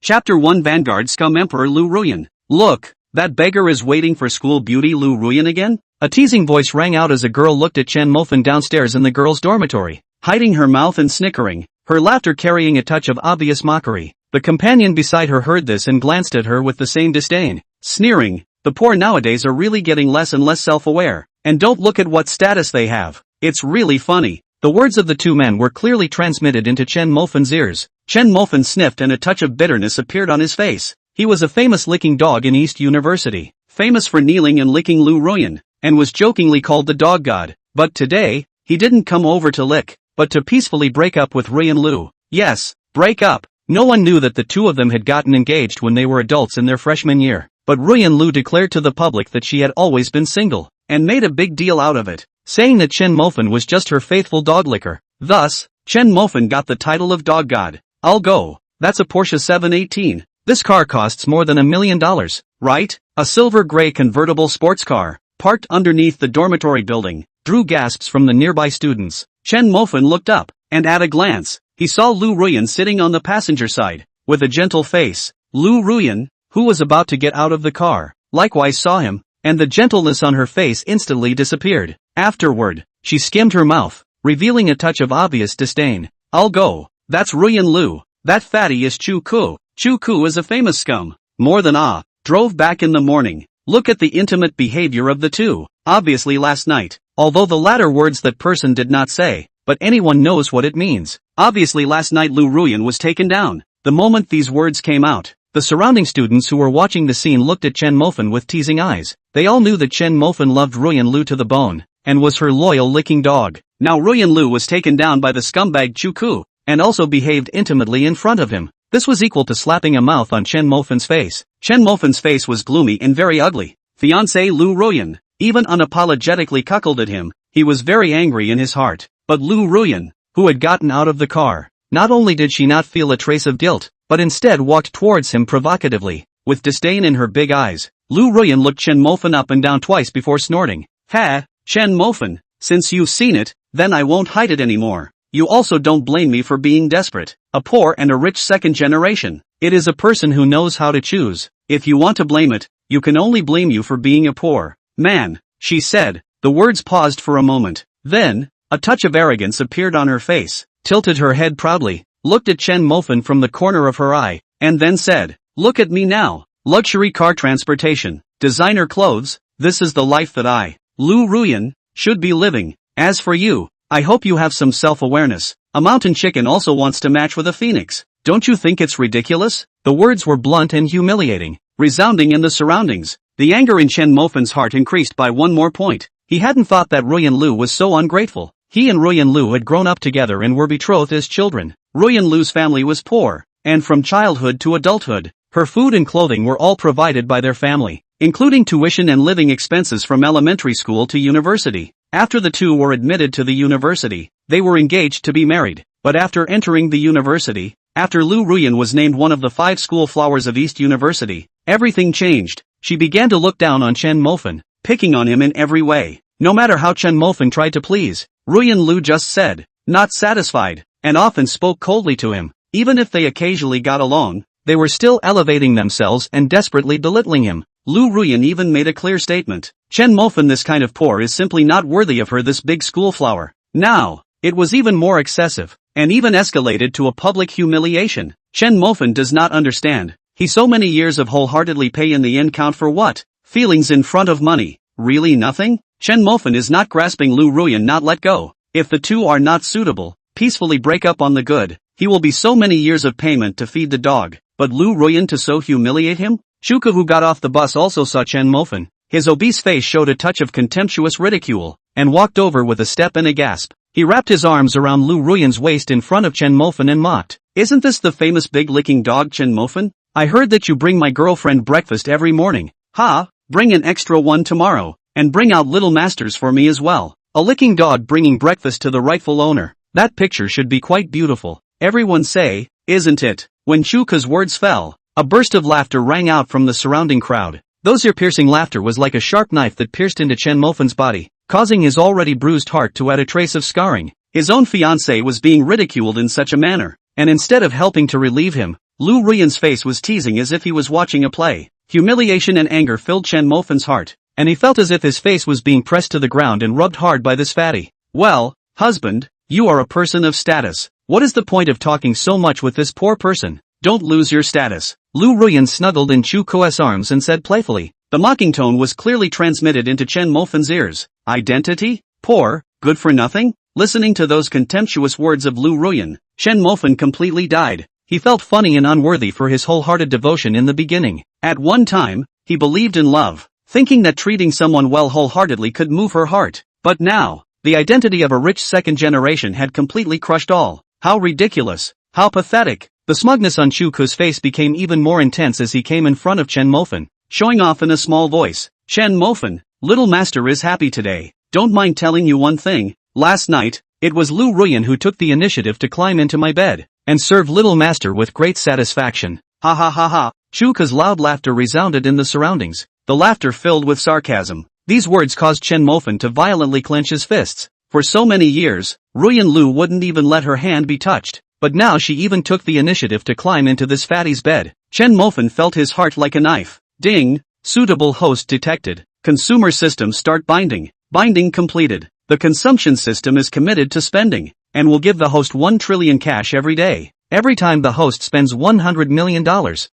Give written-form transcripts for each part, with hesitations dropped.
Chapter 1 Vanguard Scum Emperor Liu Ruyan. Look, that beggar is waiting for school beauty Liu Ruyan again? A teasing voice rang out as a girl looked at Chen Mofan downstairs in the girls' dormitory, hiding her mouth and snickering, her laughter carrying a touch of obvious mockery. The companion beside her heard this and glanced at her with the same disdain, sneering, the poor nowadays are really getting less and less self-aware, and don't look at what status they have. It's really funny. The words of the two men were clearly transmitted into Chen Mofan's ears. Chen Mofan sniffed and a touch of bitterness appeared on his face. He was a famous licking dog in East University, famous for kneeling and licking Liu Ruyan, and was jokingly called the dog god. But today, he didn't come over to lick, but to peacefully break up with Ruyan Liu. Yes, break up. No one knew that the two of them had gotten engaged when they were adults in their freshman year, but Ruyan Liu declared to the public that she had always been single, and made a big deal out of it, saying that Chen Mofan was just her faithful dog licker. Thus, Chen Mofan got the title of dog god. I'll go. That's a Porsche 718. This car costs more than $1 million, right? A silver gray convertible sports car, parked underneath the dormitory building, drew gasps from the nearby students. Chen Mofan looked up, and at a glance, he saw Liu Ruyan sitting on the passenger side, with a gentle face. Liu Ruyan, who was about to get out of the car, likewise saw him, and the gentleness on her face instantly disappeared. Afterward, she skimmed her mouth, revealing a touch of obvious disdain. I'll go. That's Ruyan Liu. That fatty is Chu Ku. Chu Ku is a famous scum. More than drove back in the morning. Look at the intimate behavior of the two. Obviously last night. Although the latter words that person did not say, but anyone knows what it means. Obviously last night Liu Ruyan was taken down. The moment these words came out, the surrounding students who were watching the scene looked at Chen Mofan with teasing eyes. They all knew that Chen Mofan loved Ruyan Liu to the bone, and was her loyal licking dog. Now Ruyan Liu was taken down by the scumbag Chu Ku, and also behaved intimately in front of him. This was equal to slapping a mouth on Chen Mofan's face. Chen Mofan's face was gloomy and very ugly. Fiancé Liu Ruyan, even unapologetically cuckolded him. He was very angry in his heart. But Liu Ruyan, who had gotten out of the car, not only did she not feel a trace of guilt, but instead walked towards him provocatively, with disdain in her big eyes. Liu Ruyan looked Chen Mofan up and down twice before snorting. Ha, Chen Mofan, since you've seen it, then I won't hide it anymore. You also don't blame me for being desperate, a poor and a rich second generation. It is a person who knows how to choose. If you want to blame it, you can only blame you for being a poor man, she said. The words paused for a moment. Then, a touch of arrogance appeared on her face, tilted her head proudly, looked at Chen Mofan from the corner of her eye, and then said, look at me now. Luxury car transportation, designer clothes, this is the life that I, Liu Ruyan, should be living. As for you, I hope you have some self-awareness. A mountain chicken also wants to match with a phoenix. Don't you think it's ridiculous? The words were blunt and humiliating, resounding in the surroundings. The anger in Chen Mofan's heart increased by one more point. He hadn't thought that Ruyan Liu was so ungrateful. He and Ruyan Liu had grown up together and were betrothed as children. Ruyan Liu's family was poor, and from childhood to adulthood, her food and clothing were all provided by their family, including tuition and living expenses from elementary school to university. After the two were admitted to the university, they were engaged to be married. But after entering the university, after Liu Ruyan was named one of the 5 school flowers of East University, everything changed. She began to look down on Chen Mofan, picking on him in every way. No matter how Chen Mofan tried to please, Ruyan Liu just said, not satisfied, and often spoke coldly to him. Even if they occasionally got along, they were still elevating themselves and desperately belittling him. Liu Ruyan even made a clear statement. Chen Mofan, this kind of poor is simply not worthy of her, this big school flower. Now, it was even more excessive, and even escalated to a public humiliation. Chen Mofan does not understand. He so many years of wholeheartedly pay in the end count for what? Feelings in front of money. Really nothing? Chen Mofan is not grasping Liu Ruyan not let go. If the two are not suitable, peacefully break up on the good. He will be so many years of payment to feed the dog. But Liu Ruyan to so humiliate him? Shuka, who got off the bus, also saw Chen Mofan. His obese face showed a touch of contemptuous ridicule, and walked over with a step and a gasp. He wrapped his arms around Liu Ruyan's waist in front of Chen Mofan and mocked. Isn't this the famous big licking dog Chen Mofan? I heard that you bring my girlfriend breakfast every morning. Ha, bring an extra one tomorrow, and bring out little masters for me as well. A licking dog bringing breakfast to the rightful owner. That picture should be quite beautiful. Everyone say, isn't it? When Shuka's words fell, a burst of laughter rang out from the surrounding crowd. Those ear-piercing laughter was like a sharp knife that pierced into Chen Mofan's body, causing his already bruised heart to add a trace of scarring. His own fiancée was being ridiculed in such a manner, and instead of helping to relieve him, Liu Ruyan's face was teasing as if he was watching a play. Humiliation and anger filled Chen Mofan's heart, and he felt as if his face was being pressed to the ground and rubbed hard by this fatty. Well, husband, you are a person of status. What is the point of talking so much with this poor person? Don't lose your status. Liu Ruyan snuggled in Chu Ko's arms and said playfully. The mocking tone was clearly transmitted into Chen Mofan's ears. Identity? Poor? Good for nothing? Listening to those contemptuous words of Liu Ruyan, Chen Mofan completely died. He felt funny and unworthy for his wholehearted devotion in the beginning. At one time, he believed in love, thinking that treating someone well wholeheartedly could move her heart. But now, the identity of a rich second generation had completely crushed all. How ridiculous. How pathetic. The smugness on Chu Ko's face became even more intense as he came in front of Chen Mofan, showing off in a small voice. Chen Mofan, little master is happy today. Don't mind telling you one thing. Last night, it was Liu Ruyan who took the initiative to climb into my bed and serve little master with great satisfaction. Ha ha ha ha. Chu Ko's loud laughter resounded in the surroundings, the laughter filled with sarcasm. These words caused Chen Mofan to violently clench his fists. For so many years, Ruyan Liu wouldn't even let her hand be touched, but now she even took the initiative to climb into this fatty's bed. Chen Mofan felt his heart like a knife. Ding! Suitable host detected. Consumer system start binding. Binding completed. The consumption system is committed to spending, and will give the host 1 trillion cash every day. Every time the host spends $100 million,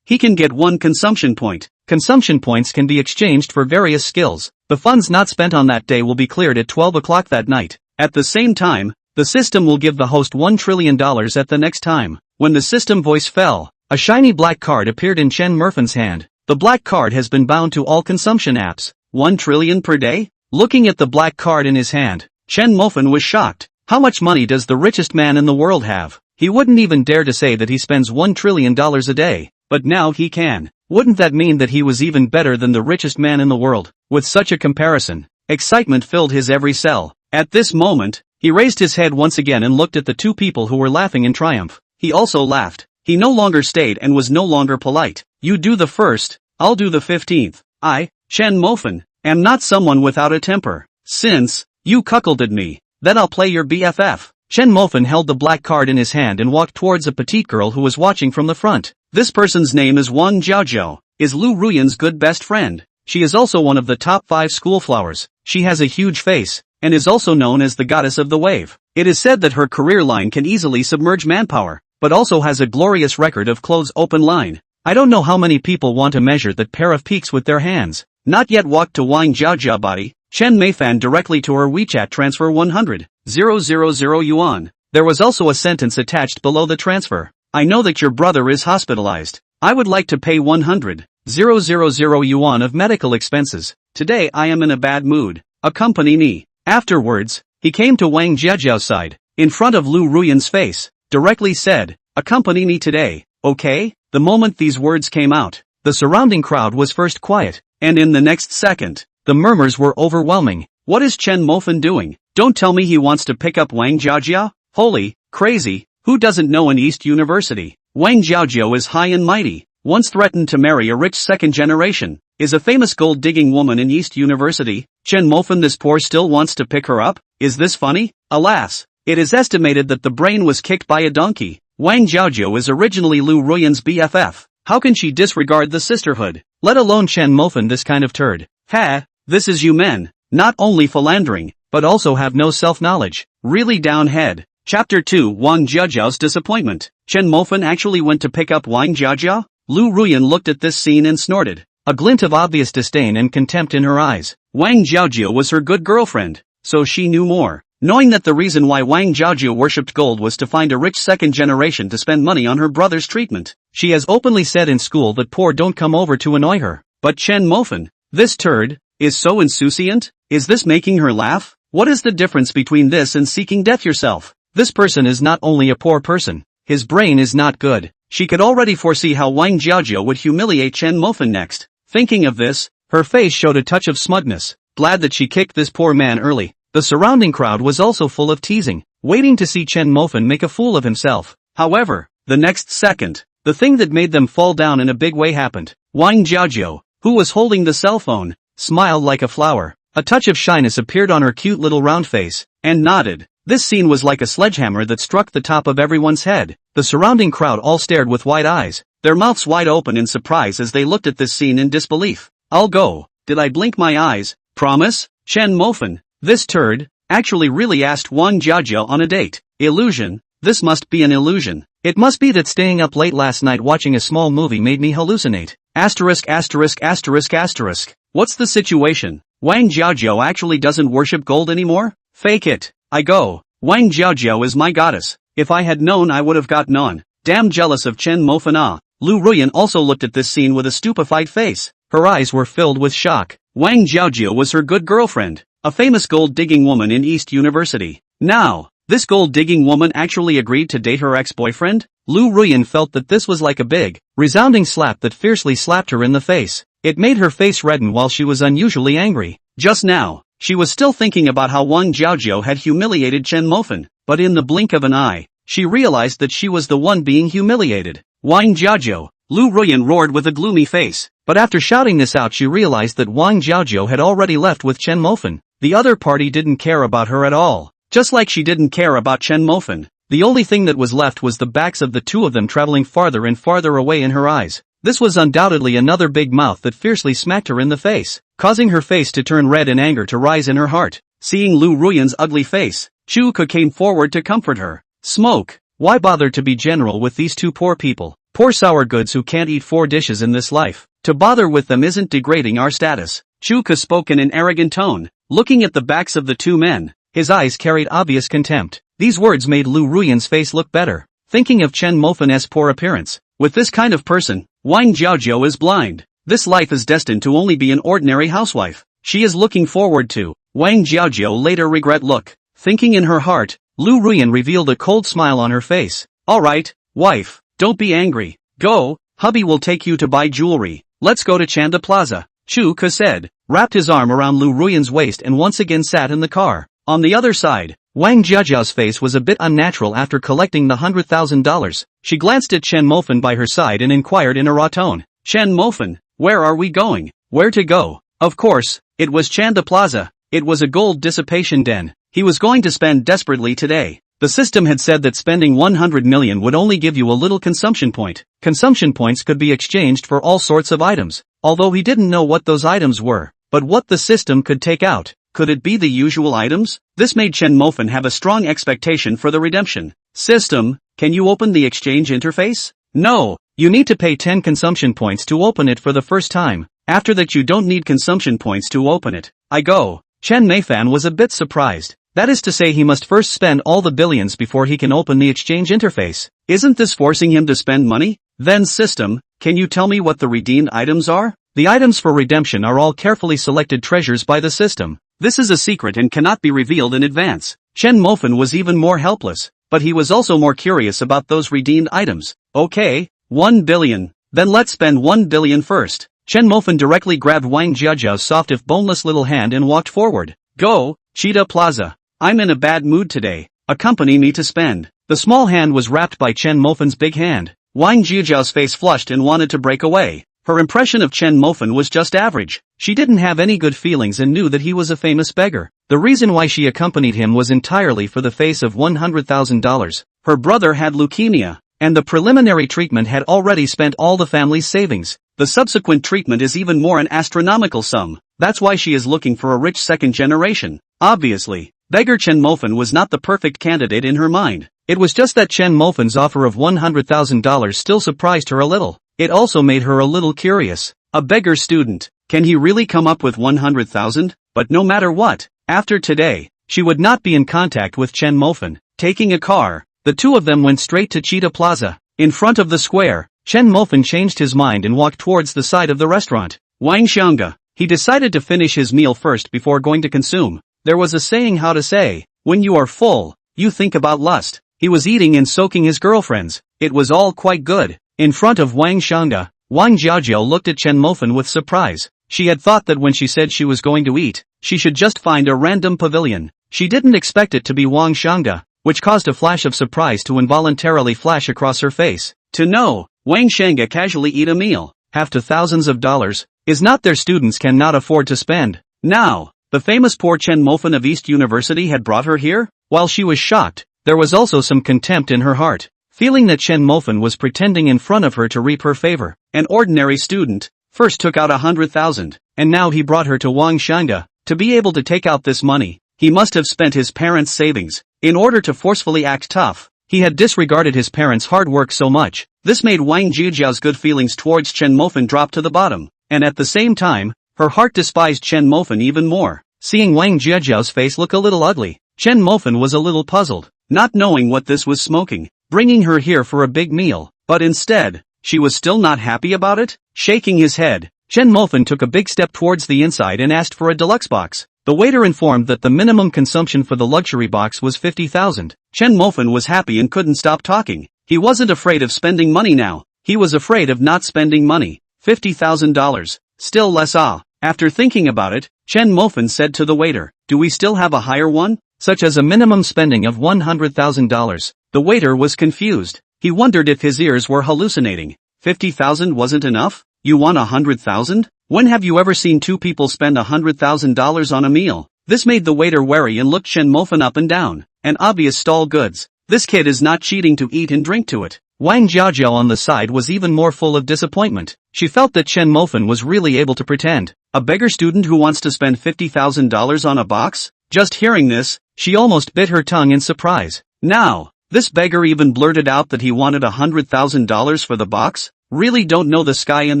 he can get 1 consumption point. Consumption points can be exchanged for various skills. The funds not spent on that day will be cleared at 12 o'clock that night. At the same time, the system will give the host $1 trillion at the next time. When the system voice fell, a shiny black card appeared in Chen Mofan's hand. The black card has been bound to all consumption apps. 1 trillion per day? Looking at the black card in his hand, Chen Mofan was shocked. How much money does the richest man in the world have? He wouldn't even dare to say that he spends $1 trillion a day, but now he can. Wouldn't that mean that he was even better than the richest man in the world? With such a comparison, excitement filled his every cell. At this moment, he raised his head once again and looked at the two people who were laughing in triumph. He also laughed. He no longer stayed and was no longer polite. You do the first, I'll do the 15th. I, Chen Mofan, am not someone without a temper. Since you cuckolded me, then I'll play your BFF. Chen Mofan held the black card in his hand and walked towards a petite girl who was watching from the front. This person's name is Wang Jiaojiao, is Liu Ruyan's good best friend. She is also one of the top 5 school flowers. She has a huge face, and is also known as the goddess of the wave. It is said that her career line can easily submerge manpower, but also has a glorious record of close open line. I don't know how many people want to measure that pair of peaks with their hands. Not yet walked to Wang Jiaojia body, Chen Mofan directly to her WeChat transfer 100,000 yuan. There was also a sentence attached below the transfer. I know that your brother is hospitalized. I would like to pay 100,000 yuan of medical expenses. Today I am in a bad mood. Accompany me. Afterwards, he came to Wang Jiaojiao's side, in front of Liu Ruyan's face, directly said, accompany me today, okay? The moment these words came out, the surrounding crowd was first quiet, and in the next second, the murmurs were overwhelming. What is Chen Mofan doing? Don't tell me he wants to pick up Wang Jiaojia? Holy, crazy, who doesn't know an East University? Wang Jiaojiao is high and mighty, once threatened to marry a rich second generation, is a famous gold-digging woman in East University. Chen Mofan this poor still wants to pick her up? Is this funny? Alas, it is estimated that the brain was kicked by a donkey. Wang Jiaojiao is originally Liu Ruyan's BFF. How can she disregard the sisterhood? Let alone Chen Mofan this kind of turd. Ha, this is you men, not only philandering, but also have no self-knowledge. Really down head. Chapter 2 Wang Jiaojiao's disappointment. Chen Mofan actually went to pick up Wang Jiaojia? Liu Ruyan looked at this scene and snorted, a glint of obvious disdain and contempt in her eyes. Wang Jiaojia was her good girlfriend, so she knew more. Knowing that the reason why Wang Jiaojia worshipped gold was to find a rich second generation to spend money on her brother's treatment, she has openly said in school that poor don't come over to annoy her. But Chen Mofan, this turd, is so insouciant? Is this making her laugh? What is the difference between this and seeking death yourself? This person is not only a poor person, his brain is not good. She could already foresee how Wang Jiaojia would humiliate Chen Mofan next. Thinking of this, her face showed a touch of smugness, glad that she kicked this poor man early. The surrounding crowd was also full of teasing, waiting to see Chen Mofan make a fool of himself. However, the next second, the thing that made them fall down in a big way happened. Wang Jiaojiao, who was holding the cell phone, smiled like a flower. A touch of shyness appeared on her cute little round face, and nodded. This scene was like a sledgehammer that struck the top of everyone's head. The surrounding crowd all stared with wide eyes, their mouths wide open in surprise as they looked at this scene in disbelief. I'll go. Did I blink my eyes? Promise? Chen Mofan, this turd, actually really asked Wang Jiajiao on a date. Illusion? This must be an illusion. It must be that staying up late last night watching a small movie made me hallucinate. Asterisk asterisk asterisk asterisk. What's the situation? Wang Jiajiao actually doesn't worship gold anymore? Fake it. I go. Wang Jiajiao is my goddess. If I had known I would have gotten on. Damn jealous of Chen Mofan. Ah. Liu Ruyan also looked at this scene with a stupefied face. Her eyes were filled with shock. Wang Jiajiao was her good girlfriend, a famous gold-digging woman in East University. Now, this gold-digging woman actually agreed to date her ex-boyfriend? Liu Ruyan felt that this was like a big, resounding slap that fiercely slapped her in the face. It made her face redden while she was unusually angry. Just now, she was still thinking about how Wang Jiajiao had humiliated Chen Mofan, but in the blink of an eye, she realized that she was the one being humiliated. Wang Jiajiao, Liu Ruyan roared with a gloomy face. But after shouting this out she realized that Wang Jiajiao had already left with Chen Mofan. The other party didn't care about her at all. Just like she didn't care about Chen Mofan. The only thing that was left was the backs of the two of them traveling farther and farther away in her eyes. This was undoubtedly another big mouth that fiercely smacked her in the face, causing her face to turn red and anger to rise in her heart. Seeing Liu Ruyan's ugly face, Chu Ke came forward to comfort her. Smoke. Why bother to be general with these two poor people? Poor sour goods who can't eat 4 dishes in this life. To bother with them isn't degrading our status. Chu Ke spoke in an arrogant tone, looking at the backs of the two men. His eyes carried obvious contempt. These words made Liu Ruyan's face look better. Thinking of Chen Mofan's poor appearance. With this kind of person, Wang Jiajiao is blind. This life is destined to only be an ordinary housewife. She is looking forward to. Wang Jiajiao later regret look. Thinking in her heart, Liu Ruyan revealed a cold smile on her face. Alright, wife, don't be angry. Go, hubby will take you to buy jewelry. Let's go to Chanda Plaza. Chu Ke said, wrapped his arm around Liu Ruyan's waist and once again sat in the car. On the other side, Wang Jiajiao's face was a bit unnatural after collecting the $100,000. She glanced at Chen Mofan by her side and inquired in a raw tone. Chen Mofan, where are we going? Where to go? Of course, it was Chanda Plaza. It was a gold dissipation den. He was going to spend desperately today. The system had said that spending 100 million would only give you a little consumption point. Consumption points could be exchanged for all sorts of items, although he didn't know what those items were. But what the system could take out. Could it be the usual items? This made Chen Mofan have a strong expectation for the redemption. System, can you open the exchange interface? No, you need to pay 10 consumption points to open it for the first time. After that you don't need consumption points to open it. I go. Chen Mofan was a bit surprised. That is to say he must first spend all the billions before he can open the exchange interface. Isn't this forcing him to spend money? Then system, can you tell me what the redeemed items are? The items for redemption are all carefully selected treasures by the system. This is a secret and cannot be revealed in advance. Chen Mofan was even more helpless, but he was also more curious about those redeemed items. Okay, 1 billion. Then let's spend 1 billion first. Chen Mofan directly grabbed Wang Jiajiao's soft if boneless little hand and walked forward. Go, Cheetah Plaza. I'm in a bad mood today. Accompany me to spend. The small hand was wrapped by Chen Mofan's big hand. Wang Jiajiao's face flushed and wanted to break away. Her impression of Chen Mofan was just average. She didn't have any good feelings and knew that he was a famous beggar. The reason why she accompanied him was entirely for the face of $100,000. Her brother had leukemia, and the preliminary treatment had already spent all the family's savings. The subsequent treatment is even more an astronomical sum. That's why she is looking for a rich second generation. Obviously, beggar Chen Mofan was not the perfect candidate in her mind. It was just that Chen Mofan's offer of $100,000 still surprised her a little. It also made her a little curious. A beggar student. Can he really come up with 100,000? But no matter what, after today, she would not be in contact with Chen Mofan. Taking a car, the two of them went straight to Cheetah Plaza. In front of the square, Chen Mofan changed his mind and walked towards the side of the restaurant. Wang Xiangge. He decided to finish his meal first before going to consume. There was a saying how to say, when you are full, you think about lust. He was eating and soaking his girlfriends. It was all quite good. In front of Wang Xiangge, Wang Jiajiao looked at Chen Mofan with surprise. She had thought that when she said she was going to eat, she should just find a random pavilion. She didn't expect it to be Wang Xiangge, which caused a flash of surprise to involuntarily flash across her face. To know, Wang Xiangge casually eat a meal, half to thousands of dollars, is not their students cannot afford to spend. Now, the famous poor Chen Mofan of East University had brought her here? While she was shocked, there was also some contempt in her heart. Feeling that Chen Mofan was pretending in front of her to reap her favor. An ordinary student, first took out 100,000, and now he brought her to Yanjing. To be able to take out this money, he must have spent his parents' savings. In order to forcefully act tough, he had disregarded his parents' hard work so much. This made Wang Jiajiao's good feelings towards Chen Mofan drop to the bottom, and at the same time, her heart despised Chen Mofan even more. Seeing Wang Jiajiao's face look a little ugly, Chen Mofan was a little puzzled, not knowing what this was smoking, bringing her here for a big meal. But instead, she was still not happy about it? Shaking his head, Chen Mofan took a big step towards the inside and asked for a deluxe box. The waiter informed that the minimum consumption for the luxury box was 50,000. Chen Mofan was happy and couldn't stop talking. He wasn't afraid of spending money now. He was afraid of not spending money. $50,000. Still less After thinking about it, Chen Mofan said to the waiter, "Do we still have a higher one? Such as a minimum spending of $100,000. The waiter was confused. He wondered if his ears were hallucinating. 50,000 wasn't enough? You want 100,000? When have you ever seen two people spend $100,000 on a meal? This made the waiter wary and looked Chen Mofan up and down. An obvious stall goods. This kid is not cheating to eat and drink to it. Wang Jiajiao on the side was even more full of disappointment. She felt that Chen Mofan was really able to pretend. A beggar student who wants to spend $50,000 on a box? Just hearing this, she almost bit her tongue in surprise. Now, this beggar even blurted out that he wanted $100,000 for the box? Really don't know the sky and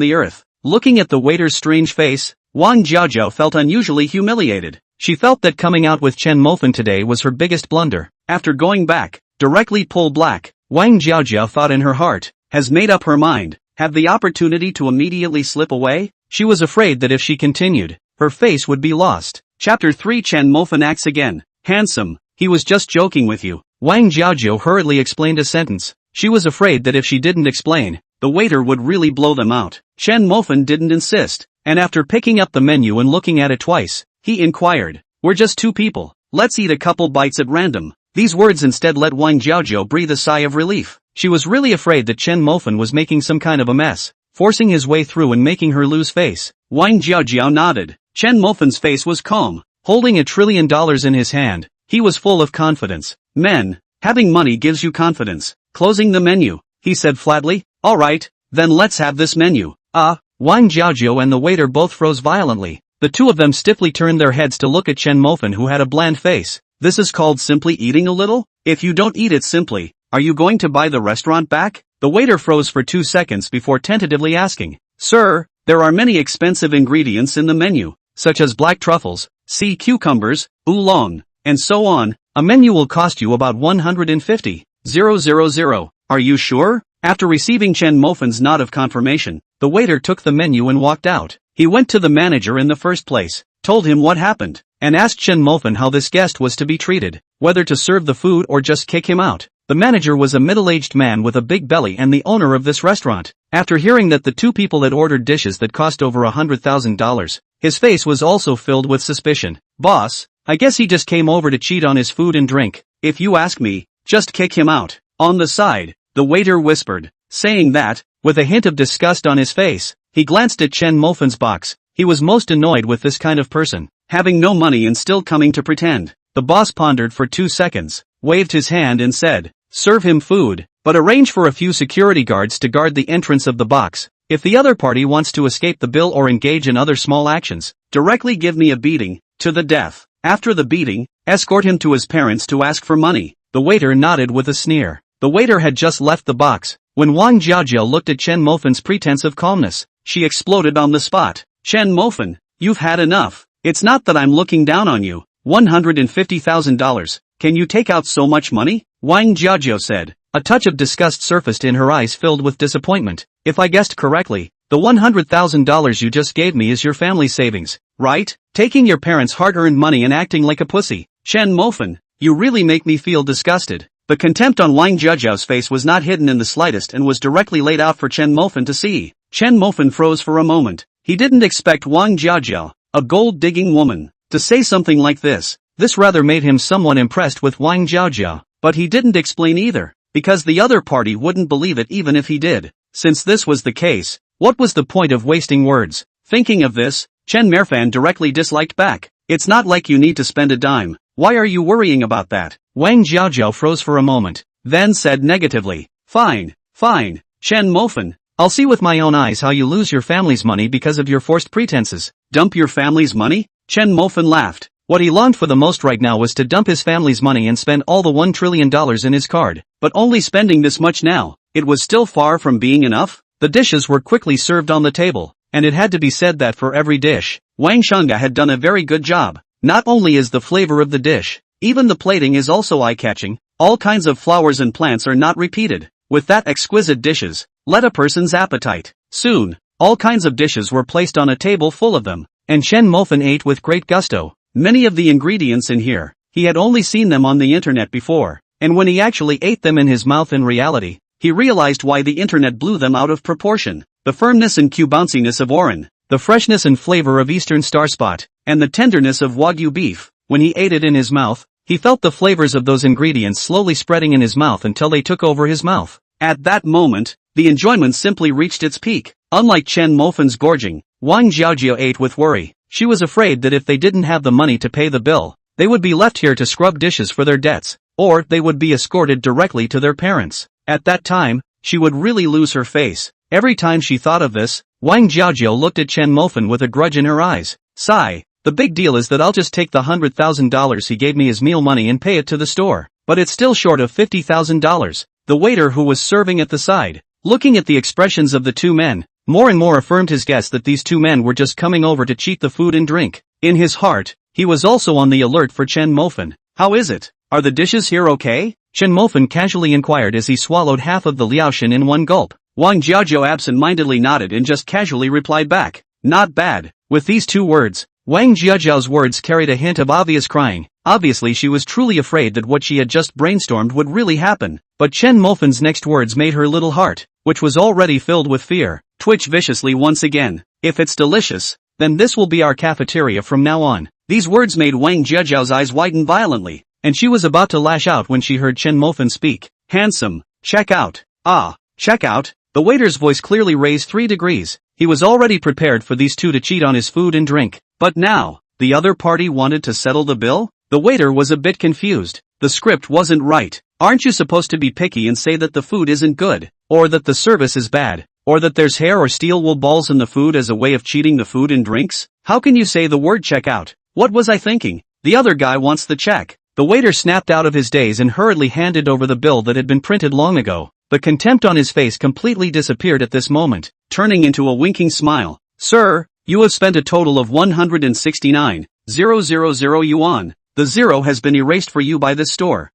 the earth. Looking at the waiter's strange face, Wang Jiajiao felt unusually humiliated. She felt that coming out with Chen Mofan today was her biggest blunder. After going back, directly pull black, Wang Jiajiao thought in her heart, has made up her mind, have the opportunity to immediately slip away? She was afraid that if she continued, her face would be lost. Chapter 3 Chen Mofan acts again. Handsome, he was just joking with you. Wang Jiajiao hurriedly explained a sentence. She was afraid that if she didn't explain, the waiter would really blow them out. Chen Mofan didn't insist, and after picking up the menu and looking at it twice, he inquired, "We're just two people, let's eat a couple bites at random." These words instead let Wang Jiajiao breathe a sigh of relief. She was really afraid that Chen Mofan was making some kind of a mess, forcing his way through and making her lose face. Wang Jiajiao nodded. Chen Mofan's face was calm. Holding $1 trillion in his hand, he was full of confidence. Men, having money gives you confidence. Closing the menu, he said flatly. Alright, then let's have this menu. Wang Jiajiao and the waiter both froze violently. The two of them stiffly turned their heads to look at Chen Mofan, who had a bland face. This is called simply eating a little? If you don't eat it simply, are you going to buy the restaurant back? The waiter froze for 2 seconds before tentatively asking, "Sir, there are many expensive ingredients in the menu, such as black truffles, sea cucumbers, oolong, and so on. A menu will cost you about 150,000. Are you sure?" After receiving Chen Mofan's nod of confirmation, the waiter took the menu and walked out. He went to the manager in the first place, told him what happened, and asked Chen Mofan how this guest was to be treated, whether to serve the food or just kick him out. The manager was a middle-aged man with a big belly and the owner of this restaurant. After hearing that the two people had ordered dishes that cost over $100,000, his face was also filled with suspicion. "Boss, I guess he just came over to cheat on his food and drink. If you ask me, just kick him out." On the side, the waiter whispered, saying that, with a hint of disgust on his face, he glanced at Chen Mofan's box. He was most annoyed with this kind of person, having no money and still coming to pretend. The boss pondered for 2 seconds, waved his hand and said, "Serve him food, but arrange for a few security guards to guard the entrance of the box. If the other party wants to escape the bill or engage in other small actions, directly give me a beating, to the death. After the beating, escort him to his parents to ask for money." The waiter nodded with a sneer. The waiter had just left the box. When Wang Jiajiao looked at Chen Mofan's pretense of calmness, she exploded on the spot. "Chen Mofan, you've had enough. It's not that I'm looking down on you. $150,000. Can you take out so much money?" Wang Jiajiao said. A touch of disgust surfaced in her eyes filled with disappointment. "If I guessed correctly, the $100,000 you just gave me is your family savings, right? Taking your parents' hard-earned money and acting like a pussy. Chen Mofan, you really make me feel disgusted." The contempt on Wang Jiajiao's face was not hidden in the slightest and was directly laid out for Chen Mofan to see. Chen Mofan froze for a moment. He didn't expect Wang Jiajiao, a gold-digging woman, to say something like this. This rather made him somewhat impressed with Wang Jiajiao, but he didn't explain either, because the other party wouldn't believe it even if he did. Since this was the case, what was the point of wasting words? Thinking of this, Chen Mofan directly disliked back. "It's not like you need to spend a dime. Why are you worrying about that? Wang Jiaojiao froze for a moment, then said negatively. Fine, fine, Chen Mofan. I'll see with my own eyes how you lose your family's money because of your forced pretenses. Dump your family's money? Chen Mofan laughed. What he longed for the most right now was to dump his family's money and spend all the $1 trillion in his card. But only spending this much now, it was still far from being enough? The dishes were quickly served on the table, and it had to be said that for every dish, Wang Shunga had done a very good job. Not only is the flavor of the dish, even the plating is also eye-catching. All kinds of flowers and plants are not repeated. With that exquisite dishes, let a person's appetite. Soon, all kinds of dishes were placed on a table full of them, and Chen Mofan ate with great gusto. Many of the ingredients in here, he had only seen them on the internet before, and when he actually ate them in his mouth in reality, he realized why the internet blew them out of proportion. The firmness and bounciness of oran, the freshness and flavor of Eastern Star Spot, and the tenderness of Wagyu beef. When he ate it in his mouth, he felt the flavors of those ingredients slowly spreading in his mouth until they took over his mouth. At that moment, the enjoyment simply reached its peak. Unlike Chen Mofan's gorging, Wang Jiaojiao ate with worry. She was afraid that if they didn't have the money to pay the bill, they would be left here to scrub dishes for their debts, or they would be escorted directly to their parents. At that time, she would really lose her face. Every time she thought of this, Wang Jiaojiao looked at Chen Mofan with a grudge in her eyes. Sigh, the big deal is that I'll just take the $100,000 he gave me as meal money and pay it to the store. But it's still short of $50,000. The waiter who was serving at the side, looking at the expressions of the two men, more and more affirmed his guess that these two men were just coming over to cheat the food and drink. In his heart, he was also on the alert for Chen Mofan. How is it? Are the dishes here okay? Chen Mofan casually inquired as he swallowed half of the liaoshin in one gulp. Wang Jiaojiao absent-mindedly nodded and just casually replied back, not bad. With these two words, Wang Jiaojiao's words carried a hint of obvious crying. Obviously she was truly afraid that what she had just brainstormed would really happen. But Chen Mofan's next words made her little heart, which was already filled with fear, twitch viciously once again. If it's delicious, then this will be our cafeteria from now on. These words made Wang Jiaojiao's eyes widen violently, and she was about to lash out when she heard Chen Mofan speak. Handsome, check out. Ah, check out. The waiter's voice clearly raised 3 degrees. He was already prepared for these two to cheat on his food and drink. But now, the other party wanted to settle the bill? The waiter was a bit confused. The script wasn't right. Aren't you supposed to be picky and say that the food isn't good, or that the service is bad, or that there's hair or steel wool balls in the food as a way of cheating the food and drinks? How can you say the word check out? What was I thinking? The other guy wants the check. The waiter snapped out of his daze and hurriedly handed over the bill that had been printed long ago. The contempt on his face completely disappeared at this moment, turning into a winking smile. Sir, you have spent a total of 169,000 yuan. The zero has been erased for you by this store.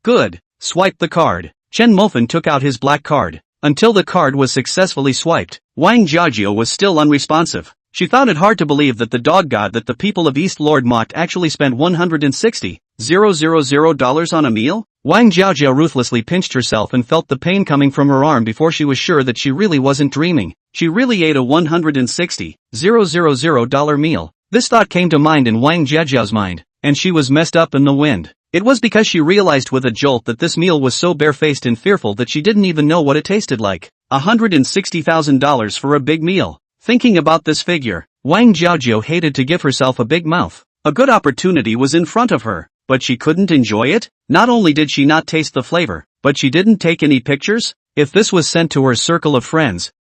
Good. Swipe the card. Chen Mofan took out his black card. Until the card was successfully swiped, Wang Jiaojiao was still unresponsive. She found it hard to believe that the dog god that the people of East Lord mocked actually spent $160,000 on a meal? Wang Jiaojiao ruthlessly pinched herself and felt the pain coming from her arm before she was sure that she really wasn't dreaming. She really ate a $160,000 meal. This thought came to mind in Wang Jiaojiao's mind, and she was messed up in the wind. It was because she realized with a jolt that this meal was so barefaced and fearful that she didn't even know what it tasted like. $160,000 for a big meal. Thinking about this figure, Wang Jiaojiao hated to give herself a big mouth. A good opportunity was in front of her, but she couldn't enjoy it? Not only did she not taste the flavor, but she didn't take any pictures? If this was sent to her circle of friends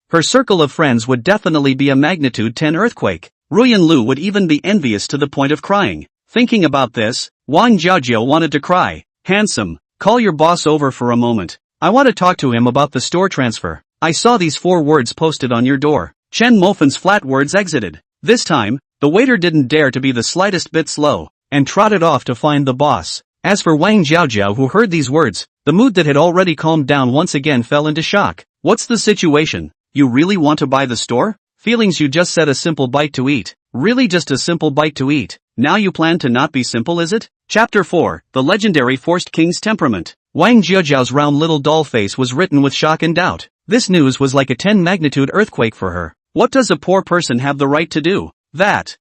would definitely be a magnitude 10 earthquake. Ruyan Lu would even be envious to the point of crying. Thinking about this, Wang Jiaojiao wanted to cry. Handsome, call your boss over for a moment. I want to talk to him about the store transfer. I saw these 4 words posted on your door. Chen Mofan's flat words exited. This time, the waiter didn't dare to be the slightest bit slow, and trotted off to find the boss. As for Wang Jiaojiao, who heard these words, the mood that had already calmed down once again fell into shock. What's the situation? You really want to buy the store? Feelings, you just said a simple bite to eat. Really just a simple bite to eat. Now you plan to not be simple, is it? Chapter 4, The Legendary Forced King's Temperament. Wang Jiaojiao's round little doll face was written with shock and doubt. This news was like a 10-magnitude earthquake for her. What does a poor person have the right to do? That,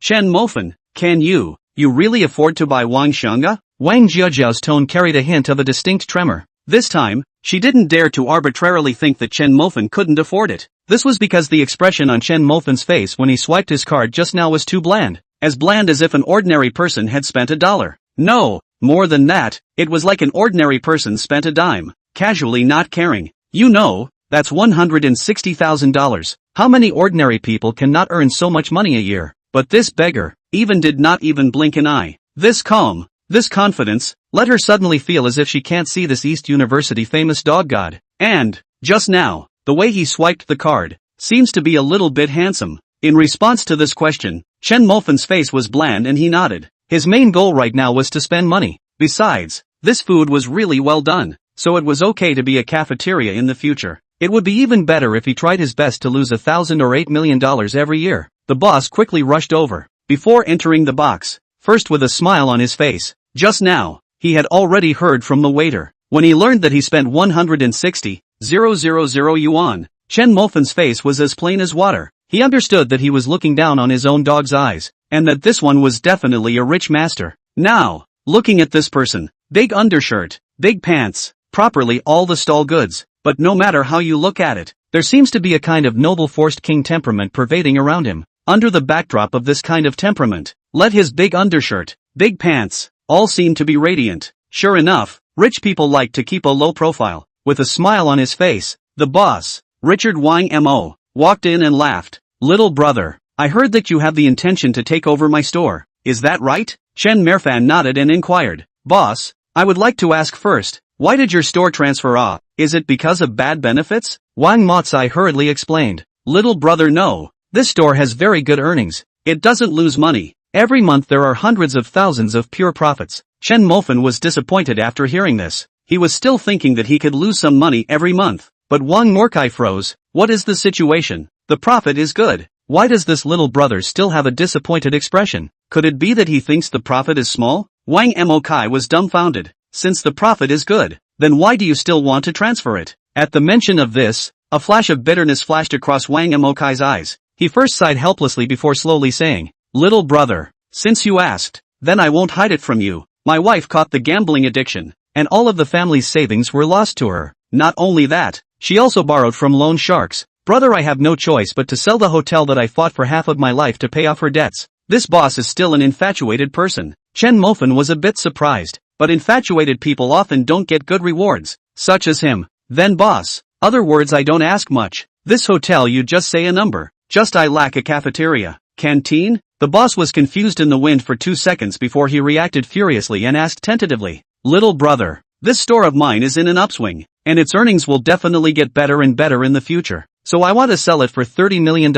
Chen Mofan, can you really afford to buy Wang Shunga? Wang Jiaojiao's tone carried a hint of a distinct tremor. This time, she didn't dare to arbitrarily think that Chen Mofan couldn't afford it. This was because the expression on Chen Mofan's face when he swiped his card just now was too bland. as bland as if an ordinary person had spent $1. No, more than that, it was like an ordinary person spent a dime, casually not caring. You know, that's $160,000. How many ordinary people cannot earn so much money a year? But this beggar, did not even blink an eye. This calm, this confidence, let her suddenly feel as if she can't see this East University famous dog god. And, just now, the way he swiped the card, seems to be a little bit handsome. In response to this question, Chen Mofan's face was bland and he nodded. His main goal right now was to spend money. Besides, this food was really well done, so it was okay to be a cafeteria in the future. It would be even better if he tried his best to lose $1,000 or $8 million every year. The boss quickly rushed over, before entering the box, first with a smile on his face. Just now, he had already heard from the waiter. When he learned that he spent 160,000 yuan, Chen Mofan's face was as plain as water. He understood that he was looking down on his own dog's eyes, and that this one was definitely a rich master. Now, looking at this person, big undershirt, big pants, properly all the stall goods, but no matter how you look at it, there seems to be a kind of noble forced king temperament pervading around him. Under the backdrop of this kind of temperament, let his big undershirt, big pants, all seem to be radiant. Sure enough, rich people like to keep a low profile. With a smile on his face, the boss, Richard Wang Mo, walked in and laughed. Little brother, I heard that you have the intention to take over my store. Is that right? Chen Mofan nodded and inquired. Boss, I would like to ask first, why did your store transfer? Is it because of bad benefits? Wang Motsai hurriedly explained. Little brother, no. This store has very good earnings. It doesn't lose money. Every month there are hundreds of thousands of pure profits. Chen Mofan was disappointed after hearing this. He was still thinking that he could lose some money every month. But Wang Morkai froze. What is the situation? The profit is good. Why does this little brother still have a disappointed expression? Could it be that he thinks the profit is small? Wang Mokai was dumbfounded. Since the profit is good, then why do you still want to transfer it? At the mention of this, a flash of bitterness flashed across Wang Mokai's eyes. He first sighed helplessly before slowly saying, Little brother, since you asked, then I won't hide it from you. My wife caught the gambling addiction, and all of the family's savings were lost to her. Not only that, she also borrowed from loan sharks. Brother, I have no choice but to sell the hotel that I fought for half of my life to pay off her debts. This boss is still an infatuated person. Chen Mofan was a bit surprised, but infatuated people often don't get good rewards, such as him. Then boss, other words I don't ask much. This hotel you just say a number. Just I lack a cafeteria. Canteen? The boss was confused in the wind for 2 seconds before he reacted furiously and asked tentatively. Little brother, this store of mine is in an upswing, and its earnings will definitely get better and better in the future. So I want to sell it for $30 million.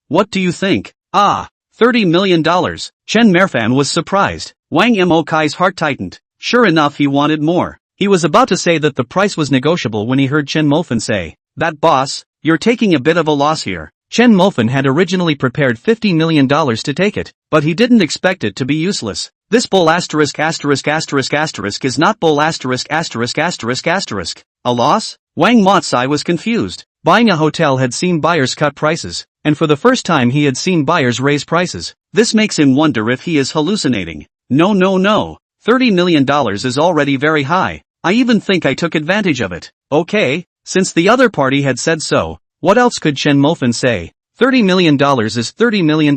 What do you think? $30 million. Chen Mofan was surprised. Wang Mokai's heart tightened. Sure enough, he wanted more. He was about to say that the price was negotiable when he heard Chen Mofan say, that boss, you're taking a bit of a loss here. Chen Mofan had originally prepared $50 million to take it, but he didn't expect it to be useless. This bull is not bull A loss? Wang Motsai was confused. Buying a hotel had seen buyers cut prices, and for the first time he had seen buyers raise prices. This makes him wonder if he is hallucinating. No. $30 million is already very high. I even think I took advantage of it. Okay, since the other party had said so, what else could Chen Mofan say? $30 million is $30 million.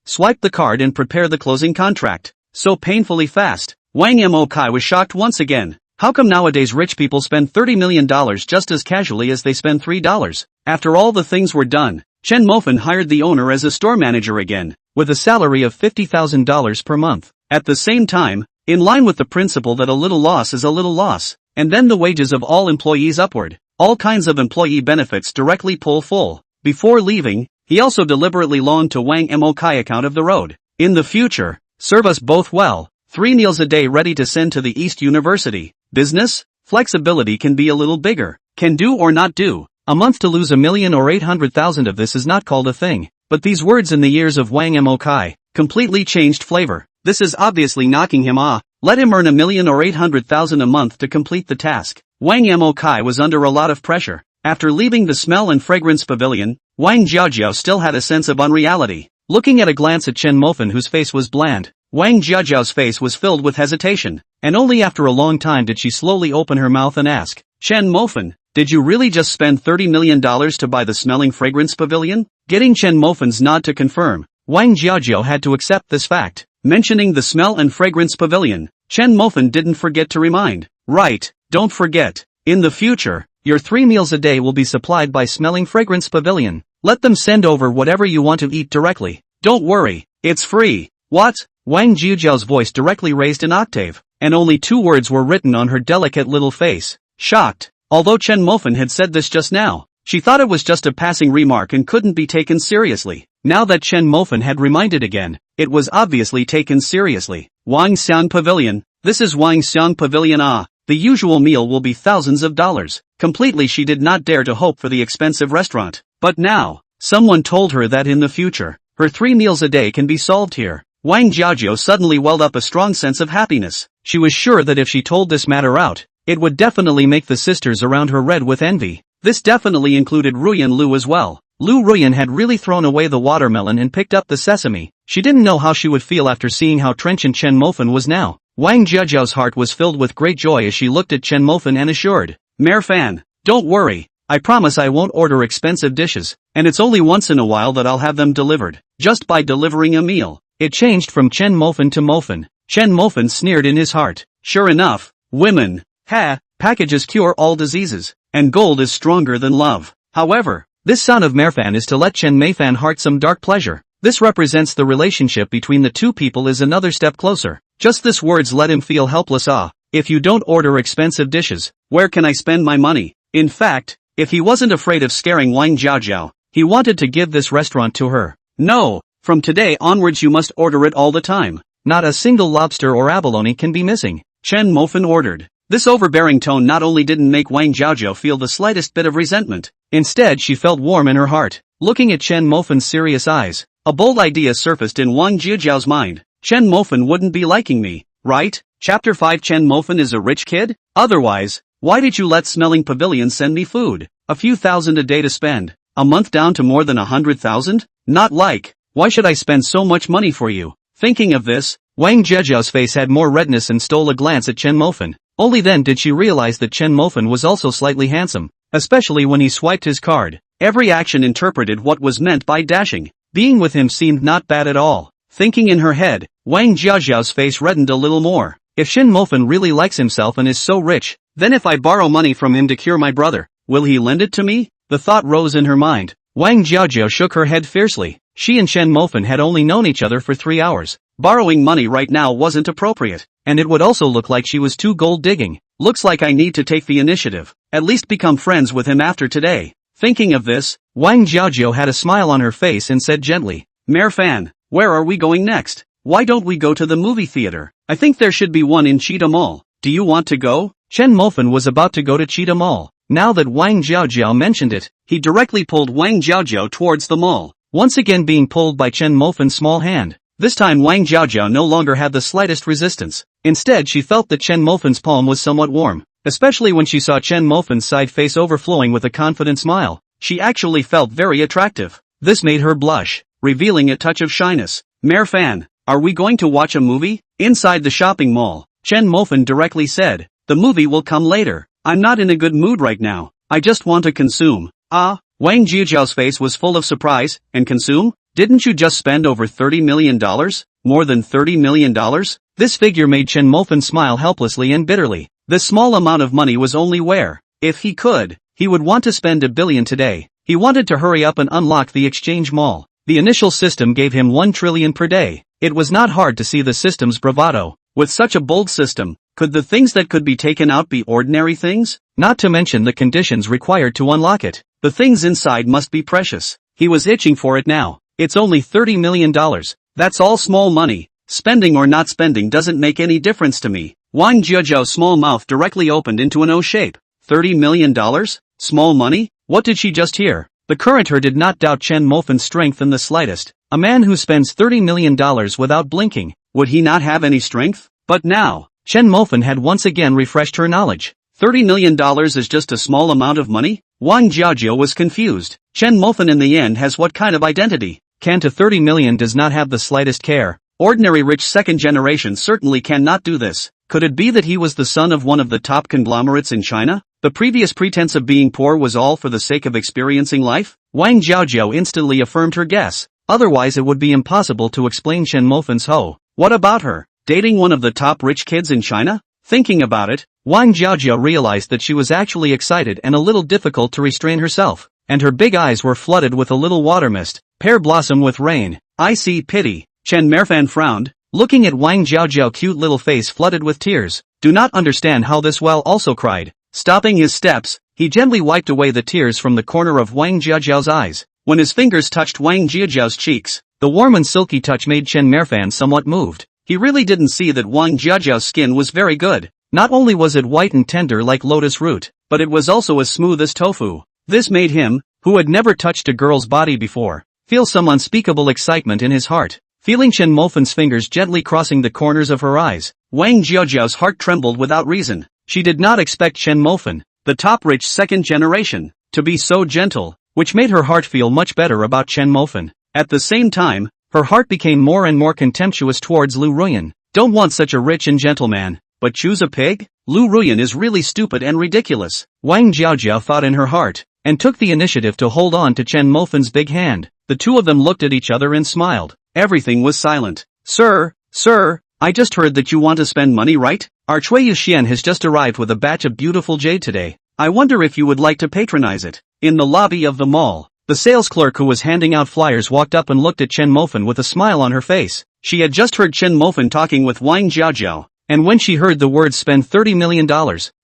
Swipe the card and prepare the closing contract. So painfully fast. Wang Mokai was shocked once again. How come nowadays rich people spend $30 million just as casually as they spend $3? After all the things were done, Chen Mofan hired the owner as a store manager again, with a salary of $50,000 per month. At the same time, in line with the principle that a little loss is a little loss, and then the wages of all employees upward, all kinds of employee benefits directly pull full. Before leaving, he also deliberately loaned to Wang Mokai account of the road. In the future, serve us both well, 3 meals a day ready to send to the East University. Business? Flexibility can be a little bigger. Can do or not do. A month to lose 1 million or 800,000 of this is not called a thing. But these words in the ears of Wang Mokai completely changed flavor. This is obviously knocking him off. Let him earn 1 million or 800,000 a month to complete the task. Wang Mokai was under a lot of pressure. After leaving the smell and fragrance pavilion, Wang Jiajiao still had a sense of unreality. Looking at a glance at Chen Mofan, whose face was bland, Wang Jiajiao's face was filled with hesitation, and only after a long time did she slowly open her mouth and ask, Chen Mofan, did you really just spend $30 million to buy the smelling fragrance pavilion? Getting Chen Mofan's nod to confirm, Wang Jiajiao had to accept this fact. Mentioning the smell and fragrance pavilion, Chen Mofan didn't forget to remind. Right, don't forget. In the future, your 3 meals a day will be supplied by Smelling Fragrance Pavilion. Let them send over whatever you want to eat directly. Don't worry, it's free. What? Wang Jiajiao's voice directly raised an octave, and only 2 words were written on her delicate little face. Shocked. Although Chen Mofan had said this just now, she thought it was just a passing remark and couldn't be taken seriously. Now that Chen Mofan had reminded again, it was obviously taken seriously. Wang Xiang Pavilion. This is Wang Xiang Pavilion. The usual meal will be thousands of dollars. Completely she did not dare to hope for the expensive restaurant. But now, someone told her that in the future, her 3 meals a day can be solved here. Wang Jiajiao suddenly welled up a strong sense of happiness. She was sure that if she told this matter out, it would definitely make the sisters around her red with envy. This definitely included Ruyan Lu as well. Liu Ruyan had really thrown away the watermelon and picked up the sesame. She didn't know how she would feel after seeing how trenchant Chen Mofan was now. Wang Jiajiao's heart was filled with great joy as she looked at Chen Mofan and assured, "Mare Fan, don't worry. I promise I won't order expensive dishes, and it's only once in a while that I'll have them delivered. Just by delivering a meal." It changed from Chen Mofan to Mofan. Chen Mofan sneered in his heart. Sure enough, women. Packages cure all diseases, and gold is stronger than love. However, this sound of Marefan is to let Chen Mofan heart some dark pleasure. This represents the relationship between the two people is another step closer. Just this words let him feel helpless. If you don't order expensive dishes, where can I spend my money? In fact, if he wasn't afraid of scaring Wang Jiajiao, he wanted to give this restaurant to her. No, from today onwards you must order it all the time. Not a single lobster or abalone can be missing. Chen Mofan ordered. This overbearing tone not only didn't make Wang Jiajiao feel the slightest bit of resentment, instead she felt warm in her heart. Looking at Chen Mofan's serious eyes, a bold idea surfaced in Wang Jiajiao's mind. Chen Mofan wouldn't be liking me, right? Chapter 5 Chen Mofan is a rich kid? Otherwise, why did you let Smelling Pavilion send me food? A few thousand a day to spend, a month down to more than 100,000? Not like, why should I spend so much money for you? Thinking of this, Wang Jiajiao's face had more redness and stole a glance at Chen Mofan. Only then did she realize that Chen Mofan was also slightly handsome, especially when he swiped his card. Every action interpreted what was meant by dashing. Being with him seemed not bad at all. Thinking in her head, Wang Jiajiao's face reddened a little more. If Chen Mofan really likes himself and is so rich, then if I borrow money from him to cure my brother, will he lend it to me? The thought rose in her mind. Wang Jiajiao shook her head fiercely. She and Chen Mofan had only known each other for 3 hours. Borrowing money right now wasn't appropriate, and it would also look like she was too gold digging. Looks like I need to take the initiative, at least become friends with him after today. Thinking of this, Wang Jiajiao had a smile on her face and said gently, Mare Fan, where are we going next? Why don't we go to the movie theater? I think there should be one in Cheetah Mall. Do you want to go? Chen Mofan was about to go to Cheetah Mall. Now that Wang Jiajiao mentioned it, he directly pulled Wang Jiajiao towards the mall, once again being pulled by Chen Mofan's small hand. This time Wang Jiajiao no longer had the slightest resistance. Instead she felt that Chen Mofan's palm was somewhat warm, especially when she saw Chen Mofan's side face overflowing with a confident smile. She actually felt very attractive. This made her blush, revealing a touch of shyness. Mare Fan, are we going to watch a movie? Inside the shopping mall, Chen Mofan directly said, the movie will come later. I'm not in a good mood right now. I just want to consume. Wang Jiajiao's face was full of surprise. And consume? Didn't you just spend over $30 million? More than $30 million? This figure made Chen Mofan smile helplessly and bitterly. This small amount of money was only where, if he could, he would want to spend $1 billion today. He wanted to hurry up and unlock the exchange mall. The initial system gave him 1 trillion per day. It was not hard to see the system's bravado. With such a bold system, could the things that could be taken out be ordinary things? Not to mention the conditions required to unlock it. The things inside must be precious. He was itching for it now. It's only $30 million. That's all small money. Spending or not spending doesn't make any difference to me. Wang Jiajiao's small mouth directly opened into an O shape. $30 million? Small money? What did she just hear? The current her did not doubt Chen Mofan's strength in the slightest. A man who spends $30 million without blinking, would he not have any strength? But now, Chen Mofan had once again refreshed her knowledge. $30 million is just a small amount of money? Wang Jiajiao was confused. Chen Mofan in the end has what kind of identity? Can to 30 million does not have the slightest care. Ordinary rich second generation certainly cannot do this. Could it be that he was the son of one of the top conglomerates in China? The previous pretense of being poor was all for the sake of experiencing life? Wang Jiajiao instantly affirmed her guess. otherwise it would be impossible to explain Chen Mofan's hoe. What about her? Dating one of the top rich kids in China? Thinking about it, Wang Jiajiao realized that she was actually excited and a little difficult to restrain herself, and her big eyes were flooded with a little water mist, pear blossom with rain. I see pity. Chen Mofan frowned, looking at Wang Jiajiao's cute little face flooded with tears. Do not understand how this well also cried. Stopping his steps, he gently wiped away the tears from the corner of Wang Jiajiao's eyes. When his fingers touched Wang Jiajiao's cheeks, the warm and silky touch made Chen Mofan somewhat moved. He really didn't see that Wang Jiajiao's skin was very good. Not only was it white and tender like lotus root, but it was also as smooth as tofu. This made him, who had never touched a girl's body before, feel some unspeakable excitement in his heart. Feeling Chen Mofan's fingers gently crossing the corners of her eyes, Wang Jiajiao's heart trembled without reason. She did not expect Chen Mofan, the top rich second generation, to be so gentle, which made her heart feel much better about Chen Mofan. At the same time, her heart became more and more contemptuous towards Liu Ruyan. Don't want such a rich and gentle man, but choose a pig? Liu Ruyan is really stupid and ridiculous, Wang Jiajiao thought in her heart, and took the initiative to hold on to Chen Mofan's big hand. The two of them looked at each other and smiled. Everything was silent. Sir, I just heard that you want to spend money, right? Our Chui Yuxian has just arrived with a batch of beautiful jade today. I wonder if you would like to patronize it. In the lobby of the mall, the sales clerk who was handing out flyers walked up and looked at Chen Mofan with a smile on her face. She had just heard Chen Mofan talking with Wang Jiajiao, and when she heard the words spend $30 million,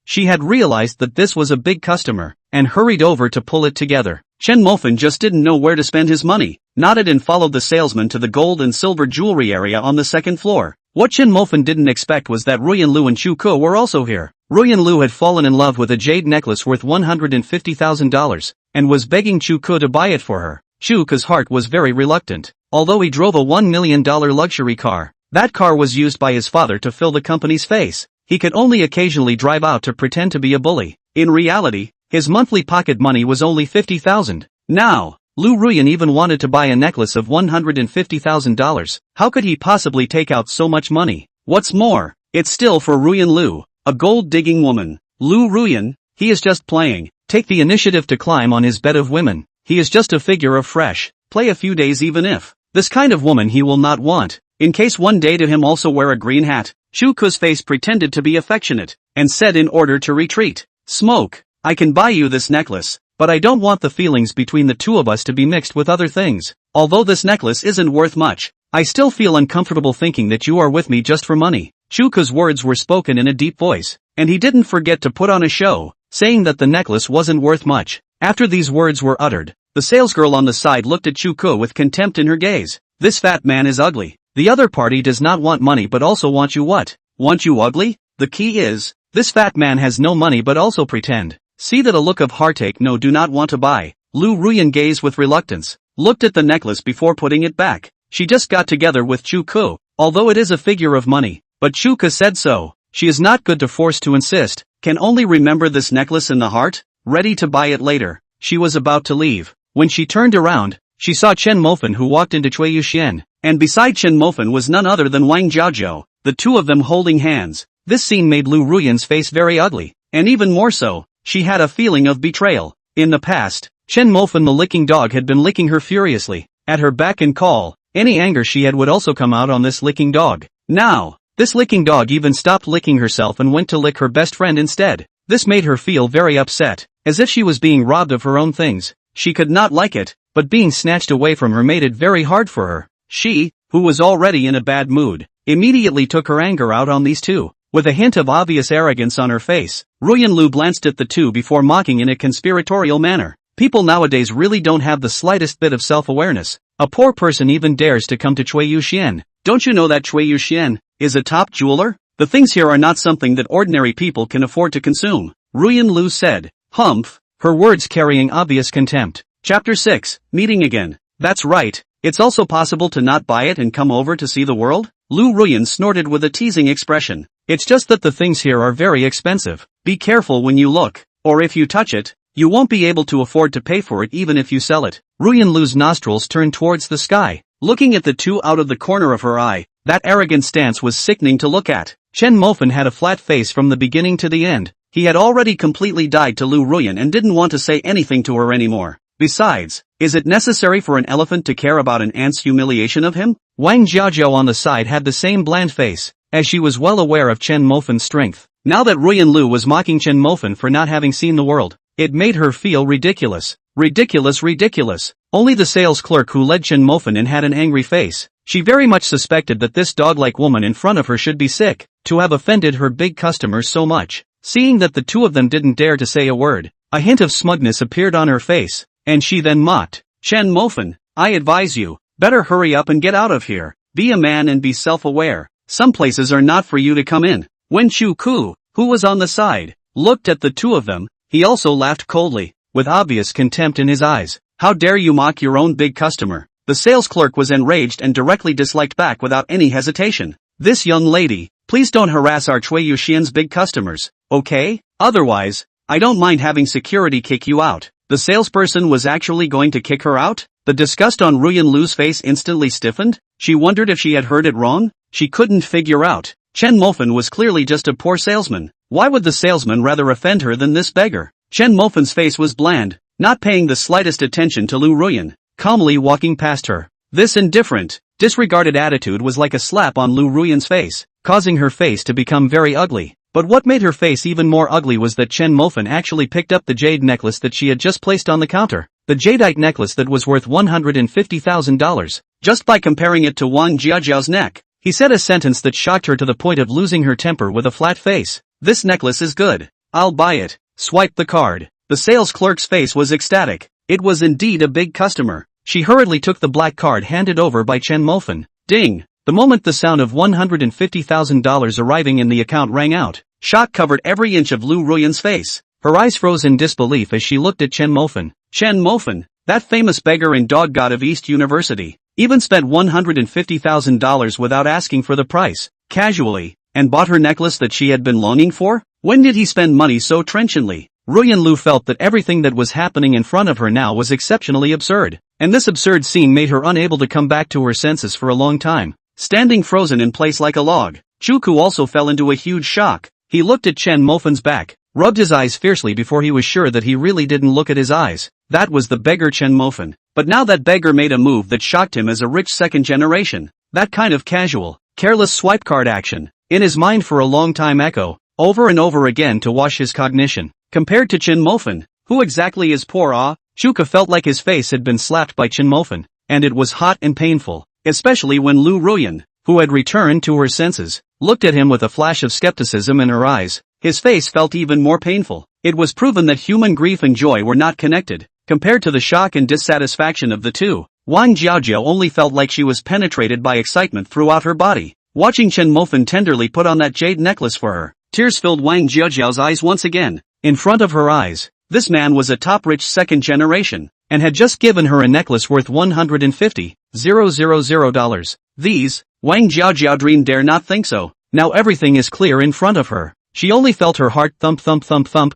she had realized that this was a big customer, and hurried over to pull it together. Chen Mofan just didn't know where to spend his money, nodded and followed the salesman to the gold and silver jewelry area on the second floor. What Chen Mofan didn't expect was that Ruyan Lu and Chu Ke were also here. Ruyan Lu had fallen in love with a jade necklace worth $150,000, and was begging Chu Ke to buy it for her. Chu Ke's heart was very reluctant. Although he drove a $1 million luxury car, that car was used by his father to fill the company's face. He could only occasionally drive out to pretend to be a bully. In reality, his monthly pocket money was only $50,000. Now, Liu Ruyan even wanted to buy a necklace of $150,000. How could he possibly take out so much money? What's more, it's still for Ruyan Lu, a gold-digging woman. Liu Ruyan, he is just playing. Take the initiative to climb on his bed of women. He is just a figure of fresh play a few days even if. This kind of woman he will not want. In case one day to him also wear a green hat. Chu Ke's face pretended to be affectionate, and said in order to retreat, "Smoke, I can buy you this necklace, but I don't want the feelings between the two of us to be mixed with other things. Although this necklace isn't worth much, I still feel uncomfortable thinking that you are with me just for money." Chu Ke's words were spoken in a deep voice, and he didn't forget to put on a show, saying that the necklace wasn't worth much. After these words were uttered, the salesgirl on the side looked at Chu Ke with contempt in her gaze. This fat man is ugly. The other party does not want money but also want you what? Want you ugly? The key is, this fat man has no money but also pretend. See that a look of heartache no do not want to buy. Liu Ruyan gazed with reluctance, looked at the necklace before putting it back. She just got together with Chu Ke, although it is a figure of money, but Chu Ke said so. She is not good to force to insist, can only remember this necklace in the heart, ready to buy it later. She was about to leave. When she turned around, she saw Chen Mofan who walked into Chui Yuxian, and beside Chen Mofan was none other than Wang Jiajiao, the two of them holding hands. This scene made Liu Ruyan's face very ugly, and even more so, she had a feeling of betrayal. In the past, Chen Mofan the licking dog had been licking her furiously, at her beck and call. Any anger she had would also come out on this licking dog. Now, this licking dog even stopped licking herself and went to lick her best friend instead. This made her feel very upset, as if she was being robbed of her own things. She could not like it, but being snatched away from her made it very hard for her. She, who was already in a bad mood, immediately took her anger out on these two. With a hint of obvious arrogance on her face, Ruyan Lu glanced at the two before mocking in a conspiratorial manner. People nowadays really don't have the slightest bit of self-awareness. A poor person even dares to come to Chui Yuxian. Don't you know that Chui Yuxian is a top jeweler? The things here are not something that ordinary people can afford to consume, Ruyan Lu said. Humph, her words carrying obvious contempt. Chapter 6, Meeting Again. That's right, it's also possible to not buy it and come over to see the world? Liu Ruyan snorted with a teasing expression. It's just that the things here are very expensive. Be careful when you look, or if you touch it, you won't be able to afford to pay for it even if you sell it. Ruyan Lu's nostrils turned towards the sky, looking at the two out of the corner of her eye. That arrogant stance was sickening to look at. Chen Mofan had a flat face from the beginning to the end. He had already completely died to Liu Ruyan and didn't want to say anything to her anymore. Besides, is it necessary for an elephant to care about an ant's humiliation of him? Wang Jiaojiao on the side had the same bland face, as she was well aware of Chen Mofan's strength. Now that Ruyan Lu was mocking Chen Mofan for not having seen the world, it made her feel ridiculous. Ridiculous. Only the sales clerk who led Chen Mofan in had an angry face. She very much suspected that this dog-like woman in front of her should be sick, to have offended her big customers so much. Seeing that the two of them didn't dare to say a word, a hint of smugness appeared on her face, and she then mocked. Chen Mofan, I advise you, better hurry up and get out of here. Be a man and be self-aware. Some places are not for you to come in. When Chu Ku, who was on the side, looked at the two of them, he also laughed coldly, with obvious contempt in his eyes. How dare you mock your own big customer? The sales clerk was enraged and directly disliked back without any hesitation. This young lady, please don't harass our Cui Yuxian's big customers, okay? Otherwise, I don't mind having security kick you out. The salesperson was actually going to kick her out? The disgust on Ruyan Lu's face instantly stiffened. She wondered if she had heard it wrong. She couldn't figure out. Chen Mofan was clearly just a poor salesman. Why would the salesman rather offend her than this beggar? Chen Mofan's face was bland, not paying the slightest attention to Liu Ruyan, calmly walking past her. This indifferent, disregarded attitude was like a slap on Liu Ruyan's face, causing her face to become very ugly. But what made her face even more ugly was that Chen Mofan actually picked up the jade necklace that she had just placed on the counter. The jadeite necklace that was worth $150,000. Just by comparing it to Wang Jiajiao's neck, he said a sentence that shocked her to the point of losing her temper with a flat face. This necklace is good. I'll buy it. Swipe the card. The sales clerk's face was ecstatic. It was indeed a big customer. She hurriedly took the black card handed over by Chen Mofan. Ding! The moment the sound of $150,000 arriving in the account rang out, shock covered every inch of Liu Ruyan's face. Her eyes froze in disbelief as she looked at Chen Mofan. Chen Mofan, that famous beggar and dog god of East University, even spent $150,000 without asking for the price, casually, and bought her necklace that she had been longing for? When did he spend money so trenchantly? Ruyan Lu felt that everything that was happening in front of her now was exceptionally absurd, and this absurd scene made her unable to come back to her senses for a long time. Standing frozen in place like a log, Chuku also fell into a huge shock. He looked at Chen Mofan's back, rubbed his eyes fiercely before he was sure that he really didn't look at his eyes. That was the beggar Chen Mofan. But now that beggar made a move that shocked him as a rich second generation. That kind of casual, careless swipe card action, in his mind for a long time echo, over and over again to wash his cognition. Compared to Chen Mofan, who exactly is poor Chuka felt like his face had been slapped by Chen Mofan, and it was hot and painful, especially when Liu Ruyan, who had returned to her senses, looked at him with a flash of skepticism in her eyes. His face felt even more painful. It was proven that human grief and joy were not connected. Compared to the shock and dissatisfaction of the two, Wang Jiaojiao only felt like she was penetrated by excitement throughout her body. Watching Chen Mofan tenderly put on that jade necklace for her, tears filled Wang Jiaojiao's eyes once again. In front of her eyes, this man was a top rich second generation, and had just given her a necklace worth $150,000. These, Wang Jiaojiao dreamed dare not think so. Now everything is clear in front of her. She only felt her heart thump,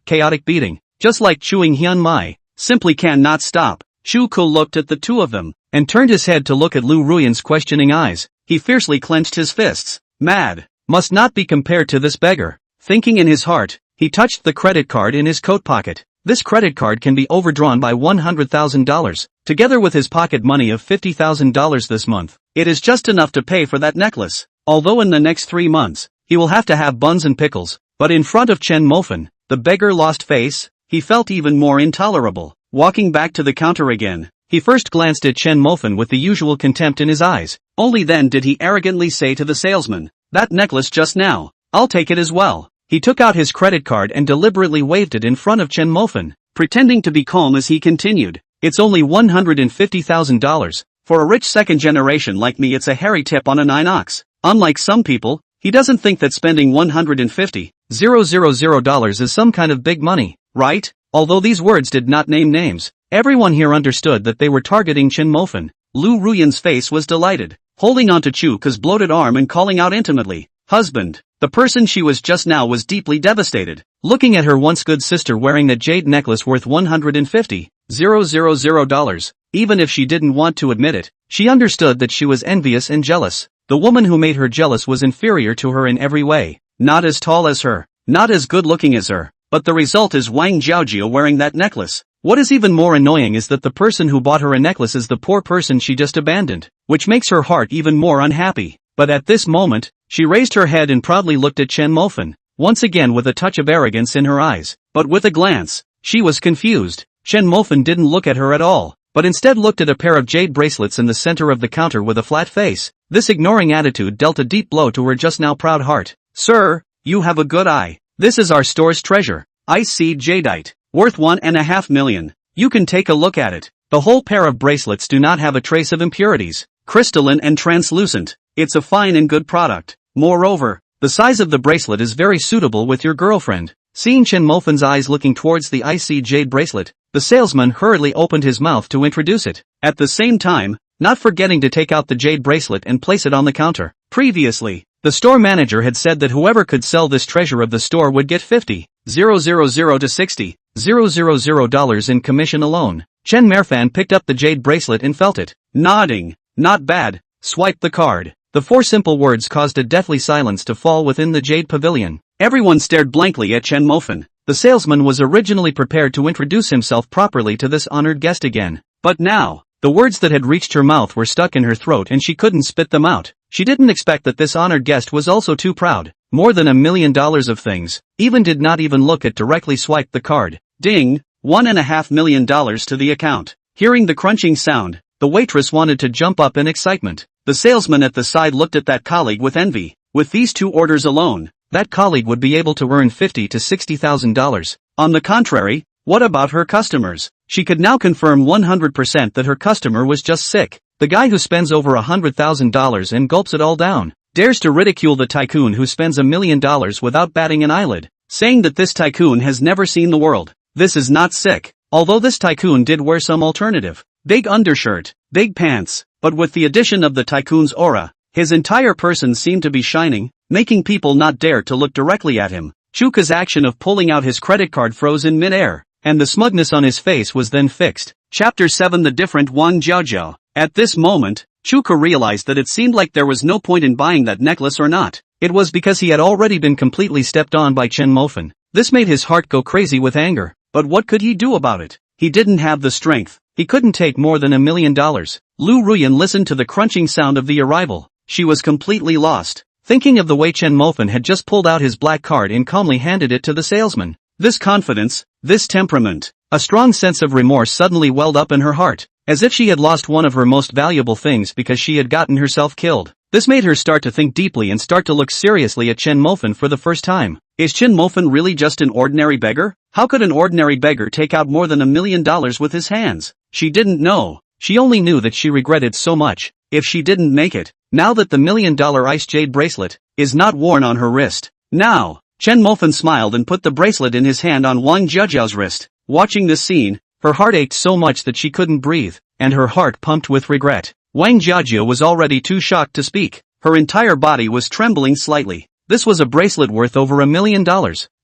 chaotic beating, just like chewing Hyun Mai. Simply cannot stop. Shu Ku looked at the two of them, and turned his head to look at Liu Ruyan's questioning eyes. He fiercely clenched his fists. Mad. Must not be compared to this beggar. Thinking in his heart, he touched the credit card in his coat pocket. This credit card can be overdrawn by $100,000, together with his pocket money of $50,000 this month. It is just enough to pay for that necklace. Although in the next 3 months, he will have to have buns and pickles. But in front of Chen Mofan, the beggar lost face, he felt even more intolerable. Walking back to the counter again, he first glanced at Chen Mofan with the usual contempt in his eyes. Only then did he arrogantly say to the salesman, "That necklace just now, I'll take it as well." He took out his credit card and deliberately waved it in front of Chen Mofan, pretending to be calm as he continued. "It's only $150,000. For a rich second generation like me it's a hairy tip on a 9 ox. Unlike some people, he doesn't think that spending $150,000 is some kind of big money, right?" Although these words did not name names, everyone here understood that they were targeting Chen Mofan. Liu Ruyan's face was delighted, holding onto Chuka's bloated arm and calling out intimately, "Husband." The person she was just now was deeply devastated, looking at her once good sister wearing that jade necklace worth $150,000. Even if she didn't want to admit it, she understood that she was envious and jealous. The woman who made her jealous was inferior to her in every way, not as tall as her, not as good looking as her, but the result is Wang Jiaojiao wearing that necklace. What is even more annoying is that the person who bought her a necklace is the poor person she just abandoned, which makes her heart even more unhappy. But at this moment, she raised her head and proudly looked at Chen Mofan, once again with a touch of arrogance in her eyes. But with a glance, she was confused. Chen Mofan didn't look at her at all, but instead looked at a pair of jade bracelets in the center of the counter with a flat face. This ignoring attitude dealt a deep blow to her just now proud heart. Sir, you have a good eye. This is our store's treasure. Ice seed jadeite, worth 1.5 million. You can take a look at it. The whole pair of bracelets do not have a trace of impurities. Crystalline and translucent. It's a fine and good product. Moreover, the size of the bracelet is very suitable with your girlfriend. Seeing Chen Mofan's eyes looking towards the icy jade bracelet, the salesman hurriedly opened his mouth to introduce it, at the same time, not forgetting to take out the jade bracelet and place it on the counter. Previously, the store manager had said that whoever could sell this treasure of the store would get $50,000 to $60,000 in commission alone. Chen Mofan picked up the jade bracelet and felt it. Nodding, not bad, swipe the card. The four simple words caused a deathly silence to fall within the jade pavilion. Everyone stared blankly at Chen Mofan. The salesman was originally prepared to introduce himself properly to this honored guest again. But now, the words that had reached her mouth were stuck in her throat and she couldn't spit them out. She didn't expect that this honored guest was also too proud. More than $1 million of things. Did not even look at directly swiped the card. Ding, $1.5 million to the account. Hearing the crunching sound, the waitress wanted to jump up in excitement. The salesman at the side looked at that colleague with envy. With these 2 orders alone, that colleague would be able to earn $50,000 to $60,000. On the contrary, what about her customers? She could now confirm 100% that her customer was just sick. The guy who spends over $100,000 and gulps it all down, dares to ridicule the tycoon who spends $1 million without batting an eyelid, saying that this tycoon has never seen the world. This is not sick, although this tycoon did wear some alternative. Big undershirt, big pants, but with the addition of the tycoon's aura, his entire person seemed to be shining, making people not dare to look directly at him. Chuka's action of pulling out his credit card froze in mid-air, and the smugness on his face was then fixed. Chapter 7 The Different Wang Jiaojiao. At this moment, Chuka realized that it seemed like there was no point in buying that necklace or not. It was because he had already been completely stepped on by Chen Mofan. This made his heart go crazy with anger. But what could he do about it? He didn't have the strength. He couldn't take more than $1 million. Liu Ruyan listened to the crunching sound of the arrival. She was completely lost, thinking of the way Chen Mofan had just pulled out his black card and calmly handed it to the salesman. This confidence, this temperament, a strong sense of remorse suddenly welled up in her heart, as if she had lost one of her most valuable things because she had gotten herself killed. This made her start to think deeply and start to look seriously at Chen Mofan for the first time. Is Chen Mofan really just an ordinary beggar? How could an ordinary beggar take out more than $1 million with his hands? She didn't know. She only knew that she regretted so much if she didn't make it. Now that the $1 million ice jade bracelet is not worn on her wrist. Now, Chen Mofan smiled and put the bracelet in his hand on Wang Jiaojiao's wrist. Watching this scene, her heart ached so much that she couldn't breathe, and her heart pumped with regret. Wang Jiaojiao was already too shocked to speak. Her entire body was trembling slightly. This was a bracelet worth over $1 million.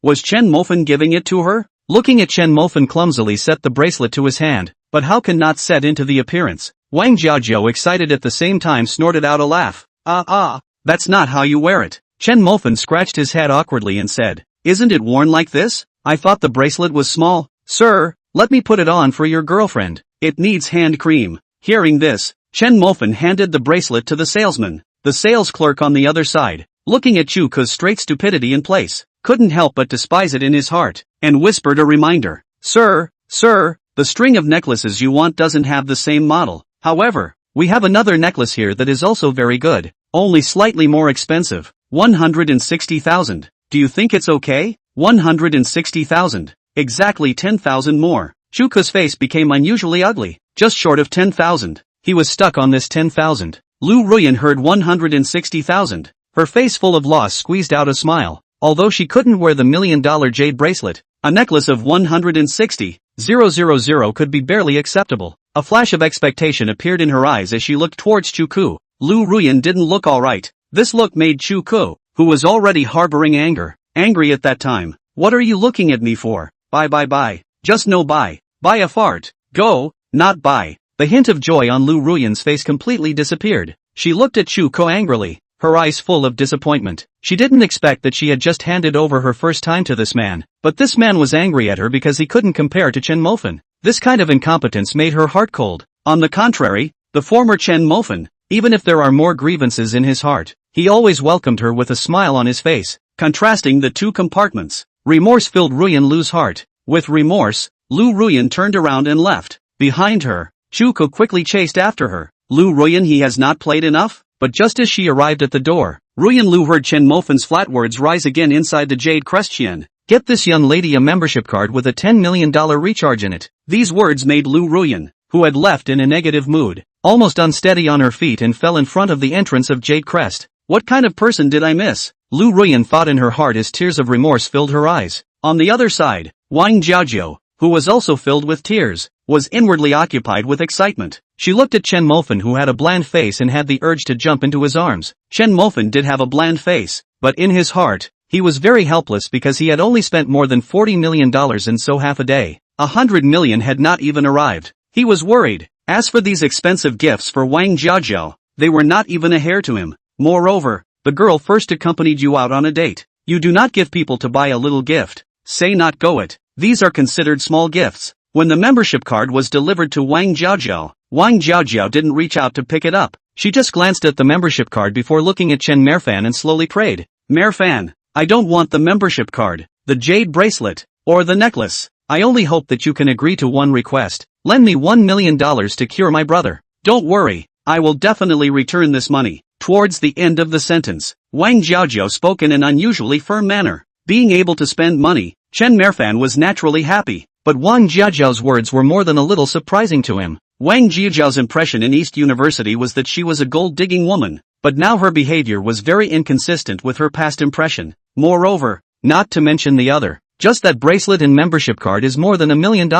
Was Chen Mofan giving it to her? Looking at Chen Mofan clumsily set the bracelet to his hand, but how can not set into the appearance? Wang Jiaojiao excited at the same time snorted out a laugh. That's not how you wear it. Chen Mofan scratched his head awkwardly and said, isn't it worn like this? I thought the bracelet was small. Sir, let me put it on for your girlfriend. It needs hand cream. Hearing this, Chen Mofan handed the bracelet to the salesman. The sales clerk on the other side, looking at Chuka's straight stupidity in place, couldn't help but despise it in his heart, and whispered a reminder. Sir, the string of necklaces you want doesn't have the same model. However, we have another necklace here that is also very good, only slightly more expensive. 160,000. Do you think it's okay? 160,000. Exactly 10,000 more. Chuka's face became unusually ugly, just short of 10,000. He was stuck on this 10,000. Liu Ruyan heard 160,000. Her face full of loss squeezed out a smile. Although she couldn't wear the $1 million jade bracelet, a necklace of 160,000 could be barely acceptable. A flash of expectation appeared in her eyes as she looked towards Chuku. Liu Ruyan didn't look alright. This look made Chuku, who was already harboring anger, angry at that time. What are you looking at me for? Bye. Just no bye. Buy a fart. Go, not buy. The hint of joy on Liu Ruyan's face completely disappeared. She looked at Chuku angrily, her eyes full of disappointment. She didn't expect that she had just handed over her first time to this man, but this man was angry at her because he couldn't compare to Chen Mofan. This kind of incompetence made her heart cold. On the contrary, the former Chen Mofan, even if there are more grievances in his heart, he always welcomed her with a smile on his face, contrasting the two compartments. Remorse filled Ruyan Lu's heart. With remorse, Liu Ruyan turned around and left. Behind her, Shuko quickly chased after her. Liu Ruyan, he has not played enough? But just as she arrived at the door, Ruyan Lu heard Chen Mofan's flat words rise again inside the jade question. Get this young lady a membership card with a $10 million recharge in it. These words made Liu Ruyan, who had left in a negative mood, almost unsteady on her feet and fell in front of the entrance of Jade Crest. What kind of person did I miss? Liu Ruyan thought in her heart as tears of remorse filled her eyes. On the other side, Wang Jiajiu, who was also filled with tears, was inwardly occupied with excitement. She looked at Chen Mofan, who had a bland face, and had the urge to jump into his arms. Chen Mofan did have a bland face, but in his heart, he was very helpless because he had only spent more than $40 million in so half a day. 100 million had not even arrived. He was worried. As for these expensive gifts for Wang Jiajiu, they were not even a hair to him. Moreover, the girl first accompanied you out on a date. You do not give people to buy a little gift. Say not go it. These are considered small gifts. When the membership card was delivered to Wang Jiajiu didn't reach out to pick it up. She just glanced at the membership card before looking at Chen Mofan and slowly prayed. Mofan, I don't want the membership card, the jade bracelet, or the necklace. I only hope that you can agree to one request. Lend me $1 million to cure my brother. Don't worry, I will definitely return this money. Towards the end of the sentence, Wang Jiajiu spoke in an unusually firm manner. Being able to spend money, Chen Mofan was naturally happy. But Wang Jiajiu's words were more than a little surprising to him. Wang Jiajiu's impression in East University was that she was a gold-digging woman, but now her behavior was very inconsistent with her past impression. Moreover, not to mention the other, just that bracelet and membership card is more than $1 million.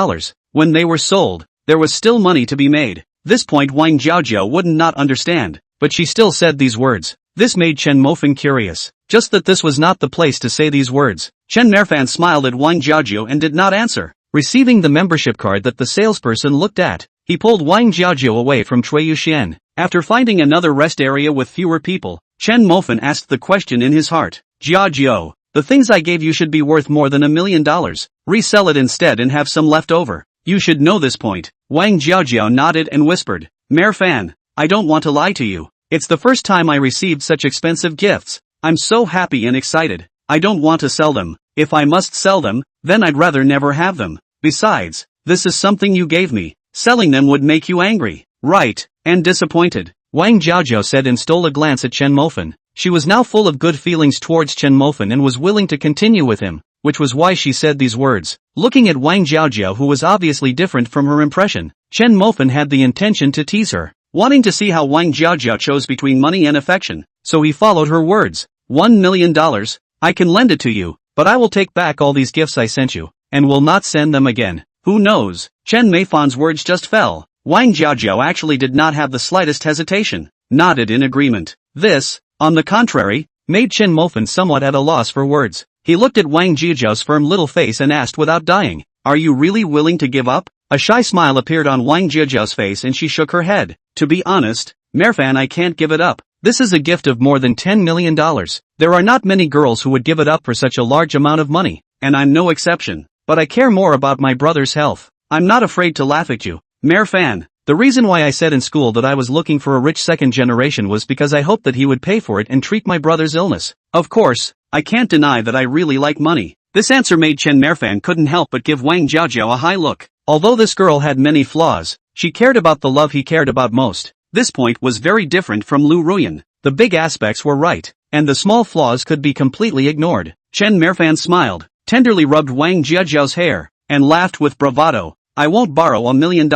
When they were sold, there was still money to be made. This point Wang Jiajiu wouldn't not understand, but she still said these words. This made Chen Mofan curious, just that this was not the place to say these words. Chen Mofan smiled at Wang Jiajiu and did not answer. Receiving the membership card that the salesperson looked at, he pulled Wang Jiajiu away from Cui Yuxian. After finding another rest area with fewer people, Chen Mofan asked the question in his heart. Jiajiu, the things I gave you should be worth more than $1 million. Resell it instead and have some left over. You should know this point. Wang Jiajiu nodded and whispered. Mofan, I don't want to lie to you. It's the first time I received such expensive gifts. I'm so happy and excited. I don't want to sell them. If I must sell them, then I'd rather never have them. Besides, this is something you gave me. Selling them would make you angry, right, and disappointed. Wang Jiajiu said and stole a glance at Chen Mofan. She was now full of good feelings towards Chen Mofan and was willing to continue with him, which was why she said these words. Looking at Wang Jiajiu, who was obviously different from her impression, Chen Mofan had the intention to tease her, wanting to see how Wang Jiajiu chose between money and affection, so he followed her words. $1 million? I can lend it to you, but I will take back all these gifts I sent you, and will not send them again. Who knows? Chen Mofan's words just fell. Wang Jiajiu actually did not have the slightest hesitation, nodded in agreement. This, on the contrary, made Chen Mofan somewhat at a loss for words. He looked at Wang Jiajiu's firm little face and asked without dying, are you really willing to give up? A shy smile appeared on Wang Jiajiu's face and she shook her head. To be honest, Mofan, I can't give it up. This is a gift of more than $10 million. There are not many girls who would give it up for such a large amount of money, and I'm no exception. But I care more about my brother's health. I'm not afraid to laugh at you. Mofan, the reason why I said in school that I was looking for a rich second generation was because I hoped that he would pay for it and treat my brother's illness. Of course, I can't deny that I really like money. This answer made Chen Mofan couldn't help but give Wang Jiajiu a high look. Although this girl had many flaws, she cared about the love he cared about most. This point was very different from Liu Ruyan. The big aspects were right, and the small flaws could be completely ignored. Chen Mofan smiled, tenderly rubbed Wang Jiajiu's hair, and laughed with bravado. I won't borrow $1 million.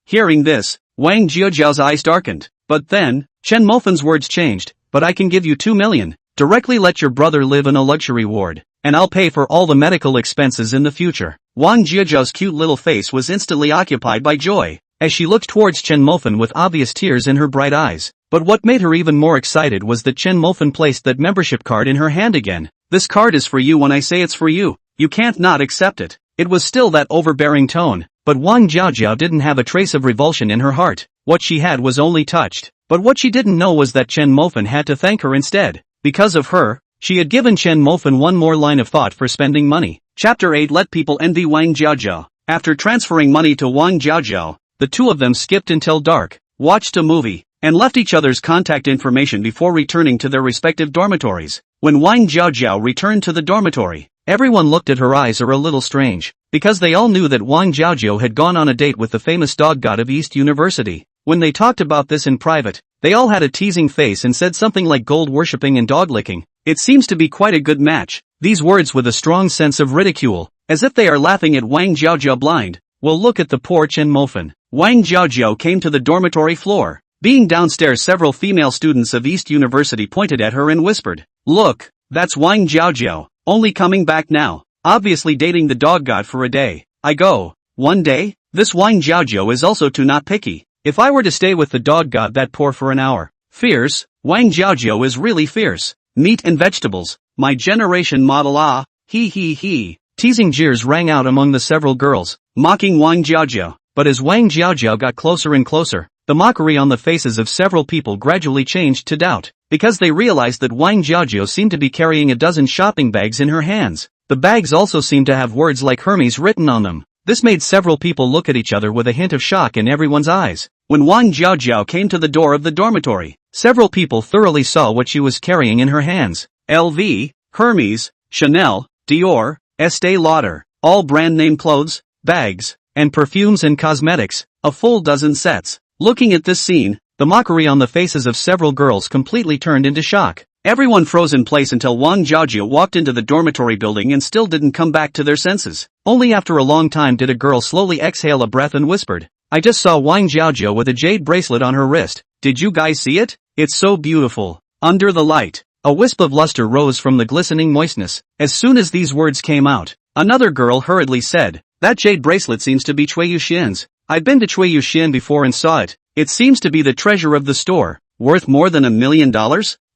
Hearing this, Wang Jiajiu's eyes darkened. But then, Chen Mofan's words changed. But I can give you $2 million. Directly let your brother live in a luxury ward, and I'll pay for all the medical expenses in the future. Wang Jiajiu's cute little face was instantly occupied by joy, as she looked towards Chen Mofan with obvious tears in her bright eyes. But what made her even more excited was that Chen Mofan placed that membership card in her hand again. This card is for you when I say it's for you. You can't not accept it. It was still that overbearing tone, but Wang Jiajiu didn't have a trace of revulsion in her heart. What she had was only touched. But what she didn't know was that Chen Mofan had to thank her instead. Because of her, she had given Chen Mofan one more line of thought for spending money. Chapter 8 Let people envy Wang Jiajiu. After transferring money to Wang Jiaojiao, the two of them skipped until dark, watched a movie, and left each other's contact information before returning to their respective dormitories. When Wang Jiaojiao returned to the dormitory, everyone looked at her eyes a little strange, because they all knew that Wang Jiaojiao had gone on a date with the famous dog god of East University. When they talked about this in private, they all had a teasing face and said something like gold worshipping and dog licking. It seems to be quite a good match. These words with a strong sense of ridicule, as if they are laughing at Wang Jiaojiao blind. Well, look at the poor Chen Mofan. Wang Jiaojiao came to the dormitory floor. Being downstairs, several female students of East University pointed at her and whispered, "Look, that's Wang Jiaojiao, only coming back now, obviously dating the dog god for a day." I go, "One day? This Wang Jiaojiao is also too not picky. If I were to stay with the dog god that poor for an hour." Fierce, Wang Jiaojiao is really fierce. Meat and vegetables, my generation model he. Teasing jeers rang out among the several girls, mocking Wang Jiaojiao. But as Wang Jiaojiao got closer and closer, the mockery on the faces of several people gradually changed to doubt, because they realized that Wang Jiaojiao seemed to be carrying a dozen shopping bags in her hands. The bags also seemed to have words like Hermes written on them. This made several people look at each other with a hint of shock in everyone's eyes. When Wang Jiaojiao came to the door of the dormitory, several people thoroughly saw what she was carrying in her hands. LV, Hermes, Chanel, Dior, Estee Lauder, all brand name clothes, bags, and perfumes and cosmetics, a full dozen sets. Looking at this scene, the mockery on the faces of several girls completely turned into shock. Everyone froze in place until Wang Jiaojiao walked into the dormitory building and still didn't come back to their senses. Only after a long time did a girl slowly exhale a breath and whispered, "I just saw Wang Jiaojiao with a jade bracelet on her wrist. Did you guys see it? It's so beautiful." Under the light, a wisp of luster rose from the glistening moistness. As soon as these words came out, another girl hurriedly said, "That jade bracelet seems to be Cui Yuxian's. I've been to Cui Yuxian before and saw it. It seems to be the treasure of the store. Worth more than $1 million?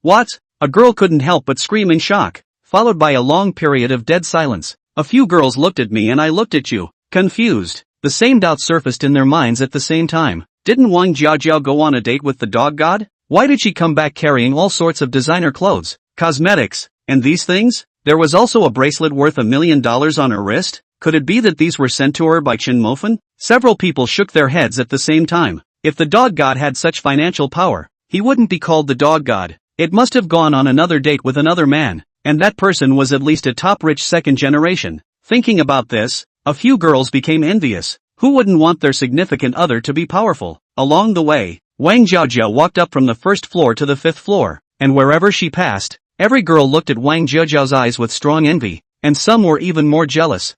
What?" A girl couldn't help but scream in shock, followed by a long period of dead silence. A few girls looked at me and I looked at you, confused. The same doubt surfaced in their minds at the same time. Didn't Wang Jiaojiao go on a date with the dog god? Why did she come back carrying all sorts of designer clothes, cosmetics, and these things? There was also a bracelet worth $1 million on her wrist. Could it be that these were sent to her by Chen Mofan? Several people shook their heads at the same time. If the dog god had such financial power, he wouldn't be called the dog god. It must have gone on another date with another man, and that person was at least a top-rich second generation. Thinking about this, a few girls became envious. Who wouldn't want their significant other to be powerful? Along the way, Wang Jiaojiao walked up from the first floor to the fifth floor, and wherever she passed, every girl looked at Wang Jiaojiao's eyes with strong envy, and some were even more jealous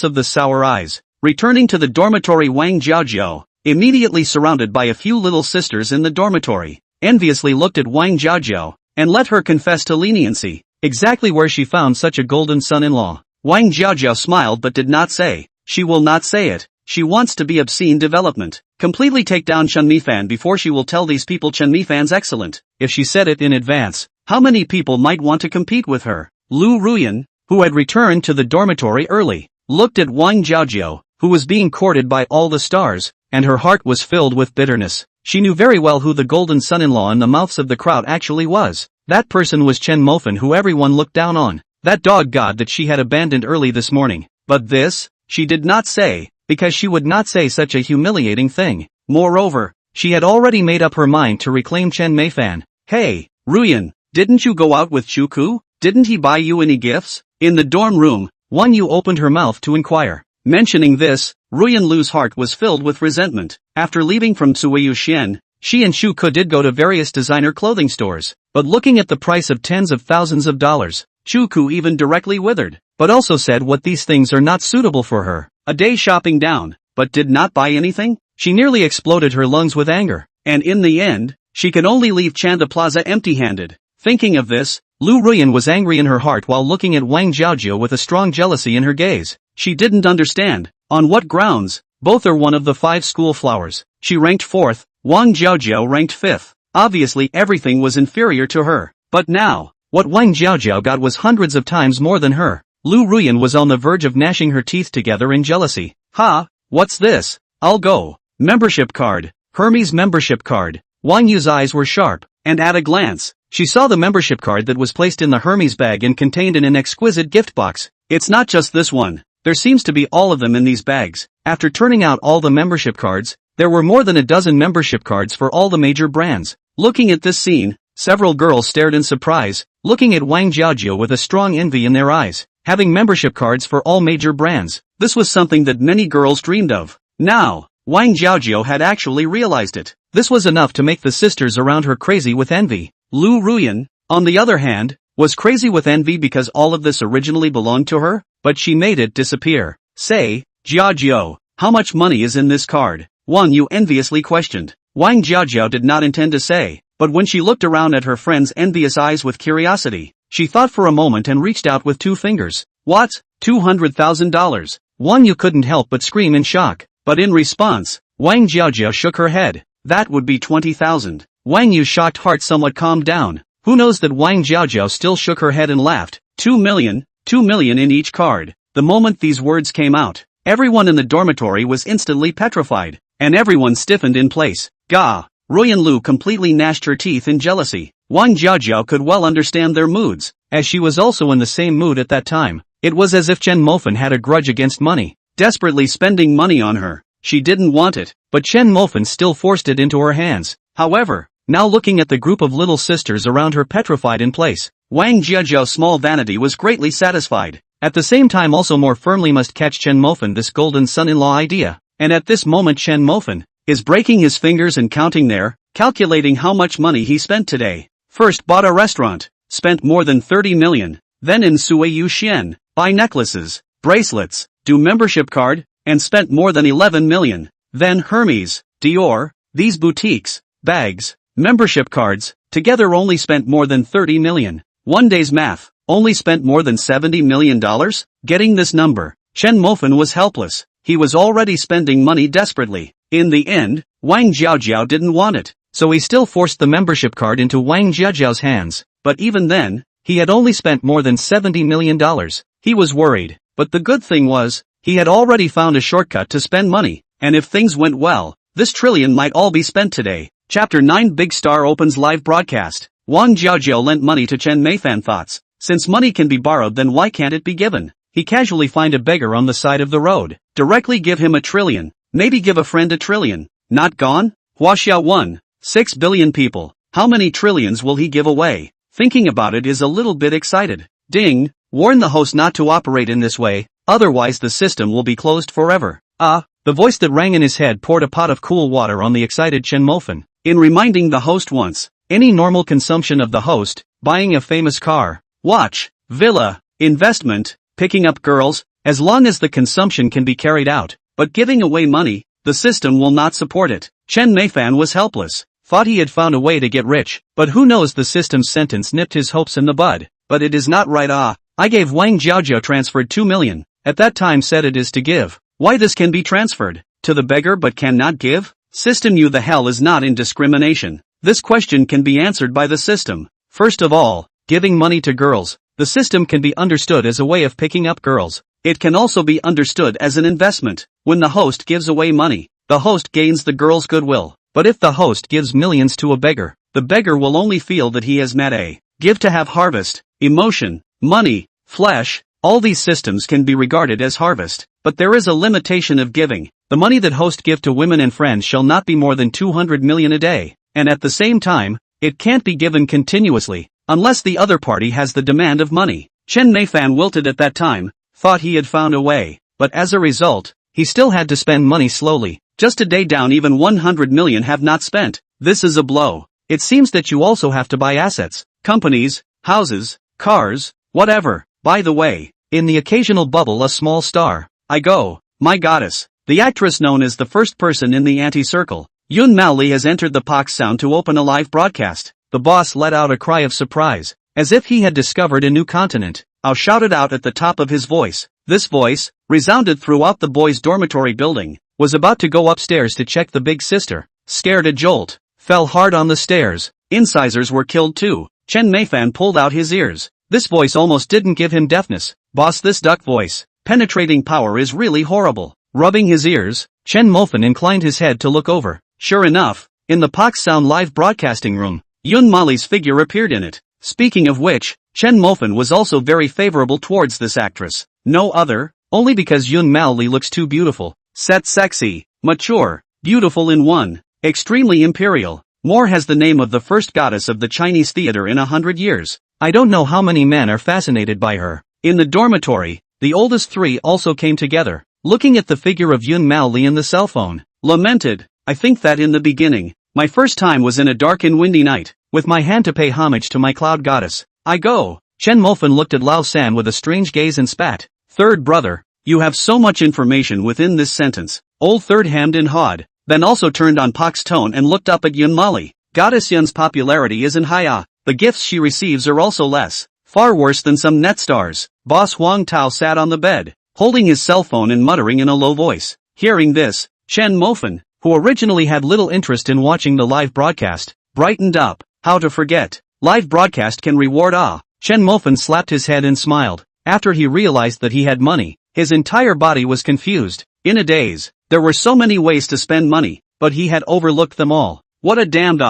of the sour eyes. Returning to the dormitory, Wang Jiaojiao, immediately surrounded by a few little sisters in the dormitory, enviously looked at Wang Jiaojiao, and let her confess to leniency, exactly where she found such a golden son-in-law. Wang Jiaojiao smiled but did not say. She will not say it. She wants to be obscene development. Completely take down Chen Mofan before she will tell these people Chen Mofan's excellent. If she said it in advance, how many people might want to compete with her? Liu Ruyan, who had returned to the dormitory early, looked at Wang Jiaojiao, who was being courted by all the stars, and her heart was filled with bitterness. She knew very well who the golden son-in-law in the mouths of the crowd actually was. That person was Chen Mofan, who everyone looked down on. That dog god that she had abandoned early this morning. But this, she did not say, because she would not say such a humiliating thing. Moreover, she had already made up her mind to reclaim Chen Mofan. "Hey, Ruyan, didn't you go out with Chuku? Didn't he buy you any gifts?" In the dorm room, Wang Yu opened her mouth to inquire. Mentioning this, Ruyan Lu's heart was filled with resentment. After leaving from Cui Yuxian, she and Chuku did go to various designer clothing stores, but looking at the price of tens of thousands of dollars, Chuku even directly withered, but also said what these things are not suitable for her. A day shopping down, but did not buy anything? She nearly exploded her lungs with anger, and in the end, she could only leave Chanda Plaza empty-handed. Thinking of this, Liu Ruyan was angry in her heart while looking at Wang Jiaojiao with a strong jealousy in her gaze. She didn't understand. On what grounds? Both are one of the 5 school flowers. She ranked 4th, Wang Jiaojiao ranked 5th. Obviously everything was inferior to her. But now, what Wang Jiaojiao got was hundreds of times more than her. Liu Ruyan was on the verge of gnashing her teeth together in jealousy. "Ha, what's this? I'll go. Membership card. Hermes membership card." Wang Yu's eyes were sharp, and at a glance, she saw the membership card that was placed in the Hermes bag and contained in an exquisite gift box. "It's not just this one. There seems to be all of them in these bags. After turning out all the membership cards, there were more than a dozen membership cards for all the major brands. Looking at this scene, several girls stared in surprise, looking at Wang Jiaojiao with a strong envy in their eyes. Having membership cards for all major brands, this was something that many girls dreamed of. Now, Wang Jiaojiao had actually realized it. This was enough to make the sisters around her crazy with envy. Liu Ruyan, on the other hand, was crazy with envy because all of this originally belonged to her, but she made it disappear. Say, Jiaojiao, how much money is in this card? Wang Yu enviously questioned. Wang Jiaojiao did not intend to say, but when she looked around at her friend's envious eyes with curiosity, she thought for a moment and reached out with 2 fingers. What? $200,000. Wang Yu couldn't help but scream in shock, but in response, Wang Jiaojiao shook her head. That would be 20,000. Wang Yu's shocked heart somewhat calmed down. Who knows that Wang Jiaojiao still shook her head and laughed. 2 million in each card. The moment these words came out, everyone in the dormitory was instantly petrified, and everyone stiffened in place. Gah! Ruyan Lu completely gnashed her teeth in jealousy. Wang Jiaojiao could well understand their moods, as she was also in the same mood at that time. It was as if Chen Mofan had a grudge against money, desperately spending money on her. She didn't want it, but Chen Mofan still forced it into her hands. However, now looking at the group of little sisters around her petrified in place, Wang Jiaojiao's small vanity was greatly satisfied. At the same time also more firmly must catch Chen Mofan this golden son-in-law idea. And at this moment Chen Mofan is breaking his fingers and counting there, calculating how much money he spent today. First bought a restaurant, spent more than 30 million, then in Suiyu Xian, buy necklaces, bracelets, do membership card, and spent more than 11 million. Then Hermes, Dior, these boutiques, bags, membership cards, together only spent more than 30 million. One day's math, only spent more than $70 million? Getting this number, Chen Mofan was helpless. He was already spending money desperately. In the end, Wang Jiaojiao didn't want it, so he still forced the membership card into Wang Jiaojiao's hands. But even then, he had only spent more than $70 million. He was worried, but the good thing was, he had already found a shortcut to spend money, and if things went well, this trillion might all be spent today. Chapter 9 Big Star opens live broadcast. Wang Jiaojiao lent money to Chen Mofan. Thoughts. Since money can be borrowed, then why can't it be given? He casually find a beggar on the side of the road. Directly give him $1 trillion. Maybe give a friend $1 trillion. Not gone? Huaxia 1. 6 billion people. How many trillions will he give away? Thinking about it is a little bit excited. Ding! Warn the host not to operate in this way, otherwise the system will be closed forever. The voice that rang in his head poured a pot of cool water on the excited Chen Mofan. In reminding the host once, any normal consumption of the host, buying a famous car, watch, villa, investment, picking up girls, as long as the consumption can be carried out, but giving away money, the system will not support it. Chen Mofan was helpless, thought he had found a way to get rich, but who knows, the system's sentence nipped his hopes in the bud. But it is not right. I gave Wang Jiaojiao transferred 2 million, at that time said it is to give. Why this can be transferred to the beggar but cannot give? System you the hell is not in discrimination. This question can be answered by the system. First of all, giving money to girls. The system can be understood as a way of picking up girls. It can also be understood as an investment. When the host gives away money, the host gains the girl's goodwill. But if the host gives millions to a beggar, the beggar will only feel that he has met a give to have harvest, emotion, money, flesh. All these systems can be regarded as harvest, but there is a limitation of giving. The money that host give to women and friends shall not be more than 200 million a day, and at the same time, it can't be given continuously, unless the other party has the demand of money. Chen Mofan wilted at that time, thought he had found a way, but as a result, he still had to spend money slowly. Just a day down, even 100 million have not spent. This is a blow. It seems that you also have to buy assets, companies, houses, cars, whatever. By the way, in the occasional bubble a small star. I go, my goddess. The actress known as the first person in the anti-circle, Yun Maoli, has entered the Pox Sound to open a live broadcast. The boss let out a cry of surprise, as if he had discovered a new continent. I'll shout it out at the top of his voice. This voice, resounded throughout the boys' dormitory building, was about to go upstairs to check the big sister. Scared a jolt, fell hard on the stairs. Incisors were killed too. Chen Mofan pulled out his ears. This voice almost didn't give him deafness. Boss, this duck voice, penetrating power is really horrible. Rubbing his ears, Chen Mofan inclined his head to look over. Sure enough, in the Pox Sound live broadcasting room, Yun Maoli's figure appeared in it. Speaking of which, Chen Mofan was also very favorable towards this actress. No other, only because Yun Mao-li looks too beautiful. Set sexy, mature, beautiful in one, extremely imperial. More has the name of the first goddess of the Chinese theater in 100 years. I don't know how many men are fascinated by her. In the dormitory, the oldest three also came together, looking at the figure of Yun Mao-li in the cell phone. Lamented, I think that in the beginning, my first time was in a dark and windy night, with my hand to pay homage to my cloud goddess. I go. Chen Mofan looked at Lao San with a strange gaze and spat. Third brother, you have so much information within this sentence. Old third hemmed and hawed, then also turned on Pak's tone and looked up at Yun Mali. Goddess Yun's popularity isn't high. The gifts she receives are also less. Far worse than some net stars. Boss Huang Tao sat on the bed, holding his cell phone and muttering in a low voice. Hearing this, Chen Mofan, who originally had little interest in watching the live broadcast, brightened up. How to forget? Live broadcast can reward Chen Mofan slapped his head and smiled. After he realized that he had money, his entire body was confused. In a daze, there were so many ways to spend money, but he had overlooked them all. What a damned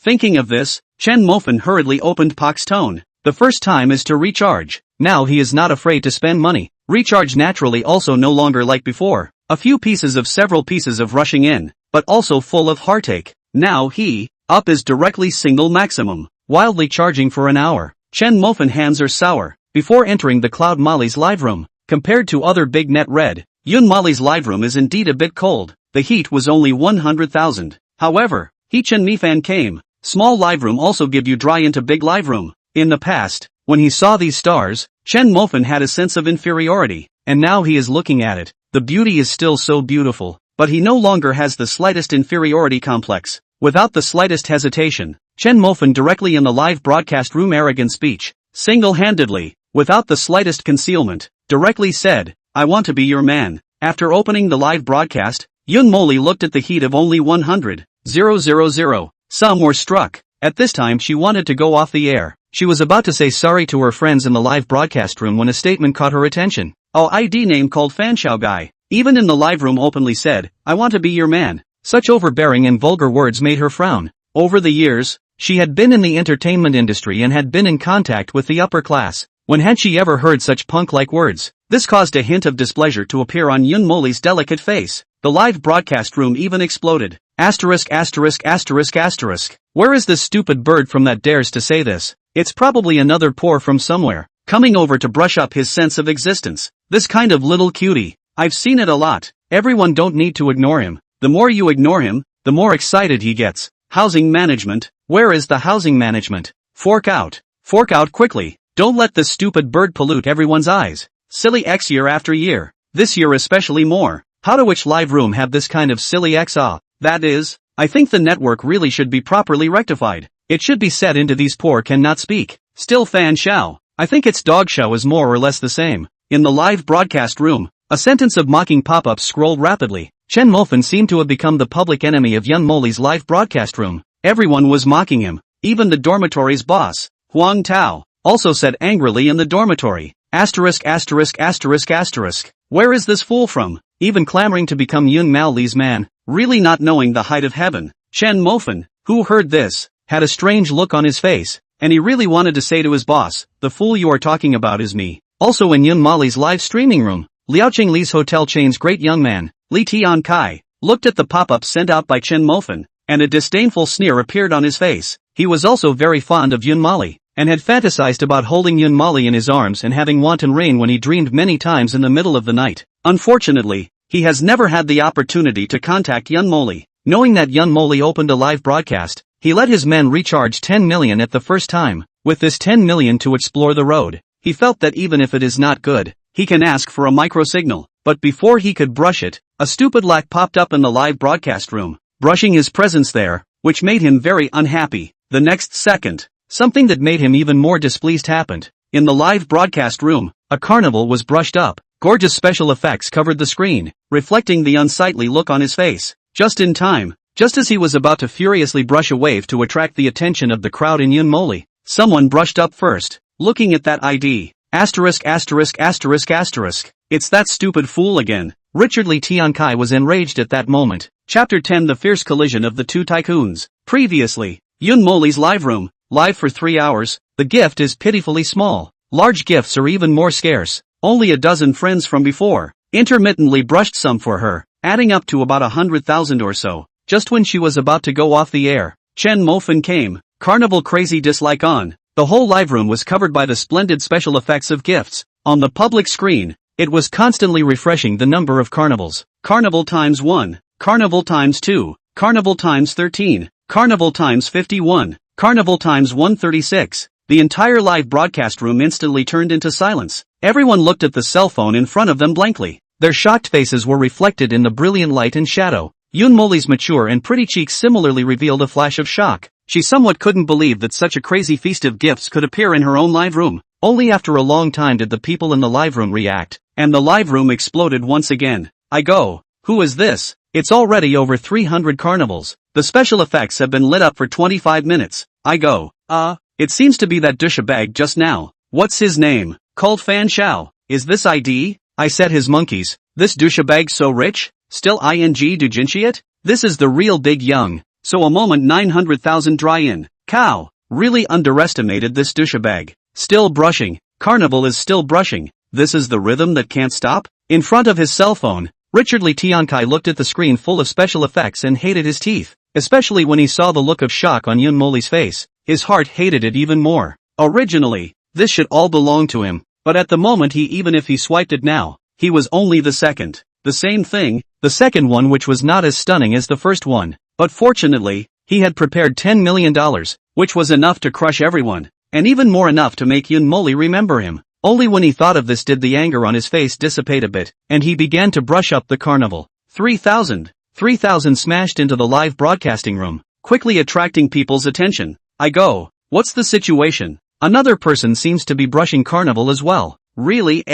Thinking of this, Chen Mofan hurriedly opened Pak's tone. The first time is to recharge. Now he is not afraid to spend money. Recharge naturally also no longer like before. A few pieces of several pieces of rushing in, but also full of heartache. Now he, up is directly single maximum. Wildly charging for an hour. Chen Mofan hands are sour. Before entering the Cloud Molly's live room, compared to other big net red, Yun Molly's live room is indeed a bit cold. The heat was only 100,000. However, Chen Mofan came. Small live room also give you dry into big live room. In the past, when he saw these stars, Chen Mofan had a sense of inferiority, and now he is looking at it. The beauty is still so beautiful, but he no longer has the slightest inferiority complex. Without the slightest hesitation, Chen Mofan directly in the live broadcast room arrogant speech, single-handedly, without the slightest concealment, directly said, I want to be your man. After opening the live broadcast, Yun Moli looked at the heat of only 100,000. Some were struck. At this time she wanted to go off the air. She was about to say sorry to her friends in the live broadcast room when a statement caught her attention. ID name called Fan Shao Guy, even in the live room openly said, I want to be your man. Such overbearing and vulgar words made her frown. Over the years, she had been in the entertainment industry and had been in contact with the upper class. When had she ever heard such punk-like words? This caused a hint of displeasure to appear on Yun Moli's delicate face. The live broadcast room even exploded. Asterisk. Where is this stupid bird from that dares to say this? It's probably another poor from somewhere, coming over to brush up his sense of existence. This kind of little cutie. I've seen it a lot. Everyone don't need to ignore him. The more you ignore him, the more excited he gets. Housing management. Where is the housing management? Fork out. Fork out quickly. Don't let this stupid bird pollute everyone's eyes. Silly X year after year. This year especially more. How do which live room have this kind of silly X? That is, I think the network really should be properly rectified. It should be set into these poor cannot speak. Still Fan Shao. I think its dog show is more or less the same. In the live broadcast room, a sentence of mocking pop-ups scrolled rapidly. Chen Mofan seemed to have become the public enemy of Yun Moli's live broadcast room. Everyone was mocking him. Even the dormitory's boss, Huang Tao, also said angrily in the dormitory. Where is this fool from? Even clamoring to become Yun Mao-li's man. Really not knowing the height of heaven. Chen Mofan, who heard this, had a strange look on his face, and he really wanted to say to his boss, the fool you are talking about is me. Also in Yun Mali's live streaming room, Liaoqing Li's hotel chain's great young man, Li Tiankai, looked at the pop-up sent out by Chen Mofan, and a disdainful sneer appeared on his face. He was also very fond of Yun Mali, and had fantasized about holding Yun Mali in his arms and having wanton rain when he dreamed many times in the middle of the night. Unfortunately, he has never had the opportunity to contact Yun Moli. Knowing that Yun Moli opened a live broadcast, he let his men recharge 10 million at the first time. With this 10 million to explore the road, he felt that even if it is not good, he can ask for a microsignal. But before he could brush it, a stupid lack popped up in the live broadcast room, brushing his presence there, which made him very unhappy. The next second, something that made him even more displeased happened. In the live broadcast room, a carnival was brushed up. Gorgeous special effects covered the screen, reflecting the unsightly look on his face. Just in time, just as he was about to furiously brush a wave to attract the attention of the crowd in Yun Moli, someone brushed up first, looking at that ID. It's that stupid fool again. Richard Li Tiankai was enraged at that moment. Chapter 10 The Fierce Collision of the Two Tycoons. Previously, Yun Moli's live room, live for 3 hours. The gift is pitifully small. Large gifts are even more scarce. only a dozen friends from before, intermittently brushed some for her, adding up to about 100,000 or so. Just when she was about to go off the air, Chen Mofan came, carnival crazy dislike on. The whole live room was covered by the splendid special effects of gifts. On the public screen, it was constantly refreshing the number of carnivals. Carnival times 1, carnival times 2, carnival times 13, carnival times 51, carnival times 136. The entire live broadcast room instantly turned into silence. Everyone looked at the cell phone in front of them blankly. Their shocked faces were reflected in the brilliant light and shadow. Yunmoli's mature and pretty cheeks similarly revealed a flash of shock. She somewhat couldn't believe that such a crazy feast of gifts could appear in her own live room. Only after a long time did the people in the live room react, and the live room exploded once again. I go, who is this? It's already over 300 carnivals. The special effects have been lit up for 25 minutes. I go, it seems to be that douchebag just now. What's his name? Called Fan Shao. Is this ID? I said his monkeys. This douchebag so rich? Still ing dujintiate? This is the real big young. So a moment 900,000 dry in. Cow. Really underestimated this douchebag. Still brushing. Carnival is still brushing. This is the rhythm that can't stop? In front of his cell phone, Richard Lee Tiankai looked at the screen full of special effects and hated his teeth. Especially when he saw the look of shock on Yunmoli's face. His heart hated it even more. Originally, this should all belong to him. But at the moment even if he swiped it now, he was only the second. The same thing, the second one which was not as stunning as the first one. But fortunately, he had prepared $10 million, which was enough to crush everyone. And even more enough to make Yunmoli remember him. Only when he thought of this did the anger on his face dissipate a bit, and he began to brush up the carnival. 3,000 smashed into the live broadcasting room, quickly attracting people's attention. I go, what's the situation? Another person seems to be brushing carnival as well. Really,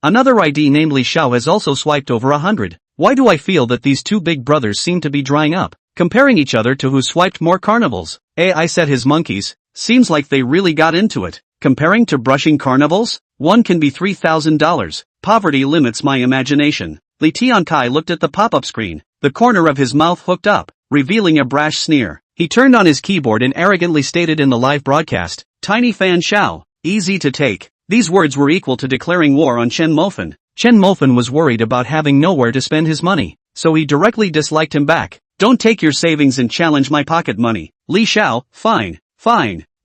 Another ID namely Xiao has also swiped over 100. Why do I feel that these two big brothers seem to be drying up, comparing each other to who swiped more carnivals? I said his monkeys. Seems like they really got into it. Comparing to brushing carnivals? One can be $3,000. Poverty limits my imagination. Li Tiankai looked at the pop-up screen, the corner of his mouth hooked up, revealing a brash sneer. He turned on his keyboard and arrogantly stated in the live broadcast, Tiny Fan Shao, easy to take. These words were equal to declaring war on Chen Mofan. Chen Mofan was worried about having nowhere to spend his money, so he directly disliked him back. Don't take your savings and challenge my pocket money. Li Xiao, fine.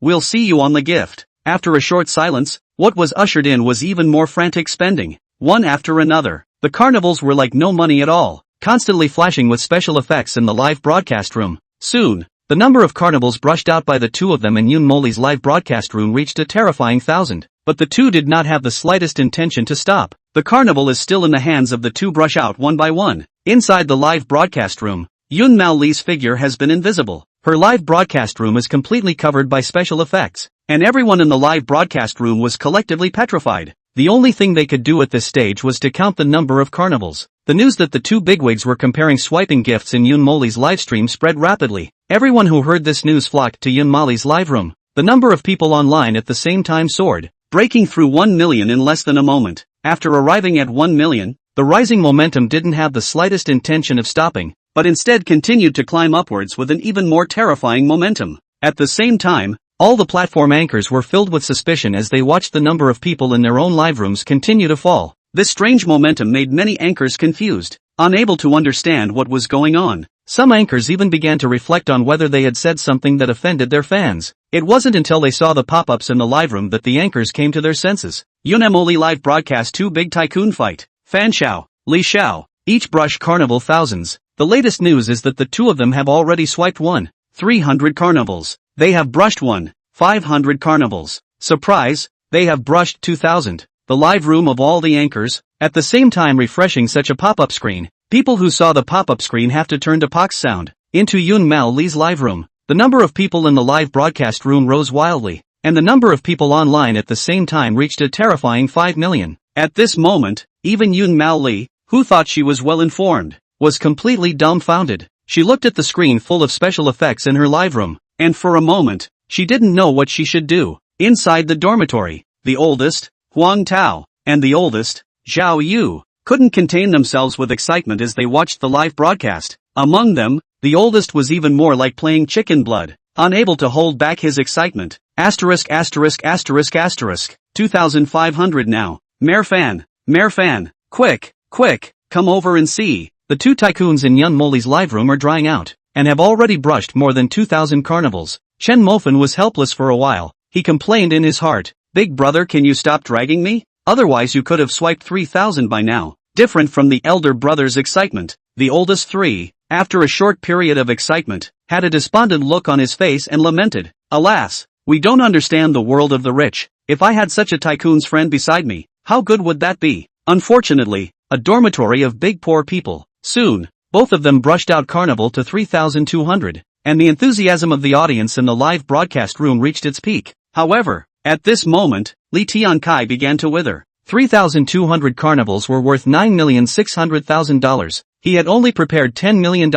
We'll see you on the gift. After a short silence, what was ushered in was even more frantic spending. One after another. The carnivals were like no money at all, constantly flashing with special effects in the live broadcast room. Soon, the number of carnivals brushed out by the two of them in Yunmoli's live broadcast room reached a terrifying 1,000. But the two did not have the slightest intention to stop. The carnival is still in the hands of the two brush out one by one. Inside the live broadcast room, Yun Mao Li's figure has been invisible. Her live broadcast room is completely covered by special effects, and everyone in the live broadcast room was collectively petrified. The only thing they could do at this stage was to count the number of carnivals. The news that the two bigwigs were comparing swiping gifts in Yunmoli's livestream spread rapidly. Everyone who heard this news flocked to Yunmoli's live room. The number of people online at the same time soared, breaking through 1 million in less than a moment. After arriving at 1 million, the rising momentum didn't have the slightest intention of stopping, but instead continued to climb upwards with an even more terrifying momentum. At the same time, all the platform anchors were filled with suspicion as they watched the number of people in their own live rooms continue to fall. This strange momentum made many anchors confused, unable to understand what was going on. Some anchors even began to reflect on whether they had said something that offended their fans. It wasn't until they saw the pop-ups in the live room that the anchors came to their senses. Yunmoli live broadcast 2 big tycoon fight. Fan Shao, Li Xiao, each brush carnival thousands. The latest news is that the two of them have already swiped 300 carnivals. They have brushed 500 carnivals. Surprise, they have brushed 2,000. The live room of all the anchors, at the same time refreshing such a pop-up screen. People who saw the pop-up screen have to turn to Pox sound, into Yun Mao Li's live room. The number of people in the live broadcast room rose wildly, and the number of people online at the same time reached a terrifying 5 million. At this moment, even Yun Mao Li, who thought she was well informed, was completely dumbfounded. She looked at the screen full of special effects in her live room, and for a moment, she didn't know what she should do. Inside the dormitory, the oldest, Huang Tao, and the oldest, Zhao Yu, couldn't contain themselves with excitement as they watched the live broadcast. Among them, the oldest was even more like playing chicken blood, unable to hold back his excitement. *********. 2,500 now. Mayor Fan, Mayor Fan, quick, come over and see. The two tycoons in Yun Moli's live room are drying out, and have already brushed more than 2,000 carnivals. Chen Mofan was helpless for a while. He complained in his heart, "Big brother, can you stop dragging me? Otherwise you could have swiped 3,000 by now." Different from the elder brother's excitement, the oldest three, after a short period of excitement, had a despondent look on his face and lamented, "Alas, we don't understand the world of the rich. If I had such a tycoon's friend beside me, how good would that be?" Unfortunately, a dormitory of big poor people. Soon, both of them brushed out carnival to 3,200, and the enthusiasm of the audience in the live broadcast room reached its peak. However, at this moment, Li Tiankai began to wither. 3,200 carnivals were worth $9,600,000. He had only prepared $10 million,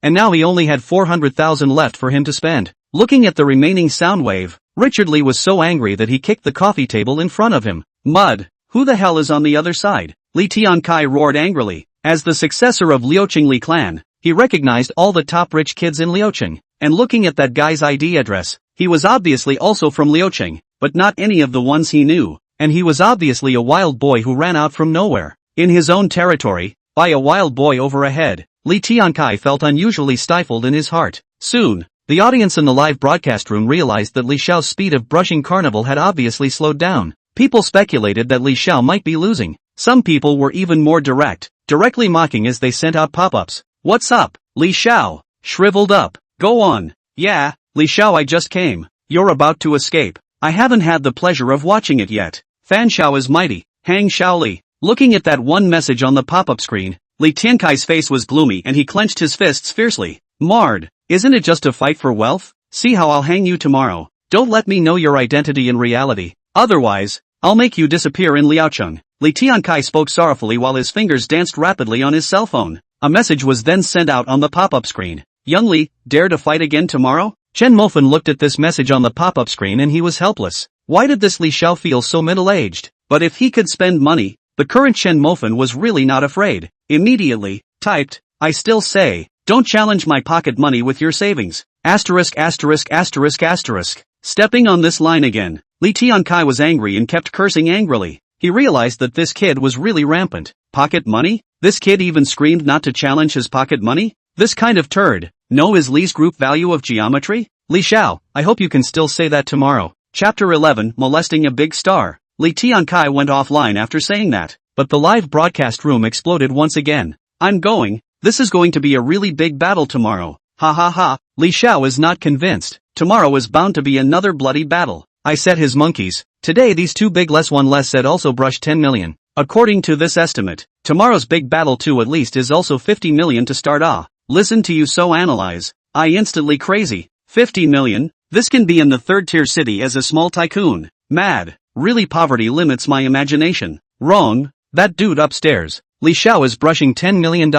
and now he only had 400,000 left for him to spend. Looking at the remaining sound wave, Richard Li was so angry that he kicked the coffee table in front of him. "Mud, who the hell is on the other side?" Li Tiankai roared angrily. As the successor of Liuqing Li clan, he recognized all the top rich kids in Liuqing, and looking at that guy's ID address, he was obviously also from Liuqing, but not any of the ones he knew, and he was obviously a wild boy who ran out from nowhere. In his own territory, by a wild boy over ahead, Li Tiankai felt unusually stifled in his heart. Soon, the audience in the live broadcast room realized that Li Xiao's speed of brushing carnival had obviously slowed down. People speculated that Li Xiao might be losing. Some people were even more directly mocking as they sent out pop-ups. "What's up, Li Xiao? Shriveled up. Go on." "Yeah, Li Xiao, I just came. You're about to escape. I haven't had the pleasure of watching it yet. Fan Xiao is mighty. Hang Xiaoli." Looking at that one message on the pop-up screen, Li Tiankai's face was gloomy and he clenched his fists fiercely. "Mard, isn't it just a fight for wealth? See how I'll hang you tomorrow. Don't let me know your identity in reality. Otherwise, I'll make you disappear in Liaocheng." Li Tiankai spoke sorrowfully while his fingers danced rapidly on his cell phone. A message was then sent out on the pop-up screen. "Young Li, dare to fight again tomorrow?" Chen Mofan looked at this message on the pop-up screen and he was helpless. Why did this Li Xiao feel so middle-aged? But if he could spend money, the current Chen Mofan was really not afraid. Immediately, typed, "I still say, don't challenge my pocket money with your savings. Asterisk. Stepping on this line again, Li Tiankai was angry and kept cursing angrily. He realized that this kid was really rampant. Pocket money? This kid even screamed not to challenge his pocket money? This kind of turd. Know his Li's group value of geometry? Li Xiao, I hope you can still say that tomorrow." Chapter 11, Molesting a Big Star. Li Tiankai went offline after saying that, but the live broadcast room exploded once again. "I'm going. This is going to be a really big battle tomorrow. Ha ha ha." Li Xiao is not convinced. Tomorrow is bound to be another bloody battle. I said his monkeys. Today these two big less one less said also brushed 10 million. According to this estimate, tomorrow's big battle too at least is also 50 million to start. Listen to you so analyze. I instantly crazy. 50 million? This can be in the third tier city as a small tycoon. Mad. Really poverty limits my imagination. Wrong. That dude upstairs, Li Xiao is brushing $10 million.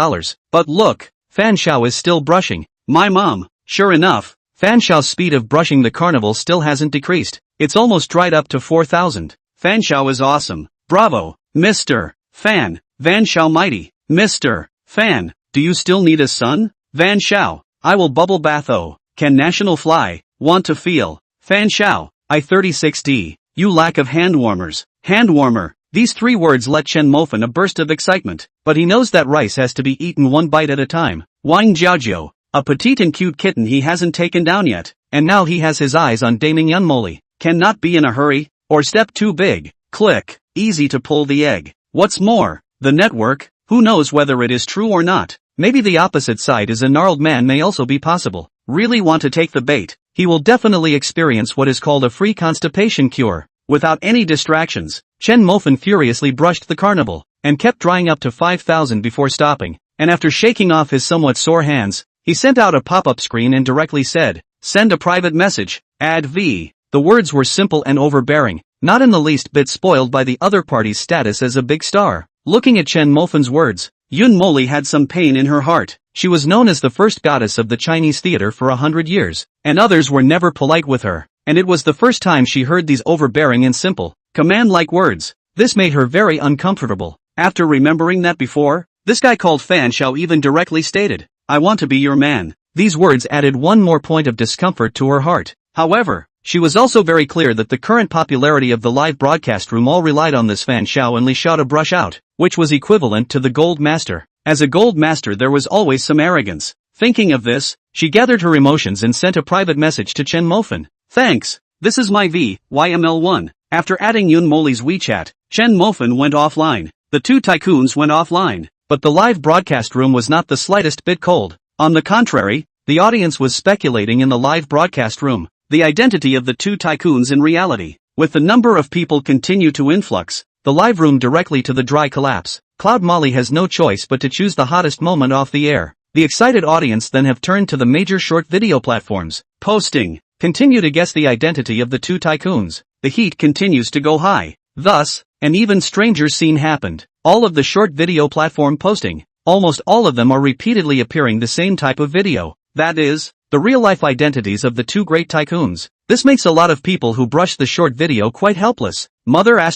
But look, Fan Xiao is still brushing. My mom. Sure enough, Fan Xiao's speed of brushing the carnival still hasn't decreased. It's almost dried up to 4,000. Fan Xiao is awesome. Bravo, Mr. Fan. Van Xiao mighty. Mr. Fan, do you still need a son? Van Xiao, I will bubble bath. Oh, can national fly, want to feel. Fan Xiao, I-36D, you lack of hand warmers. Hand warmer. These three words let Chen Mofan a burst of excitement, but he knows that rice has to be eaten one bite at a time. Wang Jiaojiu, a petite and cute kitten he hasn't taken down yet, and now he has his eyes on Daming Yunmoli. Cannot be in a hurry, or step too big. Click, easy to pull the egg. What's more, the network, who knows whether it is true or not. Maybe the opposite side is a gnarled man may also be possible. Really want to take the bait, he will definitely experience what is called a free constipation cure. Without any distractions, Chen Mofan furiously brushed the carnival, and kept drying up to 5,000 before stopping, and after shaking off his somewhat sore hands, he sent out a pop-up screen and directly said, "Send a private message, add V." The words were simple and overbearing, not in the least bit spoiled by the other party's status as a big star. Looking at Chen Mofan's words, Yun Moli had some pain in her heart. She was known as the first goddess of the Chinese theater for 100 years, and others were never polite with her, and it was the first time she heard these overbearing and simple, command-like words. This made her very uncomfortable. After remembering that before, this guy called Fan Xiao even directly stated, "I want to be your man." These words added one more point of discomfort to her heart. However, She was also very clear that the current popularity of the live broadcast room all relied on this Fan Xiao and Li Xiao to brush out, which was equivalent to the Gold Master. As a Gold Master there was always some arrogance. Thinking of this, she gathered her emotions and sent a private message to Chen Mofan. Thanks, this is my YML1. After adding Yun Moli's WeChat, Chen Mofan went offline. The two tycoons went offline. But the live broadcast room was not the slightest bit cold. On the contrary, the audience was speculating in the live broadcast room the identity of the two tycoons in reality. With the number of people continue to influx, the live room directly to the dry collapse. Cloud Molly has no choice but to choose the hottest moment off the air. The excited audience then have turned to the major short video platforms. Posting. Continue to guess the identity of the two tycoons. The heat continues to go high. Thus, an even stranger scene happened. All of the short video platform posting, almost all of them are repeatedly appearing the same type of video. That is, the real-life identities of the two great tycoons. This makes a lot of people who brush the short video quite helpless. Mother *********.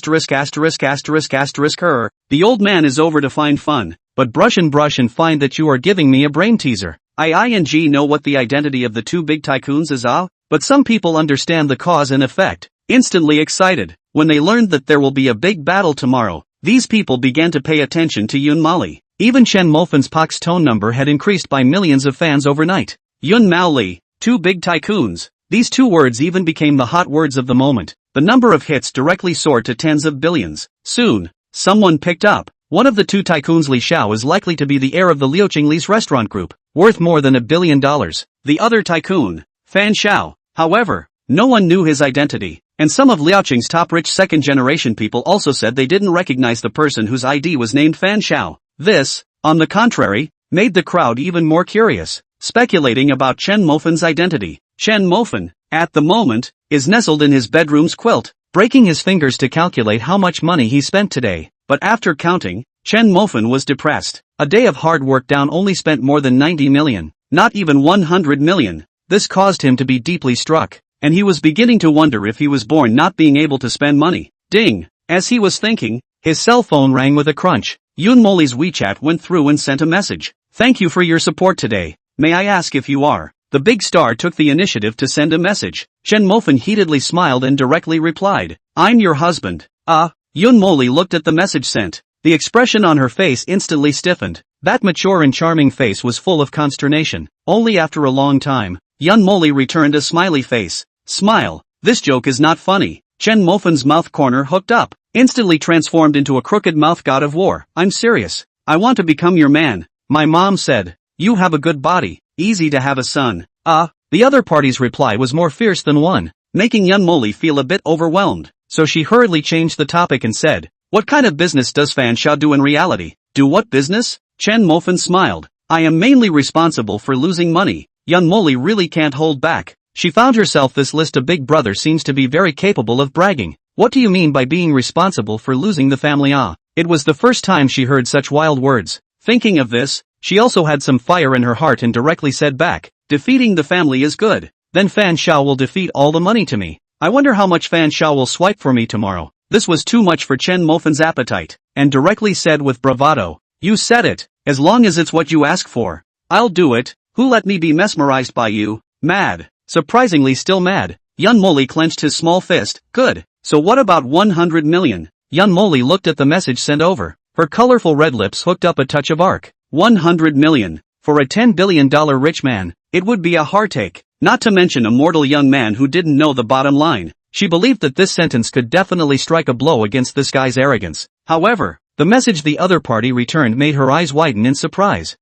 The old man is over to find fun, but brush and find that you are giving me a brain teaser. Ing know what the identity of the two big tycoons is but some people understand the cause and effect. Instantly excited, when they learned that there will be a big battle tomorrow, these people began to pay attention to Yun Mali. Even Chen Mofan's Pox tone number had increased by millions of fans overnight. Yun Mao Li, two big tycoons. These two words even became the hot words of the moment. The number of hits directly soared to tens of billions. Soon, someone picked up. One of the two tycoons, Li Xiao, is likely to be the heir of the Liuqing Li's restaurant group, worth more than $1 billion. The other tycoon, Fan Xiao, however, no one knew his identity, and some of Liuqing's top rich second-generation people also said they didn't recognize the person whose ID was named Fan Xiao. This, on the contrary, made the crowd even more curious, speculating about Chen Mofan's identity. Chen Mofan, at the moment, is nestled in his bedroom's quilt, breaking his fingers to calculate how much money he spent today. But after counting, Chen Mofan was depressed. A day of hard work down only spent more than 90 million, not even 100 million. This caused him to be deeply struck, and he was beginning to wonder if he was born not being able to spend money. Ding! As he was thinking, his cell phone rang with a crunch. Yun Moli's WeChat went through and sent a message. Thank you for your support today. May I ask if you are? The big star took the initiative to send a message. Chen Mofan heatedly smiled and directly replied, I'm your husband. Yun Moli looked at the message sent. The expression on her face instantly stiffened. That mature and charming face was full of consternation. Only after a long time, Yun Moli returned a smiley face. Smile. This joke is not funny. Chen Mofan's mouth corner hooked up, instantly transformed into a crooked mouth god of war. I'm serious. I want to become your man. My mom said. You have a good body. Easy to have a son. The other party's reply was more fierce than one, making Yun Moli feel a bit overwhelmed. So she hurriedly changed the topic and said, what kind of business does Fan Xiao do in reality? Do what business? Chen Mofan smiled. I am mainly responsible for losing money. Yun Moli really can't hold back. She found herself this list of big brother seems to be very capable of bragging. What do you mean by being responsible for losing the family? It was the first time she heard such wild words. Thinking of this, she also had some fire in her heart and directly said back, defeating the family is good. Then Fan Xiao will defeat all the money to me. I wonder how much Fan Xiao will swipe for me tomorrow. This was too much for Chen Mofan's appetite, and directly said with bravado, you said it, as long as it's what you ask for. I'll do it. Who let me be mesmerized by you? Mad. Surprisingly still mad. Yun Moli clenched his small fist. Good. So what about 100 million? Yun Moli looked at the message sent over. Her colorful red lips hooked up a touch of arc. 100 million. For a $10 billion rich man, it would be a heartache. Not to mention a mortal young man who didn't know the bottom line. She believed that this sentence could definitely strike a blow against this guy's arrogance. However, the message the other party returned made her eyes widen in surprise.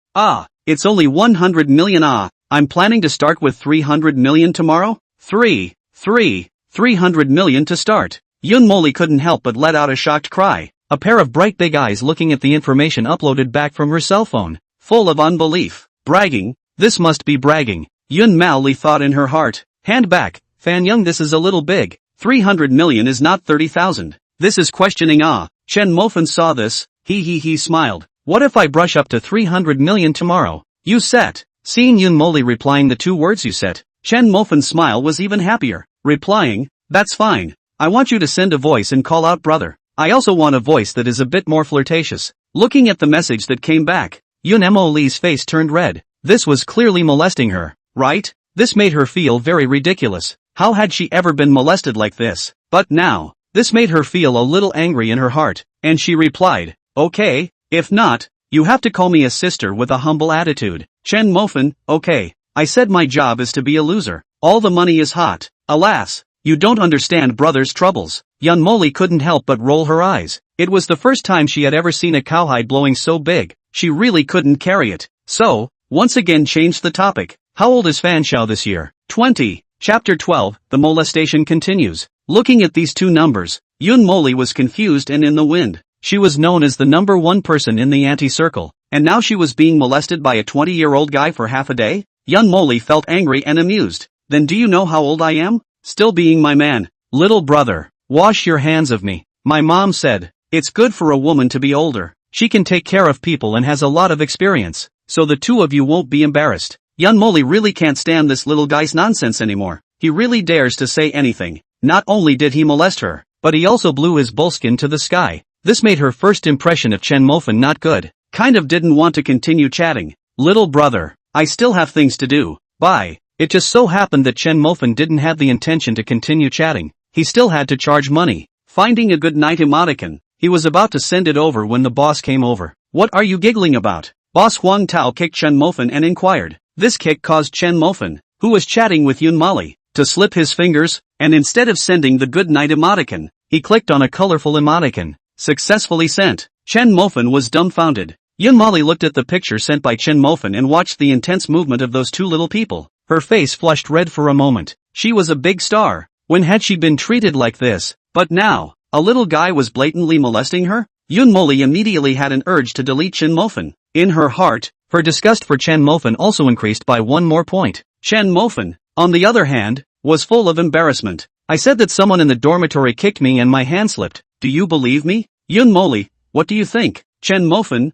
It's only 100 million. I'm planning to start with 300 million tomorrow? 300 million to start. Yun Moli couldn't help but let out a shocked cry. A pair of bright big eyes looking at the information uploaded back from her cell phone. Full of unbelief. Bragging? This must be bragging. Yun Mao Li thought in her heart. Hand back, Fan Young, this is a little big. 300 million is not 30,000. This is questioning. Chen Mofan saw this. He smiled. What if I brush up to 300 million tomorrow? You set. Seeing Yun Moli replying the two words you set, Chen Mofan's smile was even happier. Replying, that's fine. I want you to send a voice and call out brother. I also want a voice that is a bit more flirtatious. Looking at the message that came back, Yun Mo Li's face turned red. This was clearly molesting her, right? This made her feel very ridiculous. How had she ever been molested like this? But now, this made her feel a little angry in her heart, and she replied, okay, if not, you have to call me a sister with a humble attitude. Chen Mofan, okay, I said my job is to be a loser. All the money is hot. Alas, you don't understand brother's troubles. Yunmoli couldn't help but roll her eyes. It was the first time she had ever seen a cowhide blowing so big, she really couldn't carry it. So, once again changed the topic. How old is Fan Xiao this year? 20. Chapter 12, the molestation continues. Looking at these two numbers, Yunmoli was confused and in the wind. She was known as the number one person in the anti-circle, and now she was being molested by a 20-year-old guy for half a day? Yunmoli felt angry and amused. Then do you know how old I am? Still being my man. Little brother, wash your hands of me. My mom said, it's good for a woman to be older. She can take care of people and has a lot of experience, so the two of you won't be embarrassed. Yunmoli really can't stand this little guy's nonsense anymore. He really dares to say anything. Not only did he molest her, but he also blew his bullskin to the sky. This made her first impression of Chen Mofan not good. Kind of didn't want to continue chatting. Little brother, I still have things to do. Bye. It just so happened that Chen Mofan didn't have the intention to continue chatting. He still had to charge money. Finding a good night emoticon, he was about to send it over when the boss came over. What are you giggling about? Boss Huang Tao kicked Chen Mofan and inquired. This kick caused Chen Mofan, who was chatting with Yunmoli, to slip his fingers, and instead of sending the good night emoticon, he clicked on a colorful emoticon. Successfully sent. Chen Mofan was dumbfounded. Yunmoli looked at the picture sent by Chen Mofan and watched the intense movement of those two little people. Her face flushed red for a moment. She was a big star. When had she been treated like this? But now, a little guy was blatantly molesting her? Yunmoli immediately had an urge to delete Chen Mofan. In her heart, her disgust for Chen Mofan also increased by one more point. Chen Mofan, on the other hand, was full of embarrassment. I said that someone in the dormitory kicked me and my hand slipped. Do you believe me? Yunmoli, what do you think? Chen Mofan,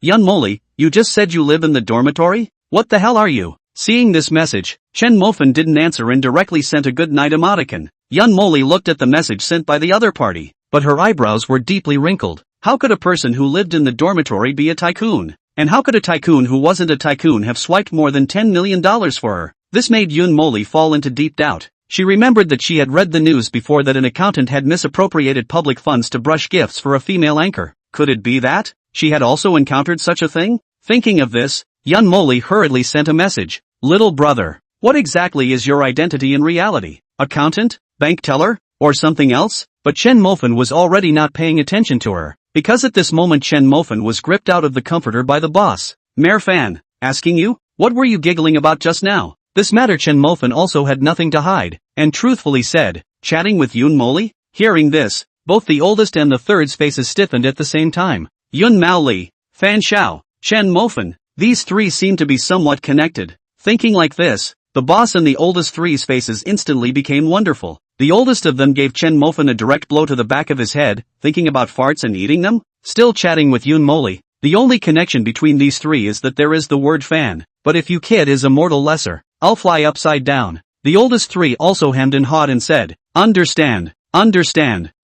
Yunmoli, you just said you live in the dormitory? What the hell are you? Seeing this message, Chen Mofan didn't answer and directly sent a good night emoticon. Yunmoli looked at the message sent by the other party, but her eyebrows were deeply wrinkled. How could a person who lived in the dormitory be a tycoon? And how could a tycoon who wasn't a tycoon have swiped more than $10 million for her? This made Yunmoli fall into deep doubt. She remembered that she had read the news before that an accountant had misappropriated public funds to brush gifts for a female anchor. Could it be that she had also encountered such a thing? Thinking of this, Yunmoli hurriedly sent a message. Little brother, what exactly is your identity in reality? Accountant? Bank teller? Or something else? But Chen Mofan was already not paying attention to her, because at this moment Chen Mofan was gripped out of the comforter by the boss. Mayor Fan, asking you, what were you giggling about just now? This matter Chen Mofan also had nothing to hide, and truthfully said, chatting with Yunmoli? Hearing this, both the oldest and the third's faces stiffened at the same time. Yun Mao Li, Fan Xiao, Chen Mofan, these three seemed to be somewhat connected. Thinking like this, the boss and the oldest three's faces instantly became wonderful. The oldest of them gave Chen Mofan a direct blow to the back of his head, thinking about farts and eating them? Still chatting with Yunmoli, the only connection between these three is that there is the word fan, but if you kid is a mortal lesser, I'll fly upside down. The oldest three also hemmed and hawed and said, understand,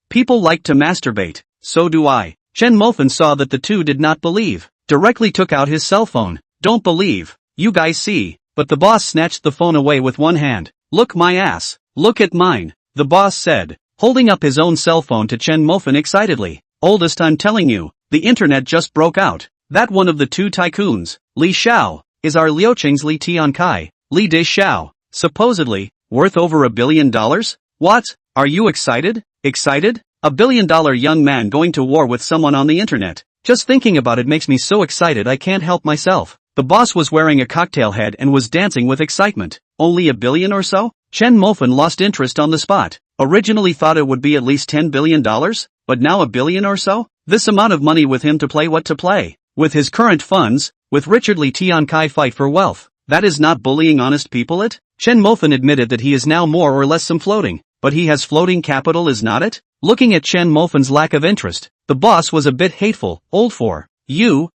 people like to masturbate, so do I. Chen Mofan saw that the two did not believe, directly took out his cell phone. Don't believe, you guys see, but the boss snatched the phone away with one hand. Look my ass, look at mine, the boss said, holding up his own cell phone to Chen Mofan excitedly. Oldest, I'm telling you, the internet just broke out. That one of the two tycoons, Li Xiao, is our Liuqing's Li Tiankai, Li De Xiao, supposedly, worth over $1 billion? What? Are you excited? Excited? $1 billion young man going to war with someone on the internet. Just thinking about it makes me so excited I can't help myself. The boss was wearing a cocktail head and was dancing with excitement. Only $1 billion or so? Chen Mofan lost interest on the spot. Originally thought it would be at least $10 billion, but now $1 billion or so? This amount of money with him to play what to play? With his current funds, with Richard Li Tiankai fight for wealth. That is not bullying honest people it? Chen Mofan admitted that he is now more or less some floating, but he has floating capital is not it? Looking at Chen Mofan's lack of interest, the boss was a bit hateful. Old for you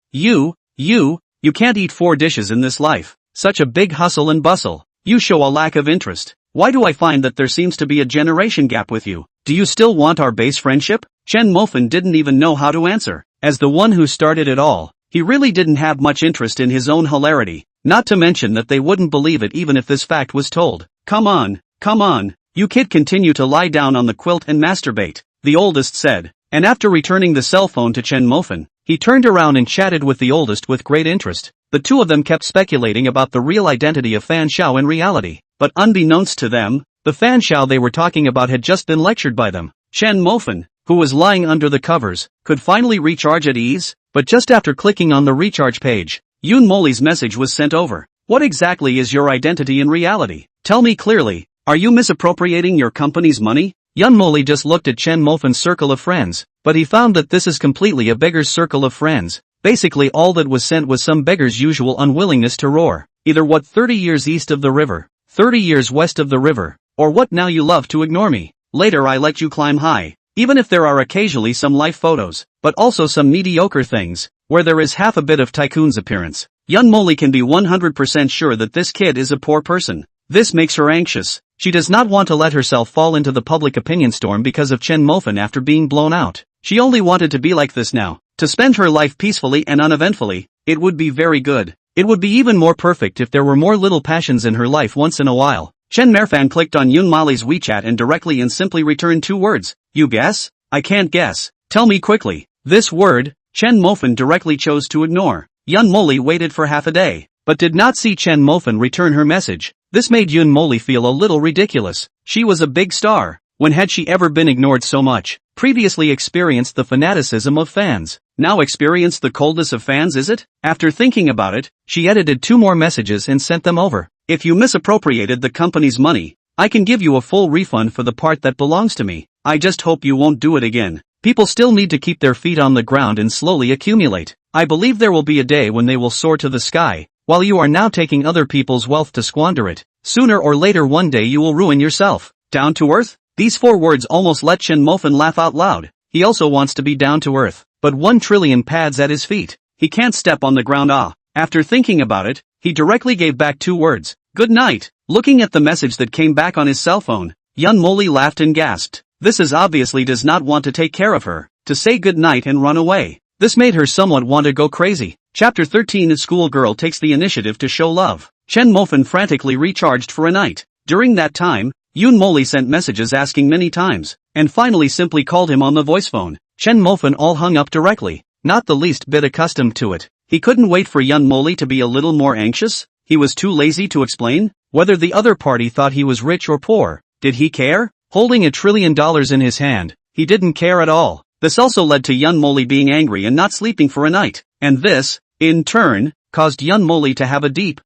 can't eat 4 dishes in this life. Such a big hustle and bustle. You show a lack of interest. Why do I find that there seems to be a generation gap with you? Do you still want our base friendship? Chen Mofan didn't even know how to answer. As the one who started it all, he really didn't have much interest in his own hilarity. Not to mention that they wouldn't believe it even if this fact was told. Come on, Come on, you kid, continue to lie down on the quilt and masturbate, the oldest said. And after returning the cell phone to Chen Mofan, he turned around and chatted with the oldest with great interest. The two of them kept speculating about the real identity of Fan Xiao in reality, but unbeknownst to them, the Fan Xiao they were talking about had just been lectured by them. Chen Mofan, who was lying under the covers, could finally recharge at ease, but just after clicking on the recharge page, Yun Moli's message was sent over. What exactly is your identity in reality? Tell me clearly, are you misappropriating your company's money? Yun Moli just looked at Chen Mofan's circle of friends, but he found that this is completely a beggar's circle of friends. Basically all that was sent was some beggar's usual unwillingness to roar. Either what 30 years east of the river, 30 years west of the river, or what now you love to ignore me. Later I let you climb high. Even if there are occasionally some life photos, but also some mediocre things, where there is half a bit of tycoon's appearance. Yun Moli can be 100% sure that this kid is a poor person. This makes her anxious. She does not want to let herself fall into the public opinion storm because of Chen Mofan after being blown out. She only wanted to be like this now, to spend her life peacefully and uneventfully. It would be very good. It would be even more perfect if there were more little passions in her life once in a while. Chen Mofan clicked on Yun Moli's WeChat and directly and simply returned 2 words. You guess? I can't guess. Tell me quickly. This word, Chen Mofan directly chose to ignore. Yun Moli waited for half a day, but did not see Chen Mofan return her message. This made Yun Moli feel a little ridiculous. She was a big star. When had she ever been ignored so much? Previously experienced the fanaticism of fans. Now experienced the coldness of fans, is it? After thinking about it, she edited 2 more messages and sent them over. If you misappropriated the company's money, I can give you a full refund for the part that belongs to me. I just hope you won't do it again. People still need to keep their feet on the ground and slowly accumulate. I believe there will be a day when they will soar to the sky, while you are now taking other people's wealth to squander it. Sooner or later one day you will ruin yourself. Down to earth? These 4 words almost let Chen Mofan laugh out loud. He also wants to be down to earth, but 1 trillion pads at his feet. He can't step on the ground. After thinking about it, he directly gave back 2 words. Good night. Looking at the message that came back on his cell phone, Yun Moli laughed and gasped. This is obviously does not want to take care of her, to say good night and run away. This made her somewhat want to go crazy. Chapter 13. A schoolgirl takes the initiative to show love. Chen Mofan frantically recharged for a night. During that time, Yun Moli sent messages asking many times, and finally simply called him on the voice phone. Chen Mofan all hung up directly, not the least bit accustomed to it. He couldn't wait for Yun Moli to be a little more anxious. He was too lazy to explain. Whether the other party thought he was rich or poor, did he care? Holding $1 trillion in his hand, he didn't care at all. This also led to Yun Moli being angry and not sleeping for a night. And this, in turn, caused Yun Moli to have a deep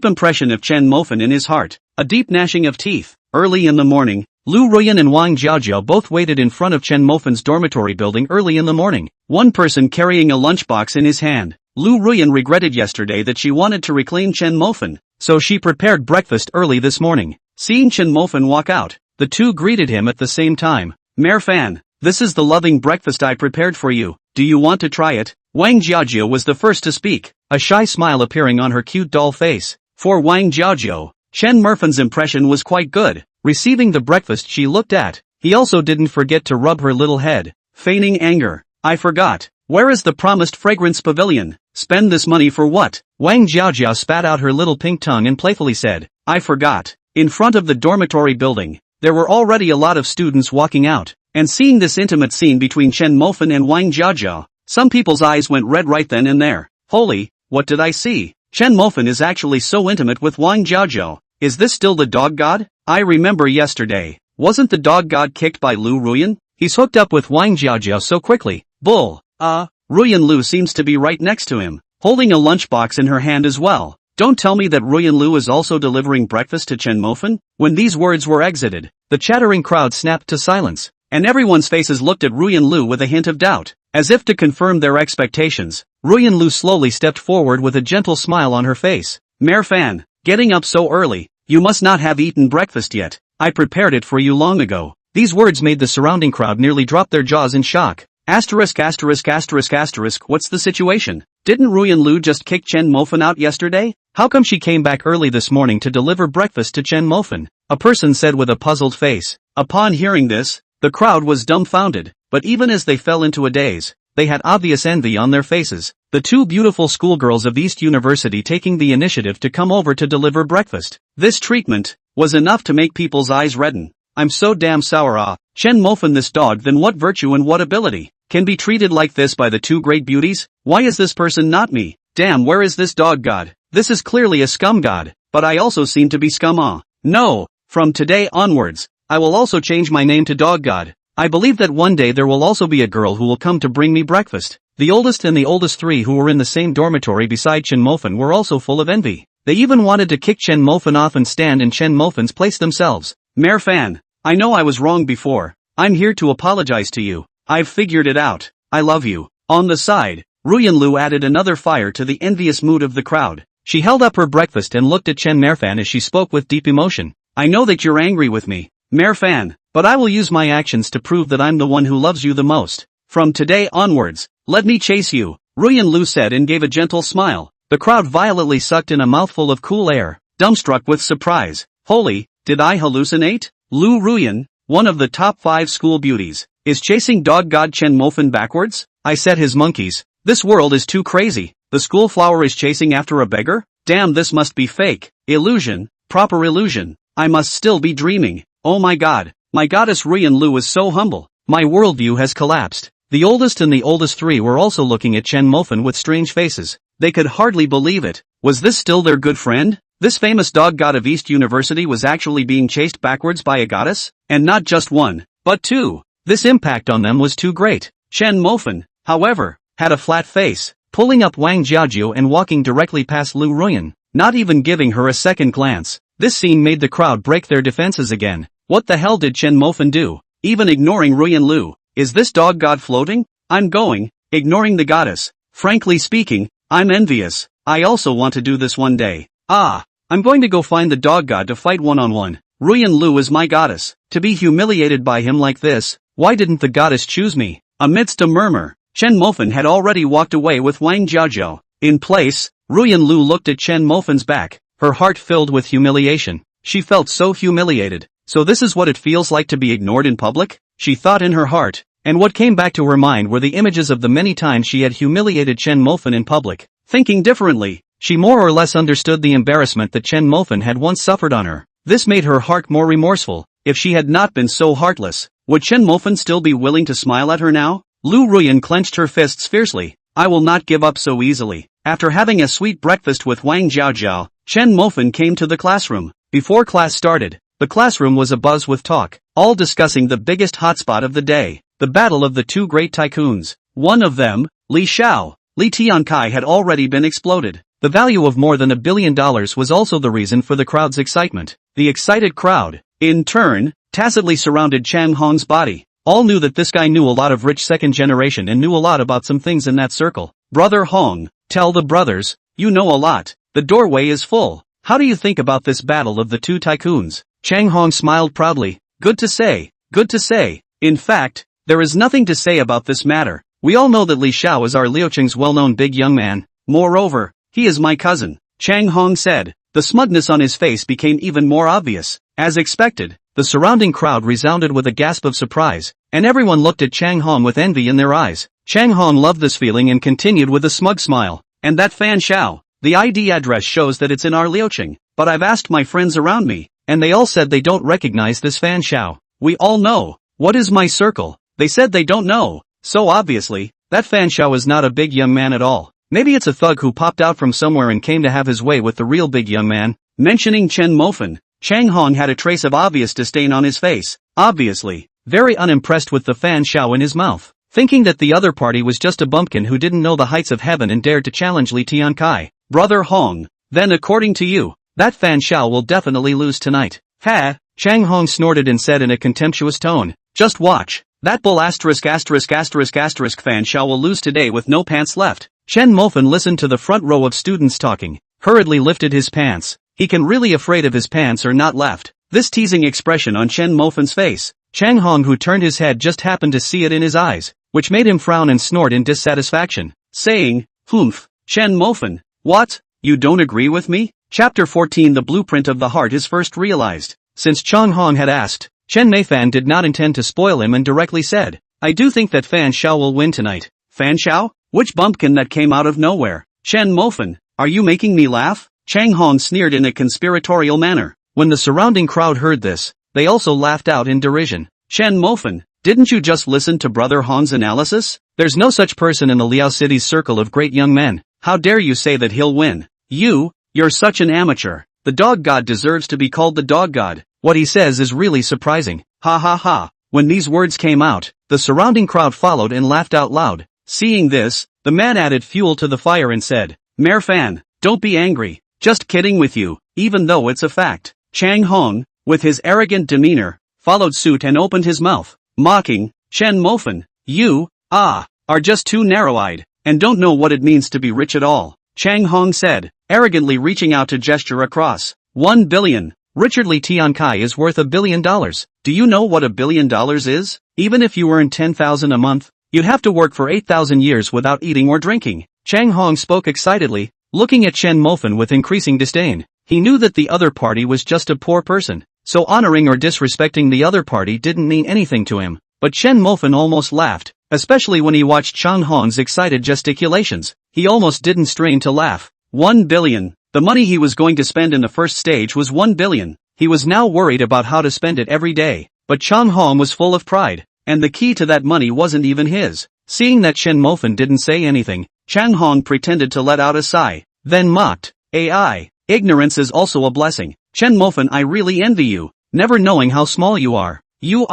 impression of Chen Mofan in his heart. A deep gnashing of teeth. Early in the morning, Liu Ruyan and Wang Jiaojiao both waited in front of Chen Mofan's dormitory building early in the morning. One person carrying a lunchbox in his hand. Liu Ruyan regretted yesterday that she wanted to reclaim Chen Mofan, so she prepared breakfast early this morning. Seeing Chen Mofan walk out, the two greeted him at the same time. Mayor Fan, this is the loving breakfast I prepared for you. Do you want to try it? Wang Jiaojiao was the first to speak, a shy smile appearing on her cute doll face. For Wang Jiaojiao, Chen Mofan's impression was quite good. Receiving the breakfast she looked at, he also didn't forget to rub her little head, feigning anger. I forgot. Where is the promised fragrance pavilion? Spend this money for what? Wang Jiaojiao spat out her little pink tongue and playfully said, I forgot. In front of the dormitory building, there were already a lot of students walking out, and seeing this intimate scene between Chen Mofan and Wang Jiaojiao, some people's eyes went red right then and there. Holy, what did I see? Chen Mofan is actually so intimate with Wang Jiaojiao. Is this still the dog god? I remember yesterday. Wasn't the dog god kicked by Liu Ruyan? He's hooked up with Wang Jiaojiao so quickly. Bull. Ruyan Liu seems to be right next to him, holding a lunchbox in her hand as well. Don't tell me that Ruyan Liu is also delivering breakfast to Chen Mofan? When these words were exited, the chattering crowd snapped to silence, and everyone's faces looked at Ruyan Liu with a hint of doubt. As if to confirm their expectations, Ruyan Liu slowly stepped forward with a gentle smile on her face. Mayor Fan, getting up so early, you must not have eaten breakfast yet. I prepared it for you long ago. These words made the surrounding crowd nearly drop their jaws in shock. What's the situation? Didn't Ruyan Liu just kick Chen Mofan out yesterday? How come she came back early this morning to deliver breakfast to Chen Mofan? A person said with a puzzled face. Upon hearing this, the crowd was dumbfounded, but even as they fell into a daze, they had obvious envy on their faces. The two beautiful schoolgirls of East University taking the initiative to come over to deliver breakfast. This treatment was enough to make people's eyes redden. I'm so damn sour. Chen Mofan, this dog, then what virtue and what ability can be treated like this by the two great beauties? Why is this person not me? Damn, where is this dog god? This is clearly a scum god, but I also seem to be scum. No, from today onwards, I will also change my name to Dog God. I believe that one day there will also be a girl who will come to bring me breakfast. The oldest and the oldest three who were in the same dormitory beside Chen Mofan were also full of envy. They even wanted to kick Chen Mofan off and stand in Chen Mofan's place themselves. Mayor Fan, I know I was wrong before. I'm here to apologize to you. I've figured it out. I love you. On the side, Ruyan Lu added another fire to the envious mood of the crowd. She held up her breakfast and looked at Chen Mofan as she spoke with deep emotion. I know that you're angry with me, Mayor Fan, but I will use my actions to prove that I'm the one who loves you the most. From today onwards, let me chase you, Ruyan Lu said and gave a gentle smile. The crowd violently sucked in a mouthful of cool air, dumbstruck with surprise. Holy, did I hallucinate? Liu Ruyan, one of the top 5 school beauties, is chasing dog god Chen Mofan backwards? I said his monkeys. This world is too crazy. The school flower is chasing after a beggar? Damn, this must be fake. Illusion, proper illusion. I must still be dreaming. Oh my god, my goddess Ruyan Lu is so humble. My worldview has collapsed. The oldest and the oldest three were also looking at Chen Mofan with strange faces. They could hardly believe it. Was this still their good friend? This famous dog god of East University was actually being chased backwards by a goddess? And not just one, but two. This impact on them was too great. Chen Mofan, however, had a flat face, pulling up Wang Jiajiu and walking directly past Liu Ruyan, not even giving her a second glance. This scene made the crowd break their defenses again. What the hell did Chen Mofan do? Even ignoring Ruyan Lu. Is this dog god floating? I'm going, ignoring the goddess. Frankly speaking, I'm envious. I also want to do this one day. I'm going to go find the dog god to fight one-on-one. Ruyan Lu is my goddess. To be humiliated by him like this, why didn't the goddess choose me? Amidst a murmur, Chen Mofan had already walked away with Wang Jiajiu. In place, Ruyan Lu looked at Chen Mofan's back, her heart filled with humiliation. She felt so humiliated. So this is what it feels like to be ignored in public? She thought in her heart, and what came back to her mind were the images of the many times she had humiliated Chen Mofan in public. Thinking differently, she more or less understood the embarrassment that Chen Mofan had once suffered on her. This made her heart more remorseful. If she had not been so heartless, would Chen Mofan still be willing to smile at her now? Liu Ruyan clenched her fists fiercely. I will not give up so easily. After having a sweet breakfast with Wang Jiajiu, Chen Mofan came to the classroom. Before class started, the classroom was abuzz with talk, all discussing the biggest hotspot of the day, the battle of the two great tycoons. One of them, Li Tiankai, had already been exploded. The value of more than $1 billion was also the reason for the crowd's excitement. The excited crowd, in turn, tacitly surrounded Chang Hong's body. All knew that this guy knew a lot of rich second generation and knew a lot about some things in that circle. Brother Hong, tell the brothers, you know a lot. The doorway is full. How do you think about this battle of the two tycoons? Chang Hong smiled proudly. Good to say, good to say. In fact, there is nothing to say about this matter. We all know that Li Xiao is our Liuqing's well-known big young man. Moreover, he is my cousin, Chang Hong said. The smugness on his face became even more obvious. As expected, the surrounding crowd resounded with a gasp of surprise, and everyone looked at Chang Hong with envy in their eyes. Chang Hong loved this feeling and continued with a smug smile. And that fan Xiao, the ID address shows that it's in our Liuqing, but I've asked my friends around me, and they all said they don't recognize this fan Xiao. We all know. What is my circle? They said they don't know. So obviously, that fan Xiao is not a big young man at all. Maybe it's a thug who popped out from somewhere and came to have his way with the real big young man. Mentioning Chen Mofan, Chang Hong had a trace of obvious disdain on his face, obviously, very unimpressed with the fan Xiao in his mouth, thinking that the other party was just a bumpkin who didn't know the heights of heaven and dared to challenge Li Tiankai. Brother Hong, then according to you, that fan Xiao will definitely lose tonight. Ha! Chang Hong snorted and said in a contemptuous tone, just watch, that bull fan Xiao will lose today with no pants left. Chen Mofan listened to the front row of students talking, hurriedly lifted his pants. He can really afraid of his pants are not left. This teasing expression on Chen Mofan's face, Chang Hong who turned his head just happened to see it in his eyes, which made him frown and snort in dissatisfaction, saying, Humph, Chen Mofan, what, you don't agree with me? Chapter 14. The blueprint of the heart is first realized. Since Chang Hong had asked, Chen Mofan did not intend to spoil him and directly said, I do think that fan Xiao will win tonight. Fanshao? Which bumpkin that came out of nowhere? Chen Mofan, are you making me laugh? Chang Hong sneered in a conspiratorial manner. When the surrounding crowd heard this, they also laughed out in derision. Chen Mofan, didn't you just listen to Brother Hong's analysis? There's no such person in the Liao City's circle of great young men. How dare you say that he'll win? You're such an amateur. The dog god deserves to be called the dog god. What he says is really surprising. Ha ha ha. When these words came out, the surrounding crowd followed and laughed out loud. Seeing this, the man added fuel to the fire and said, Mayor Fan, don't be angry. Just kidding with you, even though it's a fact. Chang Hong, with his arrogant demeanor, followed suit and opened his mouth, mocking, Chen Mofan, you, are just too narrow-eyed, and don't know what it means to be rich at all. Chang Hong said, arrogantly reaching out to gesture across. 1 billion. Richard Li Tiankai is worth $1 billion. Do you know what $1 billion is? Even if you earn 10,000 a month, you'd have to work for 8,000 years without eating or drinking. Chang Hong spoke excitedly, looking at Chen Mofan with increasing disdain. He knew that the other party was just a poor person, so honoring or disrespecting the other party didn't mean anything to him. But Chen Mofan almost laughed, especially when he watched Chang Hong's excited gesticulations. He almost didn't strain to laugh. 1 billion. The money he was going to spend in the first stage was 1 billion. He was now worried about how to spend it every day. But Chang Hong was full of pride, and the key to that money wasn't even his. Seeing that Chen Mofan didn't say anything, Chang Hong pretended to let out a sigh, then mocked, AI. Ignorance is also a blessing. Chen Mofan, I really envy you, never knowing how small you are. You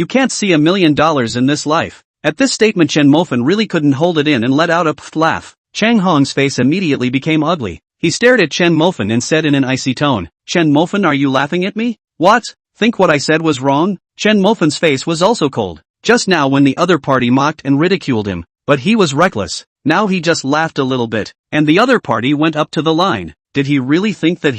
can't see $1 million in this life. At this statement Chen Mofan really couldn't hold it in and let out a laugh. Chang Hong's face immediately became ugly. He stared at Chen Mofan and said in an icy tone, Chen Mofan, are you laughing at me? What? Think what I said was wrong? Chen Mofan's face was also cold. Just now when the other party mocked and ridiculed him, but he was reckless. Now he just laughed a little bit, and the other party went up to the line. Did he really think that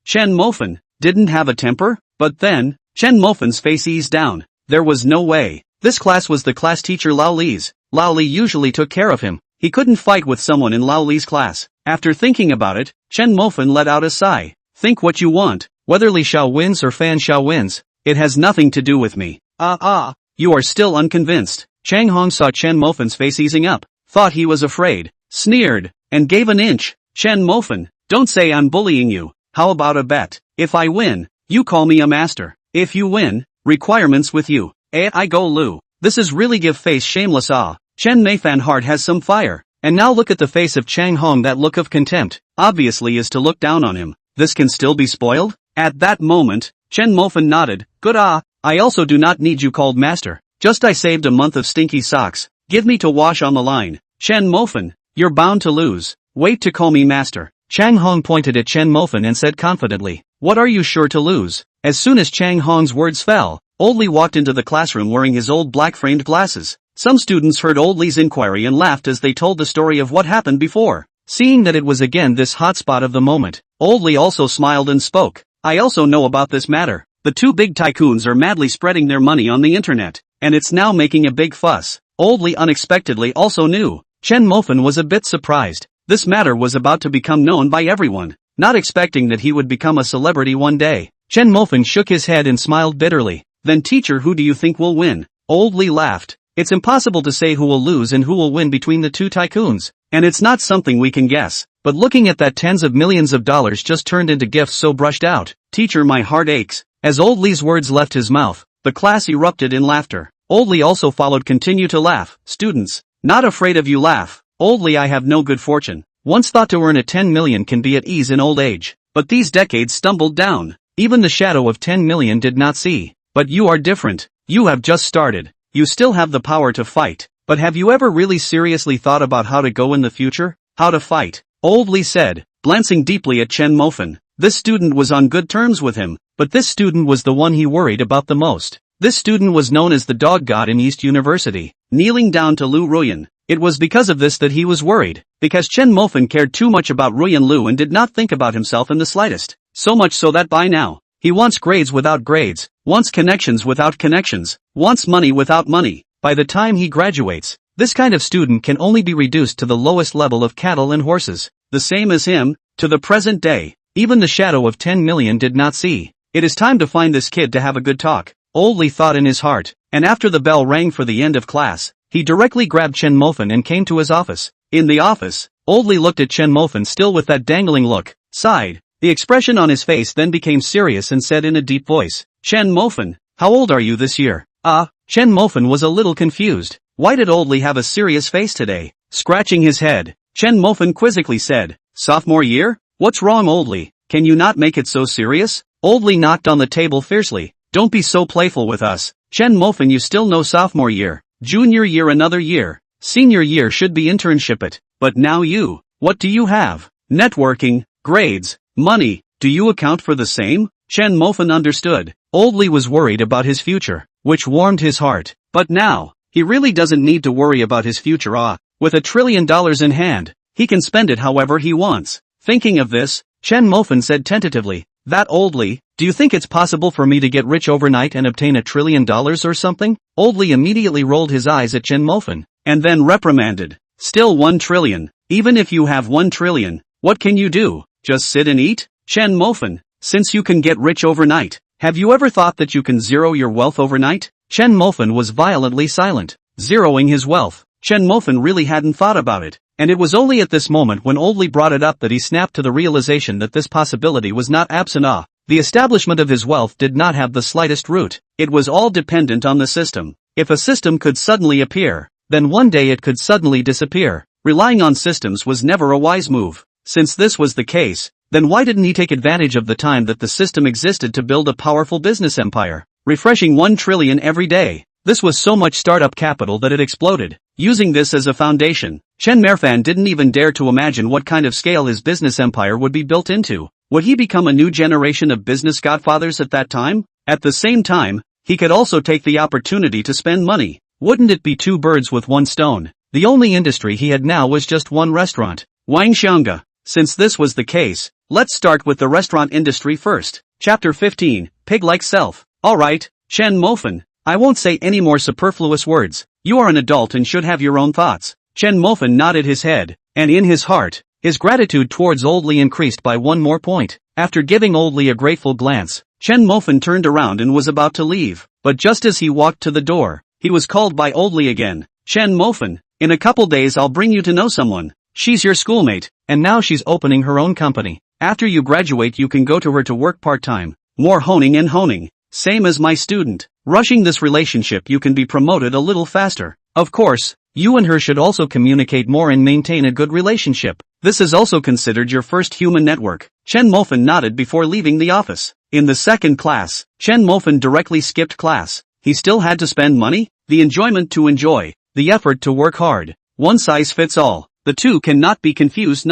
Chen Mofan, didn't have a temper? But then, Chen Mofan's face eased down. There was no way. This class was the class teacher Lao Li's. Lao Li usually took care of him. He couldn't fight with someone in Lao Li's class. After thinking about it, Chen Mofan let out a sigh. Think what you want. Whether Li Xiao wins or Fan Xiao wins, it has nothing to do with me. You are still unconvinced. Chang Hong saw Chen Mofan's face easing up, thought he was afraid, sneered, and gave an inch. Chen Mofan, don't say I'm bullying you. How about a bet? If I win, you call me a master. If you win, requirements with you. I go Lu. This is really give face shameless Chen Mofan heart has some fire. And now look at the face of Chang Hong, that look of contempt, obviously is to look down on him. This can still be spoiled? At that moment, Chen Mofan nodded, good I also do not need you called master. Just I saved a month of stinky socks. Give me to wash on the line. Chen Mofan, you're bound to lose. Wait to call me master. Chang Hong pointed at Chen Mofan and said confidently, what are you sure to lose? As soon as Chang Hong's words fell, Old Li walked into the classroom wearing his old black-framed glasses. Some students heard Old Li's inquiry and laughed as they told the story of what happened before. Seeing that it was again this hotspot of the moment, Old Li also smiled and spoke. I also know about this matter. The two big tycoons are madly spreading their money on the internet, and it's now making a big fuss. Old Li unexpectedly also knew. Chen Mofan was a bit surprised. This matter was about to become known by everyone, not expecting that he would become a celebrity one day. Chen Mofan shook his head and smiled bitterly. Then teacher, who do you think will win? Old Li laughed. It's impossible to say who will lose and who will win between the two tycoons, and it's not something we can guess. But looking at that tens of millions of dollars just turned into gifts so brushed out. Teacher, my heart aches. As Old Li's words left his mouth, the class erupted in laughter. Old Li also followed, continue to laugh. Students, not afraid of you, laugh. Old Li, I have no good fortune. Once thought to earn a 10 million can be at ease in old age. But these decades stumbled down. Even the shadow of 10 million did not see. But you are different. You have just started. You still have the power to fight. But have you ever really seriously thought about how to go in the future? How to fight? Old Li said, glancing deeply at Chen Mofan. This student was on good terms with him, but this student was the one he worried about the most. This student was known as the dog god in East University, kneeling down to Liu Ruyan. It was because of this that he was worried, because Chen Mofan cared too much about Ruyan Liu and did not think about himself in the slightest. So much so that by now, he wants grades without grades, wants connections without connections, wants money without money. By the time he graduates, this kind of student can only be reduced to the lowest level of cattle and horses. The same as him, to the present day, even the shadow of 10 million did not see. It is time to find this kid to have a good talk, Old Li thought in his heart, and after the bell rang for the end of class, He directly grabbed Chen Mofan and came to his office. In the office, Oldly looked at Chen Mofan still with that dangling look, sighed. The expression on his face then became serious and said in a deep voice, "Chen Mofan, how old are you this year?" Chen Mofan was a little confused. Why did Oldly have a serious face today? Scratching his head, Chen Mofan quizzically said, "Sophomore year? What's wrong, Oldly? Can you not make it so serious?" Oldly knocked on the table fiercely. "Don't be so playful with us. Chen Mofan, you still know sophomore year. Junior year another year. Senior year should be internship it. But now what do you have? Networking, grades, money, do you account for the same?" Chen Mofan understood. Oldly was worried about his future, which warmed his heart. But now, he really doesn't need to worry about his future. With $1 trillion in hand, he can spend it however he wants. Thinking of this, Chen Mofan said tentatively, "That Oldly, do you think it's possible for me to get rich overnight and obtain $1 trillion or something?" Oldly immediately rolled his eyes at Chen Mofan, and then reprimanded. "Still 1 trillion. Even if you have 1 trillion, what can you do? Just sit and eat?" Chen Mofan, since you can get rich overnight, have you ever thought that you can zero your wealth overnight? Chen Mofan was violently silent. Zeroing his wealth. Chen Mofan really hadn't thought about it, and it was only at this moment when Oldly brought it up that he snapped to the realization that this possibility was not absent. The establishment of his wealth did not have the slightest root. It was all dependent on the system. If a system could suddenly appear, then one day it could suddenly disappear. Relying on systems was never a wise move. Since this was the case, then why didn't he take advantage of the time that the system existed to build a powerful business empire, refreshing 1 trillion every day? This was so much startup capital that it exploded. Using this as a foundation, Chen Mofan didn't even dare to imagine what kind of scale his business empire would be built into. Would he become a new generation of business godfathers at that time? At the same time, he could also take the opportunity to spend money. Wouldn't it be 2 birds with 1 stone? The only industry he had now was just one restaurant, Wangxianga. Since this was the case, let's start with the restaurant industry first. Chapter 15, Pig-like Self. Alright, Chen Mofan, I won't say any more superfluous words. You are an adult and should have your own thoughts. Chen Mofan nodded his head, and in his heart, his gratitude towards Oldly increased by 1 more point. After giving Oldly a grateful glance, Chen Mofan turned around and was about to leave, but just as he walked to the door, he was called by Oldly again. "Chen Mofan, in a couple days I'll bring you to know someone. She's your schoolmate, and now she's opening her own company. After you graduate you can go to her to work part-time. More honing and honing. Same as my student. Rushing this relationship you can be promoted a little faster. Of course, you and her should also communicate more and maintain a good relationship. This is also considered your first human network." Chen Mofan nodded before leaving the office. In the second class, Chen Mofan directly skipped class. He still had to spend money? The enjoyment to enjoy. The effort to work hard. One size fits all. The two cannot be confused.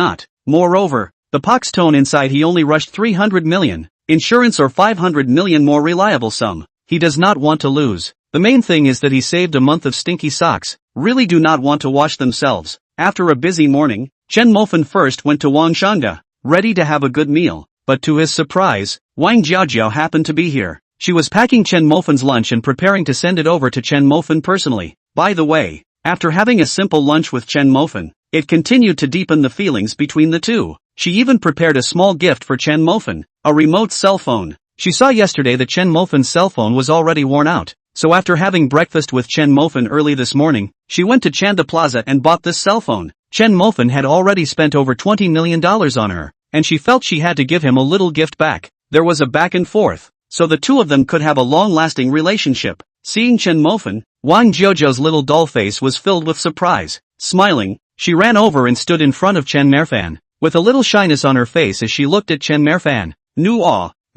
Moreover, the pox tone inside he only rushed 300 million. Insurance or 500 million more reliable sum. He does not want to lose. The main thing is that he saved a month of stinky socks. Really do not want to wash themselves. After a busy morning, Chen Mofan first went to Wangxianga, ready to have a good meal. But to his surprise, Wang Jiajiao happened to be here. She was packing Chen Mofan's lunch and preparing to send it over to Chen Mofan personally. By the way, after having a simple lunch with Chen Mofan, it continued to deepen the feelings between the two. She even prepared a small gift for Chen Mofan, a remote cell phone. She saw yesterday that Chen Mofan's cell phone was already worn out, so after having breakfast with Chen Mofan early this morning, she went to Chanda Plaza and bought this cell phone. Chen Mofan had already spent over $20 million on her, and she felt she had to give him a little gift back. There was a back and forth, so the two of them could have a long-lasting relationship. Seeing Chen Mofan, Wang Jiajiao's little doll face was filled with surprise. Smiling, she ran over and stood in front of Chen Mofan, with a little shyness on her face as she looked at Chen Mofan.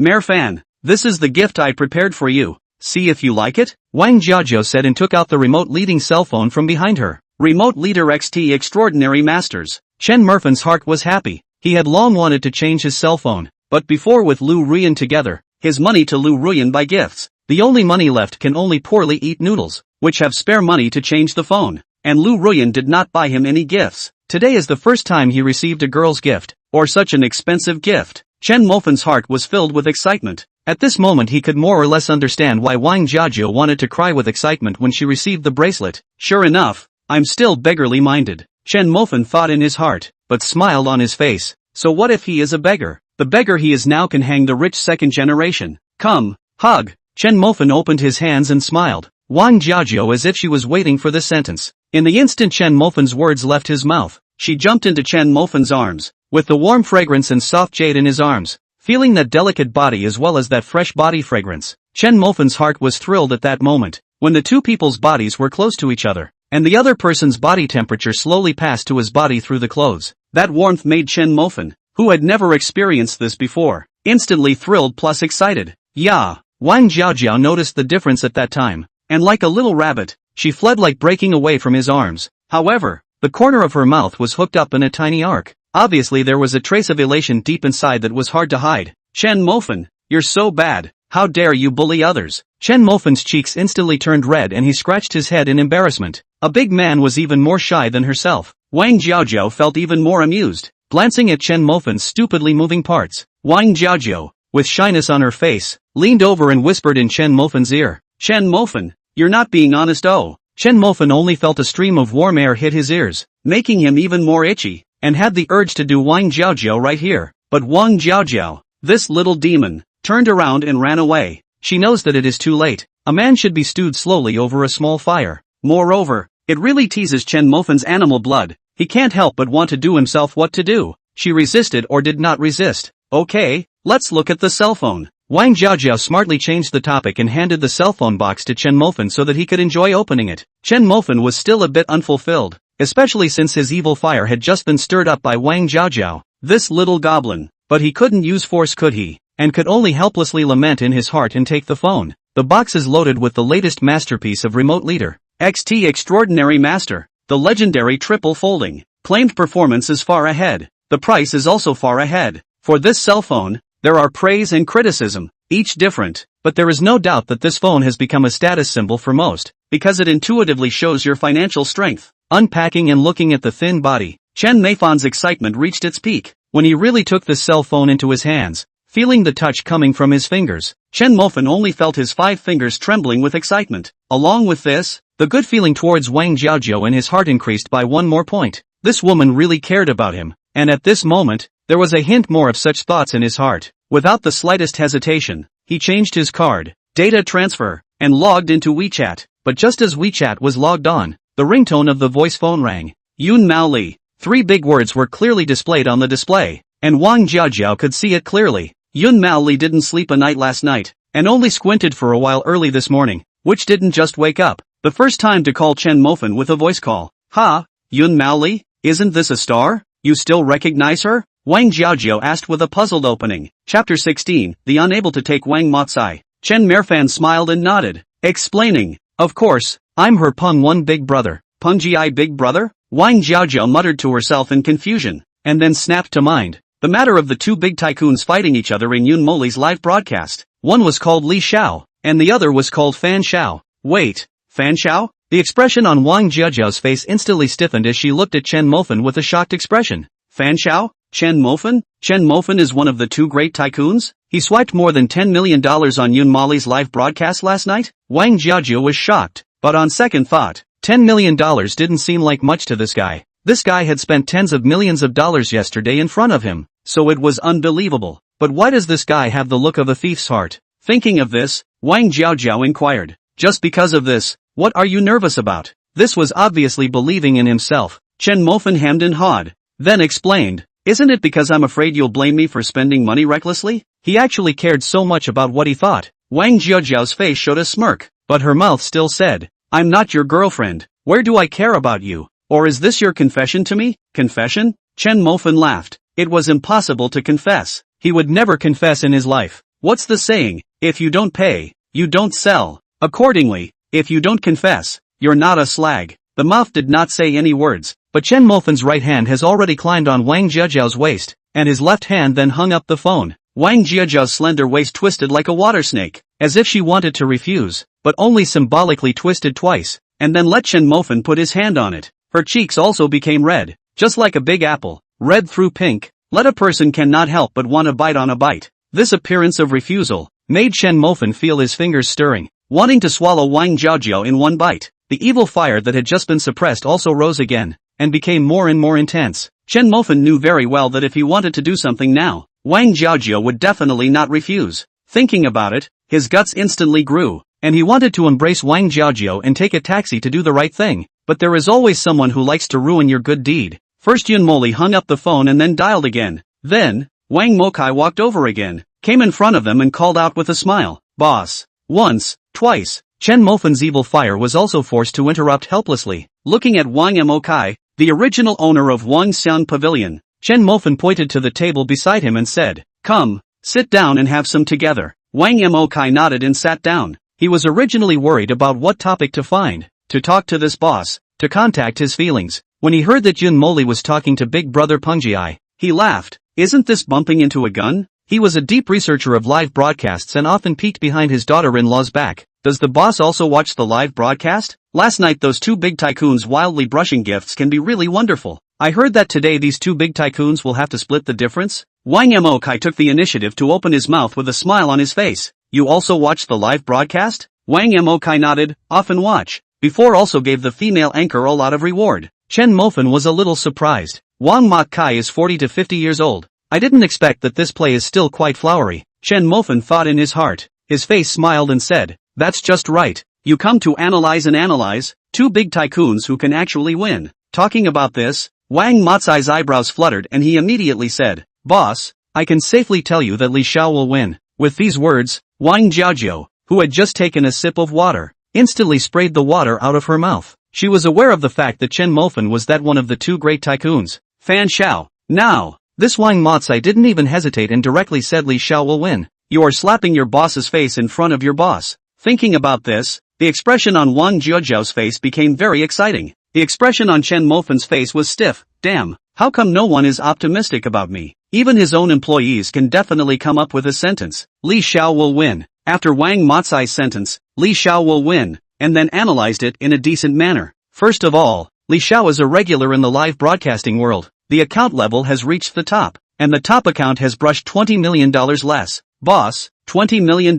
Mofan, this is the gift I prepared for you. See if you like it? Wang Jiajiao said and took out the remote leading cell phone from behind her. Remote Leader XT Extraordinary Masters. Chen Mofan's heart was happy. He had long wanted to change his cell phone, but before with Liu Ruyan together, his money to Liu Ruyan buy gifts. The only money left can only poorly eat noodles, which have spare money to change the phone, and Liu Ruyan did not buy him any gifts. Today is the first time he received a girl's gift, or such an expensive gift. Chen Mofan's heart was filled with excitement. At this moment he could more or less understand why Wang Jiajiao wanted to cry with excitement when she received the bracelet. Sure enough, I'm still beggarly minded, Chen Mofan thought in his heart, but smiled on his face. So what if he is a beggar? The beggar he is now can hang the rich second generation. Come, hug. Chen Mofan opened his hands and smiled. Wang Jiajiao as if she was waiting for this sentence. In the instant Chen Mofan's words left his mouth, she jumped into Chen Mofan's arms, with the warm fragrance and soft jade in his arms, feeling that delicate body as well as that fresh body fragrance. Chen Mofan's heart was thrilled at that moment, when the two people's bodies were close to each other, and the other person's body temperature slowly passed to his body through the clothes. That warmth made Chen Mofan, who had never experienced this before, instantly thrilled plus excited. Yeah, Wang Jiajiao noticed the difference at that time, and like a little rabbit, she fled like breaking away from his arms. However, the corner of her mouth was hooked up in a tiny arc. Obviously there was a trace of elation deep inside that was hard to hide. Chen Mofan, you're so bad, how dare you bully others? Chen Mofan's cheeks instantly turned red and he scratched his head in embarrassment. A big man was even more shy than herself. Wang Jiajiao felt even more amused, glancing at Chen Mofan's stupidly moving parts. Wang Jiajiao, with shyness on her face, leaned over and whispered in Chen Mofan's ear. Chen Mofan, you're not being honest. Oh. Chen Mofan only felt a stream of warm air hit his ears, making him even more itchy, and had the urge to do Wang Jiajiao right here. But Wang Jiajiao, this little demon, turned around and ran away. She knows that it is too late. A man should be stewed slowly over a small fire. Moreover, it really teases Chen Mofan's animal blood. He can't help but want to do himself what to do. She resisted or did not resist. Okay, let's look at the cell phone. Wang Jiajiao smartly changed the topic and handed the cell phone box to Chen Mofan so that he could enjoy opening it. Chen Mofan was still a bit unfulfilled, especially since his evil fire had just been stirred up by Wang Jiajiao. This little goblin. But he couldn't use force, could he? And could only helplessly lament in his heart and take the phone. The box is loaded with the latest masterpiece of remote leader. XT Extraordinary Master. The legendary triple folding. Claimed performance is far ahead. The price is also far ahead. For this cell phone, there are praise and criticism, each different, but there is no doubt that this phone has become a status symbol for most, because it intuitively shows your financial strength. Unpacking and looking at the thin body, Chen Mofan's excitement reached its peak, when he really took the cell phone into his hands, feeling the touch coming from his fingers. Chen Mofan only felt his 5 fingers trembling with excitement. Along with this, the good feeling towards Wang Jiajiao in his heart increased by one more point. This woman really cared about him, and at this moment, there was a hint more of such thoughts in his heart. Without the slightest hesitation, he changed his card, data transfer, and logged into WeChat. But just as WeChat was logged on, the ringtone of the voice phone rang. Yun Mao Li. 3 big words were clearly displayed on the display, and Wang Jiajiao could see it clearly. Yun Mao Li didn't sleep a night last night, and only squinted for a while early this morning, which didn't just wake up. The first time to call Chen Mofan with a voice call. Ha, Yun Mao Li, isn't this a star? You still recognize her? Wang Jiajiao asked with a puzzled opening. Chapter 16, The Unable to Take Wang Motsai. Chen Mofan smiled and nodded, explaining, of course, I'm her Peng One big brother. Peng Ji big brother? Wang Jiajiao muttered to herself in confusion, and then snapped to mind the matter of the 2 big tycoons fighting each other in Yun Moli's live broadcast. One was called Li Xiao, and the other was called Fan Xiao. Wait, Fan Xiao? The expression on Wang Jiajiao's face instantly stiffened as she looked at Chen Mofan with a shocked expression. Fan Xiao? Chen Mofan? Chen Mofan is one of the 2 great tycoons? He swiped more than $10 million on Yun Moli's live broadcast last night? Wang Jiajiao was shocked, but on second thought, $10 million didn't seem like much to this guy. This guy had spent tens of millions of dollars yesterday in front of him, so it was unbelievable. But why does this guy have the look of a thief's heart? Thinking of this, Wang Jiajiao inquired, just because of this, what are you nervous about? This was obviously believing in himself. Chen Mofan hemmed and hawed, then explained, isn't it because I'm afraid you'll blame me for spending money recklessly? He actually cared so much about what he thought. Wang Jiajiao's face showed a smirk, but her mouth still said, I'm not your girlfriend. Where do I care about you? Or is this your confession to me? Confession? Chen Mofan laughed. It was impossible to confess. He would never confess in his life. What's the saying? If you don't pay, you don't sell. Accordingly, if you don't confess, you're not a slag. The mouth did not say any words, but Chen Mofan's right hand has already climbed on Wang Jiajiao's waist, and his left hand then hung up the phone. Wang Jiajiao's slender waist twisted like a water snake, as if she wanted to refuse, but only symbolically twisted twice, and then let Chen Mofan put his hand on it. Her cheeks also became red, just like a big apple, red through pink. Let a person cannot help but want to bite on a bite. This appearance of refusal made Chen Mofan feel his fingers stirring, wanting to swallow Wang Jiajiao in one bite. The evil fire that had just been suppressed also rose again, and became more and more intense. Chen Mofan knew very well that if he wanted to do something now, Wang Jiajiao would definitely not refuse. Thinking about it, his guts instantly grew. and he wanted to embrace Wang Jiaojiao and take a taxi to do the right thing, but there is always someone who likes to ruin your good deed. First Yun Moli hung up the phone and then dialed again. Then, Wang Mokai walked over again, came in front of them and called out with a smile, "Boss." Once, twice. Chen Mofan's evil fire was also forced to interrupt helplessly. Looking at Wang Mokai, the original owner of Wang Xian Pavilion, Chen Mofan pointed to the table beside him and said, "Come, sit down and have some together." Wang Mokai nodded and sat down. He was originally worried about what topic to find, to talk to this boss, to contact his feelings. When he heard that Yun Moli was talking to Big Brother Pungjai, he laughed. Isn't this bumping into a gun? He was a deep researcher of live broadcasts and often peeked behind his daughter-in-law's back. Does the boss also watch the live broadcast? Last night those two big tycoons wildly brushing gifts can be really wonderful. I heard that today these two big tycoons will have to split the difference. Wang Mokai took the initiative to open his mouth with a smile on his face. You also watch the live broadcast? Wang Mokai nodded, often watch. Before also gave the female anchor a lot of reward. Chen Mofan was a little surprised. Wang Mokai is 40 to 50 years old. I didn't expect that this play is still quite flowery. Chen Mofan thought in his heart. His face smiled and said, "That's just right. You come to analyze, two big tycoons who can actually win." Talking about this, Wang Motsai's eyebrows fluttered and he immediately said, "Boss, I can safely tell you that Li Xiao will win." With these words, Wang Jiaojiao, who had just taken a sip of water, instantly sprayed the water out of her mouth. She was aware of the fact that Chen Mofan was that one of the two great tycoons. Fan Xiao. Now, this Wang Motsai didn't even hesitate and directly said Li Xiao will win. You are slapping your boss's face in front of your boss. Thinking about this, the expression on Wang Jiaojiao's face became very exciting. The expression on Chen Mofan's face was stiff. Damn, how come no one is optimistic about me? Even his own employees can definitely come up with a sentence. Li Xiao will win. After Wang Motsai's sentence, Li Xiao will win, and then analyzed it in a decent manner. First of all, Li Xiao is a regular in the live broadcasting world. The account level has reached the top, and the top account has brushed $20 million less. Boss, $20 million.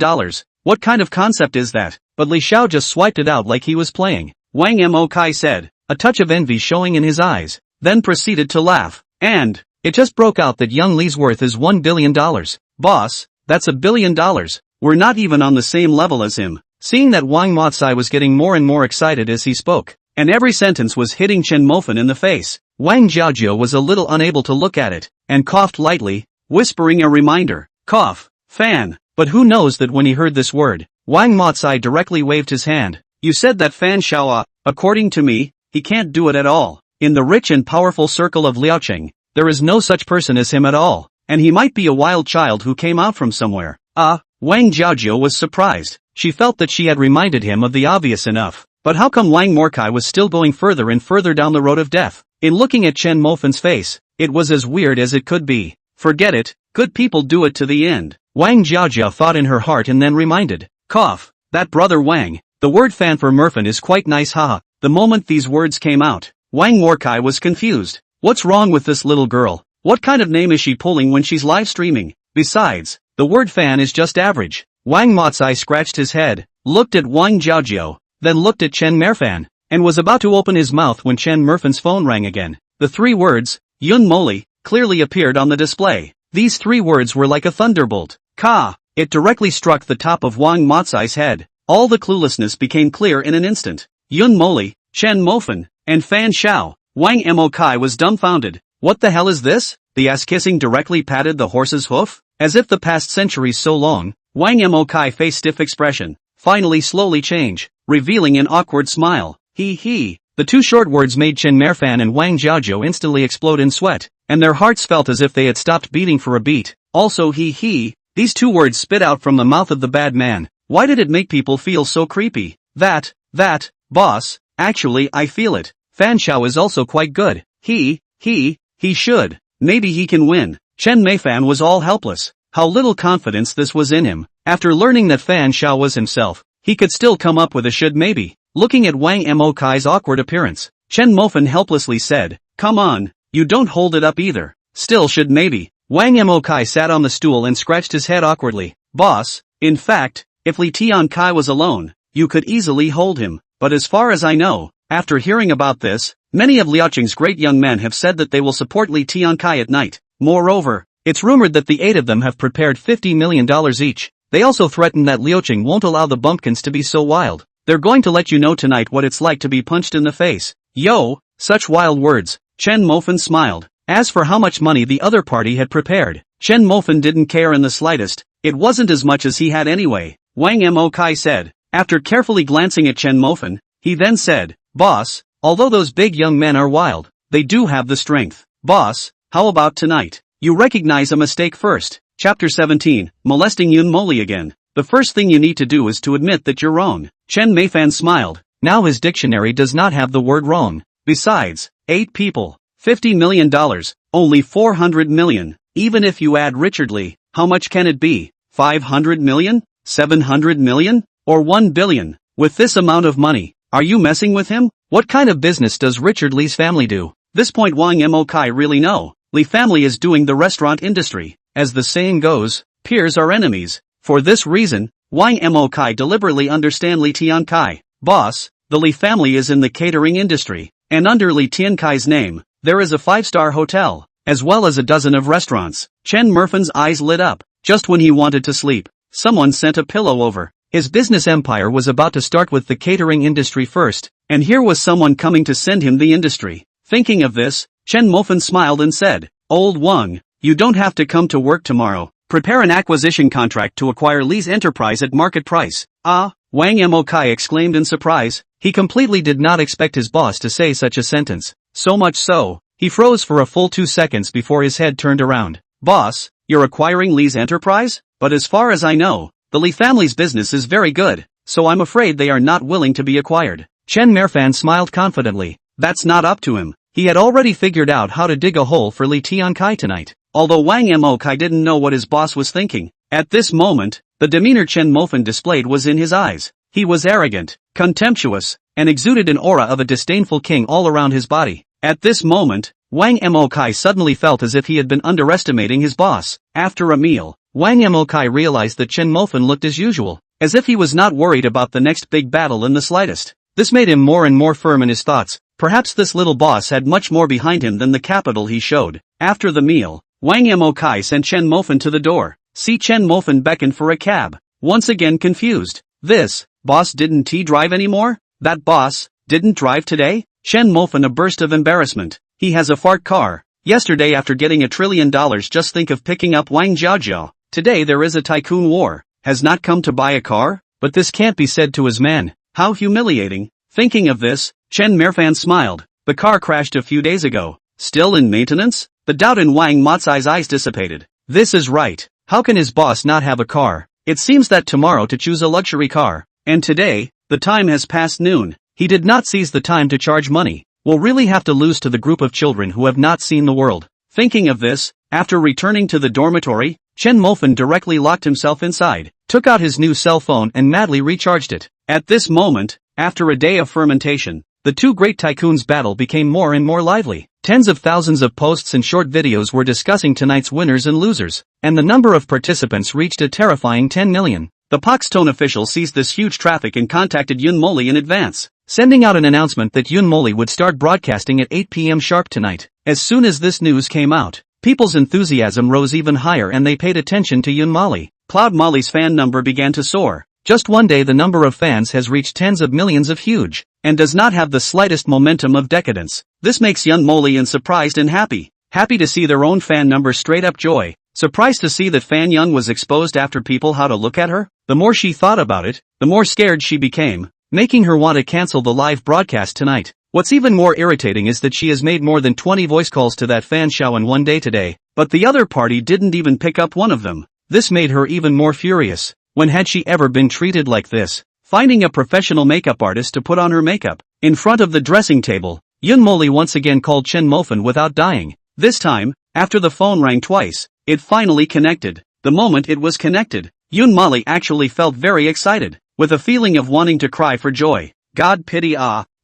What kind of concept is that? But Li Xiao just swiped it out like he was playing. Wang Mokai said, a touch of envy showing in his eyes, then proceeded to laugh. And, it just broke out that young Li's worth is $1 billion. Boss, that's $1 billion. We're not even on the same level as him. Seeing that Wang Motsai was getting more and more excited as he spoke, and every sentence was hitting Chen Mofan in the face, Wang Jiaojiao was a little unable to look at it, and coughed lightly, whispering a reminder. Cough. Fan. But who knows that when he heard this word, Wang Motsai directly waved his hand. You said that Fan Xiao, according to me, he can't do it at all. In the rich and powerful circle of Liaoqing, there is no such person as him at all, and he might be a wild child who came out from somewhere. Wang Jiaojiao was surprised. She felt that she had reminded him of the obvious enough. But how come Wang Mokai was still going further and further down the road of death? In looking at Chen Mofan's face, it was as weird as it could be. Forget it, good people do it to the end. Wang Jiaojiao thought in her heart and then reminded. Cough. That brother Wang. The word fan for Murphan is quite nice, haha. The moment these words came out, Wang Mokai was confused. What's wrong with this little girl? What kind of name is she pulling when she's live streaming? Besides, the word fan is just average. Wang Motsai scratched his head, looked at Wang Jiaojiao, then looked at Chen Mofan, and was about to open his mouth when Chen Moffan's phone rang again. The three words, Yun Moli, clearly appeared on the display. These three words were like a thunderbolt. Ka! It directly struck the top of Wang Motsai's head. All the cluelessness became clear in an instant. Yun Moli, Chen Mofan, and Fan Xiao. Wang Mokai was dumbfounded. What the hell is this? The ass-kissing directly patted the horse's hoof? As if the past centuries so long, Wang Mokai face stiff expression, finally slowly change, revealing an awkward smile. He. The two short words made Chen Mofan and Wang Jiaojiao instantly explode in sweat, and their hearts felt as if they had stopped beating for a beat. Also he. These two words spit out from the mouth of the bad man. Why did it make people feel so creepy? That, boss, actually I feel it. Fan Xiao is also quite good. He should. Maybe he can win. Chen Mofan was all helpless. How little confidence this was in him. After learning that Fan Xiao was himself, he could still come up with a should maybe. Looking at Wang Mokai's awkward appearance, Chen Mofan helplessly said, come on, you don't hold it up either. Still should maybe. Wang Mokai sat on the stool and scratched his head awkwardly. Boss, in fact, if Li Tiankai was alone, you could easily hold him. But as far as I know, after hearing about this, many of Liaoqing's great young men have said that they will support Li Tiankai at night. Moreover, it's rumored that the 8 of them have prepared $50 million each. They also threatened that Liuqing won't allow the bumpkins to be so wild. They're going to let you know tonight what it's like to be punched in the face. Yo, such wild words. Chen Mofan smiled. As for how much money the other party had prepared, Chen Mofan didn't care in the slightest. It wasn't as much as he had anyway. Wang Mo Kai said. After carefully glancing at Chen Mofan, he then said, "Boss, although those big young men are wild, they do have the strength. Boss, how about tonight? You recognize a mistake first." Chapter 17, Molesting Yun Moli again. The first thing you need to do is to admit that you're wrong. Chen Mofan smiled. Now his dictionary does not have the word wrong. Besides, 8 people, $50 million, only 400 million. Even if you add Richard Lee, how much can it be? 500 million? 700 million? Or 1 billion? With this amount of money, are you messing with him? What kind of business does Richard Lee's family do? This point Wang Mo Kai really know. Lee family is doing the restaurant industry. As the saying goes, peers are enemies. For this reason, Wang Mo Kai deliberately understand Li Tiankai. Boss, the Li family is in the catering industry, and under Li Tiankai's name, there is a 5-star hotel, as well as a dozen of restaurants. Chen Murfan's eyes lit up. Just when he wanted to sleep, someone sent a pillow over. His business empire was about to start with the catering industry first, and here was someone coming to send him the industry. Thinking of this, Chen Mofan smiled and said, "Old Wang, you don't have to come to work tomorrow. Prepare an acquisition contract to acquire Li's enterprise at market price." "Ah," Wang Mo Kai exclaimed in surprise. He completely did not expect his boss to say such a sentence. So much so, he froze for a full 2 seconds before his head turned around. "Boss, you're acquiring Li's enterprise? But as far as I know, the Li family's business is very good, so I'm afraid they are not willing to be acquired." Chen Mofan smiled confidently. That's not up to him. He had already figured out how to dig a hole for Li Tiankai tonight. Although Wang Mo Kai didn't know what his boss was thinking, at this moment, the demeanor Chen Mofan displayed was in his eyes. He was arrogant, contemptuous, and exuded an aura of a disdainful king all around his body. At this moment, Wang Mo Kai suddenly felt as if he had been underestimating his boss. After a meal, Wang Mo Kai realized that Chen Mofan looked as usual, as if he was not worried about the next big battle in the slightest. This made him more and more firm in his thoughts. Perhaps this little boss had much more behind him than the capital he showed. After the meal, Wang Mo Kai sent Chen Mofan to the door. See Chen Mofan beckoned for a cab. Once again confused. This boss didn't he drive anymore? That boss didn't drive today? Chen Mofan a burst of embarrassment. He has a fart car. Yesterday after getting $1 trillion just think of picking up Wang Jiaojiao. Today there is a tycoon war. Has not come to buy a car? But this can't be said to his man. How humiliating. Thinking of this, Chen Mofan smiled. The car crashed a few days ago. Still in maintenance? The doubt in Wang Motsai's eyes dissipated. This is right. How can his boss not have a car? It seems that tomorrow to choose a luxury car. And today, the time has passed noon. He did not seize the time to charge money. We'll really have to lose to the group of children who have not seen the world. Thinking of this, after returning to the dormitory, Chen Mofan directly locked himself inside, took out his new cell phone and madly recharged it. At this moment, after a day of fermentation, the two great tycoons' battle became more and more lively. Tens of thousands of posts and short videos were discussing tonight's winners and losers, and the number of participants reached a terrifying 10 million. The Pakistan official seized this huge traffic and contacted Yun Moli in advance, sending out an announcement that Yun Moli would start broadcasting at 8 p.m. sharp tonight. As soon as this news came out, people's enthusiasm rose even higher and they paid attention to Yun Moli. Cloud Moli's fan number began to soar. Just one day the number of fans has reached tens of millions of huge, and does not have the slightest momentum of decadence. This makes Yun Moli and surprised and happy. Happy to see their own fan number straight up joy. Surprised to see that Fan Young was exposed after people how to look at her. The more she thought about it, the more scared she became, making her want to cancel the live broadcast tonight. What's even more irritating is that she has made more than 20 voice calls to that fan show in one day today, but the other party didn't even pick up one of them. This made her even more furious. When had she ever been treated like this? Finding a professional makeup artist to put on her makeup. In front of the dressing table, Yun Moli once again called Chen Mofan without dying. This time, after the phone rang twice, it finally connected. The moment it was connected, Yun Moli actually felt very excited, with a feeling of wanting to cry for joy. God pity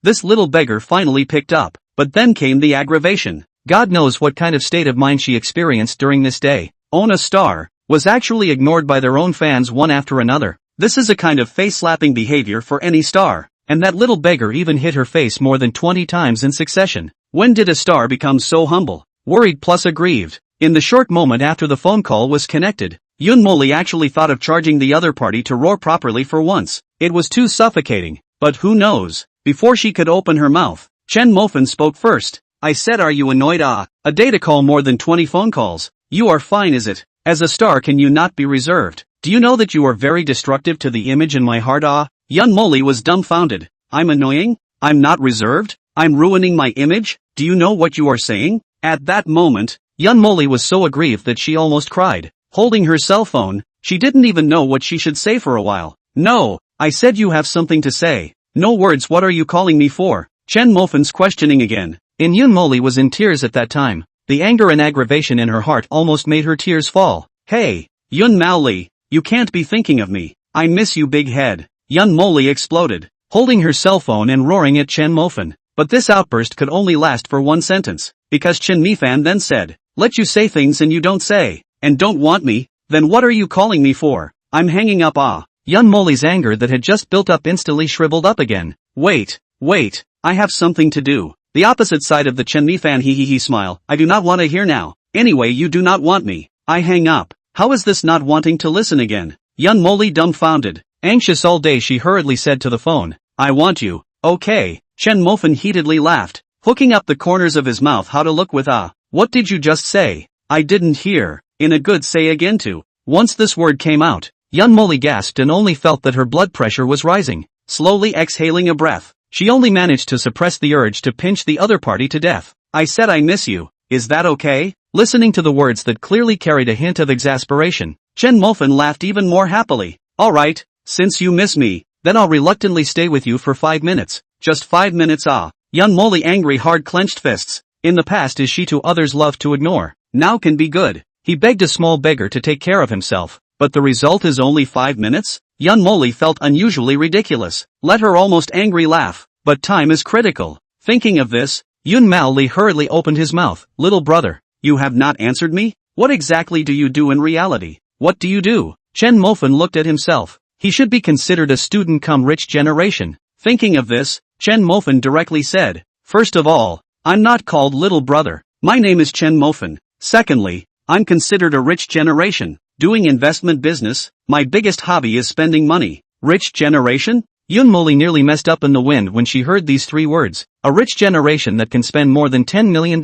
this little beggar finally picked up. But then came the aggravation. God knows what kind of state of mind she experienced during this day. Ona Star was actually ignored by their own fans one after another. This is a kind of face-slapping behavior for any star, and that little beggar even hit her face more than 20 times in succession. When did a star become so humble? Worried plus aggrieved. In the short moment after the phone call was connected, Yun Moli actually thought of charging the other party to roar properly for once. It was too suffocating, but who knows? Before she could open her mouth, Chen Mofan spoke first. I said, are you annoyed? A day to call more than 20 phone calls. You are fine, is it? As a star, can you not be reserved? Do you know that you are very destructive to the image in my heart? Yun Moli was dumbfounded. I'm annoying? I'm not reserved? I'm ruining my image? Do you know what you are saying? At that moment, Yun Moli was so aggrieved that she almost cried. Holding her cell phone, she didn't even know what she should say for a while. No, I said you have something to say. No words. What are you calling me for? Chen Mofan's questioning again. Yun Moli was in tears at that time. The anger and aggravation in her heart almost made her tears fall. Hey, Yun Moli, you can't be thinking of me. I miss you, big head. Yun Moli exploded, holding her cell phone and roaring at Chen Mofan. But this outburst could only last for one sentence, because Chen Mofan then said, let you say things and you don't say, and don't want me, then what are you calling me for? I'm hanging up. Yun Moli's anger that had just built up instantly shriveled up again. Wait, I have something to do. The opposite side of the Chen Mofan hee smile. I do not want to hear now. Anyway, you do not want me. I hang up. How is this not wanting to listen again? Yun Moli dumbfounded. Anxious all day, she hurriedly said to the phone, I want you. Okay. Chen Mofan heatedly laughed, hooking up the corners of his mouth. How to look with what did you just say? I didn't hear. In a good say again too. Once this word came out, Yun Moli gasped and only felt that her blood pressure was rising. Slowly exhaling a breath, she only managed to suppress the urge to pinch the other party to death. I said I miss you. Is that okay? Listening to the words that clearly carried a hint of exasperation, Chen Mofan laughed even more happily. Alright, since you miss me, then I'll reluctantly stay with you for 5 minutes. Just 5 minutes. Yun Moli angry hard clenched fists. In the past is she to others loved to ignore. Now can be good. He begged a small beggar to take care of himself, but the result is only 5 minutes? Yun Moli felt unusually ridiculous. Let her almost angry laugh. But time is critical. Thinking of this, Yun Moli hurriedly opened his mouth. Little brother, you have not answered me? What exactly do you do in reality? What do you do? Chen Mofan looked at himself. He should be considered a student come rich generation. Thinking of this, Chen Mofan directly said, first of all, I'm not called little brother. My name is Chen Mofan. Secondly, I'm considered a rich generation. Doing investment business, my biggest hobby is spending money. Rich generation? Yun Moli nearly messed up in the wind when she heard these 3 words. A rich generation that can spend more than $10 million,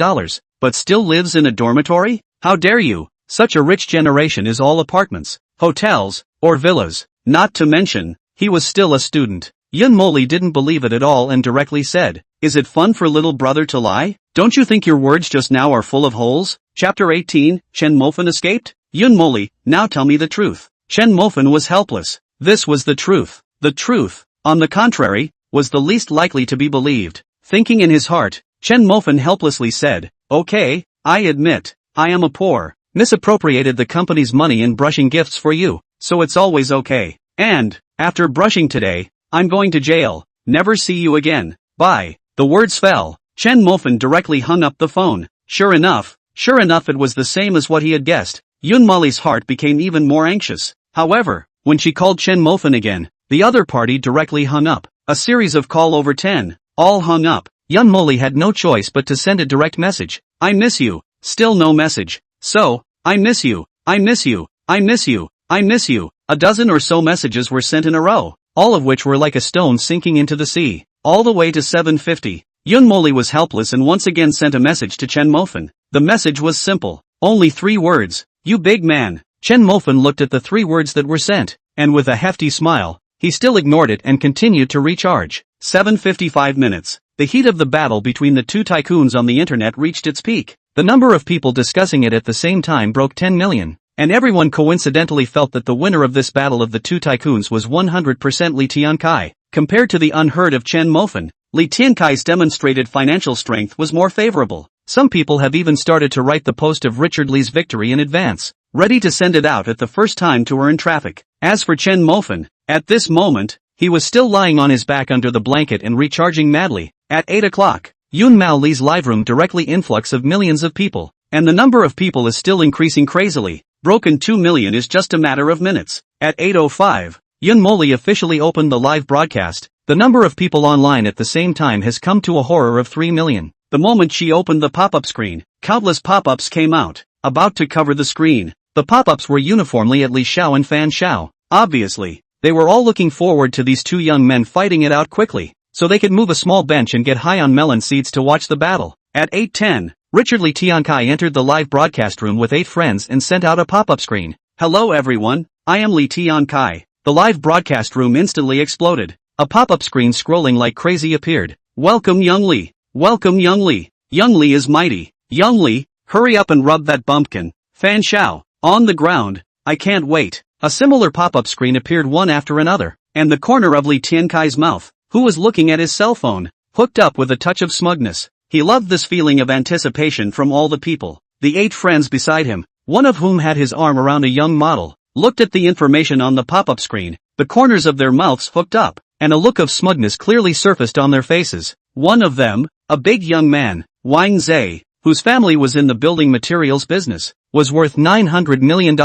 but still lives in a dormitory? How dare you? Such a rich generation is all apartments, hotels, or villas. Not to mention, he was still a student. Yun Moli didn't believe it at all and directly said, is it fun for little brother to lie? Don't you think your words just now are full of holes? Chapter 18, Chen Mofan escaped? Yun Moli, now tell me the truth. Chen Mofan was helpless. This was the truth. The truth, on the contrary, was the least likely to be believed. Thinking in his heart, Chen Mofan helplessly said, okay, I admit, I am a poor, misappropriated the company's money in brushing gifts for you, so it's always okay. And, after brushing today, I'm going to jail. Never see you again. Bye. The words fell. Chen Mofan directly hung up the phone. Sure enough, it was the same as what he had guessed. Yun Moli's heart became even more anxious. However, when she called Chen Mofan again, the other party directly hung up. A series of call over 10, all hung up. Yun Moli had no choice but to send a direct message. I miss you. Still no message. So, I miss you. I miss you. I miss you. I miss you. A dozen or so messages were sent in a row, all of which were like a stone sinking into the sea. All the way to 7:50. Yun Moli was helpless and once again sent a message to Chen Mofan. The message was simple. Only 3 words. You big man. Chen Mofan looked at the 3 words that were sent, and with a hefty smile, he still ignored it and continued to recharge. 7:55 minutes. The heat of the battle between the 2 tycoons on the internet reached its peak. The number of people discussing it at the same time broke 10 million. And everyone coincidentally felt that the winner of this battle of the 2 tycoons was 100% Li Tiankai. Compared to the unheard of Chen Mofan, Li Tiankai's demonstrated financial strength was more favorable. Some people have even started to write the post of Richard Li's victory in advance, ready to send it out at the first time to earn traffic. As for Chen Mofan, at this moment, he was still lying on his back under the blanket and recharging madly. At 8 o'clock, Yun Li's live room directly influx of millions of people, and the number of people is still increasing crazily. Broken 2 million is just a matter of minutes. At 8:05, Yun Moli officially opened the live broadcast. The number of people online at the same time has come to a horror of 3 million. The moment she opened the pop-up screen, countless pop-ups came out, about to cover the screen. The pop-ups were uniformly at Li Xiao and Fan Xiao. Obviously, they were all looking forward to these two young men fighting it out quickly, so they could move a small bench and get high on melon seeds to watch the battle. At 8:10, Richard Li Tiankai entered the live broadcast room with 8 friends and sent out a pop-up screen. Hello everyone, I am Li Tiankai. The live broadcast room instantly exploded. A pop-up screen scrolling like crazy appeared. Welcome Young Li. Welcome Young Li. Young Li is mighty. Young Li, hurry up and rub that bumpkin. Fan Xiao, on the ground. I can't wait. A similar pop-up screen appeared one after another, and the corner of Li Tiankai's mouth, who was looking at his cell phone, hooked up with a touch of smugness. He loved this feeling of anticipation from all the people. The 8 friends beside him, one of whom had his arm around a young model, looked at the information on the pop-up screen, the corners of their mouths hooked up, and a look of smugness clearly surfaced on their faces. One of them, a big young man, Wang Zhe, whose family was in the building materials business, was worth $900 million.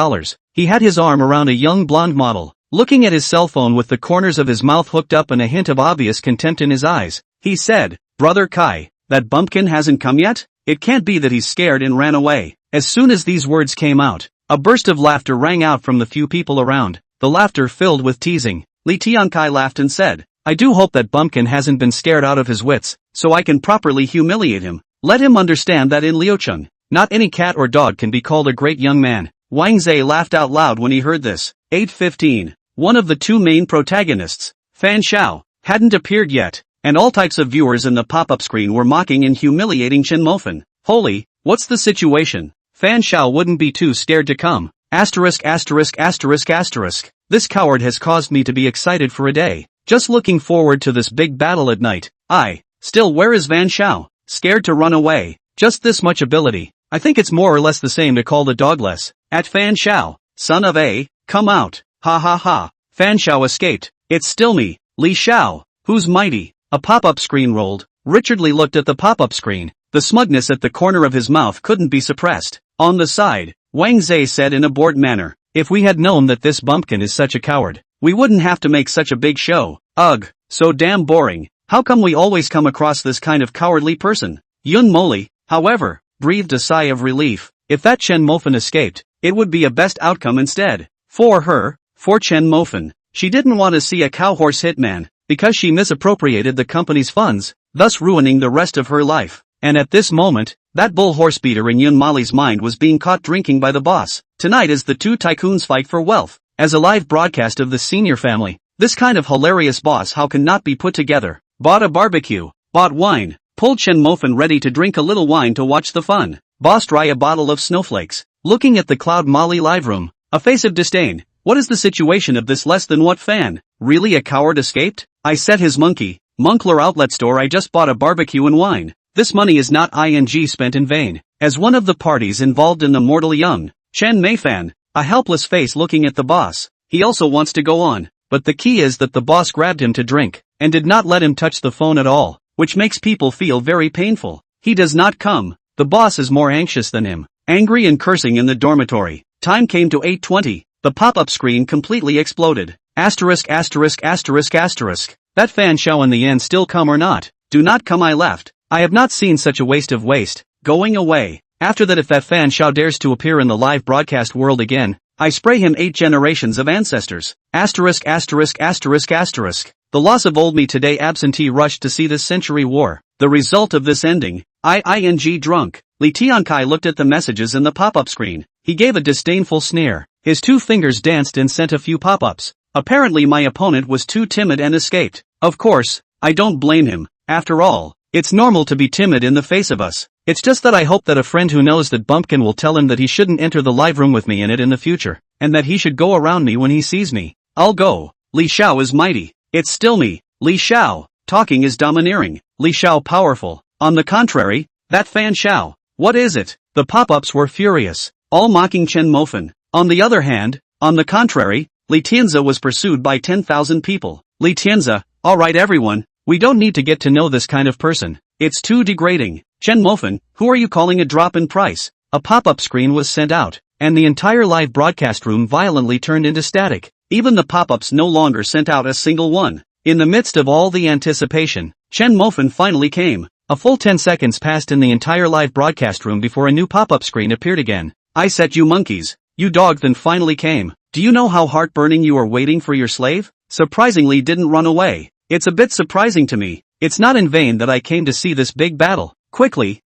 He had his arm around a young blonde model, looking at his cell phone with the corners of his mouth hooked up and a hint of obvious contempt in his eyes. He said, "Brother Kai, that bumpkin hasn't come yet? It can't be that he's scared and ran away." As soon as these words came out, a burst of laughter rang out from the few people around, the laughter filled with teasing. Li Tiankai laughed and said, "I do hope that bumpkin hasn't been scared out of his wits, so I can properly humiliate him. Let him understand that in Liucheng, not any cat or dog can be called a great young man." Wang Zhe laughed out loud when he heard this. 8:15. One of the 2 main protagonists, Fan Xiao, hadn't appeared yet, and all types of viewers in the pop-up screen were mocking and humiliating Chen Mofan. Holy, what's the situation? Fan Xiao wouldn't be too scared to come. Asterisk. This coward has caused me to be excited for a day. Just looking forward to this big battle at night. Still, where is Fan Xiao? Scared to run away. Just this much ability. I think it's more or less the same to call the dogless. At Fan Xiao, son of a, come out. Ha ha ha. Fan Xiao escaped. It's still me, Li Xiao, who's mighty. A pop-up screen rolled. Richard Li looked at the pop-up screen. The smugness at the corner of his mouth couldn't be suppressed. On the side, Wang Zhe said in a bored manner, "If we had known that this bumpkin is such a coward, we wouldn't have to make such a big show. Ugh, so damn boring. How come we always come across this kind of cowardly person?" Yun Moli, however, breathed a sigh of relief. If that Chen Mofan escaped, it would be a best outcome instead. For her, for Chen Mofan, she didn't want to see a cow-horse hitman, because she misappropriated the company's funds, thus ruining the rest of her life. And at this moment, that bull horse beater in Yun Mali's mind was being caught drinking by the boss. Tonight is the 2 tycoons fight for wealth. As a live broadcast of the senior family, this kind of hilarious boss how can not be put together. Bought a barbecue, bought wine, pulled Chen Mofan ready to drink a little wine to watch the fun. Boss dry a bottle of snowflakes, looking at the Cloud Molly live room, a face of disdain. What is the situation of this less than what fan? Really a coward escaped? I set his Moncler outlet store. I just bought a barbecue and wine. This money is not ing spent in vain. As one of the parties involved in the mortal young, Chen Mofan, a helpless face looking at the boss, he also wants to go on, but the key is that the boss grabbed him to drink, and did not let him touch the phone at all, which makes people feel very painful. He does not come. The boss is more anxious than him. Angry and cursing in the dormitory. Time came to 8:20. The pop-up screen completely exploded. Asterisk. That Fan Xiao in the end still come or not? Do not come. I left. I have not seen such a waste of waste. Going away. After that, if that Fan Xiao dares to appear in the live broadcast world again, I spray him 8 generations of ancestors. Asterisk. The loss of old me today. Absentee rushed to see this century war. The result of this ending. ing drunk. Li Tiankai looked at the messages in the pop-up screen. He gave a disdainful sneer. His 2 fingers danced and sent a few pop-ups. Apparently my opponent was too timid and escaped. Of course, I don't blame him. After all, it's normal to be timid in the face of us. It's just that I hope that a friend who knows that bumpkin will tell him that he shouldn't enter the live room with me in it in the future, and that he should go around me when he sees me. I'll go. Li Xiao is mighty. It's still me, Li Xiao. Talking is domineering. Li Xiao powerful. On the contrary, that Fan Xiao. What is it? The pop-ups were furious, all mocking Chen Mofan. On the other hand, on the contrary, Li Tianzi was pursued by 10,000 people. Li Tianzi, alright everyone, we don't need to get to know this kind of person. It's too degrading. Chen Mofan, who are you calling a drop in price? A pop-up screen was sent out, and the entire live broadcast room violently turned into static. Even the pop-ups no longer sent out a single one. In the midst of all the anticipation, Chen Mofan finally came. A full 10 seconds passed in the entire live broadcast room before a new pop-up screen appeared again. I set you monkeys. You dog then finally came. Do you know how heartburning you are waiting for your slave? Surprisingly didn't run away. It's a bit surprising to me. It's not in vain that I came to see this big battle. Quickly,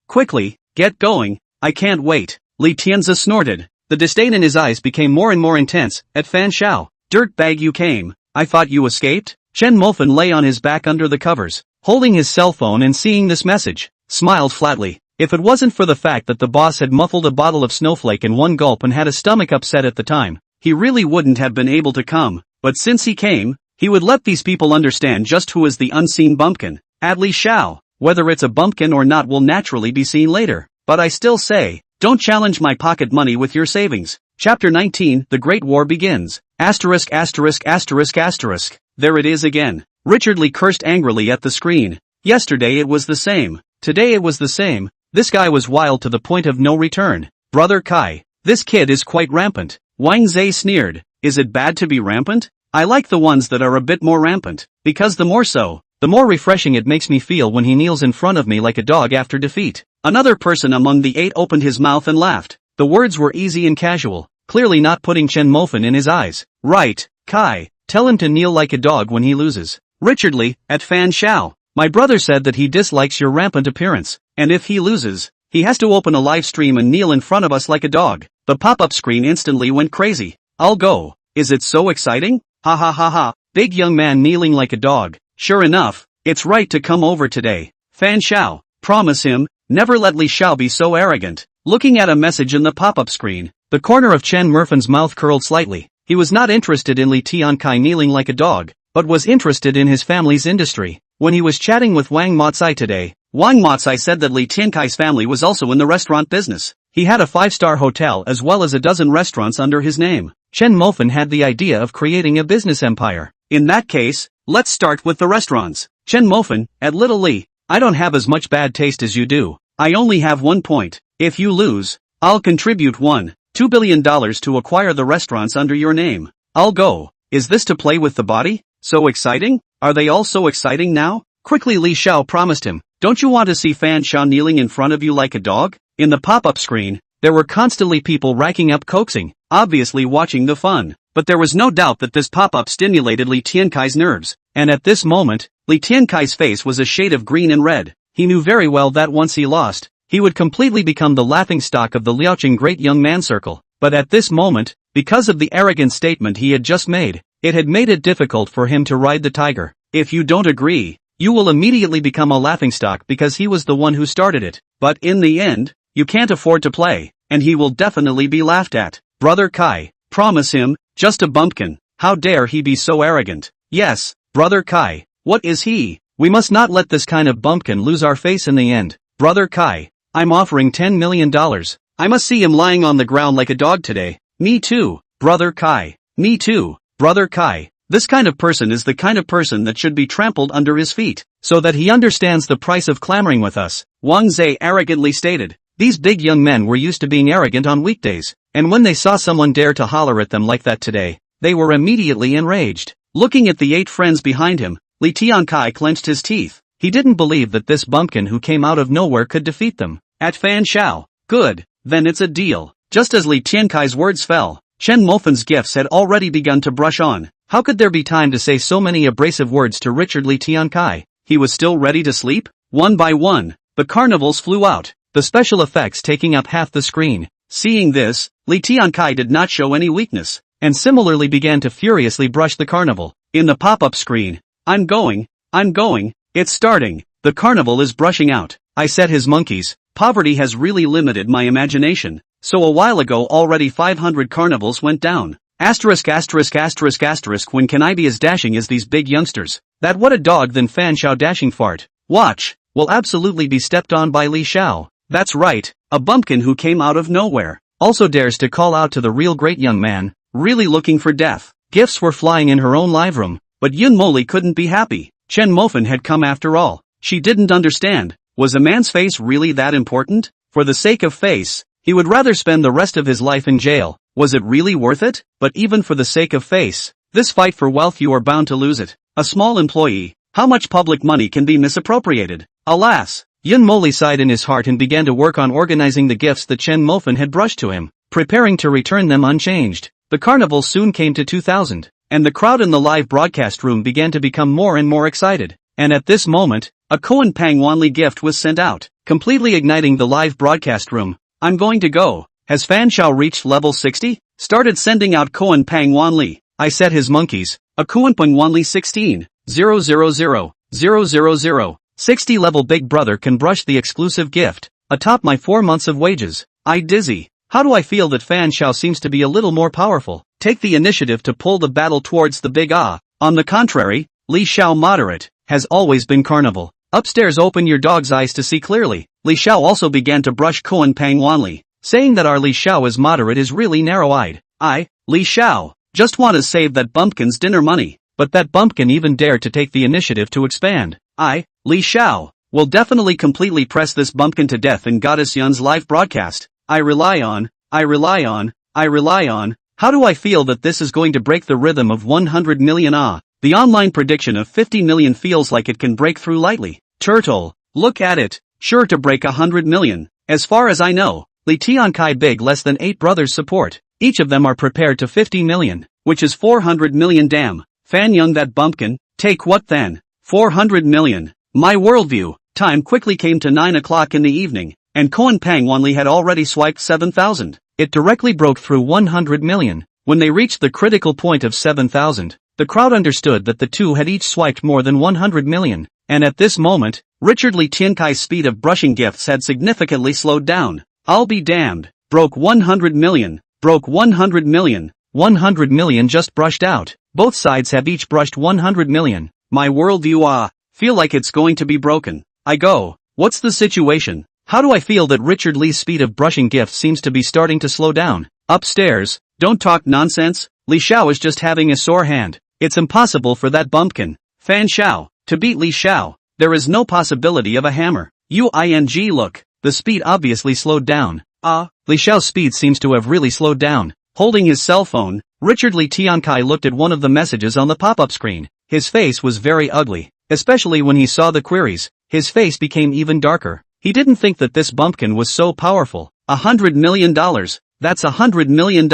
get going. I can't wait. Li Tianzi snorted. The disdain in his eyes became more and more intense. At Fan Shao. Dirtbag, you came. I thought you escaped? Chen Mofan lay on his back under the covers, holding his cell phone and seeing this message, smiled flatly. If it wasn't for the fact that the boss had muffled a bottle of snowflake in one gulp and had a stomach upset at the time, he really wouldn't have been able to come, but since he came, he would let these people understand just who is the unseen bumpkin. At Li Shao. Whether it's a bumpkin or not will naturally be seen later, but I still say, don't challenge my pocket money with your savings. Chapter 19, The Great War Begins. Asterisk. There it is again. Richard Lee cursed angrily at the screen. Yesterday it was the same. Today it was the same. This guy was wild to the point of no return. Brother Kai. This kid is quite rampant. Wang Zhe sneered. Is it bad to be rampant? I like the ones that are a bit more rampant, because the more so, the more refreshing it makes me feel when he kneels in front of me like a dog after defeat. Another person among the 8 opened his mouth and laughed. The words were easy and casual, clearly not putting Chen Mofan in his eyes. Right, Kai, tell him to kneel like a dog when he loses. Richard Lee, at Fan Shao. My brother said that he dislikes your rampant appearance, and if he loses, he has to open a live stream and kneel in front of us like a dog. The pop-up screen instantly went crazy. I'll go. Is it so exciting? Ha ha ha ha. Big young man kneeling like a dog. Sure enough, it's right to come over today. Fan Shao. Promise him, never let Li Shao be so arrogant. Looking at a message in the pop-up screen, the corner of Chen Mofan's mouth curled slightly. He was not interested in Li Tiankai kneeling like a dog, but was interested in his family's industry. When he was chatting with Wang Motsai today, Wang Motsai said that Li Tiankai's family was also in the restaurant business. He had a 5-star hotel as well as a dozen restaurants under his name. Chen Mofan had the idea of creating a business empire. In that case, let's start with the restaurants. Chen Mofan, at Little Li, I don't have as much bad taste as you do. I only have 1 point. If you lose, I'll contribute $1.2 billion to acquire the restaurants under your name. I'll go. Is this to play with the body? So exciting? Are they all so exciting now? Quickly Li Shao promised him. Don't you want to see Fan Shao kneeling in front of you like a dog? In the pop-up screen, there were constantly people racking up coaxing, obviously watching the fun. But there was no doubt that this pop-up stimulated Li Tiankai's nerves, and at this moment, Li Tiankai's face was a shade of green and red. He knew very well that once he lost, he would completely become the laughingstock of the Liaoqing great young man circle. But at this moment, because of the arrogant statement he had just made, it had made it difficult for him to ride the tiger. If you don't agree, you will immediately become a laughingstock because he was the one who started it. But in the end, you can't afford to play, and he will definitely be laughed at. Brother Kai, promise him, just a bumpkin. How dare he be so arrogant? Yes, Brother Kai, what is he? We must not let this kind of bumpkin lose our face in the end. Brother Kai, I'm offering $10 million. I must see him lying on the ground like a dog today. Me too, Brother Kai. Me too, Brother Kai. This kind of person is the kind of person that should be trampled under his feet, so that he understands the price of clamoring with us. Wang Zhe arrogantly stated. These big young men were used to being arrogant on weekdays, and when they saw someone dare to holler at them like that today, they were immediately enraged. Looking at the 8 friends behind him, Li Tiankai clenched his teeth. He didn't believe that this bumpkin who came out of nowhere could defeat them. At Fan Shao. Good, then it's a deal. Just as Li Tiankai's words fell, Chen Mofan's gifts had already begun to brush on. How could there be time to say so many abrasive words to Richard Li Tiankai? He was still ready to sleep? One by one, the carnivals flew out, the special effects taking up half the screen. Seeing this, Li Tiankai did not show any weakness, and similarly began to furiously brush the carnival. In the pop-up screen, I'm going, it's starting, the carnival is brushing out. I said his monkeys, poverty has really limited my imagination, so a while ago already 500 carnivals went down. Asterisk. When can I be as dashing as these big youngsters? That what a dog than Fan Shao dashing fart. Watch, will absolutely be stepped on by Li Shao. That's right, a bumpkin who came out of nowhere. Also dares to call out to the real great young man, really looking for death. Gifts were flying in her own live room, but Yun Moli couldn't be happy. Chen Mofan had come after all. She didn't understand. Was a man's face really that important? For the sake of face, he would rather spend the rest of his life in jail. Was it really worth it? But even for the sake of face, this fight for wealth you are bound to lose it. A small employee, how much public money can be misappropriated? Alas! Yun Moli sighed in his heart and began to work on organizing the gifts that Chen Mofan had brushed to him. preparing to return them unchanged. The carnival soon came to 2000, and the crowd in the live broadcast room began to become more and more excited. And at this moment, a Koan Pang Wanli gift was sent out, completely igniting the live broadcast room. I'm going to go. Has Fan Shao reached level 60? Started sending out Koan Pang Wanli. I said his monkeys. A Koan Pang Wanli 16. 000. 60 level Big Brother can brush the exclusive gift, atop my 4 months of wages. I dizzy. How do I feel that Fan Shao seems to be a little more powerful? Take the initiative to pull the battle towards the big ah. On the contrary, Li Shao moderate, has always been carnival. Upstairs, open your dog's eyes to see clearly. Li Shao also began to brush Koan Pang Wanli, saying that our Li Shao is moderate is really narrow-eyed. Li Shao, just want to save that bumpkin's dinner money. But that bumpkin even dared to take the initiative to expand. Li Shao, will definitely completely press this bumpkin to death in Goddess Yun's live broadcast. I rely on. How do I feel that this is going to break the rhythm of 100 million The online prediction of 50 million feels like it can break through lightly. Turtle, look at it, sure to break 100 million. As far as I know, Li Tiankai big less than 8 brothers support. Each of them are prepared to 50 million, which is 400 million damn. Fan Young that bumpkin, take what then? 400 million. My worldview. Time quickly came to 9 o'clock in the evening, and Koan Pang Wanli had already swiped 7,000. It directly broke through 100 million. When they reached the critical point of 7,000, the crowd understood that the two had each swiped more than 100 million. And at this moment, Richard Li Tiankai's speed of brushing gifts had significantly slowed down. I'll be damned. Broke 100 million. Broke 100 million. 100 million just brushed out. Both sides have each brushed 100 million. My worldview feel like it's going to be broken. I go. What's the situation? How do I feel that Richard Li's speed of brushing gifts seems to be starting to slow down? Upstairs, don't talk nonsense. Li Shao is just having a sore hand. It's impossible for that bumpkin, Fan Shao, to beat Li Shao. There is no possibility of a hammer. Uing look, the speed obviously slowed down. Li Shao's speed seems to have really slowed down. Holding his cell phone, Richard Li Tiankai looked at one of the messages on the pop-up screen. His face was very ugly, especially when he saw the queries. His face became even darker. He didn't think that this bumpkin was so powerful. $100 million. That's $100 million.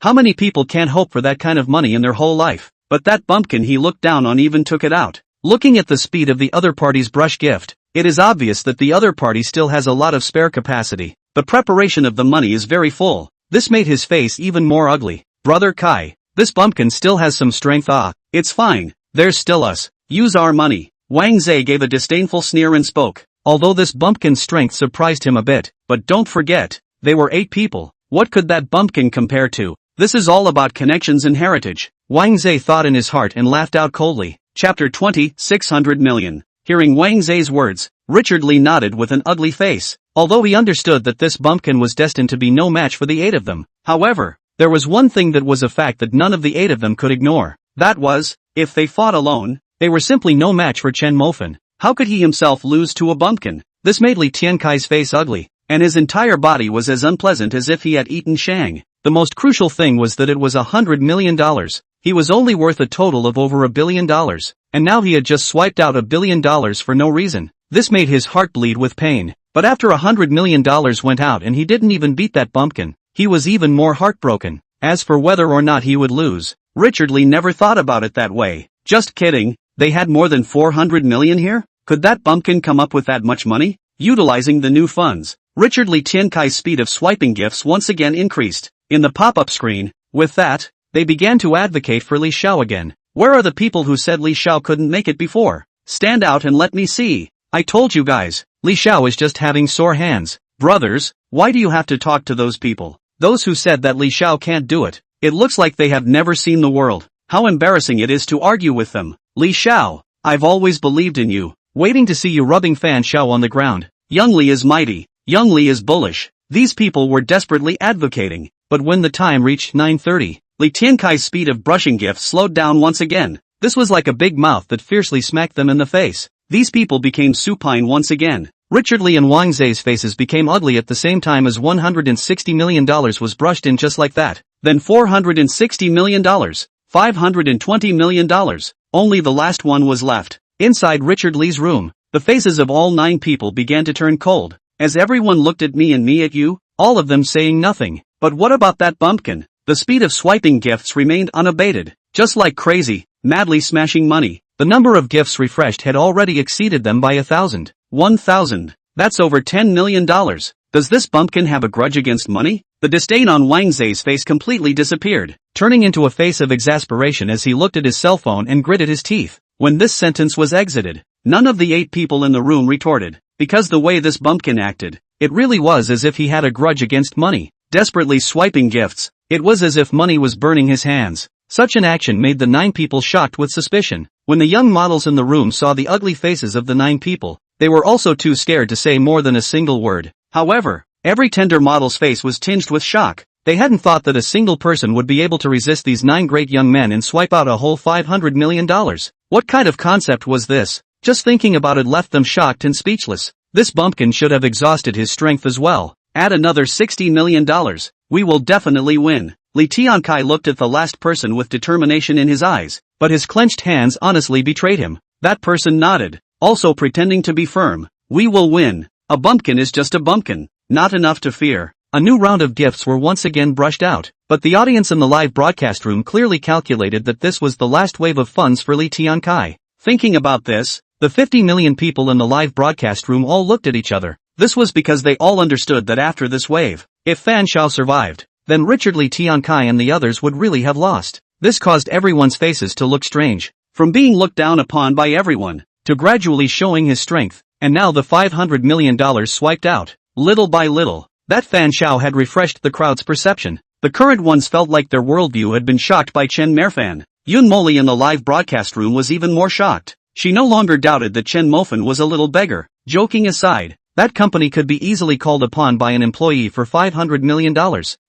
How many people can't hope for that kind of money in their whole life? But that bumpkin he looked down on even took it out. Looking at the speed of the other party's brush gift, it is obvious that the other party still has a lot of spare capacity. The preparation of the money is very full. This made his face even more ugly. Brother Kai, this bumpkin still has some strength. It's fine. There's still us. Use our money. Wang Zhe gave a disdainful sneer and spoke. Although this bumpkin's strength surprised him a bit, but don't forget, they were 8 people. What could that bumpkin compare to? This is all about connections and heritage. Wang Zhe thought in his heart and laughed out coldly. Chapter 20, 600 million. Hearing Wang Zhe's words, Richard Li nodded with an ugly face. Although he understood that this bumpkin was destined to be no match for the 8 of them. However, there was one thing that was a fact that none of the 8 of them could ignore. That was, if they fought alone, they were simply no match for Chen Mofan. How could he himself lose to a bumpkin? This made Li Tiankai's face ugly, and his entire body was as unpleasant as if he had eaten shang. The most crucial thing was that it was $100 million. He was only worth a total of over $1 billion, and now he had just swiped out $1 billion for no reason. This made his heart bleed with pain. But after $100 million went out and he didn't even beat that bumpkin, he was even more heartbroken. As for whether or not he would lose, Richard Li never thought about it that way. Just kidding, they had more than 400 million here? Could that bumpkin come up with that much money? Utilizing the new funds, Richard Li Tiankai's speed of swiping gifts once again increased. In the pop-up screen, with that, they began to advocate for Li Shao again. Where are the people who said Li Shao couldn't make it before? Stand out and let me see. I told you guys, Li Shao is just having sore hands. Brothers, why do you have to talk to those people? Those who said that Li Shao can't do it. It looks like they have never seen the world. How embarrassing it is to argue with them. Li Shao, I've always believed in you. Waiting to see you rubbing Fan Shao on the ground. Young Li is mighty. Young Li is bullish. These people were desperately advocating. But when the time reached 9:30, Li Tiankai's speed of brushing gifts slowed down once again. This was like a big mouth that fiercely smacked them in the face. These people became supine once again. Richard Li and Wang Zhe's faces became ugly at the same time as $160 million was brushed in just like that. Then $460 million. $520 million. Only the last one was left. Inside Richard Li's room, the faces of all 9 people began to turn cold. As everyone looked at me and me at you, all of them saying nothing. But what about that bumpkin? The speed of swiping gifts remained unabated. Just like crazy, madly smashing money. The number of gifts refreshed had already exceeded them by 1,000. 1,000. That's over $10 million. Does this bumpkin have a grudge against money? The disdain on Wang Zai's face completely disappeared, turning into a face of exasperation as he looked at his cell phone and gritted his teeth. When this sentence was exited, none of the 8 people in the room retorted, because the way this bumpkin acted, it really was as if he had a grudge against money. Desperately swiping gifts, it was as if money was burning his hands. Such an action made the 9 people shocked with suspicion. When the young models in the room saw the ugly faces of the 9 people, they were also too scared to say more than a single word. However, every tender model's face was tinged with shock. They hadn't thought that a single person would be able to resist these 9 great young men and swipe out a whole $500 million. What kind of concept was this? Just thinking about it left them shocked and speechless. This bumpkin should have exhausted his strength as well. Add another $60 million. We will definitely win. Li Tiankai looked at the last person with determination in his eyes, but his clenched hands honestly betrayed him. That person nodded, also pretending to be firm. We will win. A bumpkin is just a bumpkin, not enough to fear. A new round of gifts were once again brushed out, but the audience in the live broadcast room clearly calculated that this was the last wave of funds for Li Tiankai. Thinking about this, the 50 million people in the live broadcast room all looked at each other. This was because they all understood that after this wave, if Fan Shao survived, then Richard Li Tiankai and the others would really have lost. This caused everyone's faces to look strange. From being looked down upon by everyone, to gradually showing his strength, and now the $500 million swiped out. Little by little, that Fan Shao had refreshed the crowd's perception. The current ones felt like their worldview had been shocked by Chen Mofan. Yun Moli in the live broadcast room was even more shocked. She no longer doubted that Chen Mofan was a little beggar. Joking aside, that company could be easily called upon by an employee for $500 million.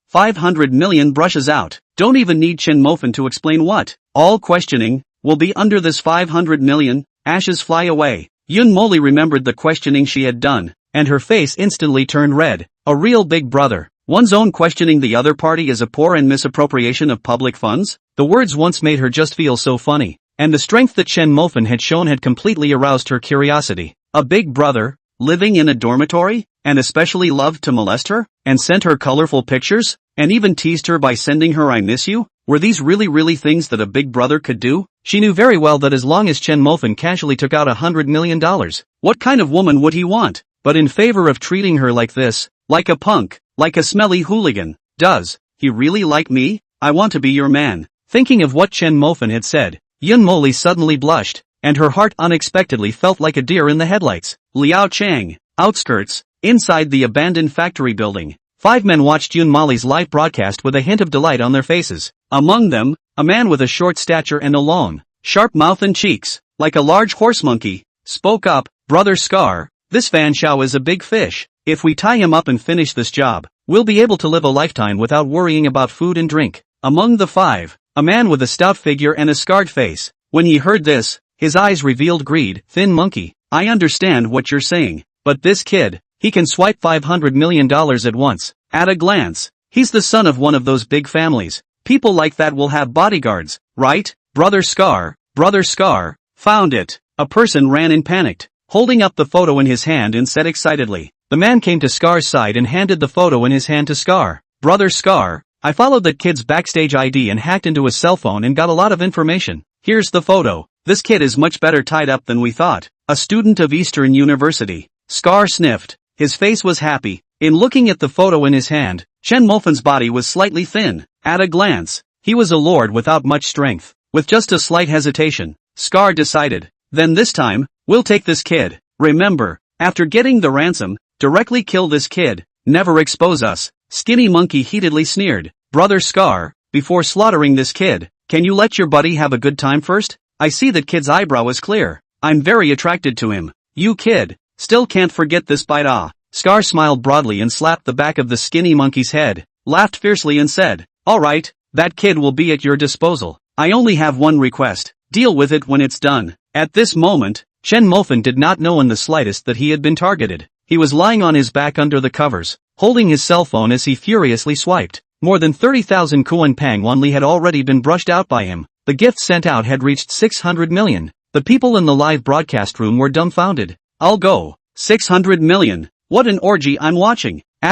500 million brushes out. Don't even need Chen Mofan to explain what. All questioning will be under this 500 million. Ashes fly away. Yun Moli remembered the questioning she had done, and her face instantly turned red. A real big brother. One's own questioning the other party is a poor and misappropriation of public funds? The words once made her just feel so funny, and the strength that Chen Mofan had shown had completely aroused her curiosity. A big brother? Living in a dormitory? And especially loved to molest her? And sent her colorful pictures? And even teased her by sending her "I miss you"? Were these really things that a big brother could do? She knew very well that as long as Chen Mofan casually took out $100 million, what kind of woman would he want? But in favor of treating her like this, like a punk, like a smelly hooligan. Does he really like me? I want to be your man. Thinking of what Chen Mofan had said, Yun Moli suddenly blushed, and her heart unexpectedly felt like a deer in the headlights. Liao Chang, outskirts, inside the abandoned factory building. 5 men watched Yun Moli's live broadcast with a hint of delight on their faces. Among them, a man with a short stature and a long, sharp mouth and cheeks, like a large horse monkey, spoke up. Brother Scar, this Fan Shao is a big fish. If we tie him up and finish this job, we'll be able to live a lifetime without worrying about food and drink. Among the 5, a man with a stout figure and a scarred face. When he heard this, his eyes revealed greed. Thin monkey, I understand what you're saying, but this kid, he can swipe $500 million at once. At a glance, he's the son of one of those big families. People like that will have bodyguards, right? Brother Scar, found it. A person ran in panicked, holding up the photo in his hand and said excitedly. The man came to Scar's side and handed the photo in his hand to Scar. Brother Scar, I followed that kid's backstage ID and hacked into his cell phone and got a lot of information. Here's the photo. This kid is much better tied up than we thought. A student of Eastern University. Scar sniffed. His face was happy. In looking at the photo in his hand, Chen Mofan's body was slightly thin. At a glance, he was a lord without much strength. With just a slight hesitation, Scar decided. Then this time, we'll take this kid. Remember, after getting the ransom, directly kill this kid. Never expose us. Skinny Monkey heatedly sneered. Brother Scar, before slaughtering this kid, can you let your buddy have a good time first? I see that kid's eyebrow is clear. I'm very attracted to him. You kid, still can't forget this bite. Scar smiled broadly and slapped the back of the Skinny Monkey's head, laughed fiercely and said, alright, that kid will be at your disposal. I only have one request. Deal with it when it's done. At this moment, Chen Mofan did not know in the slightest that he had been targeted. He was lying on his back under the covers, holding his cell phone as he furiously swiped. More than 30,000 Kuan Pang Wanli had already been brushed out by him. The gift sent out had reached 600 million. The people in the live broadcast room were dumbfounded. I'll go. 600 million. What an orgy I'm watching. *******.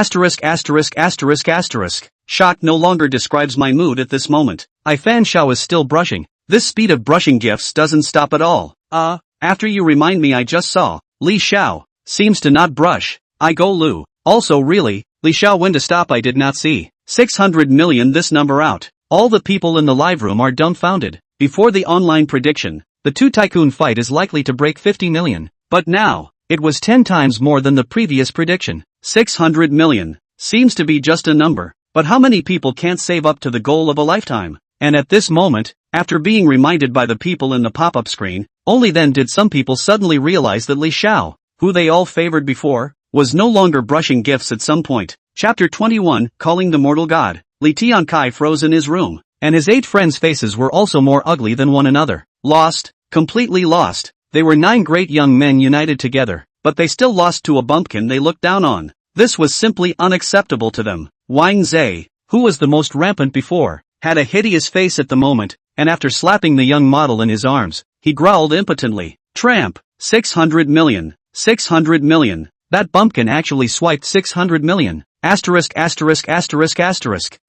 Shock no longer describes my mood at this moment. Fan Xiao is still brushing. This speed of brushing gifts doesn't stop at all. After you remind me I just saw, Li Xiao, seems to not brush. I go Lu. Also really, Li Xiao when to stop I did not see. 600 million this number out. All the people in the live room are dumbfounded. Before the online prediction, the two tycoon fight is likely to break 50 million. But now, it was 10 times more than the previous prediction. 600 million. Seems to be just a number. But how many people can't save up to the goal of a lifetime? And at this moment, after being reminded by the people in the pop-up screen, only then did some people suddenly realize that Li Xiao, who they all favored before, was no longer brushing gifts at some point. Chapter 21, Calling the Mortal God. Li Tiankai froze in his room, and his 8 friends' faces were also more ugly than one another. Lost, completely lost. They were 9 great young men united together, but they still lost to a bumpkin they looked down on. This was simply unacceptable to them. Wang Zhe, who was the most rampant before, had a hideous face at the moment, and after slapping the young model in his arms, he growled impotently. Tramp, 600 million, 600 million. That bumpkin actually swiped 600 million. Asterisk.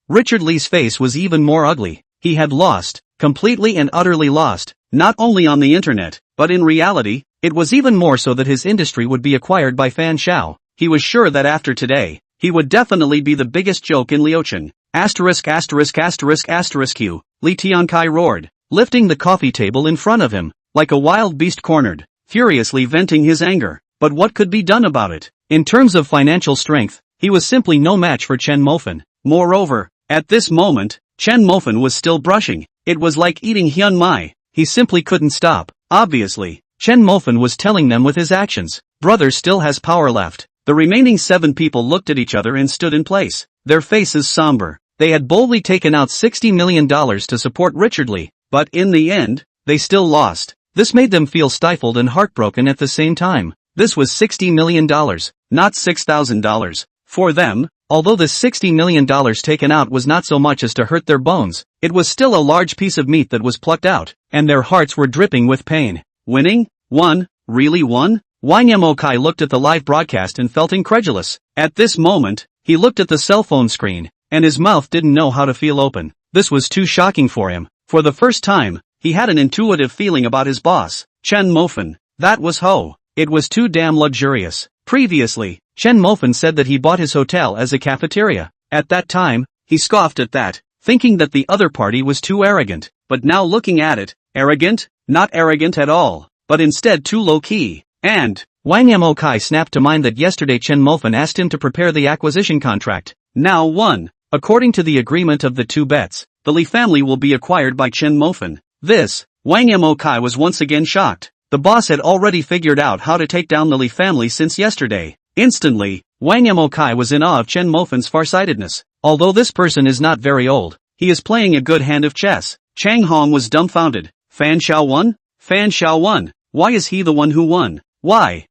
Richard Li's face was even more ugly. He had lost, completely and utterly lost, not only on the internet, but in reality, it was even more so that his industry would be acquired by Fan Xiao. He was sure that after today, he would definitely be the biggest joke in Liucheng. Asterisk. Q. Li Tiankai roared, lifting the coffee table in front of him, like a wild beast cornered, furiously venting his anger. But what could be done about it? In terms of financial strength, he was simply no match for Chen Mofan. Moreover, at this moment, Chen Mofan was still brushing. It was like eating Hyun Mai. He simply couldn't stop. Obviously, Chen Mofan was telling them with his actions. Brother still has power left. The remaining 7 people looked at each other and stood in place, their faces somber. They had boldly taken out $60 million to support Richard Li, but in the end, they still lost. This made them feel stifled and heartbroken at the same time. This was $60 million, not $6,000. For them, although the $60 million taken out was not so much as to hurt their bones, it was still a large piece of meat that was plucked out, and their hearts were dripping with pain. Winning? Won? Really won? Wang Yamokai looked at the live broadcast and felt incredulous. At this moment, he looked at the cell phone screen, and his mouth didn't know how to feel open. This was too shocking for him. For the first time, he had an intuitive feeling about his boss, Chen Mofan. That was ho. It was too damn luxurious. Previously, Chen Mofan said that he bought his hotel as a cafeteria. At that time, he scoffed at that, thinking that the other party was too arrogant. But now looking at it, arrogant? Not arrogant at all, but instead too low-key. And Wang Yamokai snapped to mind that yesterday Chen Mofan asked him to prepare the acquisition contract. Now 1. According to the agreement of the 2 bets, the Li family will be acquired by Chen Mofan. This, Wang Yamokai was once again shocked. The boss had already figured out how to take down the Li family since yesterday. Instantly, Wang Yamokai was in awe of Chen Mofan's farsightedness. Although this person is not very old, he is playing a good hand of chess. Chang Hong was dumbfounded. Fan Xiao won? Fan Xiao won. Why is he the one who won? Why?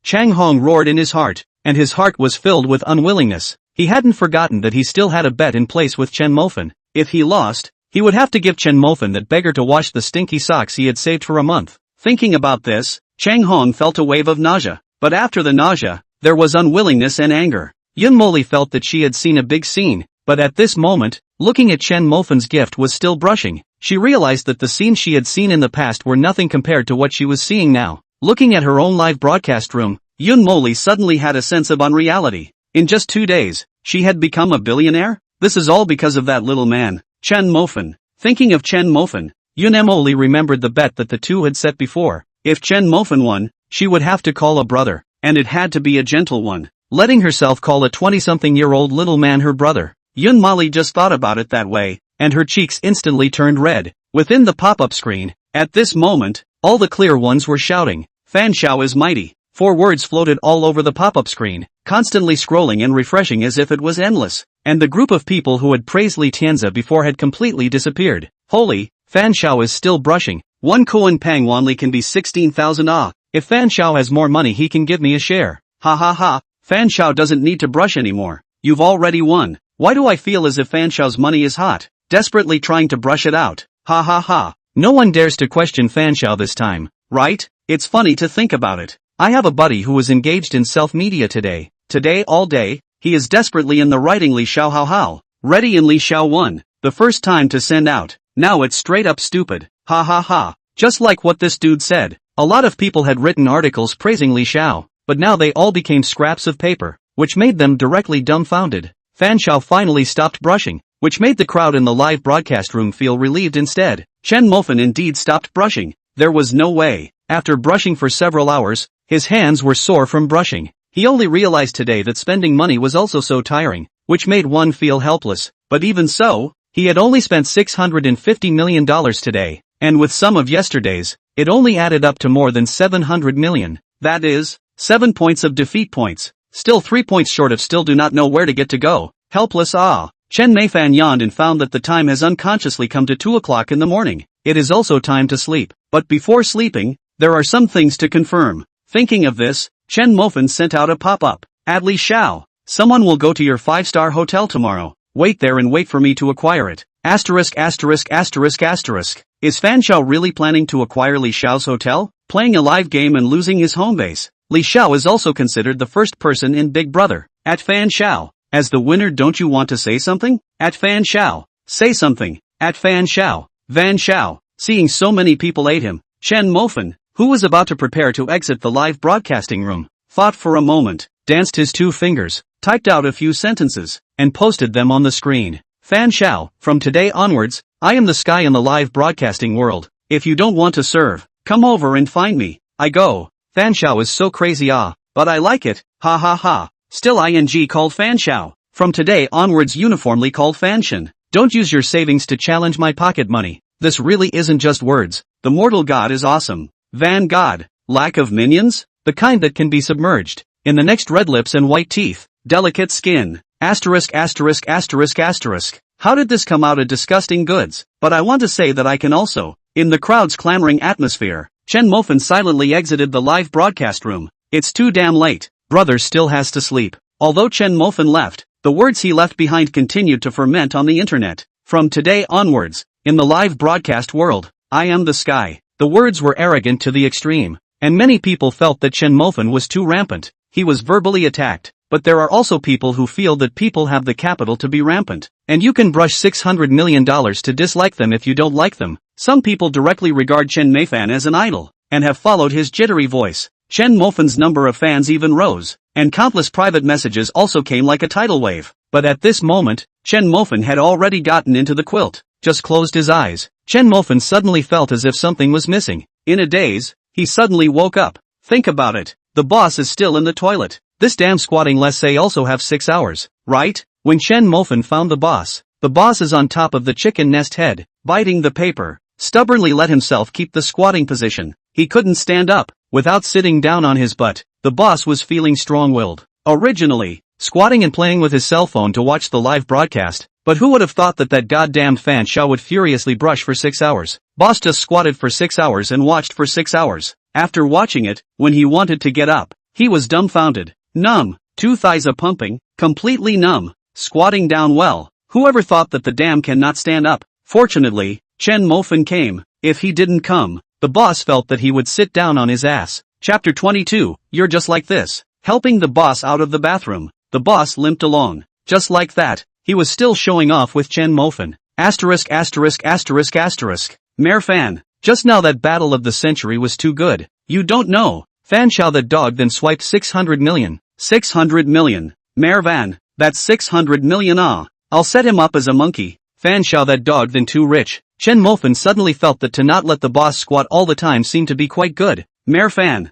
Chang Hong roared in his heart, and his heart was filled with unwillingness. He hadn't forgotten that he still had a bet in place with Chen Mofan. If he lost, he would have to give Chen Mofan that beggar to wash the stinky socks he had saved for a month. Thinking about this, Chang Hong felt a wave of nausea. But after the nausea, there was unwillingness and anger. Yun Moli felt that she had seen a big scene, but at this moment, looking at Chen Mofan's gift was still brushing. She realized that the scenes she had seen in the past were nothing compared to what she was seeing now. Looking at her own live broadcast room, Yun Moli suddenly had a sense of unreality. In just 2 days, she had become a billionaire? This is all because of that little man, Chen Mofan. Thinking of Chen Mofan, Yun Moli remembered the bet that the two had set before. If Chen Mofan won, she would have to call a brother, and it had to be a gentle one. Letting herself call a 20-something-year-old little man her brother. Yun Moli just thought about it that way, and her cheeks instantly turned red. Within the pop-up screen, at this moment, all the clear ones were shouting, Fan Xiao is mighty. 4 words floated all over the pop-up screen, constantly scrolling and refreshing as if it was endless. And the group of people who had praised Li Tianzi before had completely disappeared. Holy, Fan Xiao is still brushing. 1 Koan Pang Wanli can be 16,000 ah. If Fan Xiao has more money he can give me a share. Ha ha ha, Fan Xiao doesn't need to brush anymore. You've already won. Why do I feel as if Fan Xiao's money is hot? Desperately trying to brush it out. Ha ha ha. No one dares to question Fan Xiao this time, right? It's funny to think about it. I have a buddy who was engaged in self-media today. Today all day, He is desperately in the writing Li Xiao Hao Hao. Ready in Li Xiao 1. The first time to send out. Now it's straight up stupid. Ha ha ha. Just like what this dude said. A lot of people had written articles praising Li Xiao, but now they all became scraps of paper, which made them directly dumbfounded. Fan Xiao finally stopped brushing, which made the crowd in the live broadcast room feel relieved instead. Chen Mofan indeed stopped brushing. There was no way. After brushing for several hours, his hands were sore from brushing. He only realized today that spending money was also so tiring, which made one feel helpless. But even so, he had only spent $650 million today, and with some of yesterday's, it only added up to more than 700 million. That is, 7 points of defeat points. Still 3 points short of still do not know where to get to go. Helpless ah. Chen Mofan yawned and found that the time has unconsciously come to 2 o'clock in the morning. It is also time to sleep. But before sleeping, there are some things to confirm. Thinking of this, Chen Mofan sent out a pop-up. Add Li Xiao. Someone will go to your 5-star hotel tomorrow. Wait there and wait for me to acquire it. Asterisk asterisk asterisk asterisk. Is Fan Xiao really planning to acquire Li Xiao's hotel? Playing a live game and losing his home base. Li Xiao is also considered the first person in Big Brother. At Fan Xiao. As the winner, don't you want to say something? At Fan Xiao. Say something. At Fan Xiao. Van Xiao. Seeing so many people ate him, Chen Mofan, who was about to prepare to exit the live broadcasting room, thought for a moment, danced his 2 fingers, typed out a few sentences, and posted them on the screen. Fan Xiao, from today onwards, I am the sky in the live broadcasting world. If you don't want to serve, come over and find me. I go. Fan Xiao is so crazy but I like it, ha ha ha. Still ing called Fan Xiao. From today onwards uniformly called Fanshin. Don't use your savings to challenge my pocket money. This really isn't just words. The mortal god is awesome. Van God. Lack of minions? The kind that can be submerged. In the next red lips and white teeth. Delicate skin. Asterisk asterisk asterisk asterisk. How did this come out of disgusting goods? But I want to say that I can also. In the crowd's clamoring atmosphere, Chen Mofan silently exited the live broadcast room. It's too damn late. Brother still has to sleep. Although Chen Mofan left, the words he left behind continued to ferment on the internet. From today onwards, in the live broadcast world, I am the sky. The words were arrogant to the extreme, and many people felt that Chen Mofan was too rampant. He was verbally attacked, but there are also people who feel that people have the capital to be rampant, and you can brush $600 million to dislike them if you don't like them. Some people directly regard Chen Mofan as an idol, and have followed his jittery voice. Chen Mofan's number of fans even rose, and countless private messages also came like a tidal wave. But at this moment, Chen Mofan had already gotten into the quilt, just closed his eyes. Chen Mofan suddenly felt as if something was missing. In a daze, he suddenly woke up. Think about it. The boss is still in the toilet. This damn squatting let's say also have 6 hours, right? When Chen Mofan found the boss is on top of the chicken nest head, biting the paper, stubbornly let himself keep the squatting position. He couldn't stand up, without sitting down on his butt. The boss was feeling strong-willed. Originally, squatting and playing with his cell phone to watch the live broadcast, but who would have thought that that goddamned Fan Xiao would furiously brush for 6 hours? Boss just squatted for 6 hours and watched for 6 hours. After watching it, when he wanted to get up, he was dumbfounded. Numb. 2 thighs a pumping, completely numb. Squatting down well. Whoever thought that the damn cannot stand up? Fortunately, Chen Mofan came. If he didn't come, the boss felt that he would sit down on his ass. Chapter 22, You're just like this. Helping the boss out of the bathroom. The boss limped along. Just like that, he was still showing off with Chen Mofan. Asterisk asterisk asterisk asterisk. Mayor Fan. Just now that battle of the century was too good. You don't know. Fan Xiao the dog then swiped 600 million. 600 million. Mayor Van. That's 600 million I'll set him up as a monkey. Fan Xiao that dog then too rich. Chen Mofan suddenly felt that to not let the boss squat all the time seemed to be quite good. Mayor Fan.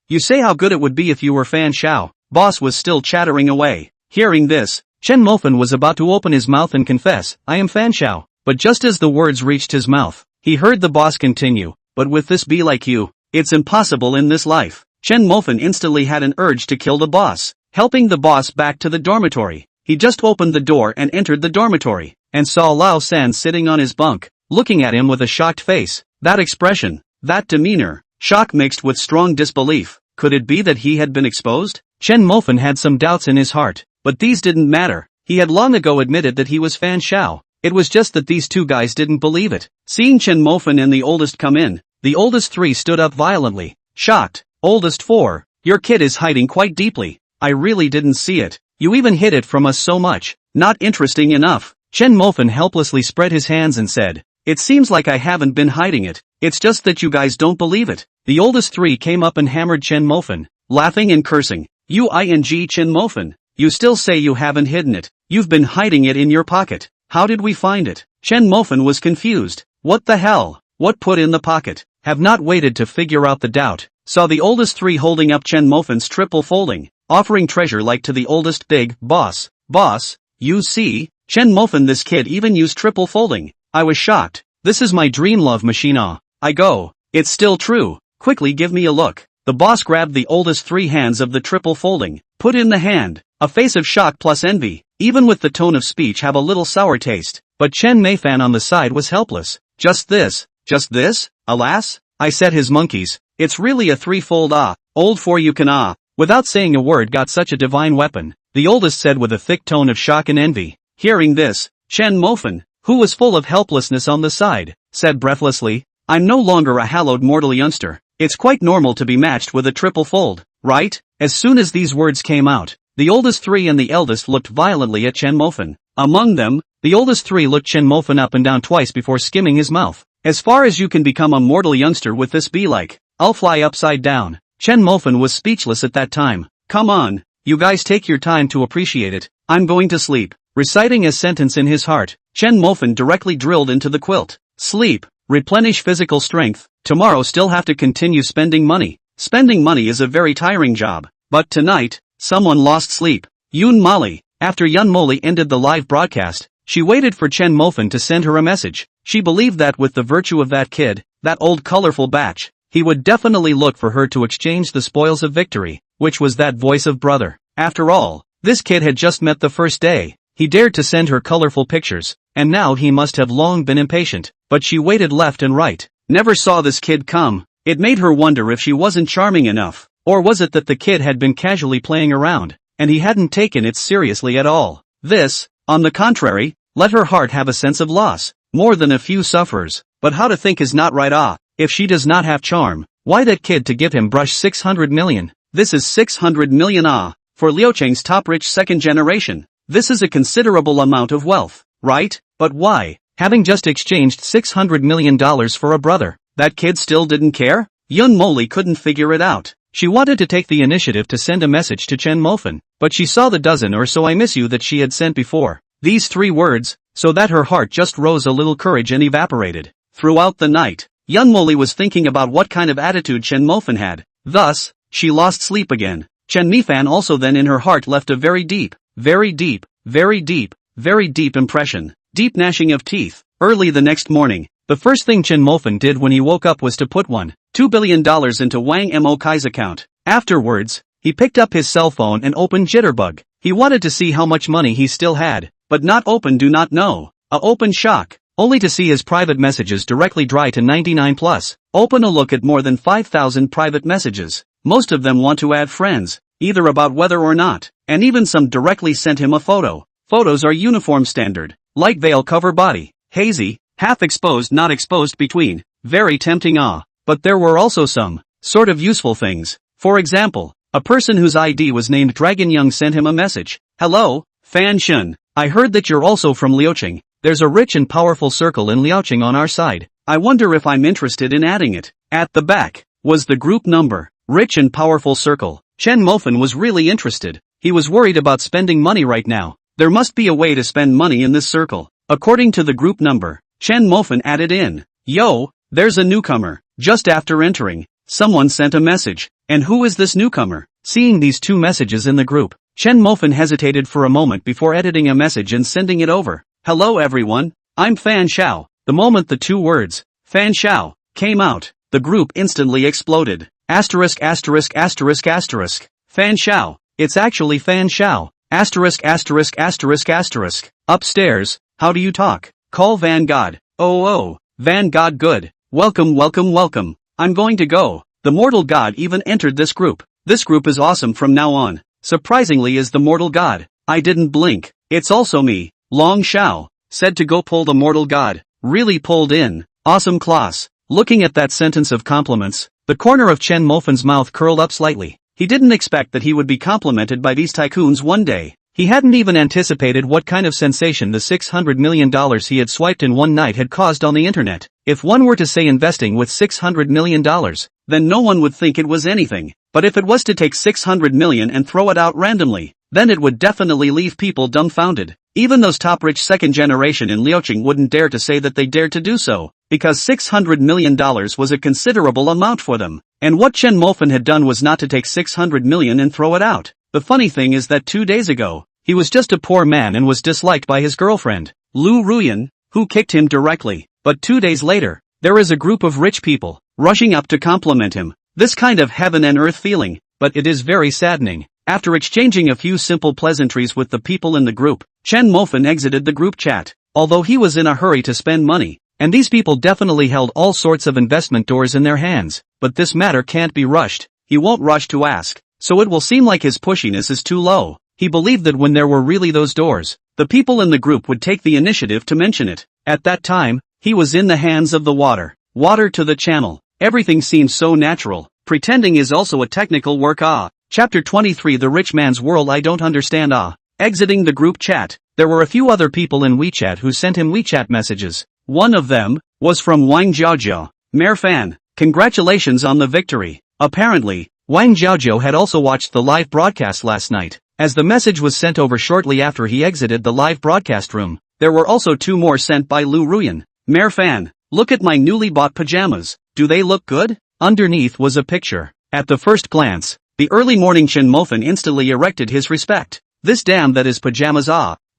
You say how good it would be if you were Fan Xiao. Boss was still chattering away. Hearing this, Chen Mofan was about to open his mouth and confess, I am Fan Xiao. But just as the words reached his mouth, he heard the boss continue, but with this be like you, it's impossible in this life. Chen Mofan instantly had an urge to kill the boss. Helping the boss back to the dormitory, he just opened the door and entered the dormitory, and saw Lao San sitting on his bunk, looking at him with a shocked face. That expression, that demeanor, shock mixed with strong disbelief. Could it be that he had been exposed? Chen Mofan had some doubts in his heart, but these didn't matter. He had long ago admitted that he was Fan Xiao. It was just that these two guys didn't believe it. Seeing Chen Mofan and the oldest come in, the oldest 3 stood up violently, shocked. Oldest 4, your kid is hiding quite deeply. I really didn't see it. You even hid it from us so much. Not interesting enough. Chen Mofan helplessly spread his hands and said, "It seems like I haven't been hiding it. It's just that you guys don't believe it." The oldest three came up and hammered Chen Mofan, laughing and cursing. Chen Mofan, you still say you haven't hidden it. You've been hiding it in your pocket. How did we find it? Chen Mofan was confused. What the hell? What put in the pocket? Have not waited to figure out the doubt. Saw the oldest three holding up Chen Mofan's triple folding, offering treasure like to the oldest big boss. Boss, you see? Chen Mofan, this kid even used triple folding. I was shocked. This is my dream love machine. I go. It's still true. Quickly give me a look. The boss grabbed the oldest three hands of the triple folding, put in the hand, a face of shock plus envy, even with the tone of speech have a little sour taste. But Chen Mofan on the side was helpless. Just this? Alas? I said his monkeys. It's really a threefold old for you can Without saying a word got such a divine weapon, the oldest said with a thick tone of shock and envy. Hearing this, Chen Mofan, who was full of helplessness on the side, said breathlessly, I'm no longer a hallowed mortal youngster. It's quite normal to be matched with a triple fold, right? As soon as these words came out, the oldest three and the eldest looked violently at Chen Mofan. Among them, the oldest three looked Chen Mofan up and down twice before skimming his mouth. As far as you can become a mortal youngster with this be like, I'll fly upside down. Chen Mofan was speechless at that time. Come on, you guys take your time to appreciate it. I'm going to sleep. Reciting a sentence in his heart, Chen Mofan directly drilled into the quilt. Sleep. Replenish physical strength. Tomorrow still have to continue spending money. Spending money is a very tiring job. But tonight, someone lost sleep. Yun Molly. After Yun Molly ended the live broadcast, she waited for Chen Mofan to send her a message. She believed that with the virtue of that kid, that old colorful batch, he would definitely look for her to exchange the spoils of victory, which was that voice of brother. After all, this kid had just met the first day. He dared to send her colorful pictures, and now he must have long been impatient, but she waited left and right. Never saw this kid come. It made her wonder if she wasn't charming enough, or was it that the kid had been casually playing around, and he hadn't taken it seriously at all. This, on the contrary, let her heart have a sense of loss, more than a few sufferers. But how to think is not right. If she does not have charm, why that kid to give him brush 600 million? This is 600 million for Liucheng's top rich second generation. This is a considerable amount of wealth, right? But why? Having just exchanged $600 million for a brother, that kid still didn't care? Yun Molly couldn't figure it out. She wanted to take the initiative to send a message to Chen Mofan, but she saw the dozen or so I miss you that she had sent before. These 3 words, so that her heart just rose a little courage and evaporated. Throughout the night, Yun Molly was thinking about what kind of attitude Chen Mofan had. Thus, she lost sleep again. Chen Mofan also then in her heart left a very deep impression. Deep gnashing of teeth. Early the next morning, the first thing Chen Mofan did when he woke up was to put $2 billion into Wang Mokai's account. Afterwards, he picked up his cell phone and opened Jitterbug. He wanted to see how much money he still had, but not open do not know. Open shock, only to see his private messages directly dry to 99 plus. Open a look at more than 5,000 private messages. Most of them want to add friends, either about whether or not, and even some directly sent him a photo. Photos are uniform standard. Light veil cover body, hazy, half exposed not exposed between, very tempting but there were also some, sort of useful things. For example, a person whose ID was named Dragon Young sent him a message. Hello, Fan Shun. I heard that you're also from Liucheng. There's a rich and powerful circle in Liucheng on our side. I wonder if I'm interested in adding it. At the back, was the group number, rich and powerful circle. Chen Mofan was really interested. He was worried about spending money right now. There must be a way to spend money in this circle. According to the group number, Chen Mofan added in, Yo, there's a newcomer. Just after entering, someone sent a message. And who is this newcomer? Seeing these 2 messages in the group, Chen Mofan hesitated for a moment before editing a message and sending it over. Hello everyone, I'm Fan Xiao. The moment the 2 words, Fan Xiao, came out, the group instantly exploded. Asterisk. Fan Xiao, it's actually Fan Xiao. Asterisk. Upstairs, how do you talk? Call Vanguard. Oh, Vanguard good. Welcome. I'm going to go. The mortal god even entered this group. This group is awesome from now on. Surprisingly is the mortal god. I didn't blink. It's also me. Long Xiao, said to go pull the mortal god. Really pulled in. Awesome class. Looking at that sentence of compliments, the corner of Chen Mofan's mouth curled up slightly. He didn't expect that he would be complimented by these tycoons one day. He hadn't even anticipated what kind of sensation the $600 million he had swiped in one night had caused on the internet. If one were to say investing with $600 million, then no one would think it was anything. But if it was to take $600 million and throw it out randomly, then it would definitely leave people dumbfounded. Even those top rich second generation in Liucheng wouldn't dare to say that they dared to do so, because $600 million was a considerable amount for them. And what Chen Mofan had done was not to take $600 million and throw it out. The funny thing is that 2 days ago, he was just a poor man and was disliked by his girlfriend, Liu Ruyan, who kicked him directly. But 2 days later, there is a group of rich people, rushing up to compliment him. This kind of heaven and earth feeling, but it is very saddening. After exchanging a few simple pleasantries with the people in the group, Chen Mofan exited the group chat, although he was in a hurry to spend money, and these people definitely held all sorts of investment doors in their hands, but this matter can't be rushed. He won't rush to ask, so it will seem like his pushiness is too low. He believed that when there were really those doors, the people in the group would take the initiative to mention it. At that time, he was in the hands of the water to the channel. Everything seems so natural. Pretending is also a technical work. Chapter 23 The Rich Man's World I Don't Understand. Exiting the group chat, there were a few other people in WeChat who sent him WeChat messages. One of them was from Wang Jiaozhou. Mayor Fan, congratulations on the victory. Apparently, Wang Jiaozhou had also watched the live broadcast last night, as the message was sent over shortly after he exited the live broadcast room. There were also 2 more sent by Liu Ruyan. Mayor Fan, look at my newly bought pajamas. Do they look good? Underneath was a picture. At the first glance, the early morning Chen Mofan instantly erected his respect. This damn that is pajamas.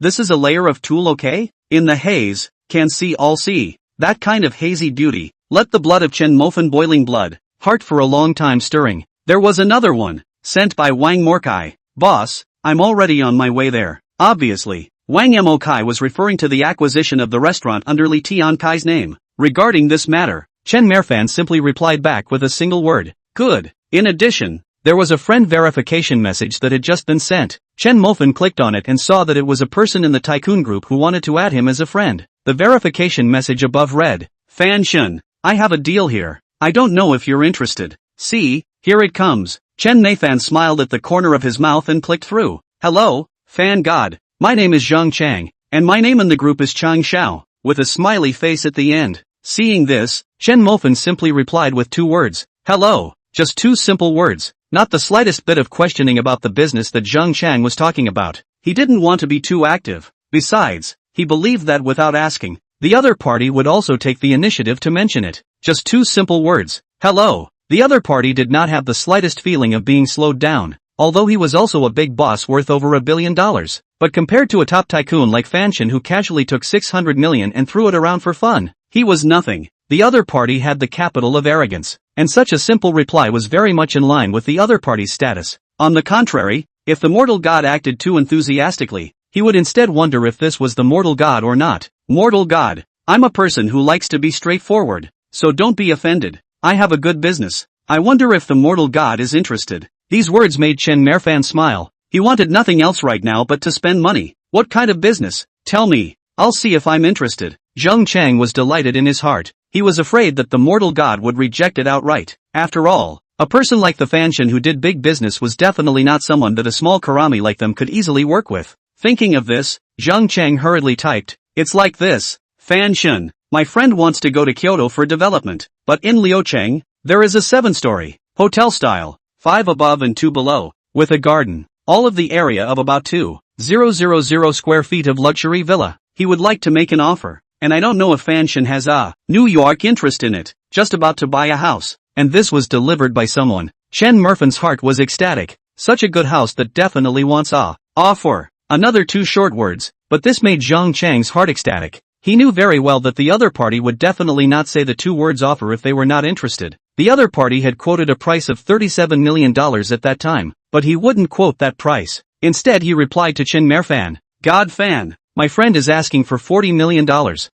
This is a layer of tulle, okay? In the haze, can see all see. That kind of hazy beauty. Let the blood of Chen Mofan boiling blood, heart for a long time stirring. There was another one, sent by Wang Morkai. Boss, I'm already on my way there. Obviously, Wang Mokai was referring to the acquisition of the restaurant under Li Tiankai's name. Regarding this matter, Chen Mofan simply replied back with a single word. Good. In addition, there was a friend verification message that had just been sent. Chen Mofan clicked on it and saw that it was a person in the tycoon group who wanted to add him as a friend. The verification message above read, Fan Shen, I have a deal here. I don't know if you're interested. See, here it comes. Chen Mofan smiled at the corner of his mouth and clicked through. Hello, Fan God. My name is Zhang Chang, and my name in the group is Chang Xiao, with a smiley face at the end. Seeing this, Chen Mofan simply replied with 2 words. Hello. Just 2 simple words. Not the slightest bit of questioning about the business that Zhang Chang was talking about. He didn't want to be too active. Besides, he believed that without asking, the other party would also take the initiative to mention it. Just 2 simple words. Hello. The other party did not have the slightest feeling of being slowed down, although he was also a big boss worth over $1 billion. But compared to a top tycoon like Fan Shen who casually took $600 million and threw it around for fun, he was nothing. The other party had the capital of arrogance, and such a simple reply was very much in line with the other party's status. On the contrary, if the mortal god acted too enthusiastically, he would instead wonder if this was the mortal god or not. Mortal god, I'm a person who likes to be straightforward, so don't be offended. I have a good business. I wonder if the mortal god is interested. These words made Chen Mofan smile. He wanted nothing else right now but to spend money. What kind of business? Tell me. I'll see if I'm interested. Zhang Chang was delighted in his heart. He was afraid that the mortal god would reject it outright. After all, a person like the Fan Shen who did big business was definitely not someone that a small karami like them could easily work with. Thinking of this, Zhang Chang hurriedly typed, It's like this. Fan Shen, my friend wants to go to Kyoto for development, but in Liucheng, there is a 7-story, hotel style, 5 above and 2 below, with a garden, all of the area of about 2,000 square feet of luxury villa. He would like to make an offer, and I don't know if Fan Shen has a New York interest in it, just about to buy a house. And this was delivered by someone. Chen Mofan's heart was ecstatic. Such a good house that definitely wants a offer. Another 2 short words, but this made Zhang Chang's heart ecstatic. He knew very well that the other party would definitely not say the 2 words offer if they were not interested. The other party had quoted a price of $37 million at that time, but he wouldn't quote that price. Instead he replied to Chen Mofan, God Fan, my friend is asking for $40 million.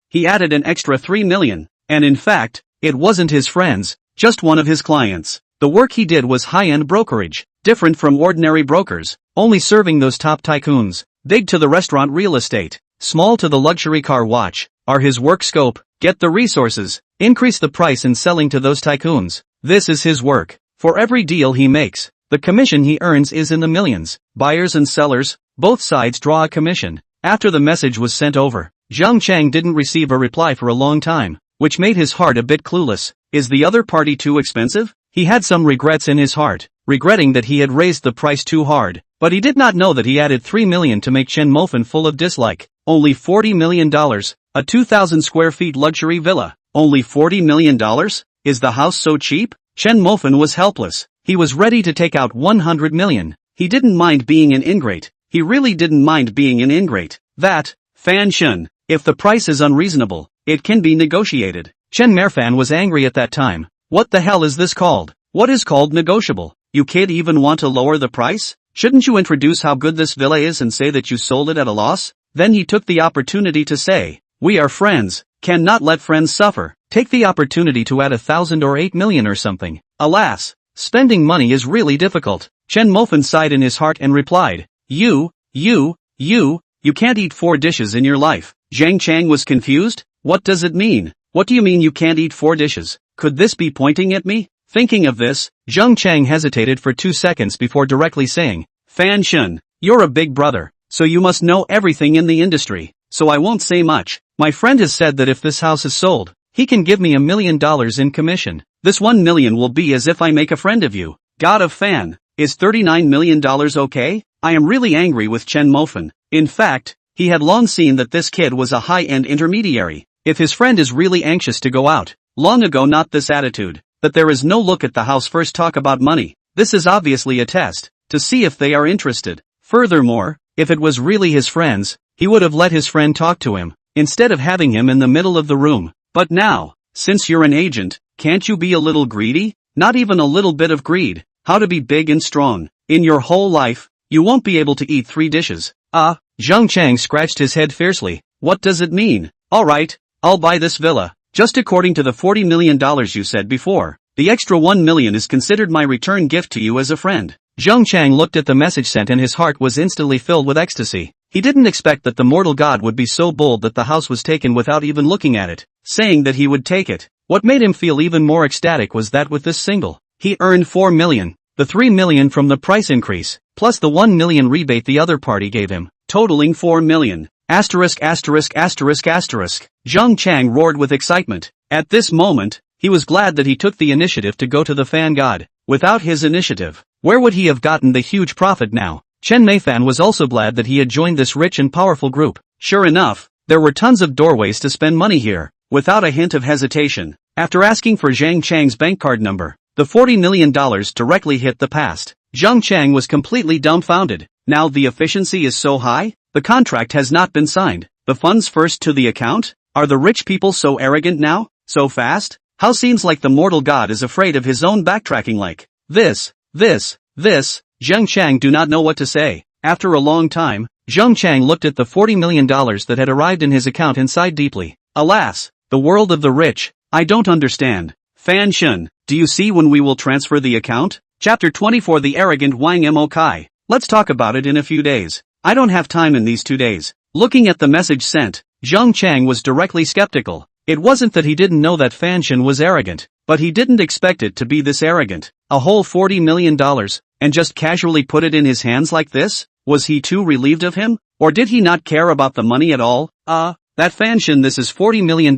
He added an extra $3 million, and in fact, it wasn't his friends, just one of his clients. The work he did was high-end brokerage, different from ordinary brokers, only serving those top tycoons. Big to the restaurant real estate, small to the luxury car watch, are his work scope. Get the resources, increase the price in selling to those tycoons. This is his work. For every deal he makes, the commission he earns is in the millions. Buyers and sellers, both sides draw a commission. After the message was sent over, Zhang Chang didn't receive a reply for a long time, which made his heart a bit clueless. Is the other party too expensive? He had some regrets in his heart, regretting that he had raised the price too hard, but he did not know that he added 3 million to make Chen Mofan full of dislike. Only $40 million, a 2,000 square feet luxury villa. Only $40 million? Is the house so cheap? Chen Mofan was helpless. He was ready to take out 100 million. He didn't mind being an ingrate. He really didn't mind being an ingrate. That, Fan Shun, if the price is unreasonable, it can be negotiated. Chen Mofan was angry at that time. What the hell is this called? What is called negotiable? You kid even want to lower the price? Shouldn't you introduce how good this villa is and say that you sold it at a loss? Then he took the opportunity to say, we are friends, cannot let friends suffer. Take the opportunity to add 1,000 or 8 million or something. Alas, spending money is really difficult. Chen Mofan sighed in his heart and replied, you can't eat 4 dishes in your life. Zhang Chang was confused. What does it mean? What do you mean you can't eat 4 dishes? Could this be pointing at me? Thinking of this, Zhang Chang hesitated for 2 seconds before directly saying, Fan Shun, you're a big brother, so you must know everything in the industry, so I won't say much. My friend has said that if this house is sold, he can give me $1 million in commission. This 1 million will be as if I make a friend of you. God of Fan, is $39 million okay? I am really angry with Chen Mofan. In fact, he had long seen that this kid was a high-end intermediary. If his friend is really anxious to go out, long ago not this attitude, that there is no look at the house first talk about money. This is obviously a test, to see if they are interested. Furthermore, if it was really his friends, he would have let his friend talk to him, instead of having him in the middle of the room. But now, since you're an agent, can't you be a little greedy? Not even a little bit of greed. How to be big and strong. In your whole life, you won't be able to eat 3 dishes. Zhang Chang scratched his head fiercely. What does it mean? Alright, I'll buy this villa. Just according to the $40 million you said before. The extra 1 million is considered my return gift to you as a friend. Zhang Chang looked at the message sent and his heart was instantly filled with ecstasy. He didn't expect that the mortal god would be so bold that the house was taken without even looking at it, saying that he would take it. What made him feel even more ecstatic was that with this single, he earned 4 million, the 3 million from the price increase, plus the 1 million rebate the other party gave him, totaling 4 million. Zhang Chang roared with excitement. At this moment, he was glad that he took the initiative to go to the fan god. Without his initiative, where would he have gotten the huge profit now? Chen Mofan was also glad that he had joined this rich and powerful group. Sure enough, there were tons of doorways to spend money here. Without a hint of hesitation, after asking for Zhang Chang's bank card number, the $40 million directly hit the past. Zhang Chang was completely dumbfounded. Now the efficiency is so high? The contract has not been signed. The funds first to the account? Are the rich people so arrogant now? So fast? How seems like the mortal god is afraid of his own backtracking like this. Zhang Chang do not know what to say. After a long time, Zhang Chang looked at the $40 million that had arrived in his account and sighed deeply. Alas, the world of the rich. I don't understand. Fan Shun, do you see when we will transfer the account? Chapter 24 The Arrogant Wang Mo Kai. Let's talk about it in a few days. I don't have time in these 2 days. Looking at the message sent, Zhang Chang was directly skeptical. It wasn't that he didn't know that Fan Shun was arrogant, but he didn't expect it to be this arrogant. A whole $40 million, and just casually put it in his hands like this? Was he too relieved of him? Or did he not care about the money at all? That Fan Shun, this is $40 million.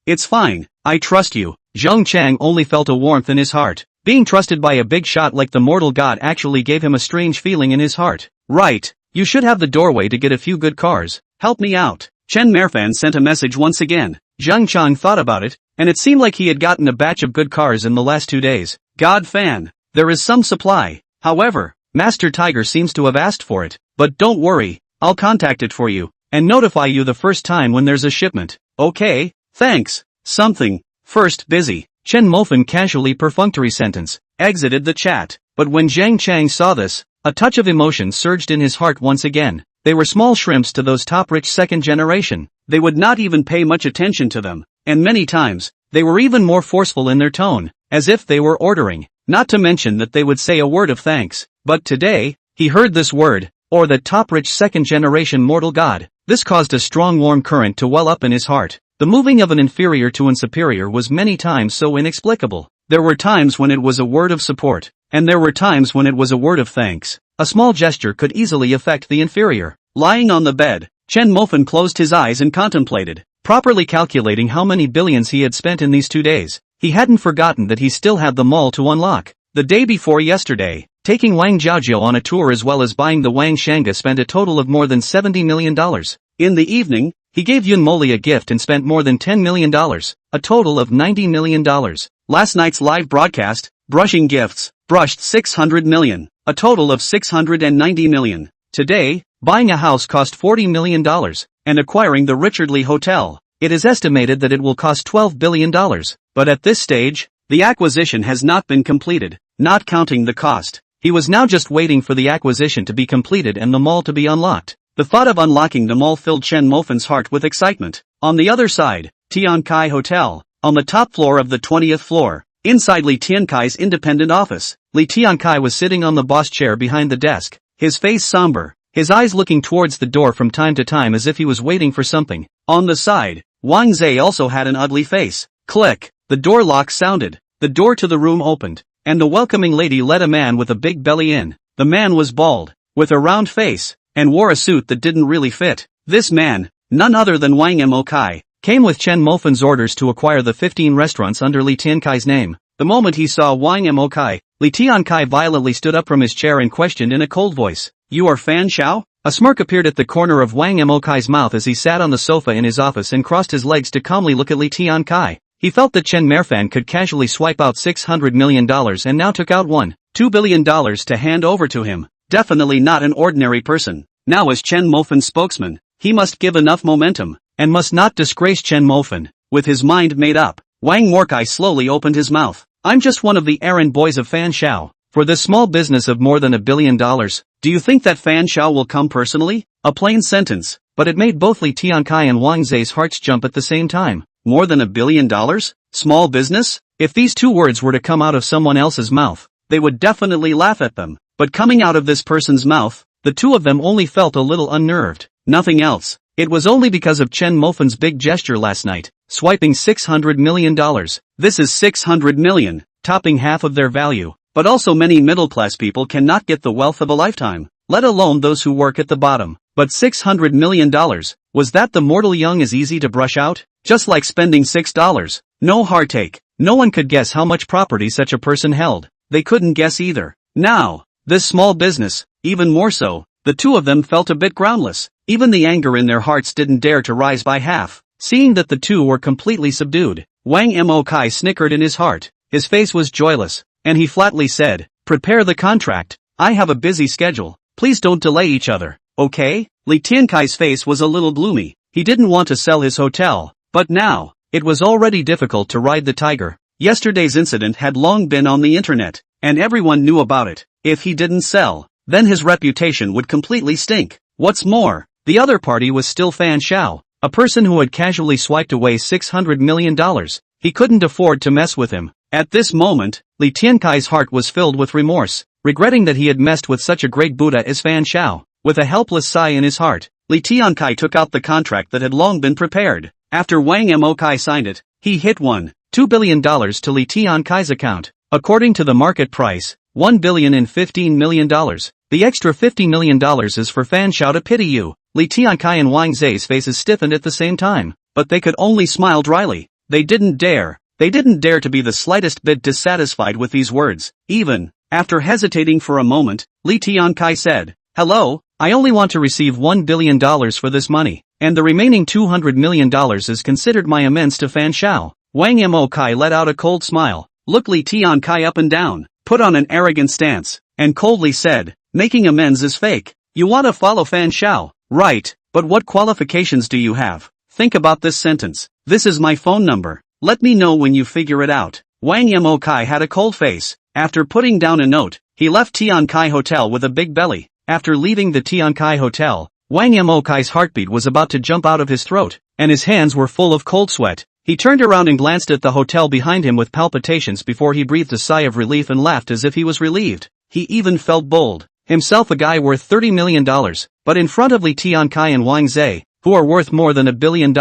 It's fine, I trust you. Zhang Chang only felt a warmth in his heart. Being trusted by a big shot like the mortal god actually gave him a strange feeling in his heart. Right, you should have the doorway to get a few good cars. Help me out. Chen Mofan sent a message once again. Zhang Chang thought about it, and it seemed like he had gotten a batch of good cars in the last 2 days. God Fan, there is some supply. However, Master Tiger seems to have asked for it. But don't worry, I'll contact it for you, and notify you the first time when there's a shipment. Okay, thanks. Something. First busy. Chen Mofan casually perfunctory sentence, exited the chat. But when Zhang Chang saw this, a touch of emotion surged in his heart once again. They were small shrimps to those top rich second generation. They would not even pay much attention to them, and many times, they were even more forceful in their tone, as if they were ordering, not to mention that they would say a word of thanks. But today, he heard this word, or the top rich second generation mortal god. This caused a strong warm current to well up in his heart. The moving of an inferior to an superior was many times so inexplicable. There were times when it was a word of support, and there were times when it was a word of thanks. A small gesture could easily affect the inferior. Lying on the bed, Chen Mofan closed his eyes and contemplated, properly calculating how many billions he had spent in these 2 days. He hadn't forgotten that he still had the mall to unlock. The day before yesterday, taking Wang Jiaojiao on a tour as well as buying the Wang Shanga spent a total of more than $70 million. In the evening, he gave Yun Moli a gift and spent more than $10 million, a total of $90 million. Last night's live broadcast, brushing gifts, brushed 600 million, a total of 690 million. Today, buying a house cost $40 million, and acquiring the Richard Lee Hotel. It is estimated that it will cost $12 billion. But at this stage, the acquisition has not been completed, not counting the cost. He was now just waiting for the acquisition to be completed and the mall to be unlocked. The thought of unlocking the mall filled Chen Mofan's heart with excitement. On the other side, Tian Kai Hotel, on the top floor of the 20th floor, inside Li Tiankai's independent office. Li Tiankai was sitting on the boss chair behind the desk, his face somber, his eyes looking towards the door from time to time as if he was waiting for something. On the side, Wang Zhe also had an ugly face. Click, the door lock sounded, the door to the room opened, and the welcoming lady let a man with a big belly in. The man was bald, with a round face, and wore a suit that didn't really fit. This man, none other than Wang Mokai, came with Chen Mofan's orders to acquire the 15 restaurants under Li Tiankai's name. The moment he saw Wang Mokai, Li Tiankai violently stood up from his chair and questioned in a cold voice, "You are Fan Xiao?" A smirk appeared at the corner of Wang Mokai's mouth as he sat on the sofa in his office and crossed his legs to calmly look at Li Tiankai. He felt that Chen Mofan could casually swipe out $600 million and now took out $2 billion to hand over to him. Definitely not an ordinary person. Now as Chen Mofan's spokesman, he must give enough momentum, and must not disgrace Chen Mofan. With his mind made up, Wang Morkai slowly opened his mouth. "I'm just one of the errand boys of Fan Xiao. For this small business of more than $1 billion, do you think that Fan Xiao will come personally?" A plain sentence, but it made both Li Tiankai and Wang Zhe's hearts jump at the same time. More than $1 billion? Small business? If these two words were to come out of someone else's mouth, they would definitely laugh at them. But coming out of this person's mouth, the two of them only felt a little unnerved. Nothing else. It was only because of Chen Mofan's big gesture last night, swiping $600 million. This is 600 million, topping half of their value. But also many middle-class people cannot get the wealth of a lifetime, let alone those who work at the bottom. But $600 million, was that the mortal young as easy to brush out? Just like spending $6. No heartache. No one could guess how much property such a person held. They couldn't guess either. Now, this small business, even more so, the two of them felt a bit groundless. Even the anger in their hearts didn't dare to rise by half. Seeing that the two were completely subdued, Wang Mokai snickered in his heart. His face was joyless, and he flatly said, "Prepare the contract. I have a busy schedule. Please don't delay each other, okay?" Li Tiankai's face was a little gloomy. He didn't want to sell his hotel, but now, it was already difficult to ride the tiger. Yesterday's incident had long been on the internet, and everyone knew about it. If he didn't sell, then his reputation would completely stink. What's more, the other party was still Fan Xiao, a person who had casually swiped away $600 million. He couldn't afford to mess with him. At this moment, Li Tiankai's heart was filled with remorse, regretting that he had messed with such a great Buddha as Fan Xiao. With a helpless sigh in his heart, Li Tiankai took out the contract that had long been prepared. After Wang Mokai signed it, he hit $2 billion to Li Tiankai's account. According to the market price, $1,015 million. The extra $50 million is for Fan Xiao to pity you. Li Tiankai and Wang Zhe's faces stiffened at the same time, but they could only smile dryly. They didn't dare to be the slightest bit dissatisfied with these words. Even, after hesitating for a moment, Li Tiankai said, "Hello, I only want to receive $1 billion for this money, and the remaining $200 million is considered my amends to Fan Xiao." Wang Mokai let out a cold smile, looked Li Tiankai up and down, put on an arrogant stance, and coldly said, "Making amends is fake. You want to follow Fan Xiao, right? But what qualifications do you have? Think about this sentence. This is my phone number. Let me know when you figure it out." Wang Mokai had a cold face. After putting down a note, he left Tiankai Hotel with a big belly. After leaving the Tiankai Hotel, Wang Mokai's heartbeat was about to jump out of his throat, and his hands were full of cold sweat. He turned around and glanced at the hotel behind him with palpitations before he breathed a sigh of relief and laughed as if he was relieved. He even felt bold. Himself a guy worth $30 million, but in front of Li Tiankai and Wang Zhe, who are worth more than $1 billion,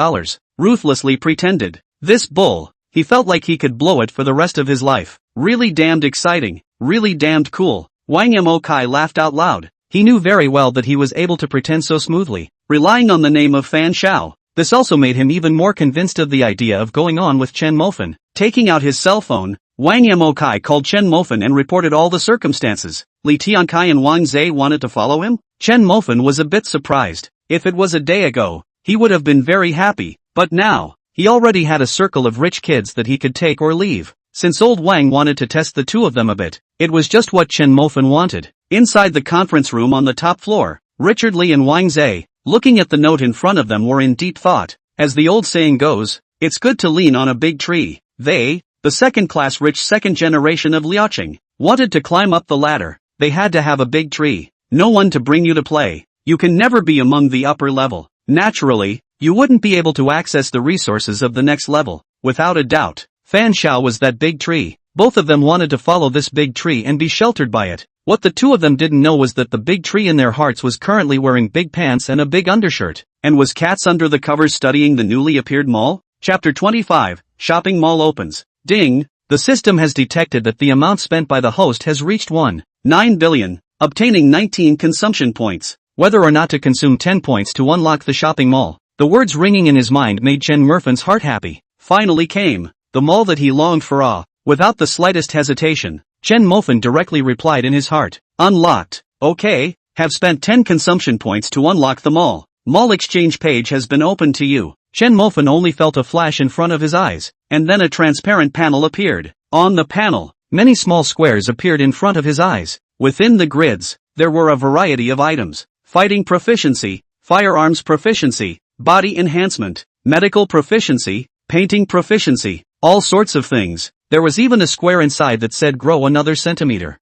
ruthlessly pretended. This bull, he felt like he could blow it for the rest of his life. Really damned exciting, really damned cool. Wang Mokai laughed out loud. He knew very well that he was able to pretend so smoothly, relying on the name of Fan Shao. This also made him even more convinced of the idea of going on with Chen Mofan. Taking out his cell phone, Wang Mokai called Chen Mofan and reported all the circumstances. Li Tiankai and Wang Zhe wanted to follow him? Chen Mofan was a bit surprised. If it was a day ago, he would have been very happy, but now, he already had a circle of rich kids that he could take or leave. Since old Wang wanted to test the two of them a bit, it was just what Chen Mofan wanted. Inside the conference room on the top floor, Richard Li and Wang Zhe, looking at the note in front of them, were in deep thought. As the old saying goes, it's good to lean on a big tree. They, the second-class rich second generation of Liaoqing, wanted to climb up the ladder. They had to have a big tree. No one to bring you to play. You can never be among the upper level. Naturally, you wouldn't be able to access the resources of the next level. Without a doubt, Fan Shao was that big tree. Both of them wanted to follow this big tree and be sheltered by it. What the two of them didn't know was that the big tree in their hearts was currently wearing big pants and a big undershirt. And was cats under the covers studying the newly appeared mall? Chapter 25, Shopping Mall opens. Ding! The system has detected that the amount spent by the host has reached 1.9 billion, obtaining 19 consumption points. Whether or not to consume 10 points to unlock the shopping mall. The words ringing in his mind made Chen Murfan's heart happy. Finally came, the mall that he longed for. Without the slightest hesitation, Chen Mofan directly replied in his heart. Unlocked. Okay, have spent 10 consumption points to unlock the mall. Mall exchange page has been opened to you. Chen Mofan only felt a flash in front of his eyes, and then a transparent panel appeared. On the panel, many small squares appeared in front of his eyes. Within the grids, there were a variety of items. Fighting proficiency, firearms proficiency, body enhancement, medical proficiency, painting proficiency, all sorts of things. There was even a square inside that said grow another centimeter.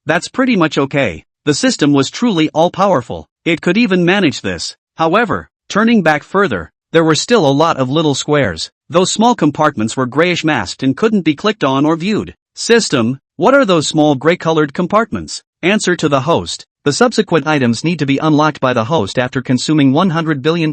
That's pretty much okay. The system was truly all-powerful. It could even manage this. However, turning back further, there were still a lot of little squares. Those small compartments were grayish masked and couldn't be clicked on or viewed. System, what are those small gray-colored compartments? Answer to the host. The subsequent items need to be unlocked by the host after consuming $100 billion.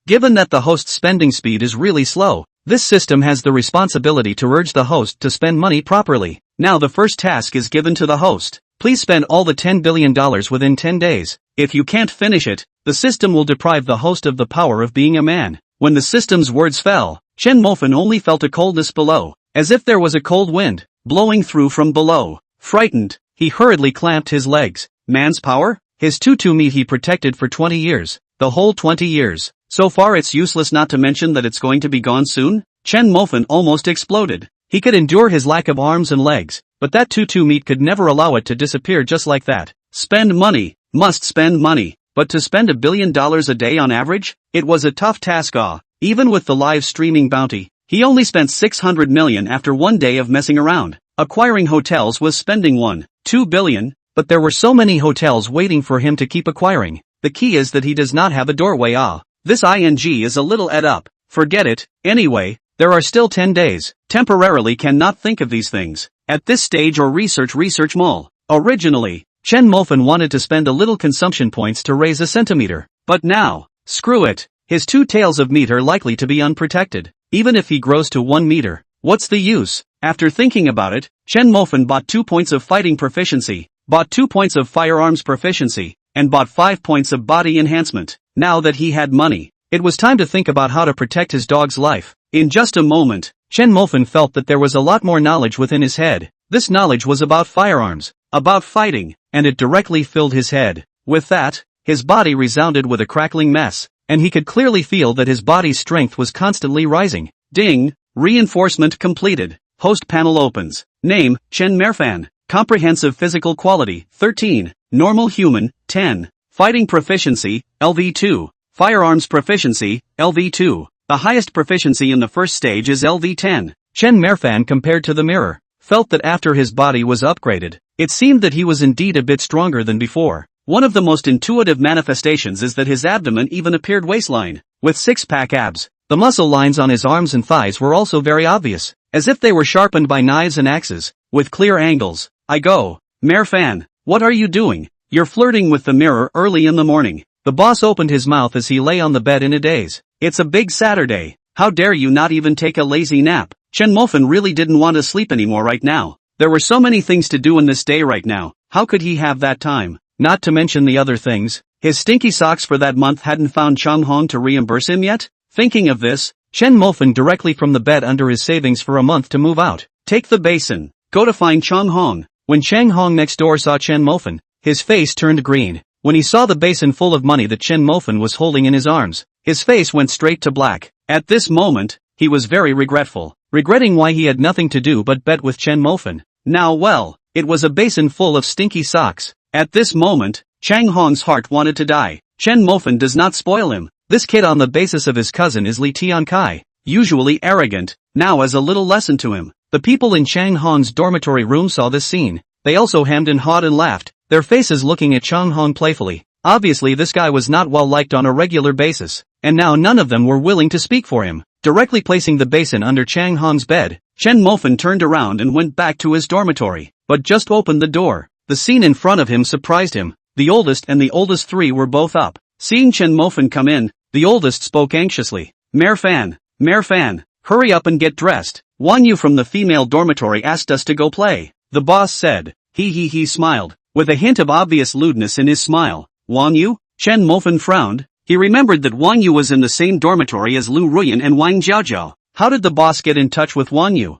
Given that the host's spending speed is really slow, this system has the responsibility to urge the host to spend money properly. Now the first task is given to the host. Please spend all the $10 billion within 10 days. If you can't finish it, the system will deprive the host of the power of being a man. When the system's words fell, Chen Mofan only felt a coldness below, as if there was a cold wind blowing through from below. Frightened, he hurriedly clamped his legs. Man's power? His tutu meat he protected for 20 years. The whole 20 years. So far it's useless, not to mention that it's going to be gone soon? Chen Mofan almost exploded. He could endure his lack of arms and legs, but that tutu meat could never allow it to disappear just like that. Spend money. Must spend money. But to spend $1 billion a day on average? It was a tough task. Even with the live streaming bounty, he only spent 600 million after one day of messing around. Acquiring hotels was spending 1.2 billion. But there were so many hotels waiting for him to keep acquiring. The key is that he does not have a doorway. This ing is a little ed up. Forget it. Anyway, there are still 10 days. Temporarily cannot think of these things. At this stage or research mall. Originally, Chen Mofan wanted to spend a little consumption points to raise a centimeter. But now, screw it. His 2 tails of meat are likely to be unprotected. Even if he grows to 1 meter, what's the use? After thinking about it, Chen Mofan bought 2 points of fighting proficiency, bought 2 points of firearms proficiency, and bought 5 points of body enhancement. Now that he had money, it was time to think about how to protect his dog's life. In just a moment, Chen Mofan felt that there was a lot more knowledge within his head. This knowledge was about firearms, about fighting, and it directly filled his head. With that, his body resounded with a crackling mess, and he could clearly feel that his body's strength was constantly rising. Ding! Reinforcement completed. Host panel opens. Name, Chen Mofan. Comprehensive physical quality, 13. Normal human, 10. Fighting proficiency, LV2. Firearms proficiency, LV2. The highest proficiency in the first stage is LV10. Chen Mofan, compared to the mirror, felt that after his body was upgraded, it seemed that he was indeed a bit stronger than before. One of the most intuitive manifestations is that his abdomen even appeared waistline, with 6-pack abs. The muscle lines on his arms and thighs were also very obvious, as if they were sharpened by knives and axes, with clear angles. I go. Mofan, what are you doing? You're flirting with the mirror early in the morning. The boss opened his mouth as he lay on the bed in a daze. It's a big Saturday. How dare you not even take a lazy nap? Chen Mofan really didn't want to sleep anymore right now. There were so many things to do in this day right now. How could he have that time? Not to mention the other things. His stinky socks for that month hadn't found Chang Hong to reimburse him yet? Thinking of this, Chen Mofan directly from the bed under his savings for a month to move out. Take the basin. Go to find Chang Hong. When Chang Hong next door saw Chen Mofan, his face turned green. When he saw the basin full of money that Chen Mofan was holding in his arms, his face went straight to black. At this moment, he was very regretful, regretting why he had nothing to do but bet with Chen Mofan. Now well, it was a basin full of stinky socks. At this moment, Chang Hong's heart wanted to die. Chen Mofan does not spoil him. This kid on the basis of his cousin is Li Tiankai, usually arrogant, now as a little lesson to him. The people in Chang Hong's dormitory room saw this scene. They also hemmed and hawed and laughed, their faces looking at Chang Hong playfully. Obviously this guy was not well liked on a regular basis, and now none of them were willing to speak for him. Directly placing the basin under Chang Hong's bed, Chen Mofan turned around and went back to his dormitory, but just opened the door. The scene in front of him surprised him. The oldest and the oldest three were both up. Seeing Chen Mofan come in, the oldest spoke anxiously. Mayor Fan, hurry up and get dressed. Wan Yu from the female dormitory asked us to go play. The boss said. He smiled, with a hint of obvious lewdness in his smile. Wan Yu? Chen Mofan frowned. He remembered that Wan Yu was in the same dormitory as Liu Ruyan and Wang Jiaojiao. How did the boss get in touch with Wan Yu?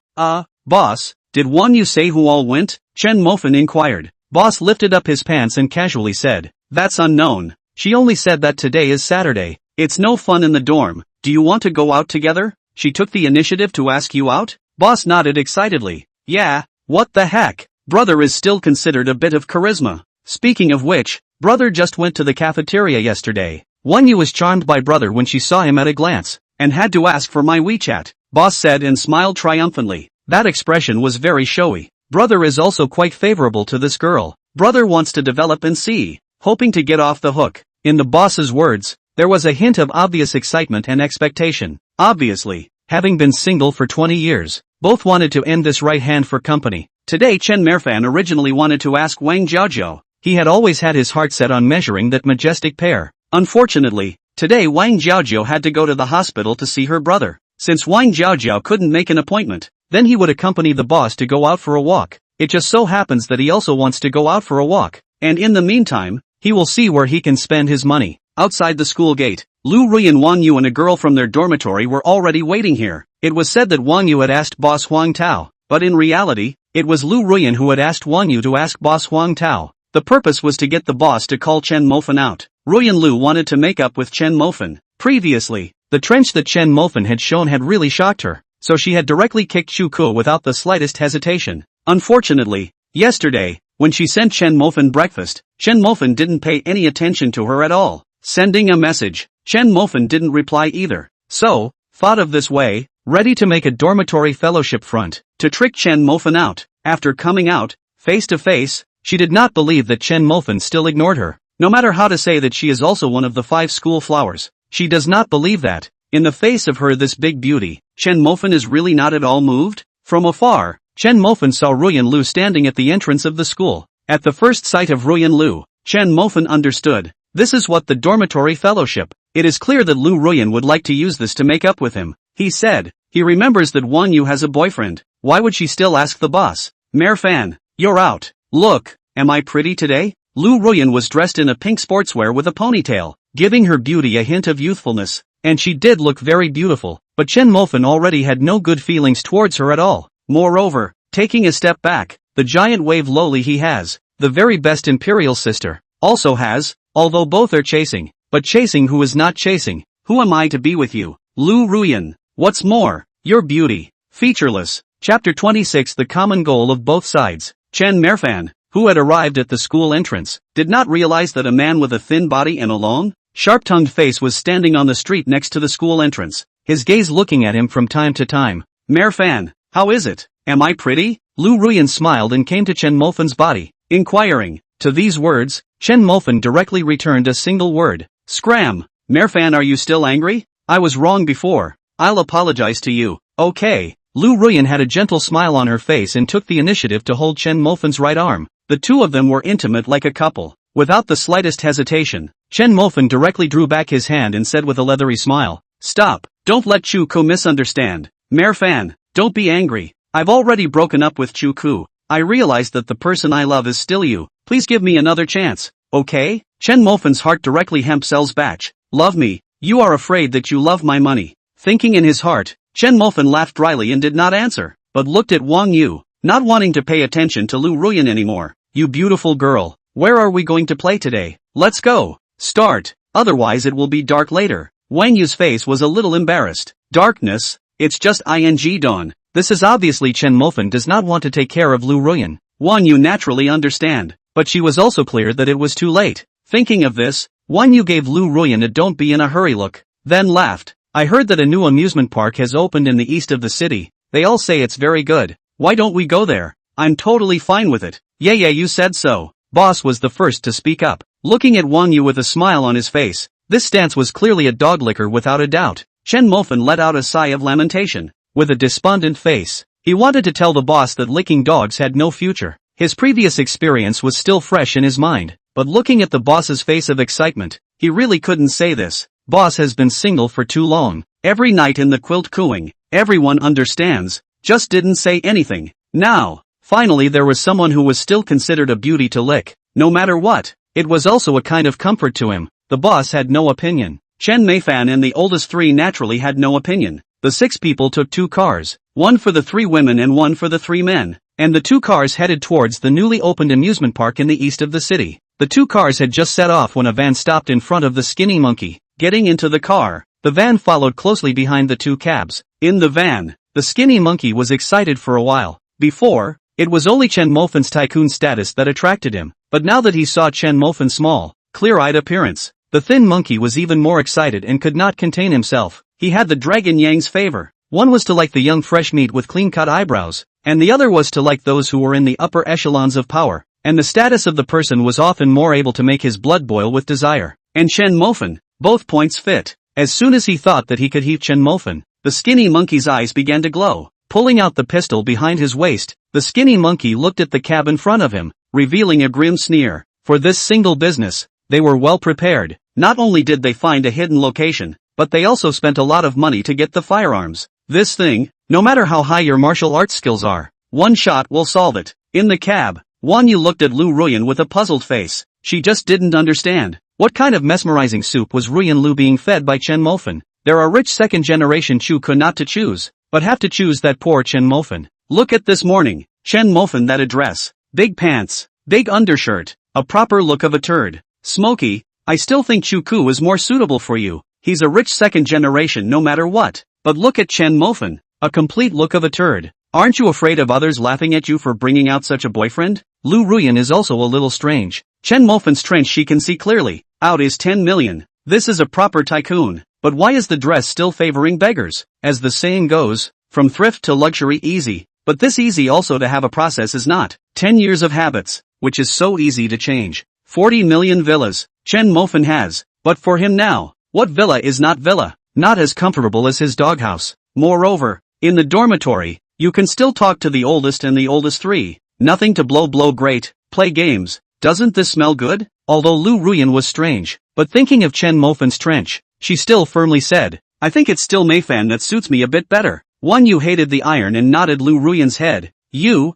Boss, did Wan Yu say who all went? Chen Mofan inquired. Boss lifted up his pants and casually said. That's unknown. She only said that today is Saturday. It's no fun in the dorm. Do you want to go out together? She took the initiative to ask you out? Boss nodded excitedly. Yeah, what the heck? Brother is still considered a bit of charisma. Speaking of which, brother just went to the cafeteria yesterday. Wan Yu was charmed by brother when she saw him at a glance, and had to ask for my WeChat. Boss said and smiled triumphantly. That expression was very showy. Brother is also quite favorable to this girl. Brother wants to develop and see, hoping to get off the hook. In the boss's words, there was a hint of obvious excitement and expectation. Obviously, having been single for 20 years, both wanted to end this right hand for company. Today Chen Mofan originally wanted to ask Wang Jiaojiao. He had always had his heart set on measuring that majestic pair. Unfortunately, today Wang Jiaojiao had to go to the hospital to see her brother. Since Wang Jiaojiao couldn't make an appointment, then he would accompany the boss to go out for a walk. It just so happens that he also wants to go out for a walk. And in the meantime, he will see where he can spend his money. Outside the school gate, Liu Ruyan, Wang Yu and a girl from their dormitory were already waiting here. It was said that Wang Yu had asked boss Huang Tao, but in reality, it was Liu Ruyan who had asked Wang Yu to ask boss Huang Tao. The purpose was to get the boss to call Chen Mofan out. Ruyan Liu wanted to make up with Chen Mofan. Previously, the trench that Chen Mofan had shown had really shocked her, so she had directly kicked Chu Kuo without the slightest hesitation. Unfortunately, yesterday, when she sent Chen Mofan breakfast, Chen Mofan didn't pay any attention to her at all. Sending a message, Chen Mofan didn't reply either. So, thought of this way, ready to make a dormitory fellowship front, to trick Chen Mofan out. After coming out, face to face, she did not believe that Chen Mofan still ignored her. No matter how to say that she is also one of the 5 school flowers, she does not believe that, in the face of her this big beauty, Chen Mofan is really not at all moved. From afar, Chen Mofan saw Ruyan Liu standing at the entrance of the school. At the first sight of Ruyan Liu, Chen Mofan understood. This is what the dormitory fellowship. It is clear that Liu Ruyan would like to use this to make up with him. He said, he remembers that Wang Yu has a boyfriend. Why would she still ask the boss? Mayor Fan, you're out. Look, am I pretty today? Liu Ruyan was dressed in a pink sportswear with a ponytail, giving her beauty a hint of youthfulness, and she did look very beautiful, but Chen Mofan already had no good feelings towards her at all. Moreover, taking a step back, the giant wave loli he has, the very best imperial sister, also has, although both are chasing, but chasing who is not chasing. Who am I to be with you, Liu Ruyan? What's more, your beauty, featureless. Chapter 26. The common goal of both sides. Chen Mofan, who had arrived at the school entrance, did not realize that a man with a thin body and a long, sharp-tongued face was standing on the street next to the school entrance, his gaze looking at him from time to time. Mayor Fan, how is it? Am I pretty? Liu Ruyan smiled and came to Chen Mofan's body, inquiring. To these words, Chen Mofan directly returned a single word. Scram. Mayor Fan, are you still angry? I was wrong before. I'll apologize to you. Okay. Liu Ruyan had a gentle smile on her face and took the initiative to hold Chen Mofan's right arm. The two of them were intimate like a couple. Without the slightest hesitation, Chen Mofan directly drew back his hand and said with a leathery smile, Stop, don't let Chu Ku misunderstand. Mayor Fan, don't be angry. I've already broken up with Chu Ku. I realized that the person I love is still you. Please give me another chance, okay? Chen Mofan's heart directly hempsel's batch. Love me, you are afraid that you love my money. Thinking in his heart, Chen Mofan laughed dryly and did not answer, but looked at Wang Yu, not wanting to pay attention to Liu Ruyan anymore. You beautiful girl, where are we going to play today? Let's go. Start, otherwise it will be dark later. Wang Yu's face was a little embarrassed. Darkness? It's just ing dawn. This is obviously Chen Mofan does not want to take care of Liu Ruyan. Wang Yu naturally understand, but she was also clear that it was too late. Thinking of this, Wang Yu gave Liu Ruyan a don't be in a hurry look, then laughed. I heard that a new amusement park has opened in the east of the city. They all say it's very good. Why don't we go there? I'm totally fine with it. Yeah, you said so. Boss was the first to speak up, looking at Wang Yu with a smile on his face. This stance was clearly a dog licker without a doubt. Chen Mofan let out a sigh of lamentation. With a despondent face, he wanted to tell the boss that licking dogs had no future. His previous experience was still fresh in his mind, but looking at the boss's face of excitement, he really couldn't say this. Boss has been single for too long. Every night in the quilt cooing, everyone understands, just didn't say anything. Now, finally there was someone who was still considered a beauty to lick, no matter what. It was also a kind of comfort to him. The boss had no opinion. Chen Mofan and the oldest three naturally had no opinion. The 6 people took 2 cars, one for the 3 women and one for the 3 men, and the 2 cars headed towards the newly opened amusement park in the east of the city. The 2 cars had just set off when a van stopped in front of the skinny monkey. Getting into the car, the van followed closely behind the 2 cabs. In the van, the skinny monkey was excited for a while. Before, it was only Chen Mofan's tycoon status that attracted him, but now that he saw Chen Mofan's small, clear-eyed appearance, the thin monkey was even more excited and could not contain himself. He had the dragon Yang's favor. One was to like the young fresh meat with clean-cut eyebrows, and the other was to like those who were in the upper echelons of power, and the status of the person was often more able to make his blood boil with desire. And Chen Mofan, both points fit. As soon as he thought that he could heat Chen Mofan, the skinny monkey's eyes began to glow. Pulling out the pistol behind his waist, the skinny monkey looked at the cab in front of him, revealing a grim sneer. For this single business, they were well prepared. Not only did they find a hidden location, but they also spent a lot of money to get the firearms. This thing, no matter how high your martial arts skills are, one shot will solve it. In the cab, Wang Yu looked at Liu Ruyan with a puzzled face. She just didn't understand. What kind of mesmerizing soup was Ruyan Lu being fed by Chen Mofan? There are rich second-generation Chu not to choose, but have to choose that poor Chen Mofan. Look at this morning, Chen Mofan, that address. Big pants, big undershirt, a proper look of a turd. Smoky, I still think Chuku is more suitable for you. He's a rich second generation no matter what. But look at Chen Mofan, a complete look of a turd. Aren't you afraid of others laughing at you for bringing out such a boyfriend? Liu Ruyan is also a little strange. Chen Mofan's trench she can see clearly. Out is 10 million. This is a proper tycoon. But why is the dress still favoring beggars? As the saying goes, from thrift to luxury easy. But this easy also to have a process is not. 10 years of habits, which is so easy to change. 40 million villas, Chen Mofan has. But for him now, what villa is not villa? Not as comfortable as his doghouse. Moreover, in the dormitory, you can still talk to the oldest and the oldest 3. Nothing to blow great, play games. Doesn't this smell good? Although Liu Ruyan was strange, but thinking of Chen Mofan's trench, she still firmly said, I think it's still Mofan that suits me a bit better. Wang Yu hated the iron and nodded Liu Ruyan's head. You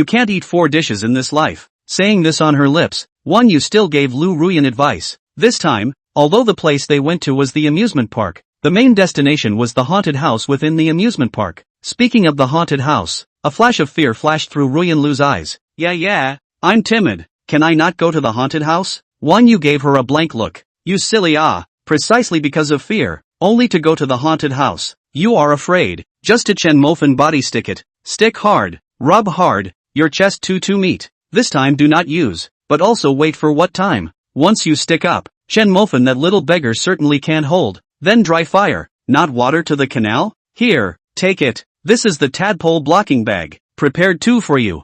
can't eat 4 dishes in this life. Saying this on her lips, Wang Yu still gave Liu Ruyan advice. This time, although the place they went to was the amusement park, the main destination was the haunted house within the amusement park. Speaking of the haunted house, a flash of fear flashed through Ruyan Lu's eyes. Yeah, I'm timid. Can I not go to the haunted house? Wang Yu gave her a blank look. You silly precisely because of fear, only to go to the haunted house. You are afraid, just to Chen Mofan body stick it. Stick hard, rub hard, your chest to meet. This time do not use, but also wait for what time. Once you stick up, Chen Mofan that little beggar certainly can hold. Then dry fire, not water to the canal? Here, take it. This is the tadpole blocking bag, prepared too for you.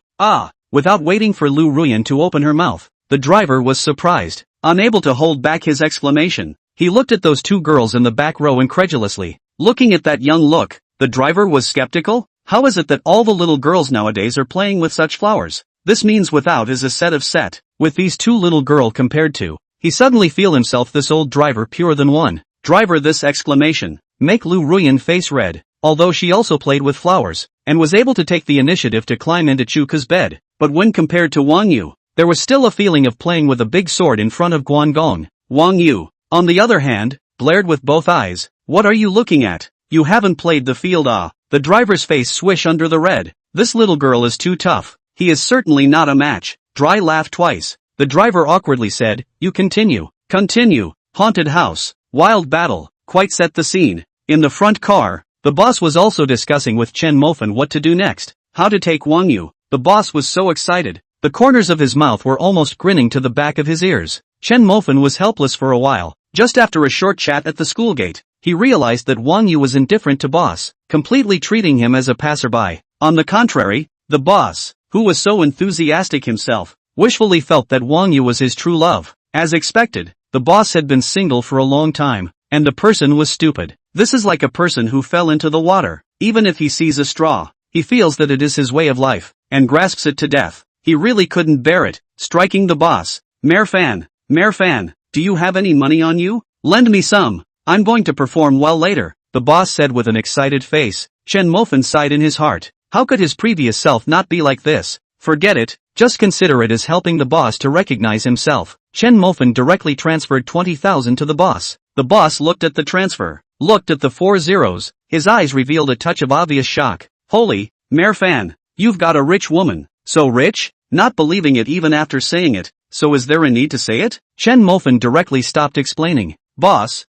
Without waiting for Liu Ruyan to open her mouth, the driver was surprised. Unable to hold back his exclamation, he looked at those 2 girls in the back row incredulously. Looking at that young look, the driver was skeptical. How is it that all the little girls nowadays are playing with such flowers? This means without is a set of set. With these 2 little girl compared to, he suddenly feel himself this old driver pure than one. Driver, this exclamation make Liu Ruyan face red, although she also played with flowers, and was able to take the initiative to climb into Chuka's bed. but when compared to Wang Yu, there was still a feeling of playing with a big sword in front of Guangong. Wang Yu, on the other hand, glared with both eyes. What are you looking at? You haven't played the field. The driver's face swish under the red. This little girl is too tough. He is certainly not a match. Dry laughed twice. The driver awkwardly said, you continue. Continue. Haunted house. Wild battle. Quite set the scene. In the front car, the boss was also discussing with Chen Mofan what to do next. How to take Wang Yu. The boss was so excited. The corners of his mouth were almost grinning to the back of his ears. Chen Mofan was helpless for a while. Just after a short chat at the school gate, he realized that Wang Yu was indifferent to boss, completely treating him as a passerby. On the contrary, the boss, who was so enthusiastic himself, wishfully felt that Wang Yu was his true love. As expected, the boss had been single for a long time, and the person was stupid. This is like a person who fell into the water. Even if he sees a straw, he feels that it is his way of life, and grasps it to death. He really couldn't bear it, striking the boss. Mayor Fan, do you have any money on you? Lend me some. I'm going to perform well later, the boss said with an excited face. Chen Mofan sighed in his heart. How could his previous self not be like this? Forget it, just consider it as helping the boss to recognize himself. Chen Mofan directly transferred 20,000 to the boss. The boss looked at the transfer, looked at the 4 zeros, his eyes revealed a touch of obvious shock. Holy, Mayor Fan, you've got a rich woman. So rich? Not believing it even after saying it. So is there a need to say it? Chen Mofan directly stopped explaining. Boss,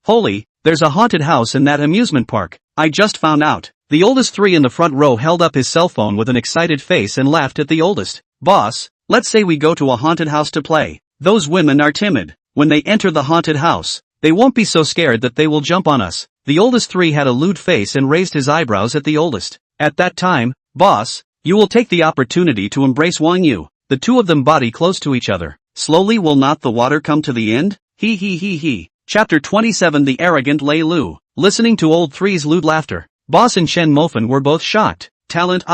holy, there's a haunted house in that amusement park. I just found out. The oldest three in the front row held up his cell phone with an excited face and laughed at the oldest. Boss, let's say we go to a haunted house to play. Those women are timid. When they enter the haunted house, they won't be so scared that they will jump on us. The oldest three had a lewd face and raised his eyebrows at the oldest. At that time, boss, you will take the opportunity to embrace Wang Yu. The two of them body close to each other. Slowly will not the water come to the end? He. Chapter 27 The Arrogant Lei Lu. Listening to old three's lewd laughter, boss and Chen Mofan were both shocked. Talent?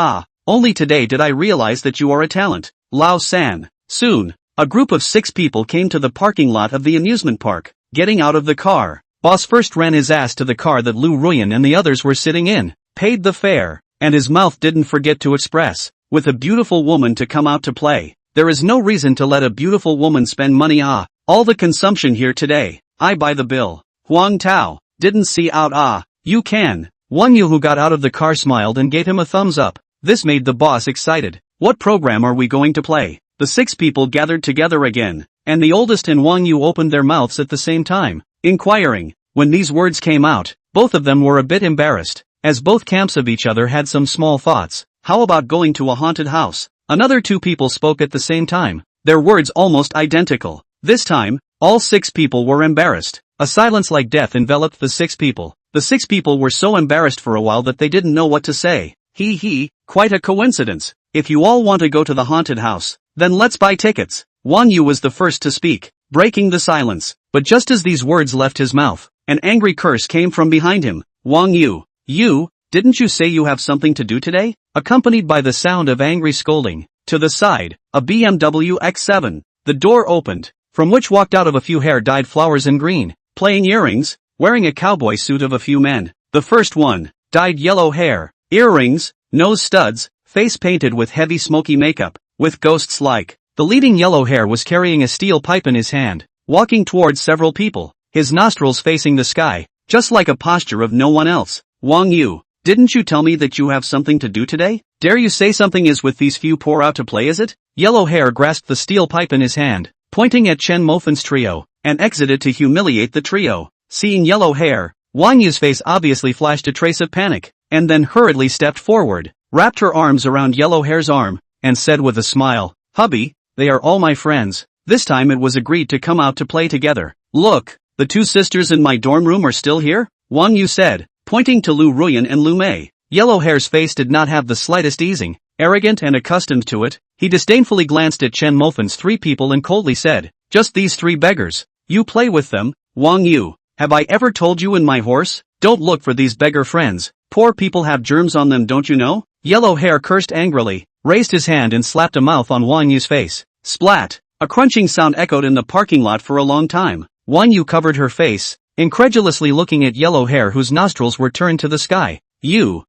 Only today did I realize that you are a talent. Lao San. Soon, a group of 6 people came to the parking lot of the amusement park. Getting out of the car, boss first ran his ass to the car that Liu Ruyan and the others were sitting in, paid the fare, and his mouth didn't forget to express, with a beautiful woman to come out to play. There is no reason to let a beautiful woman spend money. All the consumption here today, I buy the bill. Huang Tao, didn't see out. You can. Wang Yu, who got out of the car, smiled and gave him a thumbs up. This made the boss excited. What program are we going to play? The 6 people gathered together again, and the oldest and Wang Yu opened their mouths at the same time, inquiring. When these words came out, both of them were a bit embarrassed, as both camps of each other had some small thoughts. How about going to a haunted house? Another 2 people spoke at the same time, their words almost identical. This time, all 6 people were embarrassed. A silence like death enveloped the 6 people. The 6 people were so embarrassed for a while that they didn't know what to say. Quite a coincidence. If you all want to go to the haunted house, then let's buy tickets. Wang Yu was the first to speak, breaking the silence. But just as these words left his mouth, an angry curse came from behind him. Wang Yu, didn't you say you have something to do today? Accompanied by the sound of angry scolding. To the side, a BMW X7. The door opened, from which walked out of a few hair-dyed flowers in green, playing earrings, wearing a cowboy suit of a few men. The first one, dyed yellow hair, earrings, nose studs, face painted with heavy smoky makeup, with ghosts like. The leading yellow hair was carrying a steel pipe in his hand, walking towards several people, his nostrils facing the sky, just like a posture of no one else. Wang Yu, didn't you tell me that you have something to do today? Dare you say something is with these few pour out to play, is it? Yellow hair grasped the steel pipe in his hand, pointing at Chen Mofan's trio, and exited to humiliate the trio. Seeing yellow hair, Wang Yu's face obviously flashed a trace of panic, and then hurriedly stepped forward, wrapped her arms around yellow hair's arm, and said with a smile, Hubby, they are all my friends. This time it was agreed to come out to play together. Look, the 2 sisters in my dorm room are still here? Wang Yu said, pointing to Liu Ruyan and Lu Mei. Yellow hair's face did not have the slightest easing. Arrogant and accustomed to it, he disdainfully glanced at Chen Mofan's 3 people and coldly said, just these 3 beggars. You play with them? Wang Yu, have I ever told you in my horse? Don't look for these beggar friends. Poor people have germs on them, don't you know? Yellow hair cursed angrily, raised his hand and slapped a mouth on Wang Yu's face. Splat! A crunching sound echoed in the parking lot for a long time. Wang Yu covered her face, incredulously looking at yellow hair whose nostrils were turned to the sky. You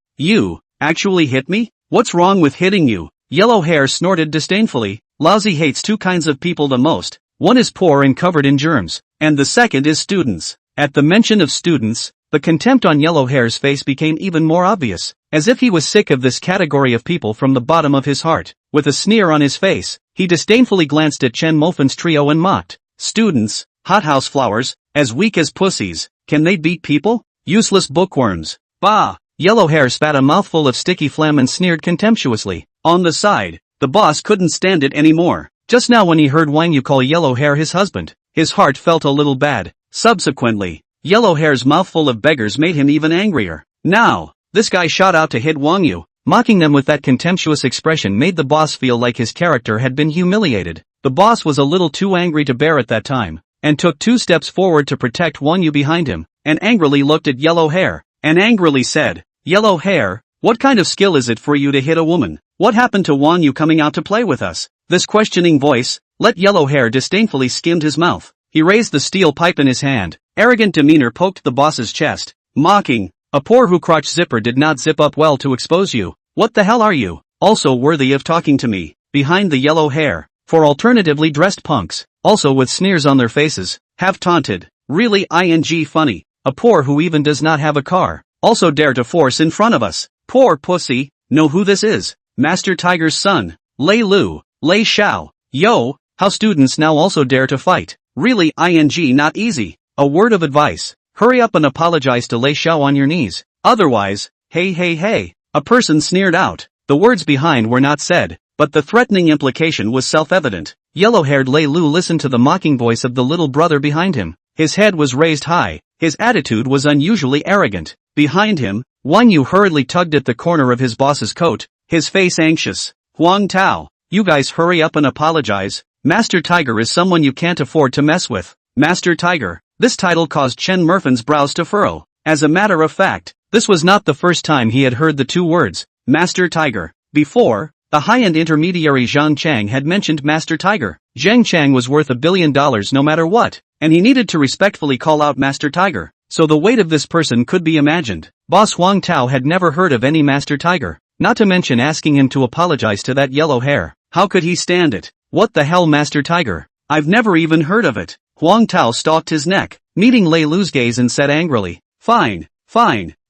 actually hit me? What's wrong with hitting you? Yellow Hair snorted disdainfully. Lousy hates two kinds of people the most. One is poor and covered in germs, and the second is students. At the mention of students, the contempt on Yellow Hair's face became even more obvious, as if he was sick of this category of people from the bottom of his heart. With a sneer on his face, he disdainfully glanced at Chen Mofan's trio and mocked. Students, hothouse flowers, as weak as pussies, can they beat people? Useless bookworms. Bah! Yellow Hair spat a mouthful of sticky phlegm and sneered contemptuously. On the side, the boss couldn't stand it anymore. Just now when he heard Wang Yu call Yellow Hair his husband, his heart felt a little bad. Subsequently, Yellow Hair's mouthful of beggars made him even angrier. Now, this guy shot out to hit Wang Yu. Mocking them with that contemptuous expression made the boss feel like his character had been humiliated. The boss was a little too angry to bear at that time, and took 2 steps forward to protect Wang Yu behind him, and angrily looked at Yellow Hair, and angrily said, Yellow Hair, what kind of skill is it for you to hit a woman? What happened to Wang Yu coming out to play with us? This questioning voice, let Yellow Hair disdainfully skimmed his mouth. He raised the steel pipe in his hand. Arrogant demeanor poked the boss's chest, mocking, a poor who crotch zipper did not zip up well to expose you. What the hell are you? Also worthy of talking to me. Behind the Yellow Hair, 4 alternatively dressed punks, also with sneers on their faces, have taunted. Really ing funny. A poor who even does not have a car, also dare to force in front of us. Poor pussy. Know who this is? Master Tiger's son. Lei Lu. Lei Xiao. Yo, how students now also dare to fight. Really ing not easy. A word of advice. Hurry up and apologize to Lei Xiao on your knees. Otherwise, hey. A person sneered out. The words behind were not said, but the threatening implication was self-evident. Yellow-haired Lei Lu listened to the mocking voice of the little brother behind him. His head was raised high. His attitude was unusually arrogant. Behind him, Wang Yu hurriedly tugged at the corner of his boss's coat, his face anxious. Huang Tao, you guys hurry up and apologize. Master Tiger is someone you can't afford to mess with. Master Tiger. This title caused Chen Mofan's brows to furrow. As a matter of fact, this was not the first time he had heard the 2 words, Master Tiger. Before, the high-end intermediary Zhang Chang had mentioned Master Tiger. Zhang Chang was worth $1 billion no matter what, and he needed to respectfully call out Master Tiger, so the weight of this person could be imagined. Boss Huang Tao had never heard of any Master Tiger, not to mention asking him to apologize to that Yellow Hair. How could he stand it? What the hell Master Tiger? I've never even heard of it. Huang Tao stalked his neck, meeting Lei Lu's gaze and said angrily, Fine.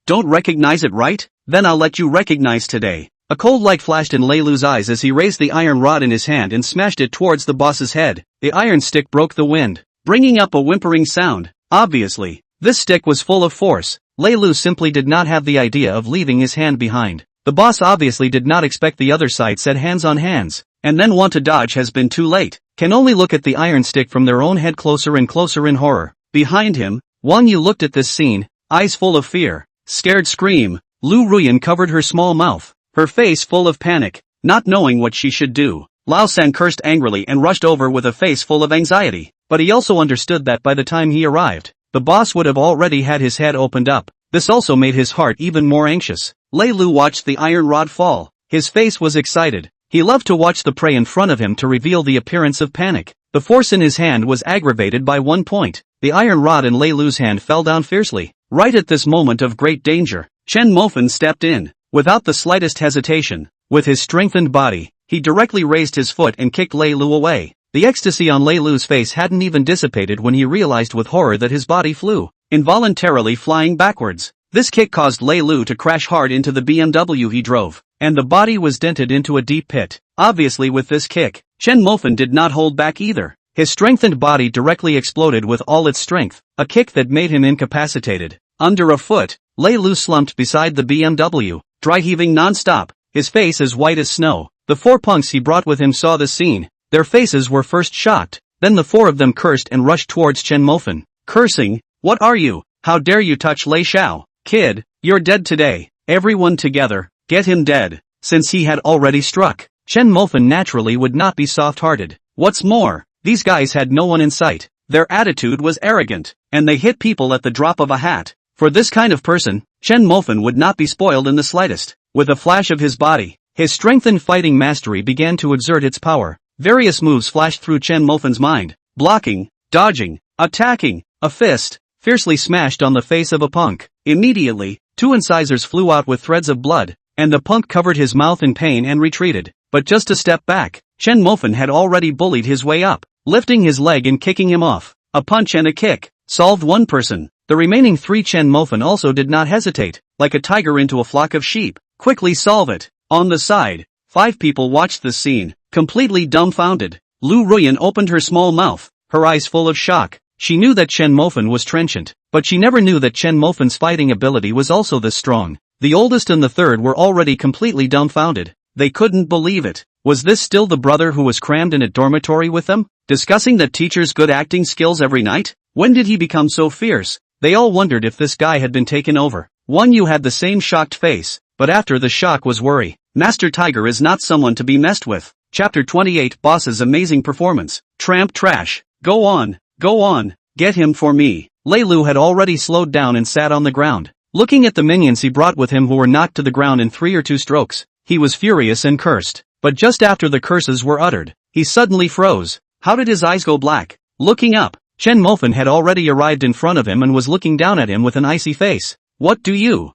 Don't recognize it right? Then I'll let you recognize today. A cold light flashed in Lei Lu's eyes as he raised the iron rod in his hand and smashed it towards the boss's head. The iron stick broke the wind, bringing up a whimpering sound. Obviously, this stick was full of force. Lei Lu simply did not have the idea of leaving his hand behind. The boss obviously did not expect the other side said hands on hands, and then want to dodge has been too late. Can only look at the iron stick from their own head closer and closer in horror. Behind him, Wang Yu looked at this scene, eyes full of fear. Scared scream. Liu Ruyan covered her small mouth, her face full of panic, not knowing what she should do. Lao San cursed angrily and rushed over with a face full of anxiety, but he also understood that by the time he arrived, the boss would have already had his head opened up. This also made his heart even more anxious. Lei Lu watched the iron rod fall. His face was excited. He loved to watch the prey in front of him to reveal the appearance of panic. The force in his hand was aggravated by 1 point. The iron rod in Lei Lu's hand fell down fiercely. Right at this moment of great danger, Chen Mofan stepped in. Without the slightest hesitation, with his strengthened body, he directly raised his foot and kicked Lei Lu away. The ecstasy on Lei Lu's face hadn't even dissipated when he realized with horror that his body flew, involuntarily flying backwards. This kick caused Lei Lu to crash hard into the BMW he drove, and the body was dented into a deep pit. Obviously with this kick, Chen Mofan did not hold back either. His strengthened body directly exploded with all its strength, a kick that made him incapacitated. Under a foot, Lei Lu slumped beside the BMW, dry heaving non-stop, his face as white as snow. The 4 punks he brought with him saw the scene. Their faces were first shocked, then the 4 of them cursed and rushed towards Chen Mofan, cursing, What are you? How dare you touch Lei Xiao? Kid, you're dead today. Everyone together, get him dead. Since he had already struck, Chen Mofan naturally would not be soft-hearted. What's more, these guys had no one in sight. Their attitude was arrogant, and they hit people at the drop of a hat. For this kind of person, Chen Mofan would not be spoiled in the slightest. With a flash of his body, his strengthened fighting mastery began to exert its power. Various moves flashed through Chen Mofan's mind. Blocking, dodging, attacking, a fist, fiercely smashed on the face of a punk. Immediately, 2 incisors flew out with threads of blood, and the punk covered his mouth in pain and retreated. but just a step back, Chen Mofan had already bullied his way up, lifting his leg and kicking him off. A punch and a kick. Solved one person. The remaining 3 Chen Mofan also did not hesitate, like a tiger into a flock of sheep. Quickly solve it. On the side, 5 people watched this scene, completely dumbfounded. Liu Ruyan opened her small mouth, her eyes full of shock. She knew that Chen Mofan was trenchant, but she never knew that Chen Mofan's fighting ability was also this strong. The oldest and the third were already completely dumbfounded. They couldn't believe it. Was this still the brother who was crammed in a dormitory with them, discussing the teacher's good acting skills every night? When did he become so fierce? They all wondered if this guy had been taken over. One Yu had the same shocked face, but after the shock was worry. Master Tiger is not someone to be messed with. Chapter 28 Boss's amazing performance. Tramp trash. Go on, get him for me. Lei Lu had already slowed down and sat on the ground. Looking at the minions he brought with him who were knocked to the ground in 3 or 2 strokes, he was furious and cursed. But just after the curses were uttered, he suddenly froze. How did his eyes go black? Looking up, Chen Mofan had already arrived in front of him and was looking down at him with an icy face. What do you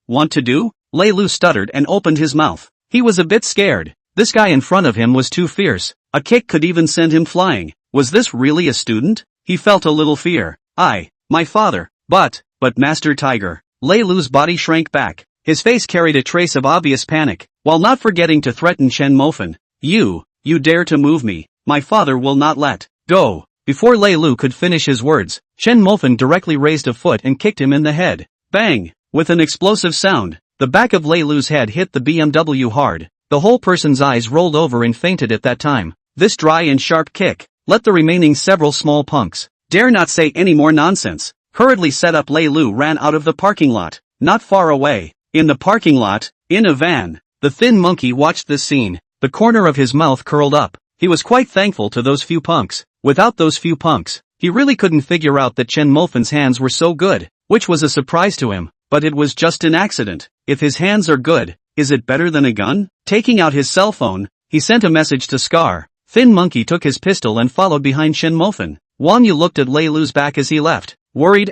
want to do? Lei Lu stuttered and opened his mouth. He was a bit scared. This guy in front of him was too fierce. A kick could even send him flying. Was this really a student? He felt a little fear. My father. But Master Tiger. Lei Lu's body shrank back. His face carried a trace of obvious panic, while not forgetting to threaten Chen Mofan. You dare to move me. My father will not let go. Before Lei Lu could finish his words, Chen Mofan directly raised a foot and kicked him in the head. Bang! With an explosive sound, the back of Lei Lu's head hit the BMW hard. The whole person's eyes rolled over and fainted at that time. This dry and sharp kick let the remaining several small punks dare not say any more nonsense. Hurriedly set up, Lei Lu ran out of the parking lot. Not far away, in the parking lot, in a van, the thin monkey watched this scene. The corner of his mouth curled up. He was quite thankful to those few punks. Without those few punks, he really couldn't figure out that Chen Mofan's hands were so good, which was a surprise to him, but it was just an accident. If his hands are good, is it better than a gun? Taking out his cell phone, he sent a message to Scar. Thin Monkey took his pistol and followed behind Chen Mofan. Wang Yu looked at Lei Lu's back as he left, worried.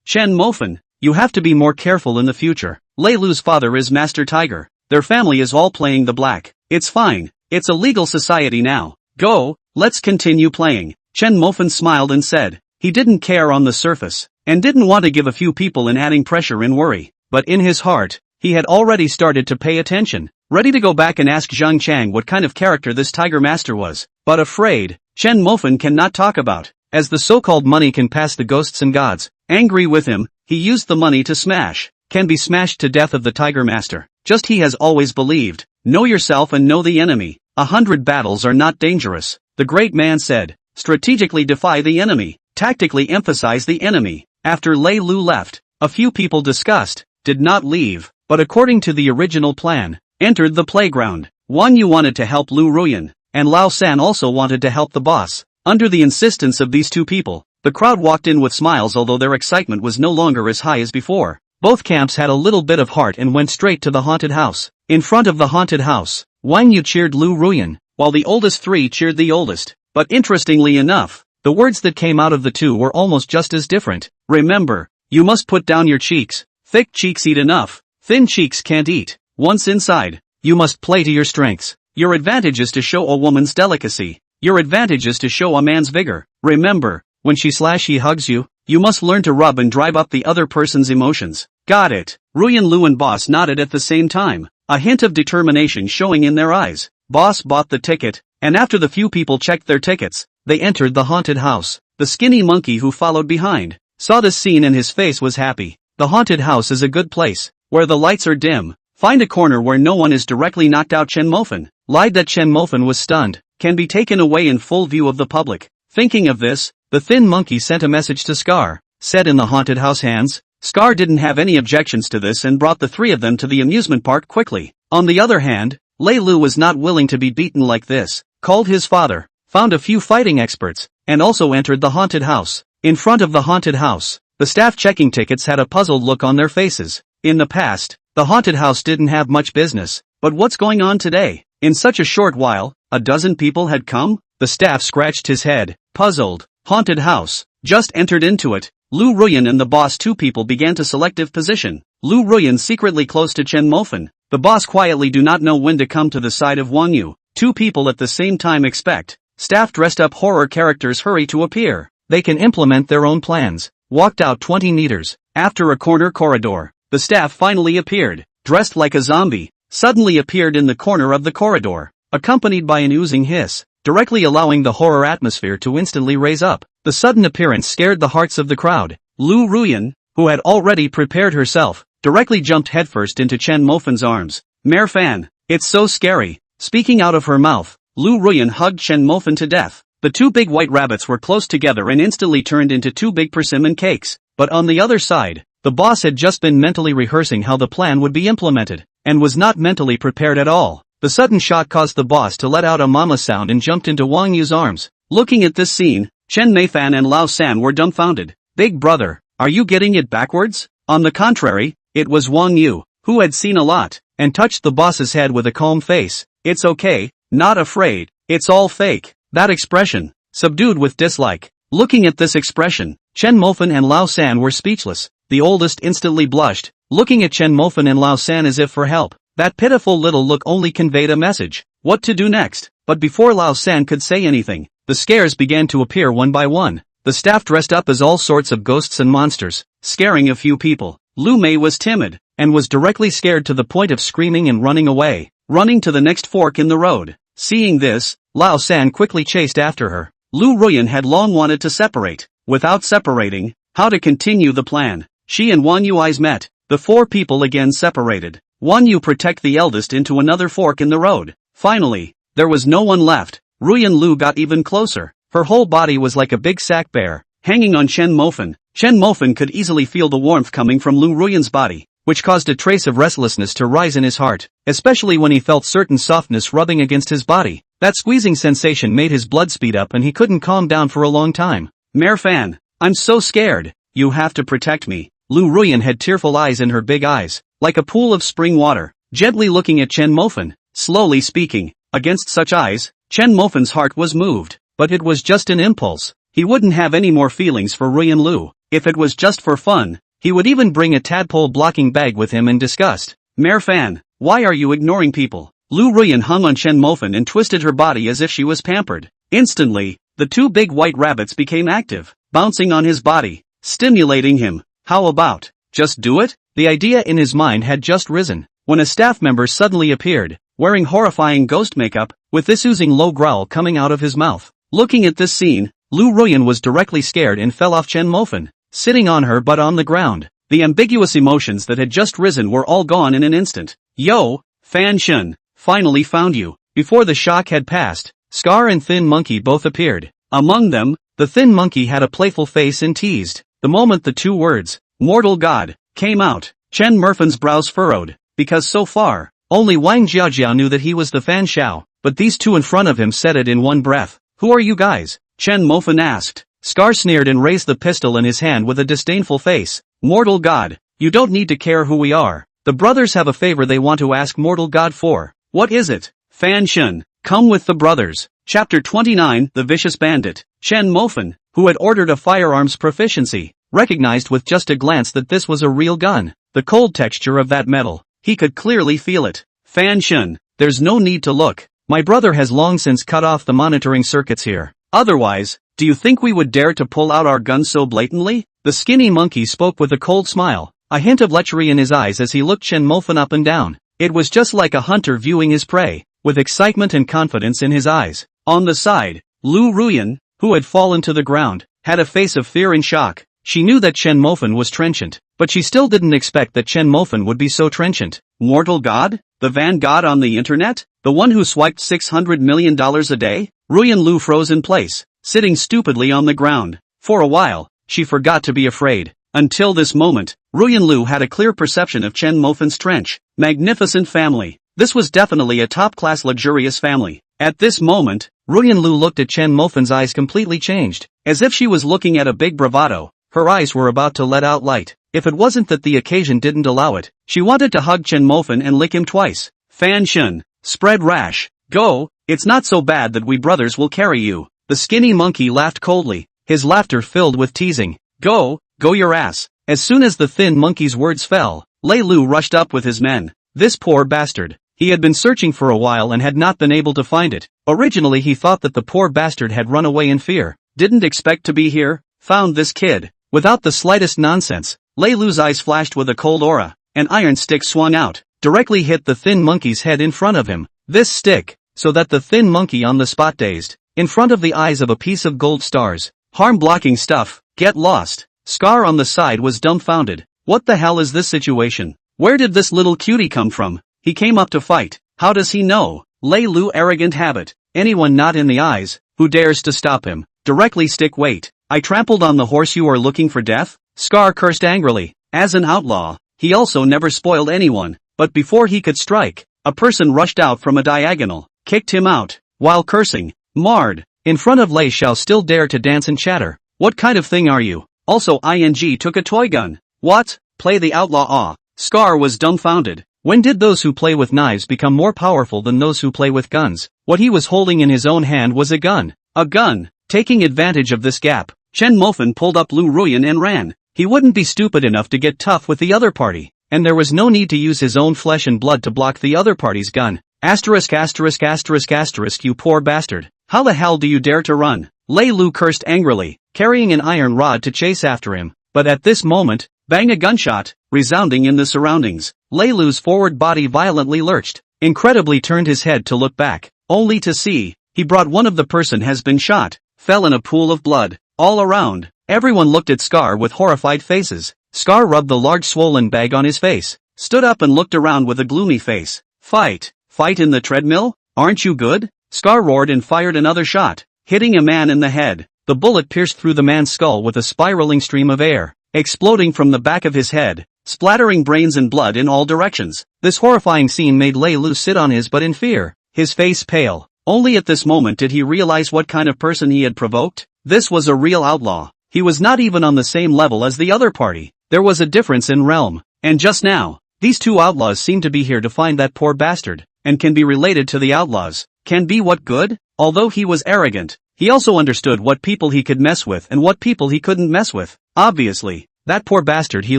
Chen Mofan, you have to be more careful in the future. Lei Lu's father is Master Tiger. Their family is all playing the black. It's fine. It's a legal society now. Go, let's continue playing. Chen Mofan smiled and said. He didn't care on the surface, and didn't want to give a few people in adding pressure and worry. But in his heart, he had already started to pay attention, ready to go back and ask Zhang Chang what kind of character this Tiger Master was. But afraid, Chen Mofan cannot talk about, as the so-called money can pass the ghosts and gods. Angry with him, he used the money to smash, can be smashed to death of the Tiger Master. Just he has always believed, know yourself and know the enemy. 100 battles are not dangerous, the great man said. Strategically defy the enemy, tactically emphasize the enemy. After Lei Lu left, a few people discussed, did not leave, but according to the original plan, entered the playground. Wang Yu wanted to help Liu Ruyan, and Lao San also wanted to help the boss. Under the insistence of these two people, the crowd walked in with smiles, although their excitement was no longer as high as before. Both camps had a little bit of heart and went straight to the haunted house. In front of the haunted house, Wang Yu cheered Liu Ruyan, while the oldest 3 cheered the oldest. But interestingly enough, the words that came out of the two were almost just as different. Remember, you must put down your cheeks. Thick cheeks eat enough, thin cheeks can't eat. Once inside, you must play to your strengths. Your advantage is to show a woman's delicacy. Your advantage is to show a man's vigor. Remember, when he hugs you, you must learn to rub and drive up the other person's emotions. Got it. Ruyan, Lu and Boss nodded at the same time, a hint of determination showing in their eyes. Boss bought the ticket, and after the few people checked their tickets, they entered the haunted house. The skinny monkey who followed behind saw this scene and his face was happy. The haunted house is a good place, where the lights are dim. Find a corner where no one is directly knocked out. Chen Mofan lied that Chen Mofan was stunned, can be taken away in full view of the public. Thinking of this, the thin monkey sent a message to Scar, set in the haunted house hands. Scar didn't have any objections to this and brought the 3 of them to the amusement park quickly. On the other hand, Lei Lu was not willing to be beaten like this, called his father, found a few fighting experts, and also entered the haunted house. In front of the haunted house, the staff checking tickets had a puzzled look on their faces. In the past, the haunted house didn't have much business, but what's going on today? In such a short while, a dozen people had come? The staff scratched his head, puzzled. Haunted house, just entered into it. Liu Ruyan and the boss 2 people began to selective position. Liu Ruyan secretly close to Chen Mofan. The boss quietly do not know when to come to the side of Wang Yu. Two people at the same time expect. Staff dressed up horror characters hurry to appear. They can implement their own plans. Walked out 20 meters. After a corridor, the staff finally appeared. Dressed like a zombie. Suddenly appeared in the corner of the corridor. Accompanied by an oozing hiss. Directly allowing the horror atmosphere to instantly raise up. The sudden appearance scared the hearts of the crowd. Liu Ruyan, who had already prepared herself, directly jumped headfirst into Chen Mofan's arms. Mere fan, it's so scary. Speaking out of her mouth, Liu Ruyan hugged Chen Mofan to death. The two big white rabbits were close together and instantly turned into two big persimmon cakes. But on the other side, the boss had just been mentally rehearsing how the plan would be implemented, and was not mentally prepared at all. The sudden shock caused the boss to let out a mama sound and jumped into Wang Yu's arms. Looking at this scene, Chen Mofan and Lao San were dumbfounded. Big brother, are you getting it backwards? On the contrary, it was Wang Yu, who had seen a lot, and touched the boss's head with a calm face. It's okay, not afraid, it's all fake. That expression, subdued with dislike. Looking at this expression, Chen Mofan and Lao San were speechless. The oldest instantly blushed, looking at Chen Mofan and Lao San as if for help. That pitiful little look only conveyed a message. What to do next? But before Lao San could say anything, the scares began to appear one by one. The staff dressed up as all sorts of ghosts and monsters, scaring a few people. Lu Mei was timid, and was directly scared to the point of screaming and running away, running to the next fork in the road. Seeing this, Lao San quickly chased after her. Liu Ruyan had long wanted to separate. Without separating, how to continue the plan? She and Wang Yu eyes met. The four people again separated. Wang Yu protect the eldest into another fork in the road. Finally, there was no one left. Ruyan Lu got even closer. Her whole body was like a big sack bear, hanging on Chen Mofan. Chen Mofan could easily feel the warmth coming from Liu Ruyan's body, which caused a trace of restlessness to rise in his heart, especially when he felt certain softness rubbing against his body. That squeezing sensation made his blood speed up and he couldn't calm down for a long time. Mere fan, I'm so scared. You have to protect me. Liu Ruyan had tearful eyes in her big eyes, like a pool of spring water, gently looking at Chen Mofan, slowly speaking. Against such eyes, Chen Mofan's heart was moved, but it was just an impulse. He wouldn't have any more feelings for Ruyan Lu. If it was just for fun, he would even bring a tadpole blocking bag with him in disgust. Mere fan, why are you ignoring people? Liu Ruyan hung on Chen Mofan and twisted her body as if she was pampered. Instantly, the two big white rabbits became active, bouncing on his body, stimulating him. How about, just do it? The idea in his mind had just risen, when a staff member suddenly appeared, wearing horrifying ghost makeup, with this oozing low growl coming out of his mouth. Looking at this scene, Liu Ruyan was directly scared and fell off Chen Mofan, sitting on her but on the ground. The ambiguous emotions that had just risen were all gone in an instant. Yo, Fan Shun, finally found you. Before the shock had passed, Scar and Thin Monkey both appeared. Among them, the Thin Monkey had a playful face and teased. The moment the two words, Mortal God, came out, Chen Mofan's brows furrowed, because so far, only Wang Jiajiao knew that he was the Fan Shao, but these two in front of him said it in one breath. Who are you guys? Chen Mofan asked. Scar sneered and raised the pistol in his hand with a disdainful face. Mortal God, you don't need to care who we are. The brothers have a favor they want to ask Mortal God for. What is it? Fan Shun, come with the brothers. Chapter 29, The Vicious Bandit. Chen Mofan, who had ordered a firearms proficiency, recognized with just a glance that this was a real gun. The cold texture of that metal, he could clearly feel it. Fan Shun, there's no need to look. My brother has long since cut off the monitoring circuits here. Otherwise, do you think we would dare to pull out our guns so blatantly? The skinny monkey spoke with a cold smile, a hint of lechery in his eyes as he looked Chen Mofan up and down. It was just like a hunter viewing his prey, with excitement and confidence in his eyes. On the side, Liu Ruyan, who had fallen to the ground, had a face of fear and shock. She knew that Chen Mofan was trenchant, but she still didn't expect that Chen Mofan would be so trenchant. Mortal God? The Van God on the internet? The one who swiped $600 million a day? Ruyan Lu froze in place, sitting stupidly on the ground. For a while, she forgot to be afraid. Until this moment, Ruyan Lu had a clear perception of Chen Mofan's trench. Magnificent family. This was definitely a top-class luxurious family. At this moment, Ruyan Lu looked at Chen Mofan's eyes completely changed, as if she was looking at a big bravado. Her eyes were about to let out light. If it wasn't that the occasion didn't allow it, she wanted to hug Chen Mofan and lick him twice. Fan Shun, spread rash. Go, it's not so bad that we brothers will carry you. The skinny monkey laughed coldly, his laughter filled with teasing. Go your ass. As soon as the thin monkey's words fell, Lei Lu rushed up with his men. This poor bastard. He had been searching for a while and had not been able to find it. Originally he thought that the poor bastard had run away in fear. Didn't expect to be here. Found this kid. Without the slightest nonsense, Lei Lu's eyes flashed with a cold aura. An iron stick swung out, directly hit the thin monkey's head in front of him. This stick, so that the thin monkey on the spot dazed, in front of the eyes of a piece of gold stars. Harm-blocking stuff. Get lost. Scar on the side was dumbfounded. What the hell is this situation? Where did this little cutie come from? He came up to fight. How does he know? Lei Lu arrogant habit. Anyone not in the eyes, who dares to stop him? Directly stick wait. I trampled on the horse you are looking for death? Scar cursed angrily. As an outlaw, he also never spoiled anyone, but before he could strike, a person rushed out from a diagonal, kicked him out, while cursing. Marred. In front of Lei shall still dare to dance and chatter. What kind of thing are you? Also ING took a toy gun. What? Play the outlaw. Scar was dumbfounded. When did those who play with knives become more powerful than those who play with guns? What he was holding in his own hand was a gun. A gun. Taking advantage of this gap, Chen Mofan pulled up Liu Ruyan and ran. He wouldn't be stupid enough to get tough with the other party, and there was no need to use his own flesh and blood to block the other party's gun. Asterisk asterisk asterisk asterisk you poor bastard. How the hell do you dare to run? Lei Lu cursed angrily, carrying an iron rod to chase after him, but at this moment, bang, a gunshot, resounding in the surroundings. Lei Lu's forward body violently lurched, incredibly turned his head to look back, only to see, he brought one of the person has been shot, fell in a pool of blood, all around. Everyone looked at Scar with horrified faces. Scar rubbed the large swollen bag on his face, stood up and looked around with a gloomy face. Fight? Fight in the treadmill? Aren't you good? Scar roared and fired another shot, hitting a man in the head. The bullet pierced through the man's skull with a spiraling stream of air, exploding from the back of his head, splattering brains and blood in all directions. This horrifying scene made Lei Lu sit on his butt in fear, his face pale. Only at this moment did he realize what kind of person he had provoked. This was a real outlaw. He was not even on the same level as the other party. There was a difference in realm. And just now, these two outlaws seem to be here to find that poor bastard, and can be related to the outlaws. Can be what good? Although he was arrogant, he also understood what people he could mess with and what people he couldn't mess with. Obviously, that poor bastard he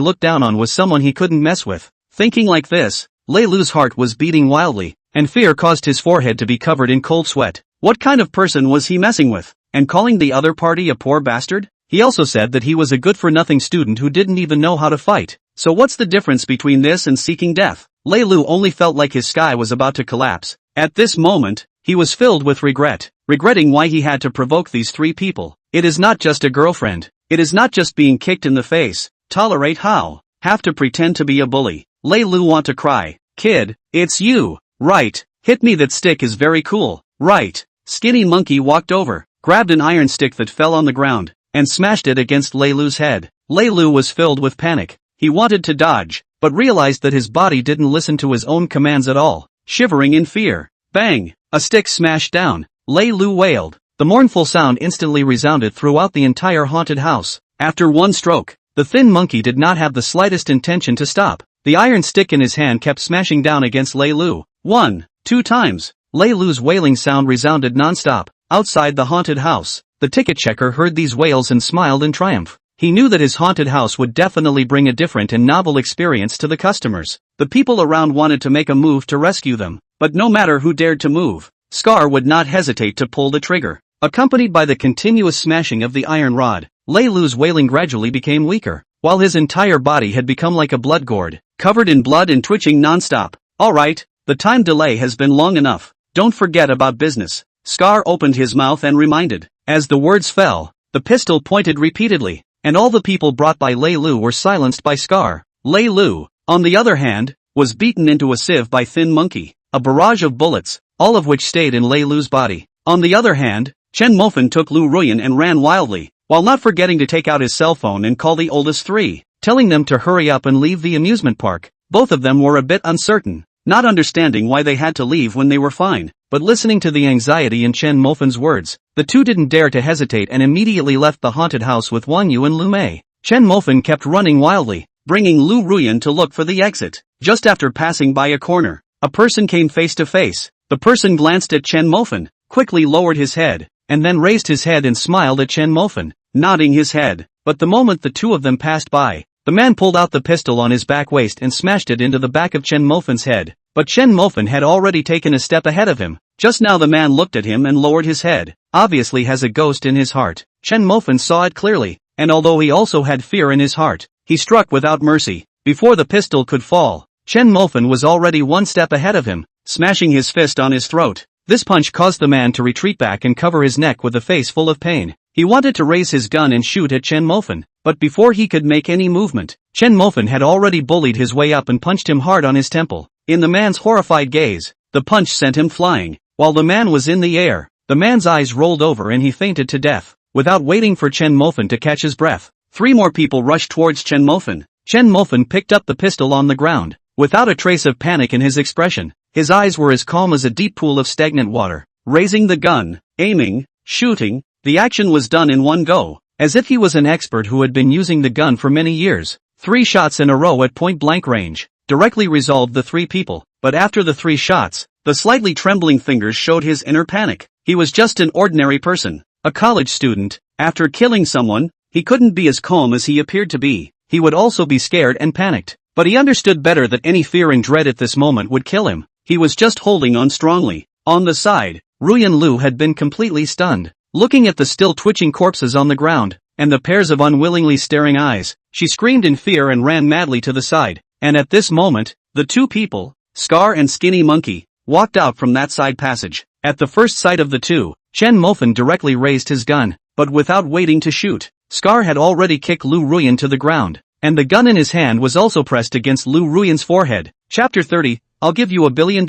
looked down on was someone he couldn't mess with. Thinking like this, Lei Lu's heart was beating wildly, and fear caused his forehead to be covered in cold sweat. What kind of person was he messing with? And calling the other party a poor bastard? He also said that he was a good-for-nothing student who didn't even know how to fight. So what's the difference between this and seeking death? Lei Lu only felt like his sky was about to collapse. At this moment, he was filled with regret, regretting why he had to provoke these three people. It is not just a girlfriend. It is not just being kicked in the face. Tolerate how? Have to pretend to be a bully. Lei Lu want to cry. Kid, it's you. Right. Hit me, that stick is very cool. Right. Skinny monkey walked over, grabbed an iron stick that fell on the ground, and smashed it against Lei Lu's head. Lei Lu was filled with panic. He wanted to dodge, but realized that his body didn't listen to his own commands at all, shivering in fear. Bang! A stick smashed down. Lei Lu wailed. The mournful sound instantly resounded throughout the entire haunted house. After one stroke, the thin monkey did not have the slightest intention to stop. The iron stick in his hand kept smashing down against Lei Lu. 1, 2 times. Lei Lu's wailing sound resounded non-stop. Outside the haunted house, the ticket checker heard these wails and smiled in triumph. He knew that his haunted house would definitely bring a different and novel experience to the customers. The people around wanted to make a move to rescue them, but no matter who dared to move, Scar would not hesitate to pull the trigger. Accompanied by the continuous smashing of the iron rod, Lei Lu's wailing gradually became weaker, while his entire body had become like a blood gourd, covered in blood and twitching non-stop. Alright, the time delay has been long enough. Don't forget about business. Scar opened his mouth and reminded. As the words fell, the pistol pointed repeatedly, and all the people brought by Lei Lu were silenced by Scar. Lei Lu, on the other hand, was beaten into a sieve by Thin Monkey, a barrage of bullets, all of which stayed in Lei Lu's body. On the other hand, Chen Mofan took Liu Ruyan and ran wildly, while not forgetting to take out his cell phone and call the oldest three, telling them to hurry up and leave the amusement park. Both of them were a bit uncertain, not understanding why they had to leave when they were fine, but listening to the anxiety in Chen Mofan's words, the two didn't dare to hesitate and immediately left the haunted house with Wang Yu and Lu Mei. Chen Mofan kept running wildly, bringing Liu Ruyan to look for the exit. Just after passing by a corner, a person came face to face. The person glanced at Chen Mofan, quickly lowered his head, and then raised his head and smiled at Chen Mofan, nodding his head. But the moment the two of them passed by, The man pulled out the pistol on his back waist and smashed it into the back of Chen Mofan's head. But Chen Mofan had already taken a step ahead of him. Just now the man looked at him and lowered his head. Obviously has a ghost in his heart. Chen Mofan saw it clearly, and although he also had fear in his heart, he struck without mercy. Before the pistol could fall, Chen Mofan was already one step ahead of him, smashing his fist on his throat. This punch caused the man to retreat back and cover his neck with a face full of pain. He wanted to raise his gun and shoot at Chen Mofan, but before he could make any movement, Chen Mofan had already bullied his way up and punched him hard on his temple. In the man's horrified gaze, the punch sent him flying. While the man was in the air, the man's eyes rolled over and he fainted to death. Without waiting for Chen Mofan to catch his breath, 3 more people rushed towards Chen Mofan. Chen Mofan picked up the pistol on the ground, without a trace of panic in his expression. His eyes were as calm as a deep pool of stagnant water. Raising the gun, aiming, shooting, the action was done in one go, as if he was an expert who had been using the gun for many years. 3 shots in a row at point-blank range directly resolved the 3 people, but after the 3 shots, the slightly trembling fingers showed his inner panic. He was just an ordinary person, a college student. After killing someone, he couldn't be as calm as he appeared to be. He would also be scared and panicked, but he understood better that any fear and dread at this moment would kill him. He was just holding on strongly. On the side, Ruyan Lu had been completely stunned. Looking at the still twitching corpses on the ground, and the pairs of unwillingly staring eyes, she screamed in fear and ran madly to the side. And at this moment, the 2 people, Scar and Skinny Monkey, walked out from that side passage. At the first sight of the 2, Chen Mofan directly raised his gun, but without waiting to shoot. Scar had already kicked Liu Ruyan to the ground, and the gun in his hand was also pressed against Liu Ruyan's forehead. Chapter 30, I'll give you $1 billion.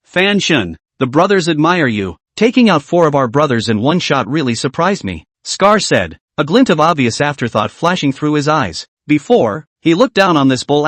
Fan Shun, the brothers admire you. Taking out 4 of our brothers in one shot really surprised me, Scar said, a glint of obvious afterthought flashing through his eyes. Before, he looked down on this bull ******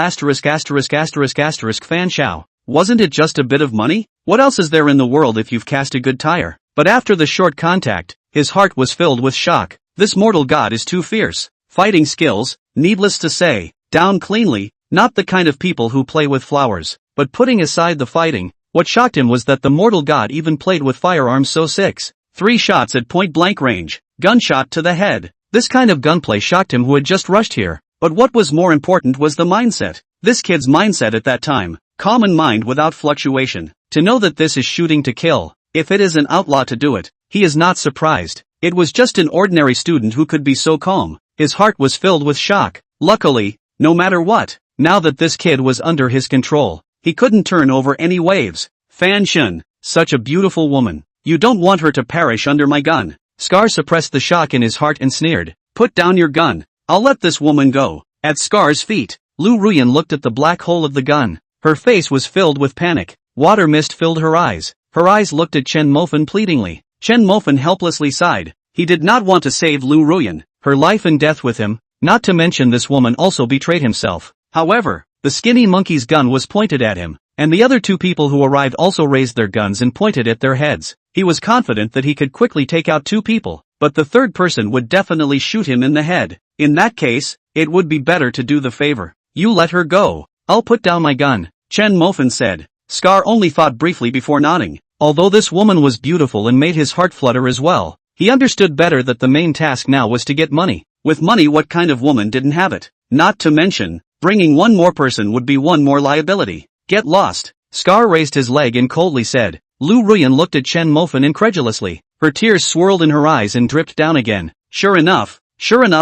Fan Shao. Wasn't it just a bit of money? What else is there in the world if you've cast a good tire? But after the short contact, his heart was filled with shock. This mortal god is too fierce. Fighting skills, needless to say, down cleanly, not the kind of people who play with flowers. But putting aside the fighting, what shocked him was that the mortal god even played with firearms so 3 shots at point-blank range, gunshot to the head. This kind of gunplay shocked him who had just rushed here. But what was more important was the mindset. This kid's mindset at that time, common mind without fluctuation. To know that this is shooting to kill, if it is an outlaw to do it, he is not surprised. It was just an ordinary student who could be so calm. His heart was filled with shock. Luckily, no matter what, now that this kid was under his control, he couldn't turn over any waves. Fan Shun, such a beautiful woman. You don't want her to perish under my gun. Scar suppressed the shock in his heart and sneered. Put down your gun. I'll let this woman go. At Scar's feet, Liu Ruyan looked at the black hole of the gun. Her face was filled with panic. Water mist filled her eyes. Her eyes looked at Chen Mofan pleadingly. Chen Mofan helplessly sighed. He did not want to save Liu Ruyan. Her life and death with him, not to mention this woman also betrayed himself. However, the skinny monkey's gun was pointed at him, and the other 2 people who arrived also raised their guns and pointed at their heads. He was confident that he could quickly take out 2 people, but the 3rd person would definitely shoot him in the head. In that case, it would be better to do the favor. You let her go. I'll put down my gun, Chen Mofan said. Scar only thought briefly before nodding. Although this woman was beautiful and made his heart flutter as well, he understood better that the main task now was to get money. With money, what kind of woman didn't have it? Not to mention, bringing 1 more person would be 1 more liability. Get lost. Scar raised his leg and coldly said. Liu Ruyan looked at Chen Mofan incredulously. Her tears swirled in her eyes and dripped down again. Sure enough,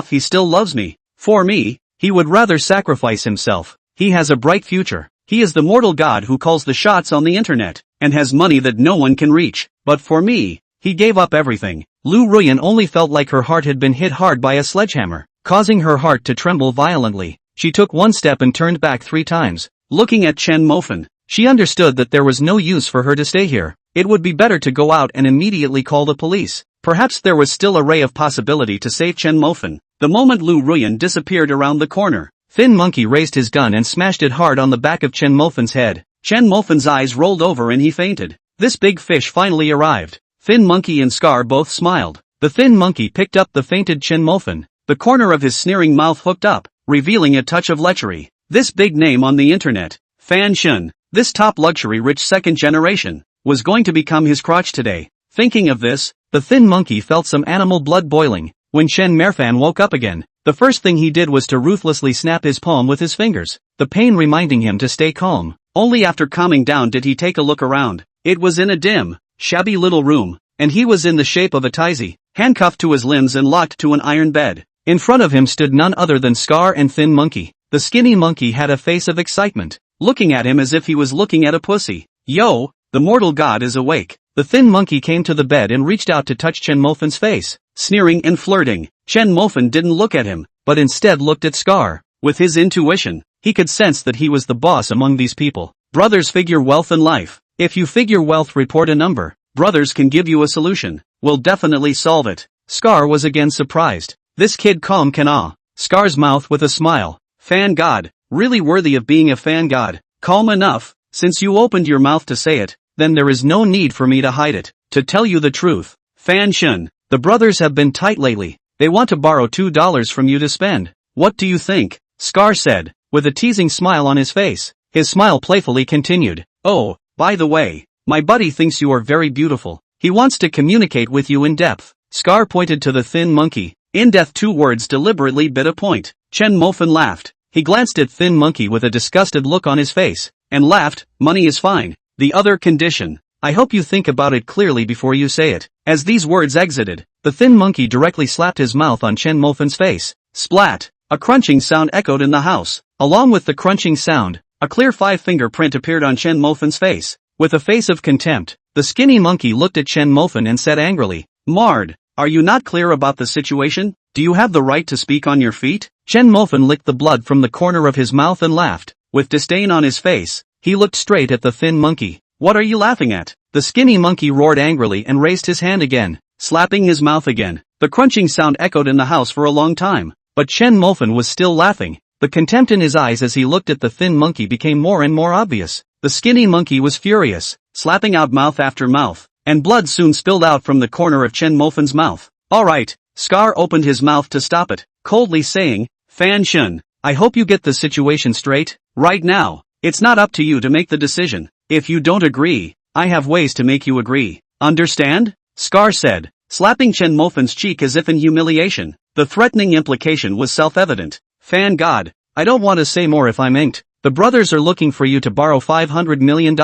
he still loves me. For me, he would rather sacrifice himself. He has a bright future. He is the mortal god who calls the shots on the internet, and has money that no one can reach. But for me, he gave up everything. Liu Ruyan only felt like her heart had been hit hard by a sledgehammer, causing her heart to tremble violently. She took 1 step and turned back 3 times. Looking at Chen Mofan, she understood that there was no use for her to stay here. It would be better to go out and immediately call the police. Perhaps there was still a ray of possibility to save Chen Mofan. The moment Liu Ruyan disappeared around the corner, Thin Monkey raised his gun and smashed it hard on the back of Chen Mofan's head. Chen Mofan's eyes rolled over and he fainted. This big fish finally arrived. Thin Monkey and Scar both smiled. The Thin Monkey picked up the fainted Chen Mofan. The corner of his sneering mouth hooked up, revealing a touch of lechery. This big name on the internet, Fan Shun, this top luxury rich 2nd generation, was going to become his crotch today. Thinking of this, the Thin Monkey felt some animal blood boiling. When Chen Mofan woke up again, the first thing he did was to ruthlessly snap his palm with his fingers, the pain reminding him to stay calm. Only after calming down did he take a look around. It was in a dim, shabby little room, and he was in the shape of a tizi, handcuffed to his limbs and locked to an iron bed. In front of him stood none other than Scar and Thin Monkey. The skinny monkey had a face of excitement, looking at him as if he was looking at a pussy. Yo, the mortal god is awake. The Thin Monkey came to the bed and reached out to touch Chen Mofan's face, sneering and flirting. Chen Mofan didn't look at him, but instead looked at Scar. With his intuition, he could sense that he was the boss among these people. Brothers figure wealth and life. If you figure wealth, report a number. Brothers can give you a solution. We'll definitely solve it. Scar was again surprised. This kid calm can awe. Scar's mouth with a smile. Fan god, really worthy of being a fan god. Calm enough, since you opened your mouth to say it, then there is no need for me to hide it. To tell you the truth, Fan Shun, the brothers have been tight lately. They want to borrow $2 from you to spend. What do you think? Scar said, with a teasing smile on his face. His smile playfully continued. Oh, by the way, my buddy thinks you are very beautiful. He wants to communicate with you in depth. Scar pointed to the Thin Monkey. In depth, 2 words deliberately bit a point. Chen Mofan laughed. He glanced at Thin Monkey with a disgusted look on his face, and laughed. Money is fine. The other condition. I hope you think about it clearly before you say it. As these words exited, the Thin Monkey directly slapped his mouth on Chen Mofan's face. Splat! A crunching sound echoed in the house. Along with the crunching sound, a clear 5-finger print appeared on Chen Mofan's face. With a face of contempt, the skinny monkey looked at Chen Mofan and said angrily, Mard, are you not clear about the situation? Do you have the right to speak on your feet? Chen Mofan licked the blood from the corner of his mouth and laughed. With disdain on his face, he looked straight at the Thin Monkey. What are you laughing at? The skinny monkey roared angrily and raised his hand again, slapping his mouth again. The crunching sound echoed in the house for a long time. But Chen Mofan was still laughing. The contempt in his eyes as he looked at the Thin Monkey became more and more obvious. The skinny monkey was furious, slapping out mouth after mouth, and blood soon spilled out from the corner of Chen Mofan's mouth. Alright, Scar opened his mouth to stop it, coldly saying, Fan Shun, I hope you get the situation straight. Right now, it's not up to you to make the decision. If you don't agree, I have ways to make you agree. Understand? Scar said, slapping Chen Mofan's cheek as if in humiliation. The threatening implication was self-evident. Fan god, I don't want to say more if I'm inked. The brothers are looking for you to borrow $500 million.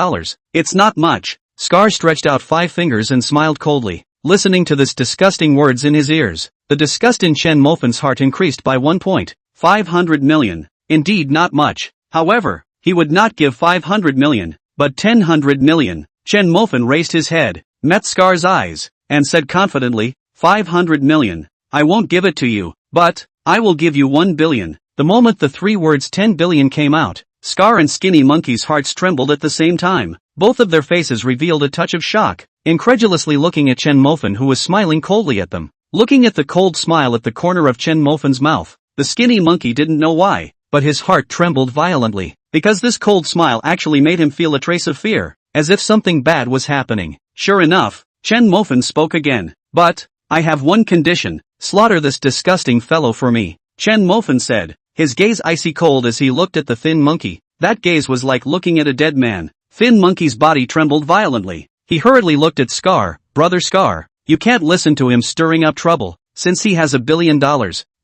It's not much. Scar stretched out 5 fingers and smiled coldly, listening to this disgusting words in his ears. The disgust in Chen Mofan's heart increased by 1 point. 500 million. Indeed not much. However, he would not give 500 million, but 100 million. Chen Mofan raised his head, met Scar's eyes, and said confidently, 500 million. I won't give it to you, but I will give you 1 billion. The moment the 3 words 10 billion came out, Scar and Skinny Monkey's hearts trembled at the same time. Both of their faces revealed a touch of shock, incredulously looking at Chen Mofan, who was smiling coldly at them. Looking at the cold smile at the corner of Chen Mofan's mouth, the Skinny Monkey didn't know why, but his heart trembled violently, because this cold smile actually made him feel a trace of fear, as if something bad was happening. Sure enough, Chen Mofan spoke again. But I have one condition. Slaughter this disgusting fellow for me. Chen Mofan said, his gaze icy cold as he looked at the Thin Monkey. That gaze was like looking at a dead man. Thin Monkey's body trembled violently. He hurriedly looked at Scar. Brother Scar, you can't listen to him stirring up trouble. Since he has $1 billion,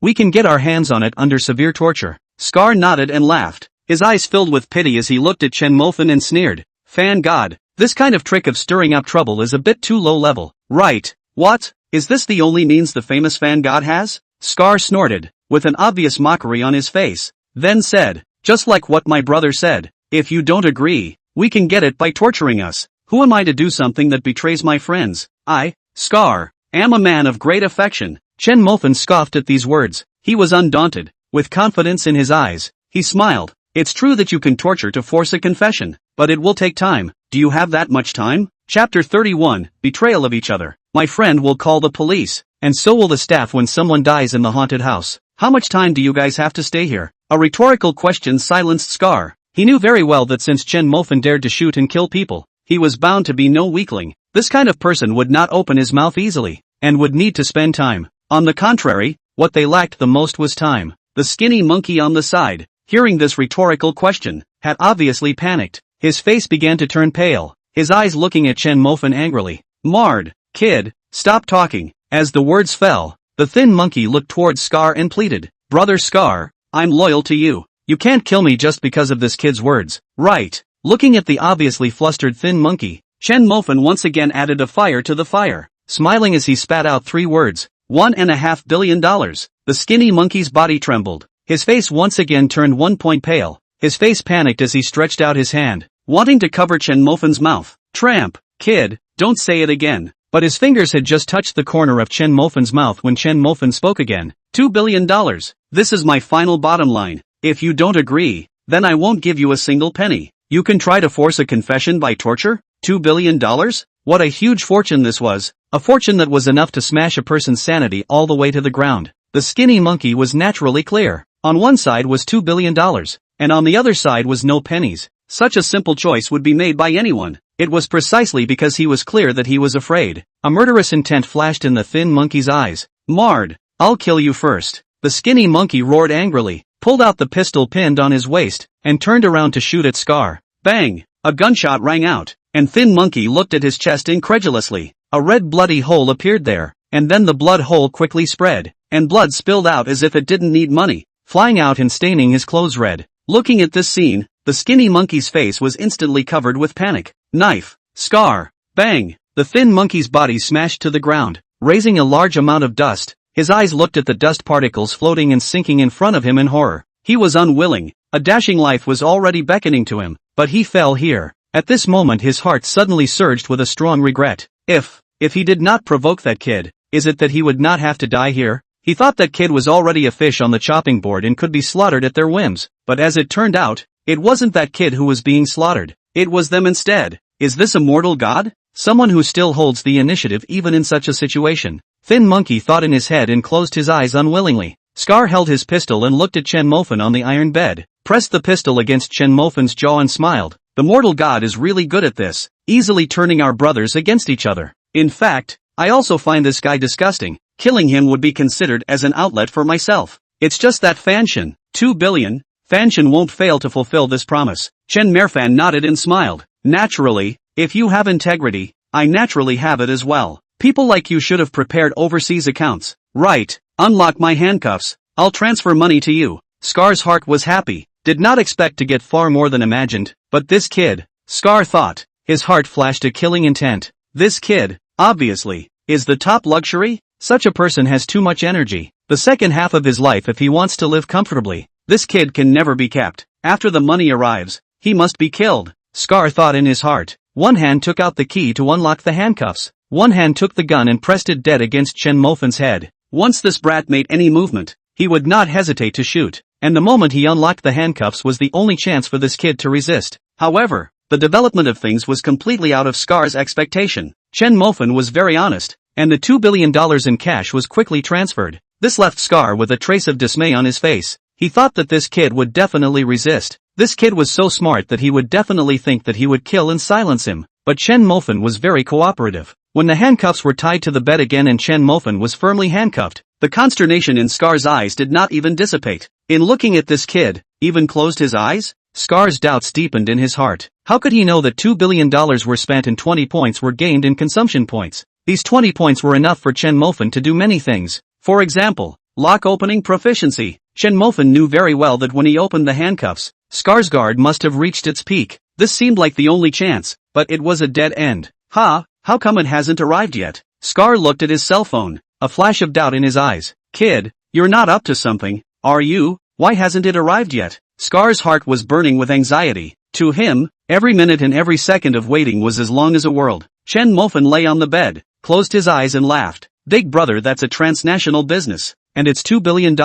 we can get our hands on it under severe torture. Scar nodded and laughed. His eyes filled with pity as he looked at Chen Mofan and sneered. Fan god, this kind of trick of stirring up trouble is a bit too low level. Right. What? Is this the only means the famous fan god has? Scar snorted, with an obvious mockery on his face, then said, just like what my brother said, if you don't agree, we can get it by torturing us. Who am I to do something that betrays my friends? I, Scar, am a man of great affection. Chen Mofan scoffed at these words. He was undaunted, with confidence in his eyes. He smiled. It's true that you can torture to force a confession, but it will take time. Do you have that much time? Chapter 31, Betrayal of Each Other. My friend will call the police, and so will the staff when someone dies in the haunted house. How much time do you guys have to stay here? A rhetorical question silenced Scar. He knew very well that since Chen Mofan dared to shoot and kill people, he was bound to be no weakling. This kind of person would not open his mouth easily, and would need to spend time. On the contrary, what they lacked the most was time. The Skinny Monkey on the side, hearing this rhetorical question, had obviously panicked. His face began to turn pale, his eyes looking at Chen Mofan angrily. Mard, kid, stop talking. As the words fell, The thin monkey looked towards Scar and pleaded, "Brother Scar, I'm loyal to you. You can't kill me just because of this kid's words, right?" Looking at the obviously flustered thin monkey, Chen Mofan once again added a fire to the fire, smiling as he spat out 3 words, $1.5 billion. The skinny monkey's body trembled. His face once again turned 1 point pale. His face panicked as he stretched out his hand, wanting to cover Chen Mofan's mouth. "Tramp, kid, don't say it again." But his fingers had just touched the corner of Chen Mofan's mouth when Chen Mofan spoke again. $2 billion. This is my final bottom line. If you don't agree, then I won't give you a single penny. You can try to force a confession by torture? $2 billion? What a huge fortune this was. A fortune that was enough to smash a person's sanity all the way to the ground. The skinny monkey was naturally clear. On one side was $2 billion, and on the other side was no pennies. Such a simple choice would be made by anyone. It was precisely because he was clear that he was afraid. A murderous intent flashed in the thin monkey's eyes. "Mard, I'll kill you first." The skinny monkey roared angrily, pulled out the pistol pinned on his waist, and turned around to shoot at Scar. Bang! A gunshot rang out, and Thin Monkey looked at his chest incredulously. A red bloody hole appeared there, and then the blood hole quickly spread, and blood spilled out as if it didn't need money, flying out and staining his clothes red. Looking at this scene, the skinny monkey's face was instantly covered with panic. Knife. Scar. Bang! The thin monkey's body smashed to the ground, raising a large amount of dust. His eyes looked at the dust particles floating and sinking in front of him in horror. He was unwilling. A dashing life was already beckoning to him, but he fell here. At this moment his heart suddenly surged with a strong regret. If he did not provoke that kid, is it that he would not have to die here? He thought that kid was already a fish on the chopping board and could be slaughtered at their whims, but as it turned out, it wasn't that kid who was being slaughtered. It was them instead. Is this a mortal god? Someone who still holds the initiative even in such a situation? Thin Monkey thought in his head and closed his eyes unwillingly. Scar held his pistol and looked at Chen Mofan on the iron bed, pressed the pistol against Chen Mofan's jaw and smiled. The mortal god is really good at this, easily turning our brothers against each other. In fact, I also find this guy disgusting. Killing him would be considered as an outlet for myself. It's just that Fanshan, 2 billion, Fanshan won't fail to fulfill this promise. Chen Mofan nodded and smiled. Naturally, if you have integrity, I naturally have it as well. People like you should have prepared overseas accounts. Right, unlock my handcuffs, I'll transfer money to you. Scar's heart was happy, did not expect to get far more than imagined, but this kid, Scar thought, his heart flashed a killing intent. This kid, obviously, is the top luxury? Such a person has too much energy. The second half of his life if he wants to live comfortably. This kid can never be kept. After the money arrives, he must be killed. Scar thought in his heart. One hand took out the key to unlock the handcuffs. One hand took the gun and pressed it dead against Chen Mofan's head. Once this brat made any movement, he would not hesitate to shoot, and the moment he unlocked the handcuffs was the only chance for this kid to resist. However, the development of things was completely out of Scar's expectation. Chen Mofan was very honest, and the $2 billion in cash was quickly transferred. This left Scar with a trace of dismay on his face. He thought that this kid would definitely resist. This kid was so smart that he would definitely think that he would kill and silence him. But Chen Mofan was very cooperative. When the handcuffs were tied to the bed again and Chen Mofan was firmly handcuffed, the consternation in Scar's eyes did not even dissipate. In looking at this kid, even closed his eyes? Scar's doubts deepened in his heart. How could he know that $2 billion were spent and 20 points were gained in consumption points? These 20 points were enough for Chen Mofan to do many things. For example, lock opening proficiency. Chen Mofan knew very well that when he opened the handcuffs, Scar's guard must have reached its peak. This seemed like the only chance, but it was a dead end. How come it hasn't arrived yet? Scar looked at his cell phone, a flash of doubt in his eyes. Kid, you're not up to something, are you? Why hasn't it arrived yet? Scar's heart was burning with anxiety. To him, every minute and every second of waiting was as long as a world. Chen Mofan lay on the bed, closed his eyes and laughed. Big brother, that's a transnational business. And it's $2 billion?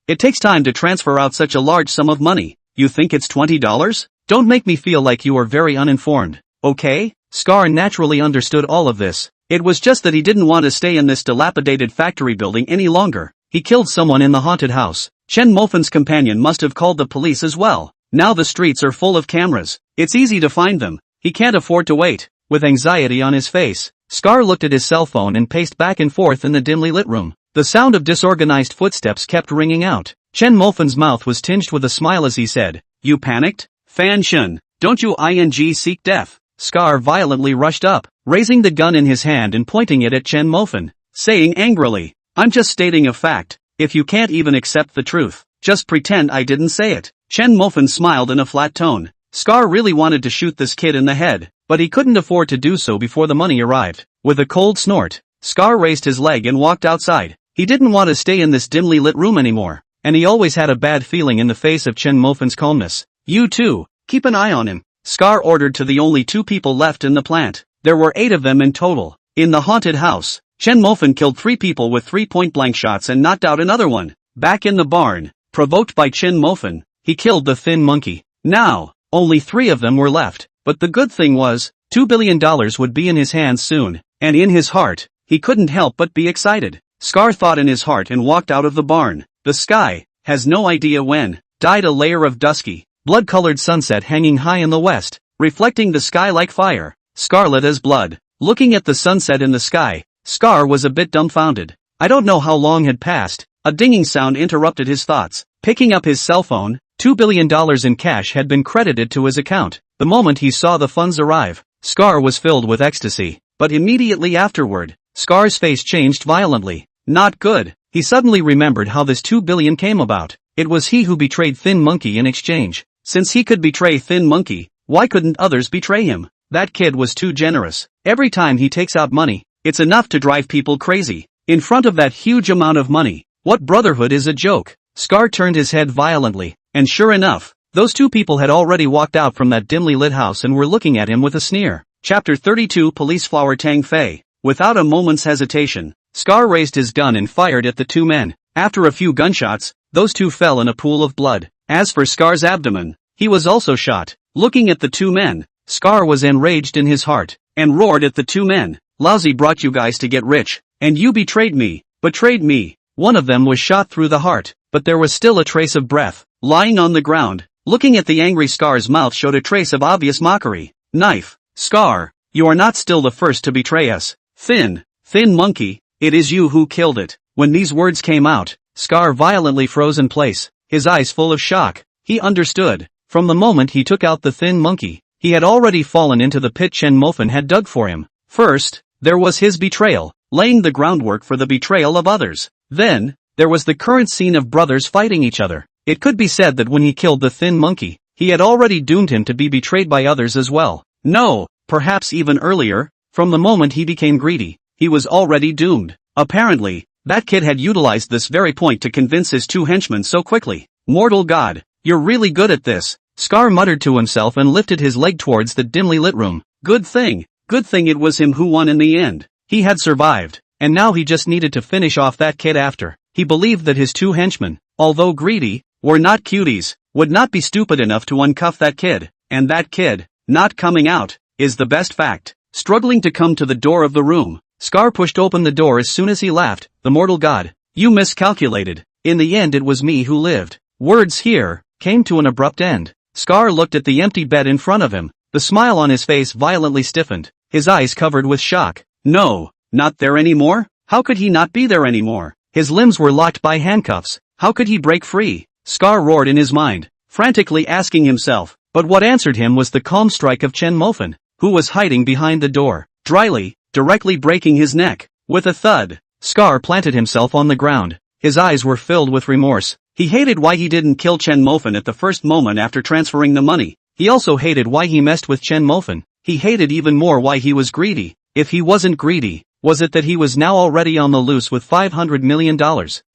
It takes time to transfer out such a large sum of money. You think it's $20? Don't make me feel like you are very uninformed, okay? Scar naturally understood all of this. It was just that he didn't want to stay in this dilapidated factory building any longer. He killed someone in the haunted house. Chen Mofan's companion must have called the police as well. Now the streets are full of cameras. It's easy to find them. He can't afford to wait. With anxiety on his face, Scar looked at his cell phone and paced back and forth in the dimly lit room. The sound of disorganized footsteps kept ringing out. Chen Mofan's mouth was tinged with a smile as he said, "You panicked? Fanshan, don't you seek death?" Scar violently rushed up, raising the gun in his hand and pointing it at Chen Mofan, saying angrily, I'm just stating a fact. If you can't even accept the truth, just pretend I didn't say it. Chen Mofan smiled in a flat tone. Scar really wanted to shoot this kid in the head, but he couldn't afford to do so before the money arrived. With a cold snort, Scar raised his leg and walked outside. He didn't want to stay in this dimly lit room anymore, and he always had a bad feeling in the face of Chen Mofan's calmness. You too, keep an eye on him, Scar ordered to the only 2 people left in the plant. There were 8 of them in total. In the haunted house, Chen Mofan killed 3 people with 3 point-blank shots and knocked out another one. Back in the barn, provoked by Chen Mofan, he killed the thin monkey. Now, only 3 of them were left, but the good thing was, $2 billion would be in his hands soon, and in his heart, he couldn't help but be excited. Scar thought in his heart and walked out of the barn. The sky has no idea when, died a layer of dusky, blood-colored sunset hanging high in the west, reflecting the sky like fire, scarlet as blood. Looking at the sunset in the sky, Scar was a bit dumbfounded. I don't know how long had passed. A dinging sound interrupted his thoughts. Picking up his cell phone, $2 billion in cash had been credited to his account. The moment he saw the funds arrive, Scar was filled with ecstasy. But immediately afterward, Scar's face changed violently. Not good. He suddenly remembered how this $2 billion came about. It was he who betrayed Thin Monkey in exchange. Since he could betray Thin Monkey, why couldn't others betray him? That kid was too generous. Every time he takes out money, it's enough to drive people crazy. In front of that huge amount of money, what brotherhood is a joke? Scar turned his head violently, and sure enough, those 2 people had already walked out from that dimly lit house and were looking at him with a sneer. Chapter 32 Police Flower Tang Fei. Without a moment's hesitation, Scar raised his gun and fired at the 2 men. After a few gunshots, those 2 fell in a pool of blood. As for Scar's abdomen, he was also shot. Looking at the 2 men, Scar was enraged in his heart, and roared at the 2 men. Lousy brought you guys to get rich, and you betrayed me. Betrayed me. One of them was shot through the heart, but there was still a trace of breath. Lying on the ground, looking at the angry Scar's mouth showed a trace of obvious mockery. Knife. Scar, you are not still the first to betray us. Thin Monkey, it is you who killed it. When these words came out, Scar violently froze in place, his eyes full of shock. He understood. From the moment he took out the Thin Monkey, he had already fallen into the pit Chen Mofan had dug for him. First, there was his betrayal, laying the groundwork for the betrayal of others. Then, there was the current scene of brothers fighting each other. It could be said that when he killed the Thin Monkey, he had already doomed him to be betrayed by others as well. No, perhaps even earlier, from the moment he became greedy, he was already doomed. Apparently, that kid had utilized this very point to convince his 2 henchmen so quickly. Mortal God, you're really good at this, Scar muttered to himself and lifted his leg towards the dimly lit room. Good thing it was him who won in the end. He had survived, and now he just needed to finish off that kid after. He believed that his 2 henchmen, although greedy, were not cuties, would not be stupid enough to uncuff that kid, and that kid, not coming out, is the best fact. Struggling to come to the door of the room, Scar pushed open the door as soon as he laughed. The mortal god, you miscalculated. In the end it was me who lived. Words here came to an abrupt end. Scar looked at the empty bed in front of him. The smile on his face violently stiffened, his eyes covered with shock. No, not there anymore? How could he not be there anymore? His limbs were locked by handcuffs. How could he break free? Scar roared in his mind, frantically asking himself. But what answered him was the calm strike of Chen Mofan, who was hiding behind the door, dryly, directly breaking his neck. With a thud, Scar planted himself on the ground. His eyes were filled with remorse. He hated why he didn't kill Chen Mofan at the first moment after transferring the money. He also hated why he messed with Chen Mofan. He hated even more why he was greedy. If he wasn't greedy, was it that he was now already on the loose with $500 million?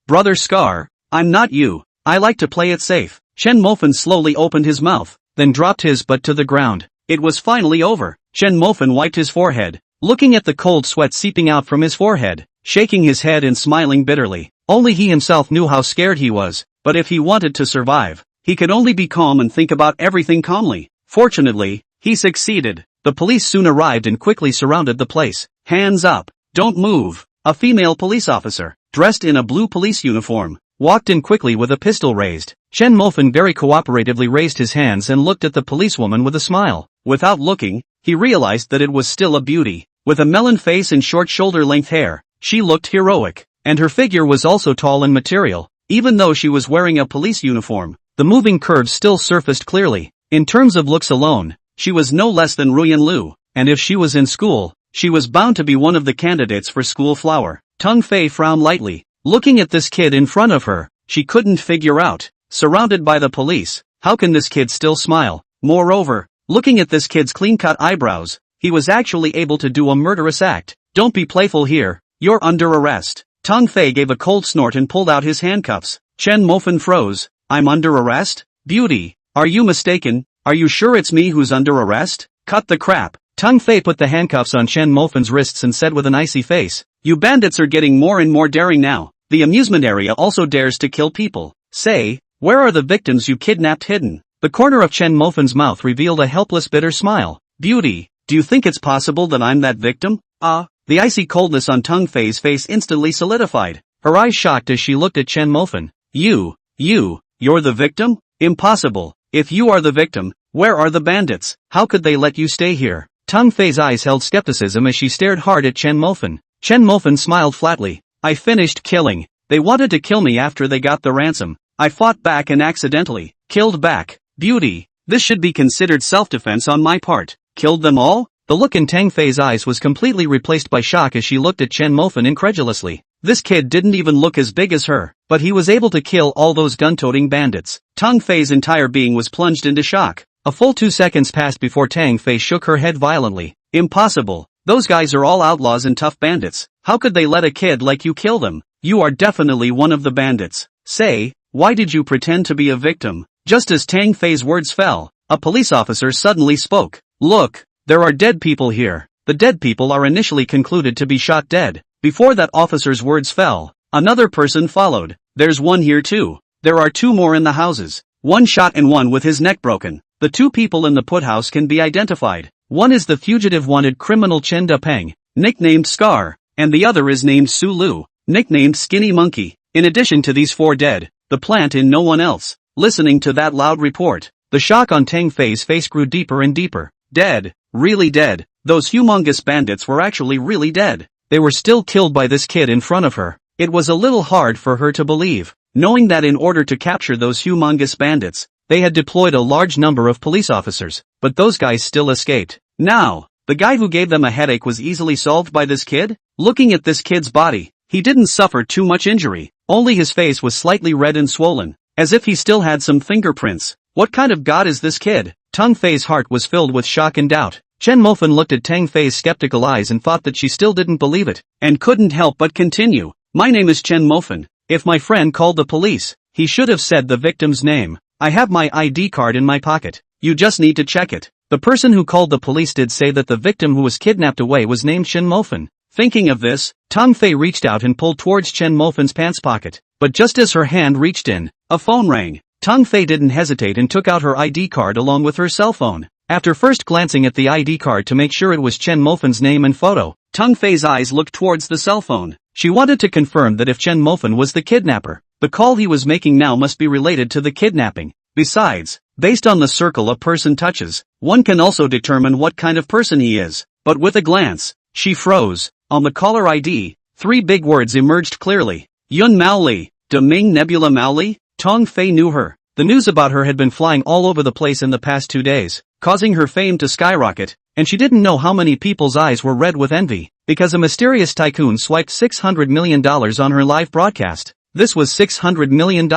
Brother Scar, I'm not you. I like to play it safe. Chen Mofan slowly opened his mouth, then dropped his butt to the ground. It was finally over. Chen Mofan wiped his forehead, looking at the cold sweat seeping out from his forehead, shaking his head and smiling bitterly. Only he himself knew how scared he was, but if he wanted to survive, he could only be calm and think about everything calmly. Fortunately, he succeeded. The police soon arrived and quickly surrounded the place. Hands up, don't move. A female police officer, dressed in a blue police uniform, walked in quickly with a pistol raised. Chen Mofan very cooperatively raised his hands and looked at the policewoman with a smile. Without looking, he realized that it was still a beauty. With a melon face and short shoulder-length hair, she looked heroic, and her figure was also tall and material. Even though she was wearing a police uniform, the moving curves still surfaced clearly. In terms of looks alone, she was no less than Ruyan Liu, and if she was in school, she was bound to be one of the candidates for school flower. Tung Fei frowned lightly. Looking at this kid in front of her, she couldn't figure out. Surrounded by the police, how can this kid still smile? Moreover, looking at this kid's clean-cut eyebrows, he was actually able to do a murderous act. Don't be playful here, you're under arrest. Tang Fei gave a cold snort and pulled out his handcuffs. Chen Mofan froze. I'm under arrest? Beauty, are you mistaken? Are you sure it's me who's under arrest? Cut the crap. Tang Fei put the handcuffs on Chen Mofan's wrists and said with an icy face, you bandits are getting more and more daring now. The amusement area also dares to kill people. Say, where are the victims you kidnapped hidden? The corner of Chen Mofan's mouth revealed a helpless bitter smile. Beauty, do you think it's possible that I'm that victim? The icy coldness on Tang Fei's face instantly solidified. Her eyes shocked as she looked at Chen Mofan. You're the victim? Impossible. If you are the victim, where are the bandits? How could they let you stay here? Tang Fei's eyes held skepticism as she stared hard at Chen Mofan. Chen Mofan smiled flatly. I finished killing. They wanted to kill me after they got the ransom. I fought back and accidentally killed back. Beauty, this should be considered self-defense on my part. Killed them all? The look in Tang Fei's eyes was completely replaced by shock as she looked at Chen Mofan incredulously. This kid didn't even look as big as her, but he was able to kill all those gun-toting bandits. Tang Fei's entire being was plunged into shock. A full 2 seconds passed before Tang Fei shook her head violently. Impossible. Those guys are all outlaws and tough bandits. How could they let a kid like you kill them? You are definitely one of the bandits. Say, why did you pretend to be a victim? Just as Tang Fei's words fell, a police officer suddenly spoke. Look, there are dead people here. The dead people are initially concluded to be shot dead. Before that officer's words fell, another person followed. There's one here too. There are 2 more in the houses. One shot and one with his neck broken. The 2 people in the put house can be identified. One is the fugitive wanted criminal Chen Dapeng, nicknamed Scar, and the other is named Su Lu, nicknamed Skinny Monkey. In addition to these 4 dead, the plant and no one else. Listening to that loud report, the shock on Tang Fei's face grew deeper and deeper. Dead, really dead. Those humongous bandits were actually really dead. They were still killed by this kid in front of her. It was a little hard for her to believe, knowing that in order to capture those humongous bandits, they had deployed a large number of police officers, but those guys still escaped. Now, the guy who gave them a headache was easily solved by this kid? Looking at this kid's body, he didn't suffer too much injury, only his face was slightly red and swollen, as if he still had some fingerprints. What kind of god is this kid? Tang Fei's heart was filled with shock and doubt. Chen Mofan looked at Tang Fei's skeptical eyes and thought that she still didn't believe it, and couldn't help but continue. My name is Chen Mofan. If my friend called the police, he should have said the victim's name. I have my ID card in my pocket. You just need to check it. The person who called the police did say that the victim who was kidnapped away was named Chen Mofan. Thinking of this, Tang Fei reached out and pulled towards Chen Mofan's pants pocket. But just as her hand reached in, a phone rang. Tang Fei didn't hesitate and took out her ID card along with her cell phone. After first glancing at the ID card to make sure it was Chen Mofan's name and photo, Tang Fei's eyes looked towards the cell phone. She wanted to confirm that if Chen Mofan was the kidnapper, the call he was making now must be related to the kidnapping. Besides, based on the circle a person touches, one can also determine what kind of person he is. But with a glance, she froze. On the caller ID, 3 big words emerged clearly. Yun Mao Li, Deming Nebula Mao Li? Tang Fei knew her. The news about her had been flying all over the place in the past 2 days, causing her fame to skyrocket, and she didn't know how many people's eyes were red with envy, because a mysterious tycoon swiped $600 million on her live broadcast. This was $600 million.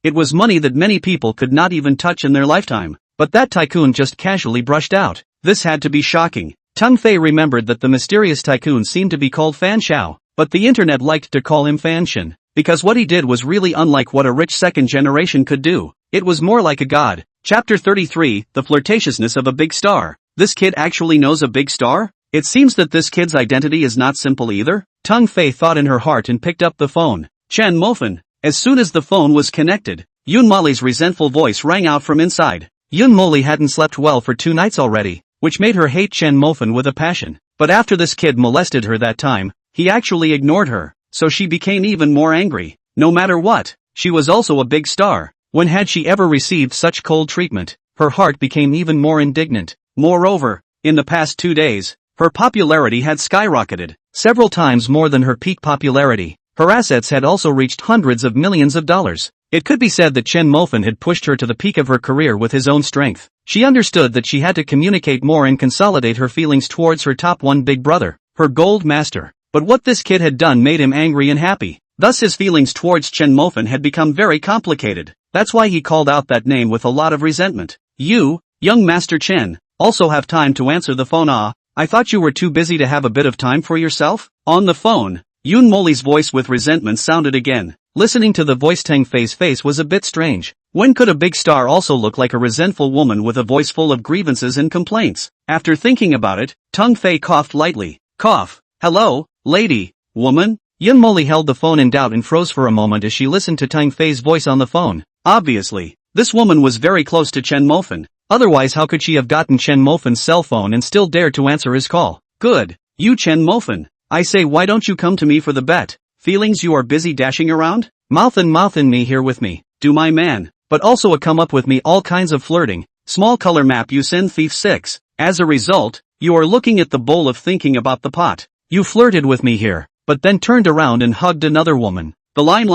It was money that many people could not even touch in their lifetime, but that tycoon just casually brushed out. This had to be shocking. Tang Fei remembered that the mysterious tycoon seemed to be called Fan Xiao, but the internet liked to call him Fan Shin, because what he did was really unlike what a rich second generation could do. It was more like a god. Chapter 33, The Flirtatiousness of a Big Star. This kid actually knows a big star? It seems that this kid's identity is not simple either. Tang Fei thought in her heart and picked up the phone. Chen Mofan. As soon as the phone was connected, Yun Moli's resentful voice rang out from inside. Yun Moli hadn't slept well for 2 nights already, which made her hate Chen Mofan with a passion. But after this kid molested her that time, he actually ignored her, so she became even more angry. No matter what, she was also a big star. When had she ever received such cold treatment? Her heart became even more indignant. Moreover, in the past 2 days, her popularity had skyrocketed, several times more than her peak popularity. Her assets had also reached hundreds of millions of dollars. It could be said that Chen Mofan had pushed her to the peak of her career with his own strength. She understood that she had to communicate more and consolidate her feelings towards her top 1 big brother, her gold master. But what this kid had done made him angry and happy. Thus his feelings towards Chen Mofan had become very complicated. That's why he called out that name with a lot of resentment. You, young Master Chen, also have time to answer the phone. Ah, I thought you were too busy to have a bit of time for yourself? On the phone, Yun Moli's voice with resentment sounded again. Listening to the voice, Tang Fei's face was a bit strange. When could a big star also look like a resentful woman with a voice full of grievances and complaints? After thinking about it, Tang Fei coughed lightly. Cough. Hello, lady, woman? Yun Moli held the phone in doubt and froze for a moment as she listened to Tang Fei's voice on the phone. Obviously, this woman was very close to Chen Mofan. Otherwise how could she have gotten Chen Mofan's cell phone and still dared to answer his call? Good. You Chen Mofan. I say, why don't you come to me for the bet? Feelings you are busy dashing around? Mouth in me here with me. Do my man. But also a come up with me all kinds of flirting. Small color map you send thief 6. As a result, you are looking at the bowl of thinking about the pot. You flirted with me here, but then turned around and hugged another woman. The line.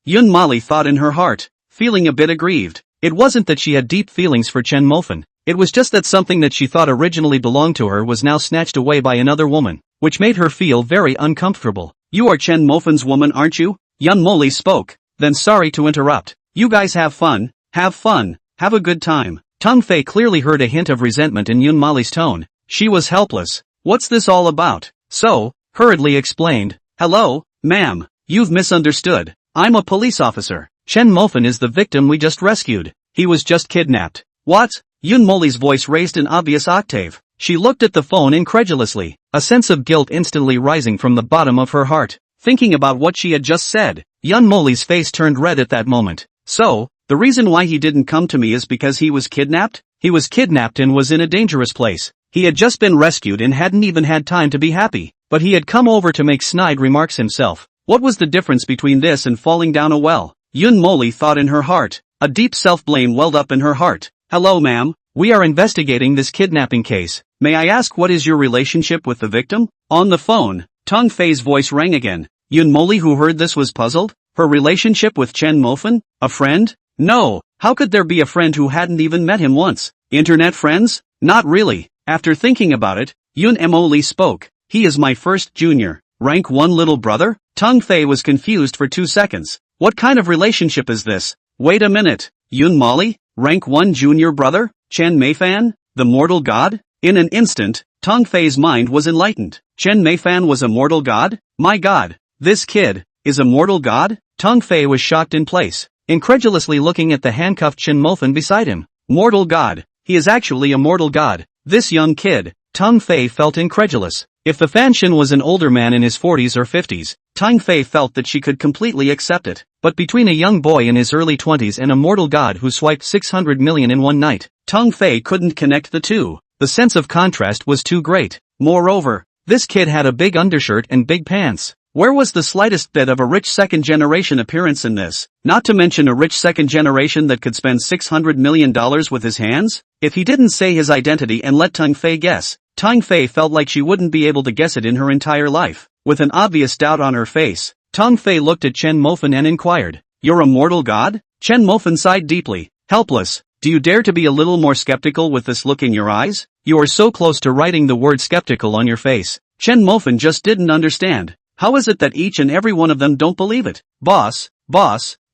Yun Moli thought in her heart, feeling a bit aggrieved. It wasn't that she had deep feelings for Chen Mofan. It was just that something that she thought originally belonged to her was now snatched away by another woman, which made her feel very uncomfortable. You are Chen Mofan's woman, aren't you? Yun Moli spoke. Then sorry to interrupt. You guys have fun, have a good time. Tang Fei clearly heard a hint of resentment in Yun Moli's tone. She was helpless. What's this all about? So, hurriedly explained. Hello, ma'am, you've misunderstood. I'm a police officer. Chen Mofan is the victim we just rescued. He was just kidnapped. What? Yun Moli's voice raised an obvious octave. She looked at the phone incredulously, a sense of guilt instantly rising from the bottom of her heart. Thinking about what she had just said, Yun Moli's face turned red at that moment. So, the reason why he didn't come to me is because he was kidnapped? He was kidnapped and was in a dangerous place. He had just been rescued and hadn't even had time to be happy. But he had come over to make snide remarks himself. What was the difference between this and falling down a well? Yun Moli thought in her heart. A deep self-blame welled up in her heart. Hello ma'am, we are investigating this kidnapping case. May I ask what is your relationship with the victim? On the phone, Tang Fei's voice rang again. Yun Moli, who heard this, was puzzled. Her relationship with Chen Mofan? A friend? No, how could there be a friend who hadn't even met him once? Internet friends? Not really. After thinking about it, Yun Moli spoke. He is my first junior, rank 1 little brother? Tang Fei was confused for 2 seconds. What kind of relationship is this? Wait a minute. Yun Moli? Rank 1 junior brother? Chen Mofan? The mortal god? In an instant, Tang Fei's mind was enlightened. Chen Mofan was a mortal god? My god. This kid is a mortal god? Tang Fei was shocked in place, incredulously looking at the handcuffed Chen Mofan beside him. Mortal god. He is actually a mortal god. This young kid. Tang Fei felt incredulous. If the Fanshin was an older man in his 40s or 50s, Tang Fei felt that she could completely accept it. But between a young boy in his early 20s and a mortal god who swiped 600 million in one night, Tang Fei couldn't connect the two. The sense of contrast was too great. Moreover, this kid had a big undershirt and big pants. Where was the slightest bit of a rich second-generation appearance in this? Not to mention a rich second generation that could spend $600 million with his hands? If he didn't say his identity and let Tang Fei guess, Tang Fei felt like she wouldn't be able to guess it in her entire life. With an obvious doubt on her face, Tang Fei looked at Chen Mofan and inquired, "You're a mortal god?" Chen Mofan sighed deeply. Helpless. Do you dare to be a little more skeptical with this look in your eyes? You are so close to writing the word skeptical on your face. Chen Mofan just didn't understand. How is it that each and every one of them don't believe it? Boss,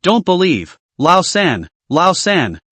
don't believe. Lao San,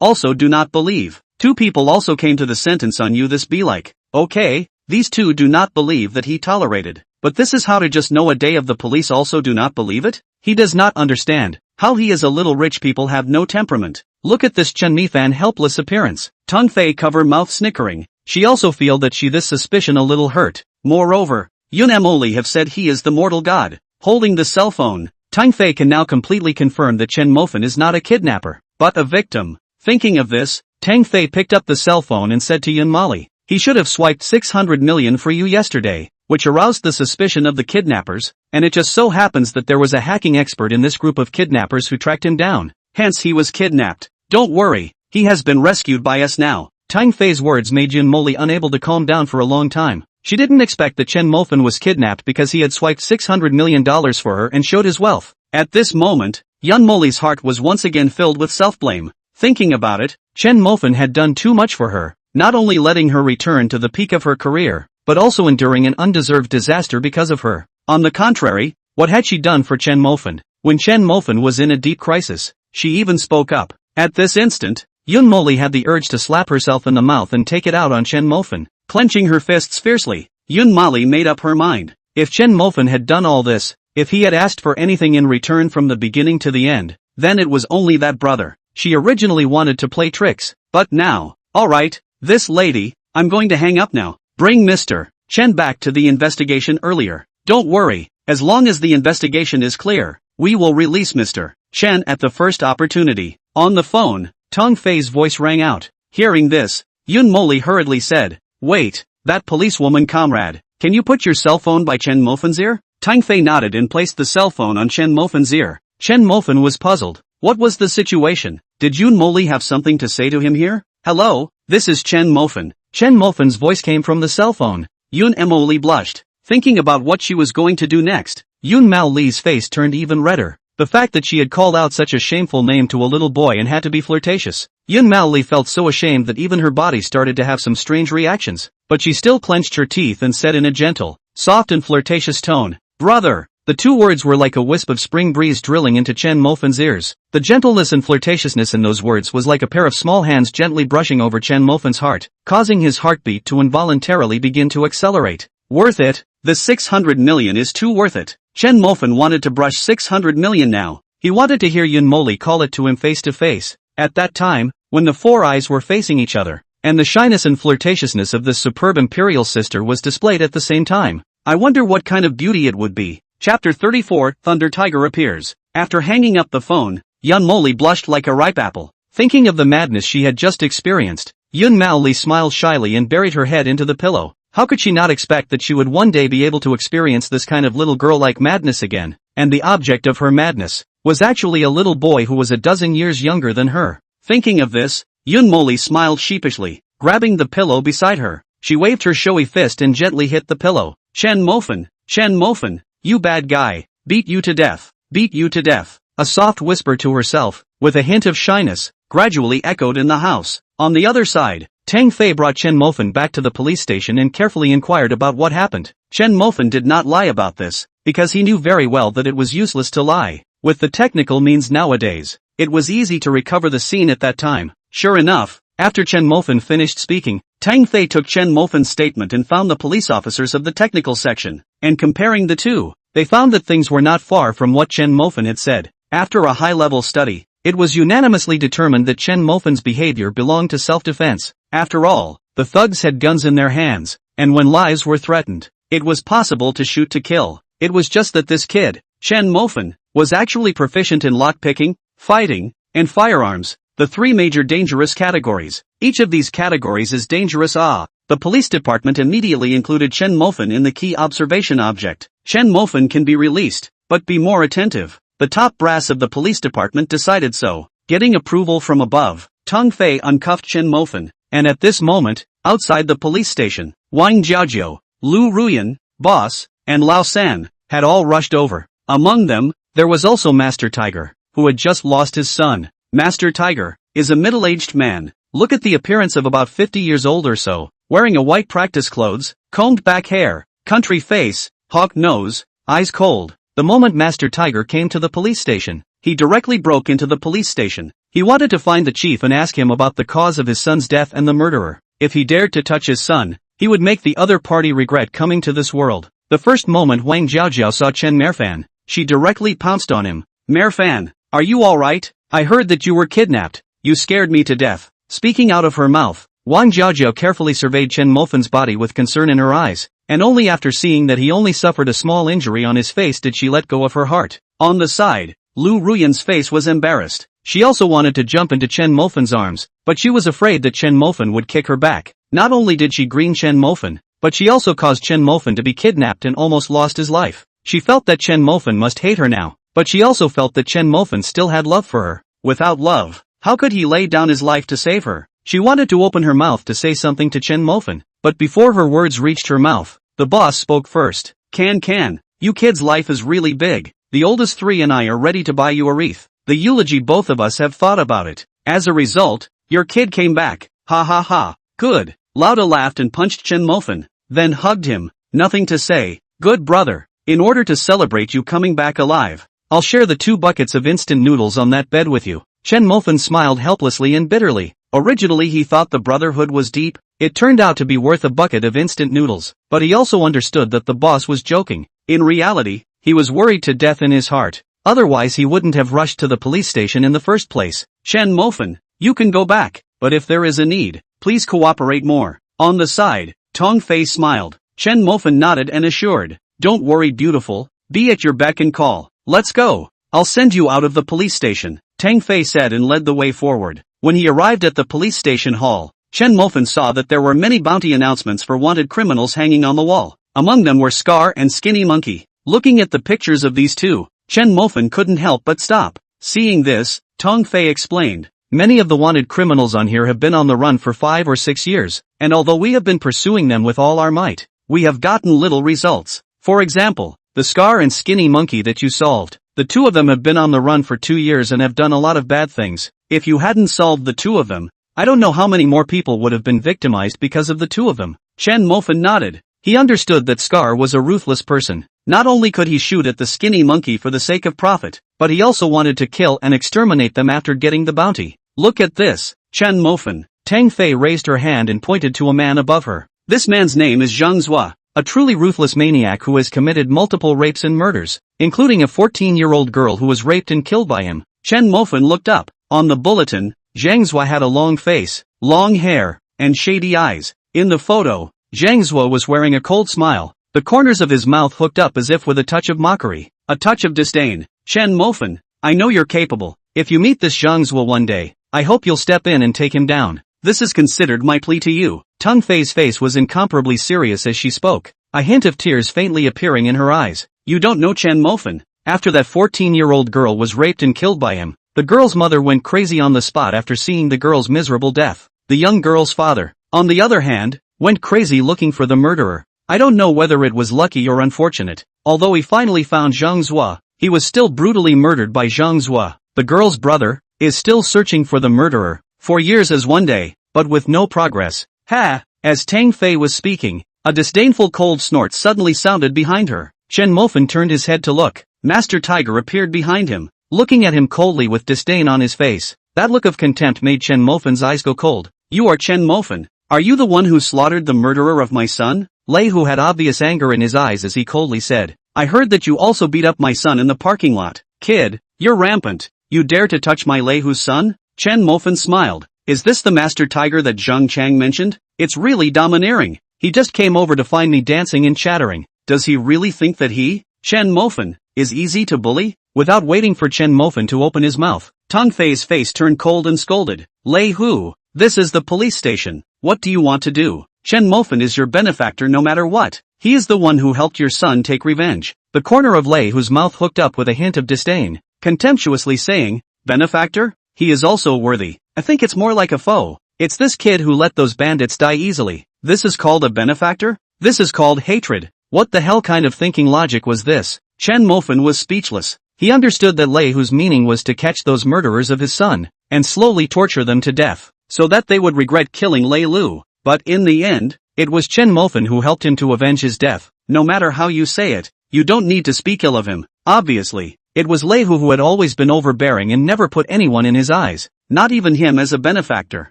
also do not believe. 2 people also came to the sentence on you. This be like, okay, these 2 do not believe that he tolerated. But this is how to just know a day of the police also do not believe it? He does not understand how he is a little rich people have no temperament. Look at this Chen Mofan helpless appearance. Tang Fei cover mouth snickering. She also feel that she this suspicion a little hurt. Moreover, Yun Moli have said he is the mortal god. Holding the cell phone, Tang Fei can now completely confirm that Chen Mofan is not a kidnapper, but a victim. Thinking of this, Tang Fei picked up the cell phone and said to Yun Moli, he should have swiped 600 million for you yesterday, which aroused the suspicion of the kidnappers, and it just so happens that there was a hacking expert in this group of kidnappers who tracked him down. Hence he was kidnapped. Don't worry, he has been rescued by us now. Tang Fei's words made Yun Moli unable to calm down for a long time. She didn't expect that Chen Mofan was kidnapped because he had swiped $600 million for her and showed his wealth. At this moment, Yun Moli's heart was once again filled with self-blame. Thinking about it, Chen Mofan had done too much for her, not only letting her return to the peak of her career, but also enduring an undeserved disaster because of her. On the contrary, What had she done for Chen Mofan? When Chen Mofan was in a deep crisis, she even spoke up. At this instant, Yun Moli had the urge to slap herself in the mouth and take it out on Chen Mofan. Clenching her fists fiercely, Yun Moli made up her mind. If Chen Mofan had done all this, if he had asked for anything in return from the beginning to the end, then it was only that brother. She originally wanted to play tricks, but now, alright, this lady, I'm going to hang up now. Bring Mr. Chen back to the investigation earlier. Don't worry, as long as the investigation is clear, we will release Mr. Chen at the first opportunity. On the phone, Tong Fei's voice rang out. Hearing this, Yun Moli hurriedly said, wait, that policewoman comrade, can you put your cell phone by Chen Mofan's ear? Tong Fei nodded and placed the cell phone on Chen Mofan's ear. Chen Mofan was puzzled. What was the situation? Did Yun Moli have something to say to him here? Hello, this is Chen Mofan. Chen Mofan's voice came from the cell phone. Yun Moli blushed, thinking about what she was going to do next. Yun Mao Li's face turned even redder. The fact that she had called out such a shameful name to a little boy and had to be flirtatious. Yun Mao Li felt so ashamed that even her body started to have some strange reactions. But she still clenched her teeth and said in a gentle, soft and flirtatious tone, brother. The two words were like a wisp of spring breeze drilling into Chen Mofan's ears. The gentleness and flirtatiousness in those words was like a pair of small hands gently brushing over Chen Mofan's heart, causing his heartbeat to involuntarily begin to accelerate. Worth it? The 600 million is too worth it. Chen Mofan wanted to brush 600 million now. He wanted to hear Yun Moli call it to him face to face. At that time, when the four eyes were facing each other, and the shyness and flirtatiousness of this superb imperial sister was displayed at the same time. I wonder what kind of beauty it would be. Chapter 34, Thunder Tiger appears. After hanging up the phone, Yun Moli blushed like a ripe apple. Thinking of the madness she had just experienced, Yun Mao Li smiled shyly and buried her head into the pillow. How could she not expect that she would one day be able to experience this kind of little girl-like madness again? And the object of her madness was actually a little boy who was a dozen years younger than her. Thinking of this, Yun Moli smiled sheepishly, grabbing the pillow beside her. She waved her showy fist and gently hit the pillow. Chen Mofan, you bad guy, beat you to death, beat you to death. A soft whisper to herself, with a hint of shyness, gradually echoed in the house. On the other side, Tang Fei brought Chen Mofan back to the police station and carefully inquired about what happened. Chen Mofan did not lie about this, because he knew very well that it was useless to lie. With the technical means nowadays, it was easy to recover the scene at that time. Sure enough, after Chen Mofan finished speaking, Tang Fei took Chen Mofan's statement and found the police officers of the technical section, and comparing the two, they found that things were not far from what Chen Mofan had said. After a high-level study, it was unanimously determined that Chen Mofan's behavior belonged to self-defense. After all, the thugs had guns in their hands, and when lives were threatened, it was possible to shoot to kill. It was just that this kid, Chen Mofan, was actually proficient in lockpicking, fighting, and firearms, the three major dangerous categories. Each of these categories is dangerous. The police department immediately included Chen Mofan in the key observation object. Chen Mofan can be released, but be more attentive. The top brass of the police department decided so. Getting approval from above, Tong Fei uncuffed Chen Mofan, and at this moment, outside the police station, Wang Jiaojiu, Liu Ruyan, Boss, and Lao San, had all rushed over. Among them, there was also Master Tiger, who had just lost his son. Master Tiger is a middle-aged man. Look at the appearance of about 50 years old or so, wearing a white practice clothes, combed back hair, country face, hawk nose, eyes cold. The moment Master Tiger came to the police station, he directly broke into the police station. He wanted to find the chief and ask him about the cause of his son's death and the murderer. If he dared to touch his son, he would make the other party regret coming to this world. The first moment Wang Jiaojiu saw Chen Mofan, she directly pounced on him. Mofan, are you alright? I heard that you were kidnapped. You scared me to death. Speaking out of her mouth, Wang Jiaojiu carefully surveyed Chen Mofan's body with concern in her eyes, and only after seeing that he only suffered a small injury on his face did she let go of her heart. On the side, Liu Ruyan's face was embarrassed. She also wanted to jump into Chen Mofan's arms, but she was afraid that Chen Mofan would kick her back. Not only did she green Chen Mofan, but she also caused Chen Mofan to be kidnapped and almost lost his life. She felt that Chen Mofan must hate her now, but she also felt that Chen Mofan still had love for her. Without love, how could he lay down his life to save her? She wanted to open her mouth to say something to Chen Mofan, but before her words reached her mouth, the boss spoke first. Can, you kid's life is really big. The oldest three and I are ready to buy you a wreath. The eulogy, both of us have thought about it. As a result, your kid came back. Ha ha ha. Good. Lauda laughed and punched Chen Mofan, then hugged him. Nothing to say. Good brother. in order to celebrate you coming back alive. I'll share the 2 buckets of instant noodles on that bed with you. Chen Mofan smiled helplessly and bitterly. Originally he thought the brotherhood was deep. It turned out to be worth a bucket of instant noodles, but he also understood that the boss was joking. In reality, he was worried to death in his heart. Otherwise he wouldn't have rushed to the police station in the first place. Chen Mofan, you can go back, but if there is a need, please cooperate more. On the side, Tong Fei smiled. Chen Mofan nodded and assured, don't worry beautiful, be at your beck and call. Let's go. I'll send you out of the police station, Tang Fei said and led the way forward. When he arrived at the police station hall, Chen Mofan saw that there were many bounty announcements for wanted criminals hanging on the wall. Among them were Scar and Skinny Monkey. Looking at the pictures of these two, Chen Mofan couldn't help but stop. Seeing this, Tong Fei explained, many of the wanted criminals on here have been on the run for 5 or 6 years, and although we have been pursuing them with all our might, we have gotten little results. For example, the Scar and Skinny Monkey that you solved. The 2 of them have been on the run for 2 years and have done a lot of bad things. If you hadn't solved the 2 of them, I don't know how many more people would have been victimized because of the 2 of them. Chen Mofan nodded. He understood that Scar was a ruthless person. Not only could he shoot at the Skinny Monkey for the sake of profit, but he also wanted to kill and exterminate them after getting the bounty. Look at this, Chen Mofan. Tang Fei raised her hand and pointed to a man above her. This man's name is Zhang Zhua, a truly ruthless maniac who has committed multiple rapes and murders, including a 14-year-old girl who was raped and killed by him. Chen Mofan looked up. On the bulletin, Zhang Zhua had a long face, long hair, and shady eyes. In the photo, Zhang Zhua was wearing a cold smile, the corners of his mouth hooked up as if with a touch of mockery, a touch of disdain. Chen Mofan, I know you're capable. If you meet this Zhang Zhua one day, I hope you'll step in and take him down. This is considered my plea to you. Tong Fei's face was incomparably serious as she spoke, a hint of tears faintly appearing in her eyes. You don't know Chen Mofan. After that 14-year-old girl was raped and killed by him, the girl's mother went crazy on the spot after seeing the girl's miserable death. The young girl's father, on the other hand, went crazy looking for the murderer. I don't know whether it was lucky or unfortunate. Although he finally found Zhang Zhua, he was still brutally murdered by Zhang Zhua. The girl's brother is still searching for the murderer, for years as one day, but with no progress. Ha! As Tang Fei was speaking, a disdainful cold snort suddenly sounded behind her. Chen Mofan turned his head to look. Master Tiger appeared behind him, looking at him coldly with disdain on his face. That look of contempt made Chen Mofan's eyes go cold. You are Chen Mofan. Are you the one who slaughtered the murderer of my son? Lei Hu had obvious anger in his eyes as he coldly said, I heard that you also beat up my son in the parking lot. Kid, you're rampant. You dare to touch my Lei Hu's son? Chen Mofan smiled. Is this the Master Tiger that Zhang Chang mentioned? It's really domineering. He just came over to find me dancing and chattering. Does he really think that he, Chen Mofan, is easy to bully? Without waiting for Chen Mofan to open his mouth, Tong Fei's face turned cold and scolded. Lei Hu, this is the police station. What do you want to do? Chen Mofan is your benefactor no matter what. He is the one who helped your son take revenge. The corner of Lei Hu's mouth hooked up with a hint of disdain, contemptuously saying, benefactor? He is also worthy. I think it's more like a foe. It's this kid who let those bandits die easily. This is called a benefactor? This is called hatred. What the hell kind of thinking logic was this? Chen Mofan was speechless. He understood that Lei Hu's meaning was to catch those murderers of his son, and slowly torture them to death, so that they would regret killing Lei Lu. But in the end, it was Chen Mofan who helped him to avenge his death. No matter how you say it, you don't need to speak ill of him. Obviously, it was Lei Hu who had always been overbearing and never put anyone in his eyes, not even him as a benefactor.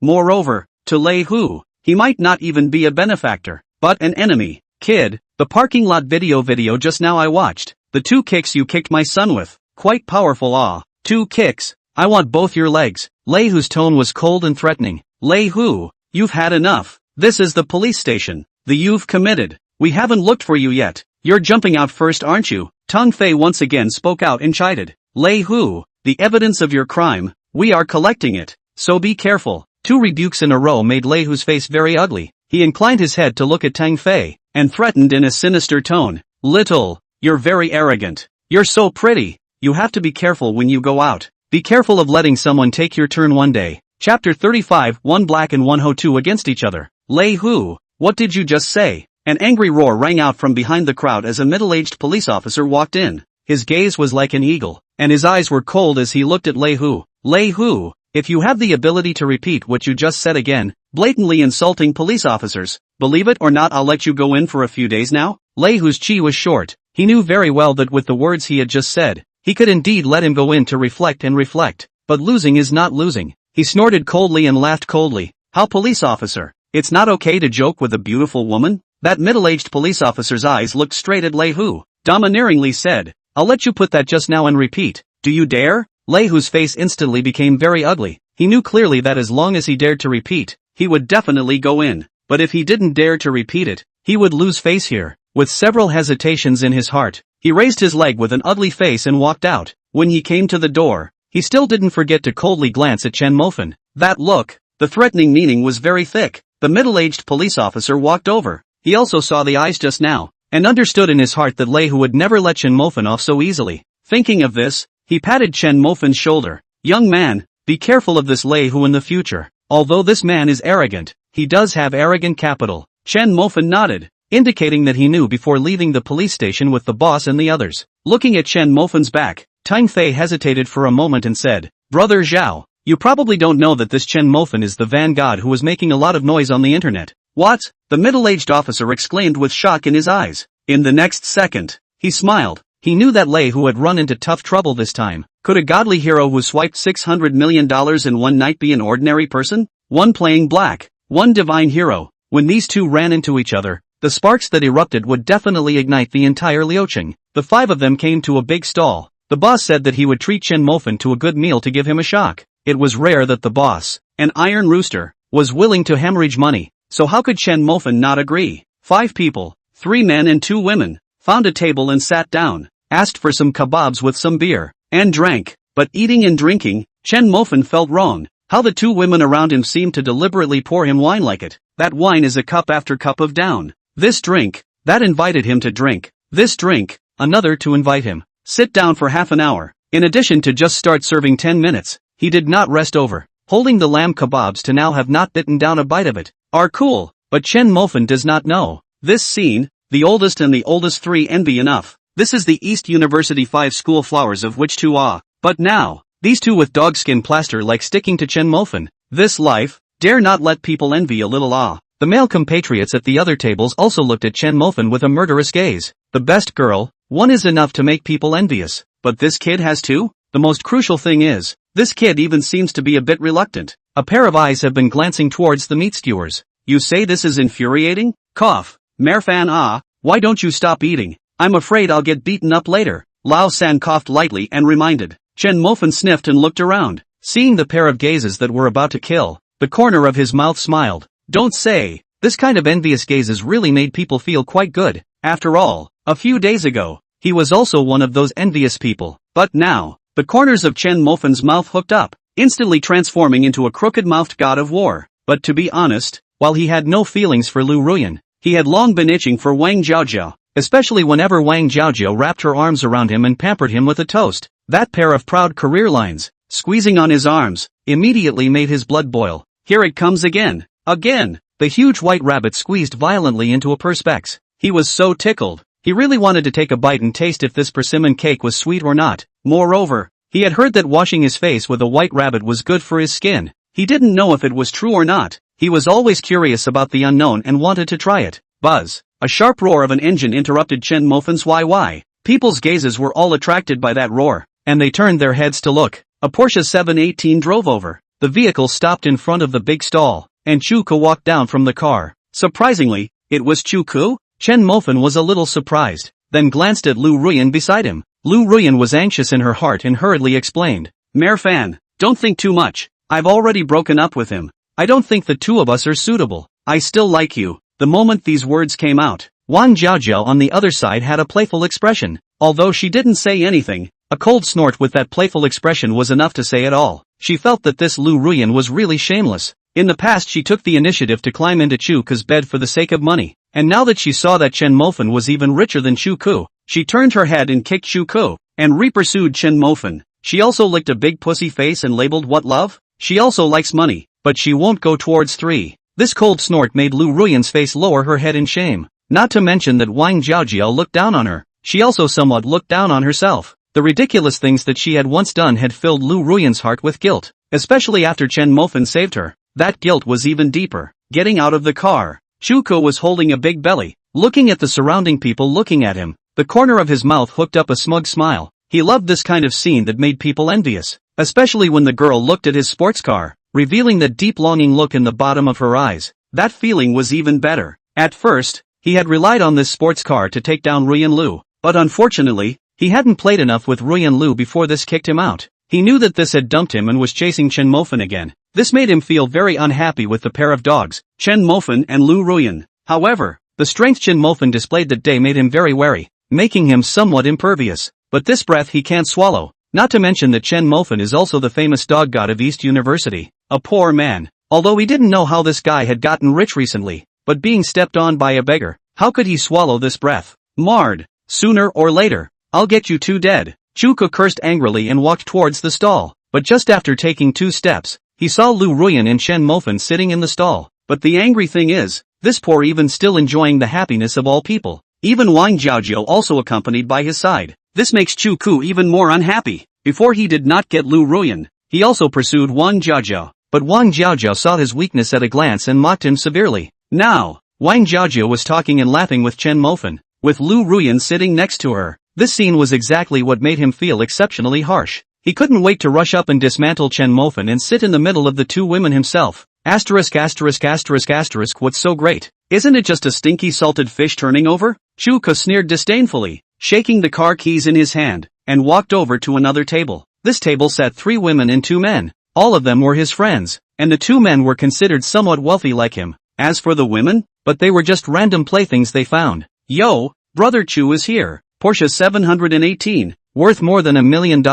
Moreover, to Lei Hu, he might not even be a benefactor, but an enemy. Kid, the parking lot video just now I watched. The 2 kicks you kicked my son with. Quite powerful. 2 kicks. I want both your legs. Lei Hu's tone was cold and threatening. Lei Hu, you've had enough. This is the police station. You've committed. We haven't looked for you yet. You're jumping out first, aren't you? Tong Fei once again spoke out and chided. Lei Hu, the evidence of your crime, we are collecting it. So be careful. 2 rebukes in a row made Lei Hu's face very ugly. He inclined his head to look at Tang Fei, and threatened in a sinister tone. Little, you're very arrogant. You're so pretty. You have to be careful when you go out. Be careful of letting someone take your turn one day. Chapter 35. 1 Black and 1 Ho2 against each other. Lei Hu, what did you just say? An angry roar rang out from behind the crowd as a middle-aged police officer walked in. His gaze was like an eagle, and his eyes were cold as he looked at Lei Hu. Lei Hu, if you have the ability to repeat what you just said again, blatantly insulting police officers, believe it or not I'll let you go in for a few days now? Lei Hu's chi was short, He knew very well that with the words he had just said, he could indeed let him go in to reflect and reflect. But losing is not losing. He snorted coldly and laughed coldly. How, police officer? It's not okay to joke with a beautiful woman? That middle-aged police officer's eyes looked straight at Lei Hu. Domineeringly said, I'll let you put that just now and repeat. Do you dare? Lei Hu's face instantly became very ugly. He knew clearly that as long as he dared to repeat, he would definitely go in. But if he didn't dare to repeat it, he would lose face here. With several hesitations in his heart, he raised his leg with an ugly face and walked out. When he came to the door, he still didn't forget to coldly glance at Chen Mofan. That look, the threatening meaning was very thick. The middle-aged police officer walked over. He also saw the eyes just now, and understood in his heart that Lei Hu would never let Chen Mofan off so easily. Thinking of this, he patted Chen Mofan's shoulder. Young man, be careful of this Lei Hu in the future. Although this man is arrogant, he does have arrogant capital. Chen Mofan nodded, indicating that he knew before leaving the police station with the boss and the others. Looking at Chen Mofan's back, Tang Fei hesitated for a moment and said, Brother Zhao, you probably don't know that this Chen Mofan is the vanguard who was making a lot of noise on the internet. What? The middle-aged officer exclaimed with shock in his eyes. In the next second, he smiled. He knew that Lei Hu had run into tough trouble this time. Could a godly hero who swiped $600 million in one night be an ordinary person? One playing black, one divine hero. When these two ran into each other, the sparks that erupted would definitely ignite the entire Liuqing. The five of them came to a big stall. The boss said that he would treat Chen Mofan to a good meal to give him a shock. It was rare that the boss, an iron rooster, was willing to hemorrhage money. So how could Chen Mofan not agree? 5 people, 3 men and 2 women, found a table and sat down, asked for some kebabs with some beer, and drank. But eating and drinking, Chen Mofan felt wrong. How the 2 women around him seemed to deliberately pour him wine like it. That wine is a cup after cup of down. This drink, that invited him to drink. This drink, another to invite him. Sit down for half an hour. In addition to just start serving 10 minutes, he did not rest over, holding the lamb kebabs to now have not bitten down a bite of it. Are cool, but Chen Mofan does not know. This scene, the oldest and the oldest 3 envy enough. This is the East University 5 school flowers of which 2 are. But now, these 2 with dogskin plaster like sticking to Chen Mofan. This life, dare not let people envy a little awe. The male compatriots at the other tables also looked at Chen Mofan with a murderous gaze. The best girl, 1 is enough to make people envious. But this kid has 2? The most crucial thing is, this kid even seems to be a bit reluctant. A pair of eyes have been glancing towards the meat skewers. You say this is infuriating? Cough. Merfan why don't you stop eating? I'm afraid I'll get beaten up later. Lao San coughed lightly and reminded. Chen Mofan sniffed and looked around. Seeing the pair of gazes that were about to kill, the corner of his mouth smiled. Don't say, this kind of envious gazes really made people feel quite good. After all, a few days ago, he was also one of those envious people. But now, the corners of Chen Mofan's mouth hooked up, instantly transforming into a crooked-mouthed god of war. But to be honest, while he had no feelings for Liu Ruyan, he had long been itching for Wang Jiaojiao, especially whenever Wang Jiaojiao wrapped her arms around him and pampered him with a toast. That pair of proud career lines, squeezing on his arms, immediately made his blood boil. Here it comes again. Again! The huge white rabbit squeezed violently into a perspex. He was so tickled. He really wanted to take a bite and taste if this persimmon cake was sweet or not. Moreover, he had heard that washing his face with a white rabbit was good for his skin. He didn't know if it was true or not. He was always curious about the unknown and wanted to try it. Buzz! A sharp roar of an engine interrupted Chen Mofan's YY. People's gazes were all attracted by that roar, and they turned their heads to look. A Porsche 718 drove over. The vehicle stopped in front of the big stall, and Chuko walked down from the car. Surprisingly, it was Chuko? Chen Mofan was a little surprised, then glanced at Liu Ruyan beside him. Liu Ruyan was anxious in her heart and hurriedly explained. Mayor Fan, don't think too much. I've already broken up with him. I don't think the 2 of us are suitable. I still like you. The moment these words came out, Wang Jiaojiao on the other side had a playful expression. Although she didn't say anything, a cold snort with that playful expression was enough to say it all. She felt that this Liu Ruyan was really shameless. In the past she took the initiative to climb into Chuko's bed for the sake of money, and now that she saw that Chen Mofan was even richer than Chuko, she turned her head and kicked Chuko, and re-pursued Chen Mofan. She also licked a big pussy face and labeled what love? She also likes money, but she won't go towards 3. This cold snort made Liu Ruyan's face lower her head in shame. Not to mention that Wang Jiaojiao looked down on her. She also somewhat looked down on herself. The ridiculous things that she had once done had filled Liu Ruyan's heart with guilt, especially after Chen Mofan saved her. That guilt was even deeper. Getting out of the car, Chuko was holding a big belly, looking at the surrounding people looking at him. The corner of his mouth hooked up a smug smile. He loved this kind of scene that made people envious, especially when the girl looked at his sports car, revealing that deep longing look in the bottom of her eyes. That feeling was even better. At first, he had relied on this sports car to take down Ruyan Lu, but unfortunately, he hadn't played enough with Ruyan Lu before this kicked him out. He knew that this had dumped him and was chasing Chen Mofan again. This made him feel very unhappy with the pair of dogs, Chen Mofan and Liu Ruyan. However, the strength Chen Mofan displayed that day made him very wary, making him somewhat impervious. But this breath he can't swallow, not to mention that Chen Mofan is also the famous dog god of East University, a poor man. Although he didn't know how this guy had gotten rich recently, but being stepped on by a beggar, how could he swallow this breath? Marred. Sooner or later, I'll get you two dead. Chuko cursed angrily and walked towards the stall, but just after taking 2 steps, he saw Liu Ruyan and Chen Mofan sitting in the stall. But the angry thing is, this poor even still enjoying the happiness of all people. Even Wang Jiaojiao also accompanied by his side. This makes Chu Ku even more unhappy. Before he did not get Liu Ruyan, he also pursued Wang Jiaojiao, but Wang Jiaojiao saw his weakness at a glance and mocked him severely. Now, Wang Jiaojiao was talking and laughing with Chen Mofan, with Liu Ruyan sitting next to her. This scene was exactly what made him feel exceptionally harsh. He couldn't wait to rush up and dismantle Chen Mofan and sit in the middle of the 2 women himself. What's so great? Isn't it just a stinky salted fish turning over? Chu Ku sneered disdainfully, shaking the car keys in his hand, and walked over to another table. This table sat 3 women and 2 men. All of them were his friends, and the 2 men were considered somewhat wealthy like him. As for the women, but they were just random playthings they found. Yo, brother Chu is here. Porsche 718, worth more than $1 million.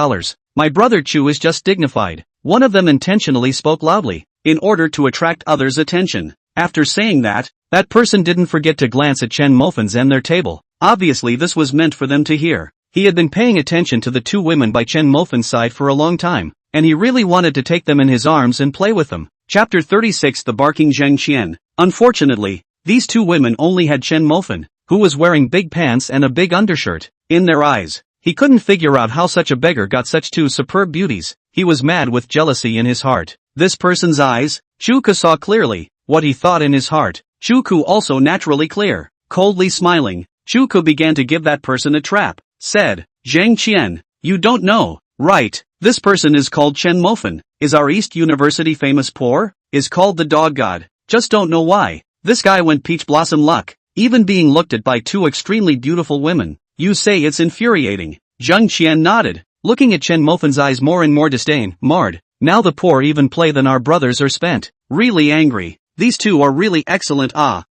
My brother Chu is just dignified. One of them intentionally spoke loudly, in order to attract others' attention. After saying that, that person didn't forget to glance at Chen Mofan's and their table. Obviously this was meant for them to hear. He had been paying attention to the 2 women by Chen Mofan's side for a long time, and he really wanted to take them in his arms and play with them. Chapter 36 The Barking Zheng Qian. Unfortunately, these 2 women only had Chen Mofan, who was wearing big pants and a big undershirt, in their eyes. He couldn't figure out how such a beggar got such 2 superb beauties. He was mad with jealousy in his heart. This person's eyes, Chu Ku saw clearly. What he thought in his heart, Chu Ku also naturally clear. Coldly smiling, Chu Ku began to give that person a trap. Said, Zheng Qian, you don't know, right? This person is called Chen Mofan. Is our East University famous poor? Is called the dog god. Just don't know why. This guy went peach blossom luck. Even being looked at by 2 extremely beautiful women. You say it's infuriating. Zheng Qian nodded, looking at Chen Mofan's eyes more and more disdain. Marred. Now the poor even play than our brothers are spent. Really angry. These 2 are really excellent.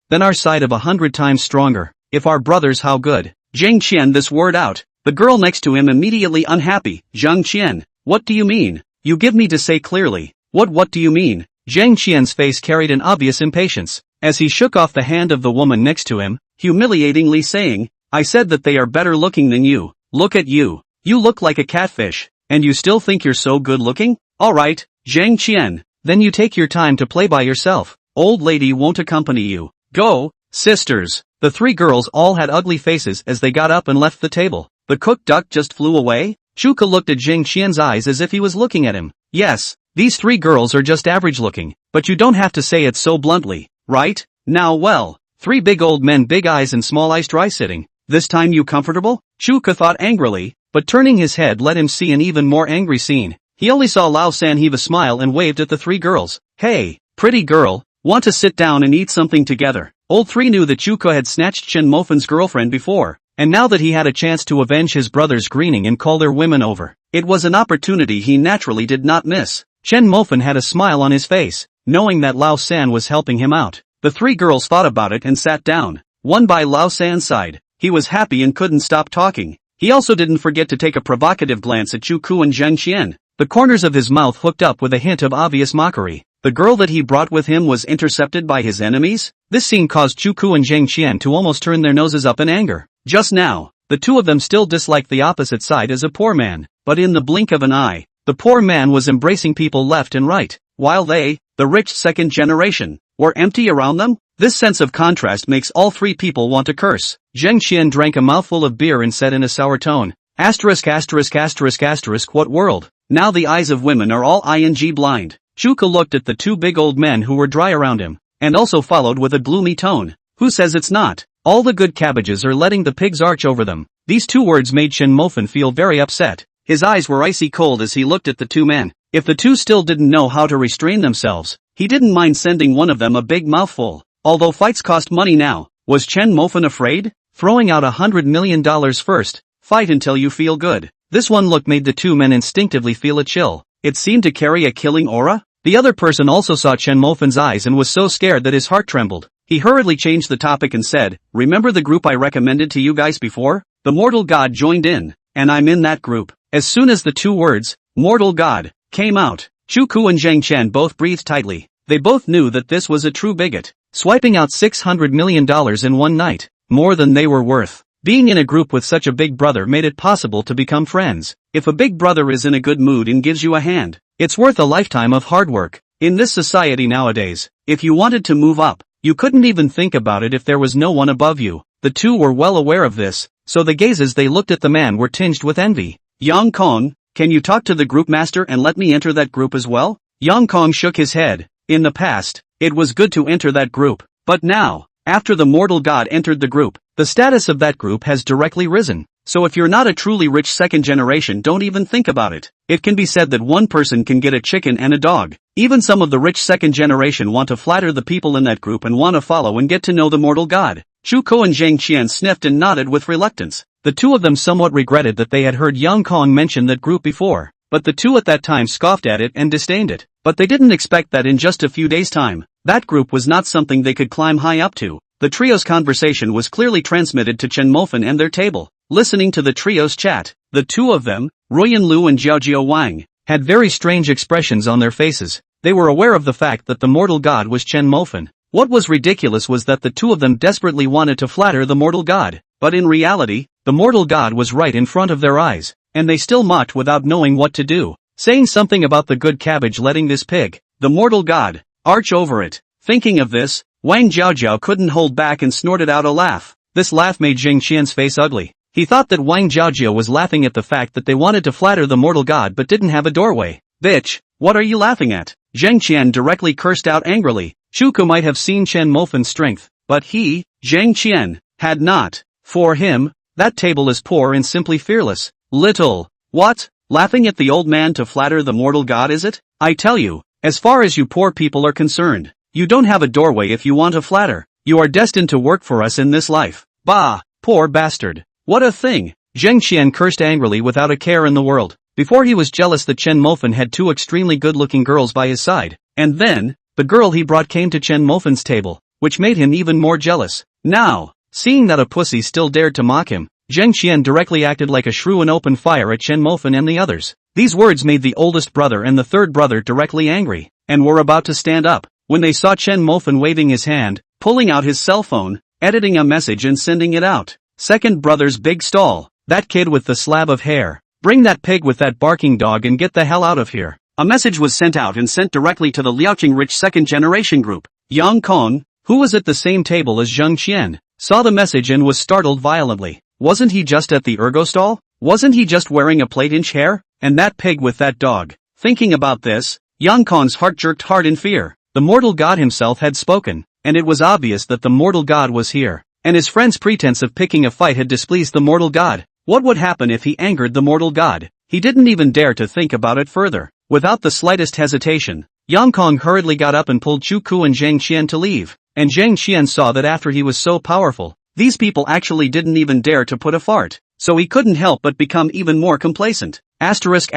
Then our side of 100 times stronger. If our brothers how good. Zheng Qian this word out. The girl next to him immediately unhappy. Zheng Qian, what do you mean? You give me to say clearly. What do you mean? Zheng Qian's face carried an obvious impatience, as he shook off the hand of the woman next to him, humiliatingly saying, I said that they are better looking than you. Look at you. You look like a catfish, and you still think you're so good looking? Alright, Zheng Qian, then you take your time to play by yourself. Old lady won't accompany you. Go, sisters. The 3 girls all had ugly faces as they got up and left the table. The cooked duck just flew away? Chu Ku looked at Zheng Qian's eyes as if he was looking at him. Yes, these 3 girls are just average looking, but you don't have to say it so bluntly, right? Now well, 3 big old men, big eyes and small eyes dry sitting. This time you comfortable? Chu Ku thought angrily, but turning his head let him see an even more angry scene. He only saw Lao San heave a smile and waved at the 3 girls. Hey, pretty girl, want to sit down and eat something together? Old 3 knew that Chu Ku had snatched Chen Mofan's girlfriend before, and now that he had a chance to avenge his brother's greening and call their women over, it was an opportunity he naturally did not miss. Chen Mofan had a smile on his face, knowing that Lao San was helping him out. The 3 girls thought about it and sat down, one by Lao San's side. He was happy and couldn't stop talking. He also didn't forget to take a provocative glance at Chu Ku and Zheng Qian. The corners of his mouth hooked up with a hint of obvious mockery. The girl that he brought with him was intercepted by his enemies? This scene caused Chu Ku and Zheng Qian to almost turn their noses up in anger. Just now, the 2 of them still disliked the opposite side as a poor man, but in the blink of an eye, the poor man was embracing people left and right, while they, the rich second generation, were empty around them. This sense of contrast makes all 3 people want to curse. Zheng Qian drank a mouthful of beer and said in a sour tone, What world? Now the eyes of women are all ing blind. Chu Ku looked at the 2 big old men who were dry around him, and also followed with a gloomy tone. Who says it's not? All the good cabbages are letting the pigs arch over them. These two words made Chen Mofan feel very upset. His eyes were icy cold as he looked at the two men. If the two still didn't know how to restrain themselves, he didn't mind sending one of them a big mouthful. Although fights cost money now, was Chen Mofan afraid? Throwing out $100 million first. Fight until you feel good. This one look made the two men instinctively feel a chill. It seemed to carry a killing aura. The other person also saw Chen Mofan's eyes and was so scared that his heart trembled. He hurriedly changed the topic and said, "Remember the group I recommended to you guys before? The Mortal God joined in, and I'm in that group." As soon as the two words, Mortal God, came out, Chuku and Zhang Chen both breathed tightly. They both knew that this was a true bigot. Swiping out $600 million in one night. More than they were worth. Being in a group with such a big brother made it possible to become friends. If a big brother is in a good mood and gives you a hand, it's worth a lifetime of hard work. In this society nowadays, if you wanted to move up, you couldn't even think about it if there was no one above you. The two were well aware of this, so the gazes they looked at the man were tinged with envy. "Yang Kong, can you talk to the group master and let me enter that group as well?" Yang Kong shook his head. In the past, it was good to enter that group, but now, after the Mortal God entered the group, the status of that group has directly risen. So if you're not a truly rich second generation, don't even think about it. It can be said that one person can get a chicken and a dog. Even some of the rich second generation want to flatter the people in that group and want to follow and get to know the Mortal God. Chu Ko and Zhang Qian sniffed and nodded with reluctance. The two of them somewhat regretted that they had heard Yang Kong mention that group before, but the two at that time scoffed at it and disdained it. But they didn't expect that in just a few days' time, that group was not something they could climb high up to. The trio's conversation was clearly transmitted to Chen Mofan and their table. Listening to the trio's chat, the two of them, Ruyan Lu and Jiao Wang, had very strange expressions on their faces. They were aware of the fact that the Mortal God was Chen Mofan. What was ridiculous was that the two of them desperately wanted to flatter the Mortal God. But in reality, the Mortal God was right in front of their eyes, and they still mocked without knowing what to do, saying something about the good cabbage letting this pig, the Mortal God, arch over it. Thinking of this, Wang Jiao couldn't hold back and snorted out a laugh. This laugh made Zhang Qian's face ugly. He thought that Wang Jiao was laughing at the fact that they wanted to flatter the Mortal God but didn't have a doorway. "Bitch, what are you laughing at?" Zhang Qian directly cursed out angrily. Chuku might have seen Chen Mofan's strength, but he, Zhang Qian, had not. For him, that table is poor and simply fearless. Little. What? Laughing at the old man to flatter the Mortal God, is it? I tell you, as far as you poor people are concerned, you don't have a doorway if you want to flatter. You are destined to work for us in this life. Bah, poor bastard. What a thing. Zhang Qian cursed angrily without a care in the world. Before he was jealous that Chen Mofan had two extremely good-looking girls by his side. And then, the girl he brought came to Chen Mofan's table, which made him even more jealous. Now, seeing that a pussy still dared to mock him, Zhang Qian directly acted like a shrew and opened fire at Chen Mofan and the others. These words made the oldest brother and the third brother directly angry, and were about to stand up, when they saw Chen Mofan waving his hand, pulling out his cell phone, editing a message and sending it out. Second brother's big stall. That kid with the slab of hair. Bring that pig with that barking dog and get the hell out of here. A message was sent out and sent directly to the Liaoqing rich second generation group. Yang Kong, who was at the same table as Zhang Qian, saw the message and was startled violently. Wasn't he just at the ergo stall? Wasn't he just wearing a plate-inch hair? And that pig with that dog. Thinking about this, Yang Kong's heart jerked hard in fear. The Mortal God himself had spoken, and it was obvious that the Mortal God was here. And his friend's pretense of picking a fight had displeased the Mortal God. What would happen if he angered the Mortal God? He didn't even dare to think about it further. Without the slightest hesitation, Yang Kong hurriedly got up and pulled Chu Ku and Zhang Qian to leave. And Zhang Qian saw that after he was so powerful, these people actually didn't even dare to put a fart. So he couldn't help but become even more complacent. Asterisk.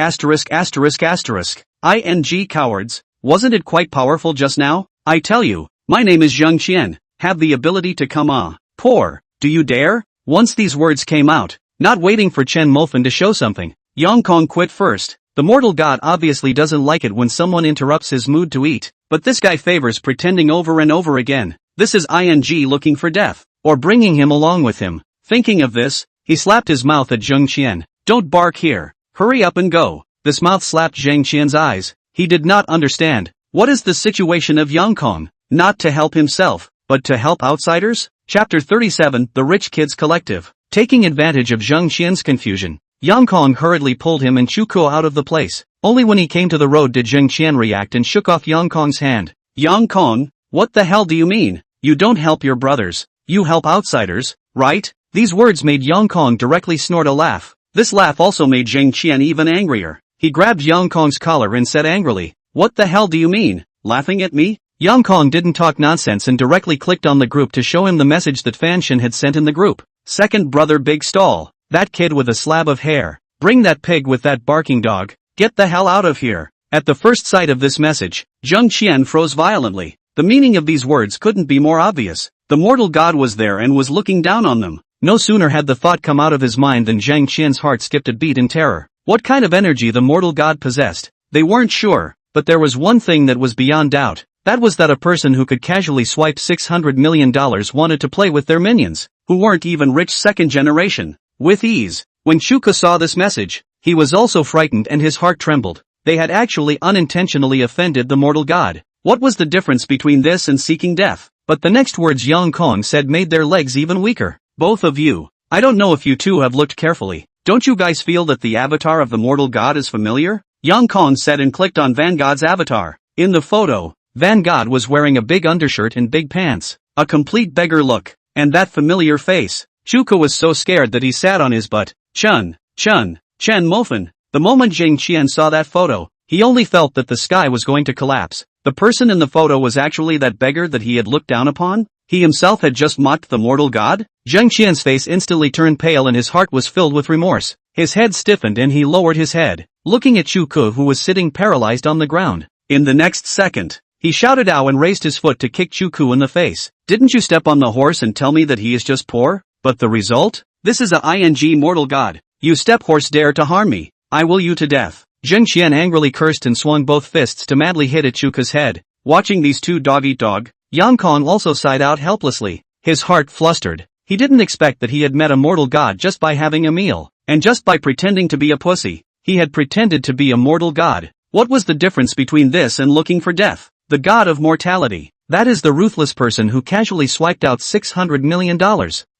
ING cowards. Wasn't it quite powerful just now? I tell you, my name is Zhang Qian. Have the ability to come poor. Do you dare? Once these words came out, not waiting for Chen Mofan to show something, Yang Kong quit first. The Mortal God obviously doesn't like it when someone interrupts his mood to eat, but this guy favors pretending over and over again. This is ING looking for death, or bringing him along with him. Thinking of this, he slapped his mouth at Zhang Qian. Don't bark here. Hurry up and go. This mouth slapped Zhang Qian's eyes. He did not understand. What is the situation of Yang Kong? Not to help himself, but to help outsiders? Chapter 37, The Rich Kids Collective. Taking advantage of Zhang Qian's confusion, Yang Kong hurriedly pulled him and Chu Kuo out of the place. Only when he came to the road did Zhang Qian react and shook off Yang Kong's hand. Yang Kong, what the hell do you mean? You don't help your brothers. You help outsiders, right? These words made Yang Kong directly snort a laugh. This laugh also made Zheng Qian even angrier. He grabbed Yang Kong's collar and said angrily, "What the hell do you mean, laughing at me?" Yang Kong didn't talk nonsense and directly clicked on the group to show him the message that Fan Shen had sent in the group. Second brother Big Stall. That kid with a slab of hair. Bring that pig with that barking dog. Get the hell out of here. At the first sight of this message, Zheng Qian froze violently. The meaning of these words couldn't be more obvious. The mortal god was there and was looking down on them. No sooner had the thought come out of his mind than Zheng Qian's heart skipped a beat in terror. What kind of energy the mortal god possessed, they weren't sure, but there was one thing that was beyond doubt. That was that a person who could casually swipe $600 million wanted to play with their minions, who weren't even rich second generation, with ease. When Shuka saw this message, he was also frightened and his heart trembled. They had actually unintentionally offended the mortal god. What was the difference between this and seeking death? But the next words Yang Kong said made their legs even weaker. Both of you. I don't know if you two have looked carefully. Don't you guys feel that the avatar of the mortal god is familiar? Yang Kong said and clicked on Van God's avatar. In the photo, Van God was wearing a big undershirt and big pants. A complete beggar look. And that familiar face. Shuka was so scared that he sat on his butt. Chen Mofan. The moment Zheng Qian saw that photo, he only felt that the sky was going to collapse. The person in the photo was actually that beggar that he had looked down upon? He himself had just mocked the mortal god? Zheng Qian's face instantly turned pale and his heart was filled with remorse. His head stiffened and he lowered his head, looking at Shuka who was sitting paralyzed on the ground. In the next second, he shouted ow and raised his foot to kick Shuku in the face. Didn't you step on the horse and tell me that he is just poor? But the result? This is a ing mortal god. You step horse dare to harm me. I will you to death. Zheng Qian angrily cursed and swung both fists to madly hit at Shuka's head. Watching these two dog eat dog, Yang Kong also sighed out helplessly. His heart flustered. He didn't expect that he had met a mortal god just by having a meal, and just by pretending to be a pussy. He had pretended to be a mortal god. What was the difference between this and looking for death? The god of mortality. That is the ruthless person who casually swiped out $600 million.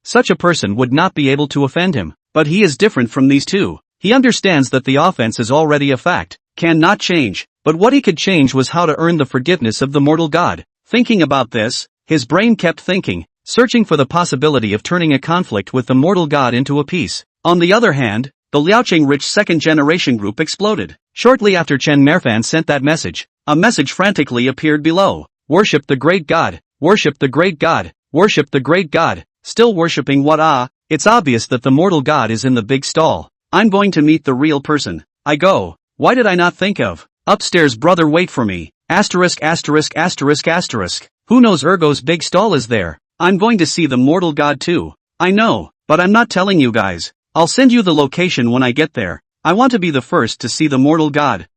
Such a person would not be able to offend him. But he is different from these two. He understands that the offense is already a fact, cannot change. But what he could change was how to earn the forgiveness of the mortal god. Thinking about this, his brain kept thinking, searching for the possibility of turning a conflict with the mortal god into a peace. On the other hand, the Liaoqing rich second-generation group exploded. Shortly after Chen Mofan sent that message, a message frantically appeared below. Worship the great god. Worship the great god. Worship the great god. Still worshipping what? It's obvious that the mortal god is in the big stall. I'm going to meet the real person. I go. Why did I not think of? Upstairs brother wait for me. Asterisk. Who knows Ergo's big stall is there. I'm going to see the mortal god too. I know, but I'm not telling you guys. I'll send you the location when I get there. I want to be the first to see the mortal god.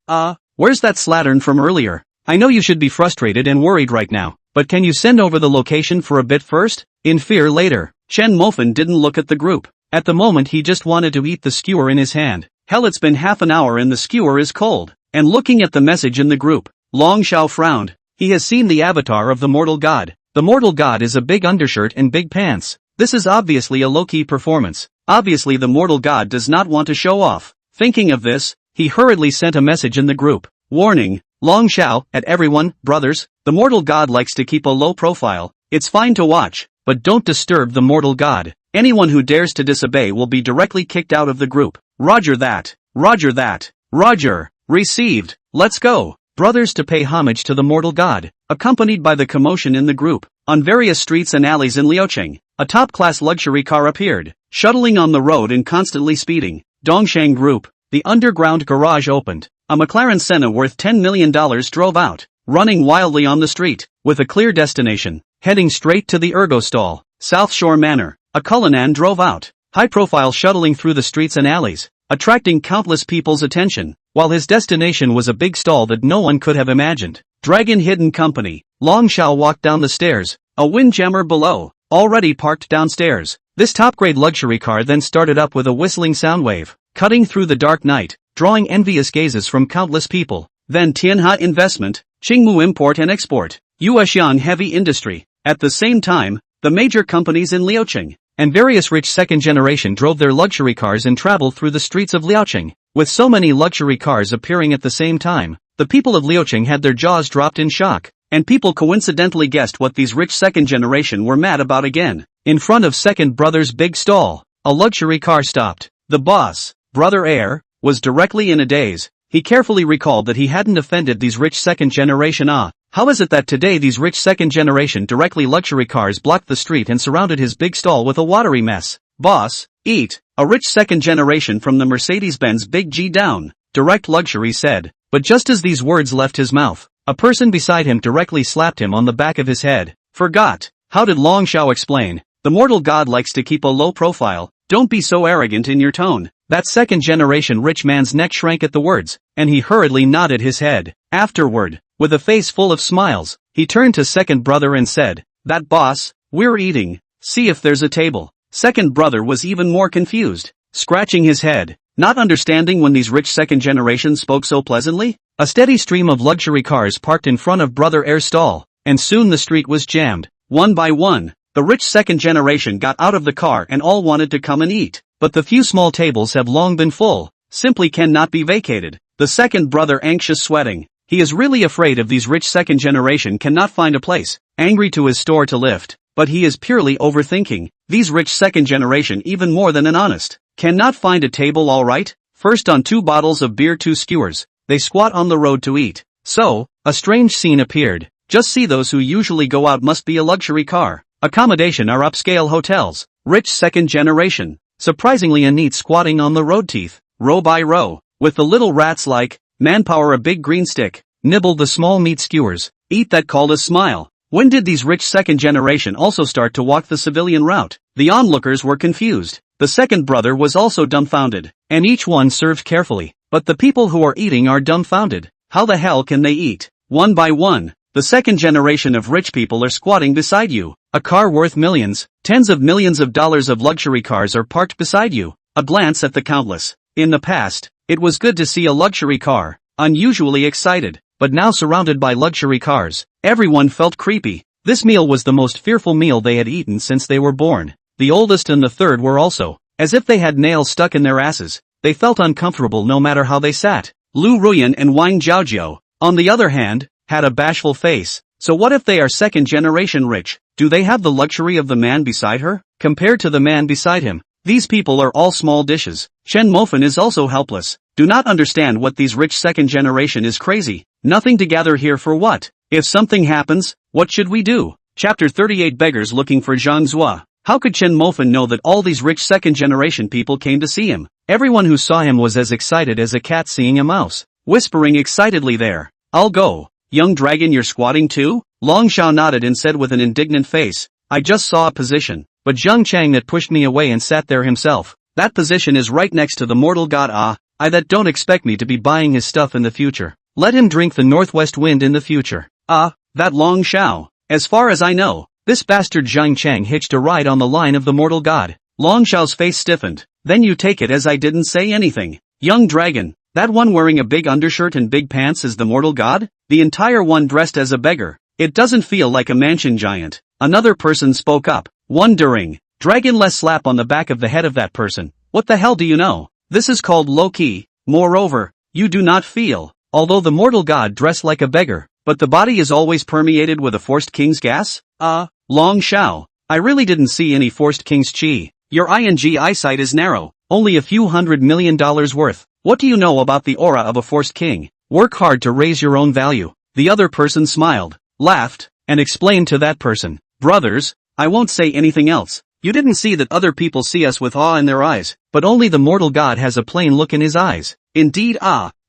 Where's that slattern from earlier? I know you should be frustrated and worried right now, but can you send over the location for a bit first? In fear later, Chen Mofan didn't look at the group. At the moment he just wanted to eat the skewer in his hand. Hell, it's been half an hour and the skewer is cold. And looking at the message in the group, Long Xiao frowned. He has seen the avatar of the mortal god. The mortal god is a big undershirt and big pants. This is obviously a low-key performance. Obviously the mortal god does not want to show off. Thinking of this, he hurriedly sent a message in the group. Warning, Long Xiao, at everyone, brothers, the mortal god likes to keep a low profile. It's fine to watch, but don't disturb the mortal god. Anyone who dares to disobey will be directly kicked out of the group. Roger that. Roger that. Roger. Received. Let's go. Brothers to pay homage to the mortal god. Accompanied by the commotion in the group, on various streets and alleys in Liaoqing, a top-class luxury car appeared, shuttling on the road and constantly speeding. Dongsheng Group. The underground garage opened. A McLaren Senna worth $10 million drove out, running wildly on the street, with a clear destination, heading straight to the Ergo stall. South Shore Manor. A Cullinan drove out, high-profile, shuttling through the streets and alleys, attracting countless people's attention, while his destination was a big stall that no one could have imagined. Dragon Hidden Company. Long Xiao walked down the stairs, a windjammer below, already parked downstairs. This top-grade luxury car then started up with a whistling sound wave, cutting through the dark night, drawing envious gazes from countless people. Then Tianhe Investment, Qingmu Import and Export, Yuexiang Heavy Industry. At the same time, the major companies in Liaoqing and various rich second generation drove their luxury cars and traveled through the streets of Liaoqing. With so many luxury cars appearing at the same time, the people of Liaoqing had their jaws dropped in shock, and people coincidentally guessed what these rich second generation were mad about again. In front of second brother's big stall, a luxury car stopped. The boss, brother heir, was directly in a daze. He carefully recalled that he hadn't offended these rich second generation. How is it that today these rich second generation directly luxury cars blocked the street and surrounded his big stall with a watery mess? Boss, eat. A rich second generation from the Mercedes-Benz Big G down. Direct luxury said. But just as these words left his mouth, a person beside him directly slapped him on the back of his head. Forgot. How did Long Xiao explain? The mortal god likes to keep a low profile. Don't be so arrogant in your tone. That second generation rich man's neck shrank at the words, and he hurriedly nodded his head. Afterward, with a face full of smiles, he turned to second brother and said, "That boss, we're eating. See if there's a table." Second brother was even more confused, scratching his head, not understanding when these rich second generation spoke so pleasantly. A steady stream of luxury cars parked in front of brother heir's stall, and soon the street was jammed. One by one, the rich second generation got out of the car and all wanted to come and eat. But the few small tables have long been full, simply cannot be vacated. The second brother anxious sweating. He is really afraid of these rich second generation cannot find a place, angry to his store to lift. But he is purely overthinking. These rich second generation even more than an honest. Cannot find a table alright? First on 2 bottles of beer 2 skewers, they squat on the road to eat. So, a strange scene appeared. Just see those who usually go out must be a luxury car. Accommodation are upscale hotels. Rich second generation. Surprisingly a neat squatting on the road teeth, row by row, with the little rats like, manpower a big green stick, nibble the small meat skewers, eat that called a smile. When did these rich second generation also start to walk the civilian route? The onlookers were confused. The second brother was also dumbfounded, and each one served carefully. But the people who are eating are dumbfounded. How the hell can they eat? One by one, the second generation of rich people are squatting beside you. A car worth millions, tens of millions of dollars of luxury cars are parked beside you. A glance at the countless. In the past, it was good to see a luxury car, unusually excited, but now surrounded by luxury cars, everyone felt creepy. This meal was the most fearful meal they had eaten since they were born. The oldest and the third were also, as if they had nails stuck in their asses. They felt uncomfortable no matter how they sat. Liu Ruyan and Wang Jiaojiao, on the other hand, had a bashful face. So what if they are second generation rich? Do they have the luxury of the man beside her? Compared to the man beside him, these people are all small dishes. Chen Mofan is also helpless. Do not understand what these rich second generation is crazy. Nothing to gather here for what? If something happens, what should we do? Chapter 38 Beggars looking for Zhang Zua. How could Chen Mofan know that all these rich second generation people came to see him? Everyone who saw him was as excited as a cat seeing a mouse, whispering excitedly there. I'll go. Young dragon, you're squatting too? Long Xiao nodded and said with an indignant face, I just saw a position, but Zhang Chang that pushed me away and sat there himself. That position is right next to the mortal god. I that don't expect me to be buying his stuff in the future. Let him drink the northwest wind in the future. That Long Xiao. As far as I know, this bastard Zhang Chang hitched a ride on the line of the mortal god. Long Xiao's face stiffened. Then you take it as I didn't say anything. Young dragon, that one wearing a big undershirt and big pants is the mortal god? The entire one dressed as a beggar. It doesn't feel like a mansion giant. Another person spoke up, wondering. Dragon-less slap on the back of the head of that person. What the hell do you know? This is called low-key. Moreover, you do not feel, although the mortal god dressed like a beggar, but the body is always permeated with a forced king's gas? Long Xiao, I really didn't see any forced king's chi. Your eyesight is narrow, only a few $100 million worth. What do you know about the aura of a forced king? Work hard to raise your own value. The other person smiled, laughed, and explained to that person. Brothers, I won't say anything else. You didn't see that other people see us with awe in their eyes, but only the mortal god has a plain look in his eyes. Indeed,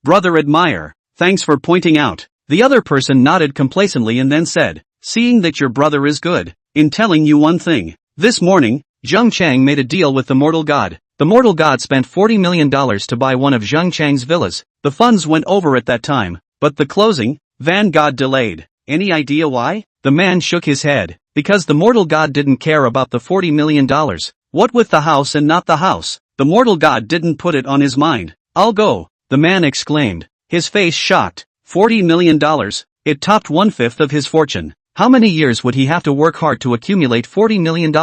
brother admire. Thanks for pointing out. The other person nodded complacently and then said, seeing that your brother is good in telling you one thing. This morning, Zhang Chang made a deal with the mortal god. The mortal god spent $40 million to buy one of Zhang Chang's villas. The funds went over at that time, but the closing, Van God delayed. Any idea why? The man shook his head. Because the mortal god didn't care about the $40 million. What with the house and not the house? The mortal god didn't put it on his mind. I'll go, the man exclaimed, his face shocked. $40 million. It topped 1/5 of his fortune. How many years would he have to work hard to accumulate $40 million?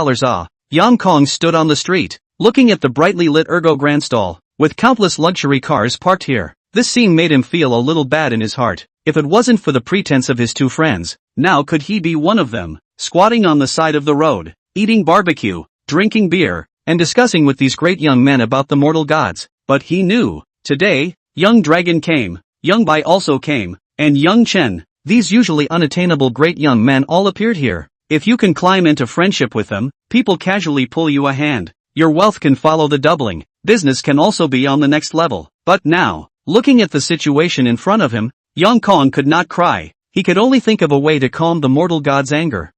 Yang Kong stood on the street, looking at the brightly lit Ergo Grand Stall, with countless luxury cars parked here. This scene made him feel a little bad in his heart. If it wasn't for the pretense of his two friends, now could he be one of them, squatting on the side of the road, eating barbecue, drinking beer, and discussing with these great young men about the mortal gods. But he knew. Today, young Dragon came, young Bai also came, and young Chen. These usually unattainable great young men all appeared here. If you can climb into friendship with them, people casually pull you a hand. Your wealth can follow the doubling. Business can also be on the next level. But now, looking at the situation in front of him, Yang Kong could not cry. He could only think of a way to calm the mortal god's anger.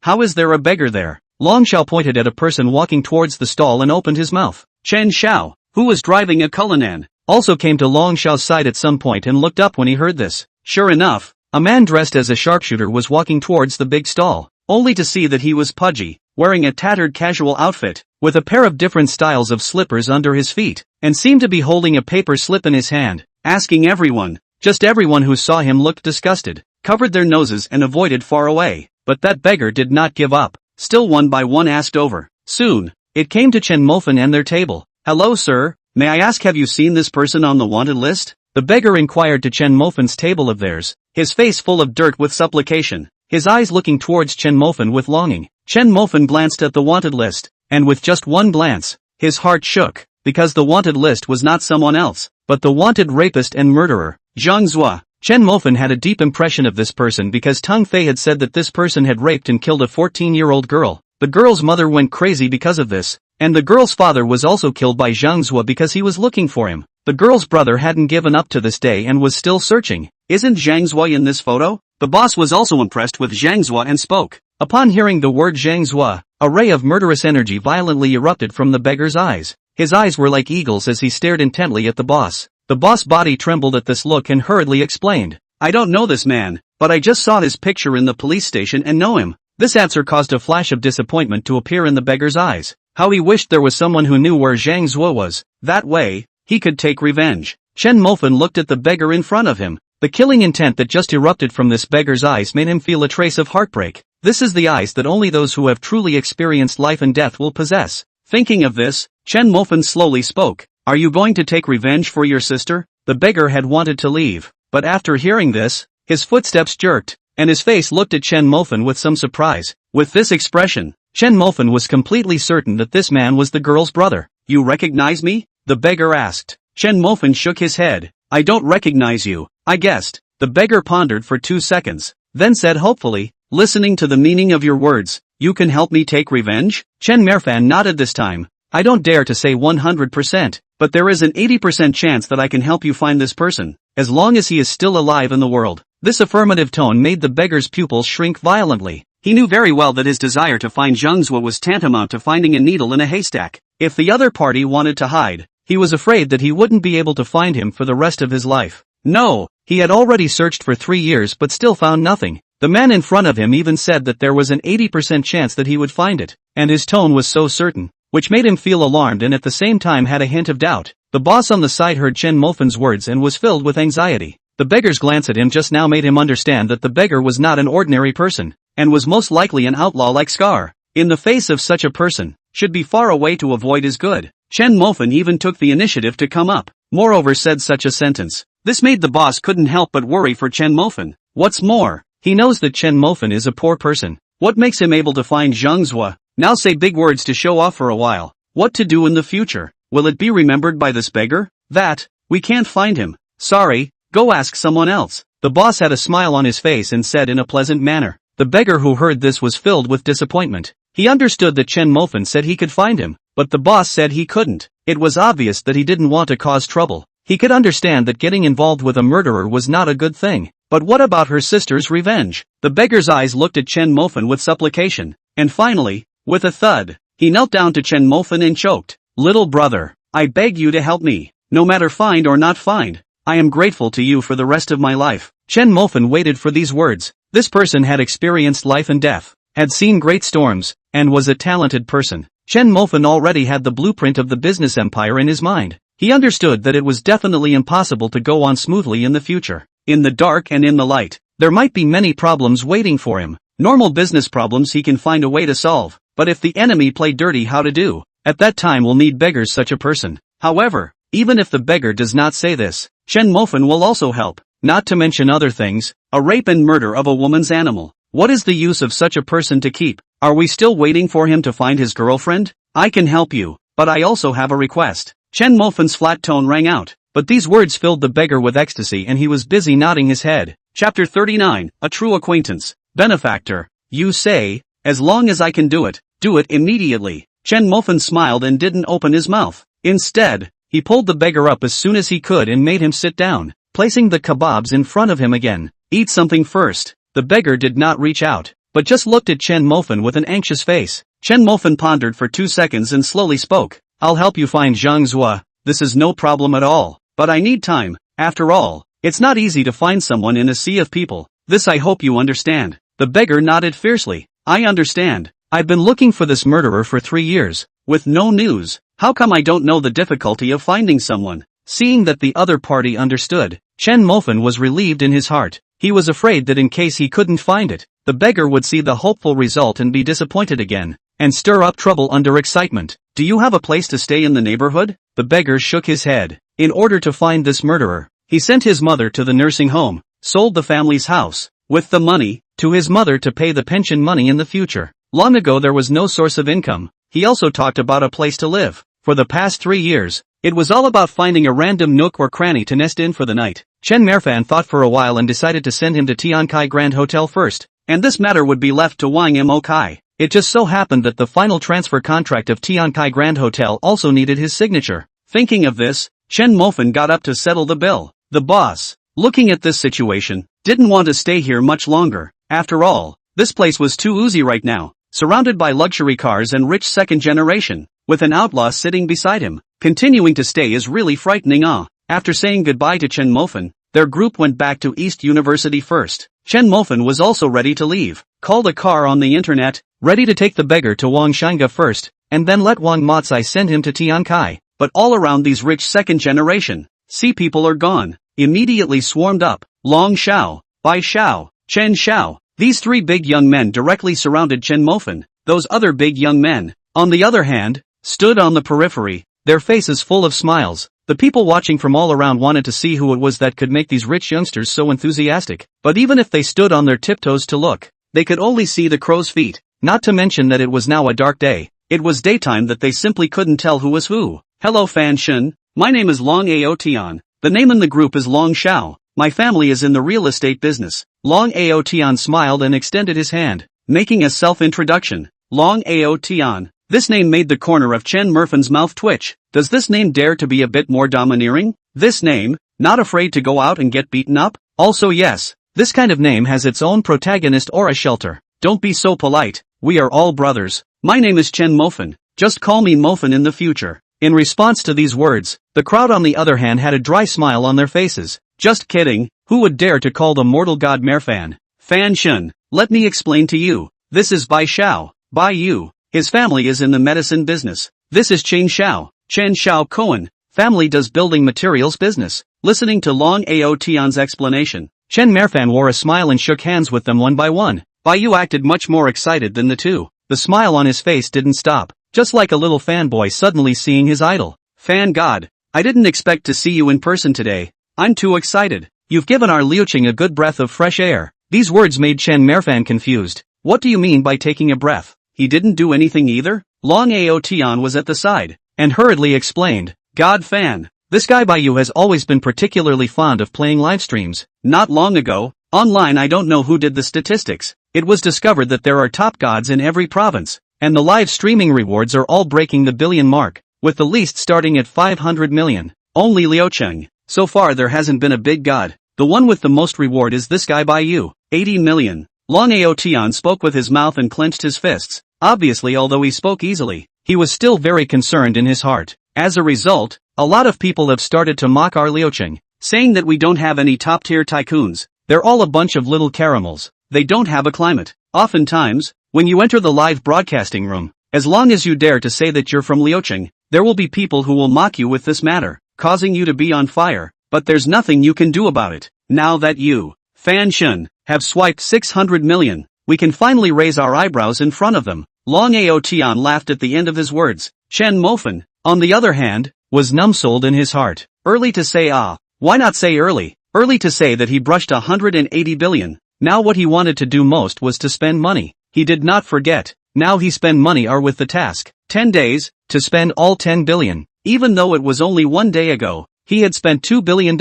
How is there a beggar there? Long Xiao pointed at a person walking towards the stall and opened his mouth. Chen Xiao, who was driving a Cullinan, also came to Long Xiao's side at some point and looked up when he heard this. Sure enough, a man dressed as a sharpshooter was walking towards the big stall, only to see that he was pudgy, wearing a tattered casual outfit, with a pair of different styles of slippers under his feet, and seemed to be holding a paper slip in his hand, asking everyone. Just everyone who saw him looked disgusted, covered their noses and avoided far away. But that beggar did not give up. Still one by one asked over. Soon, it came to Chen Mofan and their table. Hello sir, may I ask have you seen this person on the wanted list? The beggar inquired to Chen Mofan's table of theirs, his face full of dirt with supplication, his eyes looking towards Chen Mofan with longing. Chen Mofan glanced at the wanted list, and with just one glance, his heart shook, because the wanted list was not someone else, but the wanted rapist and murderer, Zhang Zhua. Chen Mofan had a deep impression of this person because Tang Fei had said that this person had raped and killed a 14-year-old girl. The girl's mother went crazy because of this, and the girl's father was also killed by Zhang Zhua because he was looking for him. The girl's brother hadn't given up to this day and was still searching. Isn't Zhang Zhua in this photo? The boss was also impressed with Zhang Zhua and spoke. Upon hearing the word Zhang Zhua, a ray of murderous energy violently erupted from the beggar's eyes. His eyes were like eagles as he stared intently at the boss. The boss' body trembled at this look and hurriedly explained. I don't know this man, but I just saw his picture in the police station and know him. This answer caused a flash of disappointment to appear in the beggar's eyes. How he wished there was someone who knew where Zhang Zhua was. That way, he could take revenge. Chen Mofan looked at the beggar in front of him. The killing intent that just erupted from this beggar's eyes made him feel a trace of heartbreak. This is the eyes that only those who have truly experienced life and death will possess. Thinking of this, Chen Mofan slowly spoke. Are you going to take revenge for your sister? The beggar had wanted to leave, but after hearing this, his footsteps jerked, and his face looked at Chen Mofan with some surprise. With this expression, Chen Mofan was completely certain that this man was the girl's brother. You recognize me? The beggar asked. Chen Mofan shook his head. I don't recognize you, I guessed. The beggar pondered for 2 seconds, then said hopefully, listening to the meaning of your words, you can help me take revenge? Chen Mofan nodded this time. I don't dare to say 100%, but there is an 80% chance that I can help you find this person, as long as he is still alive in the world. This affirmative tone made the beggar's pupils shrink violently. He knew very well that his desire to find Zhang Zhua was tantamount to finding a needle in a haystack. If the other party wanted to hide, he was afraid that he wouldn't be able to find him for the rest of his life. No, he had already searched for 3 years but still found nothing. The man in front of him even said that there was an 80% chance that he would find it, and his tone was so certain, which made him feel alarmed and at the same time had a hint of doubt. The boss on the side heard Chen Mofan's words and was filled with anxiety. The beggar's glance at him just now made him understand that the beggar was not an ordinary person, and was most likely an outlaw like Scar. In the face of such a person, should be far away to avoid his good. Chen Mofan even took the initiative to come up, moreover said such a sentence. This made the boss couldn't help but worry for Chen Mofan. What's more, he knows that Chen Mofan is a poor person. What makes him able to find Zhang Zhua? Now say big words to show off for a while. What to do in the future? Will it be remembered by this beggar? That, we can't find him. Sorry, go ask someone else. The boss had a smile on his face and said in a pleasant manner. The beggar who heard this was filled with disappointment. He understood that Chen Mofan said he could find him, but the boss said he couldn't. It was obvious that he didn't want to cause trouble. He could understand that getting involved with a murderer was not a good thing. But what about her sister's revenge? The beggar's eyes looked at Chen Mofan with supplication, and finally, with a thud, he knelt down to Chen Mofan and choked. Little brother, I beg you to help me, no matter find or not find. I am grateful to you for the rest of my life. Chen Mofan waited for these words. This person had experienced life and death, had seen great storms, and was a talented person. Chen Mofan already had the blueprint of the business empire in his mind. He understood that it was definitely impossible to go on smoothly in the future. In the dark and in the light, there might be many problems waiting for him. Normal business problems he can find a way to solve, but if the enemy play dirty, how to do? At that time we'll need beggars such a person. However, even if the beggar does not say this, Chen Mofan will also help. Not to mention other things, a rape and murder of a woman's animal. What is the use of such a person to keep? Are we still waiting for him to find his girlfriend? I can help you, but I also have a request. Chen Mofan's flat tone rang out, but these words filled the beggar with ecstasy and he was busy nodding his head. Chapter 39, A True Acquaintance. Benefactor. You say, as long as I can do it immediately. Chen Mofan smiled and didn't open his mouth. Instead, he pulled the beggar up as soon as he could and made him sit down, placing the kebabs in front of him again. Eat something first. The beggar did not reach out, but just looked at Chen Mofan with an anxious face. Chen Mofan pondered for 2 seconds and slowly spoke. I'll help you find Zhangzhua. This is no problem at all, but I need time. After all, it's not easy to find someone in a sea of people. This I hope you understand. The beggar nodded fiercely. I understand. I've been looking for this murderer for 3 years, with no news. How come I don't know the difficulty of finding someone? Seeing that the other party understood, Chen Mofan was relieved in his heart. He was afraid that in case he couldn't find it, the beggar would see the hopeful result and be disappointed again, and stir up trouble under excitement. Do you have a place to stay in the neighborhood? The beggar shook his head. In order to find this murderer, he sent his mother to the nursing home, sold the family's house, with the money, to his mother to pay the pension money in the future. Long ago there was no source of income. He also talked about a place to live. For the past 3 years, it was all about finding a random nook or cranny to nest in for the night. Chen Mofan thought for a while and decided to send him to Tiankai Grand Hotel first, and this matter would be left to Wang Mokai. It just so happened that the final transfer contract of Tiankai Grand Hotel also needed his signature. Thinking of this, Chen Mofan got up to settle the bill. The boss, looking at this situation, didn't want to stay here much longer. After all, this place was too oozy right now, surrounded by luxury cars and rich second generation, with an outlaw sitting beside him. Continuing to stay is really frightening. After saying goodbye to Chen Mofan, their group went back to East University first. Chen Mofan was also ready to leave, called a car on the internet, ready to take the beggar to Wangshange first, and then let Wang Motsai send him to Tiankai. But all around these rich second generation, sea people are gone, immediately swarmed up. Long Xiao, Bai Xiao, Chen Xiao. These 3 big young men directly surrounded Chen Mofan. Those other big young men, on the other hand, stood on the periphery, their faces full of smiles. The people watching from all around wanted to see who it was that could make these rich youngsters so enthusiastic, but even if they stood on their tiptoes to look, they could only see the crow's feet, not to mention that it was now a dark day. It was daytime that they simply couldn't tell who was who. Hello Fan Shun, my name is Long Aotian. The name in the group is Long Xiao. My family is in the real estate business. Long Aotian smiled and extended his hand, making a self-introduction. Long Aotian. This name made the corner of Chen Mofan's mouth twitch. Does this name dare to be a bit more domineering? This name, not afraid to go out and get beaten up? Also yes, this kind of name has its own protagonist or a shelter. Don't be so polite, we are all brothers. My name is Chen Mofan, just call me Mofan in the future. In response to these words, the crowd on the other hand had a dry smile on their faces. Just kidding, who would dare to call the mortal god Merfan? Fan Shun, let me explain to you. This is Bai Xiao, Bai Yu. His family is in the medicine business. This is Chen Xiao Cohen. Family does building materials business. Listening to Long Aotian's explanation, Chen Mofan wore a smile and shook hands with them one by one. Bai Yu acted much more excited than the two. The smile on his face didn't stop, just like a little fanboy suddenly seeing his idol. Fan God, I didn't expect to see you in person today. I'm too excited. You've given our Liuqing a good breath of fresh air. These words made Chen Mofan confused. What do you mean by taking a breath? He didn't do anything either? Long Aotian was at the side, and hurriedly explained. God Fan, this guy Bai Yu has always been particularly fond of playing live streams. Not long ago, online I don't know who did the statistics. It was discovered that there are top gods in every province, and the live streaming rewards are all breaking the billion mark, with the least starting at 500 million. Only Liuqing. So far there hasn't been a big god. The one with the most reward is this guy Bai Yu, 80 million. Long Aotian spoke with his mouth and clenched his fists. Obviously, although he spoke easily, he was still very concerned in his heart. As a result, a lot of people have started to mock our Liuqing, saying that we don't have any top-tier tycoons. They're all a bunch of little caramels. They don't have a climate. Oftentimes, when you enter the live broadcasting room, as long as you dare to say that you're from Liuqing, there will be people who will mock you with this matter, causing you to be on fire, but there's nothing you can do about it. Now that you, Fan Shun, have swiped 600 million, we can finally raise our eyebrows in front of them. Long Aotian laughed at the end of his words. Chen Mofan, on the other hand, was numbsouled in his heart. Early to say why not say early? Early to say that he brushed 180 billion. Now what he wanted to do most was to spend money. He did not forget, Now he spend money are with the task. 10 days, to spend all 10 billion. Even though it was only 1 day ago, he had spent $2 billion.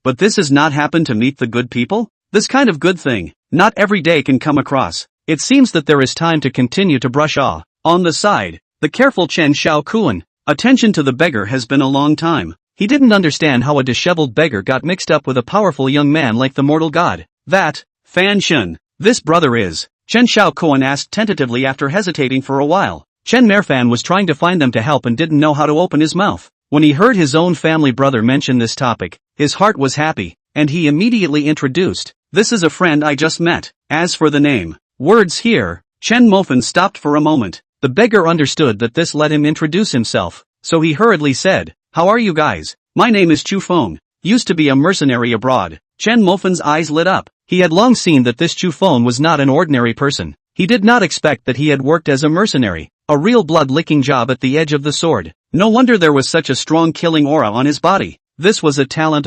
But this has not happened to meet the good people? This kind of good thing, not every day can come across. It seems that there is time to continue to brush off. On the side, the careful Chen Shaokuan. Attention to the beggar has been a long time. He didn't understand how a disheveled beggar got mixed up with a powerful young man like the mortal god. That, Fan Shen, this brother is. Chen Shaokuan asked tentatively after hesitating for a while. Chen Mofan was trying to find them to help and didn't know how to open his mouth. When he heard his own family brother mention this topic, his heart was happy, and he immediately introduced, "This is a friend I just met." As for the name, words here, Chen Mofan stopped for a moment. The beggar understood that this let him introduce himself, so he hurriedly said, "How are you guys? My name is Chu Feng, used to be a mercenary abroad." Chen Mofan's eyes lit up. He had long seen that this Chu Feng was not an ordinary person. He did not expect that he had worked as a mercenary, a real blood-licking job at the edge of the sword. No wonder there was such a strong killing aura on his body. This was a talent.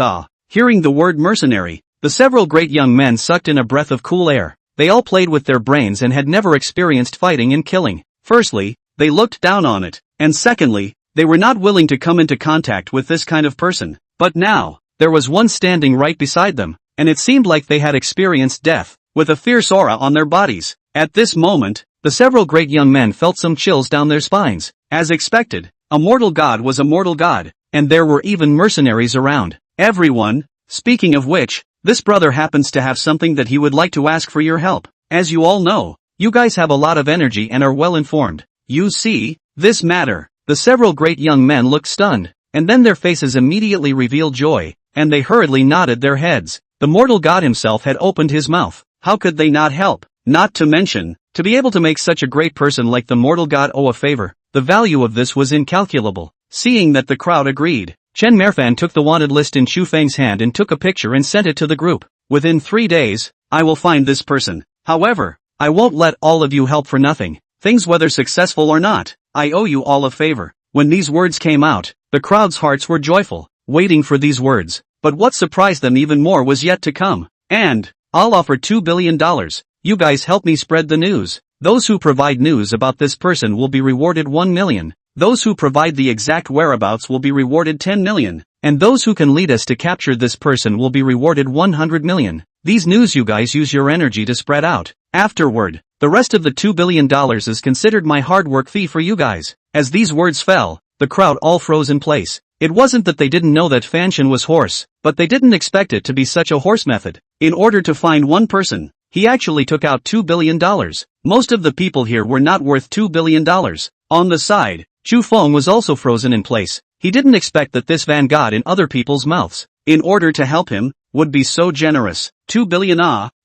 Hearing the word mercenary, the several great young men sucked in a breath of cool air. They all played with their brains and had never experienced fighting and killing. Firstly, they looked down on it, and secondly, they were not willing to come into contact with this kind of person. But now, there was one standing right beside them, and it seemed like they had experienced death, with a fierce aura on their bodies. At this moment, the several great young men felt some chills down their spines. As expected, a mortal god was a mortal god, and there were even mercenaries around. Everyone, speaking of which, this brother happens to have something that he would like to ask for your help. As you all know, you guys have a lot of energy and are well informed. You see, this matter. The several great young men looked stunned, and then their faces immediately revealed joy, and they hurriedly nodded their heads. The mortal god himself had opened his mouth. How could they not help? Not to mention, to be able to make such a great person like the mortal god owe a favor, the value of this was incalculable. Seeing that the crowd agreed, Chen Mofan took the wanted list in Chu Feng's hand and took a picture and sent it to the group. Within 3 days, I will find this person. However, I won't let all of you help for nothing. Things whether successful or not, I owe you all a favor. When these words came out, the crowd's hearts were joyful, waiting for these words. But what surprised them even more was yet to come. And, I'll offer $2 billion. You guys help me spread the news. Those who provide news about this person will be rewarded 1 million. Those who provide the exact whereabouts will be rewarded 10 million. And those who can lead us to capture this person will be rewarded 100 million. These news you guys use your energy to spread out. Afterward, the rest of the $2 billion is considered my hard work fee for you guys. As these words fell, the crowd all froze in place. It wasn't that they didn't know that Fanshan was horse, but they didn't expect it to be such a horse method. In order to find one person, he actually took out $2 billion. Most of the people here were not worth $2 billion. On the side, Chu Feng was also frozen in place. He didn't expect that this Van got in other people's mouths. In order to help him, would be so generous. 2 billion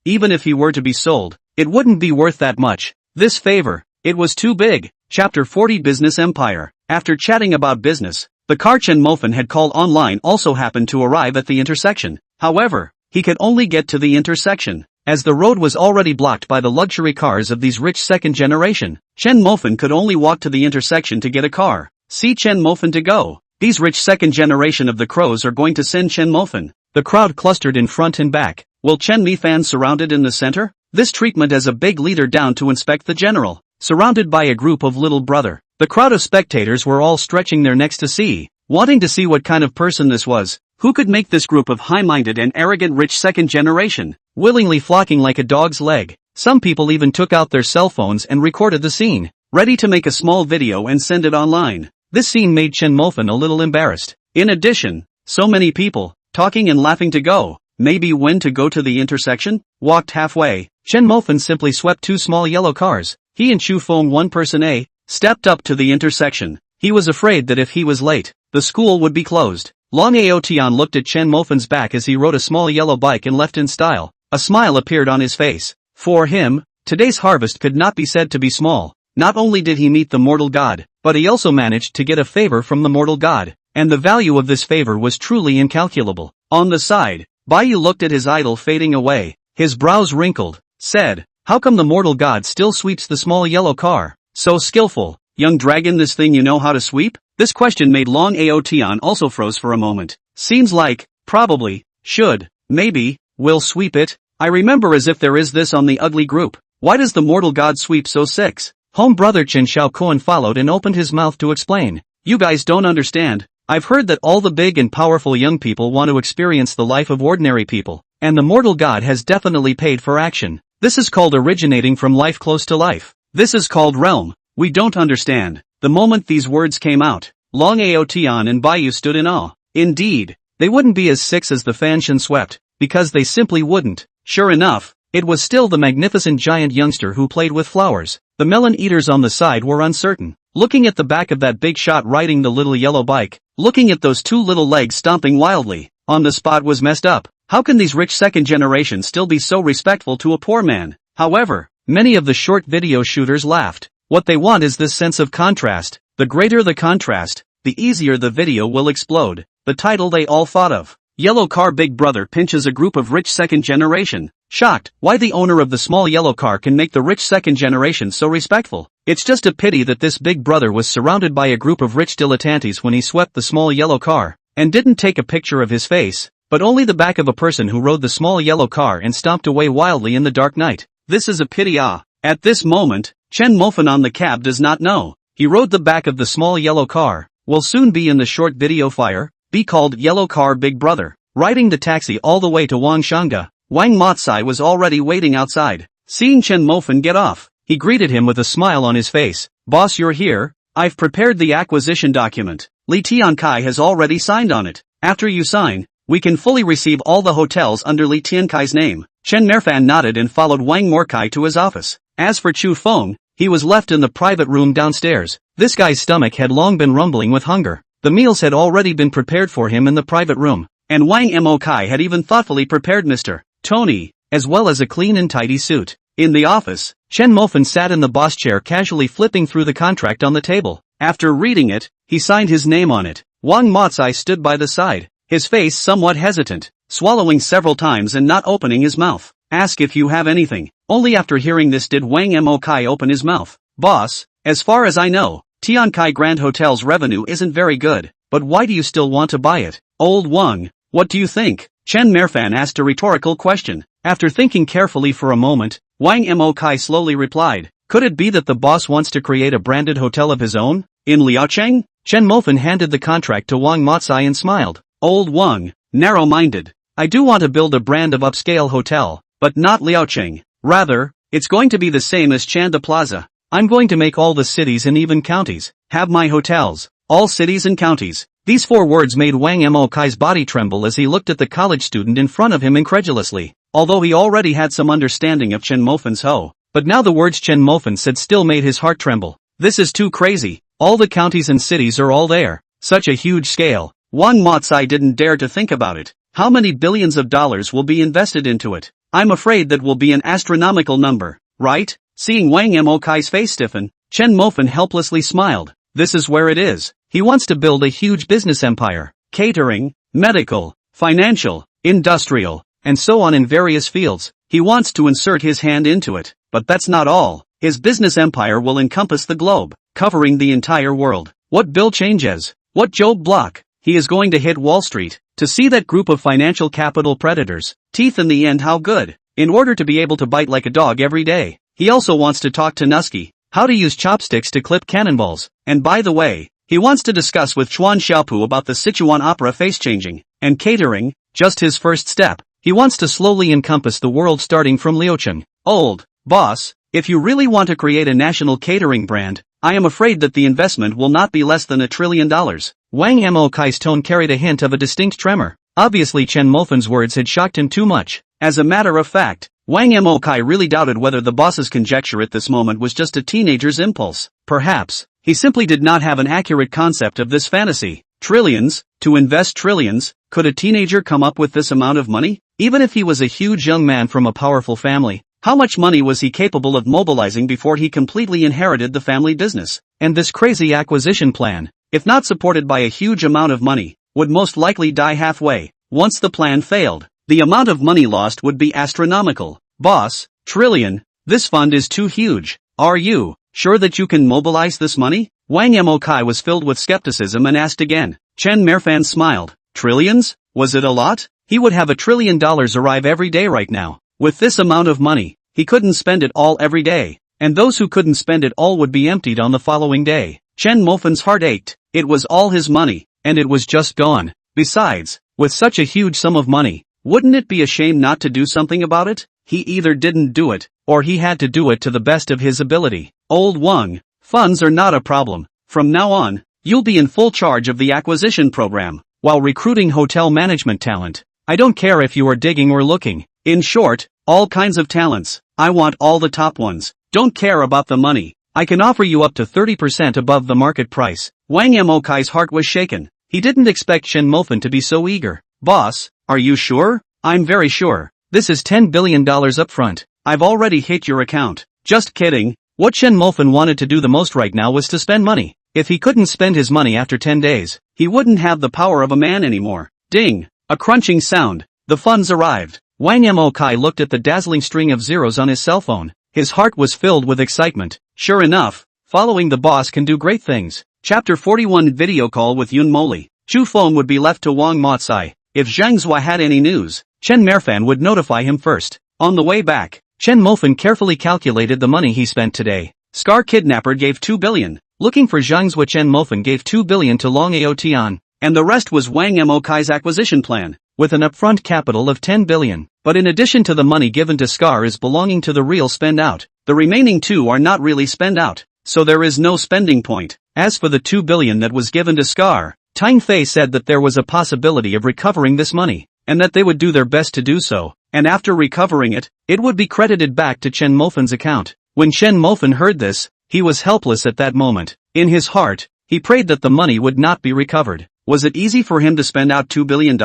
even if he were to be sold, it wouldn't be worth that much. This favor, it was too big. Chapter 40 Business Empire. After chatting about business, the car Chen Mofan had called online also happened to arrive at the intersection. However, he could only get to the intersection, as the road was already blocked by the luxury cars of these rich second generation. Chen Mofan could only walk to the intersection to get a car. See Chen Mofan to go. These rich second generation of the crows are going to send Chen Mofan. The crowd clustered in front and back. Will Chen Mofan surrounded in the center? This treatment as a big leader down to inspect the general, surrounded by a group of little brother. The crowd of spectators were all stretching their necks to see, wanting to see what kind of person this was, who could make this group of high-minded and arrogant rich second generation, willingly flocking like a dog's leg. Some people even took out their cell phones and recorded the scene, ready to make a small video and send it online. This scene made Chen Mofan a little embarrassed. In addition, so many people, talking and laughing to go, maybe when to go to the intersection, walked halfway. Chen Mofan simply swept 2 small yellow cars. He and Chu Feng, one person A, stepped up to the intersection. He was afraid that if he was late, the school would be closed. Long Aotian looked at Chen Mofan's back as he rode a small yellow bike and left in style. A smile appeared on his face. For him, today's harvest could not be said to be small. Not only did he meet the mortal god, but he also managed to get a favor from the mortal god, and the value of this favor was truly incalculable. On the side, Baiyu looked at his idol fading away. His brows wrinkled, said, "How come the mortal god still sweeps the small yellow car? So skillful. Young dragon, this thing you know how to sweep?" This question made Long Aotian also froze for a moment. Seems like, probably, should, maybe, will sweep it. I remember as if there is this on the ugly group. Why does the mortal god sweep so six? Home brother Chen Xiaokoan followed and opened his mouth to explain. You guys don't understand. I've heard that all the big and powerful young people want to experience the life of ordinary people, and the mortal god has definitely paid for action. This is called originating from life close to life. This is called realm. We don't understand. The moment these words came out, Long Ao Tian and Bayu stood in awe. Indeed, they wouldn't be as sick as the Fanshan swept, because they simply wouldn't. Sure enough, it was still the magnificent giant youngster who played with flowers. The melon eaters on the side were uncertain, looking at the back of that big shot riding the little yellow bike, looking at those two little legs stomping wildly. On the spot was messed up. How can these rich second generation still be so respectful to a poor man? However, many of the short video shooters laughed. What they want is this sense of contrast. The greater the contrast, the easier the video will explode. The title they all thought of. Yellow car big brother pinches a group of rich second generation. Shocked, why the owner of the small yellow car can make the rich second generation so respectful. It's just a pity that this big brother was surrounded by a group of rich dilettantes when he swept the small yellow car, and didn't take a picture of his face, but only the back of a person who rode the small yellow car and stomped away wildly in the dark night. This is a pity. At this moment, Chen Mofan on the cab does not know. He rode the back of the small yellow car, will soon be in the short video fire, be called Yellow Car Big Brother. Riding the taxi all the way to Wangshanga, Wang Motsai was already waiting outside. Seeing Chen Mofan get off, he greeted him with a smile on his face. Boss, you're here? I've prepared the acquisition document. Li Tiankai has already signed on it. After you sign, we can fully receive all the hotels under Li Tiankai's name. Chen Mofan nodded and followed Wang Morkai to his office. As for Chu Feng, he was left in the private room downstairs. This guy's stomach had long been rumbling with hunger. The meals had already been prepared for him in the private room, and Wang Mokai had even thoughtfully prepared Mr. Tony, as well as a clean and tidy suit. In the office, Chen Mofan sat in the boss chair casually flipping through the contract on the table. After reading it, he signed his name on it. Wang Motsai stood by the side, his face somewhat hesitant, swallowing several times and not opening his mouth. Ask if you have anything. Only after hearing this did Wang Mokai open his mouth. Boss, as far as I know, Tiankai Grand Hotel's revenue isn't very good, but why do you still want to buy it? Old Wang, what do you think? Chen Mofan asked a rhetorical question. After thinking carefully for a moment, Wang Mokai slowly replied, could it be that the boss wants to create a branded hotel of his own? In Liaocheng? Chen Mofan handed the contract to Wang Motsai and smiled. Old Wang, narrow-minded. I do want to build a brand of upscale hotel, but not Liaocheng. Rather, it's going to be the same as Chanda Plaza. I'm going to make all the cities and even counties have my hotels. All cities and counties. These 4 words made Wang Mokai's body tremble as he looked at the college student in front of him incredulously. Although he already had some understanding of Chen Mofan's ho, but now the words Chen Mofan said still made his heart tremble. This is too crazy. All the counties and cities are all there. Such a huge scale. Wang Motsai didn't dare to think about it. How many billions of dollars will be invested into it? I'm afraid that will be an astronomical number, right? Seeing Wang Mokai's face stiffen, Chen Mofan helplessly smiled. This is where it is. He wants to build a huge business empire. Catering, medical, financial, industrial, and so on in various fields. He wants to insert his hand into it. But that's not all. His business empire will encompass the globe, covering the entire world. What Bill changes? What Job Block? He is going to hit Wall Street, to see that group of financial capital predators. Teeth in the end, how good? In order to be able to bite like a dog every day. He also wants to talk to Nusky, how to use chopsticks to clip cannonballs. And by the way, he wants to discuss with Chuan Xiaopu about the Sichuan opera face-changing, and catering, just his first step. He wants to slowly encompass the world starting from Liucheng. Old boss, if you really want to create a national catering brand, I am afraid that the investment will not be less than $1 trillion. Wang Mokai's tone carried a hint of a distinct tremor. Obviously Chen Mofan's words had shocked him too much. As a matter of fact, Wang Mokai really doubted whether the boss's conjecture at this moment was just a teenager's impulse. Perhaps, he simply did not have an accurate concept of this fantasy. Trillions, to invest trillions, could a teenager come up with this amount of money? Even if he was a huge young man from a powerful family, how much money was he capable of mobilizing before he completely inherited the family business? And this crazy acquisition plan, if not supported by a huge amount of money, would most likely die halfway. Once the plan failed, the amount of money lost would be astronomical. Boss, trillion, this fund is too huge. Are you sure that you can mobilize this money? Wang Mokai was filled with skepticism and asked again. Chen Mofan smiled. Trillions? Was it a lot? He would have $1 trillion arrive every day right now. With this amount of money, he couldn't spend it all every day. and those who couldn't spend it all would be emptied on the following day. Chen Mofan's heart ached. It was all his money, and it was just gone. Besides, with such a huge sum of money, wouldn't it be a shame not to do something about it? He either didn't do it, or he had to do it to the best of his ability. Old Wang, funds are not a problem. From now on, you'll be in full charge of the acquisition program, while recruiting hotel management talent. I don't care if you are digging or looking. In short, all kinds of talents. I want all the top ones. Don't care about the money. I can offer you up to 30% above the market price. Wang Mokai's heart was shaken. He didn't expect Chen Mofan to be so eager. Boss, are you sure? I'm very sure. This is $10 billion up front. I've already hit your account. Just kidding. What Chen Mofan wanted to do the most right now was to spend money. If he couldn't spend his money after 10 days, he wouldn't have the power of a man anymore. Ding! A crunching sound. The funds arrived. Wang Mokai looked at the dazzling string of zeros on his cell phone. His heart was filled with excitement. Sure enough, following the boss can do great things. Chapter 41 Video Call with Yun Moli. Chu phone would be left to Wang Motsai. If Zhang Zhua had any news, Chen Mofan would notify him first. On the way back, Chen Mofan carefully calculated the money he spent today. Scar Kidnapper gave 2 billion. Looking for Zhang Zhua, Chen Mofan gave 2 billion to Long Ao Tian. And the rest was Wang Mokai's acquisition plan, with an upfront capital of 10 billion. But in addition to the money given to Scar is belonging to the real spend out. The remaining 2 are not really spend out, so there is no spending point. As for the 2 billion that was given to Scar, Tang Fei said that there was a possibility of recovering this money, and that they would do their best to do so, and after recovering it, it would be credited back to Chen Mofan's account. When Chen Mofan heard this, he was helpless at that moment. In his heart, he prayed that the money would not be recovered. Was it easy for him to spend out $2 billion?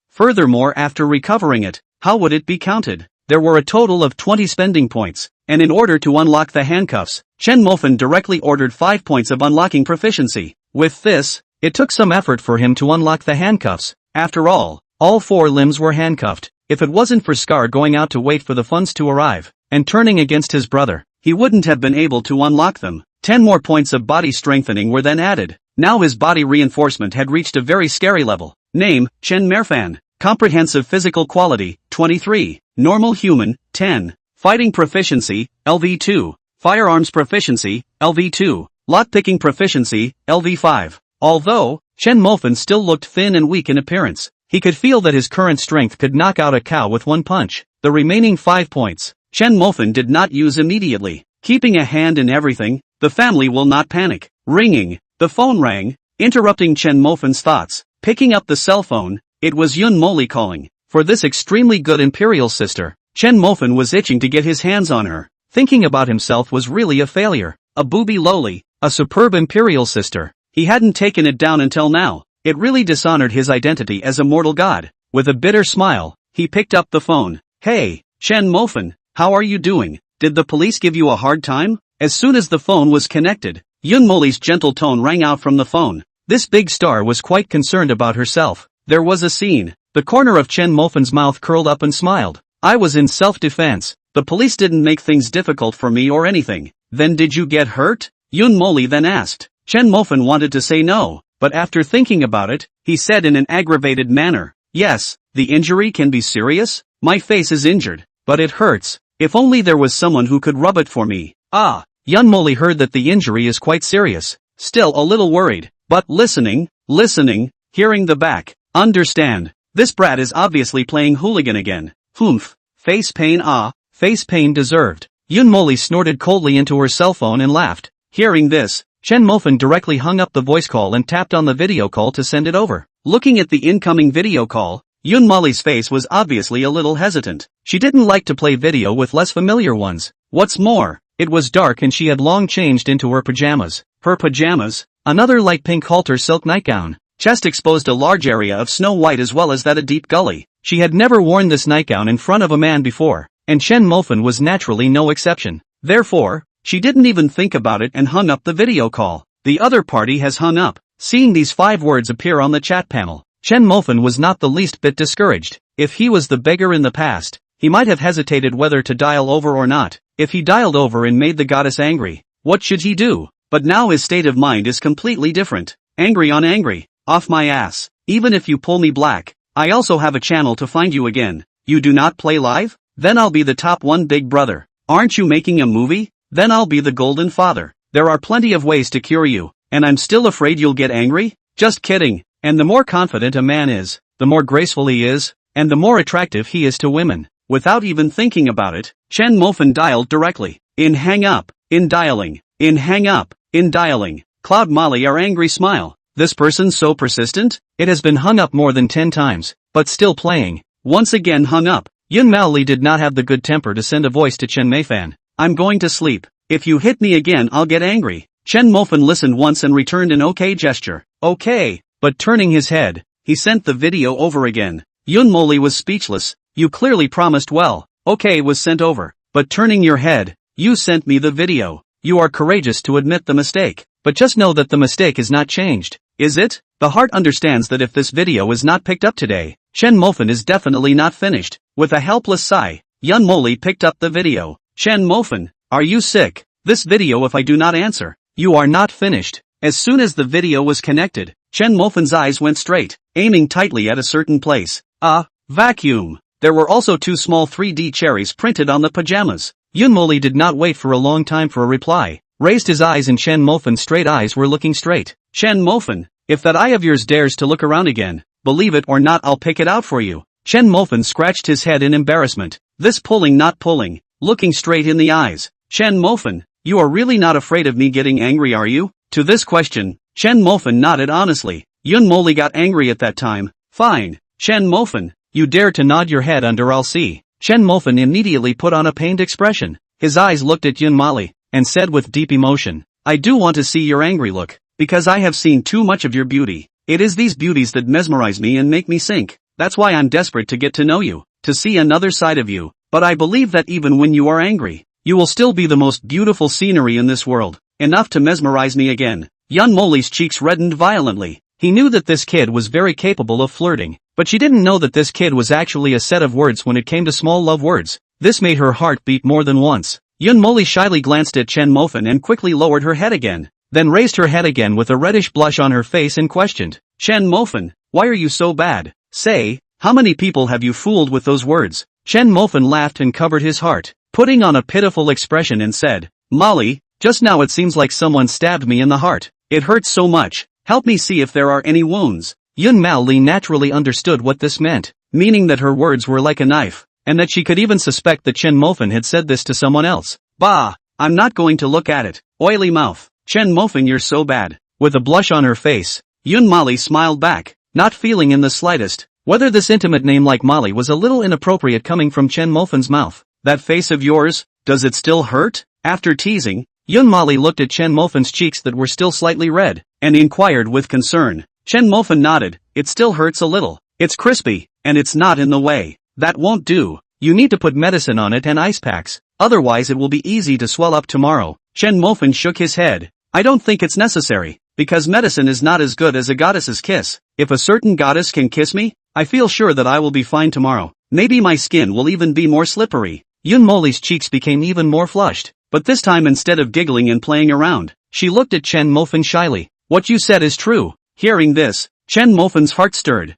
Furthermore, after recovering it, how would it be counted? There were a total of 20 spending points, and in order to unlock the handcuffs, Chen Mofan directly ordered 5 points of unlocking proficiency. With this, it took some effort for him to unlock the handcuffs. After all 4 limbs were handcuffed. If it wasn't for Scar going out to wait for the funds to arrive, and turning against his brother, he wouldn't have been able to unlock them. 10 more points of body strengthening were then added. Now his body reinforcement had reached a very scary level. Name, Chen Mofan. Comprehensive physical quality, 23. Normal human, 10. Fighting proficiency, LV2. Firearms proficiency, LV2. Lockpicking proficiency, LV5. Although Chen Mofan still looked thin and weak in appearance, he could feel that his current strength could knock out a cow with one punch. The remaining 5 points, Chen Mofan did not use immediately. Keeping a hand in everything, the family will not panic. Ringing. The phone rang, interrupting Chen Mofan's thoughts. Picking up the cell phone, it was Yun Moli calling. For this extremely good imperial sister, Chen Mofan was itching to get his hands on her. Thinking about himself was really a failure. A booby loli, a superb imperial sister. He hadn't taken it down until now. It really dishonored his identity as a mortal god. With a bitter smile, he picked up the phone. Hey, Chen Mofan, how are you doing? Did the police give you a hard time? As soon as the phone was connected, Yun Moli's gentle tone rang out from the phone. This big star was quite concerned about herself. There was a scene. The corner of Chen Mofan's mouth curled up and smiled. I was in self-defense. The police didn't make things difficult for me or anything. Then did you get hurt? Yun Moli then asked. Chen Mofan wanted to say no, but after thinking about it, he said in an aggravated manner, yes, the injury can be serious. My face is injured, but it hurts. If only there was someone who could rub it for me. Ah, Yun Moli heard that the injury is quite serious. Still a little worried, but listening, hearing the back. Understand. This brat is obviously playing hooligan again. Humph. Face pain face pain deserved. Yun Moli snorted coldly into her cell phone and laughed. Hearing this, Chen Mofan directly hung up the voice call and tapped on the video call to send it over. Looking at the incoming video call, Yun Moli's face was obviously a little hesitant. She didn't like to play video with less familiar ones. What's more, it was dark and she had long changed into her pajamas. Her pajamas, another light pink halter silk nightgown. Chest exposed a large area of snow white as well as that a deep gully. She had never worn this nightgown in front of a man before, and Chen Mofan was naturally no exception. Therefore, she didn't even think about it and hung up the video call. The other party has hung up. Seeing these 5 words appear on the chat panel, Chen Mofan was not the least bit discouraged. If he was the beggar in the past, he might have hesitated whether to dial over or not. If he dialed over and made the goddess angry, what should he do? But now his state of mind is completely different. Angry on angry. Off my ass. Even if you pull me black, I also have a channel to find you again. You do not play live? Then I'll be the top 1 big brother. Aren't you making a movie? Then I'll be the golden father. There are plenty of ways to cure you, and I'm still afraid you'll get angry? Just kidding. And the more confident a man is, the more graceful he is, and the more attractive he is to women. Without even thinking about it, Chen Mofan dialed directly. In hang up, in dialing, in hang up, in dialing. Cloud Molly our angry smile. This person's so persistent? It has been hung up more than 10 times, but still playing. Once again hung up. Yun Mao did not have the good temper to send a voice to Chen Mofan. I'm going to sleep. If you hit me again I'll get angry. Chen Mofan listened once and returned an okay gesture. Okay. But turning his head, he sent the video over again. Yun Moli was speechless. You clearly promised well. Okay was sent over. But turning your head, you sent me the video. You are courageous to admit the mistake. But just know that the mistake is not changed. Is it? The heart understands that if this video is not picked up today, Chen Mofan is definitely not finished. With a helpless sigh, Yun Moli picked up the video. Chen Mofan, are you sick? This video if I do not answer, you are not finished. As soon as the video was connected, Chen Mofan's eyes went straight, aiming tightly at a certain place. Vacuum. There were also 2 small 3D cherries printed on the pajamas. Yun Moli did not wait for a long time for a reply, raised his eyes and Chen Mofan's straight eyes were looking straight. Chen Mofan, if that eye of yours dares to look around again, believe it or not I'll pick it out for you. Chen Mofan scratched his head in embarrassment. This pulling not pulling, looking straight in the eyes. Chen Mofan, you are really not afraid of me getting angry are you? To this question, Chen Mofan nodded honestly. Yun Moli got angry at that time. Fine. Chen Mofan, you dare to nod your head under I'll see. Chen Mofan immediately put on a pained expression. His eyes looked at Yun Moli, and said with deep emotion, I do want to see your angry look, because I have seen too much of your beauty. It is these beauties that mesmerize me and make me sink. That's why I'm desperate to get to know you, to see another side of you. But I believe that even when you are angry, you will still be the most beautiful scenery in this world, enough to mesmerize me again. Yun Moli's cheeks reddened violently. He knew that this kid was very capable of flirting, but she didn't know that this kid was actually a set of words when it came to small love words. This made her heart beat more than once. Yun Moli shyly glanced at Chen Mofan and quickly lowered her head again, then raised her head again with a reddish blush on her face and questioned, Chen Mofan, why are you so bad? Say, how many people have you fooled with those words? Chen Mofan laughed and covered his heart, putting on a pitiful expression and said, Molly, just now it seems like someone stabbed me in the heart. It hurts so much. Help me see if there are any wounds. Yun Mao naturally understood what this meant, meaning that her words were like a knife, and that she could even suspect that Chen Mofan had said this to someone else. Bah! I'm not going to look at it. Oily mouth. Chen Mofan you're so bad. With a blush on her face, Yun Mali smiled back, not feeling in the slightest whether this intimate name like Molly was a little inappropriate coming from Chen Mofan's mouth. That face of yours, does it still hurt? After teasing, Yun Mali looked at Chen Mofan's cheeks that were still slightly red, and inquired with concern. Chen Mofan nodded. It still hurts a little. It's crispy, and it's not in the way. That won't do. You need to put medicine on it and ice packs, otherwise it will be easy to swell up tomorrow. Chen Mofan shook his head. I don't think it's necessary, because medicine is not as good as a goddess's kiss. If a certain goddess can kiss me, I feel sure that I will be fine tomorrow. Maybe my skin will even be more slippery. Yun Moli's cheeks became even more flushed, but this time instead of giggling and playing around, she looked at Chen Mofan shyly. What you said is true. Hearing this, Chen Mofan's heart stirred.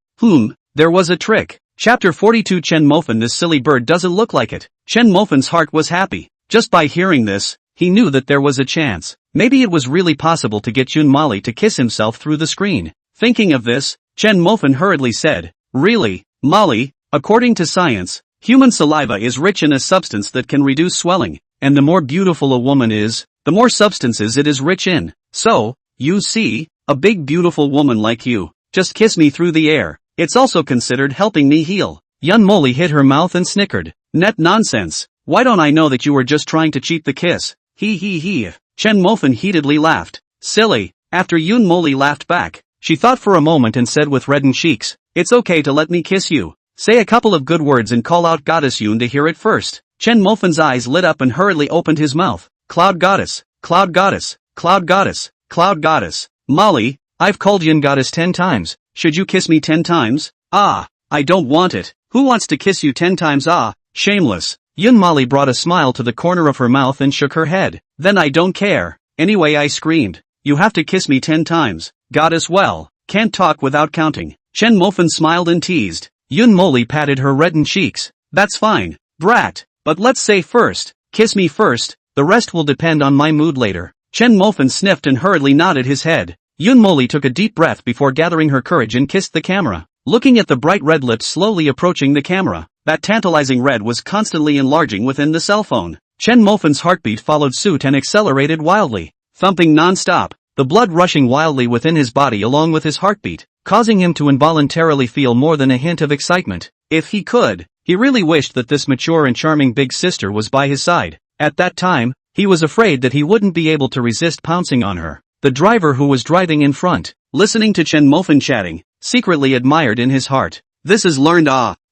There was a trick. Chapter 42 Chen Mofan this silly bird doesn't look like it. Chen Mofan's heart was happy. Just by hearing this, he knew that there was a chance. Maybe it was really possible to get Yun Mali to kiss himself through the screen. Thinking of this, Chen Mofan hurriedly said, Really, Molly, according to science, human saliva is rich in a substance that can reduce swelling, and the more beautiful a woman is, the more substances it is rich in. So, you see, a big beautiful woman like you, just kiss me through the air. It's also considered helping me heal. Yun Moli hit her mouth and snickered. Net nonsense. Why don't I know that you were just trying to cheat the kiss? He. Chen Mofan heatedly laughed. Silly. After Yun Moli laughed back, she thought for a moment and said with reddened cheeks, It's okay to let me kiss you. Say a couple of good words and call out Goddess Yun to hear it first. Chen Mofan's eyes lit up and hurriedly opened his mouth. Cloud Goddess, Cloud Goddess, Cloud Goddess, Cloud Goddess. Molly, I've called Yun Goddess 10 times. Should you kiss me 10 times? I don't want it. Who wants to kiss you 10 times? Shameless. Yun Mali brought a smile to the corner of her mouth and shook her head. Then I don't care. Anyway, I screamed. You have to kiss me 10 times. Goddess well, can't talk without counting. Chen Mofan smiled and teased. Yun Moli patted her reddened cheeks. That's fine, brat. But let's say first, kiss me first. The rest will depend on my mood later. Chen Mofan sniffed and hurriedly nodded his head. Yun Moli took a deep breath before gathering her courage and kissed the camera. Looking at the bright red lips slowly approaching the camera, that tantalizing red was constantly enlarging within the cell phone. Chen Mofan's heartbeat followed suit and accelerated wildly, thumping non-stop, the blood rushing wildly within his body along with his heartbeat, causing him to involuntarily feel more than a hint of excitement. If he could, he really wished that this mature and charming big sister was by his side. At that time, he was afraid that he wouldn't be able to resist pouncing on her. The driver who was driving in front, listening to Chen Mofan chatting, secretly admired in his heart. This is learned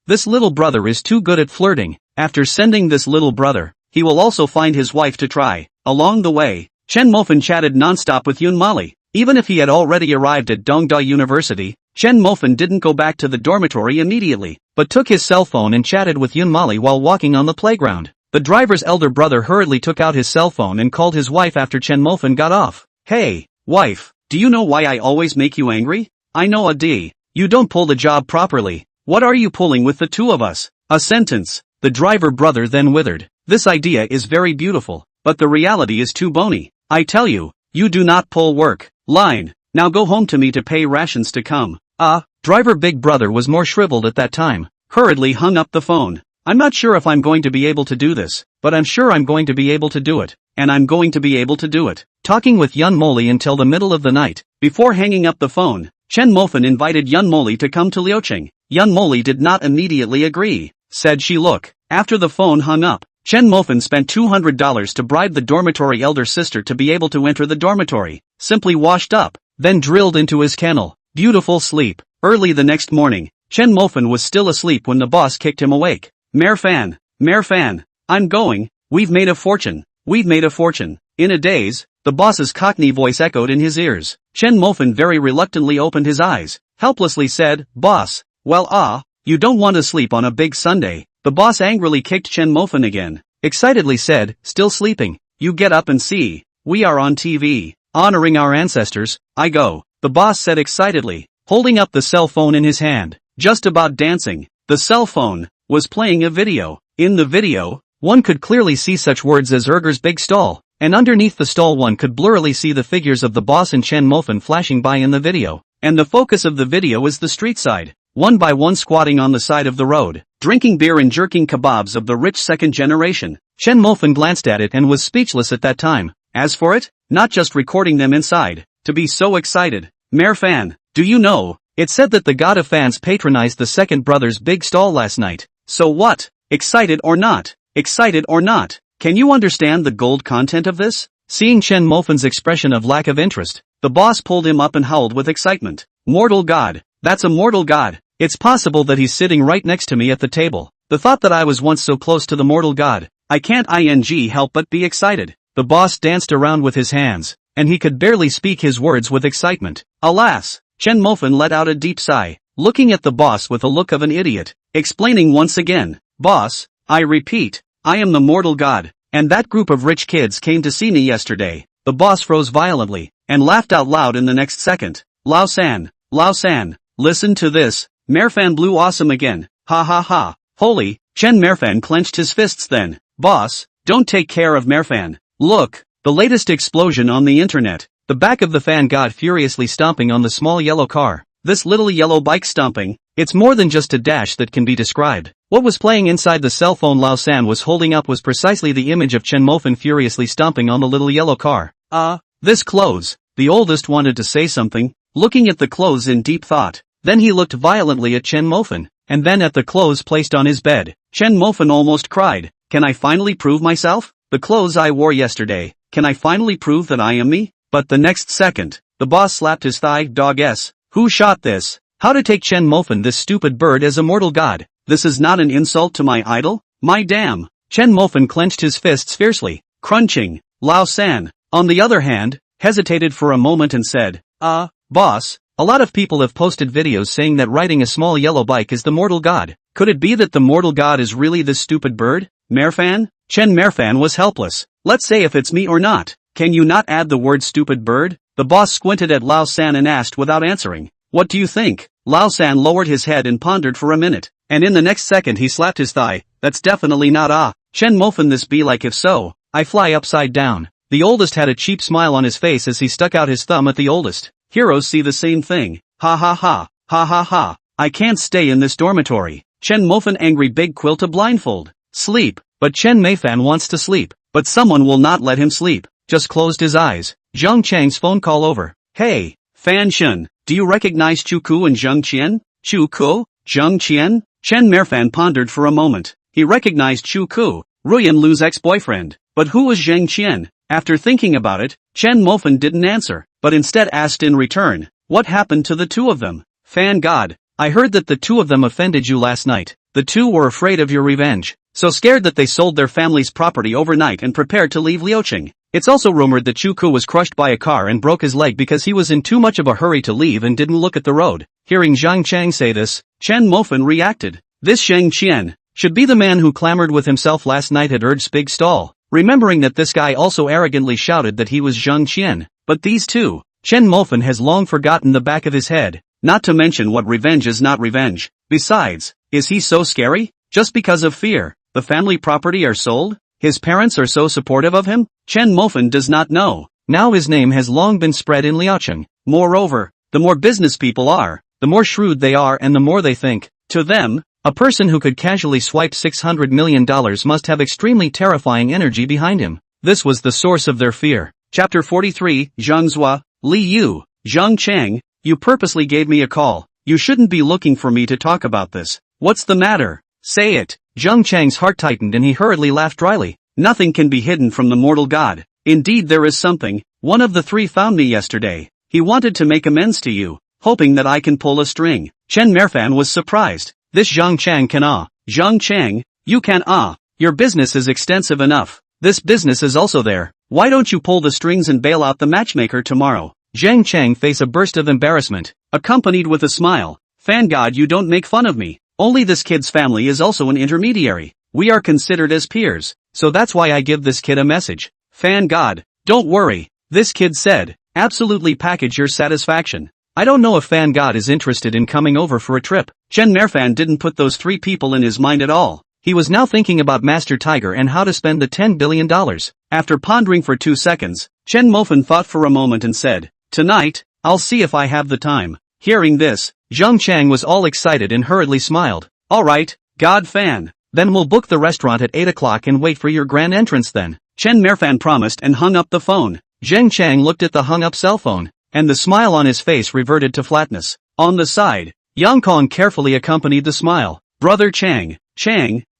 this little brother is too good at flirting. After sending this little brother, he will also find his wife to try. Along the way, Chen Mofan chatted non-stop with Yun Mali. Even if he had already arrived at Dongda University, Chen Mofan didn't go back to the dormitory immediately, but took his cell phone and chatted with Yun Mali while walking on the playground. The driver's elder brother hurriedly took out his cell phone and called his wife after Chen Mofan got off. Hey, wife, do you know why I always make you angry? I know you don't pull the job properly. What are you pulling with the two of us? A sentence. The driver brother then withered. This idea is very beautiful, but the reality is too bony. I tell you, you do not pull work. Line. Now go home to me to pay rations to come. Driver big brother was more shriveled at that time. Hurriedly hung up the phone. I'm not sure if I'm going to be able to do this, but I'm sure I'm going to be able to do it. And I'm going to be able to do it. Talking with Yun Moli until the middle of the night. Before hanging up the phone, Chen Mofan invited Yun Moli to come to Liucheng. Yun Moli did not immediately agree. Said she look. After the phone hung up, Chen Mofan spent $200 to bribe the dormitory elder sister to be able to enter the dormitory. Simply washed up, then drilled into his kennel. Beautiful sleep. Early the next morning, Chen Mofan was still asleep when the boss kicked him awake. Mayor Fan, I'm going. We've made a fortune. In a daze, the boss's cockney voice echoed in his ears. Chen Mofan very reluctantly opened his eyes, helplessly said, Boss, well you don't want to sleep on a big Sunday. The boss angrily kicked Chen Mofan again. Excitedly said, still sleeping. You get up and see. We are on TV. Honoring our ancestors, I go. The boss said excitedly, holding up the cell phone in his hand. Just about dancing. The cell phone was playing a video. In the video, one could clearly see such words as Urger's big stall, and underneath the stall one could blurrily see the figures of the boss and Chen Mofan flashing by in the video. And the focus of the video is the street side, one by one squatting on the side of the road, drinking beer and jerking kebabs of the rich second generation. Chen Mofan glanced at it and was speechless at that time. As for it, not just recording them inside, to be so excited. Mayor Fan, do you know, it said that the god of fans patronized the second brother's big stall last night. So what? Excited or not? Can you understand the gold content of this? Seeing Chen Mofan's expression of lack of interest, the boss pulled him up and howled with excitement. Mortal god. That's a mortal god. It's possible that he's sitting right next to me at the table. The thought that I was once so close to the mortal god. I can't help but be excited. The boss danced around with his hands, and he could barely speak his words with excitement. Alas! Chen Mofan let out a deep sigh, looking at the boss with a look of an idiot, explaining once again, Boss, I repeat, I am the mortal god, and that group of rich kids came to see me yesterday. The boss froze violently, and laughed out loud in the next second. Lao San, listen to this. Merfan blew awesome again. Ha ha ha. Holy, Chen Merfan clenched his fists then. Boss, don't take care of Merfan. Look, the latest explosion on the internet. The back of the fan god furiously stomping on the small yellow car. This little yellow bike stomping, it's more than just a dash that can be described. What was playing inside the cell phone Lao San was holding up was precisely the image of Chen Mofan furiously stomping on the little yellow car. This clothes. The oldest wanted to say something, looking at the clothes in deep thought. Then he looked violently at Chen Mofan, and then at the clothes placed on his bed. Chen Mofan almost cried. Can I finally prove myself? The clothes I wore yesterday, can I finally prove that I am me? But the next second, the boss slapped his thigh. Dog S. Who shot this? How to take Chen Mofan this stupid bird as a mortal god? This is not an insult to my idol? My damn. Chen Mofan clenched his fists fiercely, crunching. Lao San, on the other hand, hesitated for a moment and said, boss, a lot of people have posted videos saying that riding a small yellow bike is the mortal god. Could it be that the mortal god is really this stupid bird? Merfan? Chen Merfan was helpless. Let's say if it's me or not. Can you not add the word stupid bird? The boss squinted at Lao San and asked without answering. What do you think? Lao San lowered his head and pondered for a minute, and in the next second he slapped his thigh. That's definitely not Chen Mofan this be like if so. I fly upside down. The oldest had a cheap smile on his face as he stuck out his thumb at the oldest. Heroes see the same thing. Ha ha ha, ha ha ha. I can't stay in this dormitory. Chen Mofan angry big quill to blindfold. Sleep. But Chen Mofan wants to sleep. But someone will not let him sleep. Just closed his eyes. Zhang Chang's phone call over. Hey, Fan Shen, do you recognize Chu Ku and Zheng Qian? Chu Ku? Zheng Qian? Chen Mofan pondered for a moment. He recognized Chu Ku, Ruyan Lu's ex-boyfriend. But who was Zheng Qian? After thinking about it, Chen Mofan didn't answer, but instead asked in return, what happened to the two of them? Fan God, I heard that the two of them offended you last night. The two were afraid of your revenge, so scared that they sold their family's property overnight and prepared to leave Liuqing. It's also rumored that Chu Ku was crushed by a car and broke his leg because he was in too much of a hurry to leave and didn't look at the road. Hearing Zhang Chang say this, Chen Mofan reacted. This Zheng Qian should be the man who clamored with himself last night at Erd's big stall. Remembering that this guy also arrogantly shouted that he was Zheng Qian. But these two, Chen Mofan has long forgotten the back of his head. Not to mention what revenge is not revenge. Besides, is he so scary? Just because of fear, the family property are sold? His parents are so supportive of him? Chen Mofan does not know. Now his name has long been spread in Liuqing. Moreover, the more business people are, the more shrewd they are and the more they think. To them, a person who could casually swipe $600 million must have extremely terrifying energy behind him. This was the source of their fear. Chapter 43, Zhangzhua, Li Yu, Zhang Chang, you purposely gave me a call. You shouldn't be looking for me to talk about this. What's the matter? Say it. Zhang Chang's heart tightened and he hurriedly laughed dryly. Nothing can be hidden from the mortal god. Indeed there is something. One of the three found me yesterday. He wanted to make amends to you, hoping that I can pull a string. Chen Mofan was surprised. This Zhang Chang can Zhang Chang, you can Your business is extensive enough. This business is also there. Why don't you pull the strings and bail out the matchmaker tomorrow? Zhang Chang faced a burst of embarrassment, accompanied with a smile. Fan God, you don't make fun of me. Only this kid's family is also an intermediary. We are considered as peers, so that's why I give this kid a message. Fan God, don't worry. This kid said, absolutely package your satisfaction. I don't know if Fan God is interested in coming over for a trip. Chen Mofan didn't put those three people in his mind at all. He was now thinking about Master Tiger and how to spend the $10 billion. After pondering for 2 seconds, Chen Mofan thought for a moment and said, tonight, I'll see if I have the time. Hearing this, Zhang Chang was all excited and hurriedly smiled. Alright, God Fan. Then we'll book the restaurant at 8 o'clock and wait for your grand entrance then. Chen Mofan promised and hung up the phone. Zhang Chang looked at the hung up cell phone, and the smile on his face reverted to flatness. On the side, Yang Kong carefully accompanied the smile. Brother Chang,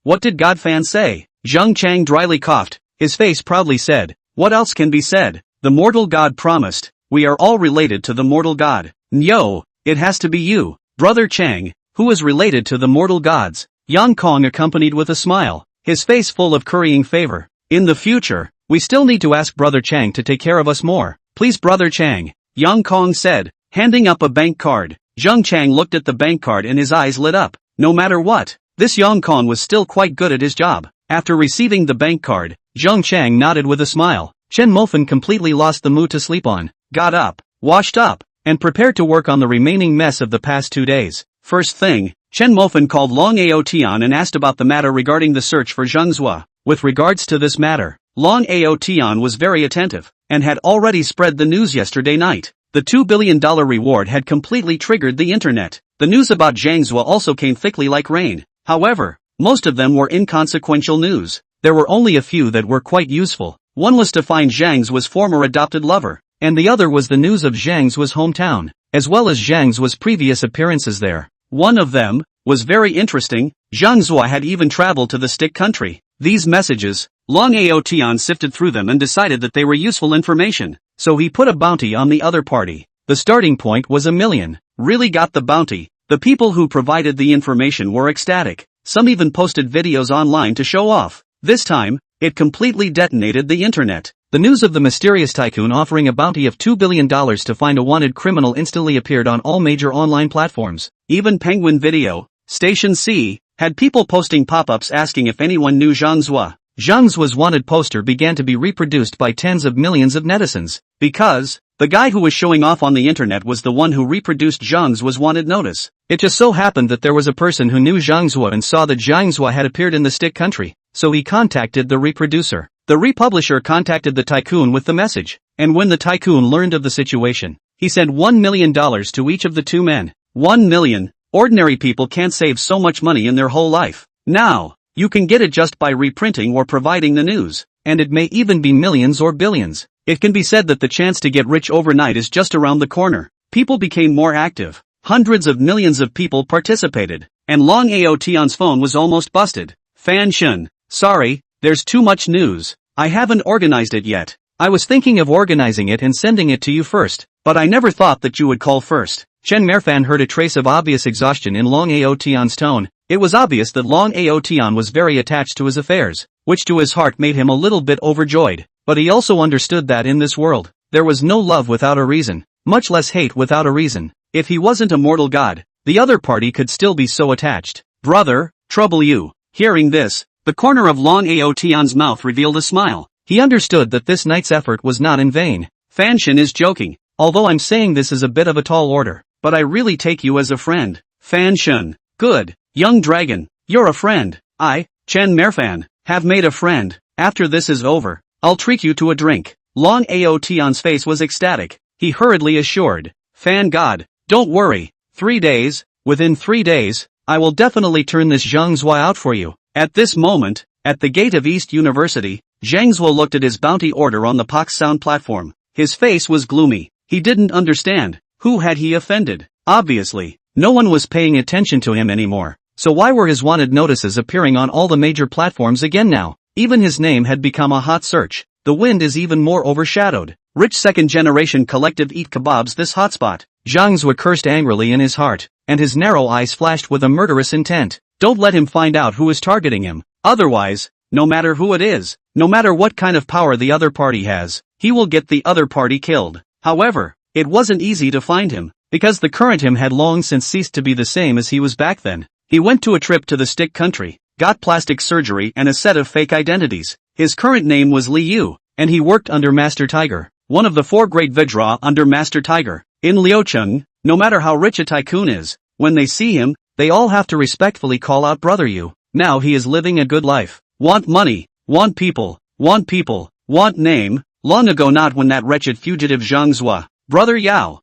what did God Fan say? Zhang Chang dryly coughed. His face proudly said, what else can be said? The mortal god promised. We are all related to the mortal god. Yo, it has to be you, Brother Chang, who is related to the mortal gods. Yang Kong accompanied with a smile, his face full of currying favor. In the future, we still need to ask Brother Chang to take care of us more. Please Brother Chang, Yang Kong said, handing up a bank card. Zhang Chang looked at the bank card and his eyes lit up. No matter what, this Yang Kong was still quite good at his job. After receiving the bank card, Zhang Chang nodded with a smile. Chen Mofan completely lost the mood to sleep on, got up, washed up, and prepared to work on the remaining mess of the past 2 days. First thing, Chen Mofan called Long Aotian and asked about the matter regarding the search for Zhangzhua. With regards to this matter, Long Aotian was very attentive, and had already spread the news yesterday night. The $2 billion reward had completely triggered the internet. The news about Zhangzhua also came thickly like rain. However, most of them were inconsequential news. There were only a few that were quite useful. One was to find Zhangzhua's former adopted lover, and the other was the news of Zhangzhua's hometown, as well as Zhangzhua's previous appearances there. One of them was very interesting. Zhangzhua had even traveled to the stick country. These messages, Long Aotian sifted through them and decided that they were useful information, so he put a bounty on the other party. The starting point was $1 million. Really got the bounty. The people who provided the information were ecstatic. Some even posted videos online to show off. This time, it completely detonated the internet. The news of the mysterious tycoon offering a bounty of $2 billion to find a wanted criminal instantly appeared on all major online platforms. Even Penguin Video, Station C, had people posting pop-ups asking if anyone knew Zhangzhua. Zhangzhua's wanted poster began to be reproduced by tens of millions of netizens, because the guy who was showing off on the internet was the one who reproduced Zhangzhua's wanted notice. It just so happened that there was a person who knew Zhangzhua and saw that Zhangzhua had appeared in the stick country, so he contacted the reproducer. The republisher contacted the tycoon with the message, and when the tycoon learned of the situation, he sent $1 million to each of the two men. 1 million? Ordinary people can't save so much money in their whole life. Now, you can get it just by reprinting or providing the news, and it may even be millions or billions. It can be said that the chance to get rich overnight is just around the corner. People became more active. Hundreds of millions of people participated, and Long Aotion's phone was almost busted. Fan Shun, sorry, there's too much news. I haven't organized it yet. I was thinking of organizing it and sending it to you first, but I never thought that you would call first. Chen Mofan heard a trace of obvious exhaustion in Long Aotion's tone. It was obvious that Long Aotion was very attached to his affairs, which to his heart made him a little bit overjoyed, but he also understood that in this world, there was no love without a reason, much less hate without a reason. If he wasn't a mortal god, the other party could still be so attached. Brother, trouble you. Hearing this, the corner of Long Aotion's mouth revealed a smile. He understood that this night's effort was not in vain. Fan Shun is joking, although I'm saying this is a bit of a tall order, but I really take you as a friend. Fan Shun, good. Young dragon, you're a friend. I, Chen Mofan, have made a friend. After this is over, I'll treat you to a drink. Long Aotion's face was ecstatic. He hurriedly assured Fan God, don't worry. 3 days, within 3 days, I will definitely turn this Zhangzhua out for you. At this moment, at the gate of East University, Zhangzhua looked at his bounty order on the Pox Sound platform. His face was gloomy. He didn't understand. Who had he offended? Obviously, no one was paying attention to him anymore. So why were his wanted notices appearing on all the major platforms again now? Even his name had become a hot search. The wind is even more overshadowed. Rich second-generation collective eat kebabs this hotspot. Zhangzhua cursed angrily in his heart, and his narrow eyes flashed with a murderous intent. Don't let him find out who is targeting him. Otherwise, no matter who it is, no matter what kind of power the other party has, he will get the other party killed. However, it wasn't easy to find him, because the current him had long since ceased to be the same as he was back then. He went to a trip to the stick country, got plastic surgery and a set of fake identities. His current name was Liu, and he worked under Master Tiger, one of the 4 great Vidra under Master Tiger. In Liucheng, no matter how rich a tycoon is, when they see him, they all have to respectfully call out Brother Yu. Now he is living a good life. Want money, want people, want name. Long ago, not when that wretched fugitive Zhangzhua. Brother Yao,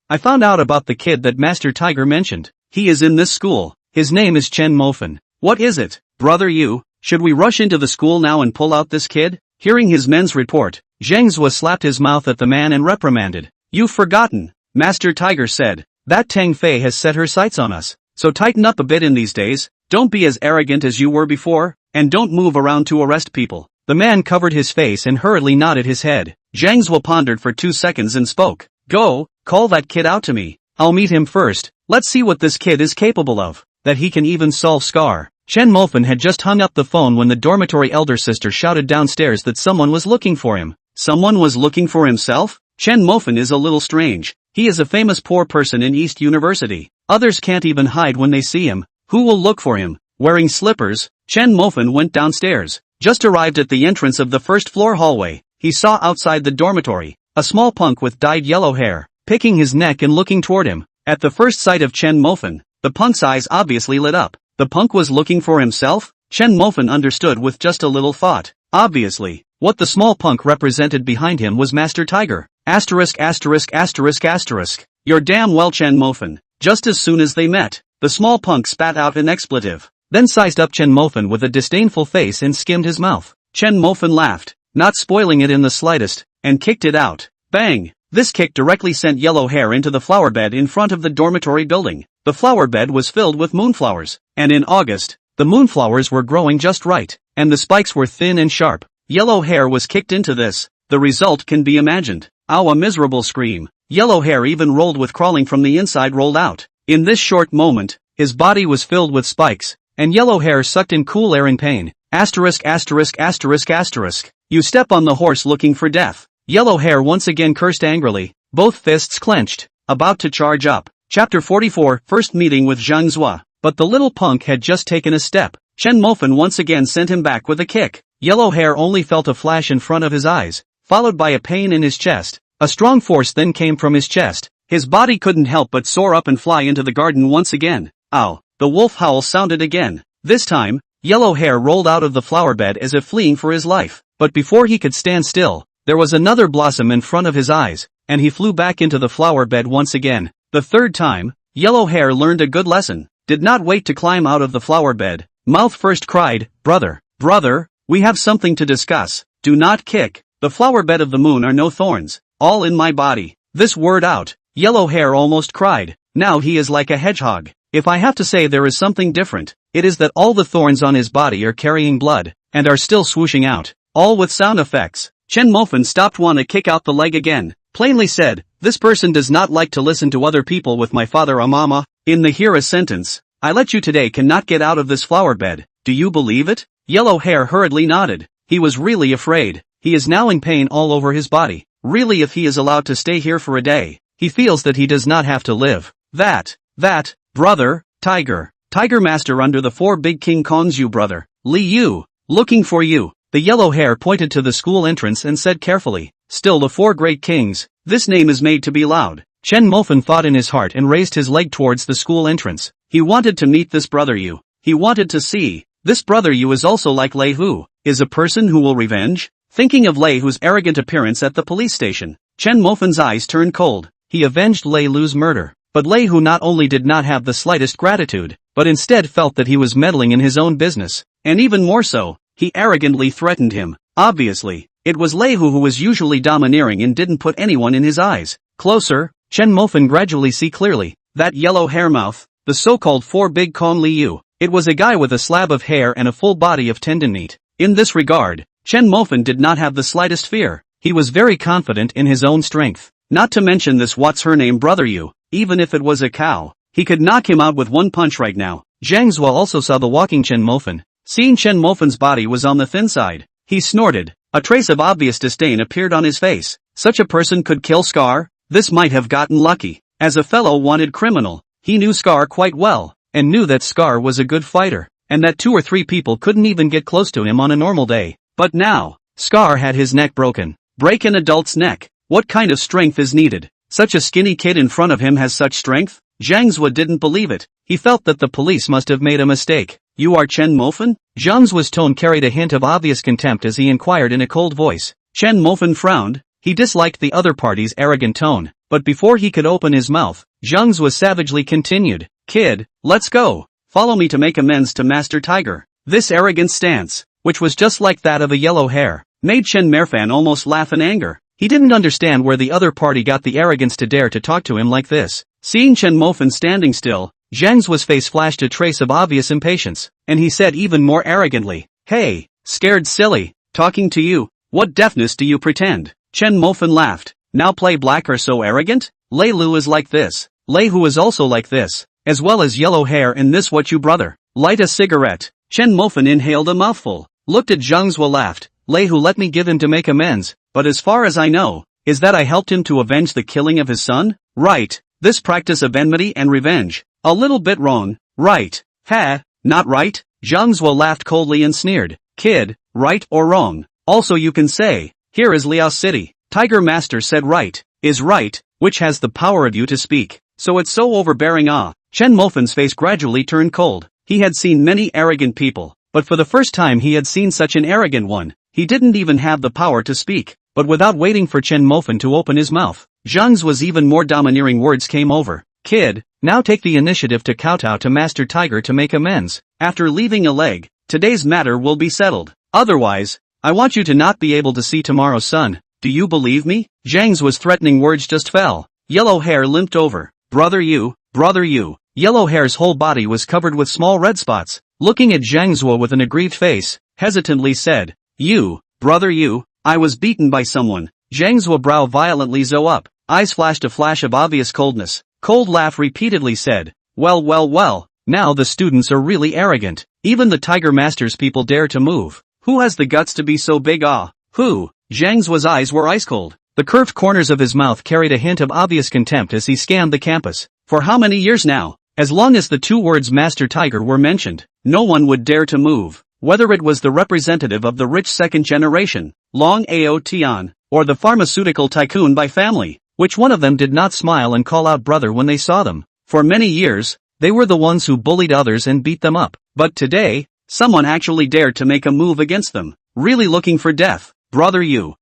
I found out about the kid that Master Tiger mentioned. He is in this school. His name is Chen Mofan. What is it, Brother Yu? Should we rush into the school now and pull out this kid? Hearing his men's report, Zhangzhua slapped his mouth at the man and reprimanded. You've forgotten, Master Tiger said. That Tang Fei has set her sights on us, so tighten up a bit in these days. Don't be as arrogant as you were before, and don't move around to arrest people. The man covered his face and hurriedly nodded his head. Zhangzhua pondered for 2 seconds and spoke. Go, call that kid out to me. I'll meet him first. Let's see what this kid is capable of. That he can even solve Scar. Chen Mofan had just hung up the phone when the dormitory elder sister shouted downstairs that someone was looking for him. Someone was looking for himself? Chen Mofan is a little strange. He is a famous poor person in East University. Others can't even hide when they see him. Who will look for him? Wearing slippers, Chen Mofan went downstairs. Just arrived at the entrance of the first floor hallway, he saw outside the dormitory a small punk with dyed yellow hair, picking his neck and looking toward him. At the first sight of Chen Mofan, the punk's eyes obviously lit up. The punk was looking for himself? Chen Mofan understood with just a little thought. Obviously, what the small punk represented behind him was Master Tiger. Asterisk. You're damn well Chen Mofan. Just as soon as they met, the small punk spat out an expletive, then sized up Chen Mofan with a disdainful face and skimmed his mouth. Chen Mofan laughed, not spoiling it in the slightest, and kicked it out. Bang! This kick directly sent yellow hair into the flower bed in front of the dormitory building. The flower bed was filled with moonflowers, and in August, the moonflowers were growing just right, and the spikes were thin and sharp. Yellow hair was kicked into this. The result can be imagined. Ow, a miserable scream. Yellow hair even rolled with crawling from the inside rolled out. In this short moment, his body was filled with spikes, and yellow hair sucked in cool air in pain. Asterisk. You step on the horse looking for death. Yellow hair once again cursed angrily, both fists clenched, about to charge up. Chapter 44, First Meeting with Zhangzhua. But the little punk had just taken a step. Chen Mofan once again sent him back with a kick. Yellow hair only felt a flash in front of his eyes, followed by a pain in his chest. A strong force then came from his chest. His body couldn't help but soar up and fly into the garden once again. Ow! The wolf howl sounded again. This time, Yellow hair rolled out of the flower bed as if fleeing for his life. But before he could stand still, there was another blossom in front of his eyes, and he flew back into the flower bed once again. The third time, Yellow hair learned a good lesson. Did not wait to climb out of the flower bed. Mouth first cried, "Brother, brother, we have something to discuss. Do not kick. The flower bed of the moon are no thorns. All in my body." This word out, Yellow hair almost cried. Now he is like a hedgehog. If I have to say there is something different, it is that all the thorns on his body are carrying blood, and are still swooshing out, all with sound effects. Chen Mofan stopped want to kick out the leg again, plainly said, "This person does not like to listen to other people with my father or mama." In the here a sentence, "I let you today cannot get out of this flower bed. Do you believe it?" Yellow hair hurriedly nodded. He was really afraid. He is now in pain all over his body. Really, if he is allowed to stay here for a day, he feels that he does not have to live. That, brother, Tiger Master under the 4 big King Kongs, you brother, Liu, looking for you. The yellow hair pointed to the school entrance and said carefully, "Still the 4 great kings, this name is made to be loud." Chen Mofan thought in his heart and raised his leg towards the school entrance. He wanted to meet this brother Yu. He wanted to see. This brother Yu is also like Lei Hu, is a person who will revenge? Thinking of Lei Hu's arrogant appearance at the police station, Chen Mofan's eyes turned cold. He avenged Lei Lu's murder. But Lei Hu not only did not have the slightest gratitude, but instead felt that he was meddling in his own business. And even more so, he arrogantly threatened him. Obviously, it was Lei Hu who was usually domineering and didn't put anyone in his eyes. Closer, Chen Mofan gradually see clearly. That yellow hair mouth, the so-called 4 big Kong Liu. It was a guy with a slab of hair and a full body of tendon meat. In this regard, Chen Mofan did not have the slightest fear. He was very confident in his own strength. Not to mention this what's-her-name brother Yu. Even if it was a cow, he could knock him out with one punch right now. Zhang Zuo also saw the walking Chen Mofan. Seeing Chen Mofan's body was on the thin side, he snorted. A trace of obvious disdain appeared on his face. Such a person could kill Scar? This might have gotten lucky. As a fellow wanted criminal, he knew Scar quite well, and knew that Scar was a good fighter, and that 2 or 3 people couldn't even get close to him on a normal day. But now, Scar had his neck broken. Break an adult's neck. What kind of strength is needed? Such a skinny kid in front of him has such strength? Zhang Zuo didn't believe it. He felt that the police must have made a mistake. "You are Chen Mofan?" Zhang Zuo's tone carried a hint of obvious contempt as he inquired in a cold voice. Chen Mofan frowned. He disliked the other party's arrogant tone. But before he could open his mouth, Zhang Zuo savagely continued, "Kid, let's go. Follow me to make amends to Master Tiger." This arrogant stance, which was just like that of a yellow hair, made Chen Mofan almost laugh in anger. He didn't understand where the other party got the arrogance to dare to talk to him like this. Seeing Chen Mofan standing still, Zhang Zuo's face flashed a trace of obvious impatience, and he said even more arrogantly, "Hey, scared silly, talking to you, what deafness do you pretend?" Chen Mofan laughed. "Now play black or so arrogant? Lei Lu is like this. Lei Hu is also like this, as well as yellow hair and this what you brother. Light a cigarette." Chen Mofan inhaled a mouthful, looked at Zhang Zuo laughed. "Lei Hu let me give him to make amends, but as far as I know, is that I helped him to avenge the killing of his son? Right. This practice of enmity and revenge. A little bit wrong, right? Ha, not right?" Zhang Zuo laughed coldly and sneered. "Kid, right or wrong? Also you can say, here is Liao City. Tiger Master said right, is right, which has the power of you to speak. So it's so overbearing ah." Chen Mofan's face gradually turned cold. He had seen many arrogant people, but for the first time he had seen such an arrogant one. He didn't even have the power to speak. But without waiting for Chen Mofan to open his mouth, Zhang Zuo's even more domineering words came over. "Kid, now take the initiative to kowtow to Master Tiger to make amends. After leaving a leg, today's matter will be settled. Otherwise, I want you to not be able to see tomorrow's sun. Do you believe me?" Zhang Zuo's threatening words just fell. Yellow hair limped over. Brother Yu. Yellow hair's whole body was covered with small red spots. Looking at Zhang Zuo with an aggrieved face, hesitantly said, Brother Yu, I was beaten by someone." Zhang Zuo brow violently zo up, eyes flashed a flash of obvious coldness. Cold laugh repeatedly said, well, now the students are really arrogant. Even the Tiger Master's people dare to move. Who has the guts to be so big ah? Who? Zhang Zuo's eyes were ice cold. The curved corners of his mouth carried a hint of obvious contempt as he scanned the campus. For how many years now? As long as the 2 words Master Tiger were mentioned, no one would dare to move. Whether it was the representative of the rich second generation, Long Ao Tian, or the pharmaceutical tycoon by family, which one of them did not smile and call out brother when they saw them? For many years, they were the ones who bullied others and beat them up. But today, Someone actually dared to make a move against them. Really looking for death. Brother you,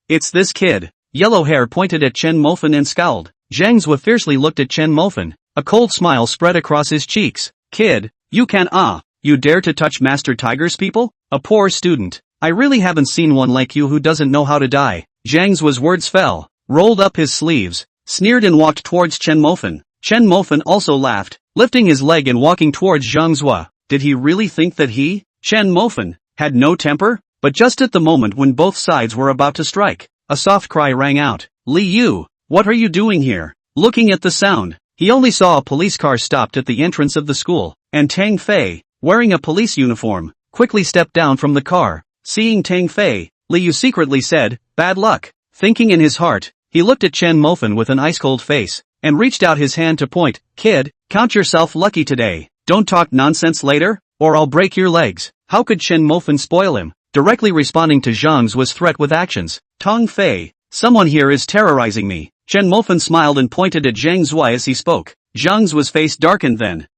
it's this kid. Yellow Hair pointed at Chen Mofan and scowled. Zhang Zhuo fiercely looked at Chen Mofan. A cold smile spread across his cheeks. Kid, you dare to touch Master Tiger's people? A poor student. I really haven't seen one like you who doesn't know how to die. Zhang Zhuo's words fell, rolled up his sleeves, sneered and walked towards Chen Mofan. Chen Mofan also laughed, lifting his leg and walking towards Zhang Zhuo. Did he really think that he, Chen Mofan, had no temper? But just at the moment when both sides were about to strike, a soft cry rang out. Liu, what are you doing here? Looking at the sound, he only saw a police car stopped at the entrance of the school, and Tang Fei, wearing a police uniform, quickly stepped down from the car. Seeing Tang Fei, Liu secretly said, bad luck. Thinking in his heart, he looked at Chen Mofan with an ice-cold face, and reached out his hand to point. Kid, count yourself lucky today. Don't talk nonsense later, or I'll break your legs. How could Chen Mofan spoil him? Directly responding to Zhang Zhuo's threat with actions. Tang Fei, someone here is terrorizing me. Chen Mofan smiled and pointed at Zhang Zhuo as he spoke. Zhang Zhuo's face darkened then.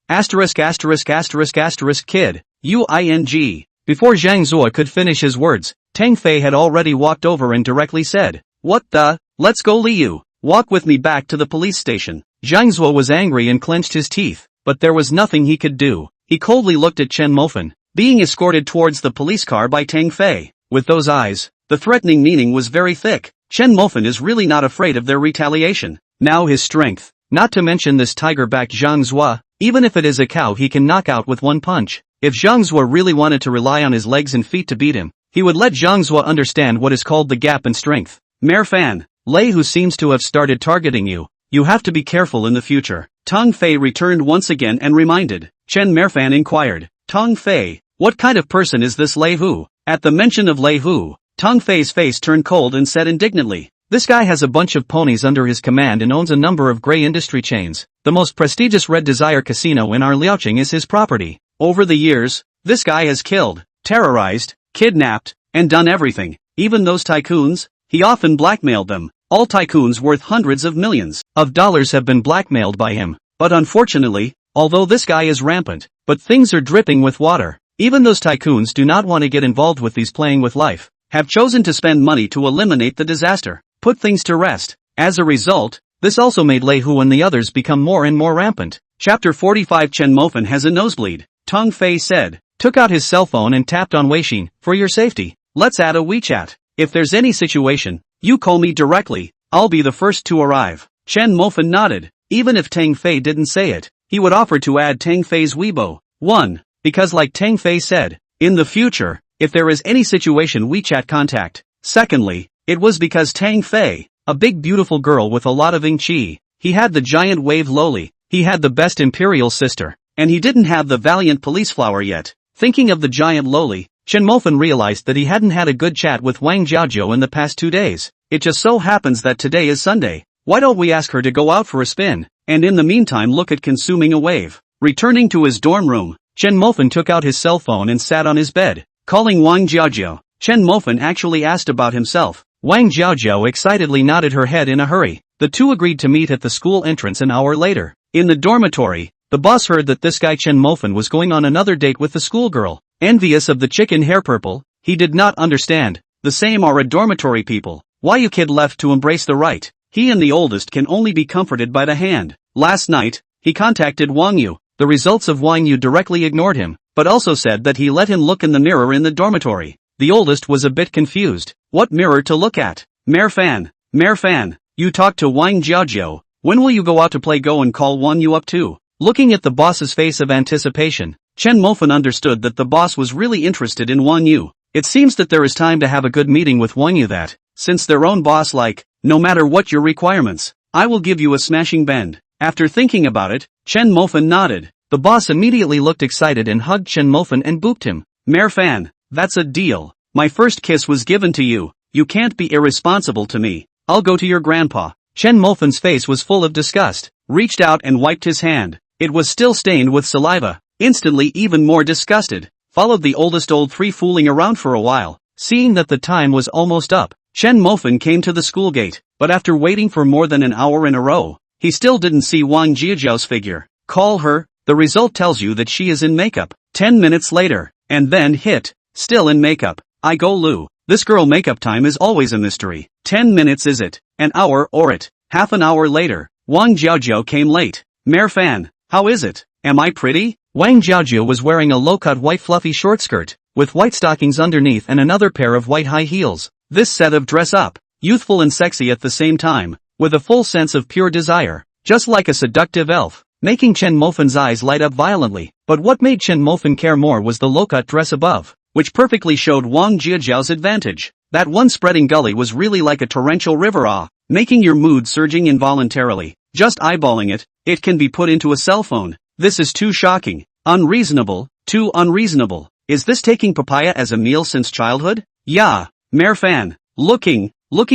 Kid. Uing. Before Zhang Zhuo could finish his words, Tang Fei had already walked over and directly said, what the? Let's go Liu. Walk with me back to the police station. Zhang Zhuo was angry and clenched his teeth, but there was nothing he could do. He coldly looked at Chen Mofan, being escorted towards the police car by Tang Fei. With those eyes, the threatening meaning was very thick. Chen Mofan is really not afraid of their retaliation. Now his strength, not to mention this tiger-backed Zhang Zhuo, even if it is a cow he can knock out with one punch. If Zhang Zhuo really wanted to rely on his legs and feet to beat him, he would let Zhang Zhuo understand what is called the gap in strength. Mayor Fan, Lei who seems to have started targeting you. You have to be careful in the future. Tang Fei returned once again and reminded. Chen Mofan inquired. Tang Fei, what kind of person is this Lei Hu? At the mention of Lei Hu, Tang Fei's face turned cold and said indignantly. This guy has a bunch of ponies under his command and owns a number of gray industry chains. The most prestigious Red Desire casino in our Liaoqing is his property. Over the years, this guy has killed, terrorized, kidnapped, and done everything. Even those tycoons, he often blackmailed them. All tycoons worth hundreds of millions of dollars have been blackmailed by him. But unfortunately, although this guy is rampant, but things are dripping with water. Even those tycoons do not want to get involved with these playing with life, have chosen to spend money to eliminate the disaster, put things to rest. As a result, this also made Lei Hu and the others become more and more rampant. Chapter 45 Chen Mofan has a nosebleed, Tang Fei said, took out his cell phone and tapped on Weixin. For your safety, let's add a WeChat. If there's any situation, you call me directly, I'll be the first to arrive. Chen Mofan nodded. Even if Tang Fei didn't say it, he would offer to add Tang Fei's Weibo. 1. Because like Tang Fei said, in the future, if there is any situation WeChat contact. Secondly, it was because Tang Fei, a big beautiful girl with a lot of ing chi, he had the giant wave loli, he had the best imperial sister, and he didn't have the valiant police flower yet. Thinking of the giant loli, Chen Mofan realized that he hadn't had a good chat with Wang Jiaojiu in the past 2 days. It just so happens that today is Sunday. Why don't we ask her to go out for a spin, and in the meantime look at consuming a wave? Returning to his dorm room, Chen Mofan took out his cell phone and sat on his bed. Calling Wang Jiaojiu, Chen Mofan actually asked about himself. Wang Jiaojiu excitedly nodded her head in a hurry. The two agreed to meet at the school entrance an hour later. In the dormitory, the boss heard that this guy Chen Mofan was going on another date with the schoolgirl. Envious of the chicken hair purple, he did not understand. The same are a dormitory people. Why you kid left to embrace the right? He and the oldest can only be comforted by the hand. Last night, he contacted Wang Yu. The results of Wang Yu directly ignored him, but also said that he let him look in the mirror in the dormitory. The oldest was a bit confused. What mirror to look at? Mayor Fan, you talked to Wang Jiaojiu. When will you go out to play Go and call Wang Yu up too? Looking at the boss's face of anticipation, Chen Mofan understood that the boss was really interested in Wang Yu. It seems that there is time to have a good meeting with Wang Yu that, since their own boss no matter what your requirements, I will give you a smashing bend. After thinking about it, Chen Mofan nodded. The boss immediately looked excited and hugged Chen Mofan and booped him. Mayor Fan, that's a deal. My first kiss was given to you. You can't be irresponsible to me. I'll go to your grandpa. Chen Mofan's face was full of disgust, reached out and wiped his hand. It was still stained with saliva. Instantly even more disgusted, followed the oldest old three fooling around for a while. Seeing that the time was almost up, Chen Mofan came to the school gate, but after waiting for more than an hour in a row, he still didn't see Wang Jiajiao's figure. Call her, the result tells you that she is in makeup. 10 minutes later. And then hit. Still in makeup. I go Lu. This girl makeup time is always a mystery. 10 minutes is it? An hour or it? Half an hour later. Wang Jiaojiao came late. Mare fan. How is it? Am I pretty? Wang Jiaojiao was wearing a low-cut white fluffy short skirt, with white stockings underneath and another pair of white high heels. This set of dress up. Youthful and sexy at the same time. With a full sense of pure desire. Just like a seductive elf. Making Chen Mofan's eyes light up violently. But what made Chen Mofan care more was the low-cut dress above, which perfectly showed Wang Jiaojiao's advantage. That one spreading gully was really like a torrential river, making your mood surging involuntarily. Just eyeballing it, it can be put into a cell phone. This is too shocking. Unreasonable, too unreasonable. Is this taking papaya as a meal since childhood? Yeah. Mare fan. Looking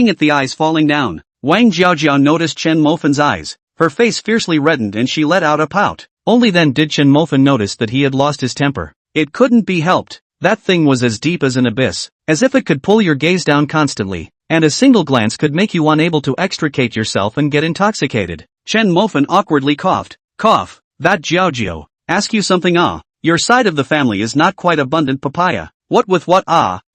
at the eyes falling down. Wang Jiaojiao noticed Chen Mofan's eyes. Her face fiercely reddened and she let out a pout. Only then did Chen Mofan notice that he had lost his temper. It couldn't be helped. That thing was as deep as an abyss, as if it could pull your gaze down constantly, and a single glance could make you unable to extricate yourself and get intoxicated. Chen Mofan awkwardly coughed. Cough. That Jiaojiao. Ask you something Your side of the family is not quite abundant papaya. What with what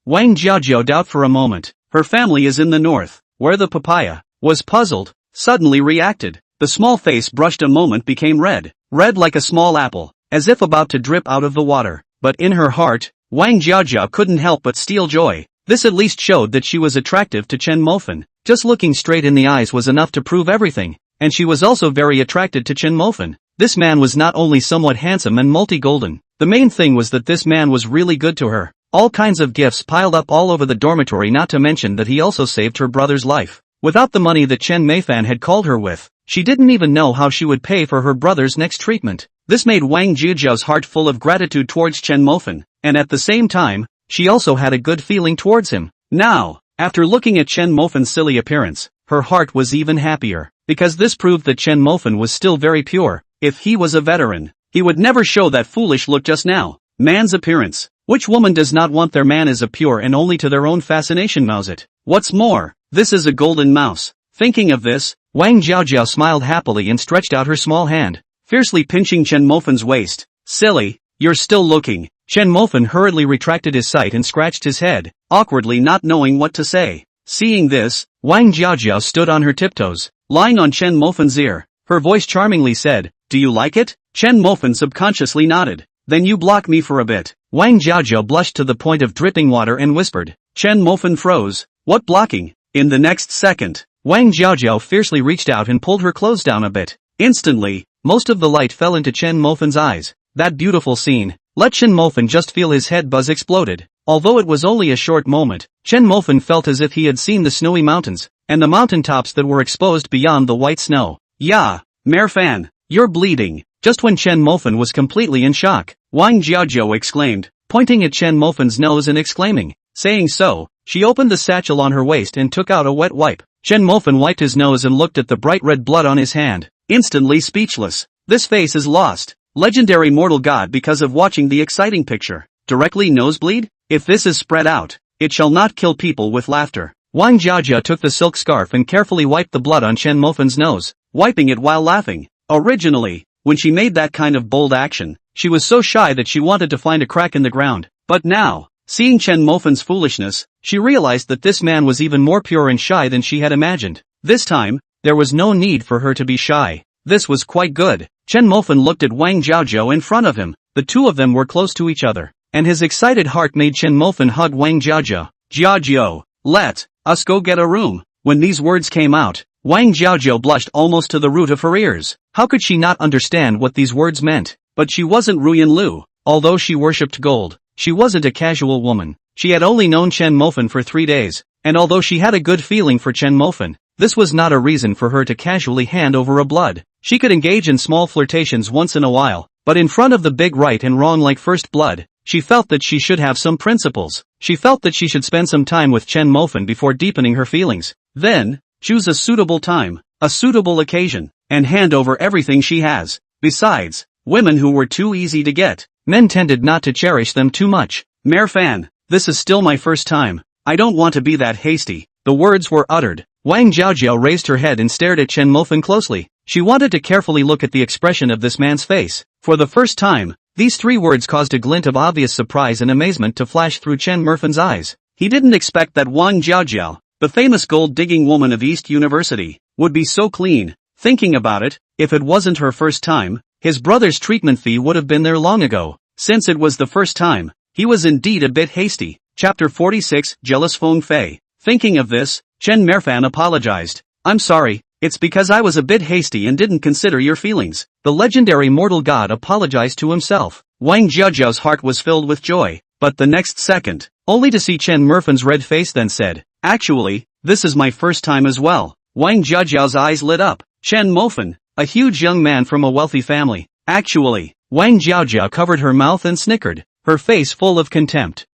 Wang Jiaojiao doubt for a moment. Her family is in the north, where the papaya was puzzled, suddenly reacted. The small face brushed a moment became red like a small apple, as if about to drip out of the water. But in her heart, Wang Jiaojiao couldn't help but steal joy. This at least showed that she was attractive to Chen Mofan. Just looking straight in the eyes was enough to prove everything. And she was also very attracted to Chen Mofan. This man was not only somewhat handsome and multi-golden, the main thing was that this man was really good to her. All kinds of gifts piled up all over the dormitory, not to mention that he also saved her brother's life. Without the money that Chen Mofan had called her with, she didn't even know how she would pay for her brother's next treatment. This made Wang Jiaojiao's heart full of gratitude towards Chen Mofan, and at the same time, she also had a good feeling towards him. Now, after looking at Chen Mofan's silly appearance, her heart was even happier, because this proved that Chen Mofan was still very pure. If he was a veteran, he would never show that foolish look just now. Man's appearance. Which woman does not want their man as a pure and only to their own fascination mouse it? What's more, this is a golden mouse. Thinking of this, Wang Jiaojiao smiled happily and stretched out her small hand, fiercely pinching Chen Mofan's waist. Silly, you're still looking. Chen Mofan hurriedly retracted his sight and scratched his head, awkwardly not knowing what to say. Seeing this, Wang Jiaojiao stood on her tiptoes, lying on Chen Mofan's ear. Her voice charmingly said, "Do you like it?" Chen Mofan subconsciously nodded. "Then you block me for a bit." Wang Jiaojiao blushed to the point of dripping water and whispered. Chen Mofan froze. What blocking? In the next second, Wang Jiaojiao fiercely reached out and pulled her clothes down a bit. Instantly, most of the light fell into Chen Mofan's eyes. That beautiful scene let Chen Mofan just feel his head buzz exploded. Although it was only a short moment, Chen Mofan felt as if he had seen the snowy mountains, and the mountain tops that were exposed beyond the white snow. Yeah, Mare fan, you're bleeding. Just when Chen Mofan was completely in shock, Wang Jiaojiao exclaimed, pointing at Chen Mofan's nose and exclaiming. Saying so, she opened the satchel on her waist and took out a wet wipe. Chen Mofan wiped his nose and looked at the bright red blood on his hand. Instantly speechless. This face is lost. Legendary mortal god because of watching the exciting picture. Directly nosebleed? If this is spread out, it shall not kill people with laughter. Wang Jiaojiao took the silk scarf and carefully wiped the blood on Chen Mofan's nose, wiping it while laughing. Originally, when she made that kind of bold action, she was so shy that she wanted to find a crack in the ground. But now, seeing Chen Mofan's foolishness, she realized that this man was even more pure and shy than she had imagined. This time, there was no need for her to be shy. This was quite good. Chen Mofan looked at Wang Jiaojiao in front of him. The two of them were close to each other, and his excited heart made Chen Mofan hug Wang Jiaojiao. Jiaojiao, let us go get a room. When these words came out, Wang Jiaojiao blushed almost to the root of her ears. How could she not understand what these words meant? But she wasn't Ruyan Lu. Although she worshipped gold, she wasn't a casual woman. She had only known Chen Mofan for 3 days, and although she had a good feeling for Chen Mofan, this was not a reason for her to casually hand over a blood. She could engage in small flirtations once in a while, but in front of the big right and wrong like first blood, she felt that she should have some principles. She felt that she should spend some time with Chen Mofan before deepening her feelings. Then, choose a suitable time, a suitable occasion, and hand over everything she has. Besides, women who were too easy to get, men tended not to cherish them too much. Mare fan, this is still my first time. I don't want to be that hasty. The words were uttered. Wang Jiaojiao raised her head and stared at Chen Mofan closely. She wanted to carefully look at the expression of this man's face. For the first time, These 3 words caused a glint of obvious surprise and amazement to flash through Chen Mofan's eyes. He didn't expect that Wang Jiaojiao, the famous gold-digging woman of East University, would be so clean. Thinking about it, if it wasn't her first time, his brother's treatment fee would have been there long ago. Since it was the first time, he was indeed a bit hasty. Chapter 46, Jealous Feng Fei. Thinking of this, Chen Mofan apologized. I'm sorry, it's because I was a bit hasty and didn't consider your feelings. The legendary mortal god apologized to himself. Wang Jiaojiao's heart was filled with joy, but the next second, only to see Chen Mofan's red face, then said, actually, this is my first time as well. Wang Jiaojiao's eyes lit up. Chen Mofan, a huge young man from a wealthy family. Actually, Wang Jiaojiao covered her mouth and snickered, her face full of contempt.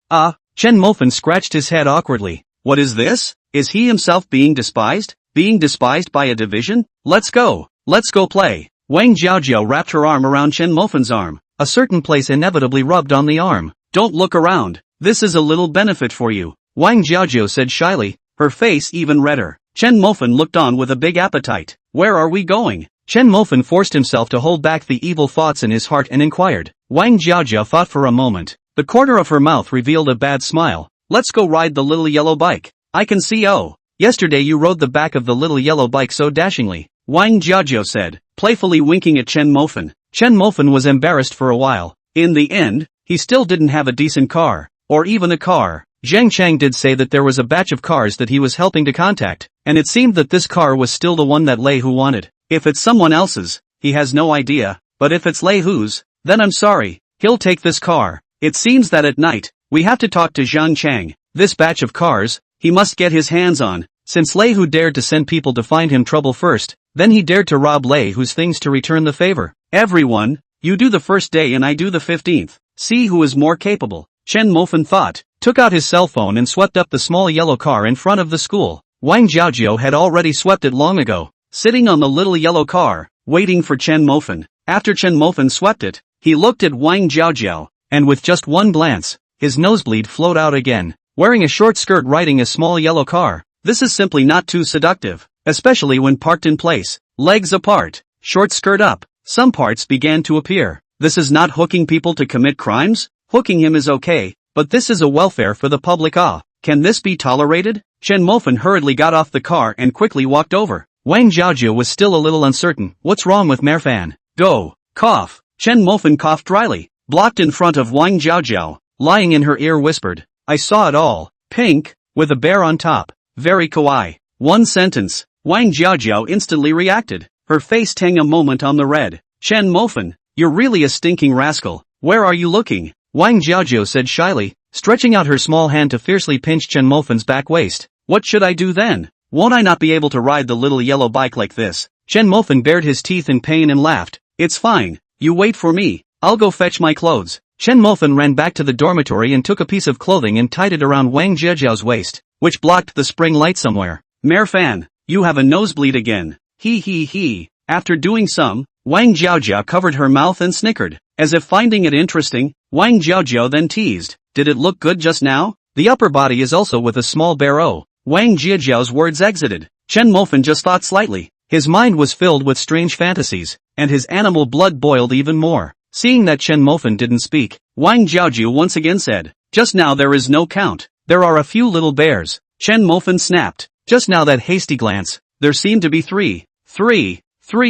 Chen Mofan scratched his head awkwardly. What is this? Is he himself being despised? Being despised by a division? Let's go play. Wang Jiaojiao wrapped her arm around Chen Mofan's arm. A certain place inevitably rubbed on the arm. Don't look around. This is a little benefit for you, Wang Jiaojiao said shyly, her face even redder. Chen Mofan looked on with a big appetite. Where are we going? Chen Mofan forced himself to hold back the evil thoughts in his heart and inquired. Wang Jiaojiao thought for a moment. The corner of her mouth revealed a bad smile. Let's go ride the little yellow bike. I can see. Oh, yesterday you rode the back of the little yellow bike so dashingly, Wang Jiaojiao said, playfully winking at Chen Mofan. Chen Mofan was embarrassed for a while. In the end, he still didn't have a decent car, or even a car. Zhang Chang did say that there was a batch of cars that he was helping to contact, and it seemed that this car was still the one that Lei Hu wanted. If it's someone else's, he has no idea, but if it's Lei Hu's, then I'm sorry, he'll take this car. It seems that at night, we have to talk to Zhang Chang. This batch of cars, he must get his hands on, since Lei Hu dared to send people to find him trouble first, then he dared to rob Lei Hu's things to return the favor. Everyone, you do the first day and I do the 15th, see who is more capable, Chen Mofan thought, took out his cell phone and swept up the small yellow car in front of the school. Wang Jiaojiao had already swept it long ago, sitting on the little yellow car, waiting for Chen Mofan. After Chen Mofan swept it, he looked at Wang Jiaojiao, and with just one glance, his nosebleed flowed out again. Wearing a short skirt riding a small yellow car, this is simply not too seductive, especially when parked in place, legs apart, short skirt up, some parts began to appear. This is not hooking people to commit crimes? Hooking him is okay, but this is a welfare for the public. Can this be tolerated? Chen Mofan hurriedly got off the car and quickly walked over. Wang Jiaojiao was still a little uncertain. What's wrong with Mofan? Go. Cough. Chen Mofan coughed dryly, blocked in front of Wang Jiaojiao, lying in her ear whispered. I saw it all. Pink, with a bear on top. Very kawaii. One sentence. Wang Jiaojiao instantly reacted, her face tang a moment on the red. Chen Mofan, you're really a stinking rascal. Where are you looking? Wang Jiaojiao said shyly, stretching out her small hand to fiercely pinch Chen Mofan's back waist. What should I do then? Won't I not be able to ride the little yellow bike like this? Chen Mofan bared his teeth in pain and laughed. It's fine. You wait for me. I'll go fetch my clothes. Chen Mofan ran back to the dormitory and took a piece of clothing and tied it around Wang Jiaojiao's waist, which blocked the spring light somewhere. Mofan, you have a nosebleed again. He. After doing some, Wang Jiaojiao covered her mouth and snickered, as if finding it interesting. Wang Jiaojiao then teased, did it look good just now? The upper body is also with a small barrow. Wang Jiaojiao's words exited. Chen Mofan just thought slightly. His mind was filled with strange fantasies, and his animal blood boiled even more. Seeing that Chen Mofan didn't speak, Wang Jiaojiao once again said, just now there is no count. There are a few little bears. Chen Mofan snapped. Just now that hasty glance, there seemed to be three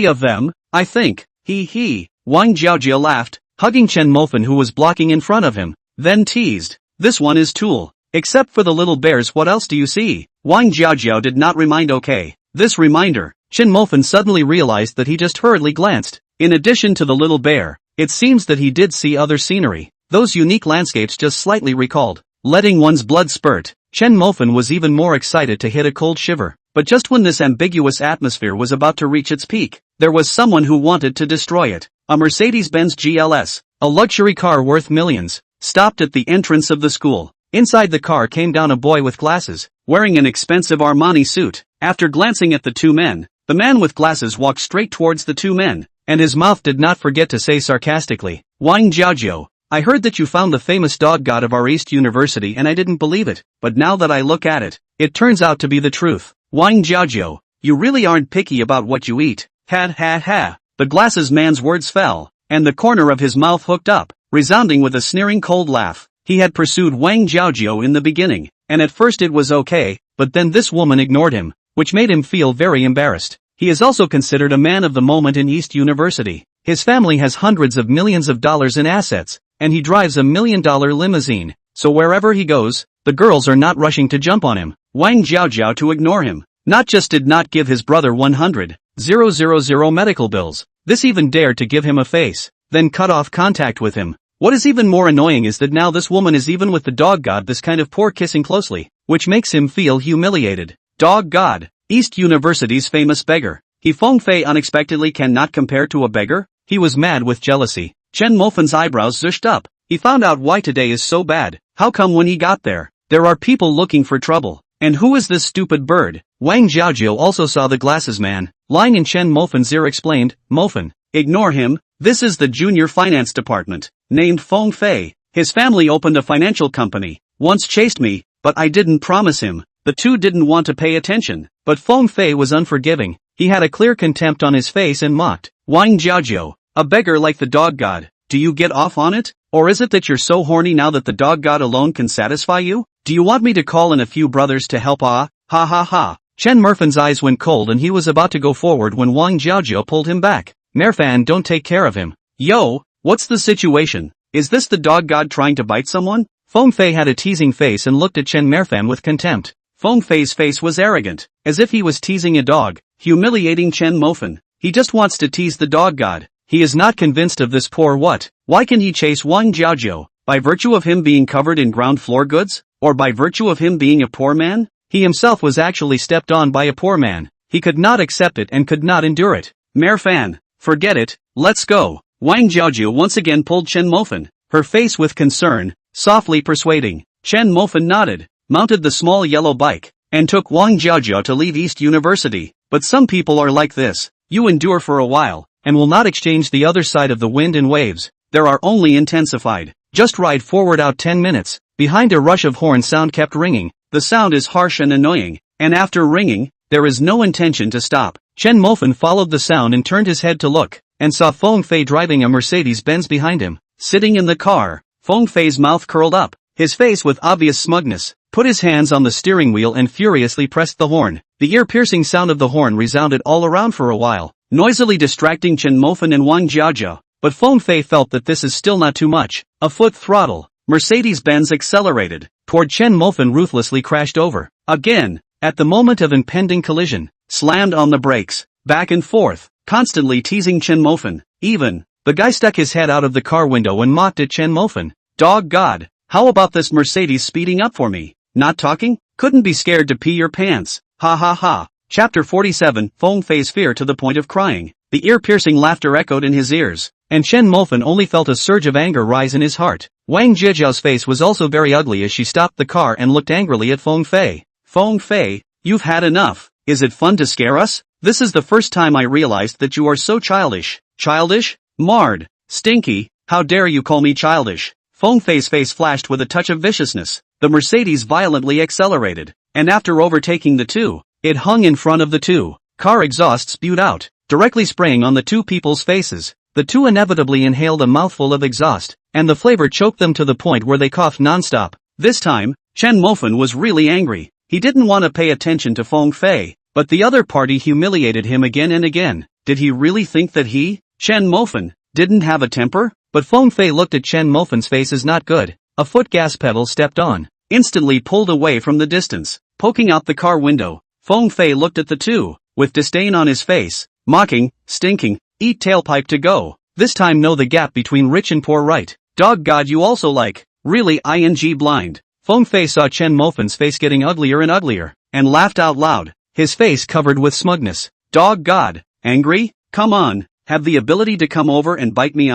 of them, I think. He. Wang Jiaojiao laughed, hugging Chen Mofan who was blocking in front of him, then teased. This one is Tool. Except for the little bears, what else do you see? Wang Jiaojiao did not remind. Okay. This reminder, Chen Mofan suddenly realized that he just hurriedly glanced. In addition to the little bear, it seems that he did see other scenery. Those unique landscapes just slightly recalled, letting one's blood spurt. Chen Mofan was even more excited to hit a cold shiver. But just when this ambiguous atmosphere was about to reach its peak, there was someone who wanted to destroy it. A Mercedes-Benz GLS, a luxury car worth millions, stopped at the entrance of the school. Inside the car came down a boy with glasses, wearing an expensive Armani suit. After glancing at the two men, the man with glasses walked straight towards the two men, and his mouth did not forget to say sarcastically, Wang Jiaojiao, I heard that you found the famous dog god of our East University and I didn't believe it, but now that I look at it, it turns out to be the truth. Wang Jiaojiao, you really aren't picky about what you eat. Ha. The glasses man's words fell, and the corner of his mouth hooked up. resounding with a sneering cold laugh. He had pursued Wang Jiaojiao in the beginning, and at first it was okay, but then this woman ignored him, which made him feel very embarrassed. He is also considered a man of the moment in East University. His family has hundreds of millions of dollars in assets, and he drives a $1 million limousine, so wherever he goes, the girls are not rushing to jump on him. Wang Jiaojiao to ignore him. Not just did not give his brother 100,000 medical bills, this even dared to give him a face, then cut off contact with him. What is even more annoying is that now this woman is even with the dog god, this kind of poor kissing closely, which makes him feel humiliated. Dog god, East University's famous beggar. He Feng Fei unexpectedly cannot compare to a beggar? He was mad with jealousy. Chen Mofan's eyebrows zished up. He found out why today is so bad. How come when he got there, there are people looking for trouble? And who is this stupid bird? Wang Jiaojiao also saw the glasses man, lying in Chen Mofan's ear, explained, Mofan, ignore him, this is the junior finance department, named Feng Fei. His family opened a financial company, once chased me, but I didn't promise him. The two didn't want to pay attention, but Feng Fei was unforgiving. He had a clear contempt on his face and mocked, Wang Jiaojiao, a beggar like the dog god, do you get off on it? Or is it that you're so horny now that the dog god alone can satisfy you? Do you want me to call in a few brothers to help? Ha ha ha. Chen Mofan's eyes went cold and he was about to go forward when Wang Jiaojiao pulled him back. Merfan, don't take care of him. Yo, what's the situation? Is this the dog god trying to bite someone? Feng Fei had a teasing face and looked at Chen Merfan with contempt. Feng Fei's face was arrogant, as if he was teasing a dog, humiliating Chen Mofan. He just wants to tease the dog god. He is not convinced of this poor what? Why can he chase Wang Jiaojiao? By virtue of him being covered in ground floor goods? Or by virtue of him being a poor man? He himself was actually stepped on by a poor man. He could not accept it and could not endure it. Merfan, forget it, let's go. Wang Jiaojiao once again pulled Chen Mofan, her face with concern, softly persuading. Chen Mofan nodded, mounted the small yellow bike, and took Wang Jiaojiao to leave East University. But some people are like this. You endure for a while, and will not exchange the other side of the wind and waves. There are only intensified. Just ride forward out 10 minutes. Behind a rush of horn sound kept ringing. The sound is harsh and annoying, and after ringing, there is no intention to stop. Chen Mofan followed the sound and turned his head to look, and saw Feng Fei driving a Mercedes-Benz behind him. Sitting in the car, Feng Fei's mouth curled up, his face with obvious smugness, put his hands on the steering wheel and furiously pressed the horn. The ear-piercing sound of the horn resounded all around for a while, noisily distracting Chen Mofan and Wang Jiaojiao. But Feng Fei felt that this is still not too much. A foot throttle, Mercedes-Benz accelerated, toward Chen Mofan ruthlessly crashed over. Again, at the moment of impending collision, slammed on the brakes, back and forth, constantly teasing Chen Mofan. Even, the guy stuck his head out of the car window and mocked at Chen Mofan. Dog god, how about this Mercedes speeding up for me? Not talking? Couldn't be scared to pee your pants. Ha ha ha. Chapter 47, Feng Fei's fear to the point of crying. The ear-piercing laughter echoed in his ears, and Chen Mofan only felt a surge of anger rise in his heart. Wang Jiaojiao's face was also very ugly as she stopped the car and looked angrily at Feng Fei. Feng Fei, you've had enough. Is it fun to scare us? This is the first time I realized that you are so childish. Childish? Marred. Stinky, how dare you call me childish? Feng Fei's face flashed with a touch of viciousness. The Mercedes violently accelerated, and after overtaking the two, it hung in front of the two. Car exhaust spewed out, directly spraying on the two people's faces. The two inevitably inhaled a mouthful of exhaust, and the flavor choked them to the point where they coughed nonstop. This time, Chen Mofan was really angry. He didn't want to pay attention to Feng Fei, but the other party humiliated him again and again. Did he really think that he, Chen Mofan, didn't have a temper? But Feng Fei looked at Chen Mofan's face as not good. A foot gas pedal stepped on, instantly pulled away from the distance. Poking out the car window, Feng Fei looked at the two, with disdain on his face, mocking, stinking, eat tailpipe to go. This time know the gap between rich and poor, right? Dog god, you also like, really ing blind. Feng Fei saw Chen Mofan's face getting uglier and uglier, and laughed out loud, his face covered with smugness. Dog god, angry? Come on, have the ability to come over and bite me.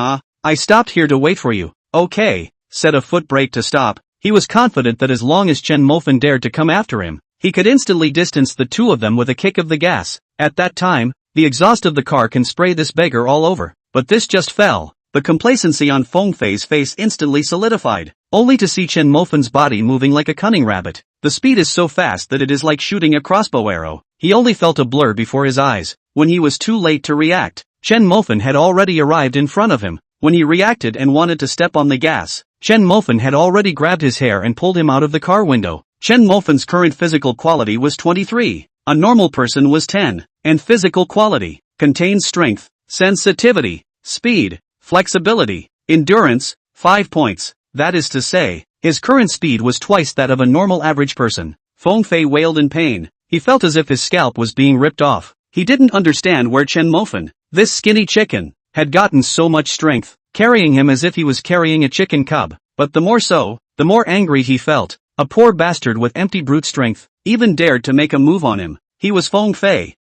I stopped here to wait for you. Okay, said a foot brake to stop. He was confident that as long as Chen Mofan dared to come after him, he could instantly distance the two of them with a kick of the gas. At that time, the exhaust of the car can spray this beggar all over, but this just fell. The complacency on Feng Fei's face instantly solidified, only to see Chen Mofan's body moving like a cunning rabbit. The speed is so fast that it is like shooting a crossbow arrow. He only felt a blur before his eyes. When he was too late to react, Chen Mofan had already arrived in front of him. when he reacted and wanted to step on the gas, Chen Mofan had already grabbed his hair and pulled him out of the car window. Chen Mofan's current physical quality was 23, a normal person was 10, and physical quality contains strength, sensitivity, speed, flexibility, endurance, 5 points, that is to say, his current speed was twice that of a normal average person. Feng Fei wailed in pain. He felt as if his scalp was being ripped off. He didn't understand where Chen Mofan, this skinny chicken, had gotten so much strength, carrying him as if he was carrying a chicken cub. But the more so, the more angry he felt. A poor bastard with empty brute strength, even dared to make a move on him. He was Feng Fei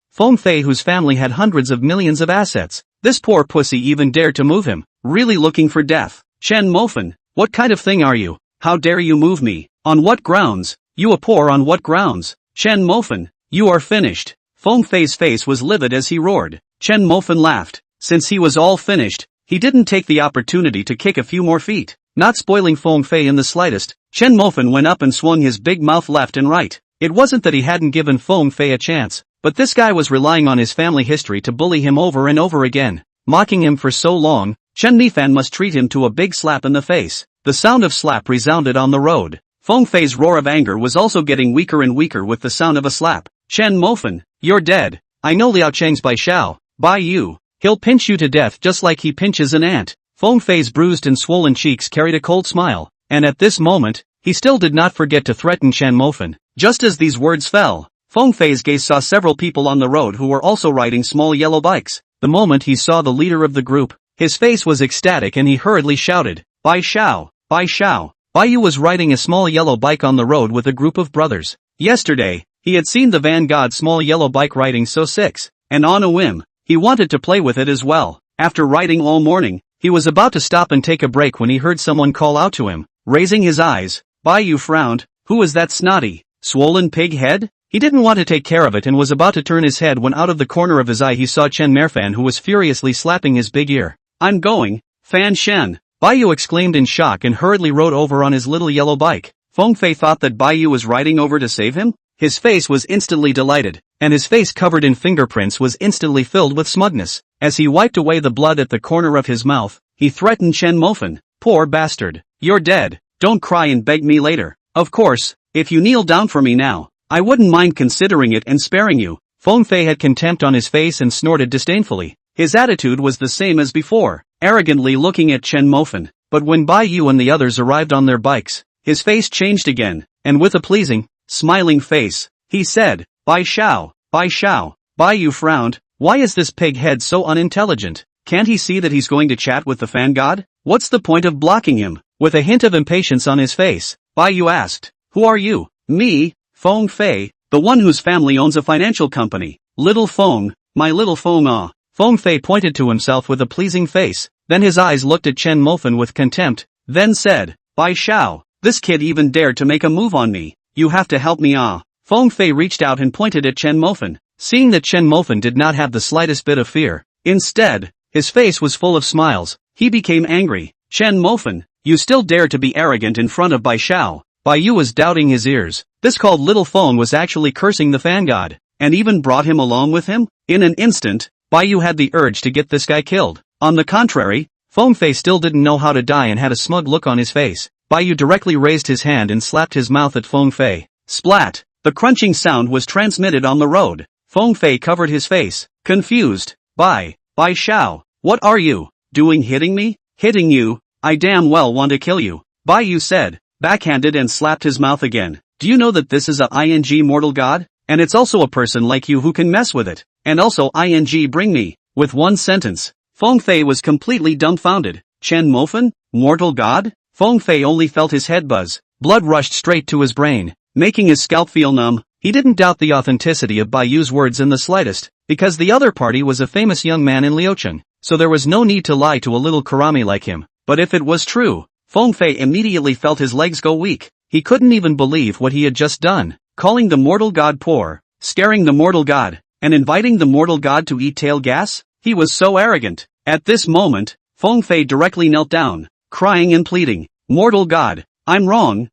whose family had hundreds of millions of assets. This poor pussy even dared to move him, really looking for death. Chen Mofan, what kind of thing are you? How dare you move me? On what grounds? You a poor on what grounds? Chen Mofan, you are finished. Feng Fei's face was livid as he roared. Chen Mofan laughed. Since he was all finished, he didn't take the opportunity to kick a few more feet. Not spoiling Feng Fei in the slightest, Chen Mofan went up and swung his big mouth left and right. It wasn't that he hadn't given Feng Fei a chance, but this guy was relying on his family history to bully him over and over again. Mocking him for so long, Chen Mofan must treat him to a big slap in the face. The sound of slap resounded on the road. Feng Fei's roar of anger was also getting weaker and weaker with the sound of a slap. Chen Mofan, you're dead. I know Liao Cheng's Bai Xiao, Bai Yu. He'll pinch you to death just like he pinches an ant. Feng Fei's bruised and swollen cheeks carried a cold smile, and at this moment, he still did not forget to threaten Chen Mofan. Just as these words fell, Feng Fei's gaze saw several people on the road who were also riding small yellow bikes. The moment he saw the leader of the group, his face was ecstatic and he hurriedly shouted, Bai Xiao, Bai Xiao. Bai Yu was riding a small yellow bike on the road with a group of brothers. Yesterday, he had seen the Vanguard small yellow bike riding so sick, and on a whim, he wanted to play with it as well. After riding all morning, he was about to stop and take a break when he heard someone call out to him. Raising his eyes, Bai Yu frowned. Who was that snotty, swollen pig head? He didn't want to take care of it and was about to turn his head when out of the corner of his eye he saw Chen Mofan, who was furiously slapping his big ear. I'm going, Fan Shen. Bai Yu exclaimed in shock and hurriedly rode over on his little yellow bike. Feng Fei thought that Bai Yu was riding over to save him? His face was instantly delighted, and his face covered in fingerprints was instantly filled with smugness. As he wiped away the blood at the corner of his mouth, he threatened Chen Mofan. Poor bastard. You're dead. Don't cry and beg me later. Of course, if you kneel down for me now, I wouldn't mind considering it and sparing you. Feng Fei had contempt on his face and snorted disdainfully. His attitude was the same as before, arrogantly looking at Chen Mofan. But when Bai Yu and the others arrived on their bikes, his face changed again, and with a pleasing, smiling face, he said, Bai Xiao, Bai Xiao. Bai Yu frowned. Why is this pig head so unintelligent? Can't he see that he's going to chat with the fan god? What's the point of blocking him? With a hint of impatience on his face, Bai Yu asked, Who are you? Me, Feng Fei, the one whose family owns a financial company. Little Feng, my little Feng ah. Feng Fei pointed to himself with a pleasing face, then his eyes looked at Chen Mofan with contempt, then said, Bai Xiao, this kid even dared to make a move on me. You have to help me ah. Feng Fei reached out and pointed at Chen Mofan, seeing that Chen Mofan did not have the slightest bit of fear. Instead, his face was full of smiles. He became angry. Chen Mofan, you still dare to be arrogant in front of Bai Xiao. Bai Yu was doubting his ears. This called Little Feng was actually cursing the fan god, and even brought him along with him? In an instant, Bai Yu had the urge to get this guy killed. On the contrary, Feng Fei still didn't know how to die and had a smug look on his face. Bai Yu directly raised his hand and slapped his mouth at Feng Fei. Splat! The crunching sound was transmitted on the road. Feng Fei covered his face, confused. Bai Xiao, what are you doing hitting me? Hitting you? I damn well want to kill you. Bai Yu said, backhanded and slapped his mouth again. Do you know that this is a ing mortal god? And it's also a person like you who can mess with it. And also ing bring me. With one sentence, Feng Fei was completely dumbfounded. Chen Mofan? Mortal god? Feng Fei only felt his head buzz. Blood rushed straight to his brain, making his scalp feel numb. He didn't doubt the authenticity of Bai Yu's words in the slightest, because the other party was a famous young man in Liucheng, so there was no need to lie to a little karami like him. But if it was true, Feng Fei immediately felt his legs go weak. He couldn't even believe what he had just done, calling the mortal god poor, scaring the mortal god, and inviting the mortal god to eat tail gas? He was so arrogant. At this moment, Feng Fei directly knelt down, crying and pleading, Mortal god, I'm wrong,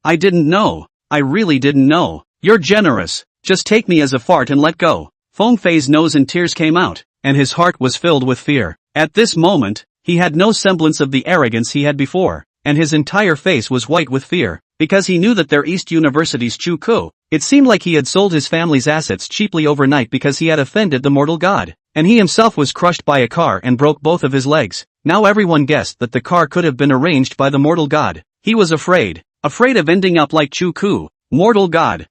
I didn't know, I really didn't know. You're generous, just take me as a fart and let go. Feng Fei's nose and tears came out, and his heart was filled with fear. At this moment, He had no semblance of the arrogance he had before, and his entire face was white with fear, because he knew that their East University's Chu Ku. It seemed like he had sold his family's assets cheaply overnight because he had offended the mortal god, and he himself was crushed by a car and broke both of his legs. Now everyone guessed that the car could have been arranged by the mortal god. He was afraid of ending up like Chu Ku. Mortal god,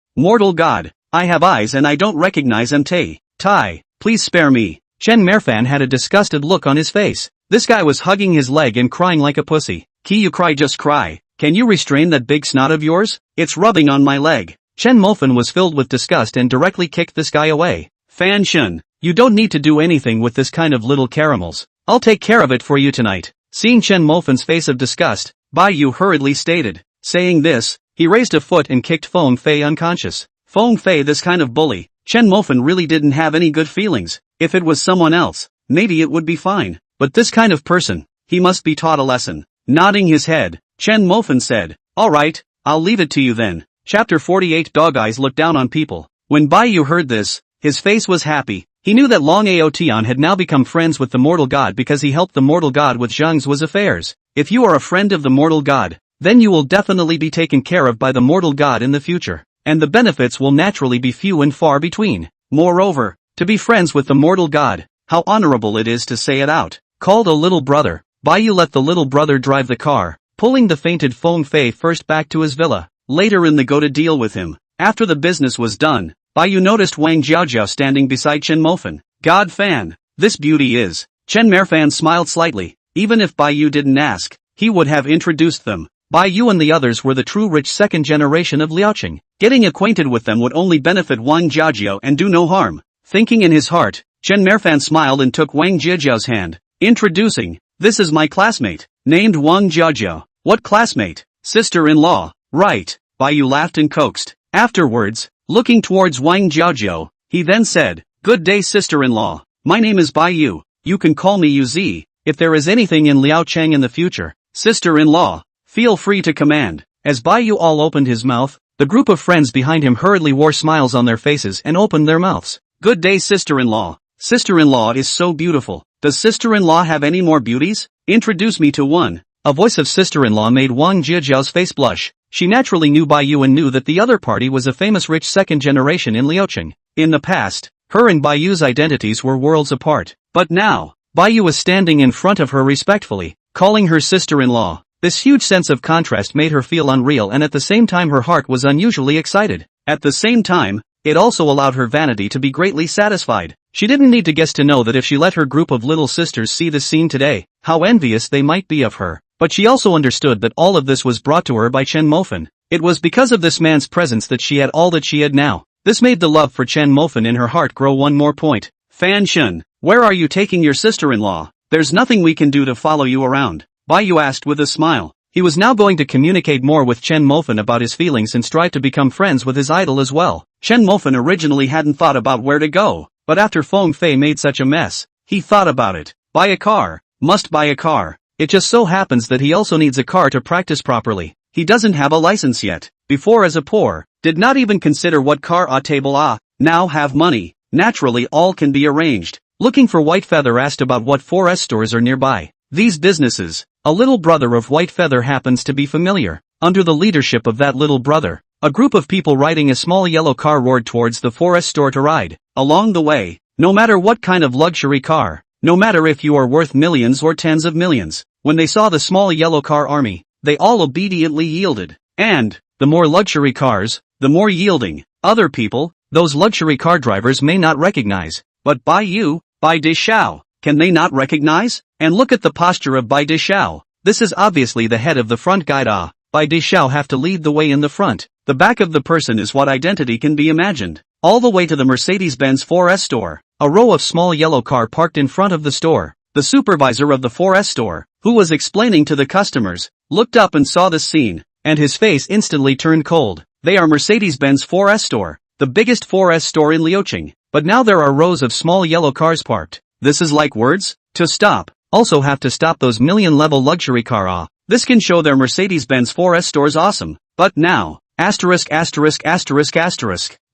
I have eyes and I don't recognize them. Tai, please spare me. Chen Mofan had a disgusted look on his face. This guy was hugging his leg and crying like a pussy. You cry, just cry. Can you restrain that big snot of yours? It's rubbing on my leg. Chen Mofan was filled with disgust and directly kicked this guy away. Fan Shun, you don't need to do anything with this kind of little caramels. I'll take care of it for you tonight. Seeing Chen Mofan's face of disgust, Bai Yu hurriedly stated. Saying this, he raised a foot and kicked Feng Fei unconscious. Feng Fei, this kind of bully. Chen Mofan really didn't have any good feelings. If it was someone else, maybe it would be fine. But this kind of person, he must be taught a lesson. Nodding his head, Chen Mofan said, alright, I'll leave it to you then. Chapter 48. Dog Eyes look down on people. When Bai Yu heard this, his face was happy. He knew that Long Aotian had now become friends with the mortal god because he helped the mortal god with Zhang's affairs. If you are a friend of the mortal god, then you will definitely be taken care of by the mortal god in the future, and the benefits will naturally be few and far between. Moreover, to be friends with the mortal god, how honorable it is to say it out. Called a little brother, Bai Yu let the little brother drive the car, pulling the fainted Feng Fei first back to his villa, later in the go to deal with him. After the business was done, Bai Yu noticed Wang Jiaojiao standing beside Chen Mofan. God fan, this beauty is. Chen Mofan smiled slightly. Even if Bai Yu didn't ask, he would have introduced them. Bai Yu and the others were the true rich second generation of Liaoqing. Getting acquainted with them would only benefit Wang Jiaojiao and do no harm. Thinking in his heart, Chen Mofan smiled and took Wang Jiaojiao's hand. Introducing, this is my classmate, named Wang Jiaojiao. What classmate? Sister-in-law. Right, Bai Yu laughed and coaxed. Afterwards, looking towards Wang Jiaojiao, he then said, good day sister-in-law. My name is Bai Yu. You can call me Yuzi. If there is anything in Liaocheng in the future, sister-in-law, feel free to command. As Bai Yu all opened his mouth, the group of friends behind him hurriedly wore smiles on their faces and opened their mouths. Good day sister-in-law. Sister-in-law is so beautiful. Does sister-in-law have any more beauties? Introduce me to one. A voice of sister-in-law made Wang Jiajiao's face blush. She naturally knew Bai Yu and knew that the other party was a famous rich second generation in Liaocheng. In the past, her and Bai Yu's identities were worlds apart. But now, Bai Yu was standing in front of her respectfully, calling her sister-in-law. This huge sense of contrast made her feel unreal, and at the same time her heart was unusually excited. At the same time, it also allowed her vanity to be greatly satisfied. She didn't need to guess to know that if she let her group of little sisters see this scene today, how envious they might be of her. But she also understood that all of this was brought to her by Chen Mofan. It was because of this man's presence that she had all that she had now. This made the love for Chen Mofan in her heart grow one more point. Fan Shun, where are you taking your sister-in-law? There's nothing we can do to follow you around. Bai Yu asked with a smile. He was now going to communicate more with Chen Mofan about his feelings and strive to become friends with his idol as well. Chen Mofan originally hadn't thought about where to go, but after Feng Fei made such a mess, he thought about it. Buy a car. Must buy a car. It just so happens that he also needs a car to practice properly. He doesn't have a license yet. Before, as a poor, did not even consider what car a table now have money. Naturally all can be arranged. Looking for White Feather asked about what 4S stores are nearby. These businesses, a little brother of White Feather happens to be familiar. Under the leadership of that little brother, a group of people riding a small yellow car roared towards the 4S store to ride. Along the way, no matter what kind of luxury car, no matter if you are worth millions or tens of millions, when they saw the small yellow car army, they all obediently yielded. And, the more luxury cars, the more yielding. Other people, those luxury car drivers may not recognize. But Bai Yu, Bai Dishao, can they not recognize? And look at the posture of Bai Dishao. This is obviously the head of the front guide. Bai Dishao have to lead the way in the front. The back of the person is what identity can be imagined. All the way to the Mercedes-Benz 4S store. A row of small yellow car parked in front of the store. The supervisor of the 4S store, who was explaining to the customers, looked up and saw this scene, and his face instantly turned cold. They are Mercedes-Benz 4S store, the biggest 4S store in Liaocheng, but now there are rows of small yellow cars parked. This is like words? To stop. Also have to stop those million-level luxury car. This can show their Mercedes-Benz 4S stores awesome. But now, asterisk.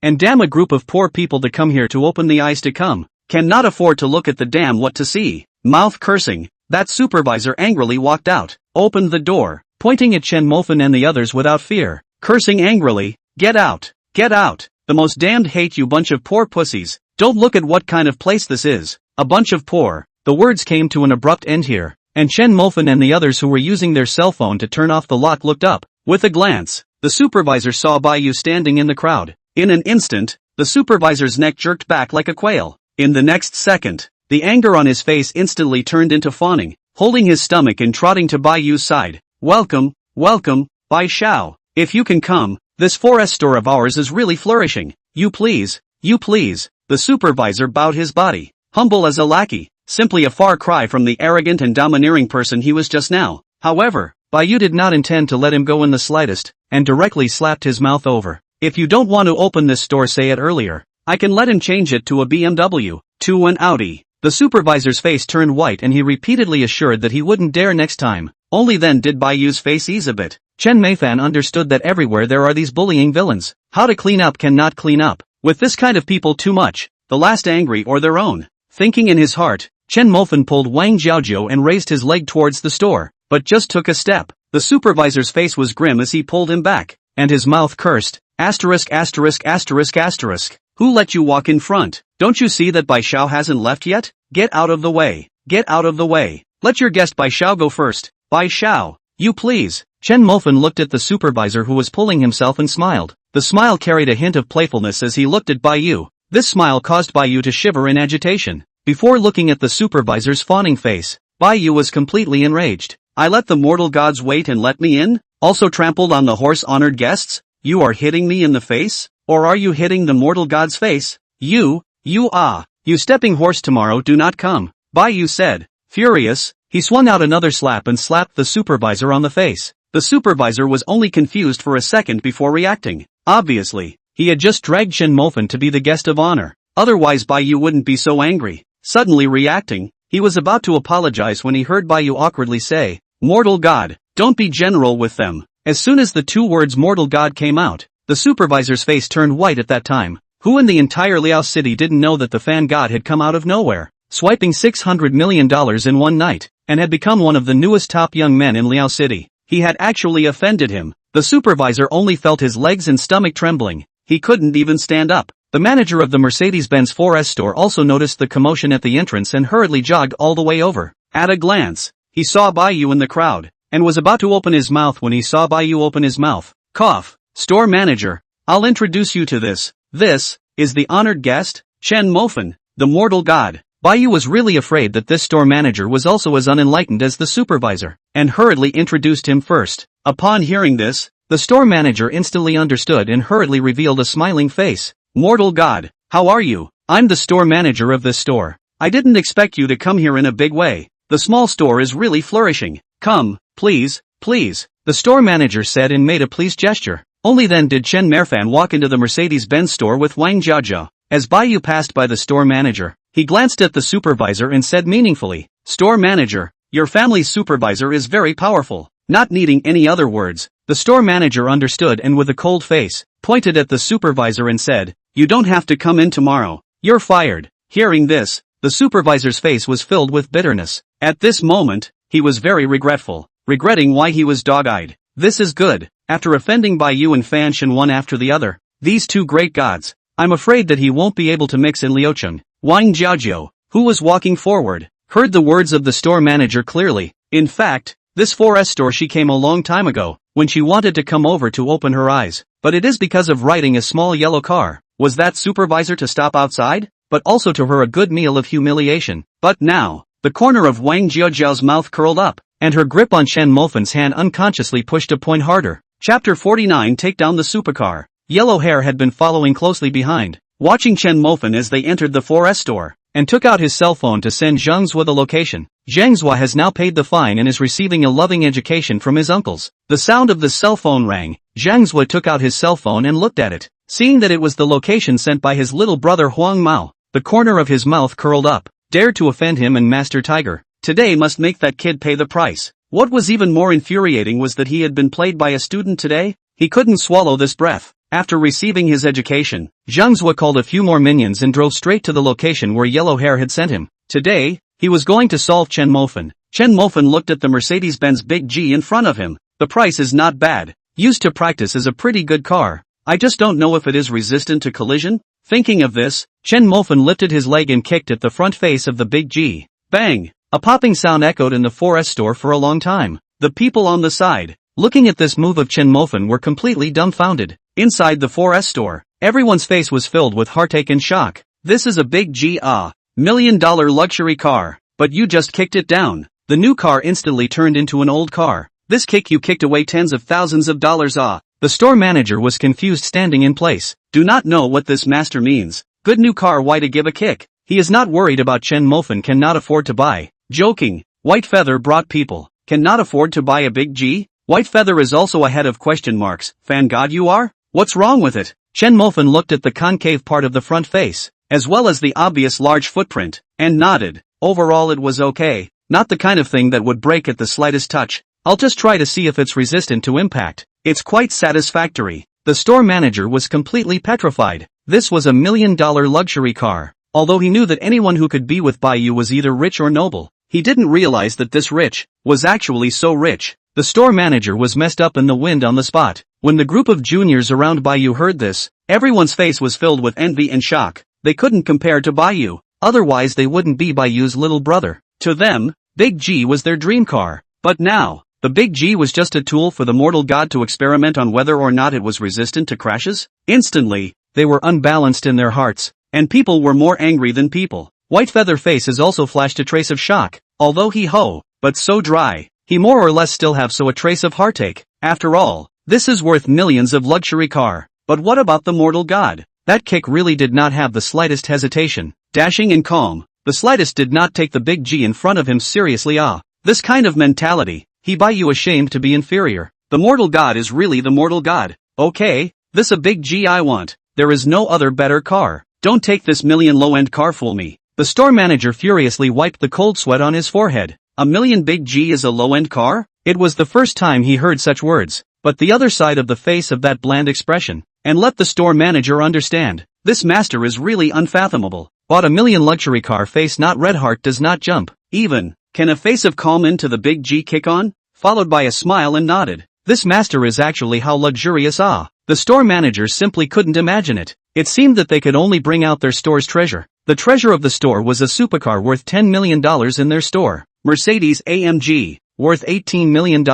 And damn, a group of poor people to come here to open the eyes to come. Cannot afford to look at the damn what to see. Mouth cursing. That supervisor angrily walked out, opened the door, pointing at Chen Mofan and the others without fear, cursing angrily, "Get out! Get out! The most damned hate you bunch of poor pussies. Don't look at what kind of place this is. A bunch of poor." The words came to an abrupt end here, and Chen Mofan and the others who were using their cell phone to turn off the lock looked up. With a glance, the supervisor saw Baiyu standing in the crowd. In an instant, the supervisor's neck jerked back like a quail. In the next second, the anger on his face instantly turned into fawning, holding his stomach and trotting to Baiyu's side. "Welcome, welcome, Bai Xiao. If you can come, this forest store of ours is really flourishing. You please, you please." The supervisor bowed his body, humble as a lackey, simply a far cry from the arrogant and domineering person he was just now. However, Baiyu did not intend to let him go in the slightest, and directly slapped his mouth over. "If you don't want to open this store, say it earlier. I can let him change it to a BMW, to an Audi." The supervisor's face turned white and he repeatedly assured that he wouldn't dare next time. Only then did Baiyu's face ease a bit. Chen Mofan understood that everywhere there are these bullying villains. How to clean up cannot clean up. With this kind of people too much, the last angry or their own. Thinking in his heart, Chen Mofan pulled Wang Jiaojiu and raised his leg towards the store, but just took a step. The supervisor's face was grim as he pulled him back, and his mouth cursed, asterisk asterisk asterisk asterisk. "Who let you walk in front? Don't you see that Bai Xiao hasn't left yet? Get out of the way. Get out of the way. Let your guest Bai Xiao go first. Bai Xiao, you please." Chen Mofan looked at the supervisor who was pulling himself and smiled. The smile carried a hint of playfulness as he looked at Baiyu. This smile caused Baiyu to shiver in agitation. Before looking at the supervisor's fawning face, Baiyu was completely enraged. "I let the mortal gods wait and let me in? Also trampled on the horse-honored guests? You are hitting me in the face? Or are you hitting the mortal god's face? You stepping horse, tomorrow do not come," Baiyu said. Furious, he swung out another slap and slapped the supervisor on the face. The supervisor was only confused for a second before reacting. Obviously, he had just dragged Chen Mofan to be the guest of honor. Otherwise Baiyu wouldn't be so angry. Suddenly reacting, he was about to apologize when he heard Baiyu awkwardly say, "Mortal god, don't be general with them." As soon as the two words mortal god came out, the supervisor's face turned white at that time. Who in the entire Liao city didn't know that the fan god had come out of nowhere, swiping $600 million in one night, and had become one of the newest top young men in Liao city? He had actually offended him. The supervisor only felt his legs and stomach trembling. He couldn't even stand up. The manager of the Mercedes-Benz 4S store also noticed the commotion at the entrance and hurriedly jogged all the way over. At a glance, he saw Baiyu in the crowd, and was about to open his mouth when he saw Baiyu open his mouth. Cough. "Store manager, I'll introduce you to this. This is the honored guest, Chen Mofan, the mortal god." Baiyu was really afraid that this store manager was also as unenlightened as the supervisor, and hurriedly introduced him first. Upon hearing this, the store manager instantly understood and hurriedly revealed a smiling face. "Mortal god, how are you? I'm the store manager of this store. I didn't expect you to come here in a big way. The small store is really flourishing. Come, please, please," the store manager said and made a pleased gesture. Only then did Chen Mofan walk into the Mercedes-Benz store with Wang Jiaojiu. As Baiyu passed by the store manager, he glanced at the supervisor and said meaningfully, "Store manager, your family's supervisor is very powerful." Not needing any other words, the store manager understood and with a cold face, pointed at the supervisor and said, "You don't have to come in tomorrow. You're fired." Hearing this, the supervisor's face was filled with bitterness. At this moment, he was very regretful, regretting why he was dog-eyed. This is good. After offending Baiyu and Fan Shen one after the other, these two great gods, I'm afraid that he won't be able to mix in Liucheng. Wang Jiaojiu, who was walking forward, heard the words of the store manager clearly. In fact, this 4S store she came a long time ago, when she wanted to come over to open her eyes, but it is because of riding a small yellow car. Was that supervisor to stop outside? But also to her a good meal of humiliation. But now, the corner of Wang Jiaojiu's mouth curled up, and her grip on Chen Mofan's hand unconsciously pushed a point harder. Chapter 49. Take down the supercar. Yellow Hair had been following closely behind, watching Chen Mofan as they entered the 4S store, and took out his cell phone to send Zhang Zhua the location. Zhang Zhua has now paid the fine and is receiving a loving education from his uncles. The sound of the cell phone rang. Zhang Zhua took out his cell phone and looked at it. Seeing that it was the location sent by his little brother Huang Mao, the corner of his mouth curled up. Dared to offend him and Master Tiger. Today must make that kid pay the price. What was even more infuriating was that he had been played by a student today. He couldn't swallow this breath. After receiving his education, Zhang Zhua called a few more minions and drove straight to the location where Yellow Hair had sent him. Today, he was going to solve Chen Mofan. Chen Mofan looked at the Mercedes-Benz Big G in front of him. The price is not bad. Used to practice is a pretty good car. I just don't know if it is resistant to collision? Thinking of this, Chen Mofan lifted his leg and kicked at the front face of the Big G. Bang! A popping sound echoed in the 4S store for a long time. The people on the side, looking at this move of Chen Mofan, were completely dumbfounded. Inside the 4S store, everyone's face was filled with heartache and shock. This is a Big G, $1 million luxury car, but you just kicked it down. The new car instantly turned into an old car. This kick you kicked away tens of thousands of dollars. The store manager was confused, standing in place. Do not know what this master means. Good new car, why to give a kick? He is not worried about Chen Mofan cannot afford to buy. Joking. White Feather brought people. Cannot afford to buy a Big G? White Feather is also ahead of question marks. Fan god you are? What's wrong with it? Chen Mofan looked at the concave part of the front face, as well as the obvious large footprint, and nodded. Overall it was okay. Not the kind of thing that would break at the slightest touch. I'll just try to see if it's resistant to impact. It's quite satisfactory. The store manager was completely petrified. This was $1 million luxury car. Although he knew that anyone who could be with Baiyu was either rich or noble, he didn't realize that this rich was actually so rich. The store manager was messed up in the wind on the spot. When the group of juniors around Baiyu heard this, everyone's face was filled with envy and shock. They couldn't compare to Baiyu, otherwise they wouldn't be Baiyu's little brother. To them, Big G was their dream car. But now, the Big G was just a tool for the mortal god to experiment on whether or not it was resistant to crashes. Instantly, they were unbalanced in their hearts, and people were more angry than people. White Feather faces also flashed a trace of shock. Although he but so dry, he more or less still have so a trace of heartache. After all, this is worth millions of luxury car. But what about the mortal god? That kick really did not have the slightest hesitation. Dashing and calm, the slightest did not take the Big G in front of him seriously. This kind of mentality, he Baiyu ashamed to be inferior. The mortal god is really the mortal god. Okay, this a Big G I want. There is no other better car. Don't take this million low-end car, fool me. The store manager furiously wiped the cold sweat on his forehead. $1 million Big G is a low-end car? It was the first time he heard such words. But the other side of the face of that bland expression, and let the store manager understand, this master is really unfathomable. Bought $1 million luxury car face, not red heart does not jump. Even, can a face of calm into the Big G kick on? Followed by a smile and nodded. This master is actually how luxurious. The store manager simply couldn't imagine it. It seemed that they could only bring out their store's treasure. The treasure of the store was a supercar worth $10 million in their store. Mercedes-AMG, worth $18 million.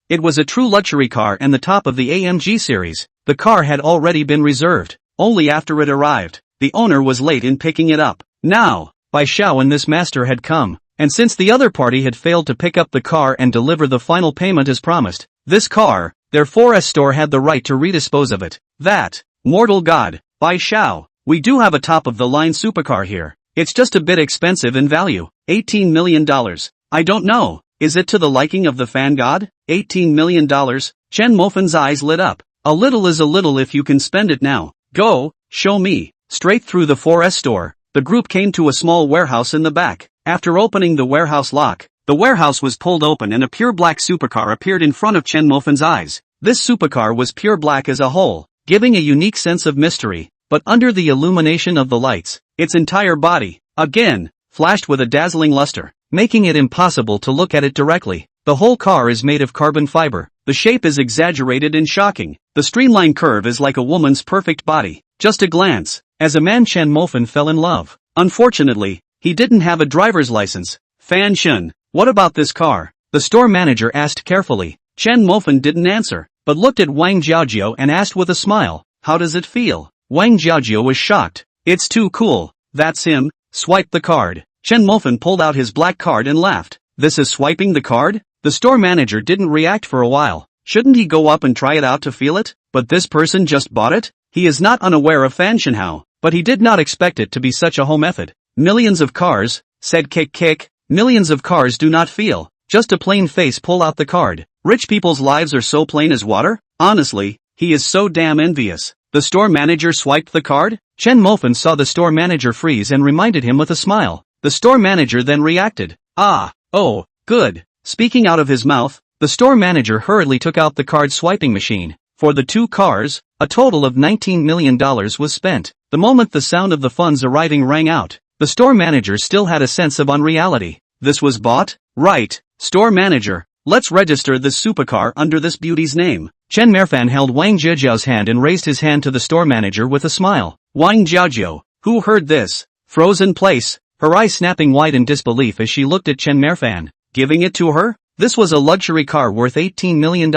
It was a true luxury car and the top of the AMG series. The car had already been reserved. Only after it arrived, the owner was late in picking it up. Now, by Xiao and this master had come, and since the other party had failed to pick up the car and deliver the final payment as promised, this car, their 4S store had the right to redispose of it. That, mortal god, by Xiao, we do have a top-of-the-line supercar here. It's just a bit expensive in value. $18 million. I don't know, is it to the liking of the fan god? $18 million? Chen Mofan's eyes lit up. A little is a little if you can spend it now. Go, show me. Straight through the 4S store, the group came to a small warehouse in the back. After opening the warehouse lock, the warehouse was pulled open and a pure black supercar appeared in front of Chen Mofan's eyes. This supercar was pure black as a whole, giving a unique sense of mystery, but under the illumination of the lights, its entire body, again, flashed with a dazzling luster, making it impossible to look at it directly. The whole car is made of carbon fiber. The shape is exaggerated and shocking. The streamline curve is like a woman's perfect body. Just a glance, as a man Chen Mofan fell in love. Unfortunately, he didn't have a driver's license. Fan Shen, what about this car? The store manager asked carefully. Chen Mofan didn't answer, but looked at Wang Jiaojiao and asked with a smile, how does it feel? Wang Jiaojiao was shocked. It's too cool. That's him. Swipe the card. Chen Mofan pulled out his black card and laughed. This is swiping the card? The store manager didn't react for a while. Shouldn't he go up and try it out to feel it? But this person just bought it? He is not unaware of Fan Shenhao, but he did not expect it to be such a home method. Millions of cars, said Kick. Millions of cars do not feel. Just a plain face pull out the card. Rich people's lives are so plain as water? Honestly, he is so damn envious. The store manager swiped the card? Chen Mofan saw the store manager freeze and reminded him with a smile. The store manager then reacted. Oh, good. Speaking out of his mouth, the store manager hurriedly took out the card swiping machine. For the two cars, a total of $19 million was spent. The moment the sound of the funds arriving rang out, the store manager still had a sense of unreality. This was bought? Right. Store manager. Let's register this supercar under this beauty's name. Chen Mofan held Wang Jiajiao's hand and raised his hand to the store manager with a smile. Wang Jiajiao, who heard this, froze in place, her eyes snapping wide in disbelief as she looked at Chen Mofan. Giving it to her? This was a luxury car worth $18 million,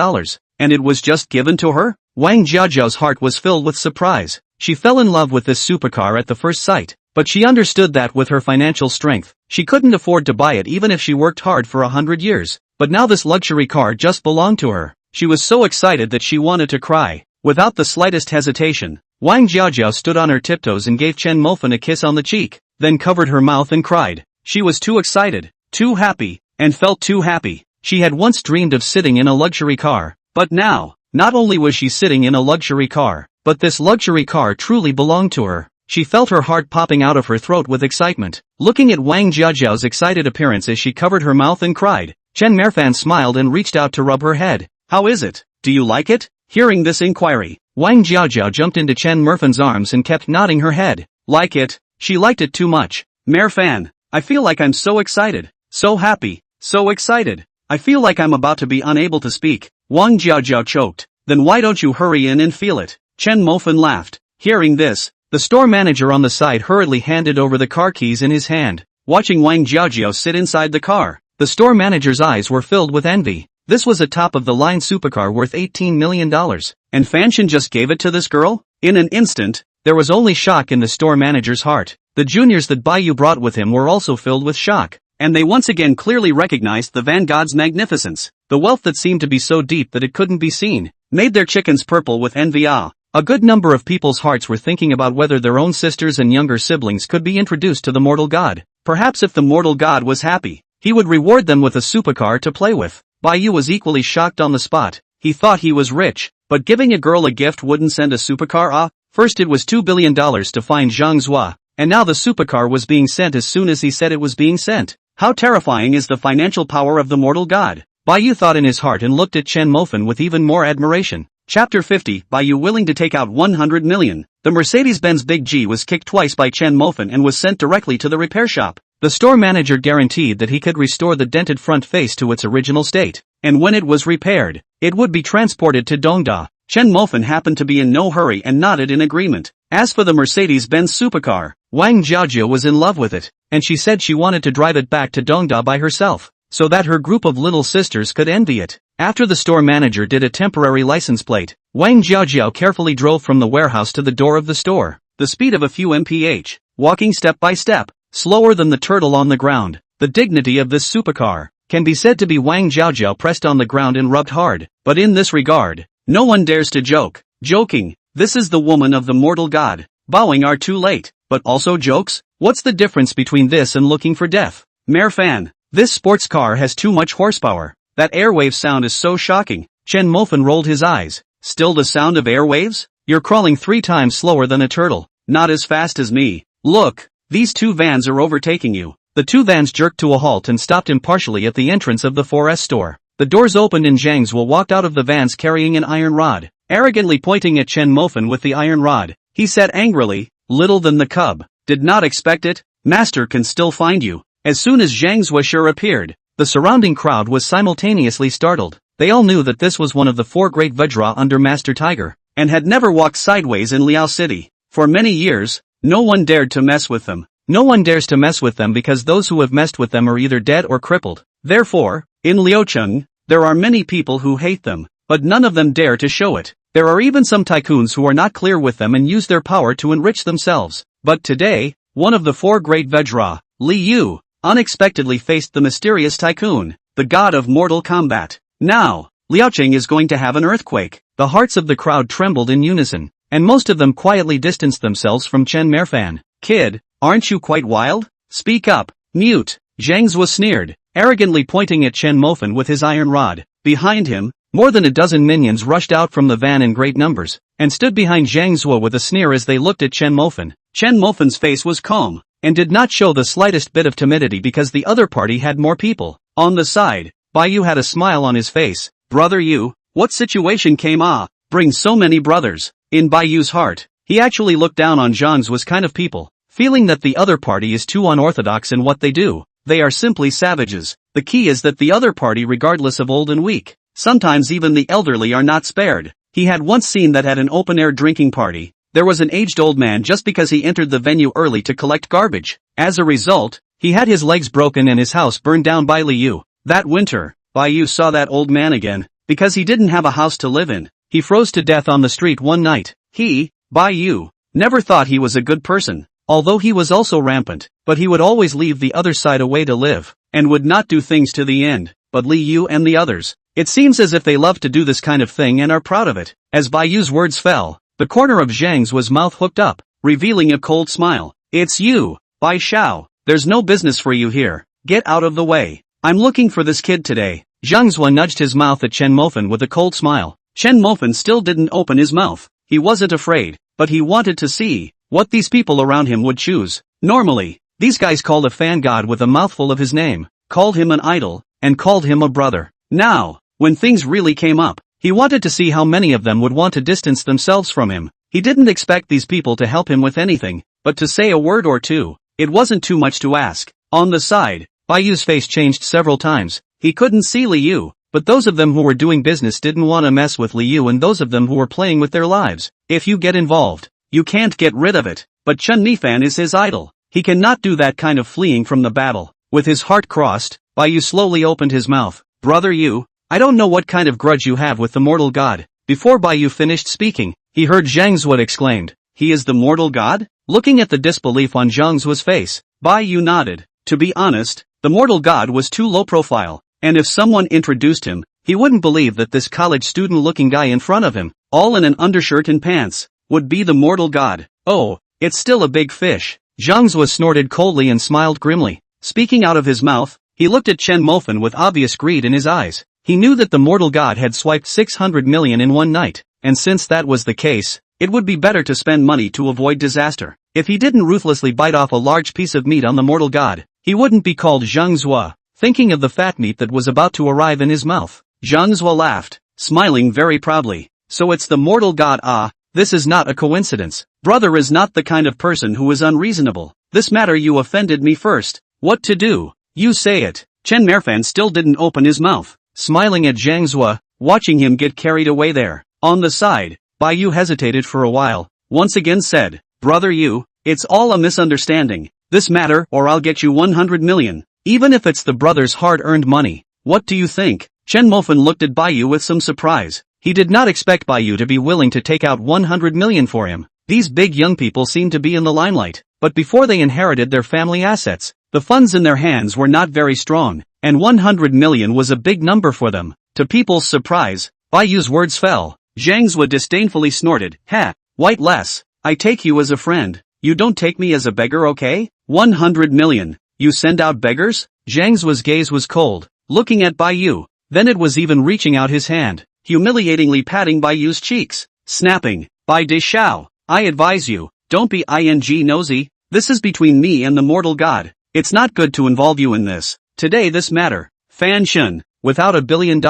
and it was just given to her? Wang Jiajiao's heart was filled with surprise. She fell in love with this supercar at the first sight, but she understood that with her financial strength, she couldn't afford to buy it even if she worked hard for 100 years. But now this luxury car just belonged to her. She was so excited that she wanted to cry. Without the slightest hesitation, Wang Jiajiao stood on her tiptoes and gave Chen Mofan a kiss on the cheek, then covered her mouth and cried. She was too excited, too happy, and felt too happy. She had once dreamed of sitting in a luxury car, but now, not only was she sitting in a luxury car, but this luxury car truly belonged to her. She felt her heart popping out of her throat with excitement. Looking at Wang Jiajiao's excited appearance as she covered her mouth and cried, Chen Mofan smiled and reached out to rub her head. How is it? Do you like it? Hearing this inquiry, Wang Jiajiao jumped into Chen Mofan's arms and kept nodding her head. Like it? She liked it too much. Mofan, I feel like I'm so excited, so happy, so excited. I feel like I'm about to be unable to speak. Wang Jiajiao choked. Then why don't you hurry in and feel it? Chen Mofan laughed. Hearing this, the store manager on the side hurriedly handed over the car keys in his hand. Watching Wang Jiajiao sit inside the car, the store manager's eyes were filled with envy. This was a top-of-the-line supercar worth $18 million. And Fanshan just gave it to this girl? In an instant, there was only shock in the store manager's heart. The juniors that Baiyu brought with him were also filled with shock. And they once again clearly recognized the vanguard's magnificence. The wealth that seemed to be so deep that it couldn't be seen, made their chickens purple with envy. A good number of people's hearts were thinking about whether their own sisters and younger siblings could be introduced to the mortal god. Perhaps if the mortal god was happy, he would reward them with a supercar to play with. Baiyu was equally shocked on the spot. He thought he was rich, but giving a girl a gift wouldn't send a supercar. First it was $2 billion to find Zhang Zhua, and now the supercar was being sent as soon as he said it was being sent. How terrifying is the financial power of the mortal god? Baiyu thought in his heart and looked at Chen Mofan with even more admiration. Chapter 50. Baiyu willing to take out 100 million. The Mercedes-Benz Big G was kicked twice by Chen Mofan and was sent directly to the repair shop. The store manager guaranteed that he could restore the dented front face to its original state, and when it was repaired, it would be transported to Dongda. Chen Mofan happened to be in no hurry and nodded in agreement. As for the Mercedes-Benz supercar, Wang Jiajia was in love with it, and she said she wanted to drive it back to Dongda by herself, so that her group of little sisters could envy it. After the store manager did a temporary license plate, Wang Jiajiao carefully drove from the warehouse to the door of the store. The speed of a few mph, walking step by step, slower than the turtle on the ground. The dignity of this supercar can be said to be Wang Jiajiao pressed on the ground and rubbed hard, but in this regard, no one dares to joke. Joking, this is the woman of the mortal god. Bowing are too late, but also jokes? What's the difference between this and looking for death? Mayor Fan, this sports car has too much horsepower. That airwave sound is so shocking. Chen Mofan rolled his eyes. Still the sound of airwaves? You're crawling 3 times slower than a turtle. Not as fast as me. Look, these 2 vans are overtaking you. The 2 vans jerked to a halt and stopped impartially at the entrance of the 4S store. The doors opened and Zhang Zhuo walked out of the vans carrying an iron rod, arrogantly pointing at Chen Mofan with the iron rod. He said angrily, "Little than the cub. Did not expect it? Master can still find you." As soon as Zhang Zhuo appeared, the surrounding crowd was simultaneously startled. They all knew that this was one of the 4 great Vajra under Master Tiger, and had never walked sideways in Liao City. For many years, no one dared to mess with them. No one dares to mess with them because those who have messed with them are either dead or crippled. Therefore, in Liucheng, there are many people who hate them, but none of them dare to show it. There are even some tycoons who are not clear with them and use their power to enrich themselves. But today, one of the 4 great Vajra, Li Yu, unexpectedly faced the mysterious tycoon, the god of mortal combat. Now, Liucheng is going to have an earthquake. The hearts of the crowd trembled in unison, and most of them quietly distanced themselves from Chen Mofan. Kid, aren't you quite wild? Speak up. Mute. Zhang Zhuo sneered, arrogantly pointing at Chen Mofan with his iron rod. Behind him, more than a dozen minions rushed out from the van in great numbers, and stood behind Zhang Zhuo with a sneer as they looked at Chen Mofan. Chen Mofan's face was calm, and did not show the slightest bit of timidity because the other party had more people. On the side, Baiyu had a smile on his face. Brother Yu, what situation came bring so many brothers? In Baiyu's heart, he actually looked down on Zhang Zhuo's kind of people, feeling that the other party is too unorthodox in what they do. they are simply savages. The key is that the other party, regardless of old and weak, sometimes even the elderly, are not spared. He had once seen that at an open-air drinking party, there was an aged old man just because he entered the venue early to collect garbage. As a result, he had his legs broken and his house burned down by Liu. That winter, Liu saw that old man again. Because he didn't have a house to live in, he froze to death on the street one night. Liu, never thought he was a good person, although he was also rampant, but he would always leave the other side a way to live, and would not do things to the end. But Liu and the others, it seems as if they love to do this kind of thing and are proud of it. As Liu's words fell, the corner of Zhang's mouth hooked up, revealing a cold smile. It's you, Bai Xiao. There's no business for you here. Get out of the way. I'm looking for this kid today. Zhang Zhuo nudged his mouth at Chen Mofan with a cold smile. Chen Mofan still didn't open his mouth. He wasn't afraid, but he wanted to see what these people around him would choose. Normally, these guys called a fan god with a mouthful of his name, called him an idol, and called him a brother. Now, when things really came up, he wanted to see how many of them would want to distance themselves from him. He didn't expect these people to help him with anything, but to say a word or two. It wasn't too much to ask. On the side, Liu's face changed several times. He couldn't see Liu, but those of them who were doing business didn't want to mess with Liu, and those of them who were playing with their lives. If you get involved, you can't get rid of it. But Chen Mofan is his idol. He cannot do that kind of fleeing from the battle. With his heart crossed, Liu slowly opened his mouth. Brother Yu, I don't know what kind of grudge you have with the mortal god. Before Liu finished speaking, he heard Zhang Zhuo exclaimed, he is the mortal god? Looking at the disbelief on Zhang Zhuo's face, Liu nodded. To be honest, the mortal god was too low profile, and if someone introduced him, he wouldn't believe that this college student-looking guy in front of him, all in an undershirt and pants, would be the mortal god. Oh, it's still a big fish. Zhang Zhuo snorted coldly and smiled grimly. Speaking out of his mouth, he looked at Chen Mofan with obvious greed in his eyes. He knew that the mortal god had swiped 600 million in one night, and since that was the case, it would be better to spend money to avoid disaster. If he didn't ruthlessly bite off a large piece of meat on the mortal god, he wouldn't be called Zhang Zhuo. Thinking of the fat meat that was about to arrive in his mouth, Zhang Zhuo laughed, smiling very proudly. So it's the mortal god. Ah, this is not a coincidence. Brother is not the kind of person who is unreasonable. This matter you offended me first. What to do? You say it. Chen Mofan still didn't open his mouth, smiling at Zhang Zhuo, watching him get carried away there. On the side, Liu hesitated for a while, once again said, Brother Yu, it's all a misunderstanding. This matter or I'll get you 100 million. Even if it's the brother's hard-earned money. What do you think? Chen Mofan looked at Liu with some surprise. He did not expect Liu to be willing to take out 100 million for him. These big young people seemed to be in the limelight, but before they inherited their family assets, the funds in their hands were not very strong, and 100 million was a big number for them. To people's surprise, Liu's words fell. Zhang Zhuo disdainfully snorted, Ha! White less. I take you as a friend. You don't take me as a beggar, okay? 100 million. You send out beggars? Zhang Zhuo's gaze was cold, looking at Liu. Then it was even reaching out his hand, humiliatingly patting Liu's cheeks, snapping, Bai Xiao, I advise you, don't be nosy. This is between me and the mortal god. It's not good to involve you in this. Today this matter. Fan Shen, without $1 billion,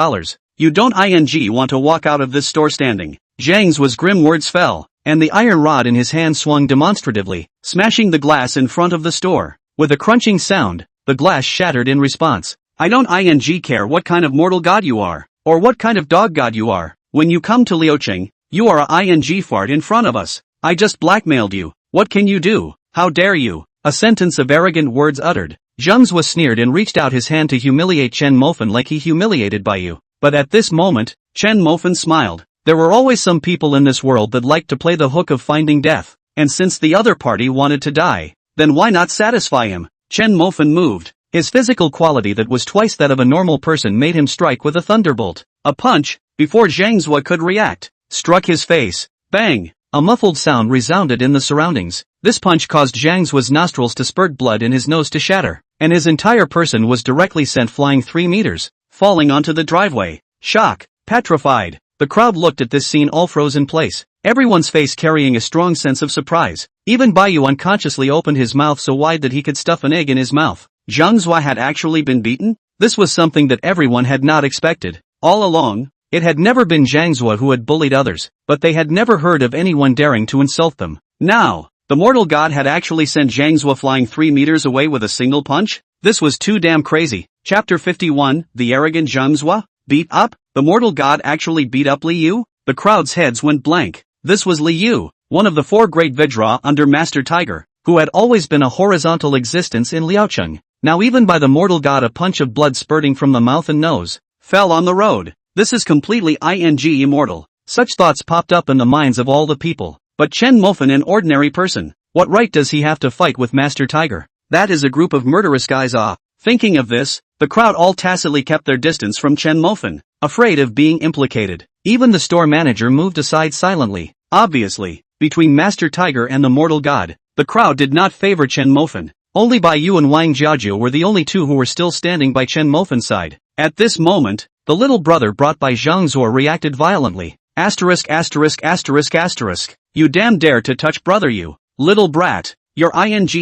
you don't want to walk out of this store standing. Zhang Zhuo's grim words fell, and the iron rod in his hand swung demonstratively, smashing the glass in front of the store. With a crunching sound, the glass shattered in response. I don't care what kind of mortal god you are, or what kind of dog god you are. When you come to Liucheng, you are a fart in front of us. I just blackmailed you. What can you do? How dare you? A sentence of arrogant words uttered. Zhang Zhuo sneered and reached out his hand to humiliate Chen Mofan like he humiliated Liu. But at this moment, Chen Mofan smiled. There were always some people in this world that liked to play the hook of finding death, and since the other party wanted to die, then why not satisfy him? Chen Mofan moved. His physical quality that was twice that of a normal person made him strike with a thunderbolt. A punch, before Zhang Zhuo could react, struck his face. Bang! A muffled sound resounded in the surroundings. This punch caused Zhang Zhuo's nostrils to spurt blood and his nose to shatter, and his entire person was directly sent flying 3 meters, falling onto the driveway. Shock. Petrified. The crowd looked at this scene all froze in place, everyone's face carrying a strong sense of surprise. Even Liu unconsciously opened his mouth so wide that he could stuff an egg in his mouth. Zhang Zhuo had actually been beaten? This was something that everyone had not expected. All along, it had never been Zhang Zhuo who had bullied others, but they had never heard of anyone daring to insult them. Now, the mortal god had actually sent Zhang Zhuo flying 3 meters away with a single punch? This was too damn crazy. Chapter 51, The Arrogant Zhangzhua? Beat up? The mortal god actually beat up Liu? The crowd's heads went blank. This was Liu, one of the 4 great Vajra under Master Tiger, who had always been a horizontal existence in Liaocheng. Now even by the mortal god a punch of blood spurting from the mouth and nose fell on the road. This is completely immortal. Such thoughts popped up in the minds of all the people. But Chen Mofan, an ordinary person, what right does he have to fight with Master Tiger? That is a group of murderous guys. Thinking of this, the crowd all tacitly kept their distance from Chen Mofan, afraid of being implicated. Even the store manager moved aside silently. Obviously, between Master Tiger and the mortal god, the crowd did not favor Chen Mofan. Only Bai Yu and Wang Jiajiu were the only 2 who were still standing by Chen Mofan's side. At this moment, the little brother brought by Zhang Zuo reacted violently. Asterisk. You damn dare to touch brother, you little brat. You're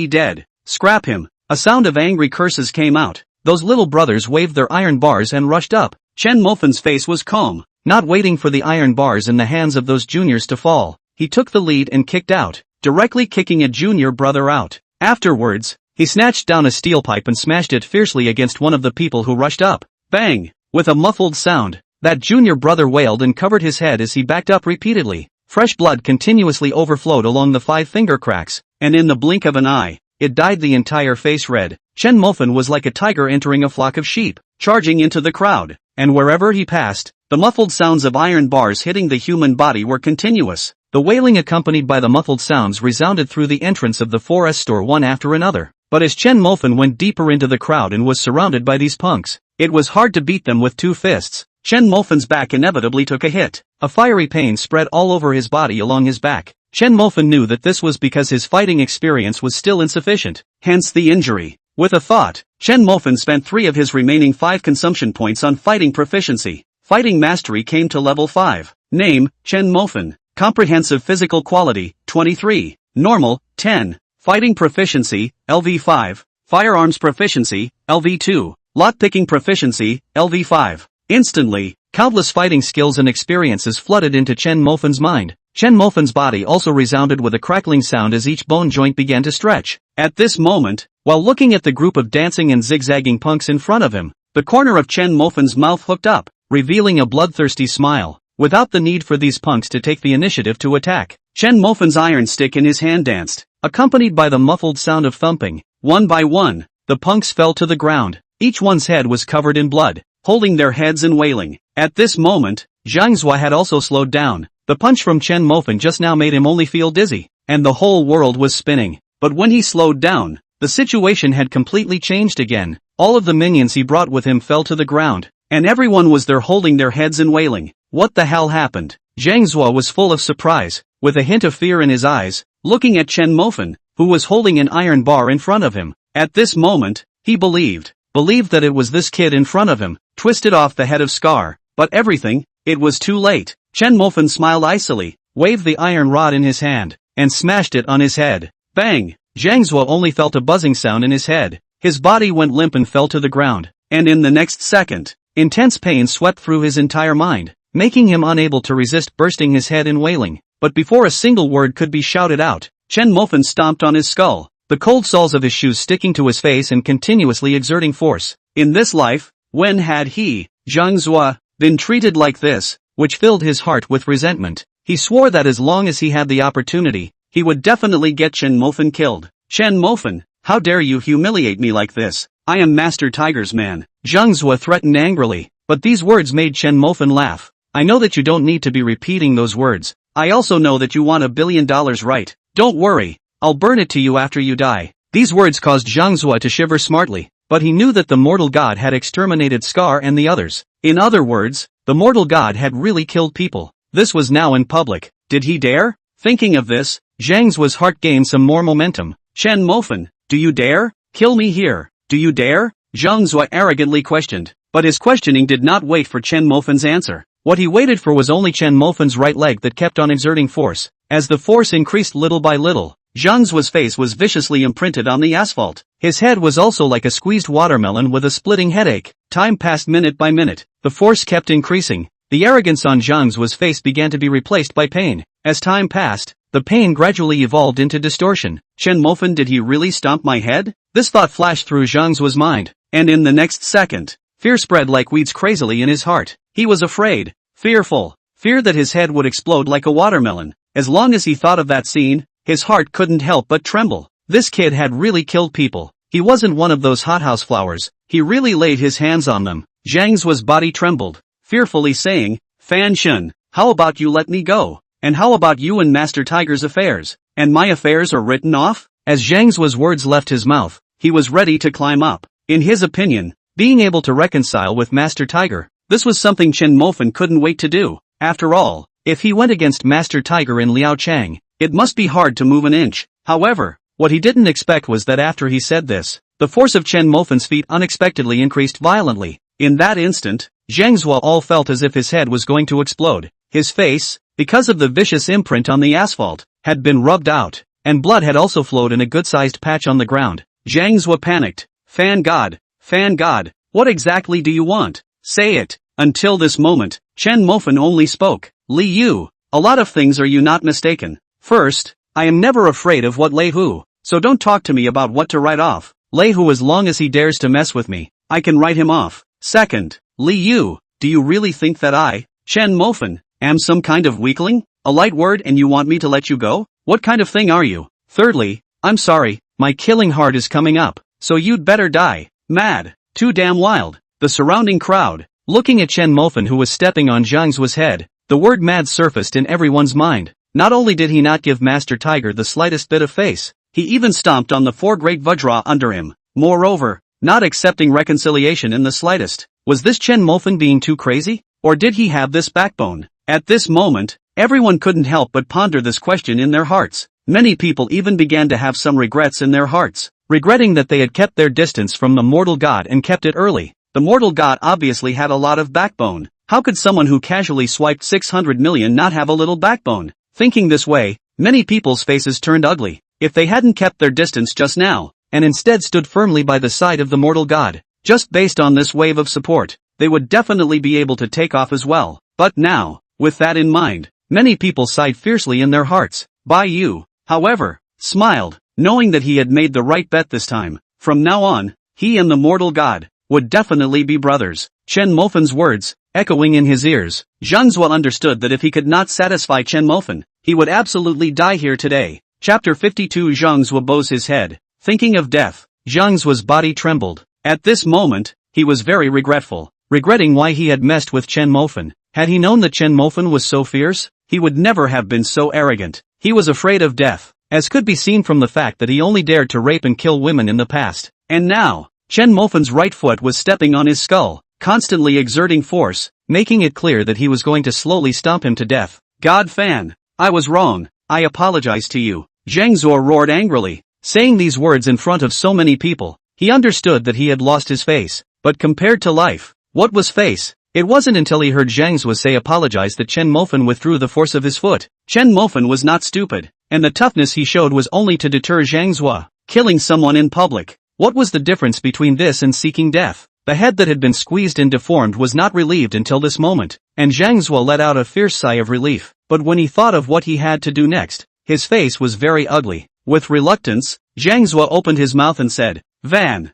dead. Scrap him. A sound of angry curses came out. Those little brothers waved their iron bars and rushed up. Chen Mofan's face was calm, not waiting for the iron bars in the hands of those juniors to fall. He took the lead and kicked out, directly kicking a junior brother out. Afterwards, he snatched down a steel pipe and smashed it fiercely against one of the people who rushed up. Bang! With a muffled sound, that junior brother wailed and covered his head as he backed up repeatedly. Fresh blood continuously overflowed along the 5 finger cracks, and in the blink of an eye, it dyed the entire face red. Chen Mofan was like a tiger entering a flock of sheep, charging into the crowd, and wherever he passed, the muffled sounds of iron bars hitting the human body were continuous. The wailing accompanied by the muffled sounds resounded through the entrance of the 4S store one after another. But as Chen Mofan went deeper into the crowd and was surrounded by these punks, it was hard to beat them with 2 fists. Chen Mofan's back inevitably took a hit. A fiery pain spread all over his body along his back. Chen Mofan knew that this was because his fighting experience was still insufficient, hence the injury. With a thought, Chen Mofan spent 3 of his remaining 5 consumption points on fighting proficiency. Fighting mastery came to level 5. Name, Chen Mofan. Comprehensive physical quality, 23. Normal, 10. Fighting proficiency, LV5. Firearms proficiency, LV2. Lockpicking proficiency, LV5. Instantly, countless fighting skills and experiences flooded into Chen Mofan's mind. Chen Mofan's body also resounded with a crackling sound as each bone joint began to stretch. At this moment, while looking at the group of dancing and zigzagging punks in front of him, the corner of Chen Mofan's mouth hooked up, revealing a bloodthirsty smile. Without the need for these punks to take the initiative to attack, Chen Mofan's iron stick in his hand danced, accompanied by the muffled sound of thumping. One by one, the punks fell to the ground. Each one's head was covered in blood, holding their heads and wailing. At this moment, Zhang Zuo had also slowed down. The punch from Chen Mofan just now made him only feel dizzy, and the whole world was spinning. But when he slowed down, the situation had completely changed again. All of the minions he brought with him fell to the ground, and everyone was there holding their heads and wailing. What the hell happened? Zhang Zuo was full of surprise, with a hint of fear in his eyes, looking at Chen Mofan, who was holding an iron bar in front of him. At this moment, he believed that it was this kid in front of him, twisted off the head of Scar. But everything, it was too late. Chen Mofan smiled icily, waved the iron rod in his hand, and smashed it on his head. Bang! Zhang Zuo only felt a buzzing sound in his head. His body went limp and fell to the ground, and in the next second, intense pain swept through his entire mind, making him unable to resist bursting his head in wailing. But before a single word could be shouted out, Chen Mofan stomped on his skull, the cold soles of his shoes sticking to his face and continuously exerting force. In this life, when had he, Zhang Zuo, been treated like this, which filled his heart with resentment? He swore that as long as he had the opportunity, he would definitely get Chen Mofan killed. Chen Mofan, how dare you humiliate me like this? I am Master Tiger's man. Zhang Zuo threatened angrily, but these words made Chen Mofan laugh. I know that you don't need to be repeating those words. I also know that you want $1 billion, right? Don't worry, I'll burn it to you after you die. These words caused Zhang Zuo to shiver smartly, but he knew that the mortal god had exterminated Scar and the others. In other words, the mortal god had really killed people. This was now in public. Did he dare? Thinking of this, Zhang Zuo's heart gained some more momentum. Chen Mofan, do you dare? Kill me here. Do you dare? Zhang Zuo arrogantly questioned, but his questioning did not wait for Chen Mofan's answer. What he waited for was only Chen Mofan's right leg that kept on exerting force. As the force increased little by little, Zhang Zuo's face was viciously imprinted on the asphalt. His head was also like a squeezed watermelon with a splitting headache. Time passed minute by minute. The force kept increasing. The arrogance on Zhang Zuo's face began to be replaced by pain. As time passed, the pain gradually evolved into distortion. Chen Mofan, did he really stomp my head? This thought flashed through Zhang Zuo's mind, and in the next second, fear spread like weeds crazily in his heart. He was afraid, fearful, fear that his head would explode like a watermelon. As long as he thought of that scene, his heart couldn't help but tremble. This kid had really killed people. He wasn't one of those hothouse flowers, he really laid his hands on them. Zhang Zuo's body trembled, fearfully saying, Fan Shen, how about you let me go? And how about you and Master Tiger's affairs? And my affairs are written off? As Zhang Zuo's words left his mouth, he was ready to climb up. In his opinion, being able to reconcile with Master Tiger, this was something Chen Mofan couldn't wait to do. After all, if he went against Master Tiger in Liaochang, it must be hard to move an inch. However, what he didn't expect was that after he said this, the force of Chen Mofan's feet unexpectedly increased violently. In that instant, Zhang Zuo all felt as if his head was going to explode. His face, because of the vicious imprint on the asphalt, had been rubbed out, and blood had also flowed in a good-sized patch on the ground. Zhang Zuo panicked. Fan God, what exactly do you want? Say it. Until this moment, Chen Mofan only spoke. Li Yu, a lot of things, are you not mistaken? First, I am never afraid of what Lei Hu, so don't talk to me about what to write off. Lei Hu, as long as he dares to mess with me, I can write him off. Second, Li Yu, do you really think that I, Chen Mofan, am some kind of weakling? A light word and you want me to let you go? What kind of thing are you? Thirdly, I'm sorry, my killing heart is coming up, so you'd better die. Mad. Too damn wild. The surrounding crowd, looking at Chen Mofan, who was stepping on Zhang Zuo's head, the word mad surfaced in everyone's mind. Not only did he not give Master Tiger the slightest bit of face, he even stomped on the four great Vajra under him. Moreover, not accepting reconciliation in the slightest. Was this Chen Mofan being too crazy? Or did he have this backbone? At this moment, everyone couldn't help but ponder this question in their hearts. Many people even began to have some regrets in their hearts, regretting that they had kept their distance from the mortal god and kept it early. The mortal god obviously had a lot of backbone. How could someone who casually swiped 600 million not have a little backbone? Thinking this way, many people's faces turned ugly. If they hadn't kept their distance just now, and instead stood firmly by the side of the mortal god, just based on this wave of support, they would definitely be able to take off as well. But now, with that in mind, many people sighed fiercely in their hearts. Bai Yu, however, smiled, knowing that he had made the right bet this time. From now on, he and the mortal god would definitely be brothers. Chen Mofan's words, echoing in his ears, Zhang Zuo understood that if he could not satisfy Chen Mofan, he would absolutely die here today. Chapter 52. Zhang Zuo bows his head, thinking of death. Zhang Zuo's body trembled. At this moment, he was very regretful, regretting why he had messed with Chen Mofan. Had he known that Chen Mofan was so fierce, he would never have been so arrogant. He was afraid of death, as could be seen from the fact that he only dared to rape and kill women in the past. And now, Chen Mofan's right foot was stepping on his skull, constantly exerting force, making it clear that he was going to slowly stomp him to death. God Fan, I was wrong, I apologize to you. Zhang Zuo roared angrily, saying these words in front of so many people. He understood that he had lost his face, but compared to life, what was face? It wasn't until he heard Zhang Zuo say apologize that Chen Mofan withdrew the force of his foot. Chen Mofan was not stupid, and the toughness he showed was only to deter Zhang Zuo. Killing someone in public. What was the difference between this and seeking death? The head that had been squeezed and deformed was not relieved until this moment, and Zhang Zuo let out a fierce sigh of relief. But when he thought of what he had to do next, his face was very ugly. With reluctance, Zhang Zuo opened his mouth and said, Van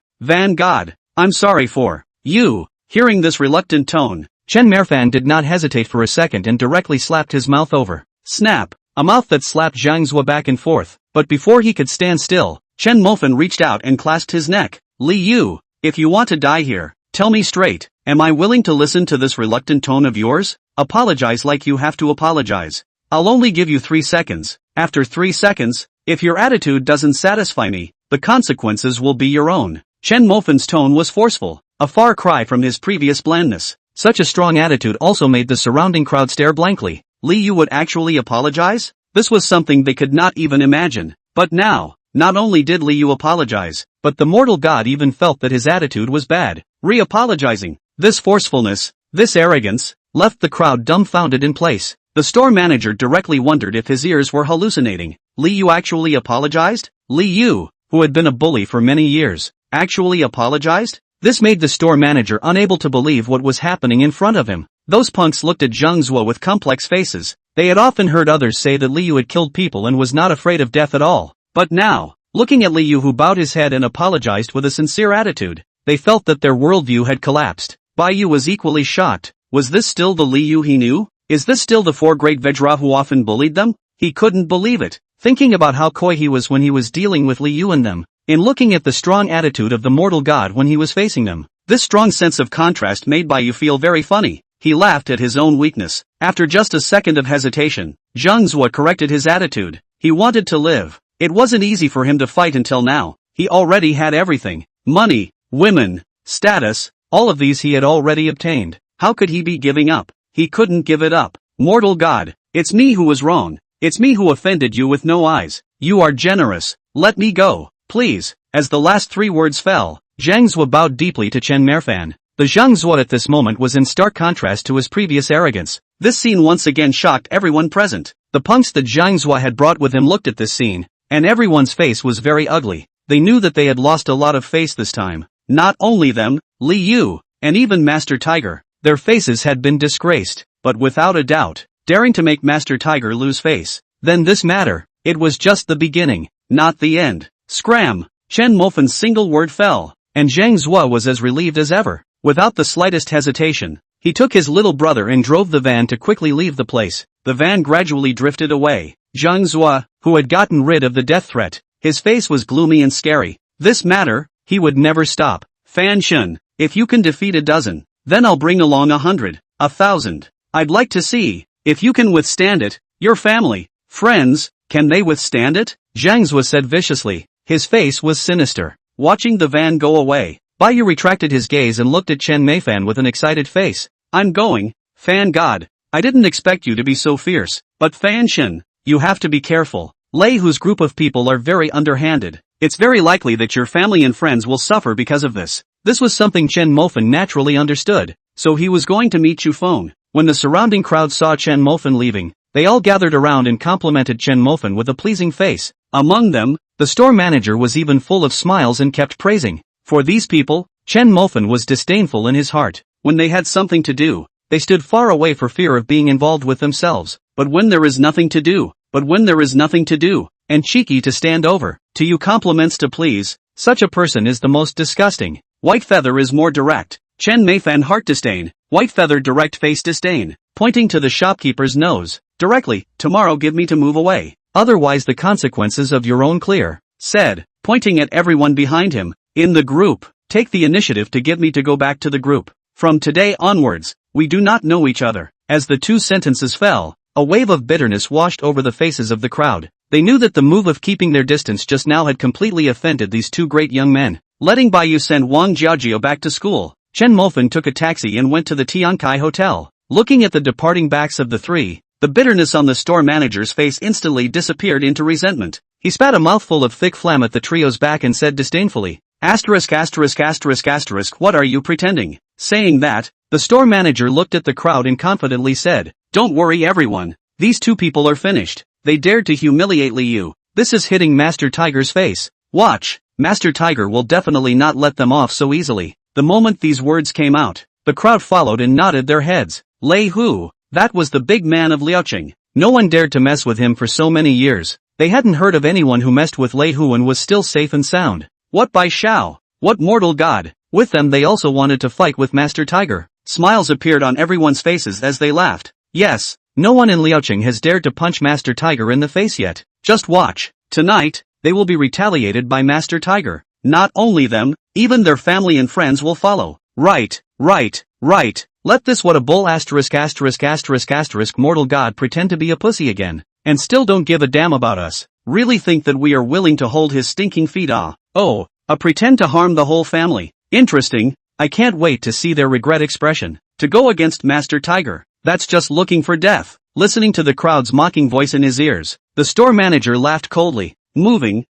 God, I'm sorry for you. Hearing this reluctant tone, Chen Mofan did not hesitate for a second and directly slapped his mouth over. Snap! A mouth that slapped Zhang Zuo back and forth. But before he could stand still, Chen Mofan reached out and clasped his neck. Li Yu, if you want to die here, tell me straight, am I willing to listen to this reluctant tone of yours? Apologize like you have to apologize. I'll only give you 3 seconds. After 3 seconds, if your attitude doesn't satisfy me, the consequences will be your own. Chen Mofan's tone was forceful, a far cry from his previous blandness. Such a strong attitude also made the surrounding crowd stare blankly. Li Yu would actually apologize? This was something they could not even imagine. But now, not only did Li Yu apologize, but the mortal god even felt that his attitude was bad. Re-apologizing. This forcefulness, this arrogance, left the crowd dumbfounded in place. The store manager directly wondered if his ears were hallucinating. Li Yu actually apologized? Li Yu, who had been a bully for many years, actually apologized? This made the store manager unable to believe what was happening in front of him. Those punks looked at Zhang Zuo with complex faces, They had often heard others say that Liu had killed people and was not afraid of death at all. But now, looking at Liu who bowed his head and apologized with a sincere attitude, they felt that their worldview had collapsed. Bai Yu was equally shocked. Was this still the Liu he knew? Is this still the four great Vajra who often bullied them? He couldn't believe it, thinking about how coy he was when he was dealing with Liu and them, in looking at the strong attitude of the mortal god when he was facing them. This strong sense of contrast made Bai Yu feel very funny. He laughed at his own weakness. After just a second of hesitation, Zhang Zuo corrected his attitude. He wanted to live. It wasn't easy for him to fight until now. He already had everything. Money, women, status, all of these he had already obtained. How could he be giving up? He couldn't give it up. Mortal God, it's me who was wrong. It's me who offended you with no eyes. You are generous. Let me go, please. As the last three words fell, Zhang Zuo bowed deeply to Chen Mofan. The Zhang Zuo at this moment was in stark contrast to his previous arrogance. This scene once again shocked everyone present. The punks that Zhang Zuo had brought with him looked at this scene, and everyone's face was very ugly. They knew that they had lost a lot of face this time. Not only them, Liu, and even Master Tiger. Their faces had been disgraced, but without a doubt, daring to make Master Tiger lose face. Then this matter, it was just the beginning, not the end. Scram! Chen Mofan's single word fell, and Zhang Zuo was as relieved as ever. Without the slightest hesitation, he took his little brother and drove the van to quickly leave the place. The van gradually drifted away. Zhang Zuo, who had gotten rid of the death threat, his face was gloomy and scary. This matter, he would never stop. Fan Shun, if you can defeat a dozen, then I'll bring along 100, 1,000. I'd like to see, if you can withstand it, your family, friends, can they withstand it? Zhang Zuo said viciously. His face was sinister. Watching the van go away, Bai Yu retracted his gaze and looked at Chen Mofan with an excited face. I'm going, Fan God. I didn't expect you to be so fierce, but Fan Shen, you have to be careful. Lei Hu's group of people are very underhanded. It's very likely that your family and friends will suffer because of this. This was something Chen Mofan naturally understood, so he was going to meet Chu Feng. When the surrounding crowd saw Chen Mofan leaving, they all gathered around and complimented Chen Mofan with a pleasing face. Among them, the store manager was even full of smiles and kept praising. For these people, Chen Mofan was disdainful in his heart. When they had something to do, they stood far away for fear of being involved with themselves. But when there is nothing to do, and cheeky to stand over, to you compliments to please, such a person is the most disgusting. White Feather is more direct. Chen Mofan heart disdain, White Feather direct face disdain, pointing to the shopkeeper's nose. Directly, tomorrow give me to move away. Otherwise the consequences of your own clear, said, pointing at everyone behind him. In the group, take the initiative to get me to go back to the group. From today onwards, we do not know each other. As the two sentences fell, a wave of bitterness washed over the faces of the crowd. They knew that the move of keeping their distance just now had completely offended these two great young men. Letting Bai Yu send Wang Jiajiao back to school, Chen Mofan took a taxi and went to the Tiankai Hotel. Looking at the departing backs of the three, the bitterness on the store manager's face instantly disappeared into resentment. He spat a mouthful of thick phlegm at the trio's back and said disdainfully, asterisk asterisk asterisk asterisk, what are you pretending? Saying that, the store manager looked at the crowd and confidently said, don't worry everyone, these two people are finished. They dared to humiliate Liu. This is hitting Master Tiger's face. Watch, Master Tiger will definitely not let them off so easily. The moment these words came out, the crowd followed and nodded their heads. Lei Hu, that was the big man of Liuqing. No one dared to mess with him for so many years. They hadn't heard of anyone who messed with Lei Hu and was still safe and sound. What Bai Shao? What mortal god? With them they also wanted to fight with Master Tiger. Smiles appeared on everyone's faces as they laughed. Yes, no one in Liuqing has dared to punch Master Tiger in the face yet. Just watch. Tonight, they will be retaliated by Master Tiger. Not only them, even their family and friends will follow. Right. Let this what a bull asterisk asterisk asterisk asterisk mortal god pretend to be a pussy again, and still don't give a damn about us. Really think that we are willing to hold his stinking feet pretend to harm the whole family. Interesting, I can't wait to see their regret expression. To go against Master Tiger, that's just looking for death. Listening to the crowd's mocking voice in his ears, the store manager laughed coldly. Moving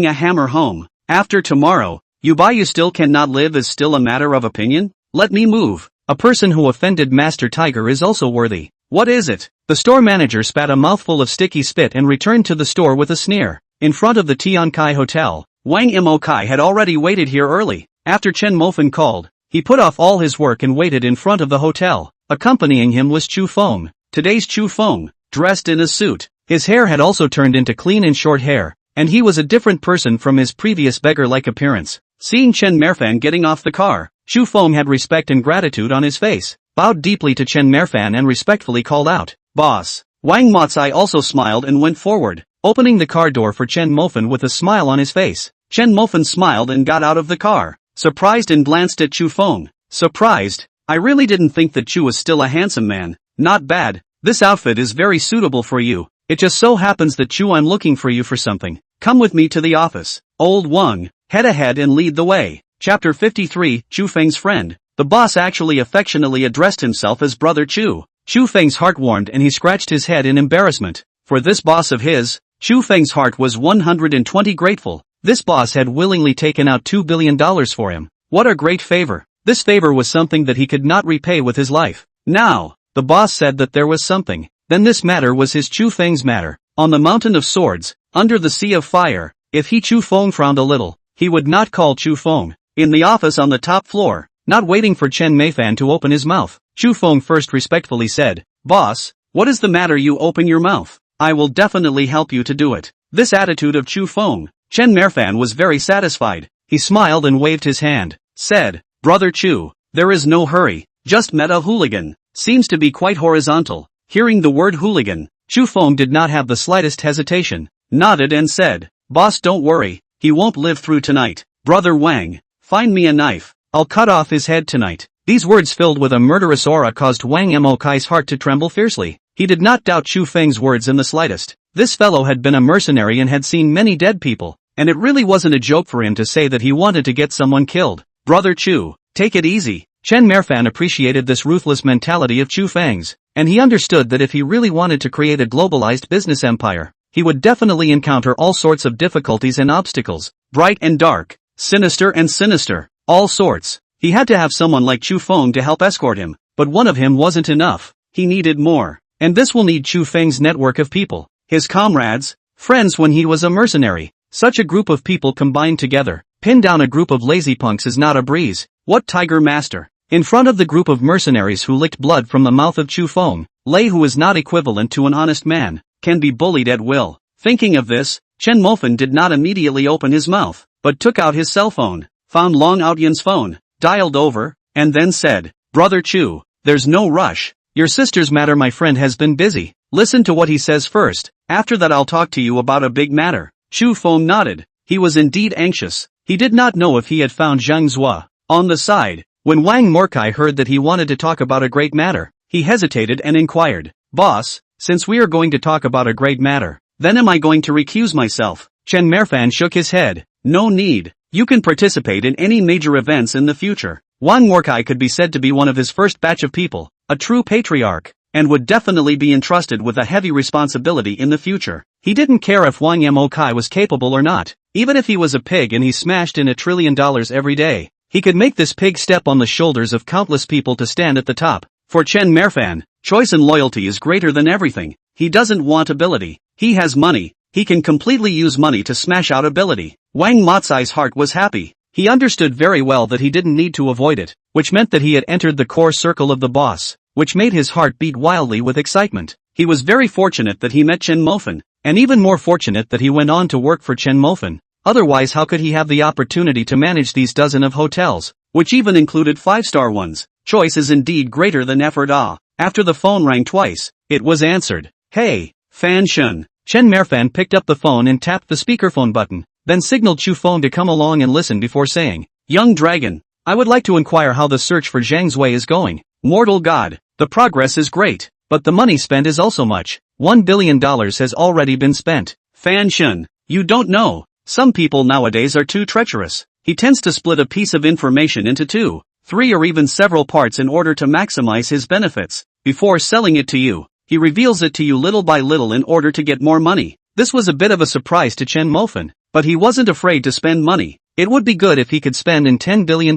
a hammer home. After tomorrow, you still cannot live is still a matter of opinion? Let me move. A person who offended Master Tiger is also worthy. What is it? The store manager spat a mouthful of sticky spit and returned to the store with a sneer. In front of the Tiankai Hotel, Wang Mo Kai had already waited here early. After Chen Mofan called, he put off all his work and waited in front of the hotel. Accompanying him was Chu Feng. Today's Chu Feng, dressed in a suit. His hair had also turned into clean and short hair, and he was a different person from his previous beggar-like appearance. Seeing Chen Mofan getting off the car, Chu Feng had respect and gratitude on his face, bowed deeply to Chen Mofan and respectfully called out, "Boss." Wang Motsai also smiled and went forward, opening the car door for Chen Mofan with a smile on his face. Chen Mofan smiled and got out of the car, surprised, and glanced at Chu Feng. "Surprised? I really didn't think that Chu was still a handsome man. Not bad. This outfit is very suitable for you. It just so happens that Chu, I'm looking for you for something. Come with me to the office." Old Wang, head ahead and lead the way. Chapter 53, Chu Feng's friend. The boss actually affectionately addressed himself as Brother Chu. Chu Feng's heart warmed and he scratched his head in embarrassment. For this boss of his, Chu Feng's heart was 120 grateful. This boss had willingly taken out $2 billion for him. What a great favor. This favor was something that he could not repay with his life. Now, the boss said that there was something. Then this matter was his Chu Feng's matter. On the mountain of swords, under the sea of fire, if he Chu Feng frowned a little, he would not call Chu Feng. In the office on the top floor, not waiting for Chen Mofan to open his mouth, Chu Feng first respectfully said, "Boss, what is the matter? You open your mouth. I will definitely help you to do it." This attitude of Chu Feng, Chen Mofan was very satisfied. He smiled and waved his hand, said, "Brother Chu, there is no hurry, just met a hooligan. Seems to be quite horizontal." Hearing the word hooligan, Chu Feng did not have the slightest hesitation, nodded and said, "Boss, don't worry, he won't live through tonight. Brother Wang, find me a knife. I'll cut off his head tonight." These words filled with a murderous aura caused Wang Mokai's heart to tremble fiercely. He did not doubt Chu Feng's words in the slightest. This fellow had been a mercenary and had seen many dead people, and it really wasn't a joke for him to say that he wanted to get someone killed. "Brother Chu, take it easy." Chen Mofan appreciated this ruthless mentality of Chu Feng's, and he understood that if he really wanted to create a globalized business empire, he would definitely encounter all sorts of difficulties and obstacles, bright and dark, sinister and sinister, all sorts. He had to have someone like Chu Feng to help escort him, but one of him wasn't enough. He needed more, and this will need Chu Feng's network of people, his comrades, friends when he was a mercenary. Such a group of people combined together, pin down a group of lazy punks is not a breeze. What Tiger Master? In front of the group of mercenaries who licked blood from the mouth of Chu Feng, Lei, who is not equivalent to an honest man, can be bullied at will. Thinking of this, Chen Mofan did not immediately open his mouth, but took out his cell phone, found Long Outyan's phone, dialed over, and then said, "Brother Chu, there's no rush. Your sister's matter, my friend, has been busy. Listen to what he says first. After that I'll talk to you about a big matter." Chu Feng nodded. He was indeed anxious. He did not know if he had found Zhang Zhua. On the side, when Wang Morkai heard that he wanted to talk about a great matter, he hesitated and inquired, "Boss, since we are going to talk about a great matter, then am I going to recuse myself?" Chen Mofan shook his head. "No need. You can participate in any major events in the future." Wang Morkai could be said to be one of his first batch of people, a true patriarch, and would definitely be entrusted with a heavy responsibility in the future. He didn't care if Wang Mokai was capable or not. Even if he was a pig and he smashed in $1 trillion every day, he could make this pig step on the shoulders of countless people to stand at the top. For Chen Mofan, choice and loyalty is greater than everything. He doesn't want ability. He has money. He can completely use money to smash out ability. Wang Motsai's heart was happy. He understood very well that he didn't need to avoid it, which meant that he had entered the core circle of the boss, which made his heart beat wildly with excitement. He was very fortunate that he met Chen Mofan, and even more fortunate that he went on to work for Chen Mofan. Otherwise, how could he have the opportunity to manage these dozen of hotels, which even included 5-star ones? Choice is indeed greater than effort. After the phone rang twice, it was answered. "Hey, Fan Shun." Chen Mofan picked up the phone and tapped the speakerphone button, then signaled Chu Feng to come along and listen before saying, "Young dragon, I would like to inquire how the search for Zhang Zui is going." "Mortal God, the progress is great, but the money spent is also much. $1 billion has already been spent." "Fan Shun, you don't know. Some people nowadays are too treacherous. He tends to split a piece of information into 2, 3 or even several parts in order to maximize his benefits. Before selling it to you, he reveals it to you little by little in order to get more money." This was a bit of a surprise to Chen Mofan, but he wasn't afraid to spend money. It would be good if he could spend in $10 billion.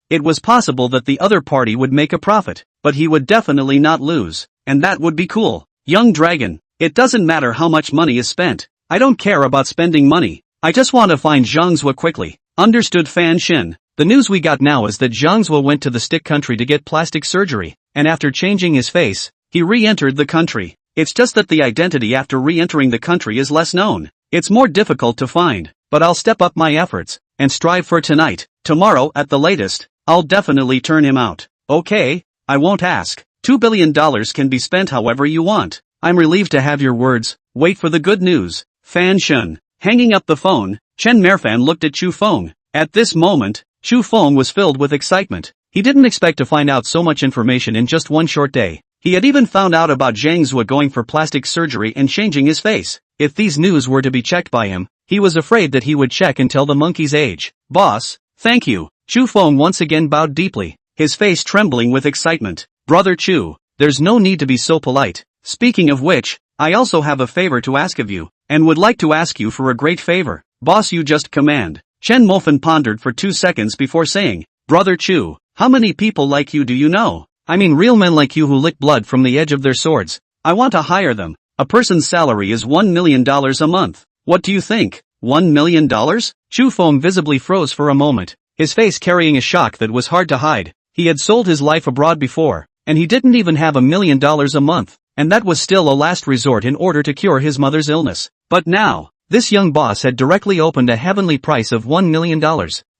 It was possible that the other party would make a profit, but he would definitely not lose, and that would be cool. "Young dragon, it doesn't matter how much money is spent. I don't care about spending money. I just want to find Zhang Zui quickly." Understood Fan Shin. The news we got now is that Zhang Zui went to the stick country to get plastic surgery, and after changing his face, he re-entered the country. It's just that the identity after re-entering the country is less known. It's more difficult to find, but I'll step up my efforts, and strive for tonight. Tomorrow at the latest, I'll definitely turn him out. Okay, I won't ask. $2 billion can be spent however you want. I'm relieved to have your words. Wait for the good news. Fan Shun. Hanging up the phone, Chen Mofan looked at Chu Feng. At this moment, Chu Feng was filled with excitement. He didn't expect to find out so much information in just one short day. He had even found out about Zhang Zhua going for plastic surgery and changing his face. If these news were to be checked by him, he was afraid that he would check and tell the monkey's age. Boss, thank you. Chu Feng once again bowed deeply, his face trembling with excitement. Brother Chu, there's no need to be so polite. Speaking of which, I also have a favor to ask of you, and would like to ask you for a great favor. Boss, you just command. Chen Mofan pondered for 2 seconds before saying, Brother Chu, how many people like you do you know? I mean real men like you who lick blood from the edge of their swords. I want to hire them. A person's salary is $1 million a month. What do you think? $1 million? Chu Feng visibly froze for a moment, his face carrying a shock that was hard to hide. He had sold his life abroad before, and he didn't even have $1 million a month, and that was still a last resort in order to cure his mother's illness. But now, this young boss had directly opened a heavenly price of $1 million.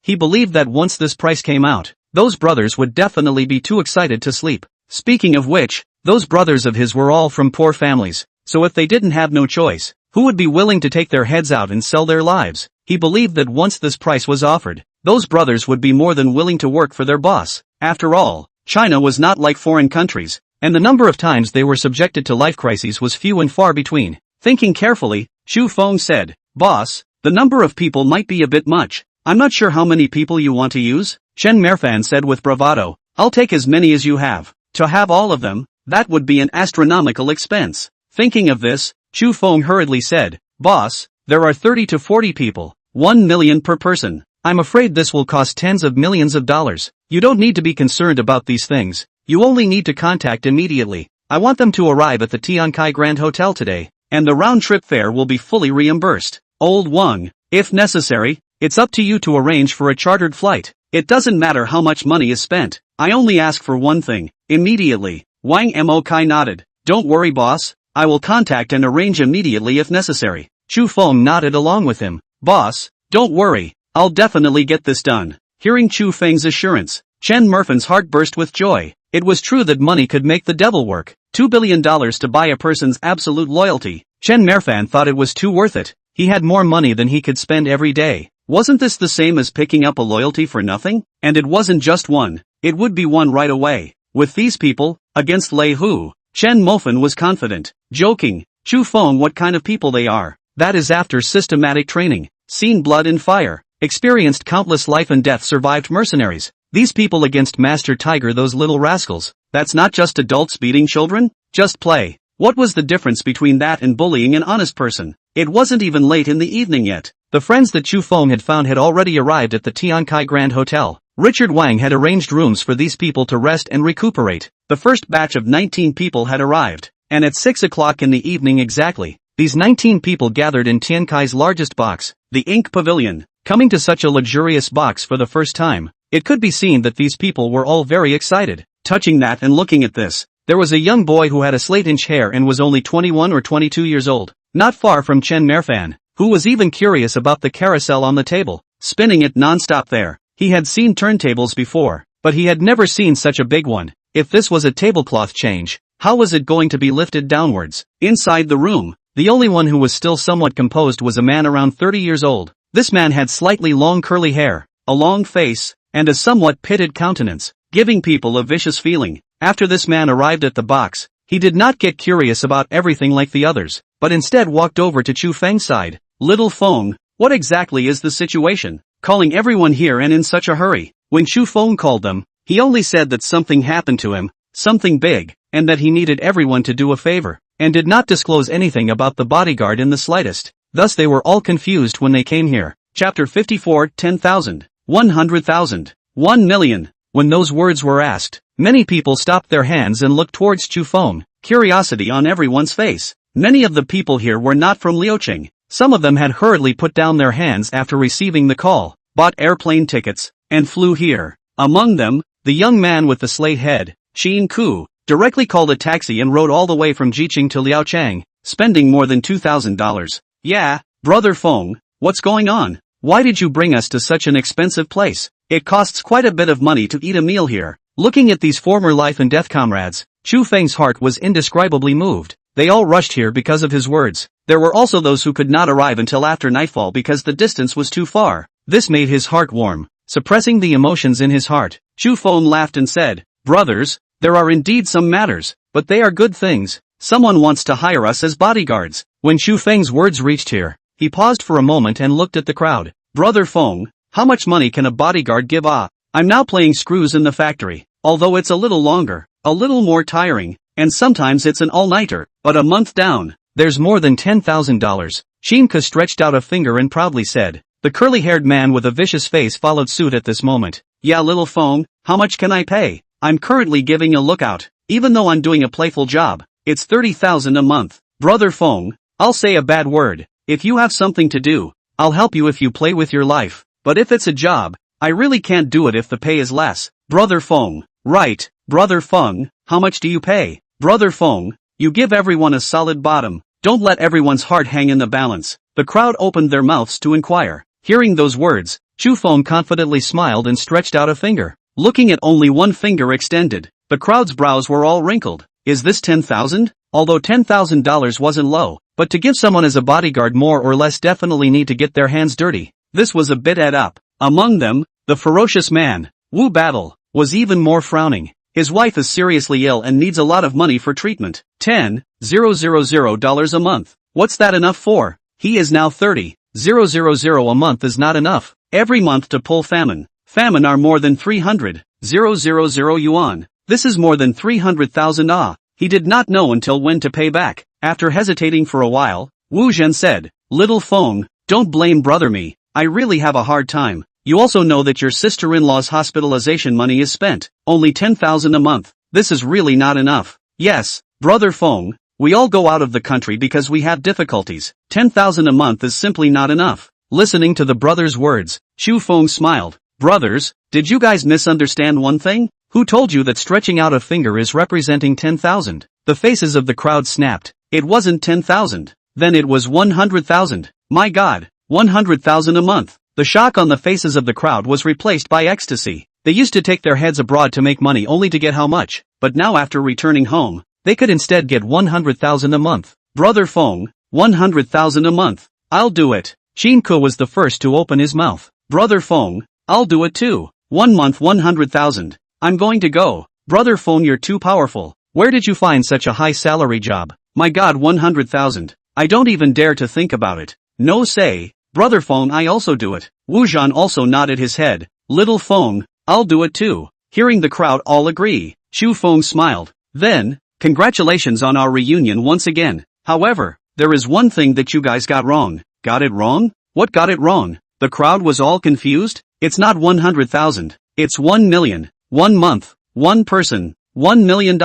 He believed that once this price came out, those brothers would definitely be too excited to sleep. Speaking of which, those brothers of his were all from poor families, so if they didn't have no choice, who would be willing to take their heads out and sell their lives? He believed that once this price was offered, those brothers would be more than willing to work for their boss. After all, China was not like foreign countries, and the number of times they were subjected to life crises was few and far between. Thinking carefully, Chu Feng said, Boss, the number of people might be a bit much. I'm not sure how many people you want to use. Chen Mofan said with bravado, I'll take as many as you have. To have all of them, that would be an astronomical expense. Thinking of this, Chu Feng hurriedly said, Boss, there are 30 to 40 people, 1 million per person. I'm afraid this will cost tens of millions of dollars. You don't need to be concerned about these things. You only need to contact immediately. I want them to arrive at the Tiankai Grand Hotel today, and the round-trip fare will be fully reimbursed. Old Wang, if necessary, it's up to you to arrange for a chartered flight. It doesn't matter how much money is spent. I only ask for one thing, immediately. Wang Mo Kai nodded. Don't worry boss, I will contact and arrange immediately if necessary. Chu Feng nodded along with him. Boss, don't worry, I'll definitely get this done. Hearing Chu Feng's assurance, Chen Mofan's heart burst with joy. It was true that money could make the devil work. $2 billion to buy a person's absolute loyalty. Chen Mofan thought it was too worth it. He had more money than he could spend every day. Wasn't this the same as picking up a loyalty for nothing? And it wasn't just one. It would be one right away. With these people, against Lei Hu, Chen Mofan was confident. Joking, Chu Feng, what kind of people they are. That is after systematic training, seen blood and fire, experienced countless life and death survived mercenaries. These people against Master Tiger, those little rascals. That's not just adults beating children? Just play. What was the difference between that and bullying an honest person? It wasn't even late in the evening yet. The friends that Chu Feng had found had already arrived at the Tiankai Grand Hotel. Richard Wang had arranged rooms for these people to rest and recuperate. The first batch of 19 people had arrived, and at 6 o'clock in the evening exactly, these 19 people gathered in Tiankai's largest box, the Ink Pavilion. Coming to such a luxurious box for the first time, it could be seen that these people were all very excited. Touching that and looking at this, there was a young boy who had a slate-inch hair and was only 21 or 22 years old, not far from Chen Mofan, who was even curious about the carousel on the table, spinning it non-stop there. He had seen turntables before, but he had never seen such a big one. If this was a tablecloth change, how was it going to be lifted downwards? Inside the room, the only one who was still somewhat composed was a man around 30 years old. This man had slightly long curly hair, a long face, and a somewhat pitted countenance, giving people a vicious feeling. After this man arrived at the box, he did not get curious about everything like the others, but instead walked over to Chu Feng's side. Little Feng, what exactly is the situation? Calling everyone here and in such a hurry. When Chu Feng called them, he only said that something happened to him, something big, and that he needed everyone to do a favor, and did not disclose anything about the bodyguard in the slightest. Thus they were all confused when they came here. Chapter 54, 10,000, 100,000, 1 million. When those words were asked, many people stopped their hands and looked towards Chu Feng, curiosity on everyone's face. Many of the people here were not from Liucheng. Some of them had hurriedly put down their hands after receiving the call, bought airplane tickets, and flew here. Among them, the young man with the slate head, Xin Ku, Directly called a taxi and rode all the way from Jiqing to Liaochang, spending more than $2,000. Yeah, Brother Feng, what's going on? Why did you bring us to such an expensive place? It costs quite a bit of money to eat a meal here. Looking at these former life and death comrades, Chu Feng's heart was indescribably moved. They all rushed here because of his words. There were also those who could not arrive until after nightfall because the distance was too far. This made his heart warm. Suppressing the emotions in his heart, Chu Feng laughed and said, "Brothers, there are indeed some matters, but they are good things. Someone wants to hire us as bodyguards." When Chu Feng's words reached here, he paused for a moment and looked at the crowd. "Brother Feng, how much money can a bodyguard give? I'm now playing screws in the factory, although it's a little longer, a little more tiring, and sometimes it's an all-nighter, but a month down. There's more than $10,000. Shimka stretched out a finger and proudly said. The curly-haired man with a vicious face followed suit at this moment. "Yeah, little Feng, how much can I pay? I'm currently giving a lookout, even though I'm doing a playful job. It's 30,000 a month. Brother Feng, I'll say a bad word. If you have something to do, I'll help you if you play with your life. But if it's a job, I really can't do it if the pay is less." Brother Feng, right, Brother Feng, how much do you pay? Brother Feng, you give everyone a solid bottom. Don't let everyone's heart hang in the balance. The crowd opened their mouths to inquire. Hearing those words, Chu Feng confidently smiled and stretched out a finger. Looking at only one finger extended, the crowd's brows were all wrinkled. Is this 10,000? Although $10,000 wasn't low, but to give someone as a bodyguard more or less definitely need to get their hands dirty. This was a bit ed up. Among them, the ferocious man, Wu Battle, was even more frowning. His wife is seriously ill and needs a lot of money for treatment. $10,000 a month. What's that enough for? He is now 30,000 a month is not enough. Every month to pull famine. Famine are more than 300,000 yuan. This is more than 300,000 . He did not know until when to pay back. After hesitating for a while, Wu Zhen said, Little Feng, don't blame brother me. I really have a hard time. You also know that your sister-in-law's hospitalization money is spent. Only 10,000 a month. This is really not enough. Yes, Brother Feng, we all go out of the country because we have difficulties. 10,000 a month is simply not enough. Listening to the brothers' words, Chu Feng smiled. Brothers, did you guys misunderstand one thing? Who told you that stretching out a finger is representing 10,000? The faces of the crowd snapped. It wasn't 10,000. Then it was 100,000. My God, 100,000 a month. The shock on the faces of the crowd was replaced by ecstasy. They used to take their heads abroad to make money only to get how much, but now after returning home, they could instead get 100,000 a month. Brother Feng, 100,000 a month. I'll do it. Shinku was the first to open his mouth. Brother Feng, I'll do it too. 1 month 100,000. I'm going to go. Brother Feng, you're too powerful. Where did you find such a high salary job? My God, 100,000. I don't even dare to think about it. No say. Brother Feng, I also do it. Wu Zhan also nodded his head. Little Feng, I'll do it too. Hearing the crowd all agree, Chu Feng smiled. Then, congratulations on our reunion once again. However, there is one thing that you guys got wrong. Got it wrong? What got it wrong? The crowd was all confused. It's not 100,000. It's 1 million. 1 month. 1 person. $1 million.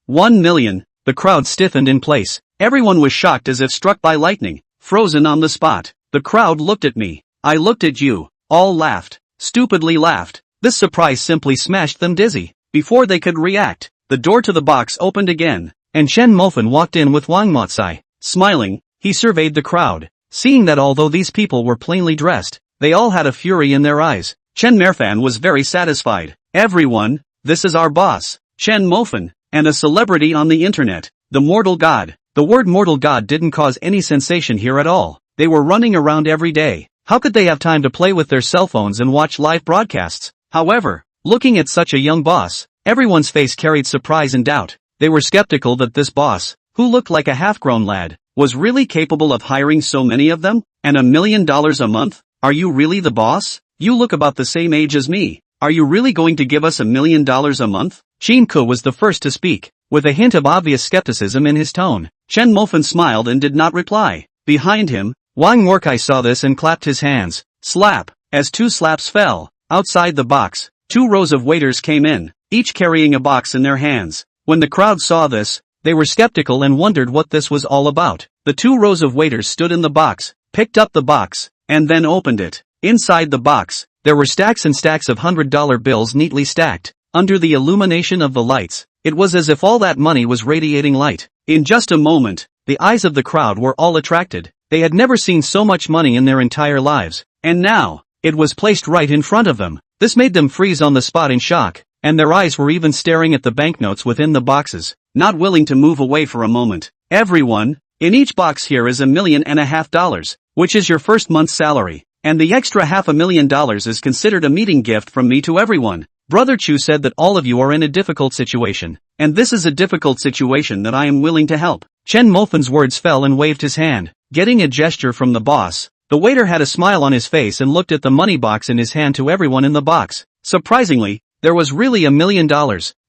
1 million. The crowd stiffened in place. Everyone was shocked as if struck by lightning. Frozen on the spot. The crowd looked at me. I looked at you. All laughed. Stupidly laughed. This surprise simply smashed them dizzy. Before they could react, the door to the box opened again, and Chen Mofan walked in with Wang Motsai. Smiling, he surveyed the crowd. Seeing that although these people were plainly dressed, they all had a fury in their eyes, Chen Mofan was very satisfied. Everyone, this is our boss, Chen Mofan, and a celebrity on the internet, the mortal god. The word mortal god didn't cause any sensation here at all. They were running around every day. How could they have time to play with their cell phones and watch live broadcasts? However, looking at such a young boss, everyone's face carried surprise and doubt. They were skeptical that this boss, who looked like a half-grown lad, was really capable of hiring so many of them? And $1 million a month? Are you really the boss? You look about the same age as me. Are you really going to give us $1 million a month? Shinku was the first to speak, with a hint of obvious skepticism in his tone. Chen Mofan smiled and did not reply. Behind him, Wang Morkai saw this and clapped his hands. Slap! As 2 slaps fell. Outside the box, 2 rows of waiters came in, each carrying a box in their hands. When the crowd saw this, they were skeptical and wondered what this was all about. The 2 rows of waiters stood in the box, picked up the box, and then opened it. Inside the box, there were stacks and stacks of $100 bills neatly stacked. Under the illumination of the lights, It was as if all that money was radiating light. In just a moment, the eyes of the crowd were all attracted. They had never seen so much money in their entire lives. And now, it was placed right in front of them. This made them freeze on the spot in shock, and their eyes were even staring at the banknotes within the boxes, not willing to move away for a moment. Everyone, in each box here is $1.5 million, which is your first month's salary, and the extra $500,000 is considered a meeting gift from me to everyone. Brother Chu said that all of you are in a difficult situation, and this is a difficult situation that I am willing to help. Chen Mofan's words fell and waved his hand, getting a gesture from the boss. The waiter had a smile on his face and looked at the money box in his hand to everyone in the box. Surprisingly, there was really $1 million,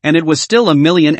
and it was still $1.5 million.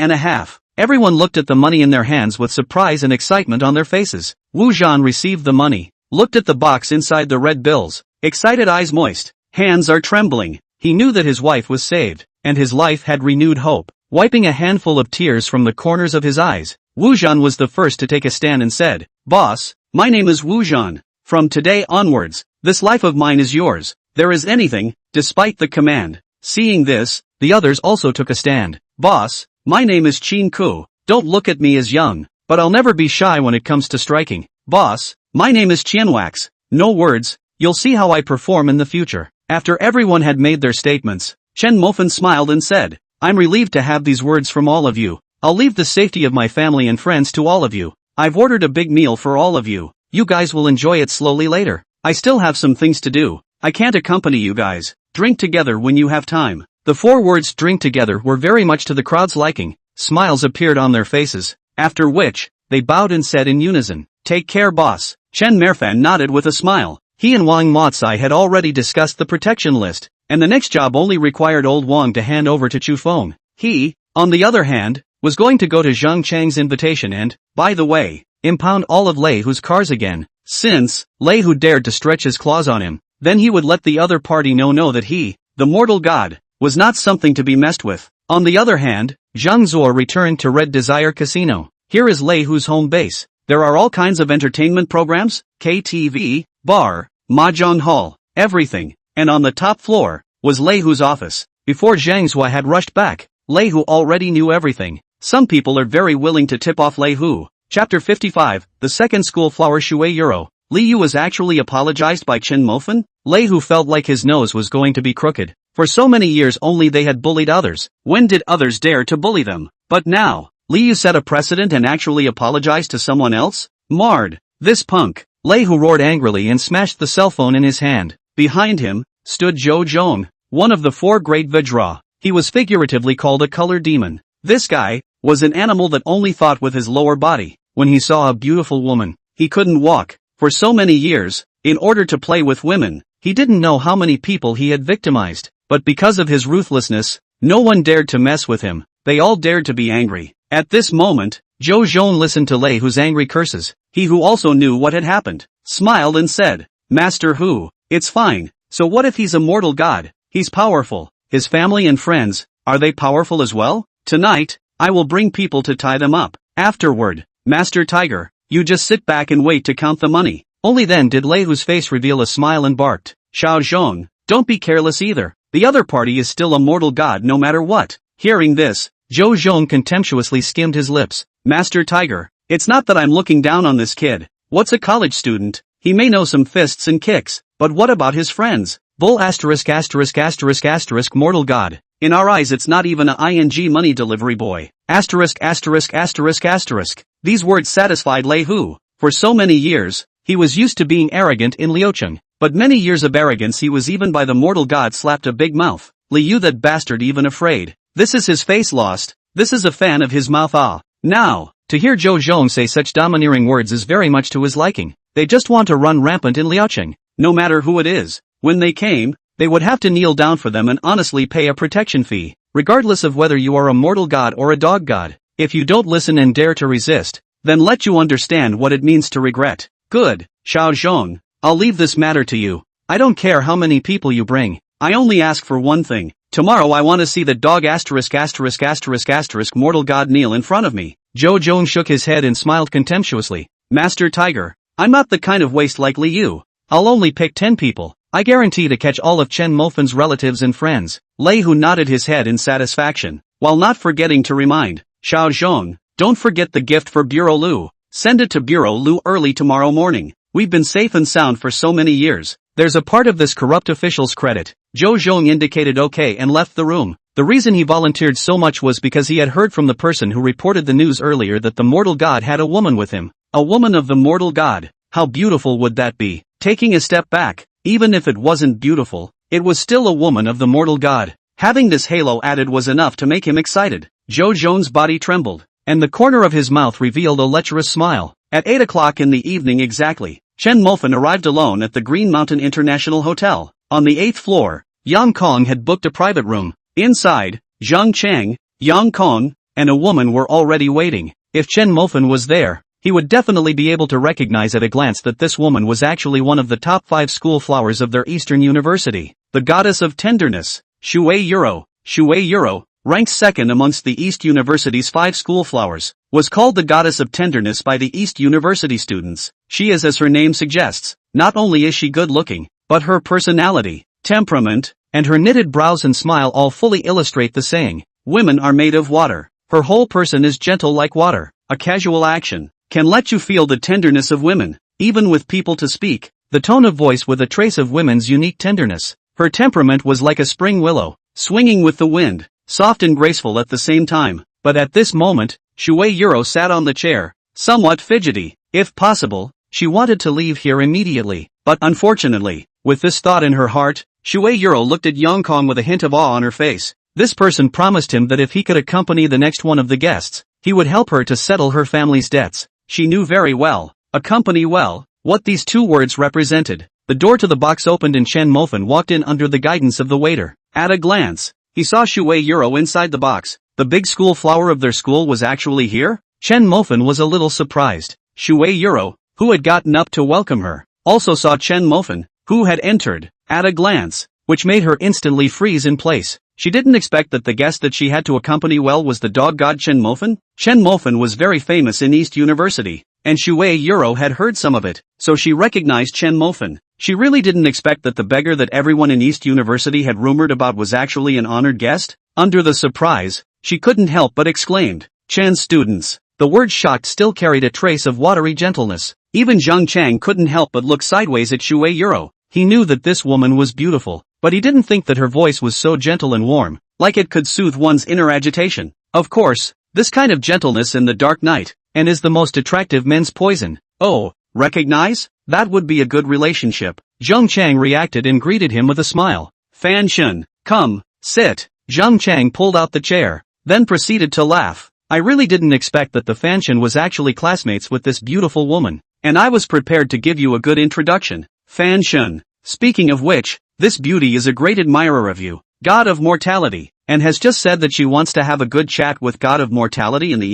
Everyone looked at the money in their hands with surprise and excitement on their faces. Wu Zhan received the money, looked at the box inside the red bills, excited eyes moist, hands are trembling. He knew that his wife was saved, and his life had renewed hope. Wiping a handful of tears from the corners of his eyes, Wu Zhan was the first to take a stand and said, "Boss, my name is Wu Zhan. From today onwards, this life of mine is yours. There is anything, despite the command." Seeing this, the others also took a stand. "Boss, my name is Qin Ku. Don't look at me as young, but I'll never be shy when it comes to striking. Boss, my name is Qianwax. No words, you'll see how I perform in the future." After everyone had made their statements, Chen Mofan smiled and said, "I'm relieved to have these words from all of you. I'll leave the safety of my family and friends to all of you. I've ordered a big meal for all of you. You guys will enjoy it slowly later. I still have some things to do. I can't accompany you guys. Drink together when you have time." The 4 words "drink together" were very much to the crowd's liking. Smiles appeared on their faces, after which, they bowed and said in unison, "Take care, boss." Chen Mofan nodded with a smile. He and Wang Motsai had already discussed the protection list, and the next job only required old Wang to hand over to Chu Feng. He, on the other hand, was going to go to Zhang Chang's invitation and, by the way, impound all of Lei Hu's cars again. Since Lei Hu dared to stretch his claws on him, then he would let the other party know that he, the mortal god, was not something to be messed with. On the other hand, Zhang Zuo returned to Red Desire Casino. Here is Lei Hu's home base. There are all kinds of entertainment programs, KTV, bar, mahjong hall, everything, and on the top floor was Lei Hu's office. Before Zhang Zuo had rushed back, Lei Hu already knew everything. Some people are very willing to tip off Lei Hu. Chapter 55, The Second School Flower Shui Euro. Li Yu was actually apologized by Chen Mofan? Lei Hu felt like his nose was going to be crooked. For so many years only they had bullied others. When did others dare to bully them? But now, Li Yu set a precedent and actually apologized to someone else? Marred. This punk. Lei Hu roared angrily and smashed the cell phone in his hand. Behind him, stood Zhou Zhong, one of the 4 great Vajra. He was figuratively called a color demon. This guy was an animal that only thought with his lower body. When he saw a beautiful woman, he couldn't walk. For so many years, in order to play with women, he didn't know how many people he had victimized. But because of his ruthlessness, no one dared to mess with him. They all dared to be angry. At this moment, Zhou Zhong listened to Lei Hu's angry curses. He who also knew what had happened, smiled and said, "Master Hu, it's fine. So what if he's a mortal god? He's powerful. His family and friends, are they powerful as well? Tonight, I will bring people to tie them up. Afterward, Master Tiger, you just sit back and wait to count the money." Only then did Lei Hu's face reveal a smile and barked, "Xiao Zhong, don't be careless either. The other party is still a mortal god no matter what." Hearing this, Zhou Zhong contemptuously skimmed his lips. "Master Tiger, it's not that I'm looking down on this kid. What's a college student? He may know some fists and kicks, but what about his friends? Bull asterisk asterisk asterisk asterisk mortal god. In our eyes it's not even a ing money delivery boy. Asterisk asterisk asterisk asterisk." These words satisfied Lei Hu. For so many years, he was used to being arrogant in Liucheng, but many years of arrogance he was even by the mortal god slapped a big mouth. Li Yu that bastard even afraid. This is his face lost. This is a fan of his mouth Now, to hear Zhou Zhong say such domineering words is very much to his liking. They just want to run rampant in Liucheng. No matter who it is. When they came, they would have to kneel down for them and honestly pay a protection fee, regardless of whether you are a mortal god or a dog god. If you don't listen and dare to resist, then let you understand what it means to regret. Good, Xiao Zhong, I'll leave this matter to you. I don't care how many people you bring. I only ask for one thing. Tomorrow I want to see the dog asterisk asterisk asterisk asterisk mortal god kneel in front of me. Zhou Zhong shook his head and smiled contemptuously. Master Tiger, I'm not the kind of waste like Li Yu. I'll only pick 10 people. I guarantee to catch all of Chen Mofan's relatives and friends. Lei Hu nodded his head in satisfaction. while not forgetting to remind Xiao Zhong, don't forget the gift for Bureau Lu. Send it to Bureau Lu early tomorrow morning. We've been safe and sound for so many years. There's a part of this corrupt official's credit. Zhou Zhong indicated okay and left the room. The reason he volunteered so much was because he had heard from the person who reported the news earlier that the mortal god had a woman with him. A woman of the mortal god. How beautiful would that be? Taking a step back, even if it wasn't beautiful, it was still a woman of the mortal god. Having this halo added was enough to make him excited. Zhou Zhong's body trembled, and the corner of his mouth revealed a lecherous smile. At 8 o'clock in the evening exactly, Chen Mofan arrived alone at the Green Mountain International Hotel. On the 8th floor, Yang Kong had booked a private room. Inside, Zhang Chang, Yang Kong, and a woman were already waiting. If Chen Mofan was there, he would definitely be able to recognize at a glance that this woman was actually one of the top 5 school flowers of their Eastern University. The goddess of tenderness, Shui Euro. Shui Euro, ranked second amongst the East University's 5 school flowers, was called the goddess of tenderness by the East University students. She is, as her name suggests, not only is she good-looking, but her personality, temperament, and her knitted brows and smile all fully illustrate the saying, women are made of water. Her whole person is gentle like water. A casual action can let you feel the tenderness of women, even with people to speak. The tone of voice with a trace of women's unique tenderness. Her temperament was like a spring willow, swinging with the wind, soft and graceful at the same time. But at this moment, Shui Euro sat on the chair, somewhat fidgety. If possible, she wanted to leave here immediately. But unfortunately, with this thought in her heart, Shui Euro looked at Yang Kong with a hint of awe on her face. This person promised him that if he could accompany the next one of the guests, he would help her to settle her family's debts. She knew very well, accompany well, what these 2 words represented. The door to the box opened and Chen Mofan walked in under the guidance of the waiter. At a glance, he saw Shui Euro inside the box. The big school flower of their school was actually here? Chen Mofan was a little surprised. Shui Euro, who had gotten up to welcome her, also saw Chen Mofan, who had entered, at a glance, which made her instantly freeze in place. She didn't expect that the guest that she had to accompany well was the dog god Chen Mofan. Chen Mofan was very famous in East University, and Shui Euro had heard some of it, so she recognized Chen Mofan. She really didn't expect that the beggar that everyone in East University had rumored about was actually an honored guest. Under the surprise, she couldn't help but exclaimed, Chen students. The word shocked still carried a trace of watery gentleness. Even Zhang Chang couldn't help but look sideways at Shui Euro. He knew that this woman was beautiful, but he didn't think that her voice was so gentle and warm, like it could soothe one's inner agitation. Of course, this kind of gentleness in the dark night, and is the most attractive men's poison. Oh, recognize? That would be a good relationship. Zhang Chang reacted and greeted him with a smile. Fan Shun, come, sit. Zhang Chang pulled out the chair, then proceeded to laugh. I really didn't expect that the Fan Shun was actually classmates with this beautiful woman, and I was prepared to give you a good introduction. Fan Shun, speaking of which, this beauty is a great admirer of you, god of mortality, and has just said that she wants to have a good chat with god of mortality in the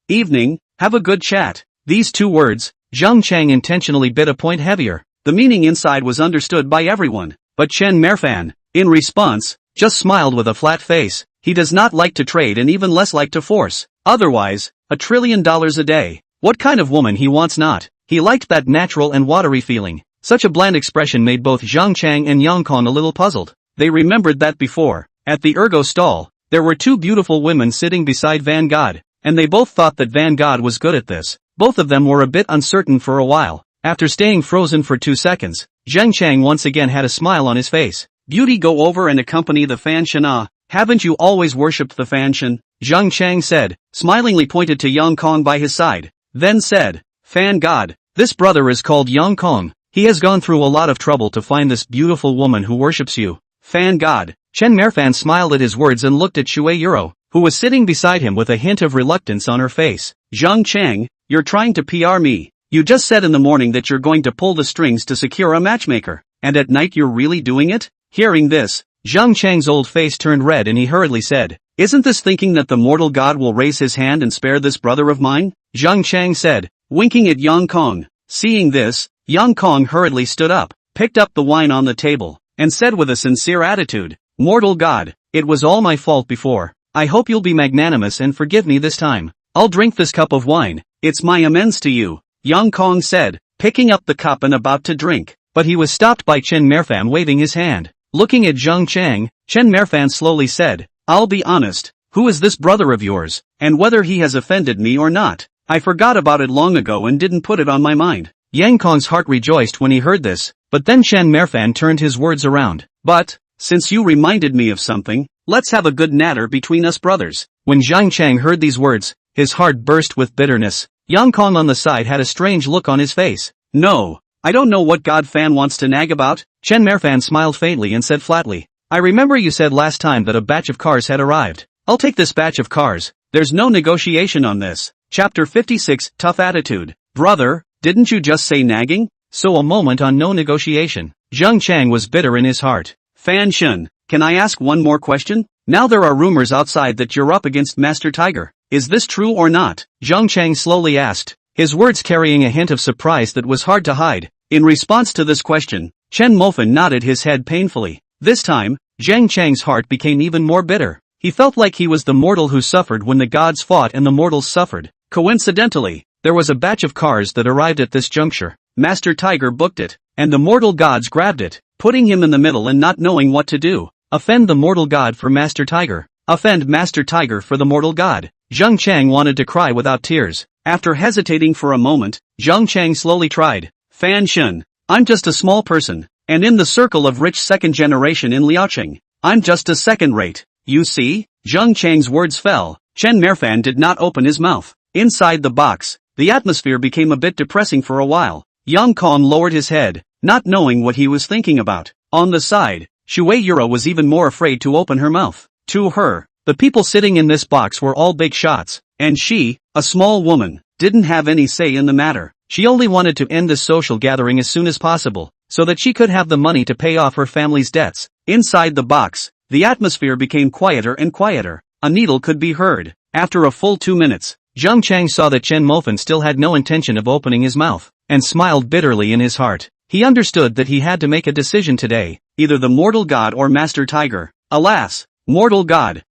evening. Have a good chat. These 2 words, Zhang Chang intentionally bit a point heavier. The meaning inside was understood by everyone, but Chen Mofan, in response, just smiled with a flat face. He does not like to trade and even less like to force. Otherwise, $1 trillion a day. What kind of woman he wants not? He liked that natural and watery feeling. Such a bland expression made both Zhang Chang and Yang Kong a little puzzled. They remembered that before, at the ergo stall, there were 2 beautiful women sitting beside Van God, and they both thought that Van God was good at this. Both of them were a bit uncertain for a while. After staying frozen for 2 seconds, Zhang Chang once again had a smile on his face. Beauty, go over and accompany the Fan Shan. Ah, haven't you always worshipped the Fan Shan? Zhang Chang said, smilingly pointed to Yang Kong by his side, then said, Fan God, this brother is called Yang Kong. He has gone through a lot of trouble to find this beautiful woman who worships you. Fan God. Chen Mofan smiled at his words and looked at Shui Euro, who was sitting beside him with a hint of reluctance on her face. Zhang Chang, you're trying to PR me. You just said in the morning that you're going to pull the strings to secure a matchmaker, and at night you're really doing it? Hearing this, Zhang Chang's old face turned red and he hurriedly said, isn't this thinking that the mortal god will raise his hand and spare this brother of mine? Zhang Chang said, winking at Yang Kong. Seeing this, Yang Kong hurriedly stood up, picked up the wine on the table, and said with a sincere attitude, mortal god, it was all my fault before. I hope you'll be magnanimous and forgive me this time. I'll drink this cup of wine. It's my amends to you, Yang Kong said, picking up the cup and about to drink. But he was stopped by Chen Mofan waving his hand. Looking at Zhang Chang, Chen Mofan slowly said, I'll be honest, Who is this brother of yours, and whether he has offended me or not? I forgot about it long ago and didn't put it on my mind. Yang Kong's heart rejoiced when he heard this, but then Chen Mofan turned his words around. But, since you reminded me of something, let's have a good natter between us brothers. When Zhang Chang heard these words, his heart burst with bitterness. Yang Kong on the side had a strange look on his face. No, I don't know what God fan wants to nag about. Chen Mofan smiled faintly and said flatly, I remember you said last time that a batch of cars had arrived. I'll take this batch of cars. There's no negotiation on this. Chapter 56, Tough Attitude. Brother, didn't you just say nagging? So a moment on no negotiation. Zhang Chang was bitter in his heart. Fan Shun, can I ask one more question? Now there are rumors outside that you're up against Master Tiger. Is this true or not? Zhang Chang slowly asked, his words carrying a hint of surprise that was hard to hide. In response to this question, Chen Mofan nodded his head painfully. This time, Zhang Chang's heart became even more bitter. He felt like he was the mortal who suffered when the gods fought and the mortals suffered. Coincidentally, there was a batch of cars that arrived at this juncture. Master Tiger booked it, and the mortal gods grabbed it, putting him in the middle and not knowing what to do. Offend the mortal god for Master Tiger. Offend Master Tiger for the mortal god. Zhang Chang wanted to cry without tears. After hesitating for a moment, Zhang Chang slowly tried. Fan Shun, I'm just a small person, and in the circle of rich second generation in Liaoqing, I'm just a second rate. You see? Zhang Chang's words fell. Chen Mofan did not open his mouth. Inside the box, the atmosphere became a bit depressing for a while. Yang Kong lowered his head, not knowing what he was thinking about. On the side, Shui Yura was even more afraid to open her mouth. To her, the people sitting in this box were all big shots, and she, a small woman, didn't have any say in the matter. She only wanted to end this social gathering as soon as possible, so that she could have the money to pay off her family's debts. Inside the box, the atmosphere became quieter and quieter. A needle could be heard. After a full 2 minutes, Zhang Chang saw that Chen Mofan still had no intention of opening his mouth, and smiled bitterly in his heart. He understood that he had to make a decision today, either the mortal god or Master Tiger. Alas, mortal god,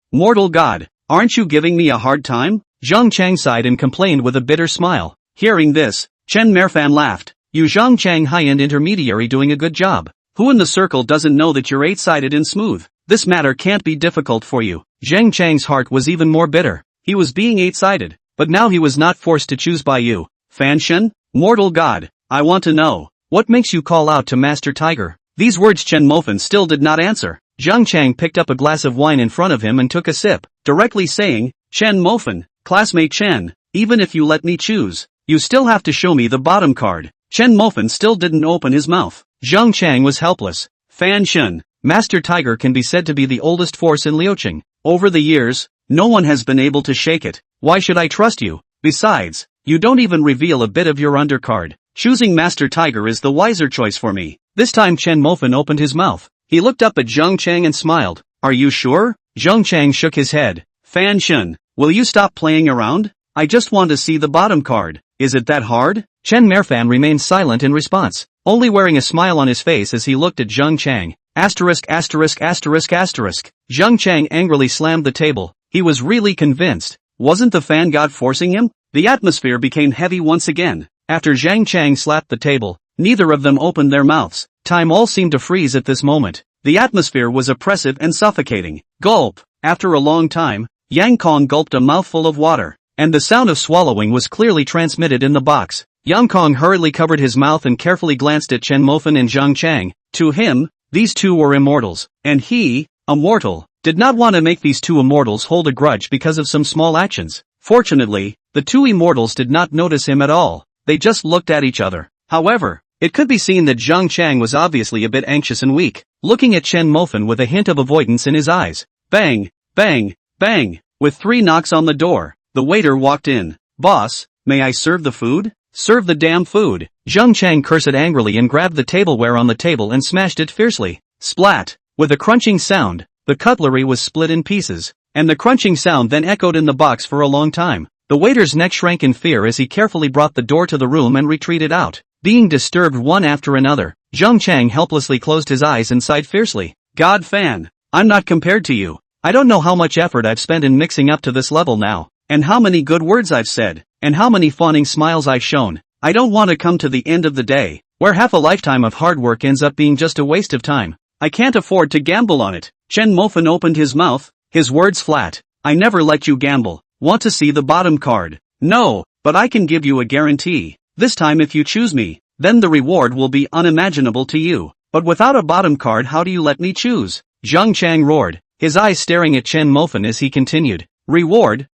aren't you giving me a hard time? Zhang Chang sighed and complained with a bitter smile. Hearing this, Chen Mofan laughed. You Zhang Chang high-end intermediary doing a good job. Who in the circle doesn't know that you're eight-sided and smooth? This matter can't be difficult for you. Zhang Chang's heart was even more bitter. He was being eight-sided, but now he was not forced to choose by you. Fan Shun, mortal god, I want to know, what makes you call out to Master Tiger? These words Chen Mofan still did not answer. Zhang Chang picked up a glass of wine in front of him and took a sip, directly saying, Chen Mofan, classmate Chen, even if you let me choose, you still have to show me the bottom card. Chen Mofan still didn't open his mouth. Zhang Chang was helpless. Fan Shun, Master Tiger can be said to be the oldest force in Liaoqing. Over the years, no one has been able to shake it. Why should I trust you? Besides, you don't even reveal a bit of your undercard. Choosing Master Tiger is the wiser choice for me. This time Chen Mofan opened his mouth. He looked up at Zhang Chang and smiled. Are you sure? Zhang Chang shook his head. Fan Shun, will you stop playing around? I just want to see the bottom card. Is it that hard? Chen Mofan remained silent in response, only wearing a smile on his face as he looked at Zhang Chang. Asterisk. Zhang Chang angrily slammed the table. He was really convinced. Wasn't the fan god forcing him? The atmosphere became heavy once again. After Zhang Chang slapped the table, neither of them opened their mouths. Time all seemed to freeze at this moment. The atmosphere was oppressive and suffocating. Gulp. After a long time, Yang Kong gulped a mouthful of water, and the sound of swallowing was clearly transmitted in the box. Yang Kong hurriedly covered his mouth and carefully glanced at Chen Mofan and Zhang Chang. To him, these two were immortals, and he, a mortal, did not want to make these two immortals hold a grudge because of some small actions. Fortunately, the two immortals did not notice him at all. They just looked at each other. However, it could be seen that Zhang Chang was obviously a bit anxious and weak, looking at Chen Mofan with a hint of avoidance in his eyes. Bang, bang, bang. With 3 knocks on the door, the waiter walked in. Boss, may I serve the food? Serve the damn food. Zhang Chang cursed angrily and grabbed the tableware on the table and smashed it fiercely. Splat. With a crunching sound, the cutlery was split in pieces, and the crunching sound then echoed in the box for a long time. The waiter's neck shrank in fear as he carefully brought the door to the room and retreated out. Being disturbed one after another, Zhang Chang helplessly closed his eyes and sighed fiercely. God fan, I'm not compared to you. I don't know how much effort I've spent in mixing up to this level now, and how many good words I've said, and how many fawning smiles I've shown. I don't want to come to the end of the day, where half a lifetime of hard work ends up being just a waste of time. I can't afford to gamble on it. Chen Mofan opened his mouth, his words flat, I never let you gamble. Want to see the bottom card? No, but I can give you a guarantee. This time if you choose me, then the reward will be unimaginable to you. But without a bottom card, how do you let me choose? Zhang Chang roared, his eyes staring at Chen Mofan as he continued. Reward,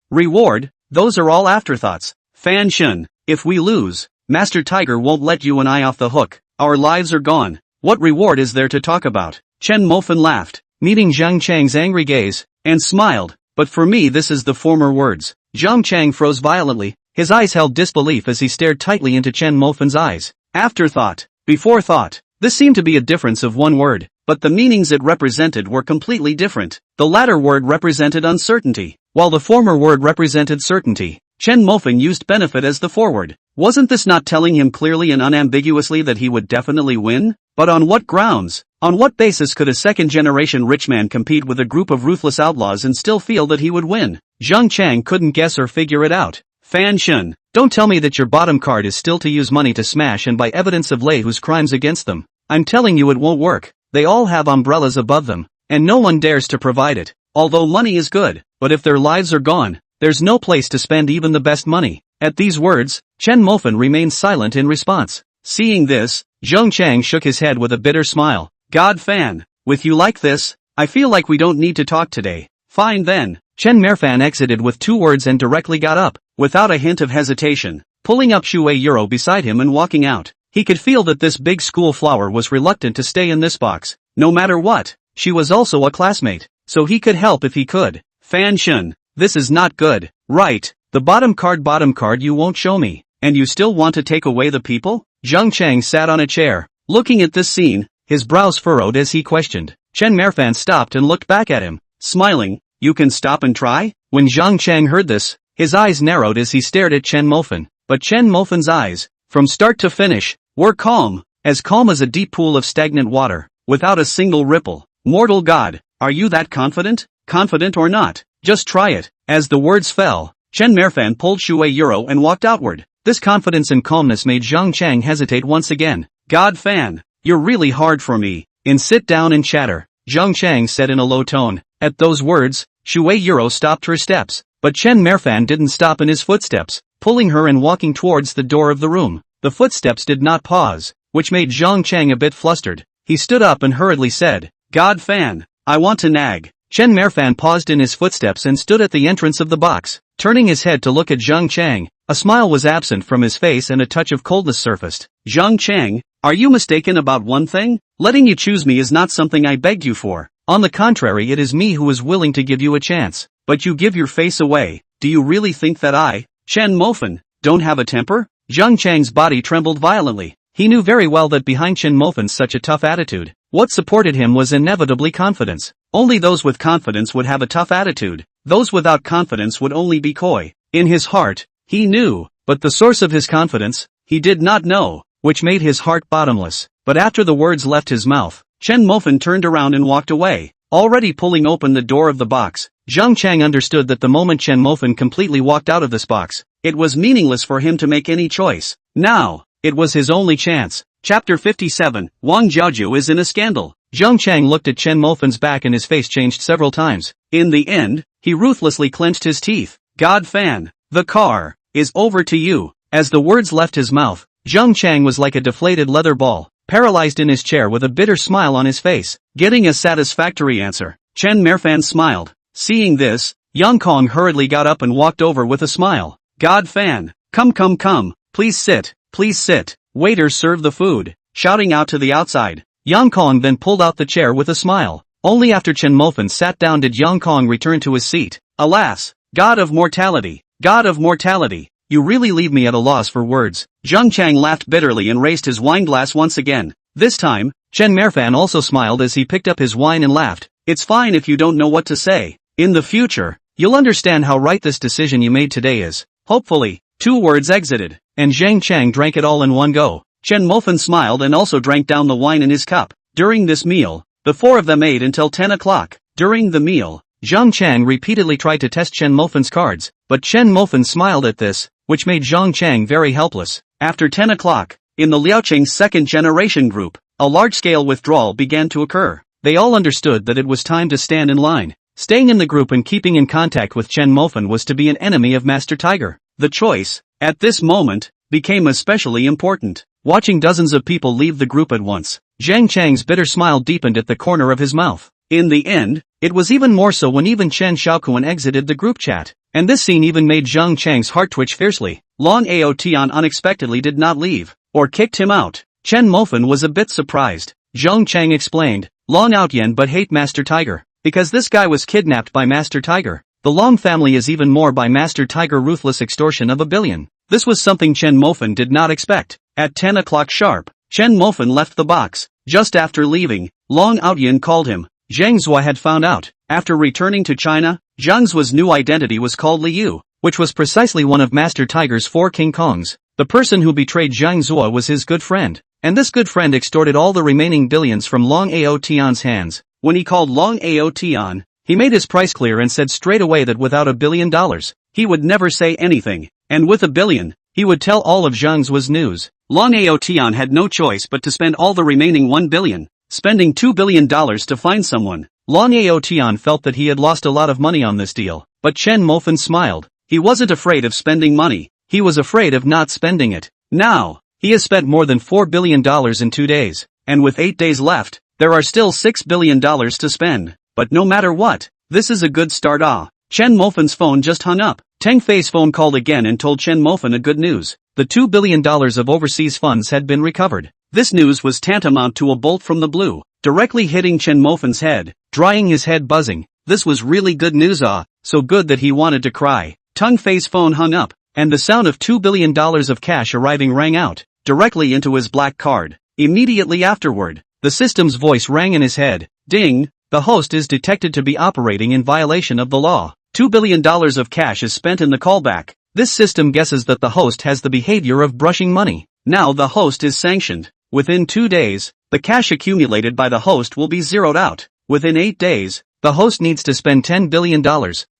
those are all afterthoughts. Fan Shun, if we lose, Master Tiger won't let you and I off the hook. Our lives are gone. What reward is there to talk about? Chen Mofan laughed, meeting Zhang Chang's angry gaze, and smiled. But for me this is the former words. Zhang Chang froze violently, his eyes held disbelief as he stared tightly into Chen Mofan's eyes. Afterthought, before thought. This seemed to be a difference of one word, but the meanings it represented were completely different. The latter word represented uncertainty, while the former word represented certainty. Chen Mofan used benefit as the forward. Wasn't this not telling him clearly and unambiguously that he would definitely win? But on what grounds? On what basis could a second-generation rich man compete with a group of ruthless outlaws and still feel that he would win? Zhang Chang couldn't guess or figure it out. Fan Shun, don't tell me that your bottom card is still to use money to smash and buy evidence of Lei Hu's crimes against them. I'm telling you it won't work. They all have umbrellas above them, and no one dares to provide it. Although money is good, but if their lives are gone, there's no place to spend even the best money. At these words, Chen Mofan remained silent in response. Seeing this, Zhang Chang shook his head with a bitter smile. God Fan, with you like this, I feel like we don't need to talk today. Fine then. Chen Mofan exited with 2 words and directly got up, without a hint of hesitation, pulling up Shui Euro beside him and walking out. He could feel that this big school flower was reluctant to stay in this box, no matter what. She was also a classmate, so he could help if he could. Fan Shun, this is not good. Right, the bottom card you won't show me, and you still want to take away the people? Zhang Chang sat on a chair, looking at this scene, his brows furrowed as he questioned. Chen Mofan stopped and looked back at him, smiling. You can stop and try? When Zhang Chang heard this, his eyes narrowed as he stared at Chen Mofan, but Chen Mofan's eyes, from start to finish, were calm as a deep pool of stagnant water, without a single ripple. Mortal God, are you that confident? Confident or not? Just try it. As the words fell, Chen Mofan pulled Shui Euro and walked outward. This confidence and calmness made Zhang Chang hesitate once again. God Fan, you're really hard for me. Sit down and chatter, Zhang Chang said in a low tone. At those words, Shui Euro stopped her steps, but Chen Mofan didn't stop in his footsteps, pulling her and walking towards the door of the room. The footsteps did not pause, which made Zhang Chang a bit flustered. He stood up and hurriedly said, God Fan, I want to nag. Chen Mofan paused in his footsteps and stood at the entrance of the box, turning his head to look at Zhang Chang. A smile was absent from his face and a touch of coldness surfaced. Zhang Chang, are you mistaken about one thing? Letting you choose me is not something I begged you for. On the contrary, it is me who is willing to give you a chance. But you give your face away. Do you really think that I, Chen Mofan, don't have a temper? Zhang Chang's body trembled violently. He knew very well that behind Chen Mofan's such a tough attitude, what supported him was inevitably confidence. Only those with confidence would have a tough attitude. Those without confidence would only be coy. In his heart, he knew, but the source of his confidence, he did not know, which made his heart bottomless. But after the words left his mouth, Chen Mofan turned around and walked away, already pulling open the door of the box. Zhang Chang understood that the moment Chen Mofan completely walked out of this box, it was meaningless for him to make any choice. Now, it was his only chance. Chapter 57, Wang Jiaoju is in a scandal. Zhang Chang looked at Chen Mofan's back and his face changed several times. In the end, he ruthlessly clenched his teeth. God Fan, the car is over to you. As the words left his mouth, Zhang Chang was like a deflated leather ball, paralyzed in his chair with a bitter smile on his face. Getting a satisfactory answer, Chen Mofan smiled. Seeing this, Yang Kong hurriedly got up and walked over with a smile. God Fan, come, please sit, waiter serve the food, shouting out to the outside. Yang Kong then pulled out the chair with a smile. Only after Chen Mofan sat down did Yang Kong return to his seat. Alas, God of mortality, you really leave me at a loss for words. Zhang Chang laughed bitterly and raised his wine glass once again. This time, Chen Mofan also smiled as he picked up his wine and laughed. It's fine if you don't know what to say. In the future, you'll understand how right this decision you made today is. Hopefully. 2 words exited, and Zhang Chang drank it all in one go. Chen Mofan smiled and also drank down the wine in his cup. During this meal, the 4 of them ate until 10 o'clock. During the meal, Zhang Chang repeatedly tried to test Chen Mofan's cards, but Chen Mofan smiled at this, which made Zhang Chang very helpless. After 10 o'clock, in the Liaoqing's second-generation group, a large-scale withdrawal began to occur. They all understood that it was time to stand in line. Staying in the group and keeping in contact with Chen Mofan was to be an enemy of Master Tiger. The choice, at this moment, became especially important. Watching dozens of people leave the group at once, Zhang Chang's bitter smile deepened at the corner of his mouth. In the end, it was even more so when even Chen Xiaokuan exited the group chat. And this scene even made Zhang Chang's heart twitch fiercely. Long Aotian unexpectedly did not leave, or kicked him out. Chen Mofan was a bit surprised. Zhang Chang explained, Long Outyen but hate Master Tiger. Because this guy was kidnapped by Master Tiger. The Long family is even more by Master Tiger ruthless extortion of $1 billion. This was something Chen Mofan did not expect. At 10 o'clock sharp, Chen Mofan left the box. Just after leaving, Long Outyen called him. Zhang Zhua had found out. After returning to China, Zhang Zuo's new identity was called Liu, which was precisely one of Master Tiger's 4 King Kongs. The person who betrayed Zhang Zhua was his good friend. And this good friend extorted all the remaining billions from Long Aotian's hands. When he called Long Aotian, he made his price clear and said straight away that without $1 billion, he would never say anything, and with $1 billion, he would tell all of Zhang Zuo's news. Long Aotian had no choice but to spend all the remaining $1 billion, spending $2 billion to find someone. Long Aotian felt that he had lost a lot of money on this deal, but Chen Mofan smiled. He wasn't afraid of spending money, he was afraid of not spending it. Now, he has spent more than $4 billion in 2 days, and with 8 days left, there are still $6 billion to spend. But no matter what, this is a good start. Chen Mofan's phone just hung up. Teng Fei's phone called again and told Chen Mofan a good news. The $2 billion of overseas funds had been recovered. This news was tantamount to a bolt from the blue, directly hitting Chen Mofan's head, drying his head buzzing. This was really good news, so good that he wanted to cry. Teng Fei's phone hung up, and the sound of $2 billion of cash arriving rang out, directly into his black card. Immediately afterward, the system's voice rang in his head. Ding! The host is detected to be operating in violation of the law. $2 billion of cash is spent in the callback. This system guesses that the host has the behavior of brushing money. Now the host is sanctioned. Within 2 days, the cash accumulated by the host will be zeroed out. Within 8 days, the host needs to spend $10 billion.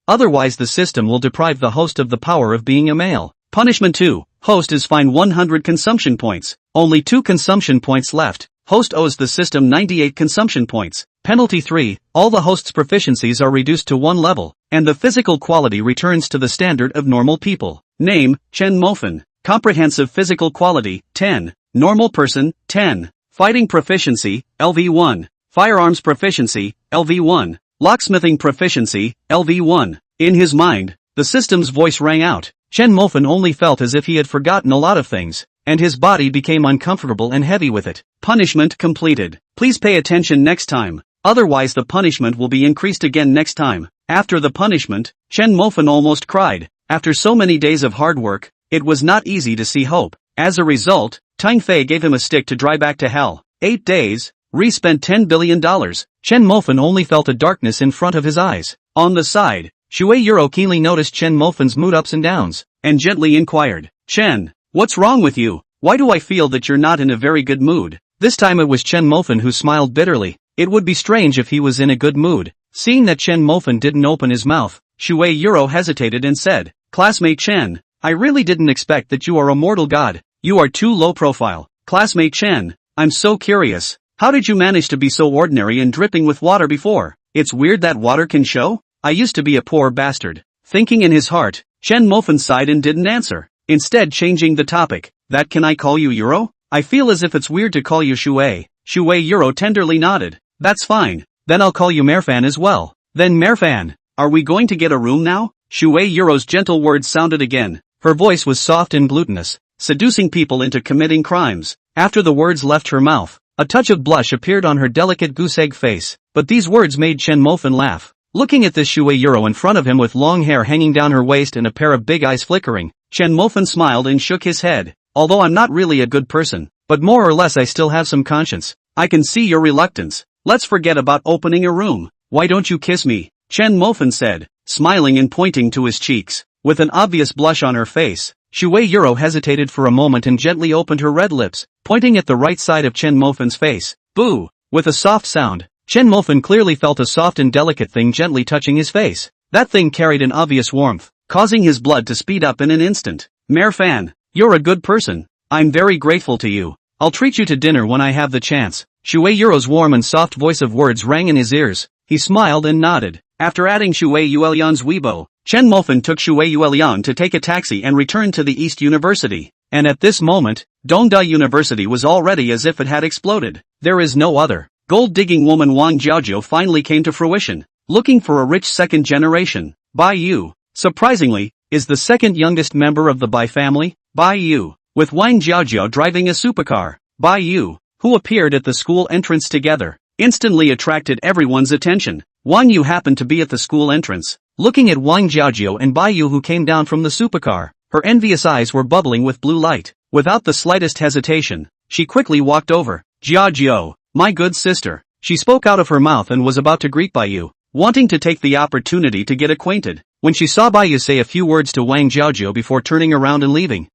Otherwise the system will deprive the host of the power of being a male. Punishment 2. Host is fined 100 consumption points. Only 2 consumption points left. Host owes the system 98 consumption points. Penalty 3. All the host's proficiencies are reduced to 1 level, and the physical quality returns to the standard of normal people. Name, Chen Mofan. Comprehensive physical quality, 10. Normal person, 10. Fighting proficiency, LV1. Firearms proficiency, LV1. Locksmithing proficiency, LV1. In his mind, the system's voice rang out. Chen Mofan only felt as if he had forgotten a lot of things, and his body became uncomfortable and heavy with it. Punishment completed. Please pay attention next time, otherwise the punishment will be increased again next time. After the punishment, Chen Mofan almost cried. After so many days of hard work, it was not easy to see hope. As a result, Teng Fei gave him a stick to dry back to hell. 8 days, spent $10 billion. Chen Mofan only felt a darkness in front of his eyes. On the side, Shui Yuro keenly noticed Chen Mofan's mood ups and downs, and gently inquired, Chen, what's wrong with you? Why do I feel that you're not in a very good mood? This time it was Chen Mofan who smiled bitterly. It would be strange if he was in a good mood. Seeing that Chen Mofan didn't open his mouth, Shui Yuro hesitated and said, Classmate Chen, I really didn't expect that you are a mortal god. You are too low profile. Classmate Chen, I'm so curious. How did you manage to be so ordinary and dripping with water before? It's weird that water can show? I used to be a poor bastard. Thinking in his heart, Chen Mofan sighed and didn't answer. Instead changing the topic. That can I call you Yuro? I feel as if it's weird to call you Shui. Shui Yuro tenderly nodded. That's fine. Then I'll call you Merfan as well. Then Merfan. Are we going to get a room now? Shui Yuro's gentle words sounded again. Her voice was soft and glutinous, seducing people into committing crimes. After the words left her mouth, a touch of blush appeared on her delicate goose-egg face, but these words made Chen Mofan laugh. Looking at this Shui Yuro in front of him with long hair hanging down her waist and a pair of big eyes flickering, Chen Mofan smiled and shook his head. Although I'm not really a good person, but more or less I still have some conscience. I can see your reluctance. Let's forget about opening a room. Why don't you kiss me? Chen Mofan said, smiling and pointing to his cheeks. With an obvious blush on her face, Shui Yuro hesitated for a moment and gently opened her red lips, pointing at the right side of Chen Mofan's face. Boo! With a soft sound, Chen Mofan clearly felt a soft and delicate thing gently touching his face. That thing carried an obvious warmth, causing his blood to speed up in an instant. Merfan, you're a good person. I'm very grateful to you. I'll treat you to dinner when I have the chance. Shui Yuro's warm and soft voice of words rang in his ears. He smiled and nodded. After adding Shui Yuelian's Weibo, Chen Mofan took Shui Yuelian to take a taxi and returned to the East University. And at this moment, Dongda University was already as if it had exploded. There is no other. Gold-digging woman Wang Jiaojiu finally came to fruition. Looking for a rich second generation, Bai Yu, surprisingly, is the second youngest member of the Bai family, Bai Yu, with Wang Jiaojiu driving a supercar. Bai Yu, who appeared at the school entrance together, instantly attracted everyone's attention. Wang Yu happened to be at the school entrance, looking at Wang Jiaojiu and Bai Yu who came down from the supercar. Her envious eyes were bubbling with blue light. Without the slightest hesitation, she quickly walked over. Jiaojiu, my good sister. She spoke out of her mouth and was about to greet Bai Yu, wanting to take the opportunity to get acquainted, when she saw Bai Yu say a few words to Wang Jiaojiu before turning around and leaving.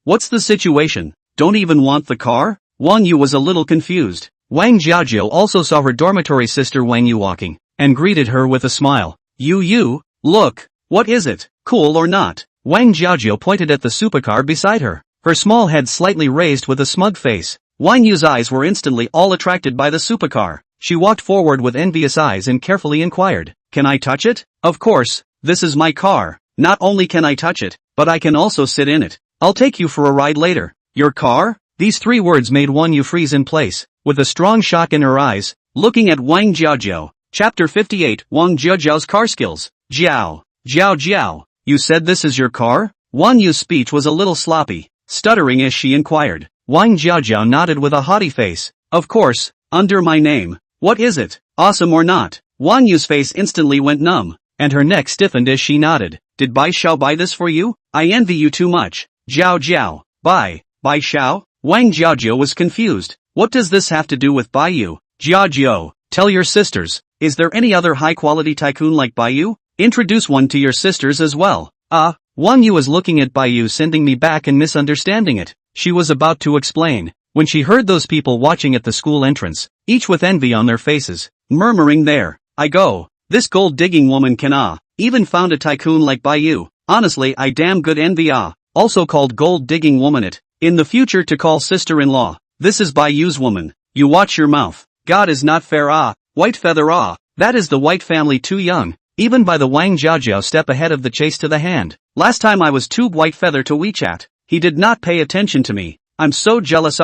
What's the situation? Don't even want the car? Wang Yu was a little confused. Wang Jiaojiu also saw her dormitory sister Wang Yu walking, and greeted her with a smile. You, look, what is it, cool or not? Wang Jiaojiu pointed at the supercar beside her, her small head slightly raised with a smug face. Wang Yu's eyes were instantly all attracted by the supercar. She walked forward with envious eyes and carefully inquired, can I touch it? Of course, this is my car. Not only can I touch it, but I can also sit in it. I'll take you for a ride later. Your car? These three words made Wang Yu freeze in place, with a strong shock in her eyes, looking at Wang Jiaojiu. Chapter 58 Wang Jiaojiu's car skills. Jiao, you said this is your car? Wang Yu's speech was a little sloppy, stuttering as she inquired. Wang Jiaojiu nodded with a haughty face. Of course, under my name. What is it, awesome or not? Wang Yu's face instantly went numb, and her neck stiffened as she nodded. Did Bai Xiao buy this for you? I envy you too much. Jiao, Bai Xiao? Wang Jiaojiu was confused. What does this have to do with Bai Yu? Jiaojiu, tell your sisters, is there any other high-quality tycoon like Bai Yu? Introduce one to your sisters as well. Wang Yu was looking at Bai Yu sending me back and misunderstanding it. She was about to explain, when she heard those people watching at the school entrance, each with envy on their faces, murmuring there I go, this gold-digging woman can even found a tycoon like Bai Yu. Honestly I damn good envy also called gold-digging woman it, in the future to call sister-in-law. This is Bai Yu's woman. You watch your mouth. God is not fair white feather that is the white family too young. Even by the Wang Jiaojiu step ahead of the chase to the hand. Last time I was too white feather to WeChat. He did not pay attention to me. I'm so jealous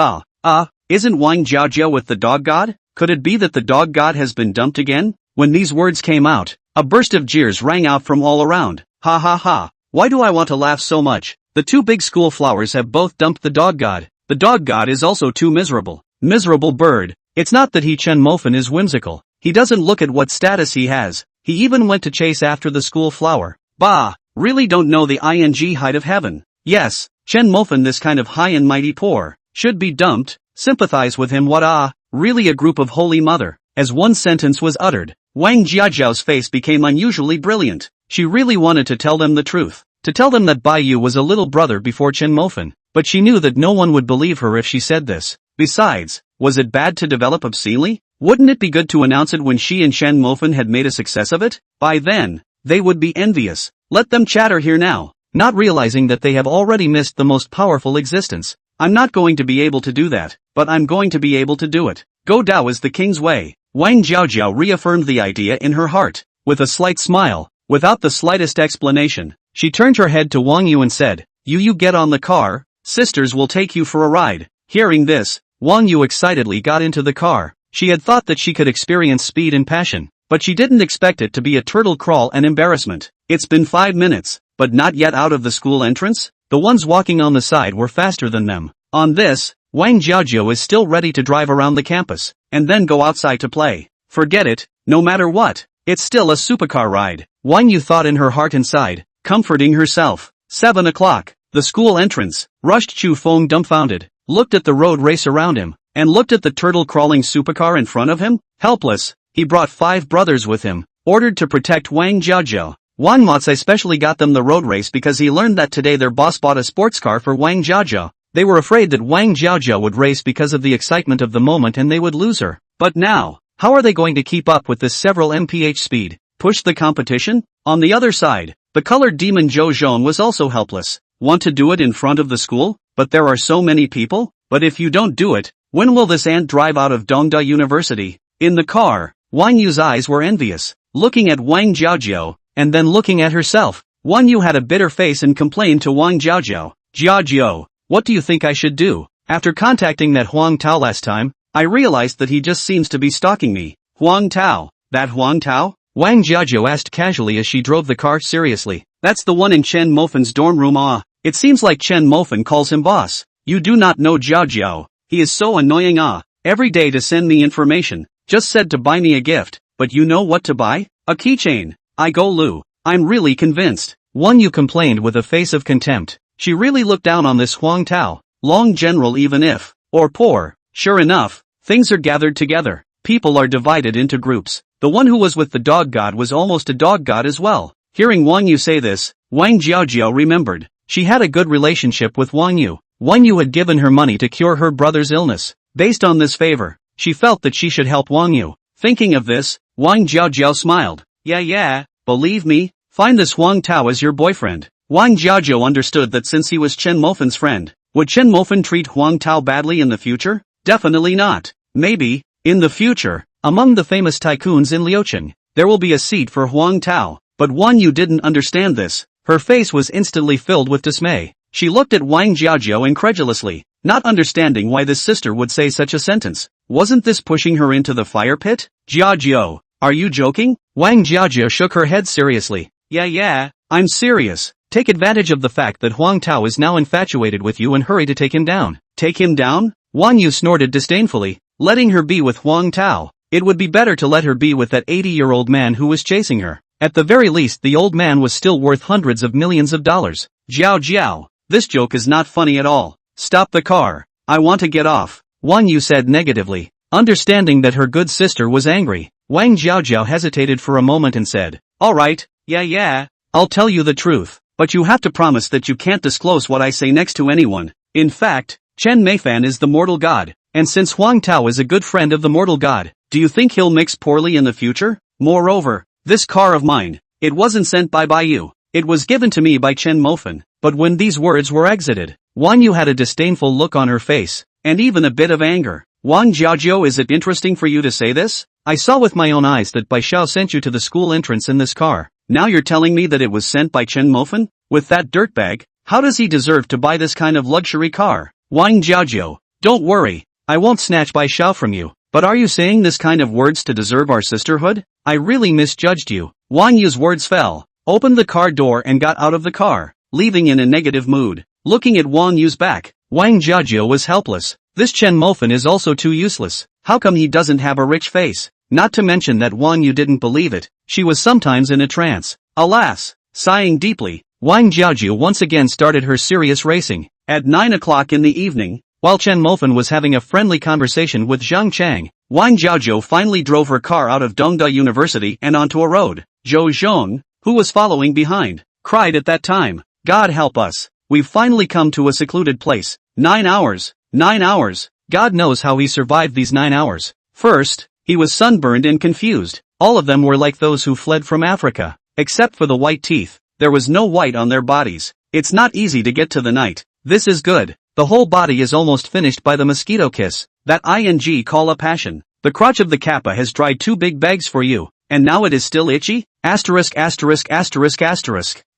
isn't Wang Jiaojiu with the dog god? Could it be that the dog god has been dumped again? When these words came out, a burst of jeers rang out from all around. Ha ha ha. Why do I want to laugh so much? The two big school flowers have both dumped the dog god. The dog god is also too miserable. Miserable bird. It's not that Chen Mofan is whimsical. He doesn't look at what status he has. He even went to chase after the school flower. Bah, really don't know the ing height of heaven. Yes, Chen Mofan this kind of high and mighty poor, should be dumped, sympathize with him what really a group of holy mother. As one sentence was uttered, Wang Jiaojiu's face became unusually brilliant. She really wanted to tell them the truth. To tell them that Bai Yu was a little brother before Chen Mofan, but she knew that no one would believe her if she said this. Besides, was it bad to develop obscenely? Wouldn't it be good to announce it when she and Chen Mofan had made a success of it? By then, they would be envious. Let them chatter here now, not realizing that they have already missed the most powerful existence. I'm not going to be able to do that, but I'm going to be able to do it. Go Dao is the king's way. Wang Jiaojiu reaffirmed the idea in her heart, with a slight smile, without the slightest explanation. She turned her head to Wang Yu and said, You get on the car, sisters will take you for a ride. Hearing this, Wang Yu excitedly got into the car. She had thought that she could experience speed and passion, but she didn't expect it to be a turtle crawl and embarrassment. It's been 5 minutes, but not yet out of the school entrance? The ones walking on the side were faster than them. On this, Wang Jiaojiu is still ready to drive around the campus, and then go outside to play. Forget it, no matter what, it's still a supercar ride. Wang Yu thought in her heart and sighed, comforting herself. 7 o'clock, the school entrance. Rushed Chu Feng dumbfounded, looked at the road race around him, and looked at the turtle-crawling supercar in front of him. Helpless, he brought 5 brothers with him, ordered to protect Wang Jiaojiu. Wang Motsai specially got them the road race because he learned that today their boss bought a sports car for Wang Jiaojiu. They were afraid that Wang Jiaojiu would race because of the excitement of the moment and they would lose her. But now, how are they going to keep up with this several mph speed? Push the competition? On the other side, the colored demon Zhou Zhong was also helpless. Want to do it in front of the school? But there are so many people? But if you don't do it, when will this ant drive out of Dongda University? In the car, Wang Yu's eyes were envious. looking at Wang Jiaojiao, and then looking at herself. Wang Yu had a bitter face and complained to Wang Jiaojiao. Jiaojiao, what do you think I should do? After contacting that Huang Tao last time, I realized that he just seems to be stalking me. Huang Tao? That Huang Tao? Wang Jiaojiao asked casually as she drove the car. Seriously, that's the one in Chen Mofan's dorm room. Ah, it seems like Chen Mofan calls him boss. You do not know Jiaojiao. He is so annoying. Ah, every day to send me information. Just said to buy me a gift, but you know what to buy? A keychain. I go Lu. I'm really convinced. Wang Yu complained with a face of contempt. She really looked down on this Huang Tao. Long general, even if, or poor. Sure enough, things are gathered together. People are divided into groups. The one who was with the dog god was almost a dog god as well. Hearing Wang Yu say this, Wang Jiaojiao remembered. She had a good relationship with Wang Yu. Wang Yu had given her money to cure her brother's illness. Based on this favor, she felt that she should help Wang Yu. Thinking of this, Wang Jiaojiao smiled. Yeah, believe me, find this Huang Tao as your boyfriend. Wang Jiaojiao understood that since he was Chen Mofan's friend, would Chen Mofan treat Huang Tao badly in the future? Definitely not. Maybe, in the future, among the famous tycoons in Liucheng, there will be a seat for Huang Tao. But Wang Yu didn't understand this. Her face was instantly filled with dismay. She looked at Wang Jiaojiao incredulously, not understanding why this sister would say such a sentence. Wasn't this pushing her into the fire pit? Jiaojiao, are you joking? Wang Jiaojiao shook her head seriously. Yeah, I'm serious. Take advantage of the fact that Huang Tao is now infatuated with you and hurry to take him down. Take him down? Wang Yu snorted disdainfully, letting her be with Huang Tao. It would be better to let her be with that 80-year-old man who was chasing her. At the very least, the old man was still worth hundreds of millions of dollars. Jiao, this joke is not funny at all. Stop the car. I want to get off. Wang Yu said negatively. Understanding that her good sister was angry, Wang Jiaojiao hesitated for a moment and said, Alright, yeah, I'll tell you the truth, but you have to promise that you can't disclose what I say next to anyone. In fact, Chen Mofan is the mortal god, and since Huang Tao is a good friend of the mortal god, do you think he'll mix poorly in the future? Moreover, this car of mine, it wasn't sent by you. It was given to me by Chen Mofan. But when these words were exited, Wang Yu had a disdainful look on her face, and even a bit of anger. Wang Jiaojiao, is it interesting for you to say this? I saw with my own eyes that Bai Xiao sent you to the school entrance in this car. Now you're telling me that it was sent by Chen Mofan? With that dirtbag, how does he deserve to buy this kind of luxury car? Wang Jiaojiao, don't worry, I won't snatch Bai Xiao from you. But are you saying this kind of words to deserve our sisterhood? I really misjudged you. Wang Yu's words fell, opened the car door and got out of the car, leaving in a negative mood. Looking at Wang Yu's back, Wang Jiaojiao was helpless. This Chen Mofan is also too useless. How come he doesn't have a rich face? Not to mention that Wang Yu didn't believe it. She was sometimes in a trance. Alas! Sighing deeply, Wang Jiaojiao once again started her serious racing. At 9 o'clock in the evening, while Chen Mofan was having a friendly conversation with Zhang Chang, Wang Jiaojiao finally drove her car out of Dongda University and onto a road. Zhou Zhong, who was following behind, cried at that time, God help us, we've finally come to a secluded place. 9 hours. 9 hours. God knows how he survived these 9 hours. First, he was sunburned and confused. All of them were like those who fled from Africa. Except for the white teeth, there was no white on their bodies. It's not easy to get to the night. This is good. The whole body is almost finished by the mosquito kiss, that ing call a passion. The crotch of the kappa has dried 2 big bags for you, and now it is still itchy? Asterisk.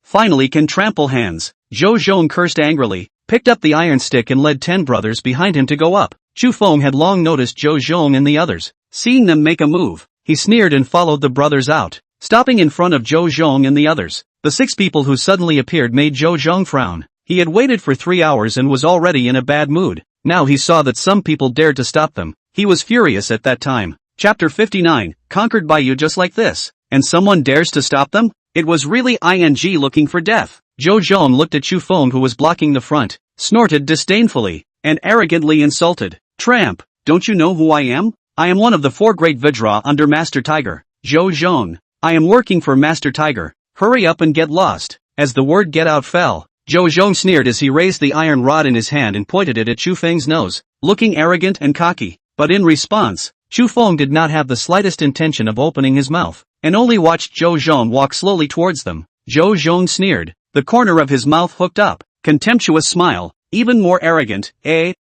Finally can trample hands. Zhou Zhong cursed angrily, picked up the iron stick and led 10 brothers behind him to go up. Chu Feng had long noticed Zhou Zhong and the others. Seeing them make a move, he sneered and followed the brothers out, stopping in front of Zhou Zhong and the others. The 6 people who suddenly appeared made Zhou Zhong frown. He had waited for 3 hours and was already in a bad mood. Now he saw that some people dared to stop them. He was furious at that time. Chapter 59, conquered by you just like this. And someone dares to stop them? It was really ing looking for death. Zhou Zhong looked at Chu Feng who was blocking the front, snorted disdainfully, and arrogantly insulted. Tramp, don't you know who I am? I am one of the 4 great Vajra under Master Tiger. Zhou Zhong, I am working for Master Tiger. Hurry up and get lost. As the word get out fell, Zhou Zhong sneered as he raised the iron rod in his hand and pointed it at Chu Feng's nose, looking arrogant and cocky. But in response, Chu Feng did not have the slightest intention of opening his mouth, and only watched Zhou Zhong walk slowly towards them. Zhou Zhong sneered, the corner of his mouth hooked up, contemptuous smile, even more arrogant,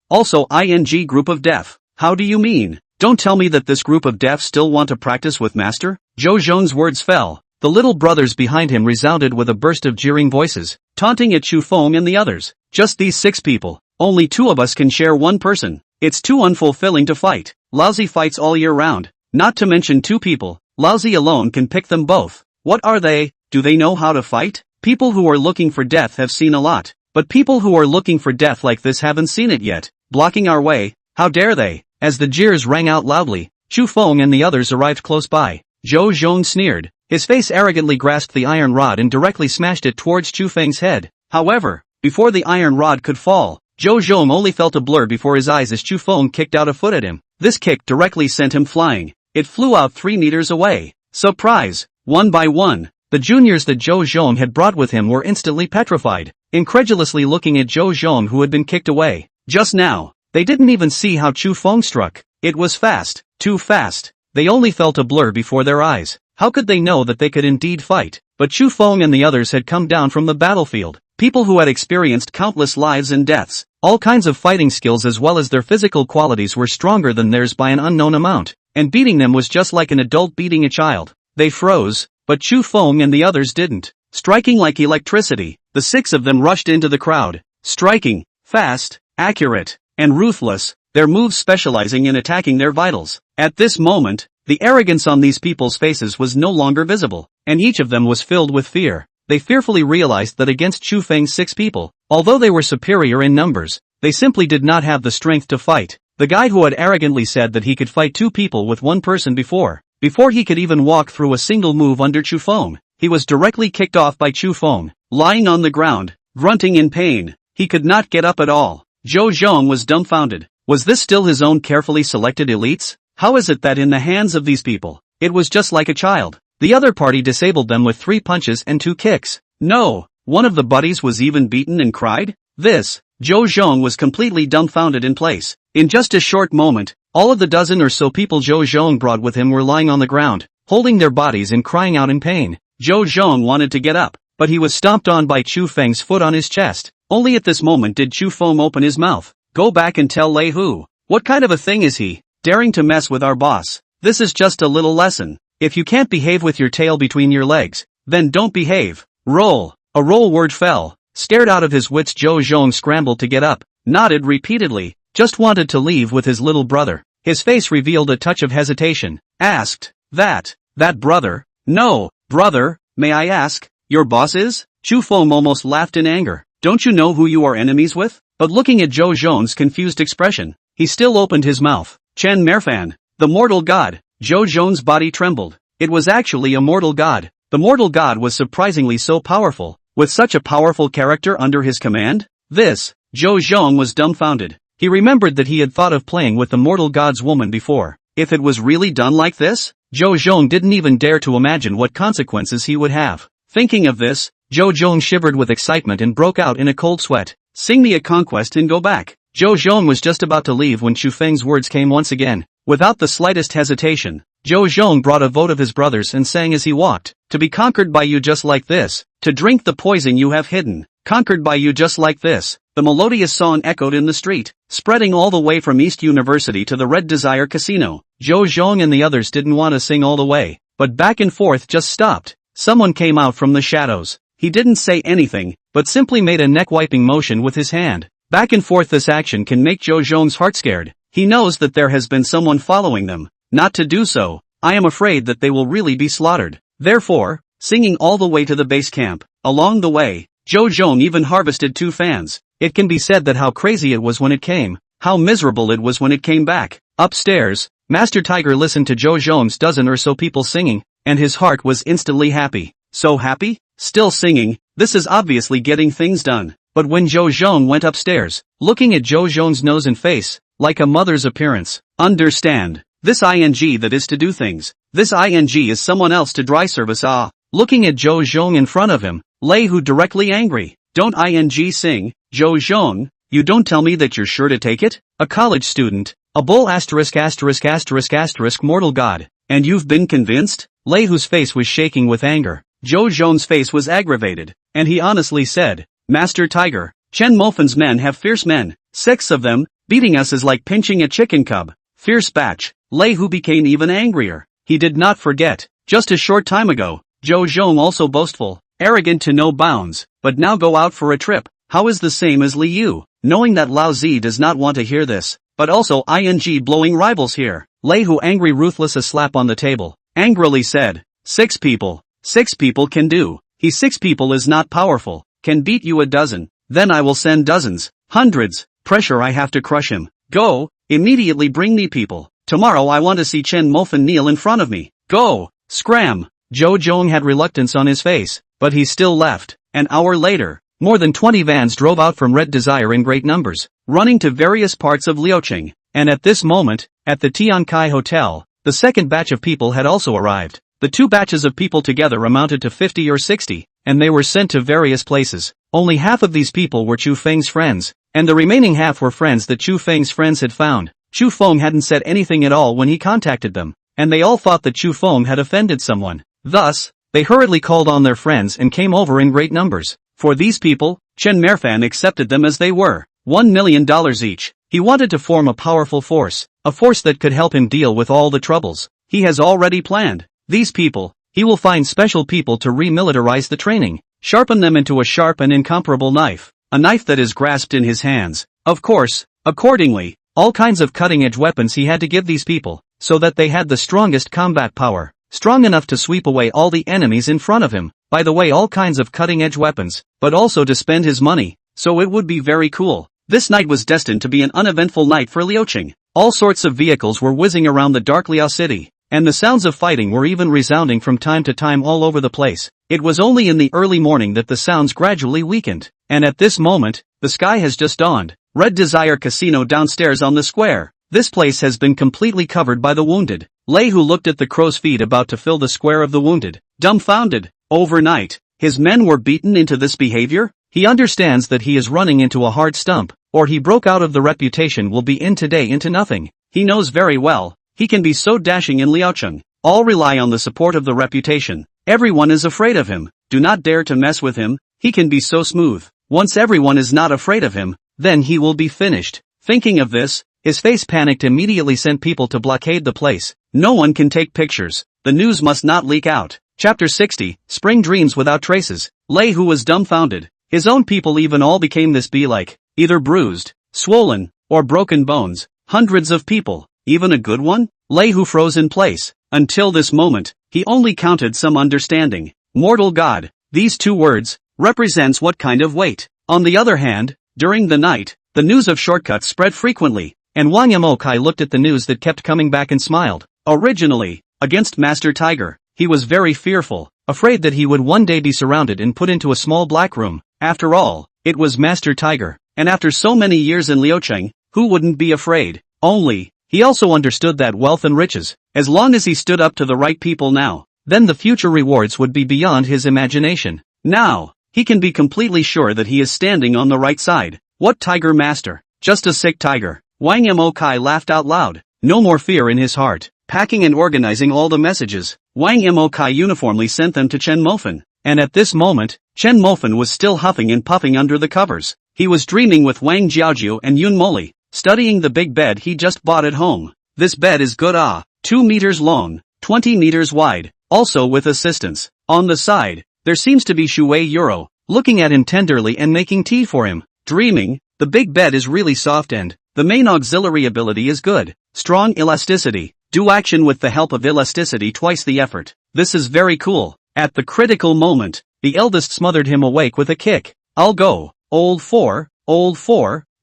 also ing group of deaf. How do you mean? Don't tell me that this group of deafs still want to practice with master? Zhou Zhong's words fell. The little brothers behind him resounded with a burst of jeering voices, taunting at Chu Feng and the others. Just these 6 people. Only 2 of us can share 1 person. It's too unfulfilling to fight. Lousy fights all year round. Not to mention 2 people. Lousy alone can pick them both. What are they? Do they know how to fight? People who are looking for death have seen a lot. But people who are looking for death like this haven't seen it yet. Blocking our way. How dare they? As the jeers rang out loudly, Chu Feng and the others arrived close by. Zhou Zhong sneered. His face arrogantly grasped the iron rod and directly smashed it towards Chu Feng's head. However, before the iron rod could fall, Zhou Zhong only felt a blur before his eyes as Chu Feng kicked out a foot at him. This kick directly sent him flying. It flew out 3 meters away. Surprise! One by one, the juniors that Zhou Zhong had brought with him were instantly petrified, incredulously looking at Zhou Zhong who had been kicked away. Just now, they didn't even see how Chu Feng struck. It was fast, too fast. They only felt a blur before their eyes. How could they know that they could indeed fight? But Chu Feng and the others had come down from the battlefield. People who had experienced countless lives and deaths. All kinds of fighting skills as well as their physical qualities were stronger than theirs by an unknown amount. And beating them was just like an adult beating a child. They froze, but Chu Feng and the others didn't. Striking like electricity, the 6 of them rushed into the crowd. Striking, fast, accurate, and ruthless, their moves specializing in attacking their vitals. At this moment, the arrogance on these people's faces was no longer visible, and each of them was filled with fear. They fearfully realized that against Chu Feng's 6 people, although they were superior in numbers, they simply did not have the strength to fight. The guy who had arrogantly said that he could fight 2 people with 1 person before he could even walk through a single move under Chu Feng, he was directly kicked off by Chu Feng, lying on the ground, grunting in pain. He could not get up at all. Zhou Zhong was dumbfounded. Was this still his own carefully selected elites? How is it that in the hands of these people, it was just like a child? The other party disabled them with 3 punches and 2 kicks. No, one of the buddies was even beaten and cried? Zhou Zhong was completely dumbfounded in place. In just a short moment, all of the dozen or so people Zhou Zhong brought with him were lying on the ground, holding their bodies and crying out in pain. Zhou Zhong wanted to get up, but he was stomped on by Chu Feng's foot on his chest. Only at this moment did Chu Feng open his mouth. Go back and tell Lei Hu. What kind of a thing is he, daring to mess with our boss? This is just a little lesson. If you can't behave with your tail between your legs, then don't behave. Roll. A roll word fell. Scared out of his wits, Zhou Zhong scrambled to get up, nodded repeatedly, just wanted to leave with his little brother. His face revealed a touch of hesitation. Asked, that brother? No, brother, may I ask, your boss is? Chu Feng almost laughed in anger. Don't you know who you are enemies with? But looking at Zhou Zhong's confused expression, he still opened his mouth. Chen Mofan, the mortal god. Zhou Zhong's body trembled. It was actually a mortal god. The mortal god was surprisingly so powerful, with such a powerful character under his command? Zhou Zhong was dumbfounded. He remembered that he had thought of playing with the mortal god's woman before. If it was really done like this, Zhou Zhong didn't even dare to imagine what consequences he would have. Thinking of this, Zhou Zhong shivered with excitement and broke out in a cold sweat. Sing me a conquest and go back. Zhou Zhong was just about to leave when Chu Feng's words came once again. Without the slightest hesitation, Zhou Zhong brought a vote of his brothers and sang as he walked. To be conquered by you just like this. To drink the poison you have hidden. Conquered by you just like this. The melodious song echoed in the street, spreading all the way from East University to the Red Desire Casino. Zhou Zhong and the others didn't want to sing all the way, but back and forth just stopped. Someone came out from the shadows. He didn't say anything, but simply made a neck-wiping motion with his hand. Back and forth this action can make Zhou Zhong's heart scared. He knows that there has been someone following them. Not to do so, I am afraid that they will really be slaughtered. Therefore, singing all the way to the base camp. Along the way, Zhou Zhong even harvested 2 fans. It can be said that how crazy it was when it came, how miserable it was when it came back. Upstairs, Master Tiger listened to Zhou Zhong's dozen or so people singing, and his heart was instantly happy. So happy? Still singing, this is obviously getting things done. But when Zhou Zhong went upstairs, looking at Zhou Zhong's nose and face, like a mother's appearance. Understand. This ing that is to do things. This ing is someone else to dry service. Looking at Zhou Zhong in front of him, Lei Hu directly angry. Don't ing sing, Zhou Zhong, you don't tell me that you're sure to take it? A college student, a bull ***** mortal god, and you've been convinced? Lei Hu's face was shaking with anger. Zhou Zhong's face was aggravated, and he honestly said, Master Tiger, Chen Mofan's men have fierce men, 6 of them, beating us is like pinching a chicken cub. Fierce batch, Lei Hu became even angrier. He did not forget, just a short time ago, Zhou Zhong also boastful, arrogant to no bounds, but now go out for a trip. How is the same as Liu? Knowing that Lao Zi does not want to hear this, but also ing blowing rivals here. Lei Hu angry ruthless a slap on the table, angrily said, 6 people. 6 people can do. He 6 people is not powerful, can beat you a dozen, then I will send dozens, hundreds, pressure I have to crush him. Go, immediately bring me people. Tomorrow I want to see Chen Mofan kneel in front of me. Go, scram. Zhou Zhong had reluctance on his face, but he still left. An hour later, more than 20 vans drove out from Red Desire in great numbers, running to various parts of Liucheng, and at this moment, at the Tiankai Hotel, the second batch of people had also arrived. The 2 batches of people together amounted to 50 or 60, and they were sent to various places. Only half of these people were Chu Feng's friends, and the remaining half were friends that Chu Feng's friends had found. Chu Feng hadn't said anything at all when he contacted them, and they all thought that Chu Feng had offended someone. Thus, they hurriedly called on their friends and came over in great numbers. For these people, Chen Mofan accepted them as they were, $1 million each. He wanted to form a powerful force, a force that could help him deal with all the troubles he has already planned. These people, he will find special people to remilitarize the training, sharpen them into a sharp and incomparable knife, a knife that is grasped in his hands. Of course, accordingly, all kinds of cutting-edge weapons he had to give these people, so that they had the strongest combat power, strong enough to sweep away all the enemies in front of him. By the way, all kinds of cutting-edge weapons, but also to spend his money, so it would be very cool. This night was destined to be an uneventful night for Liucheng. All sorts of vehicles were whizzing around the dark Liao city, and the sounds of fighting were even resounding from time to time all over the place. It was only in the early morning that the sounds gradually weakened, and at this moment, the sky has just dawned. Red Desire Casino downstairs on the square. This place has been completely covered by the wounded. Lei Hu looked at the crow's feet about to fill the square of the wounded, dumbfounded. Overnight, his men were beaten into this behavior? He understands that he is running into a hard stump, or he broke out of the reputation will be in today into nothing. He knows very well, he can be so dashing in Liucheng. All rely on the support of the reputation. Everyone is afraid of him, do not dare to mess with him, he can be so smooth. Once everyone is not afraid of him, then he will be finished. Thinking of this, his face panicked immediately sent people to blockade the place. No one can take pictures, the news must not leak out. Chapter 60, Spring Dreams Without Traces. Lei Hu was dumbfounded. His own people even all became this be-like, either bruised, swollen, or broken bones. Hundreds of people, even a good one? Lei Hu froze in place. Until this moment, he only counted some understanding. Mortal God, these 2 words, represents what kind of weight. On the other hand, during the night, the news of shortcuts spread frequently, and Wang Yamokai looked at the news that kept coming back and smiled. Originally, against Master Tiger, he was very fearful, afraid that he would one day be surrounded and put into a small black room. After all, it was Master Tiger, and after so many years in Liucheng, who wouldn't be afraid? Only, he also understood that wealth and riches, as long as he stood up to the right people now, then the future rewards would be beyond his imagination. Now, he can be completely sure that he is standing on the right side. What tiger master? Just a sick tiger. Wang Yamokai laughed out loud. No more fear in his heart. Packing and organizing all the messages, Wang Yamokai uniformly sent them to Chen Mofan. And at this moment, Chen Mofan was still huffing and puffing under the covers. He was dreaming with Wang Jiaojiu and Yun Moli, studying the big bed he just bought at home. This bed is good 2 meters long, 20 meters wide, also with assistance. On the side, there seems to be Shui Euro, looking at him tenderly and making tea for him. Dreaming, the big bed is really soft and the main auxiliary ability is good. Strong elasticity. Do action with the help of elasticity twice the effort. This is very cool. At the critical moment, the eldest smothered him awake with a kick. I'll go. Old 4,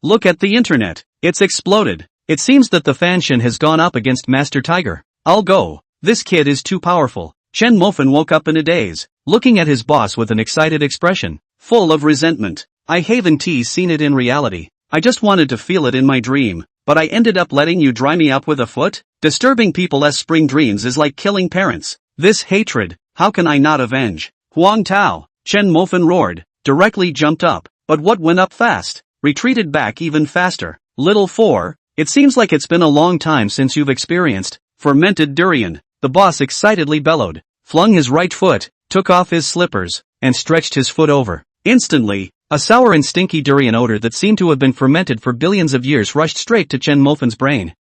look at the internet. It's exploded. It seems that the fanshin has gone up against Master Tiger. I'll go. This kid is too powerful. Chen Mofan woke up in a daze, looking at his boss with an excited expression, full of resentment. I haven't seen it in reality. I just wanted to feel it in my dream, but I ended up letting you dry me up with a foot? Disturbing people as spring dreams is like killing parents. This hatred, how can I not avenge? Huang Tao, Chen Mofan roared, directly jumped up, but what went up fast, retreated back even faster. Little 4, it seems like it's been a long time since you've experienced fermented durian. The boss excitedly bellowed, flung his right foot, took off his slippers, and stretched his foot over. Instantly, A sour and stinky durian odor that seemed to have been fermented for billions of years rushed straight to Chen Mofan's brain.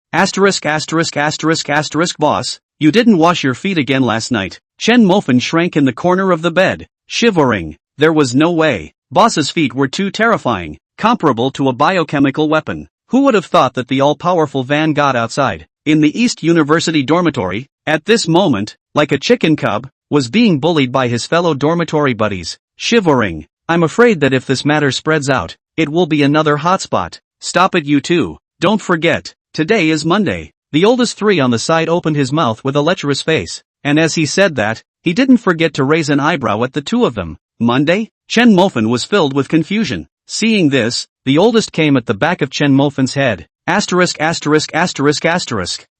Boss, you didn't wash your feet again last night. Chen Mofan shrank in the corner of the bed, shivering. There was no way. Boss's feet were too terrifying, comparable to a biochemical weapon. Who would have thought that the all-powerful Van got outside, in the East University dormitory, at this moment, like a chicken cub, was being bullied by his fellow dormitory buddies, shivering. I'm afraid that if this matter spreads out, it will be another hotspot. Stop it, you two. Don't forget, today is Monday. The oldest three on the side opened his mouth with a lecherous face, and as he said that, he didn't forget to raise an eyebrow at the two of them. Monday? Chen Mofan was filled with confusion. Seeing this, the oldest came at the back of Chen Mofan's head.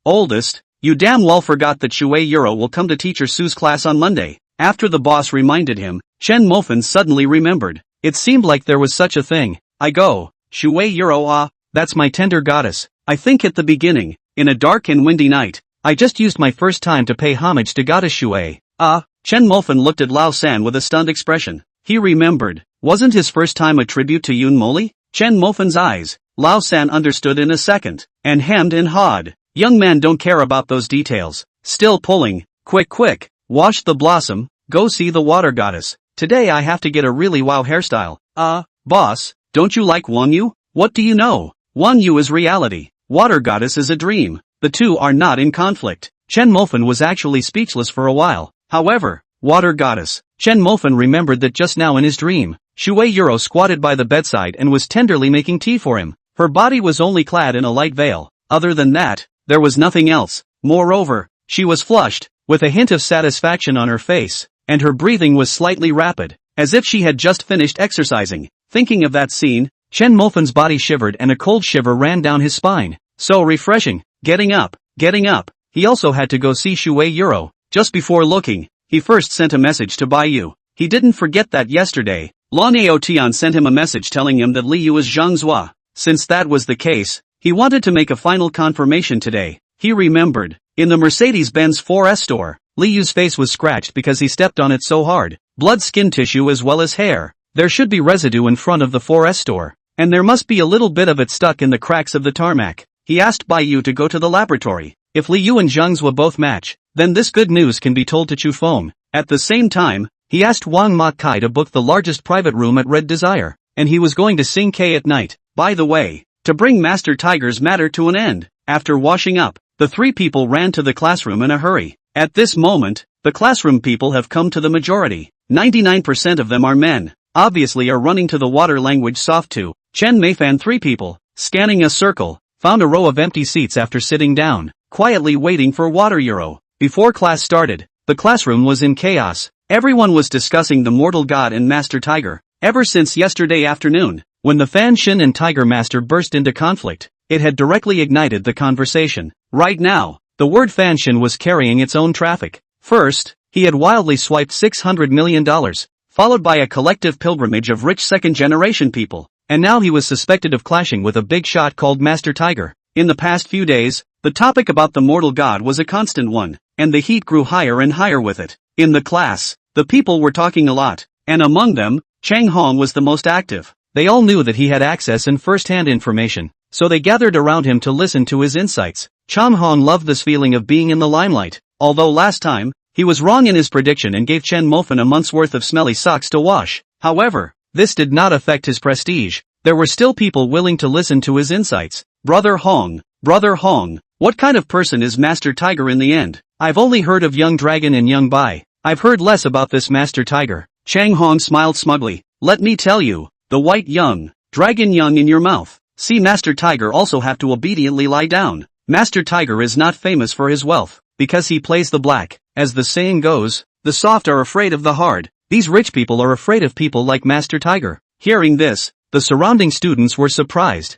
Oldest, you damn well forgot that Shui Euro will come to teacher Sue's class on Monday. After the boss reminded him, Chen Mofan suddenly remembered. It seemed like there was such a thing. I go, Shui Euro, that's my tender goddess. I think at the beginning, in a dark and windy night, I just used my first time to pay homage to goddess Shui. Chen Mofan looked at Lao San with a stunned expression. He remembered. Wasn't his first time a tribute to Yun Moli? Chen Mofan's eyes. Lao San understood in a second, and hemmed and hawed. Young man, don't care about those details. Still pulling. Quick. Wash the blossom, go see the water goddess. Today I have to get a really wow hairstyle. Boss, don't you like Wanyu? What do you know? Wanyu is reality. Water goddess is a dream. The two are not in conflict. Chen Mofan was actually speechless for a while. However, water goddess. Chen Mofan remembered that just now in his dream, Shui Euro squatted by the bedside and was tenderly making tea for him. Her body was only clad in a light veil. Other than that, there was nothing else. Moreover, she was flushed, with a hint of satisfaction on her face, and her breathing was slightly rapid, as if she had just finished exercising. Thinking of that scene, Chen Mofan's body shivered and a cold shiver ran down his spine. So refreshing. Getting up. He also had to go see Shui Euro. Just before looking, he first sent a message to Baiyu. He didn't forget that yesterday, Lan Aotian sent him a message telling him that Liu is Zhangzhua. Since that was the case, he wanted to make a final confirmation today. He remembered. In the Mercedes-Benz 4S store, Liu's face was scratched because he stepped on it so hard. Blood, skin tissue as well as hair. There should be residue in front of the 4S store, and there must be a little bit of it stuck in the cracks of the tarmac. He asked Baiyu to go to the laboratory. If Liu and Zhangzhua both match, then this good news can be told to Chu Feng. At the same time, he asked Wang Ma Kai to book the largest private room at Red Desire, and he was going to sing K at night. By the way, to bring Master Tiger's matter to an end, after washing up, the three people ran to the classroom in a hurry. At this moment, the classroom people have come to the majority. 99% of them are men, obviously are running to the water language soft 2. Chen Mofan 3 people, scanning a circle, found a row of empty seats after sitting down, quietly waiting for water Euro. Before class started, the classroom was in chaos. Everyone was discussing the mortal god and Master Tiger. Ever since yesterday afternoon, when the Fan Shin and Tiger Master burst into conflict, it had directly ignited the conversation. Right now, the word Fan Shin was carrying its own traffic. First, he had wildly swiped $600 million, followed by a collective pilgrimage of rich second-generation people, and now he was suspected of clashing with a big shot called Master Tiger. In the past few days, the topic about the mortal god was a constant one, and the heat grew higher and higher with it. In the class, the people were talking a lot, and among them, Chang Hong was the most active. They all knew that he had access and first-hand information, so they gathered around him to listen to his insights. Chang Hong loved this feeling of being in the limelight, although last time, he was wrong in his prediction and gave Chen Mofan a month's worth of smelly socks to wash. However, this did not affect his prestige. There were still people willing to listen to his insights. Brother Hong, what kind of person is Master Tiger in the end? I've only heard of Young Dragon and Young Bai. I've heard less about this Master Tiger. Chang Hong smiled smugly. Let me tell you, the white young dragon young in your mouth. See, Master Tiger also have to obediently lie down. Master Tiger is not famous for his wealth, because he plays the black. As the saying goes, the soft are afraid of the hard. These rich people are afraid of people like Master Tiger. Hearing this, the surrounding students were surprised.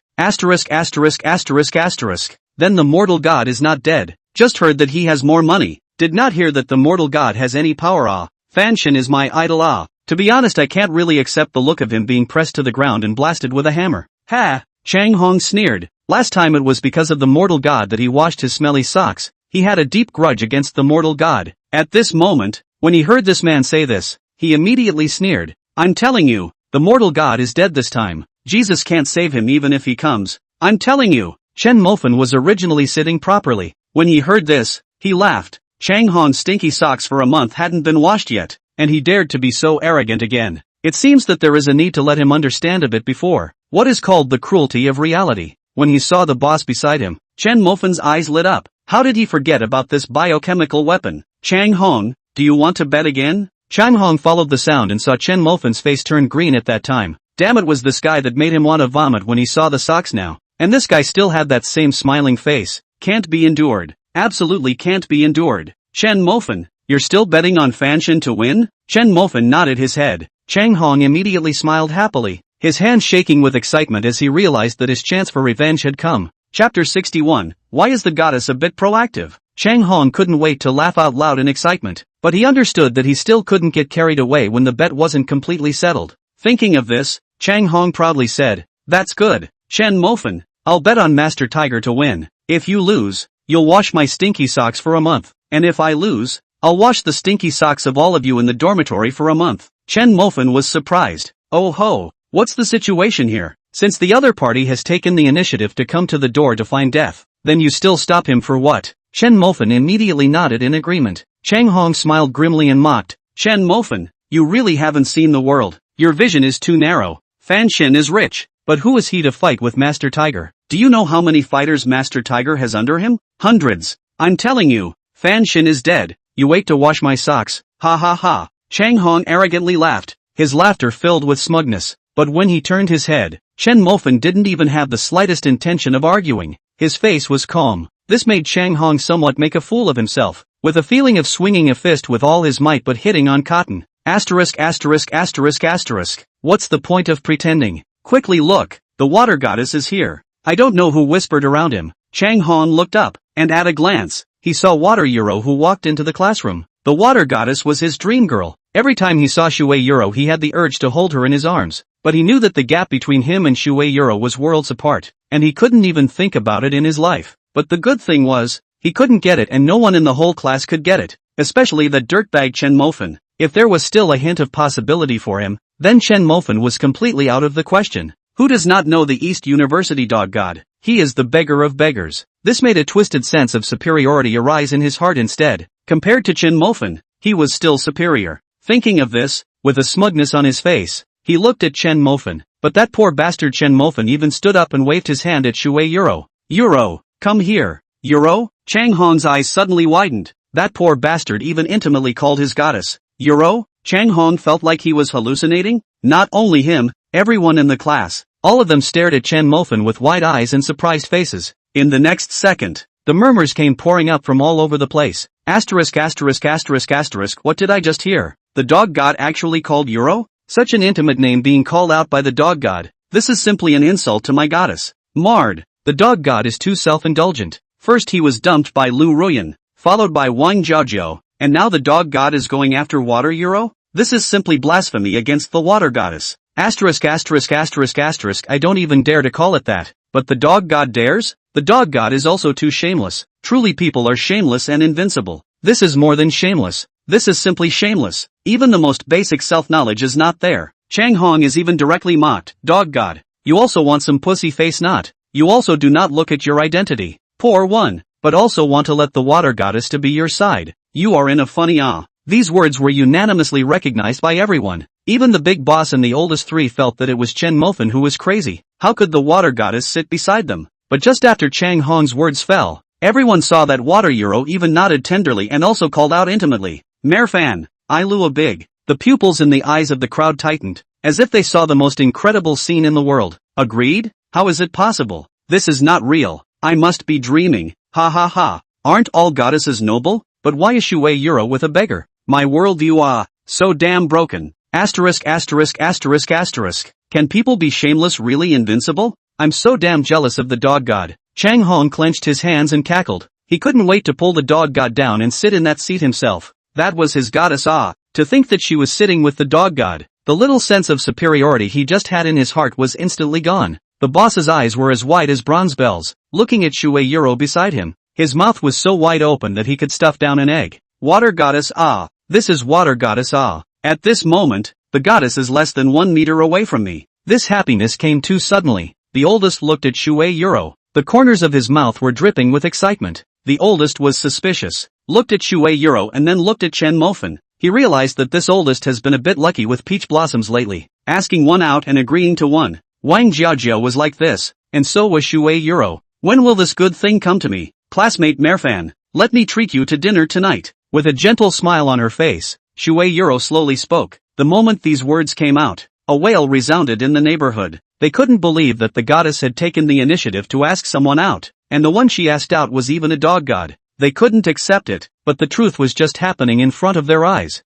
Then the mortal god is not dead. Just heard that he has more money. Did not hear that the mortal god has any power. Fan Shin is my idol. To be honest, I can't really accept the look of him being pressed to the ground and blasted with a hammer. Ha! Chang Hong sneered. Last time it was because of the mortal god that he washed his smelly socks. He had a deep grudge against the mortal god. At this moment, when he heard this man say this, he immediately sneered. I'm telling you, the The mortal god is dead this time. Jesus can't save him even if he comes. I'm telling you. Chen Mofan was originally sitting properly. When he heard this, he laughed. Chang Hong's stinky socks for a month hadn't been washed yet, and he dared to be so arrogant again. It seems that there is a need to let him understand a bit before what is called the cruelty of reality. When he saw the boss beside him, Chen Mofan's eyes lit up. How did he forget about this biochemical weapon? Chang Hong, do you want to bet again? Chang Hong followed the sound and saw Chen Mofan's face turn green at that time. Damn, it was this guy that made him want to vomit when he saw the socks now. And this guy still had that same smiling face. Can't be endured. Absolutely can't be endured. Chen Mofan, you're still betting on Fanshin to win? Chen Mofan nodded his head. Chang Hong immediately smiled happily, his hands shaking with excitement as he realized that his chance for revenge had come. Chapter 61, Why is the goddess a bit proactive? Chang Hong couldn't wait to laugh out loud in excitement, but he understood that he still couldn't get carried away when the bet wasn't completely settled. Thinking of this, Chang Hong proudly said, "That's good, Chen Mofan, I'll bet on Master Tiger to win. If you lose, you'll wash my stinky socks for a month, and if I lose, I'll wash the stinky socks of all of you in the dormitory for a month." Chen Mofan was surprised. Oh ho, what's the situation here? Since the other party has taken the initiative to come to the door to find death, then you still stop him for what? Chen Mofan immediately nodded in agreement. Chang Hong smiled grimly and mocked, "Chen Mofan, you really haven't seen the world. Your vision is too narrow. Fanshin is rich, but who is he to fight with Master Tiger? Do you know how many fighters Master Tiger has under him? Hundreds. I'm telling you, Fanshin is dead. You wait to wash my socks. Ha ha ha." Chang Hong arrogantly laughed, his laughter filled with smugness, but when he turned his head, Chen Mofan didn't even have the slightest intention of arguing. His face was calm. This made Chang Hong somewhat make a fool of himself, with a feeling of swinging a fist with all his might but hitting on cotton. Asterisk asterisk asterisk asterisk. What's the point of pretending? Quickly look, the water goddess is here. I don't know who whispered around him. Chang Hong looked up, and at a glance, he saw Water Euro who walked into the classroom. The water goddess was his dream girl. Every time he saw Shui Euro he had the urge to hold her in his arms, but he knew that the gap between him and Shui Euro was worlds apart, and he couldn't even think about it in his life. But the good thing was, he couldn't get it and no one in the whole class could get it, especially that dirtbag Chen Mofan. If there was still a hint of possibility for him, then Chen Mofan was completely out of the question. Who does not know the East University dog god? He is the beggar of beggars. This made a twisted sense of superiority arise in his heart instead. Compared to Chen Mofan, he was still superior. Thinking of this, with a smugness on his face, he looked at Chen Mofan, but that poor bastard Chen Mofan even stood up and waved his hand at Shui Euro. "Euro, come here." Euro? Chang Hong's eyes suddenly widened. That poor bastard even intimately called his goddess Euro? Chang Hong felt like he was hallucinating. Not only him, everyone in the class. All of them stared at Chen Mofan with wide eyes and surprised faces. In the next second, the murmurs came pouring up from all over the place. Asterisk asterisk asterisk asterisk. What did I just hear? The dog god actually called Euro? Such an intimate name being called out by the dog god. This is simply an insult to my goddess. Marred. The dog god is too self-indulgent. First he was dumped by Liu Ruyan, followed by Wang Jiaojiao, and now the dog god is going after Water Euro? This is simply blasphemy against the water goddess. Asterisk asterisk asterisk asterisk. I don't even dare to call it that. But the dog god dares? The dog god is also too shameless. Truly people are shameless and invincible. This is more than shameless. This is simply shameless. Even the most basic self-knowledge is not there. Chang Hong is even directly mocked. Dog god. You also want some pussy face not. You also do not look at your identity. Poor one. But also want to let the water goddess to be your side. You are in a funny These words were unanimously recognized by everyone. Even the big boss and the oldest three felt that it was Chen Mofan who was crazy. How could the water goddess sit beside them? But just after Chang Hong's words fell, everyone saw that Water Euro even nodded tenderly and also called out intimately, "Merfan, I Lua Big." The pupils in the eyes of the crowd tightened, as if they saw the most incredible scene in the world. Agreed? How is it possible? This is not real. I must be dreaming. Ha ha ha. Aren't all goddesses noble? But why is Shui Euro with a beggar? My worldview so damn broken. Asterisk asterisk asterisk asterisk. Can people be shameless really invincible? I'm so damn jealous of the dog god. Chang Hong clenched his hands and cackled. He couldn't wait to pull the dog god down and sit in that seat himself. That was his goddess To think that she was sitting with the dog god. The little sense of superiority he just had in his heart was instantly gone. The boss's eyes were as wide as bronze bells, looking at Shui Euro beside him. His mouth was so wide open that he could stuff down an egg. Water goddess This is water goddess At this moment, the goddess is less than 1 meter away from me. This happiness came too suddenly. The oldest looked at Shui Yuro. The corners of his mouth were dripping with excitement. The oldest was suspicious, looked at Shui Yuro and then looked at Chen Mofan. He realized that this oldest has been a bit lucky with peach blossoms lately, asking one out and agreeing to one. Wang Jiajia was like this, and so was Shui Yuro. When will this good thing come to me? Classmate Merfan, let me treat you to dinner tonight. With a gentle smile on her face, Shui Yuro slowly spoke. The moment these words came out, a wail resounded in the neighborhood. They couldn't believe that the goddess had taken the initiative to ask someone out, and the one she asked out was even a dog god. They couldn't accept it, but the truth was just happening in front of their eyes.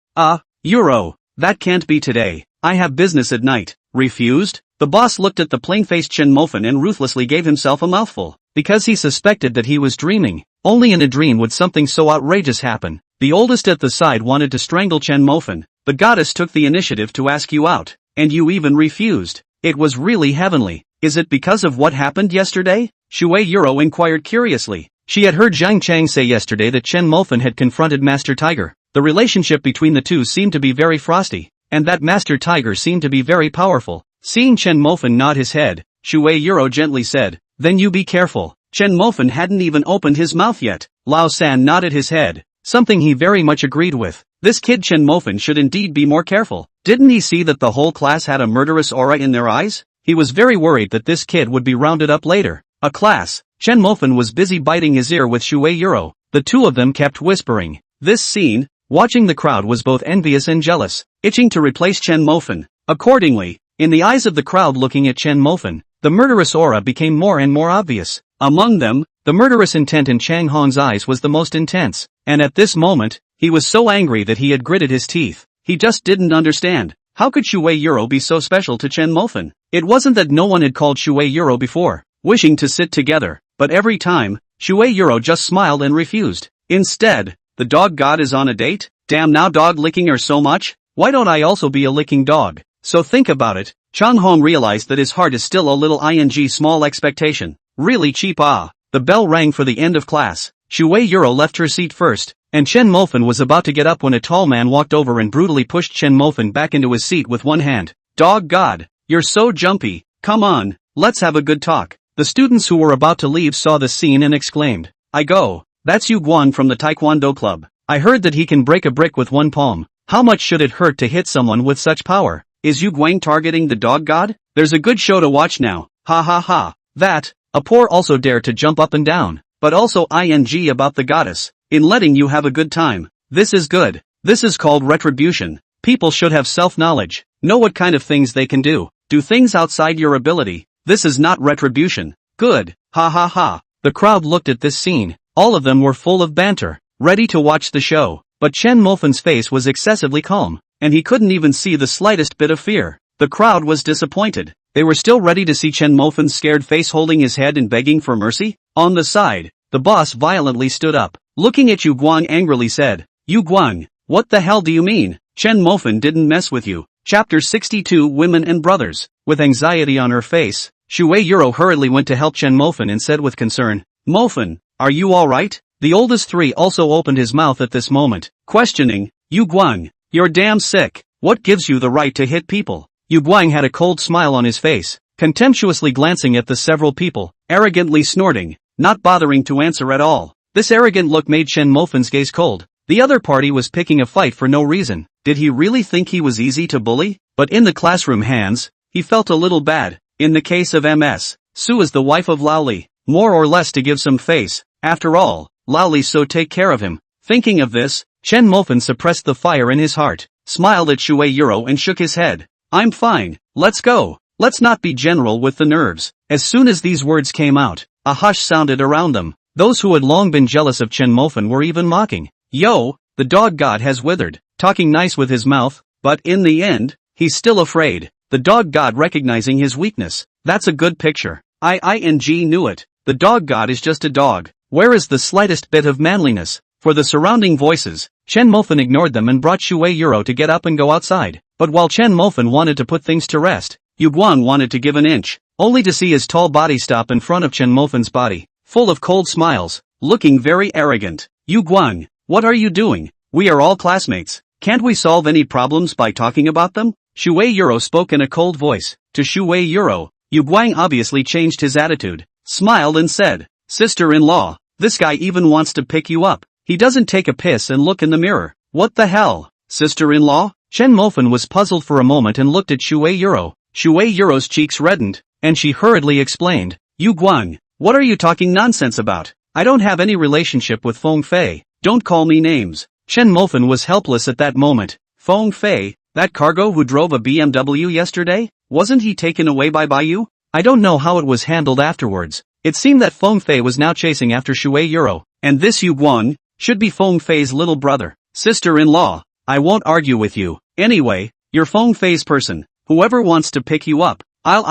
Yuro, that can't be today. I have business at night. Refused? The boss looked at the plain-faced Chen Mofan and ruthlessly gave himself a mouthful, because he suspected that he was dreaming. Only in a dream would something so outrageous happen. The oldest at the side wanted to strangle Chen Mofan. The goddess took the initiative to ask you out, and you even refused. It was really heavenly. Is it because of what happened yesterday? Shui Yuro inquired curiously. She had heard Zhang Chang say yesterday that Chen Mofan had confronted Master Tiger. The relationship between the two seemed to be very frosty, and that Master Tiger seemed to be very powerful. Seeing Chen Mofan nod his head, Shui Yuro gently said, "Then you be careful." Chen Mofan hadn't even opened his mouth yet. Lao San nodded his head, something he very much agreed with. This kid Chen Mofan should indeed be more careful. Didn't he see that the whole class had a murderous aura in their eyes? He was very worried that this kid would be rounded up later. A class. Chen Mofan was busy biting his ear with Shui Yuro. The two of them kept whispering. This scene, watching the crowd was both envious and jealous, itching to replace Chen Mofan. Accordingly, in the eyes of the crowd looking at Chen Mofan, the murderous aura became more and more obvious. Among them, the murderous intent in Chang Hong's eyes was the most intense, and at this moment, he was so angry that he had gritted his teeth. He just didn't understand. How could Shui Yuro be so special to Chen Mofan? It wasn't that no one had called Shui Yuro before, wishing to sit together, but every time, Shui Yuro just smiled and refused. Instead, the dog god is on a date? Damn, now dog licking her so much? Why don't I also be a licking dog? So think about it. Chang Hong realized that his heart is still a little small expectation. Really cheap. The bell rang for the end of class. Shui Yuro left her seat first, and Chen Mofan was about to get up when a tall man walked over and brutally pushed Chen Mofan back into his seat with one hand. Dog god, you're so jumpy. Come on, let's have a good talk. The students who were about to leave saw the scene and exclaimed, I go, that's Yu Guan from the Taekwondo club. I heard that he can break a brick with one palm. How much should it hurt to hit someone with such power? Is Yu Guang targeting the dog god? There's a good show to watch now. Ha ha ha. That, a poor also dared to jump up and down, but also ing about the goddess, in letting you have a good time. This is good. This is called retribution. People should have self-knowledge, know what kind of things they can do things outside your ability. This is not retribution. Good. Ha ha ha. The crowd looked at this scene. All of them were full of banter, ready to watch the show, but Chen Mofan's face was excessively calm, and he couldn't even see the slightest bit of fear. The crowd was disappointed. They were still ready to see Chen Mofan's scared face holding his head and begging for mercy. On the side, the boss violently stood up, looking at Yu Guang angrily said, Yu Guang, what the hell do you mean? Chen Mofan didn't mess with you. Chapter 62 Women and Brothers. With anxiety on her face, Shui Yuro hurriedly went to help Chen Mofan and said with concern, Mofan, are you alright? The oldest three also opened his mouth at this moment, questioning, Yu Guang, you're damn sick. What gives you the right to hit people? Yu Guang had a cold smile on his face, contemptuously glancing at the several people, arrogantly snorting, not bothering to answer at all. This arrogant look made Chen Mofan's gaze cold. The other party was picking a fight for no reason. Did he really think he was easy to bully? But in the classroom hands, he felt a little bad. In the case of MS, Su is the wife of Laoli, more or less to give some face. After all, Laoli so take care of him. Thinking of this, Chen Mofan suppressed the fire in his heart, smiled at Shui Yuro and shook his head. I'm fine, let's go. Let's not be general with the nerves. As soon as these words came out, a hush sounded around them. Those who had long been jealous of Chen Mofan were even mocking. Yo, the dog god has withered, talking nice with his mouth, but in the end, he's still afraid. The dog god recognizing his weakness. That's a good picture. ING knew it. The dog god is just a dog. Where is the slightest bit of manliness? For the surrounding voices, Chen Mofan ignored them and brought Shui Yuro to get up and go outside. But while Chen Mofan wanted to put things to rest, Yu Guang wanted to give an inch, only to see his tall body stop in front of Chen Mofan's body, full of cold smiles, looking very arrogant. Yu Guang, what are you doing? We are all classmates. Can't we solve any problems by talking about them? Shui Yuro spoke in a cold voice. To Shui Yuro, Yu Guang obviously changed his attitude, smiled and said, "Sister-in-law, this guy even wants to pick you up. He doesn't take a piss and look in the mirror. What the hell? Sister-in-law?" Chen Mofan was puzzled for a moment and looked at Shui Yuro. Shui Yuro's cheeks reddened, and she hurriedly explained, "Yu Guang, what are you talking nonsense about? I don't have any relationship with Feng Fei. Don't call me names." Chen Mofan was helpless at that moment. Feng Fei, that cargo who drove a BMW yesterday? Wasn't he taken away by you? I don't know how it was handled afterwards. It seemed that Feng Fei was now chasing after Shui Yuro, and this Yu Guang should be Feng Fei's little brother. Sister-in-law, I won't argue with you. Anyway, you're Feng Fei's person. Whoever wants to pick you up, I'll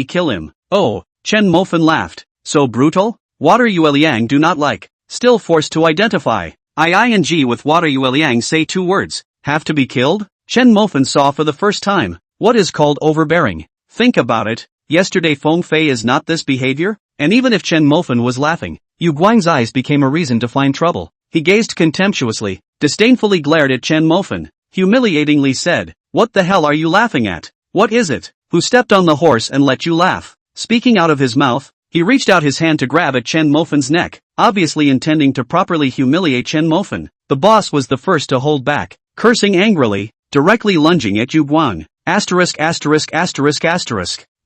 kill him. Oh, Chen Mofan laughed. So brutal? Water Yue Liang do not like. Still forced to identify. With Water Yue Liang say two words. Have to be killed? Chen Mofan saw for the first time what is called overbearing. Think about it. Yesterday Feng Fei is not this behavior? And even if Chen Mofan was laughing, Yu Guang's eyes became a reason to find trouble. He gazed contemptuously, disdainfully glared at Chen Mofan, humiliatingly said, "What the hell are you laughing at? What is it? Who stepped on the horse and let you laugh?" Speaking out of his mouth, he reached out his hand to grab at Chen Mofan's neck, obviously intending to properly humiliate Chen Mofan. The boss was the first to hold back, cursing angrily, directly lunging at Yu Guang.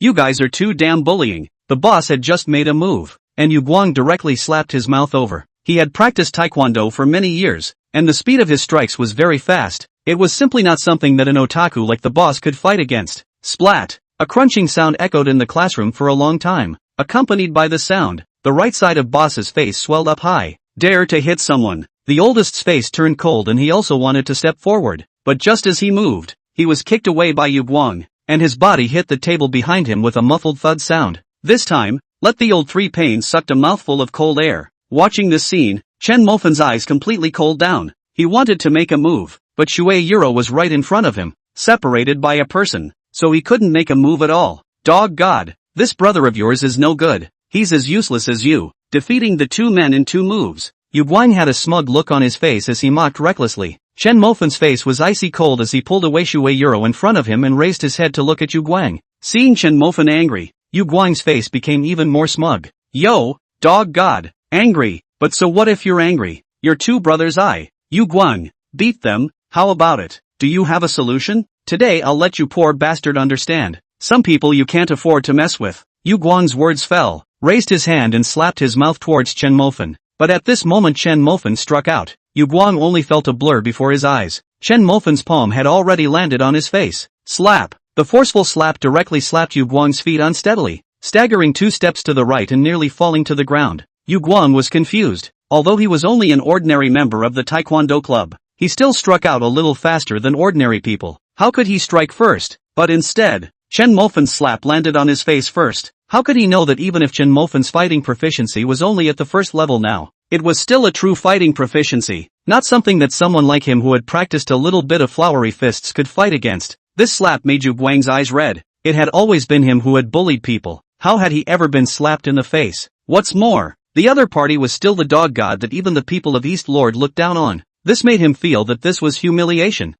You guys are too damn bullying. The boss had just made a move, and Yu Guang directly slapped his mouth over. He had practiced taekwondo for many years, and the speed of his strikes was very fast. It was simply not something that an otaku like the boss could fight against. Splat! A crunching sound echoed in the classroom for a long time. Accompanied by the sound, the right side of boss's face swelled up high. Dare to hit someone. The oldest's face turned cold and he also wanted to step forward, but just as he moved, he was kicked away by Yu Guang, and his body hit the table behind him with a muffled thud sound. This time, let the old three pain sucked a mouthful of cold air. Watching this scene, Chen Mofan's eyes completely cooled down. He wanted to make a move, but Shui Yuro was right in front of him, separated by a person, so he couldn't make a move at all. Dog God, this brother of yours is no good. He's as useless as you, defeating the two men in 2 moves. Yu Guang had a smug look on his face as he mocked recklessly. Chen Mofan's face was icy cold as he pulled away Shui Yuro in front of him and raised his head to look at Yu Guang. Seeing Chen Mofan angry, Yu Guang's face became even more smug. Yo, dog God, angry, but so what if you're angry? Your two brothers Yu Guang, beat them, how about it? Do you have a solution? Today I'll let you poor bastard understand. Some people you can't afford to mess with. Yu Guang's words fell, raised his hand and slapped his mouth towards Chen Mofan. But at this moment Chen Mofan struck out. Yu Guang only felt a blur before his eyes. Chen Mofan's palm had already landed on his face. Slap! The forceful slap directly slapped Yu Guang's feet unsteadily, staggering 2 steps to the right and nearly falling to the ground. Yu Guang was confused. Although he was only an ordinary member of the Taekwondo club, he still struck out a little faster than ordinary people. How could he strike first? But instead, Chen Mofan's slap landed on his face first. How could he know that even if Chen Mofan's fighting proficiency was only at the first level now, it was still a true fighting proficiency, not something that someone like him who had practiced a little bit of flowery fists could fight against? This slap made Yu Guang's eyes red. It had always been him who had bullied people. How had he ever been slapped in the face? What's more, the other party was still the dog god that even the people of East Lord looked down on. This made him feel that this was humiliation.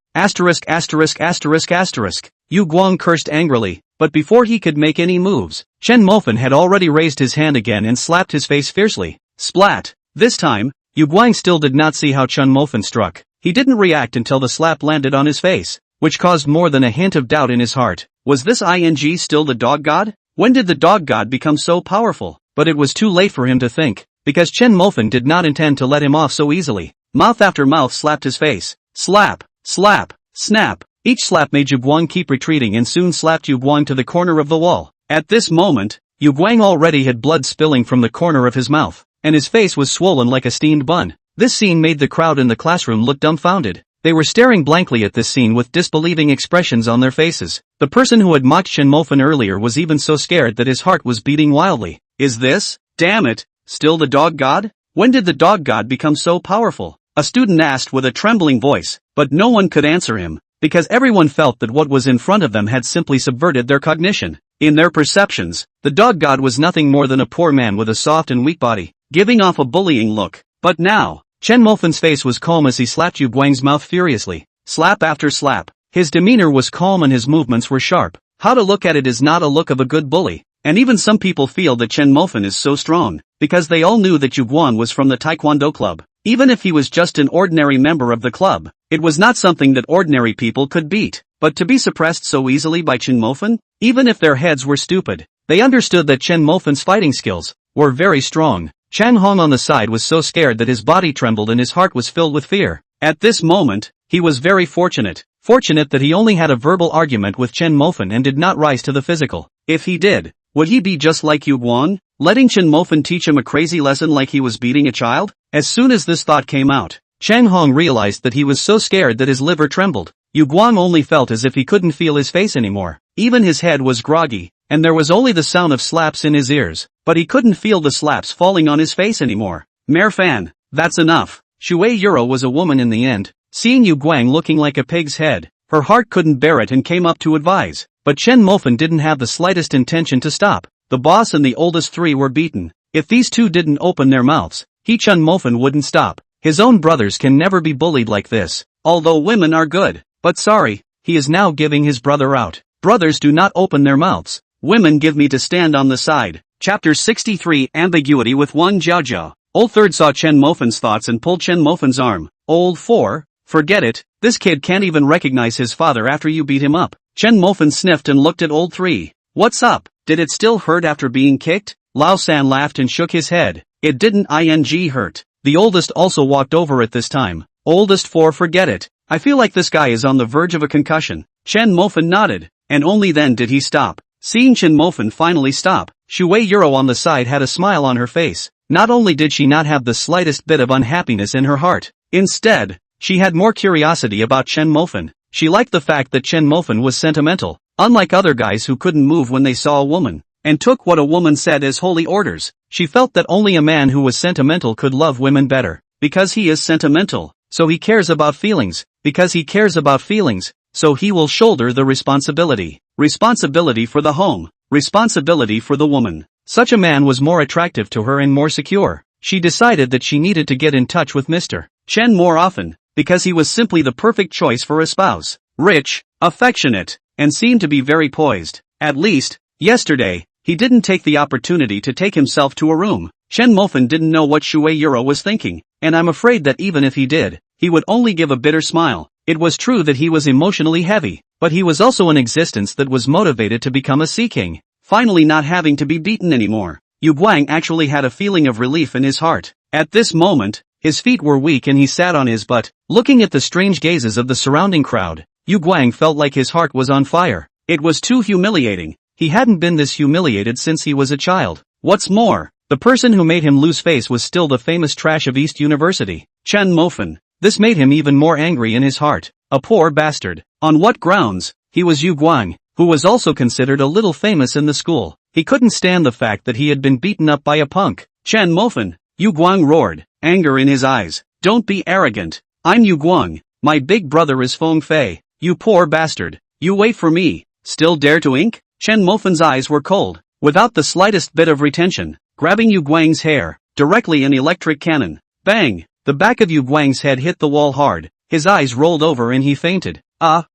Yu Guang cursed angrily, but before he could make any moves, Chen Mofan had already raised his hand again and slapped his face fiercely. Splat! This time, Yu Guang still did not see how Chen Mofan struck. He didn't react until the slap landed on his face, which caused more than a hint of doubt in his heart. Was this still the dog god? When did the dog god become so powerful? But it was too late for him to think, because Chen Mofan did not intend to let him off so easily. Mouth after mouth slapped his face. Slap! Slap! Snap! Each slap made Yu Guang keep retreating and soon slapped Yu Guang to the corner of the wall. At this moment, Yu Guang already had blood spilling from the corner of his mouth, and his face was swollen like a steamed bun. This scene made the crowd in the classroom look dumbfounded. They were staring blankly at this scene with disbelieving expressions on their faces. The person who had mocked Chen Mofan earlier was even so scared that his heart was beating wildly. Is this, damn it, still the dog god? When did the dog god become so powerful? A student asked with a trembling voice, but no one could answer him, because everyone felt that what was in front of them had simply subverted their cognition. In their perceptions, the dog god was nothing more than a poor man with a soft and weak body, giving off a bullying look. But now, Chen Mofan's face was calm as he slapped Yu Guang's mouth furiously. Slap after slap, His demeanor was calm and his movements were sharp. How to look at it is not a look of a good bully. And even some people feel that Chen Mofan is so strong, because they all knew that Yu Guan was from the Taekwondo club. Even if he was just an ordinary member of the club, it was not something that ordinary people could beat. But to be suppressed so easily by Chen Mofan? Even if their heads were stupid, they understood that Chen Mofan's fighting skills were very strong. Chan Hong on the side was so scared that his body trembled and his heart was filled with fear. At this moment, he was very fortunate. Fortunate that he only had a verbal argument with Chen Mofan and did not rise to the physical. If he did, would he be just like Yu Guan, letting Chen Mofan teach him a crazy lesson like he was beating a child? As soon as this thought came out, Chang Hong realized that he was so scared that his liver trembled. Yu Guan only felt as if he couldn't feel his face anymore. Even his head was groggy, and there was only the sound of slaps in his ears, but he couldn't feel the slaps falling on his face anymore. Mere fan, that's enough. Shui Yuro was a woman in the end. Seeing Yu Guang looking like a pig's head, her heart couldn't bear it and came up to advise. But Chen Mofan didn't have the slightest intention to stop. The boss and the oldest three were beaten. If these two didn't open their mouths, Chen Mofan wouldn't stop. His own brothers can never be bullied like this. Although women are good. But sorry, he is now giving his brother out. Brothers do not open their mouths. Women give me to stand on the side. Chapter 63 Ambiguity with Wan Jiaojia. Old Third saw Chen Mofan's thoughts and pulled Chen Mofan's arm. Old 4, forget it, this kid can't even recognize his father after you beat him up. Chen Mofan sniffed and looked at Old 3. What's up? Did it still hurt after being kicked? Lao San laughed and shook his head. It didn't hurt. The oldest also walked over at this time. Oldest 4 forget it. I feel like this guy is on the verge of a concussion. Chen Mofan nodded, and only then did he stop. Seeing Chen Mofan finally stop, Shui Yuro on the side had a smile on her face. Not only did she not have the slightest bit of unhappiness in her heart, instead, she had more curiosity about Chen Mofan. She liked the fact that Chen Mofan was sentimental, unlike other guys who couldn't move when they saw a woman, and took what a woman said as holy orders. She felt that only a man who was sentimental could love women better, because he is sentimental, so he cares about feelings, because he cares about feelings, so he will shoulder the responsibility. Responsibility for the home, responsibility for the woman. Such a man was more attractive to her and more secure. She decided that she needed to get in touch with Mr. Chen more often, because he was simply the perfect choice for a spouse. Rich, affectionate, and seemed to be very poised. At least, yesterday, he didn't take the opportunity to take himself to a room. Chen Mofan didn't know what Shui Yuro was thinking, and I'm afraid that even if he did, he would only give a bitter smile. It was true that he was emotionally heavy, but he was also an existence that was motivated to become a sea king. Finally not having to be beaten anymore. Yu Guang actually had a feeling of relief in his heart. At this moment, his feet were weak and he sat on his butt, looking at the strange gazes of the surrounding crowd. Yu Guang felt like his heart was on fire. It was too humiliating. He hadn't been this humiliated since he was a child. What's more, the person who made him lose face was still the famous trash of East University, Chen Mofan. This made him even more angry in his heart. A poor bastard. On what grounds? He was Yu Guang, who was also considered a little famous in the school. He couldn't stand the fact that he had been beaten up by a punk. Chen Mofan, Yu Guang roared, anger in his eyes. Don't be arrogant. I'm Yu Guang. My big brother is Feng Fei. You poor bastard. You wait for me. Still dare to ink? Chen Mofan's eyes were cold, without the slightest bit of retention, grabbing Yu Guang's hair, directly an electric cannon. Bang! The back of Yu Guang's head hit the wall hard. His eyes rolled over and he fainted.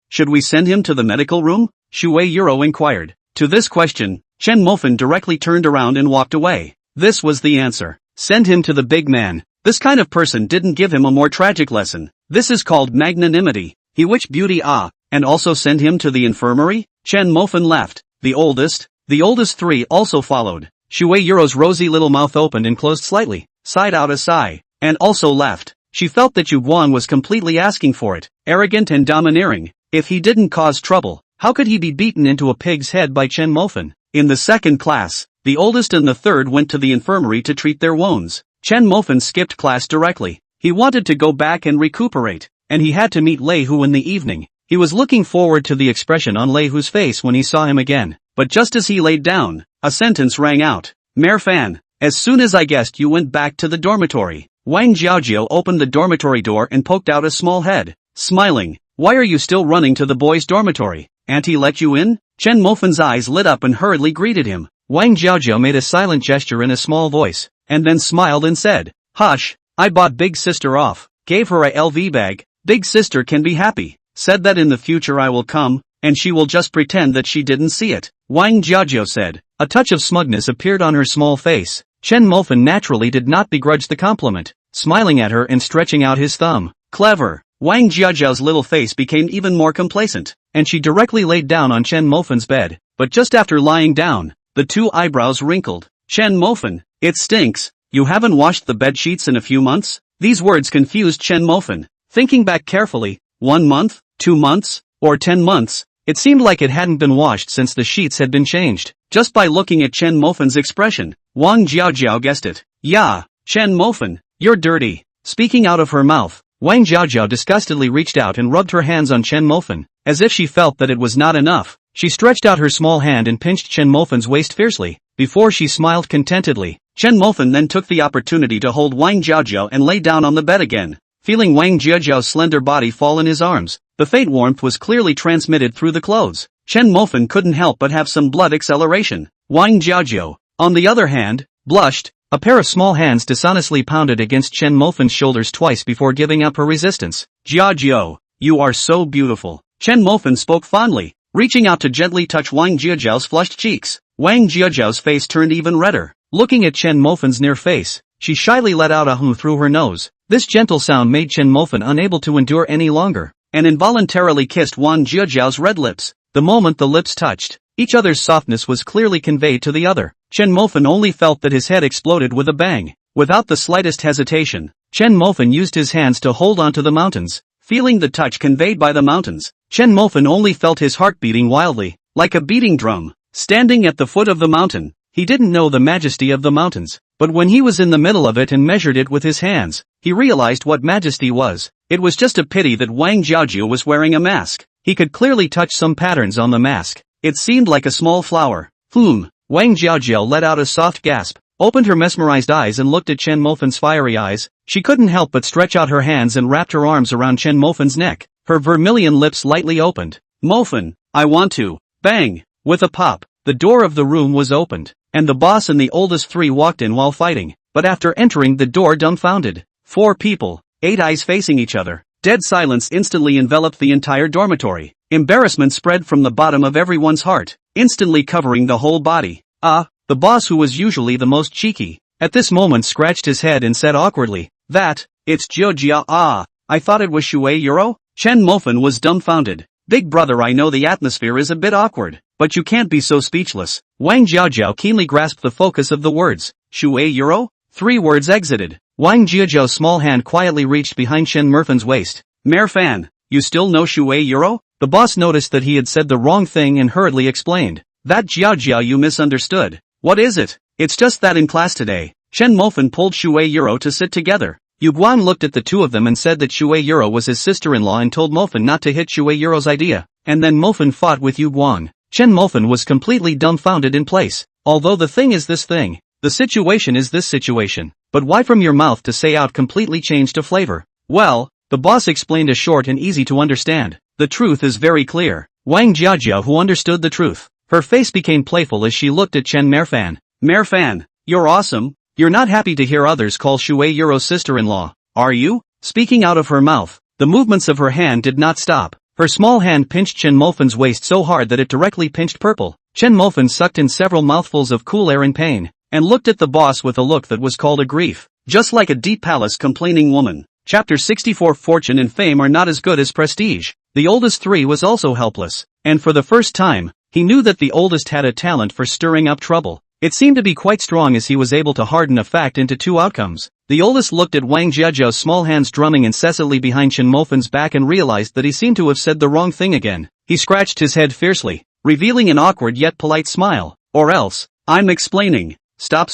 Should we send him to the medical room? Shui Yuro inquired. To this question, Chen Mofan directly turned around and walked away. This was the answer. Send him to the big man. This kind of person didn't give him a more tragic lesson. This is called magnanimity. He wished beauty and also send him to the infirmary? Chen Mofan left. The oldest 3 also followed. Shui Yuro's rosy little mouth opened and closed slightly, sighed out a sigh, and also left. She felt that Yu Guan was completely asking for it, arrogant and domineering. If he didn't cause trouble, how could he be beaten into a pig's head by Chen Mofan? In the second class, the oldest and the third went to the infirmary to treat their wounds. Chen Mofan skipped class directly. He wanted to go back and recuperate, and he had to meet Lei Hu in the evening. He was looking forward to the expression on Lei Hu's face when he saw him again. But just as he laid down, a sentence rang out. Mere fan, as soon as I guessed you went back to the dormitory. Wang Jiaojia opened the dormitory door and poked out a small head, smiling. Why are you still running to the boys' dormitory? Auntie let you in? Chen Mofan's eyes lit up and hurriedly greeted him. Wang Jiaojia made a silent gesture in a small voice, and then smiled and said, Hush, I bought big sister off, gave her a LV bag, big sister can be happy. said that in the future I will come, and she will just pretend that she didn't see it, Wang Jiajiao said. A touch of smugness appeared on her small face. Chen Mofan naturally did not begrudge the compliment, smiling at her and stretching out his thumb. Clever. Wang Jiajiao's little face became even more complacent, and she directly laid down on Chen Mofan's bed. But just after lying down, the two eyebrows wrinkled. Chen Mofan, it stinks. You haven't washed the bed sheets in a few months? These words confused Chen Mofan. Thinking back carefully, 1 month, 2 months, or 10 months, it seemed like it hadn't been washed since the sheets had been changed. Just by looking at Chen Mofan's expression, Wang Jiajiao guessed it. Yeah, Chen Mofan, you're dirty. Speaking out of her mouth, Wang Jiajiao disgustedly reached out and rubbed her hands on Chen Mofan, as if she felt that it was not enough. She stretched out her small hand and pinched Chen Mofan's waist fiercely, before she smiled contentedly. Chen Mofan then took the opportunity to hold Wang Jiajiao and lay down on the bed again. Feeling Wang Jiajiao's slender body fall in his arms, the faint warmth was clearly transmitted through the clothes. Chen Mofan couldn't help but have some blood acceleration. Wang Jiajiao, on the other hand, blushed. A pair of small hands dishonestly pounded against Chen Mofan's shoulders twice before giving up her resistance. Jiajiao, you are so beautiful. Chen Mofan spoke fondly, reaching out to gently touch Wang Jiajiao's flushed cheeks. Wang Jiajiao's face turned even redder. Looking at Chen Mofan's near face, she shyly let out a hu through her nose. This gentle sound made Chen Mofan unable to endure any longer, and involuntarily kissed Wang Jiajiao's red lips. The moment the lips touched, each other's softness was clearly conveyed to the other. Chen Mofan only felt that his head exploded with a bang. Without the slightest hesitation, Chen Mofan used his hands to hold onto the mountains. Feeling the touch conveyed by the mountains, Chen Mofan only felt his heart beating wildly, like a beating drum. Standing at the foot of the mountain, he didn't know the majesty of the mountains, but when he was in the middle of it and measured it with his hands, he realized what majesty was. It was just a pity that Wang Jiajiao was wearing a mask. He could clearly touch some patterns on the mask. It seemed like a small flower. Wang Jiajiao let out a soft gasp, opened her mesmerized eyes and looked at Chen Mofan's fiery eyes. She couldn't help but stretch out her hands and wrapped her arms around Chen Mofan's neck. Her vermilion lips lightly opened. Mofan, I want to. Bang! With a pop, the door of the room was opened, and the boss and the oldest three walked in while fighting. But after entering the door dumbfounded, 4 people, 8 eyes facing each other. Dead silence instantly enveloped the entire dormitory. Embarrassment spread from the bottom of everyone's heart, instantly covering the whole body. The boss, who was usually the most cheeky, at this moment scratched his head and said awkwardly, It's Jiajiao. I thought it was Shui Euro? Chen Mofan was dumbfounded. Big brother, I know the atmosphere is a bit awkward, but you can't be so speechless. Wang Jiajiao keenly grasped the focus of the words. Shui Euro? 3 words exited. Wang Jiajiao's small hand quietly reached behind Chen Mofan's waist. Fan, you still know Shui Euro? The boss noticed that he had said the wrong thing and hurriedly explained. That Jiajiao, you misunderstood. What is it? It's just that in class today, Chen Mofan pulled Shui Euro to sit together. Yu Guan looked at the two of them and said that Shui Euro was his sister-in-law and told Mofan not to hit Shui Euro's idea. And then Mofan fought with Yu Guan. Chen Mofan was completely dumbfounded in place. Although the thing is this thing, the situation is this situation. But why from your mouth to say out completely changed to flavor? Well, the boss explained as short and easy to understand. The truth is very clear. Wang Jiajiao, who understood the truth, her face became playful as she looked at Chen Mofan. Fan, you're awesome. You're not happy to hear others call Shui Euro's sister-in-law, are you? Speaking out of her mouth, the movements of her hand did not stop. Her small hand pinched Chen Mofan's waist so hard that it directly pinched purple. Chen Mofan sucked in several mouthfuls of cool air in pain, and looked at the boss with a look that was called a grief, just like a deep palace complaining woman. Chapter 64. Fortune and fame are not as good as prestige. The oldest three was also helpless, and for the first time, he knew that the oldest had a talent for stirring up trouble. It seemed to be quite strong as he was able to harden a fact into 2 outcomes. The oldest looked at Wang Jiajiao's small hands drumming incessantly behind Chen Mofan's back and realized that he seemed to have said the wrong thing again. He scratched his head fiercely, revealing an awkward yet polite smile. Or else, I'm explaining. Stop.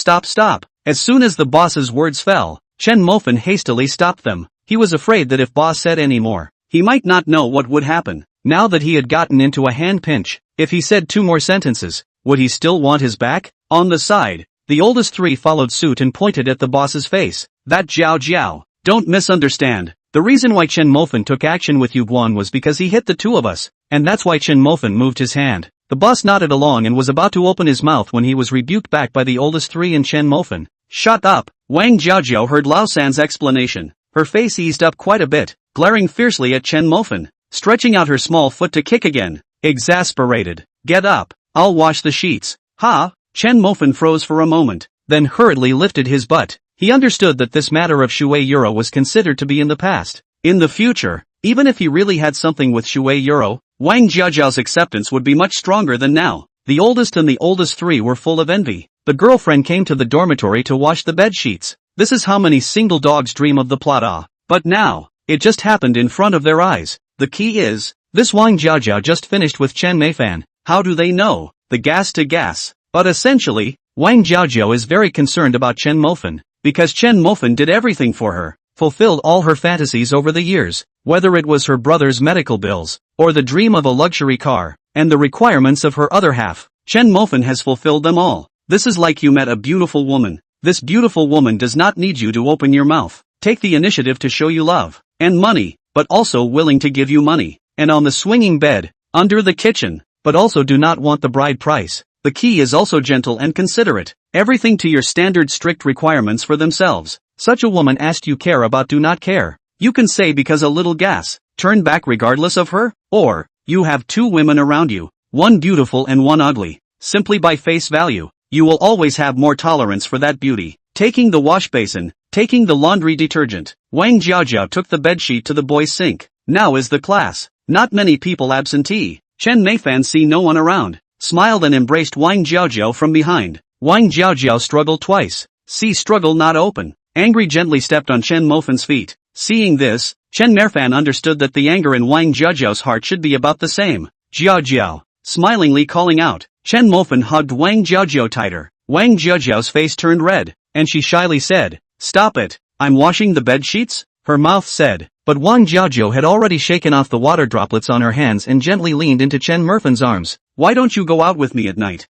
As soon as the boss's words fell, Chen Mofan hastily stopped them. He was afraid that if boss said any more, he might not know what would happen. Now that he had gotten into a hand pinch, if he said 2 more sentences, would he still want his back? On the side, the oldest three followed suit and pointed at the boss's face. That Jiao. Don't misunderstand. The reason why Chen Mofan took action with Yu Guan was because he hit the 2 of us, and that's why Chen Mofan moved his hand. The boss nodded along and was about to open his mouth when he was rebuked back by the oldest three and Chen Mofan. Shut up. Wang Jiajiao heard Lao San's explanation. Her face eased up quite a bit, glaring fiercely at Chen Mofan. stretching out her small foot to kick again. Exasperated. Get up. I'll wash the sheets. Ha! Chen Mofan froze for a moment, then hurriedly lifted his butt. He understood that this matter of Shui Euro was considered to be in the past. In the future, even if he really had something with Shui Euro, Wang Jiajiao's acceptance would be much stronger than now. The oldest and the oldest three were full of envy. The girlfriend came to the dormitory to wash the bed sheets. This is how many single dogs dream of the plot. But now, it just happened in front of their eyes. The key is, this Wang Jiajiao just finished with Chen Mofan. How do they know? The gas to gas. But essentially, Wang Jiajiao is very concerned about Chen Mofan, because Chen Mofan did everything for her, fulfilled all her fantasies over the years, whether it was her brother's medical bills, or the dream of a luxury car, and the requirements of her other half. Chen Mofan has fulfilled them all. This is like you met a beautiful woman. This beautiful woman does not need you to open your mouth, take the initiative to show you love, and money, but also willing to give you money, and on the swinging bed, under the kitchen, but also do not want the bride price. The key is also gentle and considerate, everything to your standard strict requirements for themselves. Such a woman asked you care about do not care. You can say because a little gas, turn back regardless of her, or, you have two women around you, one beautiful and one ugly, simply by face value. You will always have more tolerance for that beauty. Taking the wash basin, taking the laundry detergent. Wang Jiajiao took the bedsheet to the boys' sink. Now is the class. Not many people absentee. Chen Mofan see no one around, smiled and embraced Wang Jiajiao from behind. Wang Jiajiao struggled twice. See struggle not open. Angry gently stepped on Chen Mofan's feet. Seeing this, Chen Mofan understood that the anger in Wang Jiajiao's heart should be about the same. Jiajiao. Smilingly calling out. Chen Mofan hugged Wang Jiajiao tighter. Wang Jiajiao's face turned red, and she shyly said, "Stop it, I'm washing the bed sheets?" Her mouth said, but Wang Jiajiao had already shaken off the water droplets on her hands and gently leaned into Chen Mofan's arms. "Why don't you go out with me at night?"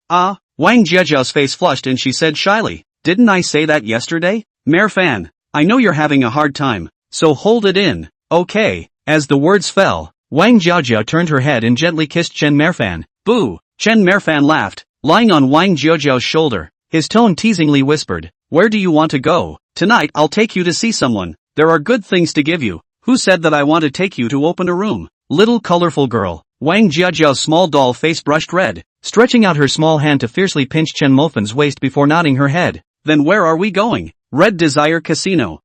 Wang Jiajiao's face flushed and she said shyly, "Didn't I say that yesterday? Mofan, I know you're having a hard time, so hold it in, okay?" As the words fell, Wang Jiajiao turned her head and gently kissed Chen Mofan. "Boo!" Chen Mofan laughed, lying on Wang Jiajiao's shoulder. His tone teasingly whispered, "Where do you want to go? Tonight I'll take you to see someone. There are good things to give you." "Who said that I want to take you to open a room?" "Little colorful girl." Wang Jiajiao's small doll face brushed red, stretching out her small hand to fiercely pinch Chen Mofan's waist before nodding her head. "Then where are we going?" "Red Desire Casino."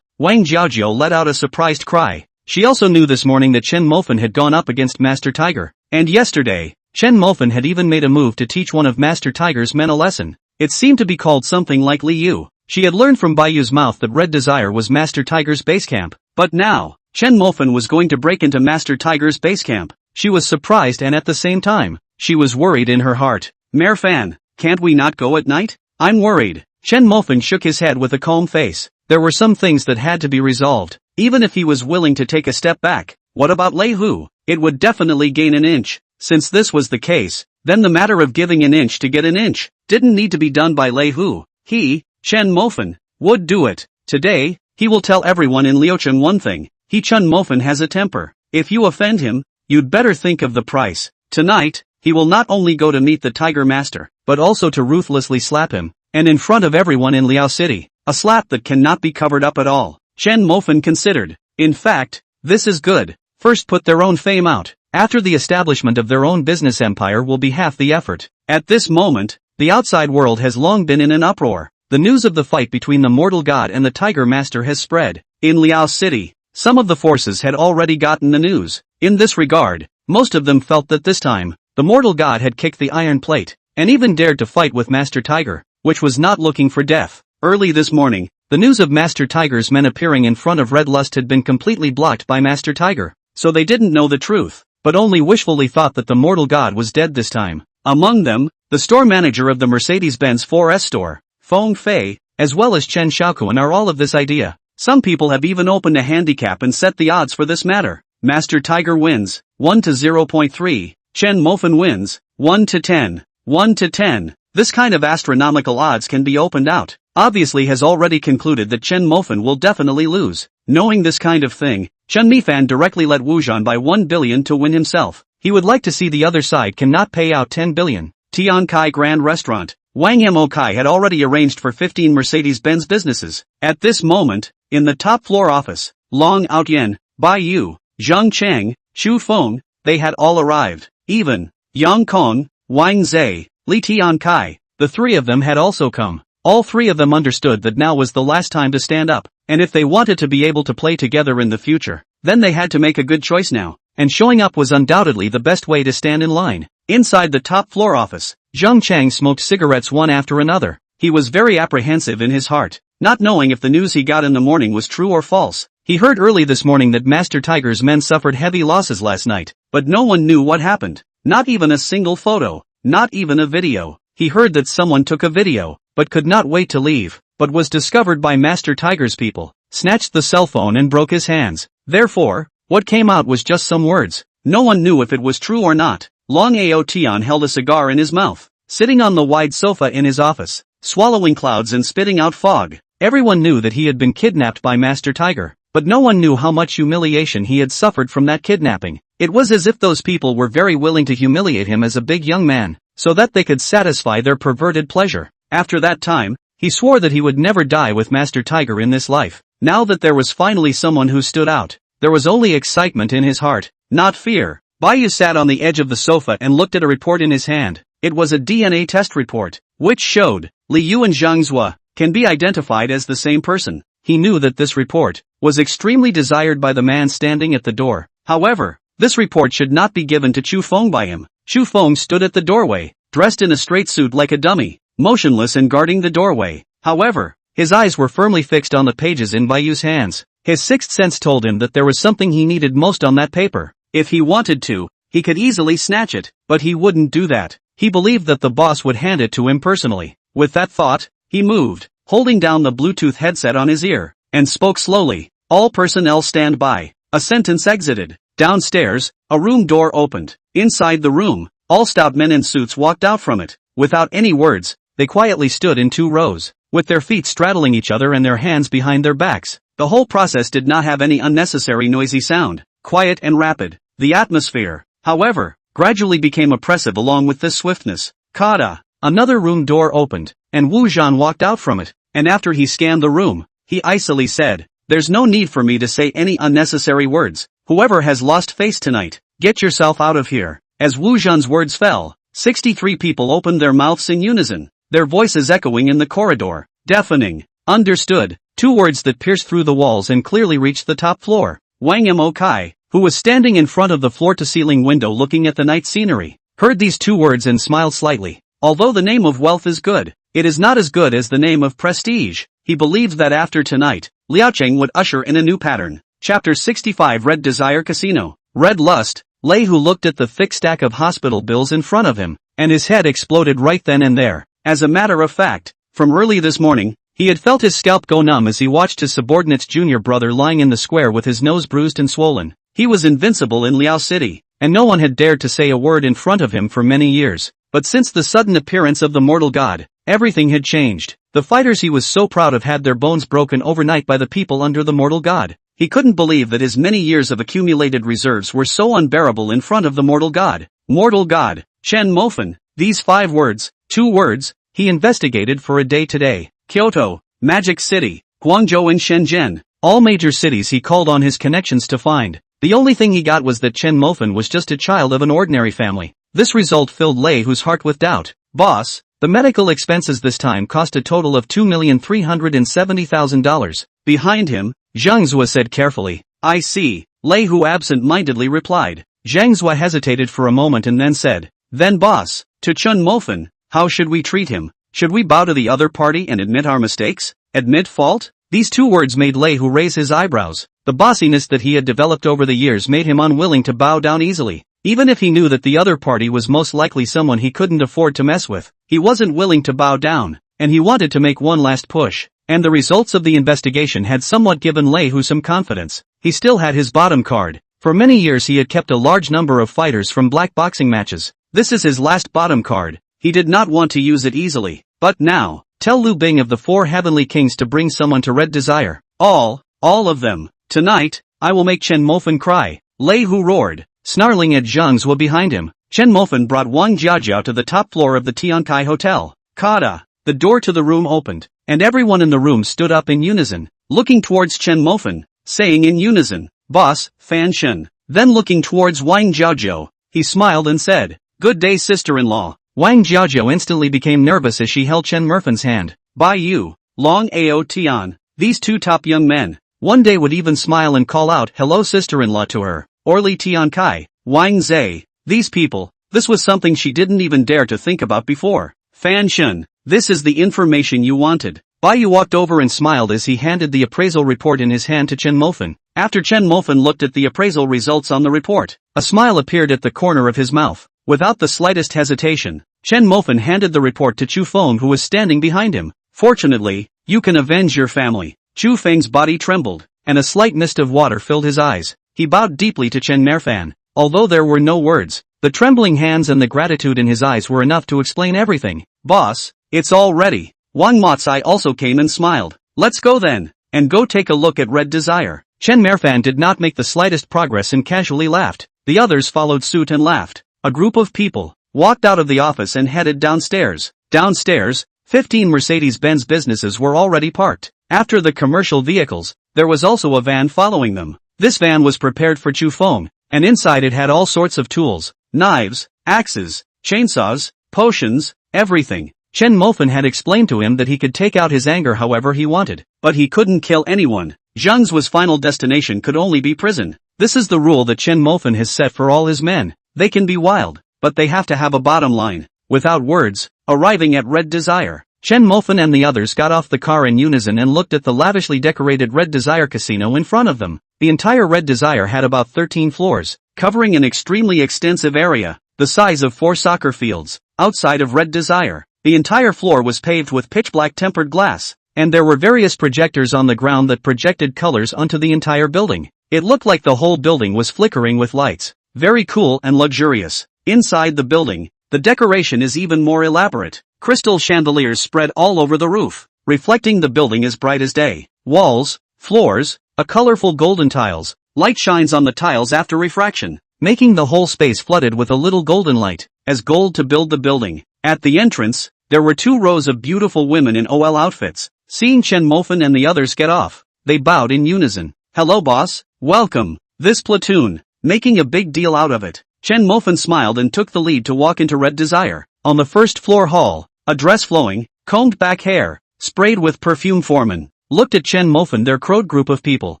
Wang Jiajiao let out a surprised cry. She also knew this morning that Chen Mofan had gone up against Master Tiger. And yesterday, Chen Mofan had even made a move to teach one of Master Tiger's men a lesson. It seemed to be called something like Liu. She had learned from Baiyu's mouth that Red Desire was Master Tiger's base camp. But now, Chen Mofan was going to break into Master Tiger's base camp. She was surprised and at the same time, she was worried in her heart. "Mofan, can't we not go at night?" "I'm worried." Chen Mofan shook his head with a calm face. There were some things that had to be resolved, even if he was willing to take a step back. What about Lei Hu? It would definitely gain an inch. Since this was the case, then the matter of giving an inch to get an inch didn't need to be done by Lei Hu. He, Chen Mofan, would do it. Today, he will tell everyone in Liucheng one thing. Chen Mofan has a temper. If you offend him, you'd better think of the price. Tonight, he will not only go to meet the Tiger Master, but also to ruthlessly slap him, and in front of everyone in Liao City. A slap that cannot be covered up at all. Chen Mofan considered. In fact, this is good. First put their own fame out. After the establishment of their own business empire will be half the effort. At this moment, the outside world has long been in an uproar. The news of the fight between the mortal god and the Tiger Master has spread. In Liao City, some of the forces had already gotten the news. In this regard, most of them felt that this time, the mortal god had kicked the iron plate, and even dared to fight with Master Tiger, which was not looking for death. Early this morning, the news of Master Tiger's men appearing in front of Red Lust had been completely blocked by Master Tiger, so they didn't know the truth, but only wishfully thought that the mortal god was dead this time. Among them, the store manager of the Mercedes-Benz 4S store, Feng Fei, as well as Chen Xiaokuan are all of this idea. Some people have even opened a handicap and set the odds for this matter. Master Tiger wins, 1 to 0.3, Chen Mofan wins, 1 to 10, 1 to 10. This kind of astronomical odds can be opened out. Obviously has already concluded that Chen Mofan will definitely lose. Knowing this kind of thing, Chen Mofan directly let Wu Zhan buy 1 billion to win himself. He would like to see the other side cannot pay out 10 billion. Tian Kai Grand Restaurant. Wang Mo Kai had already arranged for 15 Mercedes-Benz businesses. At this moment, in the top floor office, Long Outyen, Bai Yu, Zhang Cheng, Chu Feng, they had all arrived. Even Yang Kong, Wang Zhe, Li Tiankai, the three of them had also come. All three of them understood that now was the last time to stand up, and if they wanted to be able to play together in the future, then they had to make a good choice now, and showing up was undoubtedly the best way to stand in line. Inside the top floor office, Zheng Chang smoked cigarettes one after another. He was very apprehensive in his heart, not knowing if the news he got in the morning was true or false. He heard early this morning that Master Tiger's men suffered heavy losses last night, but no one knew what happened. Not even a single photo, not even a video. He heard that someone took a video, but could not wait to leave, but was discovered by Master Tiger's people, snatched the cell phone and broke his hands. Therefore, what came out was just some words. No one knew if it was true or not. Long Ao Tian held a cigar in his mouth, sitting on the wide sofa in his office, swallowing clouds and spitting out fog. Everyone knew that he had been kidnapped by Master Tiger, but no one knew how much humiliation he had suffered from that kidnapping. It was as if those people were very willing to humiliate him as a big young man, so that they could satisfy their perverted pleasure. After that time, he swore that he would never die with Master Tiger in this life. Now that there was finally someone who stood out, there was only excitement in his heart, not fear. Baiyu sat on the edge of the sofa and looked at a report in his hand. It was a DNA test report, which showed Liu and Zhangzhua can be identified as the same person. He knew that this report was extremely desired by the man standing at the door. However, this report should not be given to Chu Feng by him. Chu Feng stood at the doorway, dressed in a straight suit like a dummy, motionless and guarding the doorway. However, his eyes were firmly fixed on the pages in Baiyu's hands. His sixth sense told him that there was something he needed most on that paper. If he wanted to, he could easily snatch it, but he wouldn't do that. He believed that the boss would hand it to him personally. With that thought, he moved, holding down the Bluetooth headset on his ear, and spoke slowly. All personnel stand by. A sentence exited. Downstairs, a room door opened. Inside the room, all stout men in suits walked out from it. Without any words, they quietly stood in 2 rows, with their feet straddling each other and their hands behind their backs. The whole process did not have any unnecessary noisy sound, quiet and rapid. The atmosphere, however, gradually became oppressive along with this swiftness. Kada. Another room door opened, and Wu Zhan walked out from it, and after he scanned the room, he icily said, "There's no need for me to say any unnecessary words. Whoever has lost face tonight, get yourself out of here." As Wu Zhan's words fell, 63 people opened their mouths in unison, their voices echoing in the corridor. Deafening. Understood. 2 words that pierced through the walls and clearly reached the top floor. Wang Mo Kai, who was standing in front of the floor-to-ceiling window looking at the night scenery, heard these 2 words and smiled slightly. Although the name of wealth is good, it is not as good as the name of prestige. He believed that after tonight, Liaocheng would usher in a new pattern. Chapter 65 Red Desire Casino. Red Lust. Lei Hu looked at the thick stack of hospital bills in front of him, and his head exploded right then and there. As a matter of fact, from early this morning, he had felt his scalp go numb as he watched his subordinate's junior brother lying in the square with his nose bruised and swollen. He was invincible in Liao City, and no one had dared to say a word in front of him for many years. But since the sudden appearance of the mortal god, everything had changed. The fighters he was so proud of had their bones broken overnight by the people under the mortal god. He couldn't believe that his many years of accumulated reserves were so unbearable in front of the mortal god. Mortal god, Chen Mofan. These 5 words, 2 words, he investigated for a day today. Kyoto, Magic City, Guangzhou and Shenzhen. All major cities he called on his connections to find. The only thing he got was that Chen Mofan was just a child of an ordinary family. This result filled Lei Hu's heart with doubt. Boss, the medical expenses this time cost a total of $2,370,000. Behind him, Zhangzhua said carefully. I see, Lei Hu absent-mindedly replied. Zhangzhua hesitated for a moment and then said, then boss, to Chen Mofan, how should we treat him? Should we bow to the other party and admit our mistakes? Admit fault? These 2 words made Lei Hu raise his eyebrows. The bossiness that he had developed over the years made him unwilling to bow down easily. Even if he knew that the other party was most likely someone he couldn't afford to mess with, he wasn't willing to bow down, and he wanted to make one last push. And the results of the investigation had somewhat given Lei Hu some confidence. He still had his bottom card. For many years he had kept a large number of fighters from black boxing matches. This is his last bottom card. He did not want to use it easily. But now, tell Liu Bing of the 4 heavenly kings to bring someone to Red Desire. All of them. Tonight, I will make Chen Mofan cry. Lei Hu roared, snarling at Zhangzhua behind him. Chen Mofan brought Wang Jiajiao to the top floor of the Tiankai Hotel. Kada. The door to the room opened, and everyone in the room stood up in unison, looking towards Chen Mofan, saying in unison, Boss, Fan Shen. Then looking towards Wang Jiaozhou, he smiled and said, "Good day, sister-in-law." Wang Jiaozhou instantly became nervous as she held Chen Mofan's hand. By you, Long Ao Tian, these two top young men. One day would even smile and call out hello sister-in-law to her. Orly Tian Kai, Wang Zhe, these people, this was something she didn't even dare to think about before. Fan Shen, this is the information you wanted. Bai Yu walked over and smiled as he handed the appraisal report in his hand to Chen Mofan. After Chen Mofan looked at the appraisal results on the report, a smile appeared at the corner of his mouth. Without the slightest hesitation, Chen Mofan handed the report to Chu Feng, who was standing behind him. Fortunately, you can avenge your family. Chu Feng's body trembled, and a slight mist of water filled his eyes. He bowed deeply to Chen Mofan. Although there were no words, the trembling hands and the gratitude in his eyes were enough to explain everything. Boss, it's all ready. Wang Motsai also came and smiled. Let's go then, and go take a look at Red Desire. Chen Mofan did not make the slightest progress and casually laughed. The others followed suit and laughed. A group of people walked out of the office and headed downstairs. Downstairs, 15 Mercedes-Benz businesses were already parked. After the commercial vehicles, there was also a van following them. This van was prepared for Chu Feng, and inside it had all sorts of tools, knives, axes, chainsaws, potions, everything. Chen Mofan had explained to him that he could take out his anger however he wanted, but he couldn't kill anyone. Zheng's final destination could only be prison. This is the rule that Chen Mofan has set for all his men. They can be wild, but they have to have a bottom line. Without words, arriving at Red Desire, Chen Mofan and the others got off the car in unison and looked at the lavishly decorated Red Desire casino in front of them. The entire Red Desire had about 13 floors, covering an extremely extensive area, the size of 4 soccer fields. Outside of Red Desire, the entire floor was paved with pitch-black tempered glass, and there were various projectors on the ground that projected colors onto the entire building. It looked like the whole building was flickering with lights. Very cool and luxurious. Inside the building, the decoration is even more elaborate. Crystal chandeliers spread all over the roof, reflecting the building as bright as day. Walls, floors, a colorful golden tiles. Light shines on the tiles after refraction, making the whole space flooded with a little golden light. As gold to build the building. At the entrance, there were 2 rows of beautiful women in OL outfits. Seeing Chen Mofan and the others get off, they bowed in unison. Hello boss, welcome. This platoon, making a big deal out of it. Chen Mofan smiled and took the lead to walk into Red Desire. On the first floor hall, a dress flowing, combed back hair, sprayed with perfume foreman, looked at Chen Mofan. Their crowd group of people,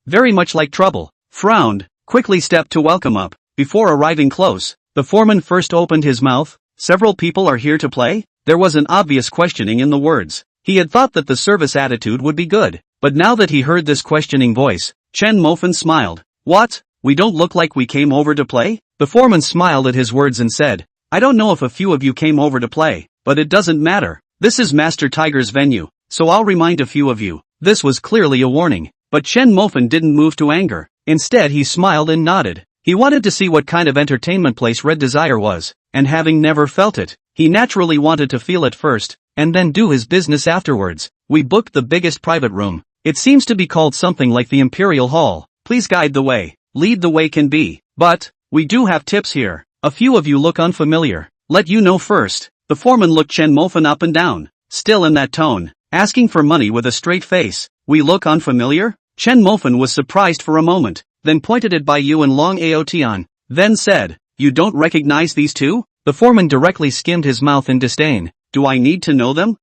very much like trouble, frowned, quickly stepped to welcome up. Before arriving close, the foreman first opened his mouth. Several people are here to play? There was an obvious questioning in the words. He had thought that the service attitude would be good, but now that he heard this questioning voice, Chen Mofan smiled. What? We don't look like we came over to play? The foreman smiled at his words and said, I don't know if a few of you came over to play, but it doesn't matter. This is Master Tiger's venue, so I'll remind a few of you. This was clearly a warning, but Chen Mofan didn't move to anger. Instead he smiled and nodded. He wanted to see what kind of entertainment place Red Desire was, and having never felt it, he naturally wanted to feel it first, and then do his business afterwards. We booked the biggest private room. It seems to be called something like the Imperial Hall. Please guide the way. Lead the way can be. But, we do have tips here. A few of you look unfamiliar. Let you know first. The foreman looked Chen Mofan up and down, still in that tone, asking for money with a straight face. We look unfamiliar? Chen Mofan was surprised for a moment, then pointed at Bai Yu and Long Ao Tian, then said, You don't recognize these two? The foreman directly skimmed his mouth in disdain. Do I need to know them?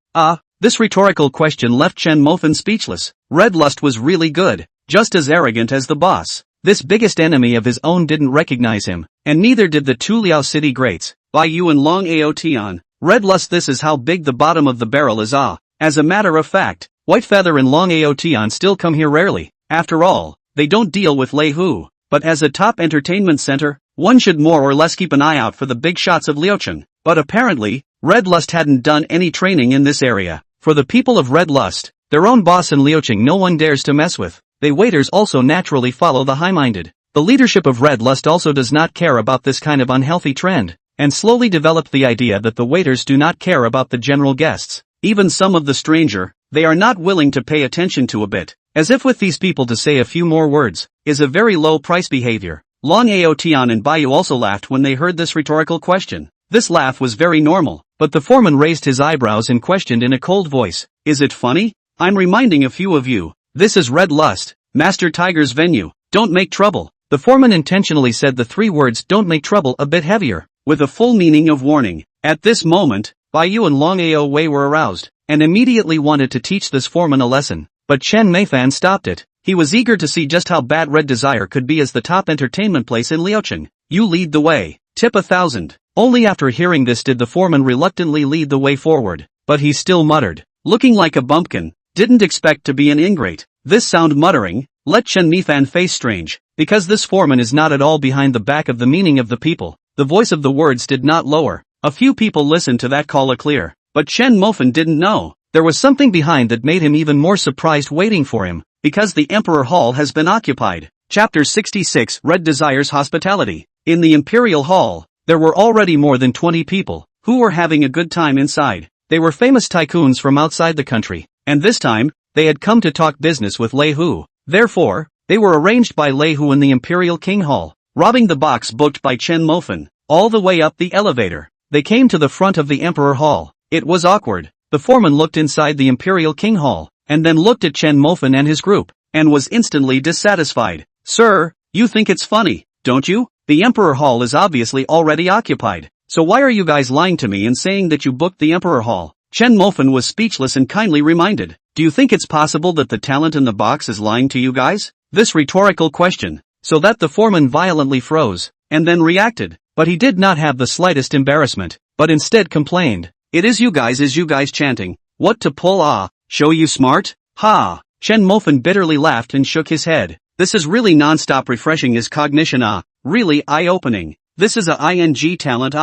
This rhetorical question left Chen Mofan speechless. Red Lust was really good, just as arrogant as the boss. This biggest enemy of his own didn't recognize him, and neither did the 2 Liao City greats, Bai Yu and Long Ao Tian. Red Lust, this is how big the bottom of the barrel is. As a matter of fact, White Feather and Long Ao Tian still come here rarely. After all, they don't deal with Lei Hu. But as a top entertainment center, one should more or less keep an eye out for the big shots of Liucheng. But apparently, Red Lust hadn't done any training in this area. For the people of Red Lust, their own boss and Liucheng no one dares to mess with. They waiters also naturally follow the high-minded. The leadership of Red Lust also does not care about this kind of unhealthy trend, and slowly developed the idea that the waiters do not care about the general guests. Even some of the stranger, they are not willing to pay attention to a bit. As if with these people to say a few more words, is a very low price behavior. Long Ao Tian and Bai Yu also laughed when they heard this rhetorical question. This laugh was very normal, but the foreman raised his eyebrows and questioned in a cold voice. Is it funny? I'm reminding a few of you. This is Red Lust, Master Tiger's venue. Don't make trouble. The foreman intentionally said the 3 words "don't make trouble" a bit heavier, with a full meaning of warning. At this moment, Bai Yu and Long Ao Wei were aroused, and immediately wanted to teach this foreman a lesson. But Chen Mofan stopped it. He was eager to see just how bad Red Desire could be as the top entertainment place in Liucheng. You lead the way. Tip 1,000. Only after hearing this did the foreman reluctantly lead the way forward. But he still muttered, looking like a bumpkin. Didn't expect to be an ingrate. This sound muttering let Chen Mofan face strange, because this foreman is not at all behind the back of the meaning of the people. The voice of the words did not lower. A few people listened to that call clear, but Chen Mofan didn't know. There was something behind that made him even more surprised waiting for him, because the Emperor Hall has been occupied. Chapter 66 Red Desire's Hospitality. In the Imperial Hall, there were already more than 20 people, who were having a good time inside. They were famous tycoons from outside the country, and this time, they had come to talk business with Lei Hu. Therefore, they were arranged by Lei Hu in the Imperial King Hall, robbing the box booked by Chen Mofan, all the way up the elevator. They came to the front of the Emperor Hall. It was awkward. The foreman looked inside the Imperial King Hall, and then looked at Chen Mofan and his group, and was instantly dissatisfied. Sir, you think it's funny, don't you? The Emperor Hall is obviously already occupied. So why are you guys lying to me and saying that you booked the Emperor Hall? Chen Mofan was speechless and kindly reminded. Do you think it's possible that the talent in the box is lying to you guys? This rhetorical question, so that the foreman violently froze, and then reacted, but he did not have the slightest embarrassment, but instead complained. It is you guys chanting. What to pull show you smart? Ha! Chen Mofan bitterly laughed and shook his head. This is really non-stop refreshing his cognition really eye-opening. This is a ing talent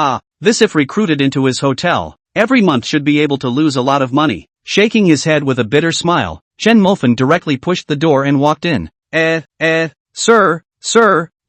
this if recruited into his hotel, every month should be able to lose a lot of money. Shaking his head with a bitter smile, Chen Mofan directly pushed the door and walked in. Sir,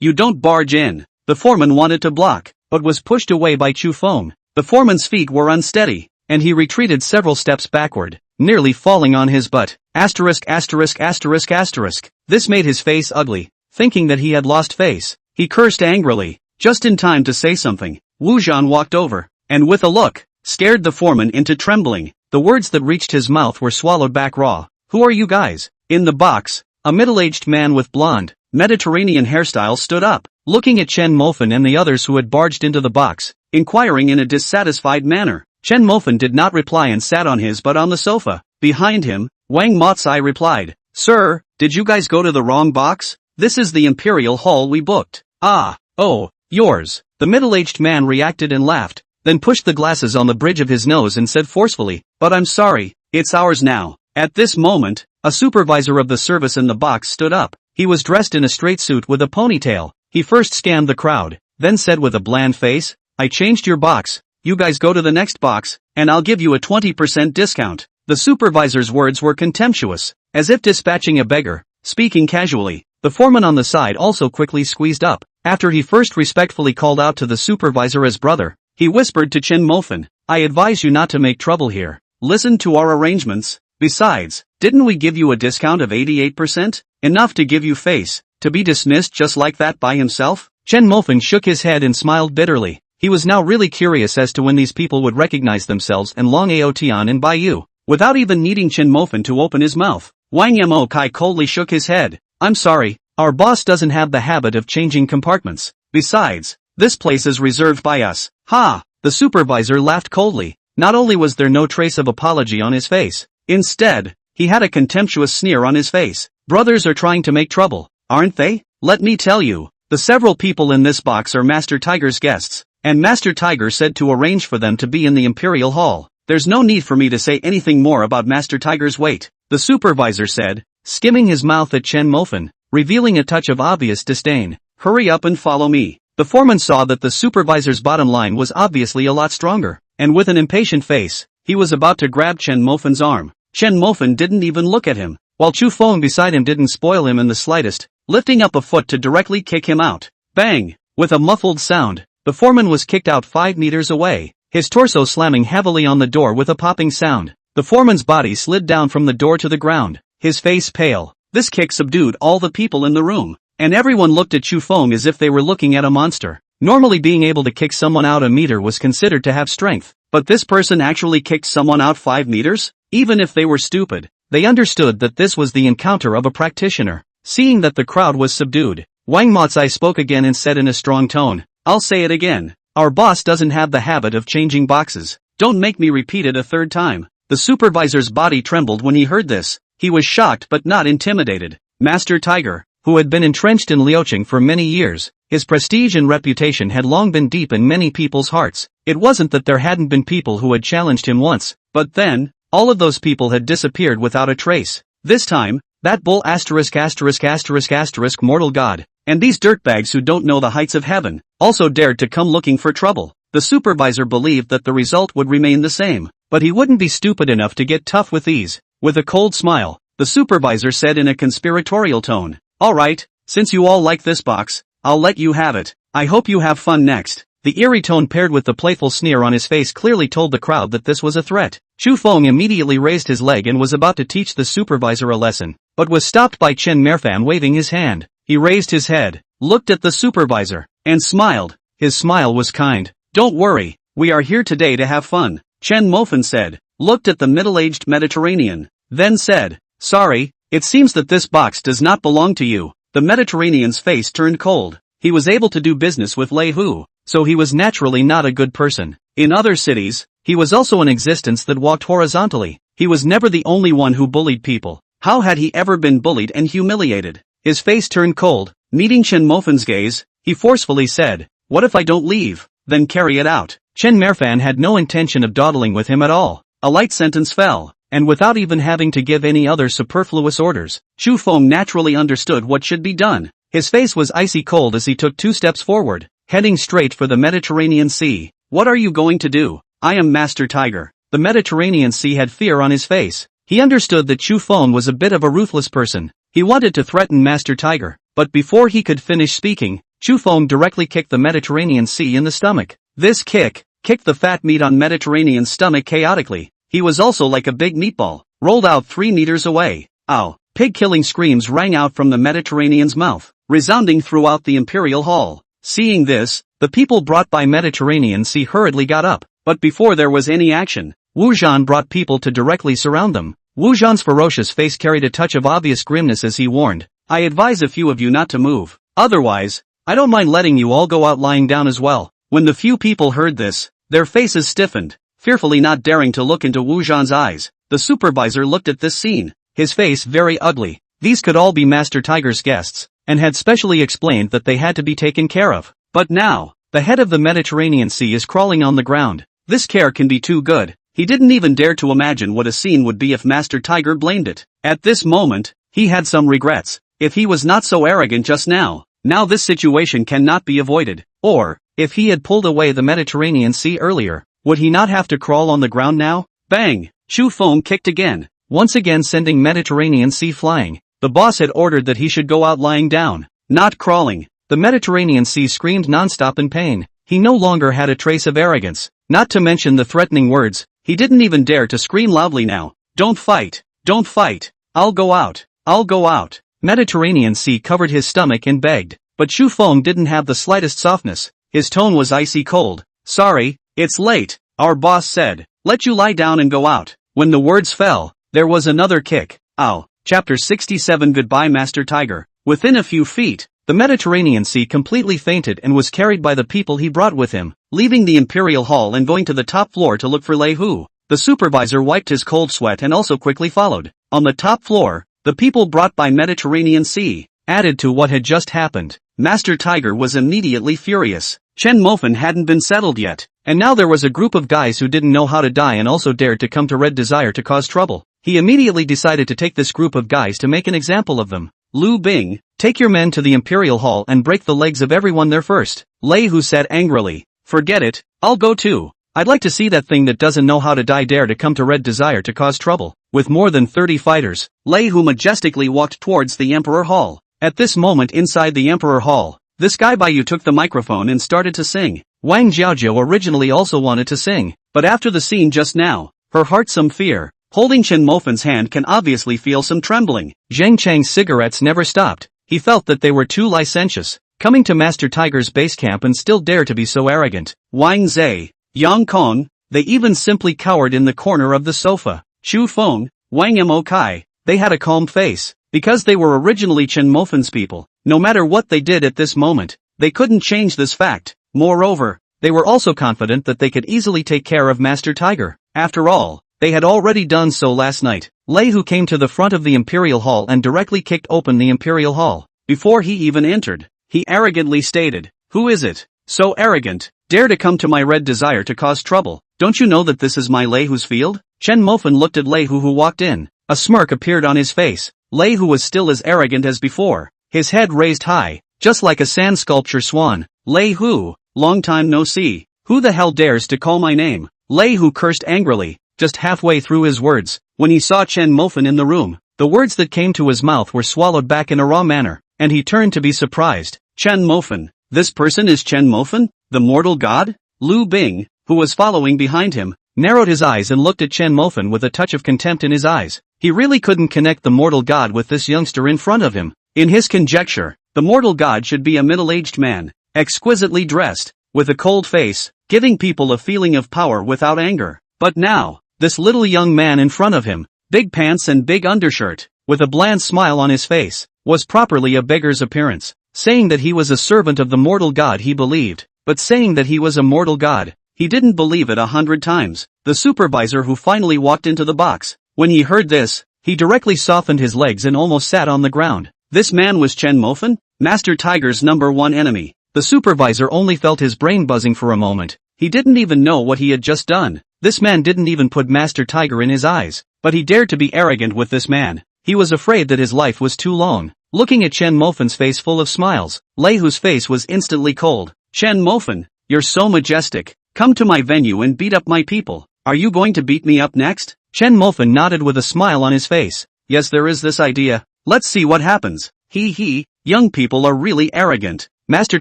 you don't barge in. The foreman wanted to block, but was pushed away by Chu Feng. The foreman's feet were unsteady, and he retreated several steps backward, nearly falling on his butt. This made his face ugly. Thinking that he had lost face, he cursed angrily. Just in time to say something, Wu Zhan walked over, and with a look, scared the foreman into trembling. The words that reached his mouth were swallowed back raw. Who are you guys? In the box, a middle-aged man with blonde, Mediterranean hairstyle stood up, looking at Chen Mofan and the others who had barged into the box, inquiring in a dissatisfied manner. Chen Mofan did not reply and sat on his butt on the sofa. Behind him, Wang Motsai replied, Sir, did you guys go to the wrong box? This is the Imperial Hall we booked. Oh, yours. The middle-aged man reacted and laughed, then pushed the glasses on the bridge of his nose and said forcefully, but I'm sorry, it's ours now. At this moment, a supervisor of the service in the box stood up. He was dressed in a straight suit with a ponytail. He first scanned the crowd, then said with a bland face, I changed your box. You guys go to the next box, and I'll give you a 20% discount. The supervisor's words were contemptuous, as if dispatching a beggar, speaking casually. The foreman on the side also quickly squeezed up. After he first respectfully called out to the supervisor as brother, he whispered to Chen Mofan, I advise you not to make trouble here. Listen to our arrangements. Besides, didn't we give you a discount of 88%? Enough to give you face, to be dismissed just like that by himself? Chen Mofan shook his head and smiled bitterly. He was now really curious as to when these people would recognize themselves and Long Ao Tian and Bai Yu. Without even needing Chen Mofan to open his mouth, Wang Mo Kai coldly shook his head. I'm sorry, our boss doesn't have the habit of changing compartments. Besides, this place is reserved by us. Ha! The supervisor laughed coldly. Not only was there no trace of apology on his face, instead, he had a contemptuous sneer on his face. Brothers are trying to make trouble, aren't they? Let me tell you, the several people in this box are Master Tiger's guests, and Master Tiger said to arrange for them to be in the Imperial Hall. There's no need for me to say anything more about Master Tiger's weight, the supervisor said, skimming his mouth at Chen Mofan, revealing a touch of obvious disdain. Hurry up and follow me. The foreman saw that the supervisor's bottom line was obviously a lot stronger, and with an impatient face, he was about to grab Chen Mofan's arm. Chen Mofan didn't even look at him, while Chu Feng beside him didn't spoil him in the slightest, lifting up a foot to directly kick him out. Bang! With a muffled sound, the foreman was kicked out 5 meters away, his torso slamming heavily on the door with a popping sound. The foreman's body slid down from the door to the ground, his face pale. This kick subdued all the people in the room, and everyone looked at Chu Feng as if they were looking at a monster. Normally being able to kick someone out a meter was considered to have strength, but this person actually kicked someone out 5 meters? Even if they were stupid, they understood that this was the encounter of a practitioner. Seeing that the crowd was subdued, Wang Mozai spoke again and said in a strong tone, "I'll say it again. Our boss doesn't have the habit of changing boxes. Don't make me repeat it a third time." The supervisor's body trembled when he heard this. He was shocked but not intimidated. Master Tiger, who had been entrenched in Liucheng for many years, his prestige and reputation had long been deep in many people's hearts. It wasn't that there hadn't been people who had challenged him once, but then, all of those people had disappeared without a trace. This time, that bull ***** mortal god, and these dirtbags who don't know the heights of heaven, also dared to come looking for trouble. The supervisor believed that the result would remain the same, but he wouldn't be stupid enough to get tough with ease. With a cold smile, the supervisor said in a conspiratorial tone, "Alright, since you all like this box, I'll let you have it. I hope you have fun next." The eerie tone paired with the playful sneer on his face clearly told the crowd that this was a threat. Xu Feng immediately raised his leg and was about to teach the supervisor a lesson, but was stopped by Chen Mofan waving his hand. He raised his head, looked at the supervisor, and smiled. His smile was kind. "Don't worry, we are here today to have fun," Chen Mofan said, looked at the middle-aged Mediterranean, then said, "Sorry, it seems that this box does not belong to you." The Mediterranean's face turned cold. He was able to do business with Lei Hu, so he was naturally not a good person. In other cities, he was also an existence that walked horizontally. He was never the only one who bullied people. How had he ever been bullied and humiliated? His face turned cold. Meeting Chen Mofan's gaze, he forcefully said, "What if I don't leave? Then carry it out." Chen Mofan had no intention of dawdling with him at all. A light sentence fell, and without even having to give any other superfluous orders, Xu Feng naturally understood what should be done. His face was icy cold as he took 2 steps forward, heading straight for the Mediterranean Sea. "What are you going to do? I am Master Tiger." The Mediterranean Sea had fear on his face. He understood that Xu Feng was a bit of a ruthless person. He wanted to threaten Master Tiger, but before he could finish speaking, Xu Feng directly kicked the Mediterranean Sea in the stomach. This kicked the fat meat on Mediterranean's stomach chaotically. He was also like a big meatball, rolled out 3 meters away. Ow! Pig-killing screams rang out from the Mediterranean's mouth, resounding throughout the Imperial Hall. Seeing this, the people brought by Mediterranean Sea hurriedly got up, but before there was any action, Wu Zhan brought people to directly surround them. Wu Zhan's ferocious face carried a touch of obvious grimness as he warned, "I advise a few of you not to move. Otherwise, I don't mind letting you all go out lying down as well." When the few people heard this, their faces stiffened, fearfully not daring to look into Wu Zhan's eyes. The supervisor looked at this scene, his face very ugly. These could all be Master Tiger's guests, and had specially explained that they had to be taken care of. But now, the head of the Mediterranean Sea is crawling on the ground. This care can be too good. He didn't even dare to imagine what a scene would be if Master Tiger blamed it. At this moment, he had some regrets. If he was not so arrogant just now this situation cannot be avoided. Or, if he had pulled away the Mediterranean Sea earlier, would he not have to crawl on the ground now? Bang! Xu Feng kicked again, once again sending Mediterranean Sea flying. The boss had ordered that he should go out lying down, not crawling. The Mediterranean Sea screamed non-stop in pain. He no longer had a trace of arrogance, not to mention the threatening words. He didn't even dare to scream loudly now. "Don't fight! Don't fight! I'll go out! I'll go out!" Mediterranean Sea covered his stomach and begged, but Xu Feng didn't have the slightest softness. His tone was icy cold. "Sorry, it's late. Our boss said, let you lie down and go out." When the words fell, there was another kick. Ow. Chapter 67 Goodbye Master Tiger. Within a few feet, the Mediterranean Sea completely fainted and was carried by the people he brought with him, leaving the Imperial Hall and going to the top floor to look for Lei Hu. The supervisor wiped his cold sweat and also quickly followed. On the top floor, the people brought by Mediterranean Sea added to what had just happened. Master Tiger was immediately furious. Chen Mofan hadn't been settled yet, and now there was a group of guys who didn't know how to die and also dared to come to Red Desire to cause trouble. He immediately decided to take this group of guys to make an example of them. "Lu Bing, take your men to the Imperial Hall and break the legs of everyone there first." Lei Hu said angrily, "Forget it, I'll go too. I'd like to see that thing that doesn't know how to die dare to come to Red Desire to cause trouble." With more than 30 fighters, Lei Hu majestically walked towards the Emperor Hall. At this moment inside the Emperor Hall, this guy Baiyu took the microphone and started to sing. Wang Jiaojiao originally also wanted to sing, but after the scene just now, her heart some fear. Holding Chen Mofan's hand can obviously feel some trembling. Zheng Chang's cigarettes never stopped. He felt that they were too licentious, coming to Master Tiger's base camp and still dare to be so arrogant. Wang Zai, Yang Kong, they even simply cowered in the corner of the sofa. Xu Feng, Wang Mo Kai, they had a calm face, because they were originally Chen Mofan's people. No matter what they did at this moment, they couldn't change this fact. Moreover, they were also confident that they could easily take care of Master Tiger. After all, they had already done so last night. Lei Hu came to the front of the Imperial Hall and directly kicked open the Imperial Hall. Before he even entered, he arrogantly stated, "Who is it? So arrogant, dare to come to my red desire to cause trouble? Don't you know that this is my Lei Hu's field?" Chen Mofan looked at Lei Hu who walked in. A smirk appeared on his face. Lei Hu was still as arrogant as before, his head raised high, just like a sand sculpture swan. "Lei Hu, long time no see. Who the hell dares to call my name?" Lei Hu cursed angrily, just halfway through his words, when he saw Chen Mofan in the room. The words that came to his mouth were swallowed back in a raw manner, and he turned to be surprised. Chen Mofan, this person is Chen Mofan, the mortal god? Liu Bing, who was following behind him, narrowed his eyes and looked at Chen Mofan with a touch of contempt in his eyes. He really couldn't connect the mortal god with this youngster in front of him. In his conjecture, the mortal god should be a middle-aged man, exquisitely dressed, with a cold face, giving people a feeling of power without anger. But now, this little young man in front of him, big pants and big undershirt, with a bland smile on his face, was properly a beggar's appearance. Saying that he was a servant of the mortal god he believed, but saying that he was a mortal god, he didn't believe it 100 times. The supervisor who finally walked into the box, when he heard this, he directly softened his legs and almost sat on the ground. This man was Chen Mofan, Master Tiger's #1 enemy. The supervisor only felt his brain buzzing for a moment. He didn't even know what he had just done. This man didn't even put Master Tiger in his eyes, but he dared to be arrogant with this man. He was afraid that his life was too long. Looking at Chen Mofan's face full of smiles, Lei Hu's face was instantly cold. "Chen Mofan, you're so majestic. Come to my venue and beat up my people. Are you going to beat me up next?" Chen Mofan nodded with a smile on his face. "Yes, there is this idea. Let's see what happens. He, young people are really arrogant." Master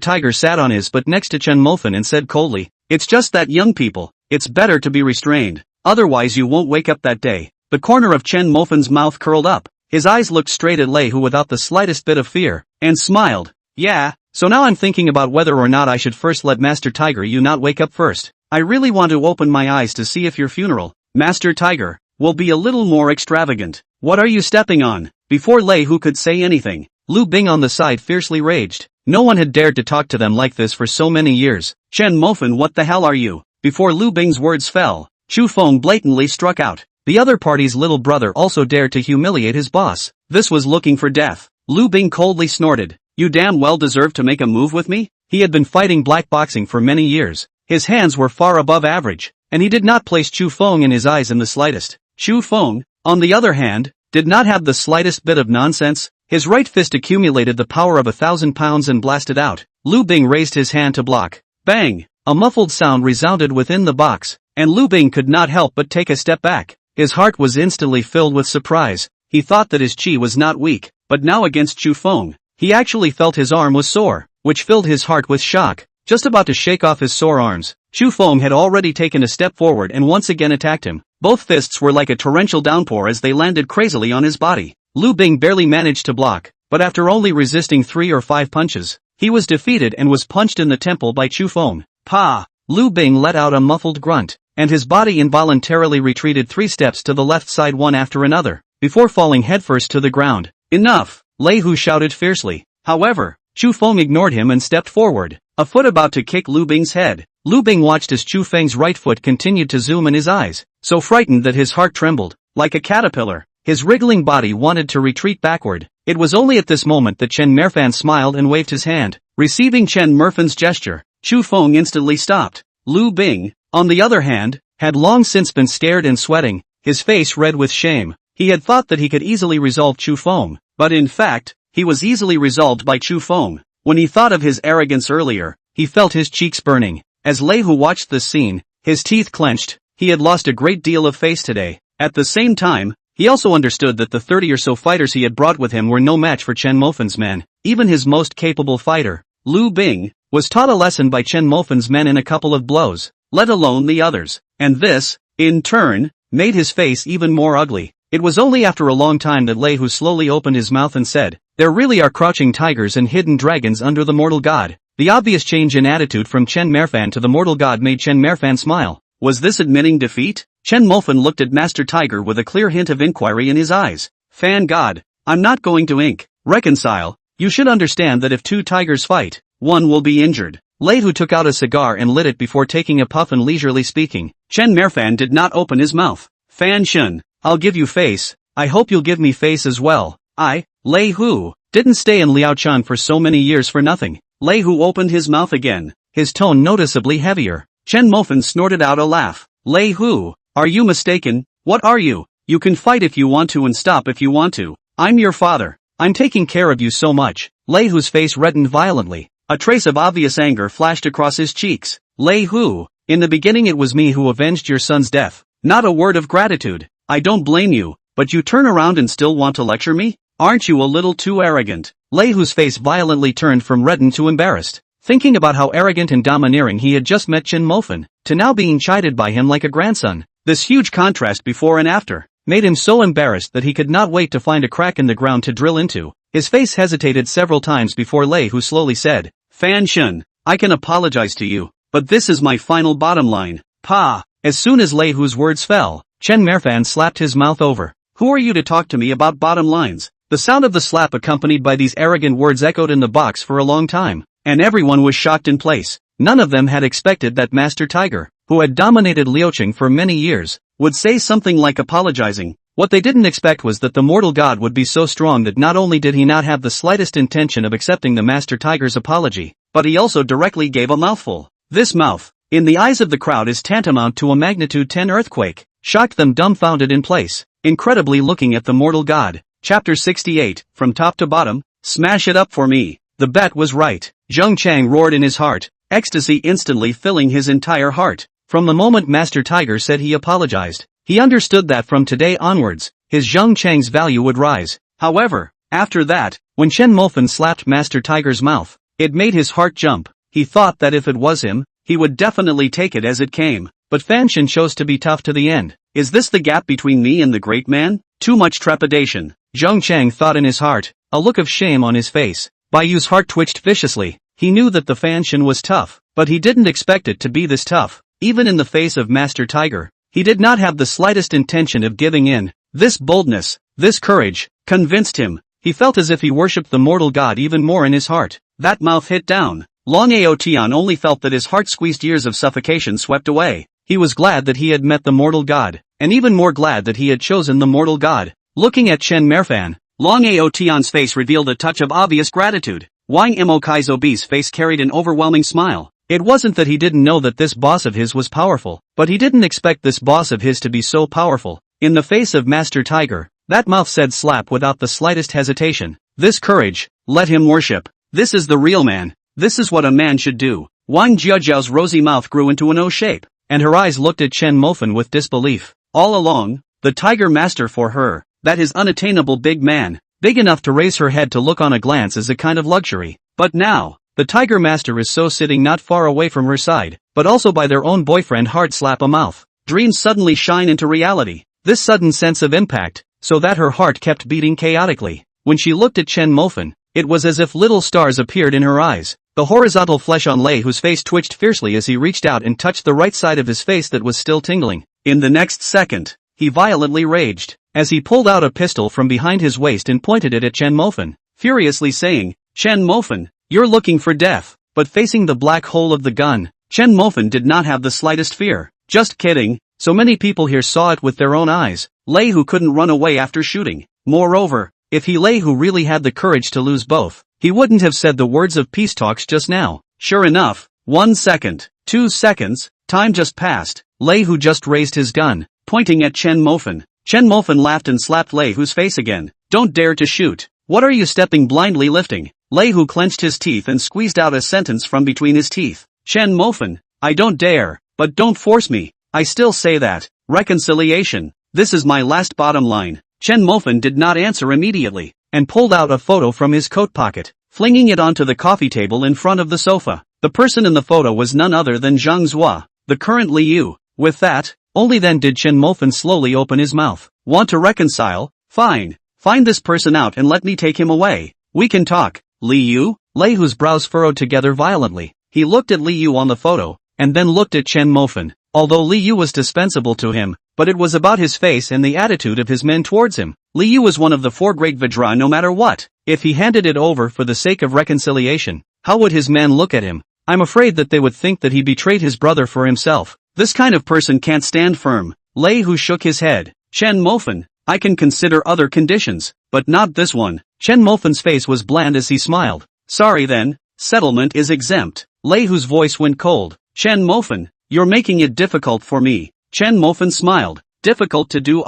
Tiger sat on his butt next to Chen Mofan and said coldly, "It's just that young people, it's better to be restrained. Otherwise you won't wake up that day." The corner of Chen Mofan's mouth curled up. His eyes looked straight at Lei Hu without the slightest bit of fear, and smiled. "Yeah, so now I'm thinking about whether or not I should first let Master Tiger you not wake up first. I really want to open my eyes to see if your funeral, Master Tiger, will be a little more extravagant. What are you stepping on?" Before Lei Hu could say anything, Liu Bing on the side fiercely raged. No one had dared to talk to them like this for so many years. "Chen Mofan, what the hell are you?" Before Liu Bing's words fell, Chu Feng blatantly struck out. The other party's little brother also dared to humiliate his boss. This was looking for death. Liu Bing coldly snorted, "You damn well deserve to make a move with me?" He had been fighting black boxing for many years. His hands were far above average, and he did not place Chu Feng in his eyes in the slightest. Chu Feng, on the other hand, did not have the slightest bit of nonsense. His right fist accumulated the power of 1,000 pounds and blasted out. Liu Bing raised his hand to block. Bang! A muffled sound resounded within the box, and Liu Bing could not help but take a step back. His heart was instantly filled with surprise. He thought that his chi was not weak, but now against Chu Feng, he actually felt his arm was sore, which filled his heart with shock. Just about to shake off his sore arms, Chu Feng had already taken a step forward and once again attacked him. Both fists were like a torrential downpour as they landed crazily on his body. Liu Bing barely managed to block, but after only resisting 3 or 5 punches, he was defeated and was punched in the temple by Chu Feng. "Pa!" Liu Bing let out a muffled grunt, and his body involuntarily retreated 3 steps to the left side one after another, before falling headfirst to the ground. "Enough!" Lei Hu shouted fiercely. However, Chu Feng ignored him and stepped forward, a foot about to kick Liu Bing's head. Liu Bing watched as Chu Feng's right foot continued to zoom in his eyes, so frightened that his heart trembled, like a caterpillar. His wriggling body wanted to retreat backward. It was only at this moment that Chen Mofan smiled and waved his hand. Receiving Chen Mofan's gesture, Chu Feng instantly stopped. Liu Bing, on the other hand, had long since been scared and sweating, his face red with shame. He had thought that he could easily resolve Chu Feng, but in fact, he was easily resolved by Chu Feng. When he thought of his arrogance earlier, he felt his cheeks burning. As Lei Hu watched this scene, his teeth clenched. He had lost a great deal of face today. At the same time, he also understood that the 30 or so fighters he had brought with him were no match for Chen Mofan's men. Even his most capable fighter, Liu Bing, was taught a lesson by Chen Mofan's men in a couple of blows, let alone the others. And this, in turn, made his face even more ugly. It was only after a long time that Lei Hu slowly opened his mouth and said, "There really are crouching tigers and hidden dragons under the mortal god." The obvious change in attitude from Chen Mofan to the mortal god made Chen Mofan smile. Was this admitting defeat? Chen Mofan looked at Master Tiger with a clear hint of inquiry in his eyes. "Fan god, I'm not going to reconcile. You should understand that if two tigers fight, one will be injured. Lei Hu took out a cigar and lit it before taking a puff and leisurely speaking. Chen Mofan did not open his mouth. Fan Shun, I'll give you face. I hope you'll give me face as well. Lei Hu, didn't stay in Liaochan for so many years for nothing. Lei Hu opened his mouth again, his tone noticeably heavier. Chen Mofan snorted out a laugh. Lei Hu, are you mistaken? What are you? You can fight if you want to and stop if you want to. I'm your father. I'm taking care of you so much. Lei Hu's face reddened violently. A trace of obvious anger flashed across his cheeks. Lei Hu, in the beginning it was me who avenged your son's death. Not a word of gratitude. I don't blame you, but you turn around and still want to lecture me? Aren't you a little too arrogant? Lei Hu's face violently turned from reddened to embarrassed. Thinking about how arrogant and domineering he had just met Chen Mofan, to now being chided by him like a grandson. This huge contrast before and after made him so embarrassed that he could not wait to find a crack in the ground to drill into. His face hesitated several times before Lei Hu slowly said, Fan Shun, I can apologize to you, but this is my final bottom line. Pa! As soon as Lei Hu's words fell, Chen Mofan slapped his mouth over. Who are you to talk to me about bottom lines? The sound of the slap accompanied by these arrogant words echoed in the box for a long time, and everyone was shocked in place. None of them had expected that Master Tiger, who had dominated Liuqing for many years, would say something like apologizing. What they didn't expect was that the mortal god would be so strong that not only did he not have the slightest intention of accepting the Master Tiger's apology, but he also directly gave a mouthful. This mouth, in the eyes of the crowd, is tantamount to a magnitude 10 earthquake, shocked them dumbfounded in place, incredibly looking at the mortal god. Chapter 68, from top to bottom, smash it up for me. The bet was right. Zheng Chang roared in his heart, ecstasy instantly filling his entire heart. From the moment Master Tiger said he apologized, he understood that from today onwards, his Zheng Chang's value would rise. However, after that, when Chen Mofan slapped Master Tiger's mouth, it made his heart jump. He thought that if it was him, he would definitely take it as it came. But Fan Shan chose to be tough to the end. Is this the gap between me and the great man? Too much trepidation. Zheng Chang thought in his heart, a look of shame on his face. Baiyu's heart twitched viciously. He knew that the Fan Shan was tough, but he didn't expect it to be this tough. Even in the face of Master Tiger, he did not have the slightest intention of giving in. This boldness, this courage, convinced him. He felt as if he worshipped the mortal god even more in his heart. That mouth hit down. Long Aotian only felt that his heart-squeezed years of suffocation swept away. He was glad that he had met the mortal god, and even more glad that he had chosen the mortal god. Looking at Chen Mofan, Long Aotian's face revealed a touch of obvious gratitude. Wang Imokai's obese face carried an overwhelming smile. It wasn't that he didn't know that this boss of his was powerful, but he didn't expect this boss of his to be so powerful. In the face of Master Tiger, that mouth said slap without the slightest hesitation. This courage, let him worship. This is the real man. This is what a man should do. Wang Jiajiao's rosy mouth grew into an O shape, and her eyes looked at Chen Mofan with disbelief. All along, the Tiger Master for her, that his unattainable big man, big enough to raise her head to look on a glance is a kind of luxury. But now, the Tiger Master is so sitting not far away from her side, but also by their own boyfriend hard slap a mouth. Dreams suddenly shine into reality. This sudden sense of impact, so that her heart kept beating chaotically. When she looked at Chen Mofan, it was as if little stars appeared in her eyes. The horizontal flesh on Lei Hu's face twitched fiercely as he reached out and touched the right side of his face that was still tingling. In the next second, he violently raged, as he pulled out a pistol from behind his waist and pointed it at Chen Mofan, furiously saying, Chen Mofan, you're looking for death. But facing the black hole of the gun, Chen Mofan did not have the slightest fear. Just kidding, so many people here saw it with their own eyes. Lei Hu couldn't run away after shooting. Moreover, if Lei Hu really had the courage to lose both, he wouldn't have said the words of peace talks just now. Sure enough, 1 second, 2 seconds, time just passed. Lei Hu just raised his gun, pointing at Chen Mofan. Chen Mofan laughed and slapped Lei Hu's face again. Don't dare to shoot. What are you stepping blindly lifting? Lei Hu clenched his teeth and squeezed out a sentence from between his teeth. Chen Mofan, I don't dare, but don't force me. I still say that. Reconciliation. This is my last bottom line. Chen Mofan did not answer immediately, and pulled out a photo from his coat pocket, flinging it onto the coffee table in front of the sofa. The person in the photo was none other than Zhang Zhua, the current Liu. With that, only then did Chen Mofan slowly open his mouth. Want to reconcile? Fine. Find this person out and let me take him away. We can talk. Liu? Lei Hu's brows furrowed together violently. He looked at Liu on the photo, and then looked at Chen Mofan. Although Liu was dispensable to him, but it was about his face and the attitude of his men towards him. Liu was one of the 4 great Vajra no matter what. If he handed it over for the sake of reconciliation, how would his men look at him? I'm afraid that they would think that he betrayed his brother for himself. This kind of person can't stand firm. Liu shook his head. Chen Mofan, I can consider other conditions, but not this one. Chen Mofan's face was bland as he smiled. Sorry then, settlement is exempt. Liu's voice went cold. Chen Mofan, you're making it difficult for me. Chen Mofan smiled. Difficult to do?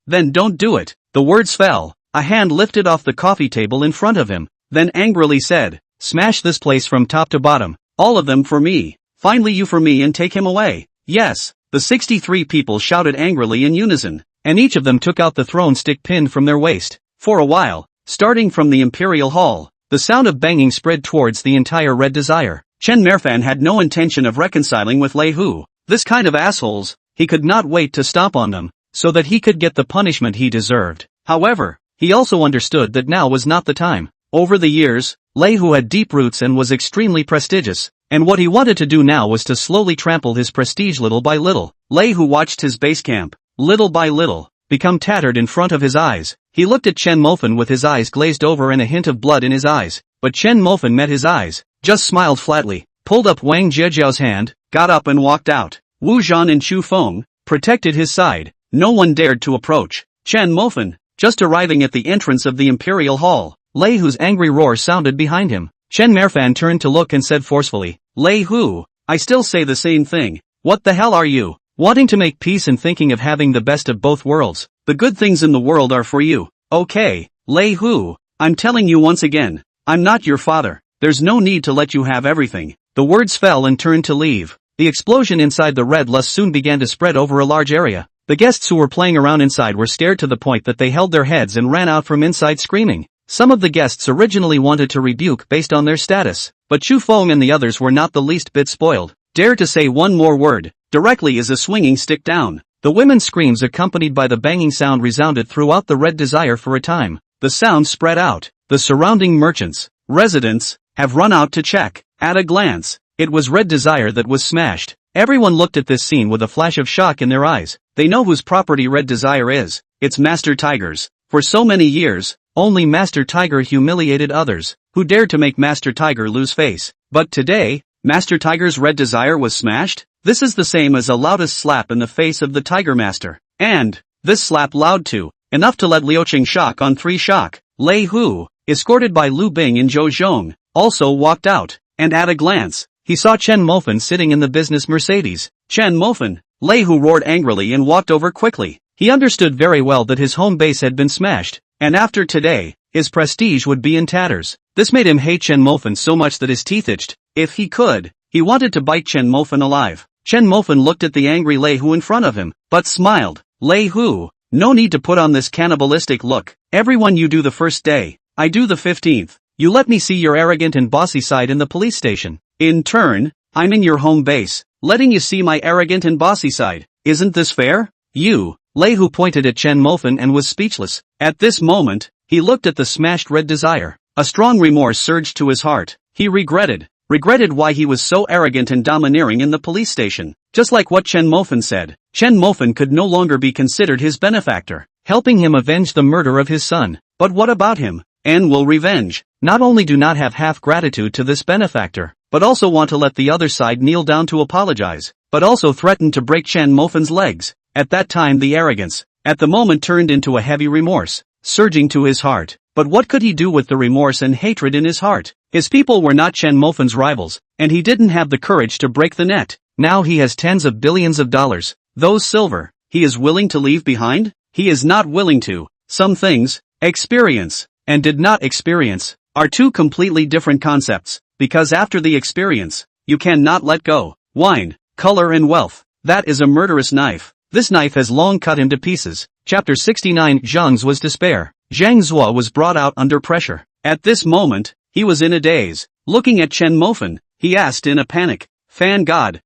Then don't do it. The words fell. A hand lifted off the coffee table in front of him, then angrily said, smash this place from top to bottom. All of them for me. Finally you for me and take him away. Yes. The 63 people shouted angrily in unison, and each of them took out the throne stick pinned from their waist. For a while, starting from the Imperial Hall, the sound of banging spread towards the entire Red Desire. Chen Mofan had no intention of reconciling with Liu. This kind of assholes, he could not wait to stomp on them, so that he could get the punishment he deserved. However, he also understood that now was not the time. Over the years, Liu had deep roots and was extremely prestigious, and what he wanted to do now was to slowly trample his prestige little by little. Liu watched his base camp, little by little, become tattered in front of his eyes. He looked at Chen Mofan with his eyes glazed over and a hint of blood in his eyes, but Chen Mofan met his eyes, just smiled flatly, pulled up Wang Zhejiao's hand, got up and walked out. Wu Zhan and Chu Feng protected his side. No one dared to approach. Chen Mofan, just arriving at the entrance of the Imperial Hall, Liu's angry roar sounded behind him. Chen Mofan turned to look and said forcefully, Liu, I still say the same thing. What the hell are you? Wanting to make peace and thinking of having the best of both worlds. The good things in the world are for you. Okay, Liu, I'm telling you once again, I'm not your father. There's no need to let you have everything. The words fell and turned to leave. The explosion inside the Red Lust soon began to spread over a large area. The guests who were playing around inside were scared to the point that they held their heads and ran out from inside screaming. Some of the guests originally wanted to rebuke based on their status, but Chu Feng and the others were not the least bit spoiled. Dare to say one more word, directly is a swinging stick down. The women's screams accompanied by the banging sound resounded throughout the Red Desire for a time. The sound spread out. The surrounding merchants, residents, have run out to check. At a glance, it was Red Desire that was smashed. Everyone looked at this scene with a flash of shock in their eyes. They know whose property Red Desire is. It's Master Tiger's. For so many years, only Master Tiger humiliated others, who dared to make Master Tiger lose face. But today, Master Tiger's Red Desire was smashed? This is the same as a loudest slap in the face of the Tiger Master. And, this slap loud too, enough to let Liuqing shock on 3 shock. Liu, escorted by Lu Bing and Zhou Zhong, also walked out, and at a glance, he saw Chen Mofan sitting in the business Mercedes. Chen Mofan, Liu roared angrily and walked over quickly. He understood very well that his home base had been smashed, and after today, his prestige would be in tatters. This made him hate Chen Mofan so much that his teeth itched. If he could, he wanted to bite Chen Mofan alive. Chen Mofan looked at the angry Liu in front of him, but smiled. Liu, no need to put on this cannibalistic look. Everyone you do the first day, I do the 15th. You let me see your arrogant and bossy side in the police station. In turn, I'm in your home base, letting you see my arrogant and bossy side. Isn't this fair? You, Liu pointed at Chen Mofan and was speechless. At this moment, he looked at the smashed Red Desire. A strong remorse surged to his heart. He regretted why he was so arrogant and domineering in the police station. Just like what Chen Mofan said, Chen Mofan could no longer be considered his benefactor, helping him avenge the murder of his son. But what about him? And will revenge. Not only do not have half gratitude to this benefactor, but also want to let the other side kneel down to apologize, but also threaten to break Chen Mofan's legs. At that time the arrogance, at the moment turned into a heavy remorse, surging to his heart. But what could he do with the remorse and hatred in his heart? His people were not Chen Mofan's rivals, and he didn't have the courage to break the net. Now he has tens of billions of dollars. Those silver, he is willing to leave behind? He is not willing to. Some things, experience, and did not experience, are two completely different concepts, because after the experience, you cannot let go. Wine, color and wealth, that is a murderous knife. This knife has long cut him to pieces. Chapter 69. Zhang's was despair. Zhang Zuo was brought out under pressure. At this moment, he was in a daze. Looking at Chen Mofan, he asked in a panic, Fan God,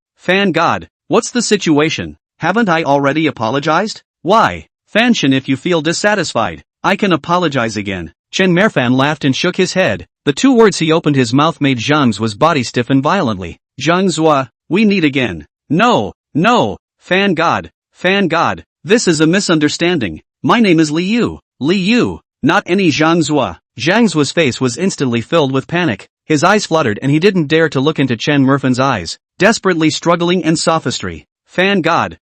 what's the situation? Haven't I already apologized? Why? Fanshan, if you feel dissatisfied, I can apologize again. Chen Mofan laughed and shook his head. The 2 words he opened his mouth made Zhang's was body stiffen violently. Zhang Zuo, we meet again. No, Fan God, Fan God, this is a misunderstanding. My name is Liu. Liu, not any Zhangzhua. Zhangzhua's face was instantly filled with panic. His eyes fluttered and he didn't dare to look into Chen Mofan's eyes, desperately struggling in sophistry. Fan God,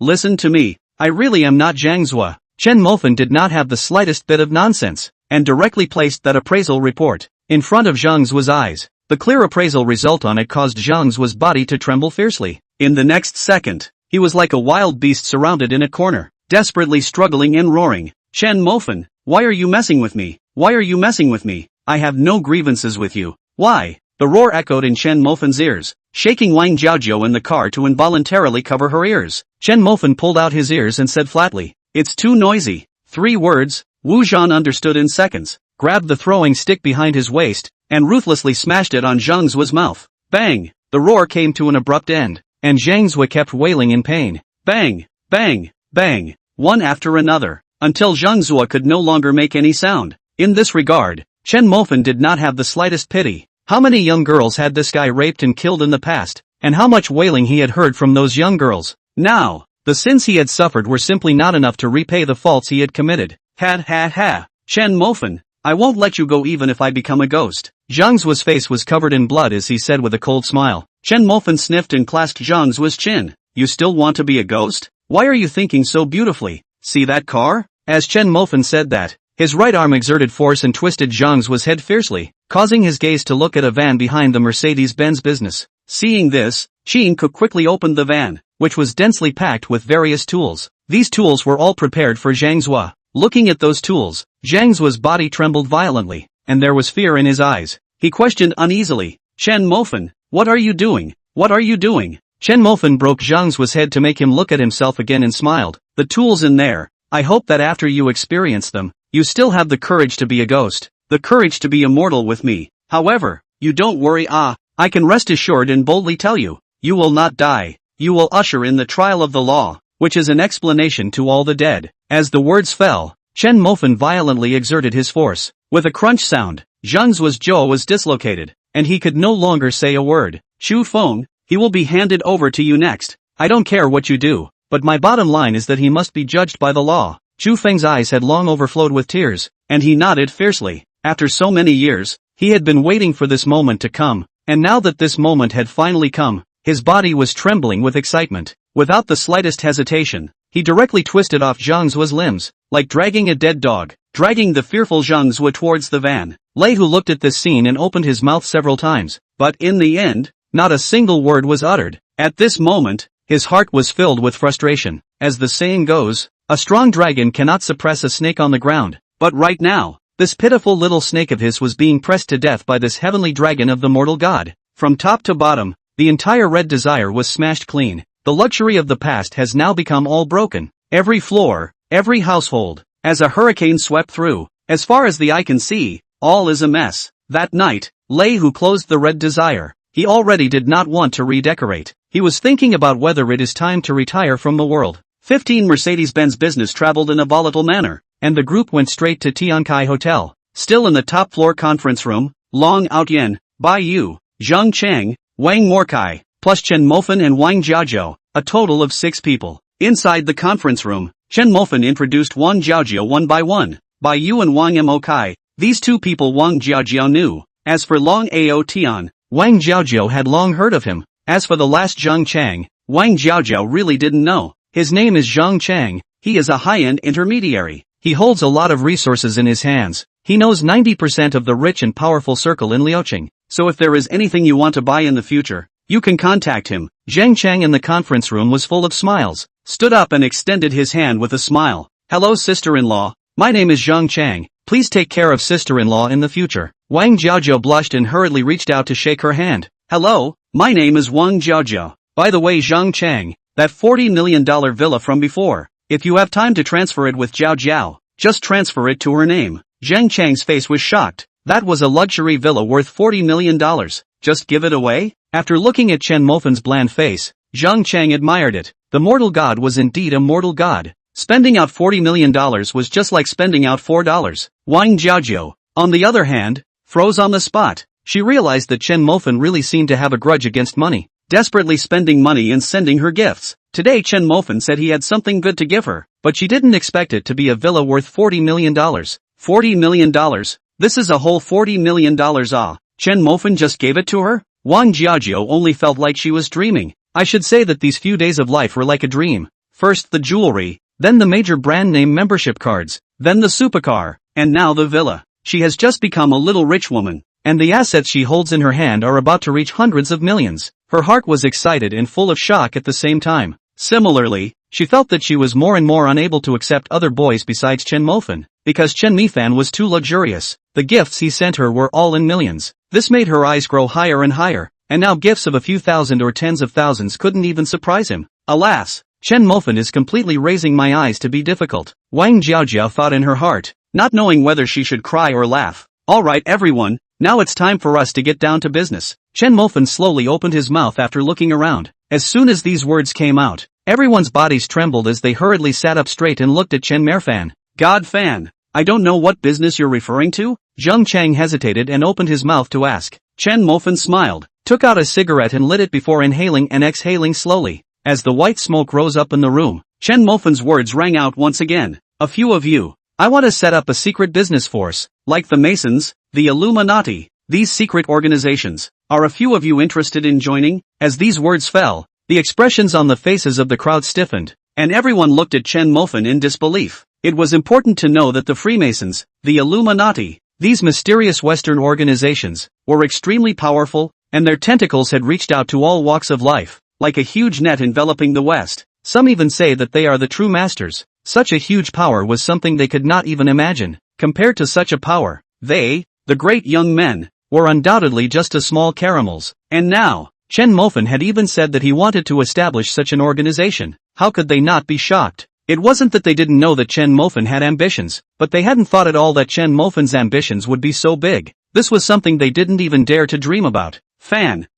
listen to me. I really am not Zhangzhua. Chen Mofan did not have the slightest bit of nonsense, and directly placed that appraisal report in front of Zhangzhua's eyes. The clear appraisal result on it caused Zhangzhua's body to tremble fiercely. In the next second, he was like a wild beast surrounded in a corner, desperately struggling and roaring. Chen Mofan, why are you messing with me? Why are you messing with me? I have no grievances with you. Why? The roar echoed in Chen Mofan's ears, shaking Wang Jiaojiao in the car to involuntarily cover her ears. Chen Mofan pulled out his ears and said flatly, "It's too noisy." 3 words, Wu Zhan understood in seconds, grabbed the throwing stick behind his waist, and ruthlessly smashed it on Zhangzhua's mouth. Bang! The roar came to an abrupt end, and Zhangzhua kept wailing in pain. Bang! Bang! Bang! One after another, until Zhangzhua could no longer make any sound. In this regard, Chen Mofan did not have the slightest pity. How many young girls had this guy raped and killed in the past, and how much wailing he had heard from those young girls. Now, the sins he had suffered were simply not enough to repay the faults he had committed. Ha ha ha! Chen Mofan, I won't let you go even if I become a ghost. Zhangzhua's face was covered in blood as he said with a cold smile. Chen Mofan sniffed and clasped Zhangzhua's chin. You still want to be a ghost? Why are you thinking so beautifully? See that car? As Chen Mofan said that, his right arm exerted force and twisted Zhangzhua's head fiercely, causing his gaze to look at a van behind the Mercedes-Benz business. Seeing this, Jingdu quickly opened the van, which was densely packed with various tools. These tools were all prepared for Zhangzhua. Looking at those tools, Zhangzhua's body trembled violently, and there was fear in his eyes. He questioned uneasily, Chen Mofan, what are you doing? What are you doing? Chen Mofan broke Zhangzhua's head to make him look at himself again and smiled. The tools in there, I hope that after you experience them, you still have the courage to be a ghost. The courage to be immortal with me. However, you don't worry, I can rest assured and boldly tell you, you will not die. You will usher in the trial of the law, which is an explanation to all the dead. As the words fell, Chen Mofan violently exerted his force. With a crunch sound, Zhangzhua's jaw was dislocated, and he could no longer say a word. Xu Feng, he will be handed over to you next. I don't care what you do, but my bottom line is that he must be judged by the law. Xu Feng's eyes had long overflowed with tears, and he nodded fiercely. After so many years, he had been waiting for this moment to come, and now that this moment had finally come, his body was trembling with excitement. Without the slightest hesitation, he directly twisted off Zhangzhua's limbs, like dragging a dead dog, dragging the fearful Zhangzhua towards the van. Lei Hu looked at this scene and opened his mouth several times, but in the end, not a single word was uttered. At this moment, his heart was filled with frustration. As the saying goes, a strong dragon cannot suppress a snake on the ground. But right now, this pitiful little snake of his was being pressed to death by this heavenly dragon of the mortal god. From top to bottom, the entire red desire was smashed clean. The luxury of the past has now become all broken. Every floor, every household, as a hurricane swept through, as far as the eye can see, all is a mess. That night, Lei Hu closed the red desire. He already did not want to redecorate. He was thinking about whether it is time to retire from the world. 15 Mercedes-Benz business traveled in a volatile manner, and the group went straight to Tiankai Hotel. Still in the top floor conference room, Long Outyen, Bai Yu, Zhang Cheng, Wang Morkai, plus Chen Mofan and Wang Jiaojiao, a total of 6 people. Inside the conference room, Chen Mofan introduced Wang Jiaojiao one by one. Bai Yu and Wang Mokai, these 2 people Wang Jiaojiao knew. As for Long Ao Tian, Wang Jiaojiao had long heard of him. As for the last Zhang Chang, Wang Jiaojiao really didn't know. His name is Zhang Chang. He is a high-end intermediary. He holds a lot of resources in his hands. He knows 90% of the rich and powerful circle in Liuqing. So if there is anything you want to buy in the future, you can contact him. Zhang Chang in the conference room was full of smiles, stood up and extended his hand with a smile. Hello sister-in-law, my name is Zhang Chang. Please take care of sister-in-law in the future. Wang Jiaojiao blushed and hurriedly reached out to shake her hand. Hello, my name is Wang Jiaojiao. By the way Zhang Chang, that $40 million villa from before, if you have time to transfer it with Jiao Jiao, just transfer it to her name. Zhang Chang's face was shocked. That was a luxury villa worth $40 million. Just give it away? After looking at Chen Mofan's bland face, Zhang Chang admired it. The mortal god was indeed a mortal god. Spending out $40 million was just like spending out $4. Wang Jiaojiao, on the other hand, froze on the spot. She realized that Chen Mofan really seemed to have a grudge against money. desperately spending money and sending her gifts. Today Chen Mofan said he had something good to give her, but she didn't expect it to be a villa worth $40 million. $40 million? This is a whole $40 million. Ah, Chen Mofan just gave it to her? Wang Jiajiao only felt like she was dreaming. I should say that these few days of life were like a dream. First the jewelry, then the major brand name membership cards, then the supercar, and now the villa. She has just become a little rich woman, and the assets she holds in her hand are about to reach hundreds of millions. Her heart was excited and full of shock at the same time. Similarly, she felt that she was more and more unable to accept other boys besides Chen Mofan, because Chen Mofan was too luxurious. The gifts he sent her were all in millions. This made her eyes grow higher and higher, and now gifts of a few thousand or tens of thousands couldn't even surprise him. Alas, Chen Mofan is completely raising my eyes to be difficult, Wang Jiajiao thought in her heart, not knowing whether she should cry or laugh. Alright everyone, now it's time for us to get down to business. Chen Mofan slowly opened his mouth after looking around. As soon as these words came out, everyone's bodies trembled as they hurriedly sat up straight and looked at Chen Mofan. God fan, I don't know what business you're referring to? Zheng Chang hesitated and opened his mouth to ask. Chen Mofan smiled, took out a cigarette and lit it before inhaling and exhaling slowly. As the white smoke rose up in the room, Chen Mofan's words rang out once again. A few of you. I want to set up a secret business force, like the Masons, the Illuminati, these secret organizations. Are a few of you interested in joining? As these words fell, the expressions on the faces of the crowd stiffened, and everyone looked at Chen Mofan in disbelief. It was important to know that the Freemasons, the Illuminati, these mysterious Western organizations, were extremely powerful, and their tentacles had reached out to all walks of life, like a huge net enveloping the West. Some even say that they are the true masters. Such a huge power was something they could not even imagine. Compared to such a power, they, the great young men, were undoubtedly just a small caramels. And now, Chen Mofan had even said that he wanted to establish such an organization. How could they not be shocked? It wasn't that they didn't know that Chen Mofan had ambitions, but they hadn't thought at all that Chen Mofan's ambitions would be so big. This was something they didn't even dare to dream about. Fan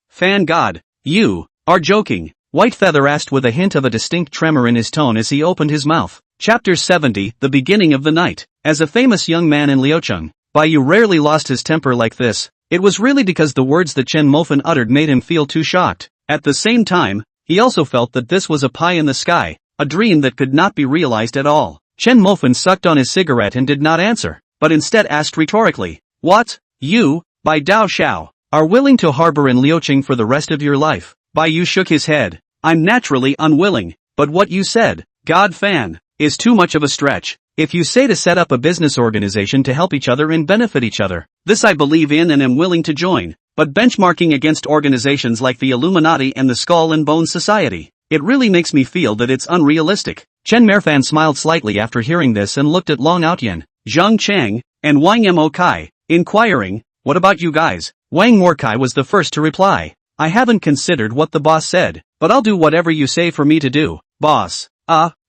God, you are joking, Whitefeather asked with a hint of a distinct tremor in his tone as he opened his mouth. Chapter 70, The Beginning of the Night. As a famous young man in Liucheng, Baiyu rarely lost his temper like this. It was really because the words that Chen Mofan uttered made him feel too shocked. At the same time, he also felt that this was a pie in the sky, a dream that could not be realized at all. Chen Mofan sucked on his cigarette and did not answer, but instead asked rhetorically, "What? You, Bai Dao Xiao, are willing to harbor in Liucheng for the rest of your life?" Baiyu shook his head. "I'm naturally unwilling, but what you said, God fan, is too much of a stretch. If you say to set up a business organization to help each other and benefit each other, this I believe in and am willing to join, but benchmarking against organizations like the Illuminati and the Skull and Bones Society, it really makes me feel that it's unrealistic." Chen Mofan smiled slightly after hearing this and looked at Long Outyan, Zhang Chang, and Wang Mokai, inquiring, "What about you guys?" Wang Morkai was the first to reply. "I haven't considered what the boss said, but I'll do whatever you say for me to do, boss."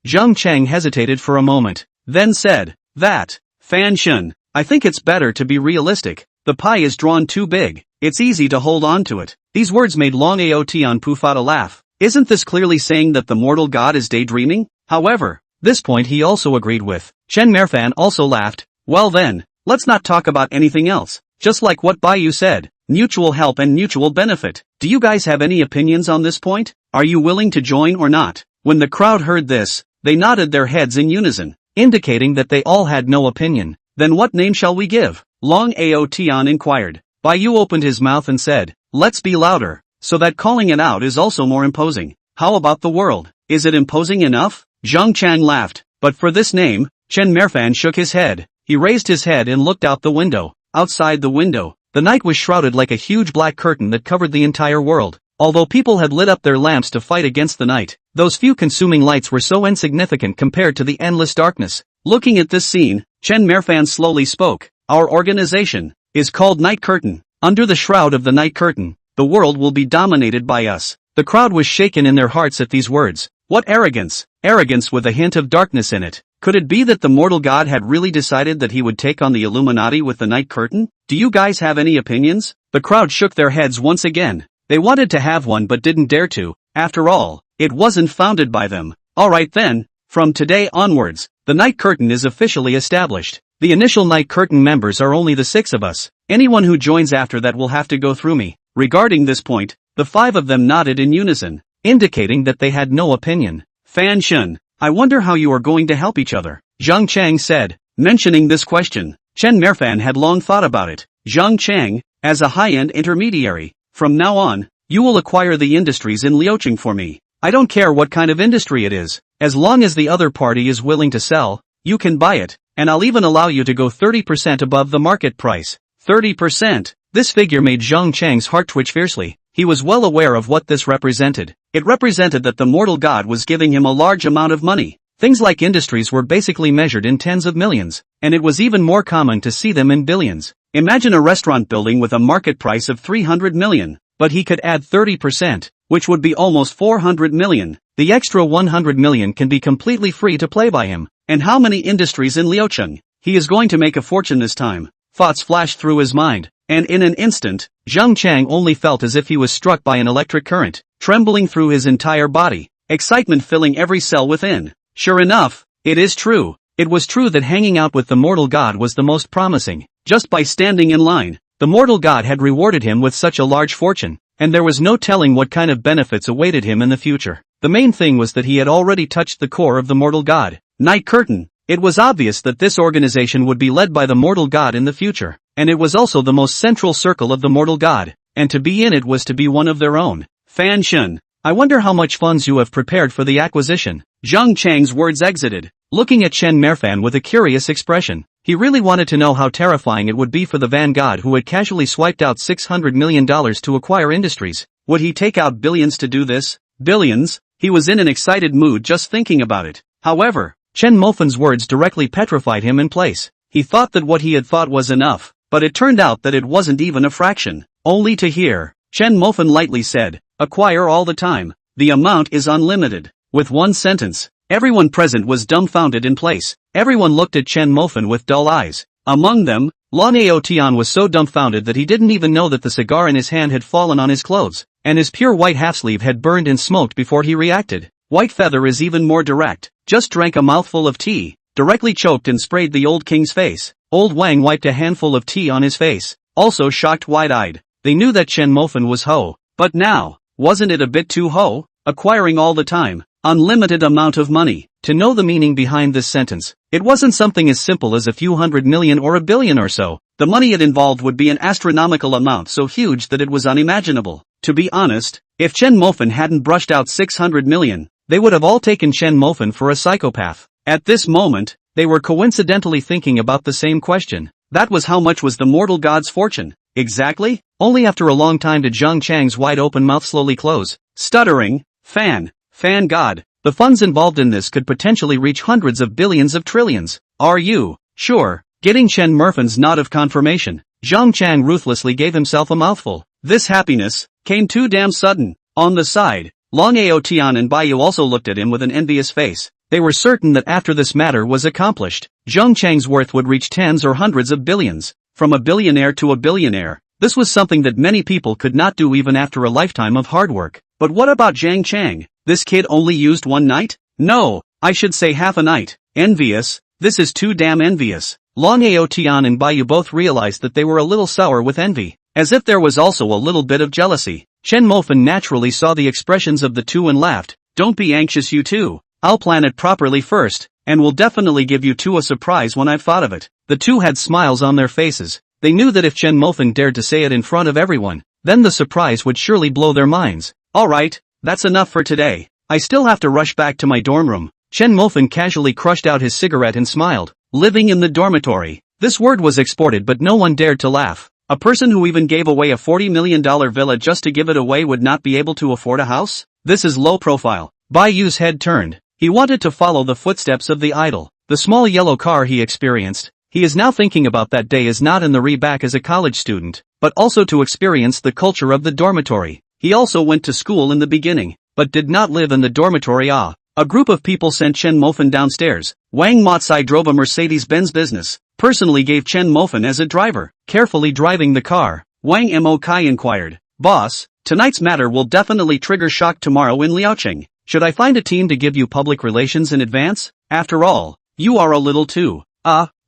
Zhang Chang hesitated for a moment, then said, "That, Fan Shun, I think it's better to be realistic. The pie is drawn too big, it's easy to hold on to it." These words made Long Aotian Pufata laugh. Isn't this clearly saying that the mortal god is daydreaming? However, this point he also agreed with. Chen Mofan also laughed. "Well then, let's not talk about anything else. Just like what Baiyu said, mutual help and mutual benefit. Do you guys have any opinions on this point? Are you willing to join or not?" When the crowd heard this, they nodded their heads in unison, indicating that they all had no opinion. "Then what name shall we give?" Long Aotian inquired. Baiyu opened his mouth and said, "Let's be louder, so that calling it out is also more imposing. How about the world? Is it imposing enough?" Zhang Chang laughed. But for this name, Chen Mofan shook his head. He raised his head and looked out the window. Outside the window, the night was shrouded like a huge black curtain that covered the entire world. Although people had lit up their lamps to fight against the night, those few consuming lights were so insignificant compared to the endless darkness. Looking at this scene, Chen Mofan slowly spoke. "Our organization is called Night Curtain. Under the shroud of the Night Curtain, the world will be dominated by us." The crowd was shaken in their hearts at these words. What arrogance! Arrogance with a hint of darkness in it. Could it be that the mortal god had really decided that he would take on the Illuminati with the Night Curtain? Do you guys have any opinions? The crowd shook their heads once again. They wanted to have one but didn't dare to. After all, it wasn't founded by them. Alright then, from today onwards, the Night Curtain is officially established. The initial Night Curtain members are only the 6 of us. Anyone who joins after that will have to go through me. Regarding this point, The five of them nodded in unison, indicating that they had no opinion. Fan Shen, I wonder how you are going to help each other, Zhang Chang said. Mentioning this question, Chen Mofan had long thought about it. Zhang Chang, as a high-end intermediary, from now on, you will acquire the industries in Liucheng for me. I don't care what kind of industry it is, as long as the other party is willing to sell, you can buy it, and I'll even allow you to go 30% above the market price. 30%. This figure made Zhang Chang's heart twitch fiercely. He was well aware of what this represented. It represented that the mortal god was giving him a large amount of money. Things like industries were basically measured in tens of millions, and it was even more common to see them in billions. Imagine a restaurant building with a market price of 300 million, but he could add 30%, which would be almost 400 million. The extra 100 million can be completely free to play by him. And how many industries in Liucheng? He is going to make a fortune this time. Thoughts flashed through his mind, and in an instant, Zhang Chang only felt as if he was struck by an electric current, trembling through his entire body, excitement filling every cell within. Sure enough, it is true. It was true that hanging out with the mortal god was the most promising. Just by standing in line, the mortal god had rewarded him with such a large fortune, and there was no telling what kind of benefits awaited him in the future. The main thing was that he had already touched the core of the mortal god. Night Curtain. It was obvious that this organization would be led by the mortal god in the future, and it was also the most central circle of the mortal god, and to be in it was to be one of their own. Fan Shen, I wonder how much funds you have prepared for the acquisition. Zhang Chang's words exited, looking at Chen Mofan with a curious expression. He really wanted to know how terrifying it would be for the vanguard who had casually swiped out $600 million to acquire industries. Would he take out billions to do this? Billions? He was in an excited mood just thinking about it. However, Chen Mofan's words directly petrified him in place. He thought that what he had thought was enough, but it turned out that it wasn't even a fraction. Only to hear Chen Mofan lightly said, acquire all the time. The amount is unlimited. With one sentence, everyone present was dumbfounded in place. Everyone looked at Chen Mofan with dull eyes. Among them, Lan Aotian was so dumbfounded that he didn't even know that the cigar in his hand had fallen on his clothes, and his pure white half-sleeve had burned and smoked before he reacted. White Feather is even more direct. Just drank a mouthful of tea, directly choked and sprayed the old king's face. Old Wang wiped a handful of tea on his face, also shocked wide-eyed. They knew that Chen Mofan was ho. But now, wasn't it a bit too ho? Acquiring all the time. Unlimited amount of money. To know the meaning behind this sentence, it wasn't something as simple as a few hundred million or a billion or so. The money it involved would be an astronomical amount so huge that it was unimaginable. To be honest, if Chen Mofan hadn't brushed out 600 million, they would have all taken Chen Mofan for a psychopath. At this moment, they were coincidentally thinking about the same question. That was how much was the mortal god's fortune? Exactly? Only after a long time did Zhang Chang's wide-open mouth slowly close, stuttering, Fan God. The funds involved in this could potentially reach hundreds of billions of trillions. Are you sure? Getting Chen Mofan's nod of confirmation, Zhang Chang ruthlessly gave himself a mouthful. This happiness came too damn sudden. On the side, Long Aotian and Baiyu also looked at him with an envious face. They were certain that after this matter was accomplished, Zhang Chang's worth would reach tens or hundreds of billions. From a billionaire to a billionaire, this was something that many people could not do even after a lifetime of hard work. But what about Zhang Chang? This kid only used one night? No, I should say half a night. Envious? This is too damn envious. Long Aotian and Baiyu both realized that they were a little sour with envy, as if there was also a little bit of jealousy. Chen Mofan naturally saw the expressions of the two and laughed. Don't be anxious you two. I'll plan it properly first, and will definitely give you two a surprise when I've thought of it. The two had smiles on their faces. They knew that if Chen Mofan dared to say it in front of everyone, then the surprise would surely blow their minds. Alright, that's enough for today. I still have to rush back to my dorm room. Chen Mofan casually crushed out his cigarette and smiled. Living in the dormitory. This word was exported but no one dared to laugh. A person who even gave away a $40 million villa just to give it away would not be able to afford a house? This is low profile. Baiyu's head turned. He wanted to follow the footsteps of the idol. The small yellow car he experienced. He is now thinking about that day as not in the back as a college student, but also to experience the culture of the dormitory. He also went to school in the beginning, but did not live in the dormitory. A group of people sent Chen Mofan downstairs. Wang Motsai drove a Mercedes-Benz business, personally gave Chen Mofan as a driver, carefully driving the car. Wang Mo Kai inquired, Boss, tonight's matter will definitely trigger shock tomorrow in Liucheng. Should I find a team to give you public relations in advance? After all, you are a little too,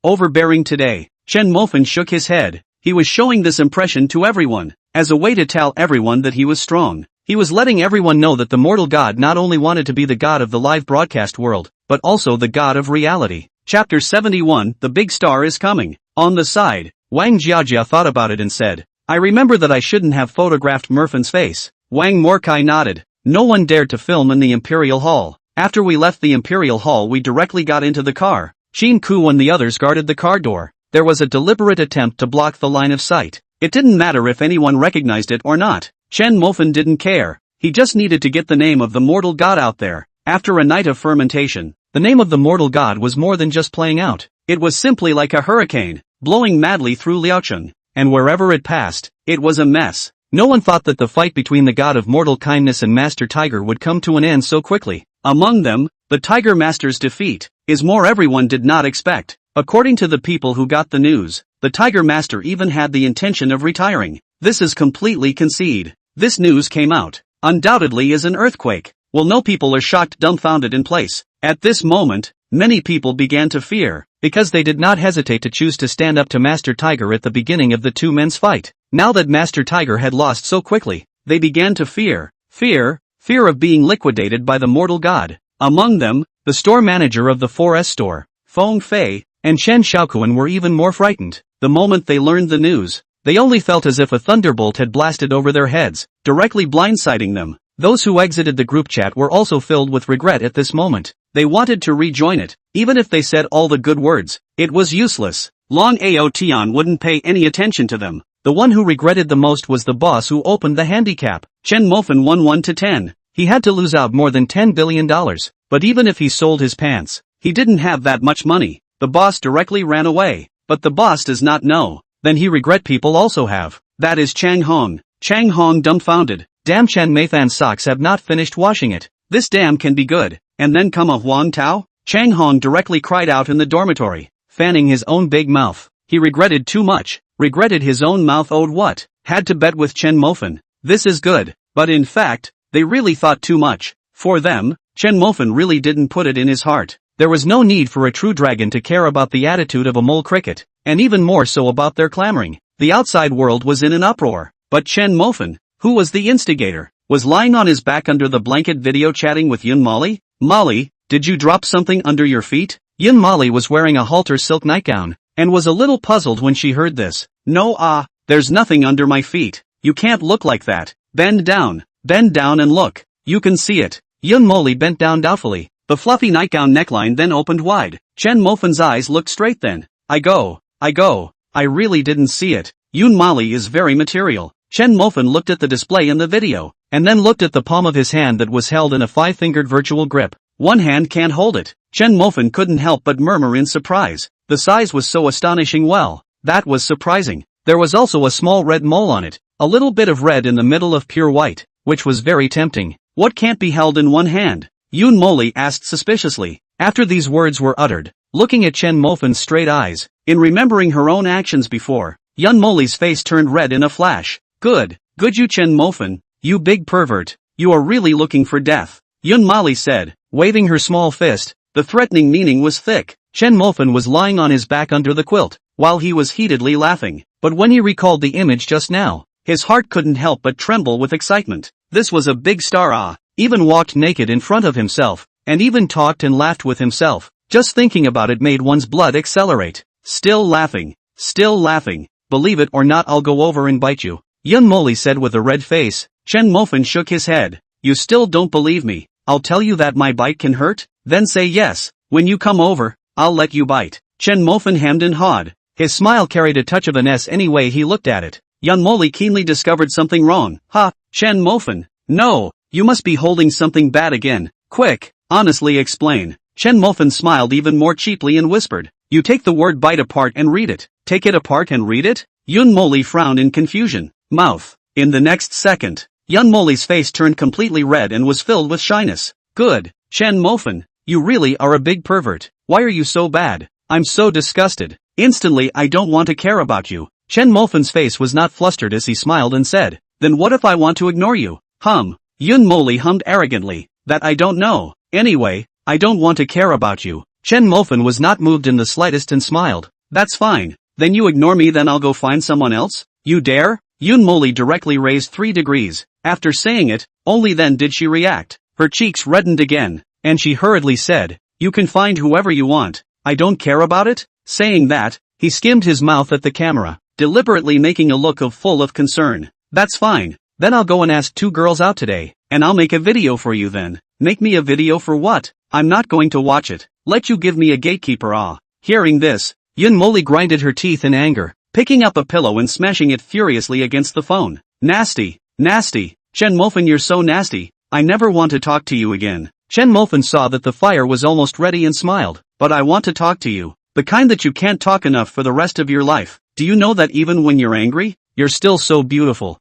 overbearing today. Chen Mofan shook his head. He was showing this impression to everyone. as a way to tell everyone that he was strong. He was letting everyone know that the mortal god not only wanted to be the god of the live broadcast world, but also the god of reality. Chapter 71, The Big Star is Coming. On the side, Wang Jiajia thought about it and said, I remember that I shouldn't have photographed Mofan's face. Wang Morkai nodded. No one dared to film in the Imperial Hall. After we left the Imperial Hall we directly got into the car. Shin Ku and the others guarded the car door. There was a deliberate attempt to block the line of sight. It didn't matter if anyone recognized it or not. Chen Mofan didn't care. He just needed to get the name of the mortal god out there. After a night of fermentation, the name of the mortal god was more than just playing out. It was simply like a hurricane, blowing madly through Liaocheng. And wherever it passed, it was a mess. No one thought that the fight between the god of mortal kindness and Master Tiger would come to an end so quickly. Among them, the Tiger Master's defeat is more everyone did not expect. According to the people who got the news, the Tiger Master even had the intention of retiring. This is completely concede. This news came out, undoubtedly is an earthquake. Well, no, people are shocked, dumbfounded in place. At this moment, many people began to fear, because they did not hesitate to choose to stand up to Master Tiger at the beginning of the two men's fight. Now that Master Tiger had lost so quickly, they began to fear of being liquidated by the mortal god. Among them, the store manager of the 4S store, Feng Fei, and Shen Xiaokuan were even more frightened. The moment they learned the news, they only felt as if a thunderbolt had blasted over their heads, directly blindsiding them. Those who exited the group chat were also filled with regret at this moment. They wanted to rejoin it, even if they said all the good words. It was useless. Long Ao Tian wouldn't pay any attention to them. The one who regretted the most was the boss who opened the handicap. Chen Mofan won 1 to 10. He had to lose out more than $10 billion. But even if he sold his pants, he didn't have that much money. The boss directly ran away. But the boss does not know. Then he regret people also have. That is Chang Hong. Chang Hong dumbfounded. Damn, Chen Mofan's socks have not finished washing it. This damn can be good. And then come a Huang Tao? Chang Hong directly cried out in the dormitory, fanning his own big mouth. He regretted too much. Regretted his own mouth owed what? Had to bet with Chen Mofan. This is good. But in fact, they really thought too much. For them, Chen Mofan really didn't put it in his heart. There was no need for a true dragon to care about the attitude of a mole cricket, and even more so about their clamoring. The outside world was in an uproar. But Chen Mofan, who was the instigator, was lying on his back under the blanket video chatting with Yun Molly. Molly, did you drop something under your feet? Yun Molly was wearing a halter silk nightgown, and was a little puzzled when she heard this. No, there's nothing under my feet. You can't look like that. Bend down and look. You can see it. Yun Molly bent down doubtfully. The fluffy nightgown neckline then opened wide. Chen Mofan's eyes looked straight then. I really didn't see it. Yun Molly is very material. Chen Mofan looked at the display in the video, and then looked at the palm of his hand that was held in a 5-fingered virtual grip. One hand can't hold it. Chen Mofan couldn't help but murmur in surprise. The size was so astonishing. Well, that was surprising. There was also a small red mole on it, a little bit of red in the middle of pure white, which was very tempting. What can't be held in one hand? Yun Molly asked suspiciously. After these words were uttered, looking at Chen Mofan's straight eyes, in remembering her own actions before, Yun Molly's face turned red in a flash. Good you Chen Mofan, you big pervert, you are really looking for death, Yun Molly said, waving her small fist. The threatening meaning was thick. Chen Mofan was lying on his back under the quilt, while he was heatedly laughing. But when he recalled the image just now, his heart couldn't help but tremble with excitement. This was a big star. Even walked naked in front of himself, and even talked and laughed with himself. Just thinking about it made one's blood accelerate. Still laughing. Believe it or not, I'll go over and bite you, Yun Molly said with a red face. Chen Mofan shook his head. You still don't believe me? I'll tell you that my bite can hurt? Then say yes. When you come over, I'll let you bite. Chen Mofan hemmed and hawed. His smile carried a touch of an S any way he looked at it. Yun Molly keenly discovered something wrong. Chen Mofan. No, you must be holding something bad again. Quick, honestly explain. Chen Mofan smiled even more cheaply and whispered. You take the word bite apart and read it. Take it apart and read it? Yun Molly frowned in confusion. Mouth. In the next second, Yun Molly's face turned completely red and was filled with shyness. Good, Chen Mofan, you really are a big pervert. Why are you so bad? I'm so disgusted. Instantly I don't want to care about you. Chen Mofan's face was not flustered as he smiled and said, then what if I want to ignore you? Yun Molly hummed arrogantly. That I don't know. Anyway, I don't want to care about you. Chen Mofan was not moved in the slightest and smiled. That's fine. Then you ignore me, then I'll go find someone else? You dare? Yun Moli directly raised 3 degrees. After saying it, only then did she react. Her cheeks reddened again, and she hurriedly said, "You can find whoever you want. I don't care about it." Saying that, he skimmed his mouth at the camera, deliberately making a look full of concern. "That's fine. Then I'll go and ask 2 girls out today, and I'll make a video for you then." "Make me a video for what? I'm not going to watch it. Let you give me a gatekeeper." Hearing this, Yun Moli grinded her teeth in anger, picking up a pillow and smashing it furiously against the phone. "Nasty, nasty. Chen Mofan, you're so nasty. I never want to talk to you again." Chen Mofan saw that the fire was almost ready and smiled. "But I want to talk to you. The kind that you can't talk enough for the rest of your life. Do you know that even when you're angry, you're still so beautiful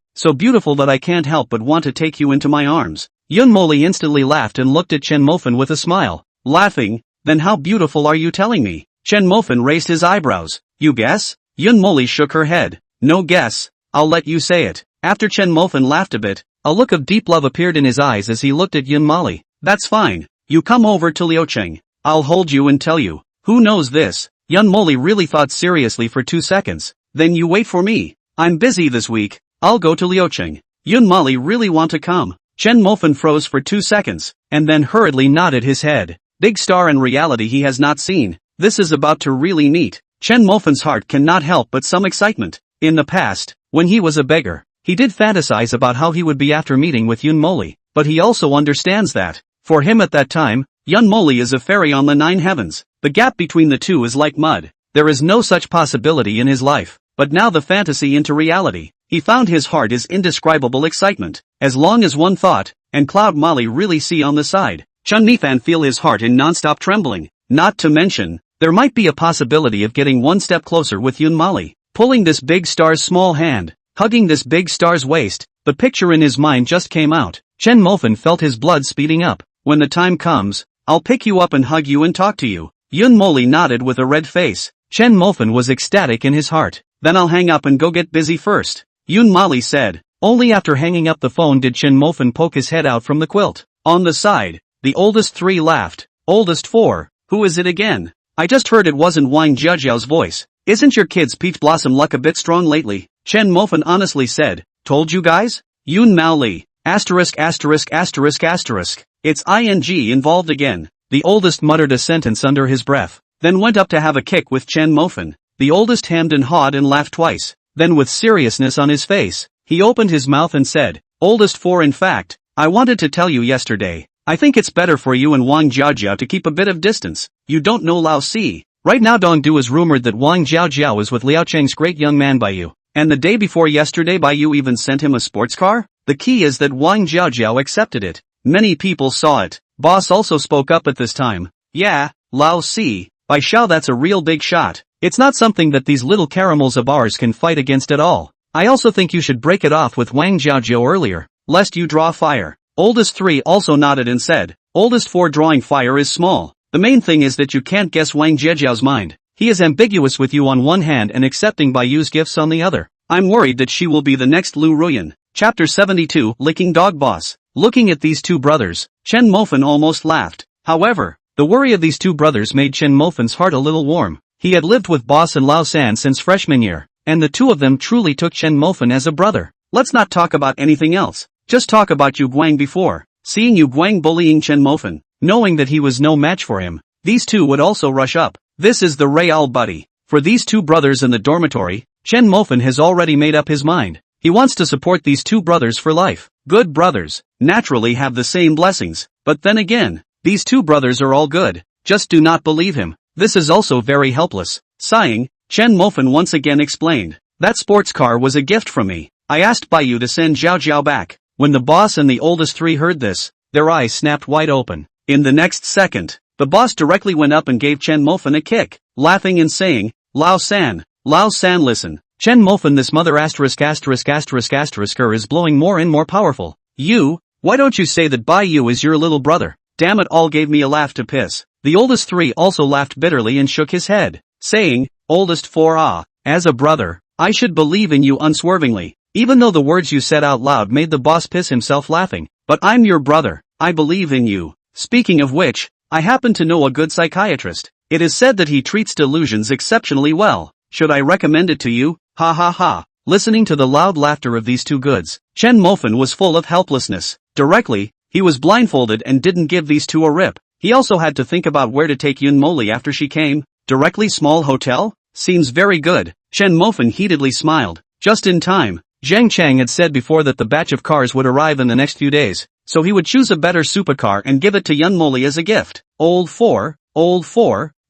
that I can't help but want to take you into my arms." Yun Moli instantly laughed and looked at Chen Mofan with a smile. "Laughing? Then how beautiful are you telling me?" Chen Mofan raised his eyebrows. "You guess?" Yun Moli shook her head. "No guess. I'll let you say it." After Chen Mofan laughed a bit, a look of deep love appeared in his eyes as he looked at Yun Moli. "That's fine. You come over to Liucheng. I'll hold you and tell you." "Who knows this?" Yun Moli really thought seriously for 2 seconds. "Then you wait for me. I'm busy this week. I'll go to Liucheng." Yun Moli really want to come? Chen Mofan froze for 2 seconds, and then hurriedly nodded his head. Big star in reality he has not seen. This is about to really meet. Chen Mofan's heart cannot help but some excitement. In the past, when he was a beggar, he did fantasize about how he would be after meeting with Yun Moli, but he also understands that, for him at that time, Yun Moli is a fairy on the 9 heavens. The gap between the two is like mud. There is no such possibility in his life. But now the fantasy into reality, he found his heart is indescribable excitement. As long as one thought, and Cloud Molly really see on the side, Chen Mofan feel his heart in non-stop trembling. Not to mention, there might be a possibility of getting one step closer with Yun Moli, pulling this big star's small hand, hugging this big star's waist. The picture in his mind just came out. Chen Mofan felt his blood speeding up. "When the time comes, I'll pick you up and hug you and talk to you." Yun Moli nodded with a red face. Chen Mofan was ecstatic in his heart. "Then I'll hang up and go get busy first," Yun Moli said. Only after hanging up the phone did Chen Mofan poke his head out from the quilt. On the side, the oldest 3 laughed. "Oldest 4, who is it again? I just heard it wasn't Wang Jiajiao's voice. Isn't your kid's peach blossom luck a bit strong lately?" Chen Mofan honestly said. "Told you guys? Yun Mao Li. Asterisk asterisk asterisk asterisk. It's ing involved again." The oldest muttered a sentence under his breath, then went up to have a kick with Chen Mofan. The oldest hemmed and hawed and laughed twice. Then with seriousness on his face, he opened his mouth and said, "Oldest 4, in fact, I wanted to tell you yesterday. I think it's better for you and Wang Jiajiao to keep a bit of distance. You don't know Lao Si. Right now Dongdu is rumored that Wang Jiajiao is with Liao Cheng's great young man Baiyu. And the day before yesterday Baiyu even sent him a sports car? The key is that Wang Jiajiao accepted it. Many people saw it." Boss also spoke up at this time. "Yeah, Lao Si, by Xiao, that's a real big shot. It's not something that these little caramels of ours can fight against at all. I also think you should break it off with Wang Jiajiao earlier, lest you draw fire." Oldest 3 also nodded and said, "Oldest 4, drawing fire is small. The main thing is that you can't guess Wang Jiajiao's mind. He is ambiguous with you on one hand and accepting Baiyu's gifts on the other. I'm worried that she will be the next Liu Ruyan." Chapter 72, Licking Dog Boss. Looking at these 2 brothers, Chen Mofan almost laughed. However, the worry of these 2 brothers made Chen Mofan's heart a little warm. He had lived with Boss and Lao San since freshman year, and the 2 of them truly took Chen Mofan as a brother. "Let's not talk about anything else. Just talk about Yu Guang before." Seeing Yu Guang bullying Chen Mofan, knowing that he was no match for him, these 2 would also rush up. This is the Real buddy. For these 2 brothers in the dormitory, Chen Mofan has already made up his mind. He wants to support these 2 brothers for life. Good brothers, naturally have the same blessings, but then again, these 2 brothers are all good. Just do not believe him. This is also very helpless. Sighing, Chen Mofan once again explained, "That sports car was a gift from me. I asked Baiyu to send Zhao Zhao back." When the boss and the oldest 3 heard this, their eyes snapped wide open. In the next second, the boss directly went up and gave Chen Mofan a kick, laughing and saying, Lao San, listen. Chen Mofan, this mother asterisk asterisk asterisk asterisker is blowing more and more powerful. You, why don't you say that Baiyu is your little brother? Damn it, all gave me a laugh to piss. The oldest 3 also laughed bitterly and shook his head, saying, "Oldest 4, as a brother, I should believe in you unswervingly." Even though the words you said out loud made the boss piss himself laughing. "But I'm your brother, I believe in you. Speaking of which, I happen to know a good psychiatrist. It is said that he treats delusions exceptionally well. Should I recommend it to you?" Ha ha ha. listening to the loud laughter of these two goods. Chen Mofan was full of helplessness. Directly, he was blindfolded and didn't give these two a rip. He also had to think about where to take Yun Moli after she came. Directly small hotel? Seems very good. Chen Mofan heatedly smiled. Just in time. Zhang Chang had said before that the batch of cars would arrive in the next few days, so he would choose a better supercar and give it to Yun Moli as a gift. Old 4,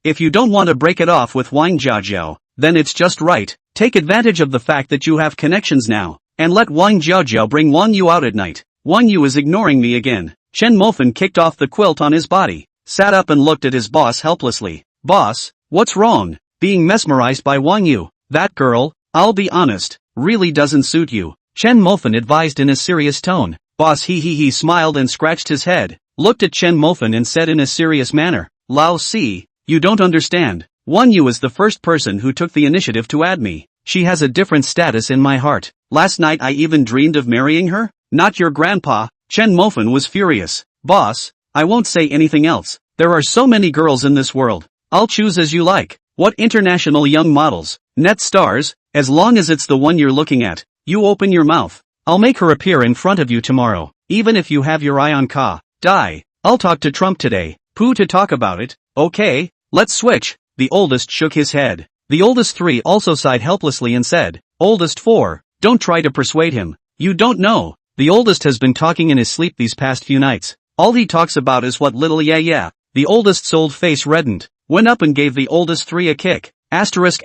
if you don't want to break it off with Wang Jiajiao, then it's just right. Take advantage of the fact that you have connections now, and let Wang Jiajiao bring Wang Yu out at night. Wang Yu is ignoring me again. Chen Mofan kicked off the quilt on his body, sat up and looked at his boss helplessly. Boss, what's wrong? Being mesmerized by Wang Yu. That girl, I'll be honest, really doesn't suit you. Chen Mofan advised in a serious tone. Boss he smiled and scratched his head, looked at Chen Mofan and said in a serious manner, Lao Si, you don't understand. Wang Yu is the first person who took the initiative to add me. She has a different status in my heart. Last night I even dreamed of marrying her? Not your grandpa. Chen Mofan was furious. Boss, I won't say anything else. There are so many girls in this world. I'll choose as you like. What international young models? Net stars? As long as it's the one you're looking at. You open your mouth. I'll make her appear in front of you tomorrow. Even if you have your eye on Ka. Die. I'll talk to Trump today. Pooh to talk about it. Okay, let's switch. The oldest shook his head. The oldest 3 also sighed helplessly and said, Oldest 4, don't try to persuade him. You don't know. The oldest has been talking in his sleep these past few nights. All he talks about is what little yeah. The oldest's old face reddened, went up and gave the oldest 3 a kick. Asterisk.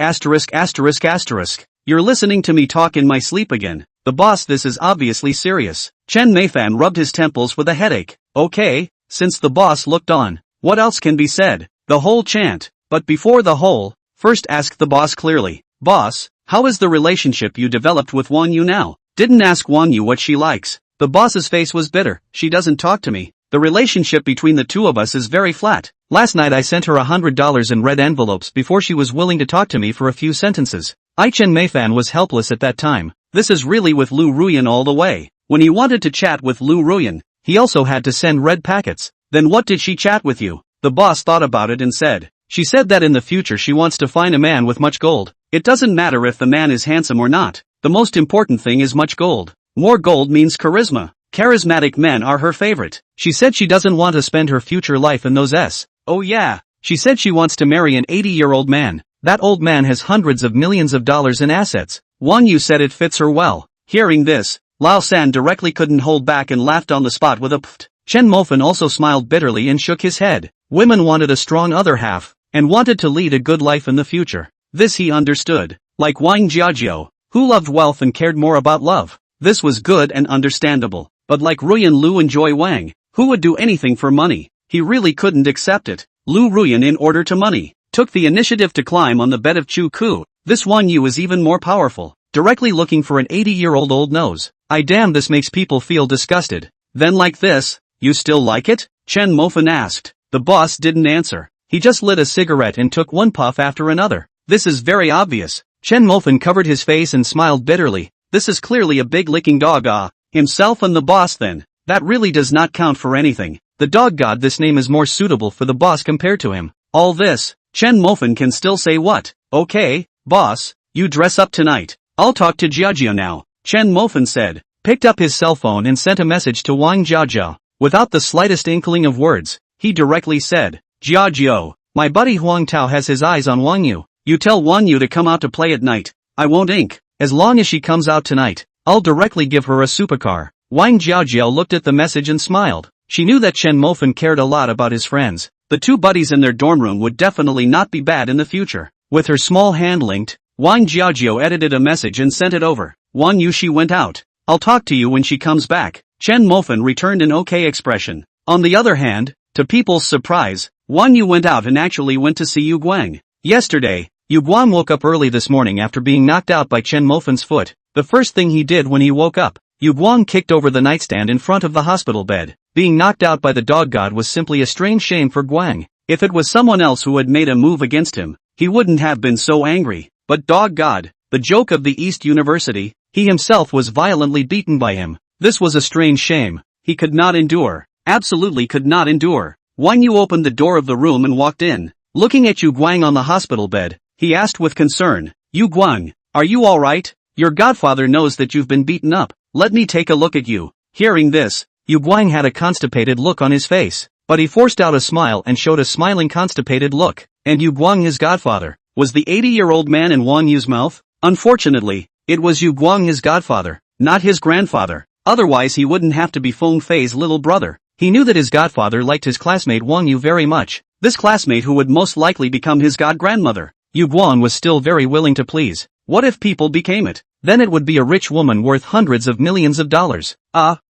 You're listening to me talk in my sleep again. The boss, this is obviously serious. Chen Mofan rubbed his temples with a headache. Okay, since the boss looked on, what else can be said? The whole chant. But before the whole, first ask the boss clearly. Boss, how is the relationship you developed with Wang Yu now? Didn't ask Wang Yu what she likes. The boss's face was bitter. She doesn't talk to me. The relationship between the two of us is very flat. Last night I sent her $100 in red envelopes before she was willing to talk to me for a few sentences. Chen Mofan was helpless at that time. This is really with Liu Ruyan all the way. When he wanted to chat with Liu Ruyan, he also had to send red packets. Then what did she chat with you? The boss thought about it and said. She said that in the future she wants to find a man with much gold. It doesn't matter if the man is handsome or not. The most important thing is much gold. More gold means charisma. Charismatic men are her favorite. She said she doesn't want to spend her future life in those Oh yeah. She said she wants to marry an 80-year-old man. That old man has hundreds of millions of dollars in assets. Wang Yu said it fits her well. Hearing this, Lao San directly couldn't hold back and laughed on the spot with a pft. Chen Mofan also smiled bitterly and shook his head. Women wanted a strong other half, and wanted to lead a good life in the future. This he understood. Like Wang Jiajiao, who loved wealth and cared more about love. This was good and understandable. But like Ruyan Lu and Joy Wang, who would do anything for money, he really couldn't accept it. Liu Ruyan, in order to money, took the initiative to climb on the bed of Chu Ku. This Wang Yu is even more powerful, directly looking for an 80-year-old old nose. I damn, this makes people feel disgusted. Then like this, you still like it? Chen Mofan asked. The boss didn't answer. He just lit a cigarette and took one puff after another. This is very obvious. Chen Mofan covered his face and smiled bitterly. This is clearly a big licking dog. Himself and the boss then. That really does not count for anything. The dog god, this name is more suitable for the boss compared to him. All this, Chen Mofan can still say what? Okay, boss, you dress up tonight. I'll talk to Jiajiao now. Chen Mofan said, picked up his cell phone and sent a message to Wang Jiajiao. Without the slightest inkling of words, he directly said, Jiajiao, my buddy Huang Tao has his eyes on Wang Yu. You tell Wang Yu to come out to play at night. I won't ink. As long as she comes out tonight, I'll directly give her a supercar. Wang Jiajiao looked at the message and smiled. She knew that Chen Mofan cared a lot about his friends. The two buddies in their dorm room would definitely not be bad in the future. With her small hand linked, Wang Jiajiao edited a message and sent it over. Wang Yu, she went out. I'll talk to you when she comes back. Chen Mofan returned an okay expression. On the other hand, to people's surprise, Wang Yu went out and actually went to see Yu Guang. Yesterday, Yu Guang woke up early this morning after being knocked out by Chen Mofan's foot. The first thing he did when he woke up, Yu Guang kicked over the nightstand in front of the hospital bed. Being knocked out by the dog god was simply a strange shame for Guang. If it was someone else who had made a move against him, he wouldn't have been so angry. But dog god, the joke of the East University, he himself was violently beaten by him. This was a strange shame. He could not endure. Absolutely could not endure. Wang Yu opened the door of the room and walked in. Looking at Yu Guang on the hospital bed, he asked with concern, Yu Guang, are you alright? Your godfather knows that you've been beaten up. Let me take a look at you. Hearing this, Yu Guang had a constipated look on his face, but he forced out a smile and showed a smiling constipated look. And Yu Guang, his godfather, was the 80-year-old man in Wang Yu's mouth? Unfortunately, it was Yu Guang, his godfather, not his grandfather. Otherwise he wouldn't have to be Feng Fei's little brother. He knew that his godfather liked his classmate Wang Yu very much, this classmate who would most likely become his god-grandmother. Yu Guang was still very willing to please. What if people became it? Then it would be a rich woman worth hundreds of millions of dollars.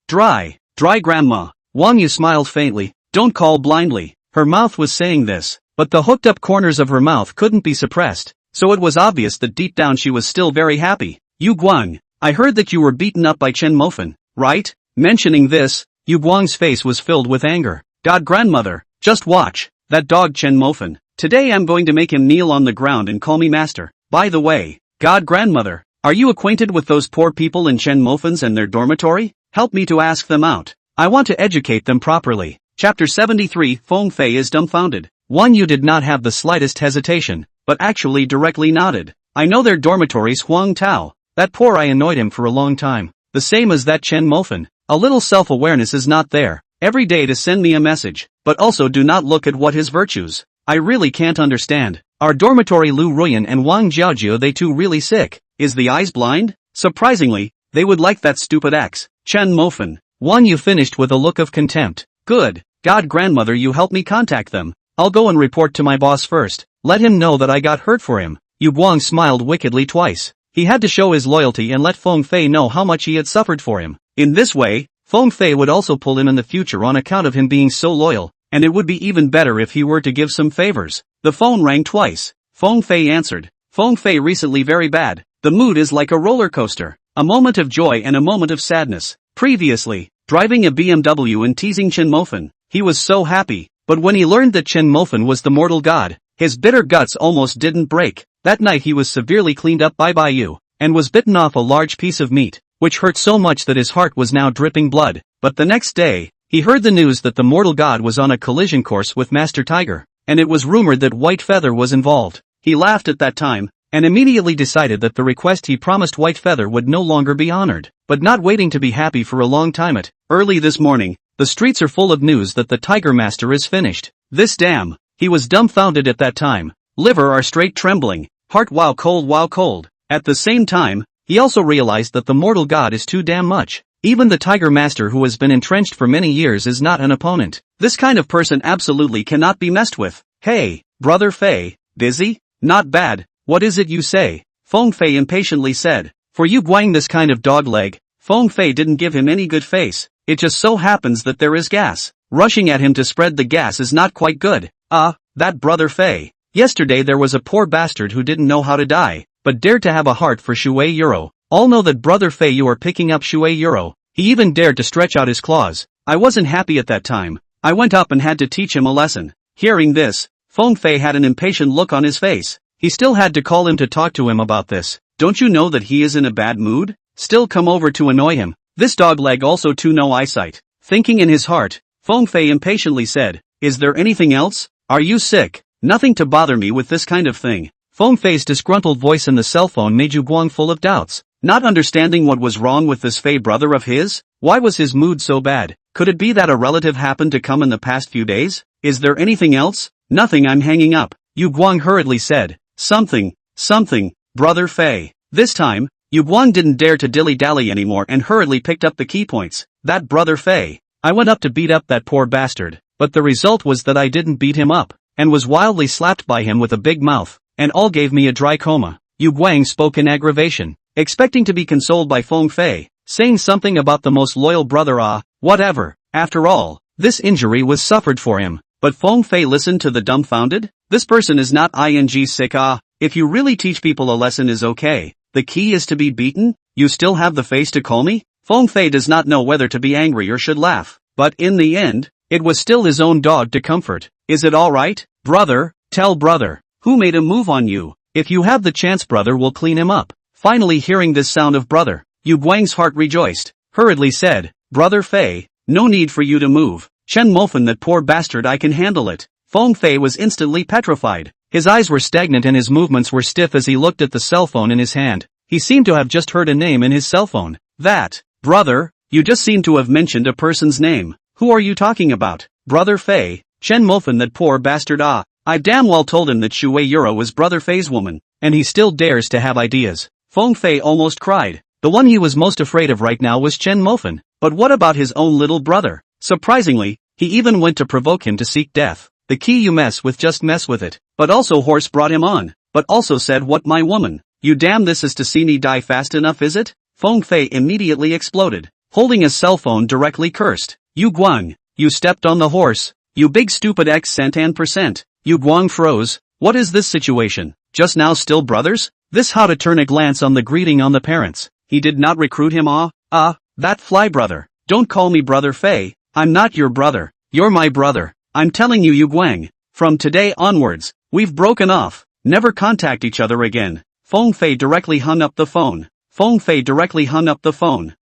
Dry grandma. Wang Yu smiled faintly. Don't call blindly. Her mouth was saying this, but the hooked up corners of her mouth couldn't be suppressed, so it was obvious that deep down she was still very happy. Yu Guang, I heard that you were beaten up by Chen Mofan, right? Mentioning this, Yu Guang's face was filled with anger. God-grandmother, just watch, that dog Chen Mofan. Today I'm going to make him kneel on the ground and call me master. By the way, God-grandmother, are you acquainted with those poor people in Chen Mofan's and their dormitory? Help me to ask them out. I want to educate them properly. Chapter 73 Feng Fei is dumbfounded. Wang Yu did not have the slightest hesitation, but actually directly nodded. I know their dormitories Huang Tao. That poor I annoyed him for a long time. The same as that Chen Mofan. A little self-awareness is not there. Every day to send me a message, but also do not look at what his virtues. I really can't understand. Our dormitory Liu Ruyan and Wang Jiaojiu, they too really sick. Is the eyes blind? Surprisingly, they would like that stupid ex, Chen Mofan. Wang Yu finished with a look of contempt. Good. God-grandmother, you help me contact them. I'll go and report to my boss first. Let him know that I got hurt for him. Yu Guang smiled wickedly twice. He had to show his loyalty and let Feng Fei know how much he had suffered for him. In this way, Feng Fei would also pull him in the future on account of him being so loyal, and it would be even better if he were to give some favors. The phone rang twice. Feng Fei answered. Feng Fei, recently very bad. The mood is like a roller coaster. A moment of joy and a moment of sadness. Previously, driving a BMW and teasing Chen Mofan, he was so happy, but when he learned that Chen Mofan was the mortal god, his bitter guts almost didn't break. That night he was severely cleaned up by Yu, and was bitten off a large piece of meat, which hurt so much that his heart was now dripping blood. But the next day, he heard the news that the mortal god was on a collision course with Master Tiger, and it was rumored that White Feather was involved. He laughed at that time, and immediately decided that the request he promised White Feather would no longer be honored. But not waiting to be happy for a long time early this morning, the streets are full of news that the Tiger Master is finished. This damn, he was dumbfounded at that time. Liver are straight trembling, heart wow cold. At the same time, he also realized that the mortal god is too damn much. Even the Tiger Master, who has been entrenched for many years, is not an opponent. This kind of person absolutely cannot be messed with. Hey, brother Fei, busy? Not bad. What is it you say? Feng Fei impatiently said. For Yu Guang, this kind of dog leg, Feng Fei didn't give him any good face. It just so happens that there is gas. Rushing at him to spread the gas is not quite good. That brother Fei. Yesterday there was a poor bastard who didn't know how to die, but dared to have a heart for Shui Euro. All know that brother Fei, you are picking up Shui Euro. He even dared to stretch out his claws. I wasn't happy at that time. I went up and had to teach him a lesson. Hearing this, Feng Fei had an impatient look on his face. He still had to call him to talk to him about this. Don't you know that he is in a bad mood? Still come over to annoy him. This dog leg also too no eyesight. Thinking in his heart, Feng Fei impatiently said, is there anything else? Are you sick? Nothing to bother me with this kind of thing. Feng Fei's disgruntled voice in the cell phone made Yu Guang full of doubts. Not understanding what was wrong with this Fei brother of his? Why was his mood so bad? Could it be that a relative happened to come in the past few days? Is there anything else? Nothing, I'm hanging up. Yu Guang hurriedly said. Something, brother Fei. This time, Yu Guang didn't dare to dilly-dally anymore and hurriedly picked up the key points. That brother Fei. I went up to beat up that poor bastard, but the result was that I didn't beat him up, and was wildly slapped by him with a big mouth, and all gave me a dry coma. Yu Guang spoke in aggravation, expecting to be consoled by Feng Fei, saying something about the most loyal brother, whatever. After all, this injury was suffered for him. But Feng Fei listened to the dumbfounded? This person is not ing sick. If you really teach people a lesson is okay. The key is to be beaten? You still have the face to call me? Feng Fei does not know whether to be angry or should laugh. But in the end, it was still his own dog to comfort. Is it alright? Brother, tell brother. Who made a move on you? If you have the chance, brother will clean him up. Finally hearing this sound of brother, Yu Guang's heart rejoiced. Hurriedly said, brother Fei, no need for you to move. Chen Mofan, that poor bastard, I can handle it. Feng Fei was instantly petrified. His eyes were stagnant and his movements were stiff as he looked at the cell phone in his hand. He seemed to have just heard a name in his cell phone. That, brother, you just seem to have mentioned a person's name. Who are you talking about? Brother Fei? Chen Mofan, that poor bastard. I damn well told him that Shu Wei Yura was Brother Fei's woman, and he still dares to have ideas. Feng Fei almost cried. The one he was most afraid of right now was Chen Mofan, but what about his own little brother? Surprisingly, he even went to provoke him to seek death. The key you mess with, just mess with it. But also Horse brought him on, but also said, what, my woman? You damn, this is to see me die fast enough, is it? Feng Fei immediately exploded, holding his cell phone directly cursed. Yu Guang, you stepped on the horse. You big stupid %. Yu Guang froze. What is this situation? Just now still brothers? This how to turn a glance on the greeting on the parents. He did not recruit him. That fly brother. Don't call me Brother Fei. I'm not your brother. You're my brother. I'm telling you, Yu Guang. From today onwards, we've broken off. Never contact each other again. Feng Fei directly hung up the phone.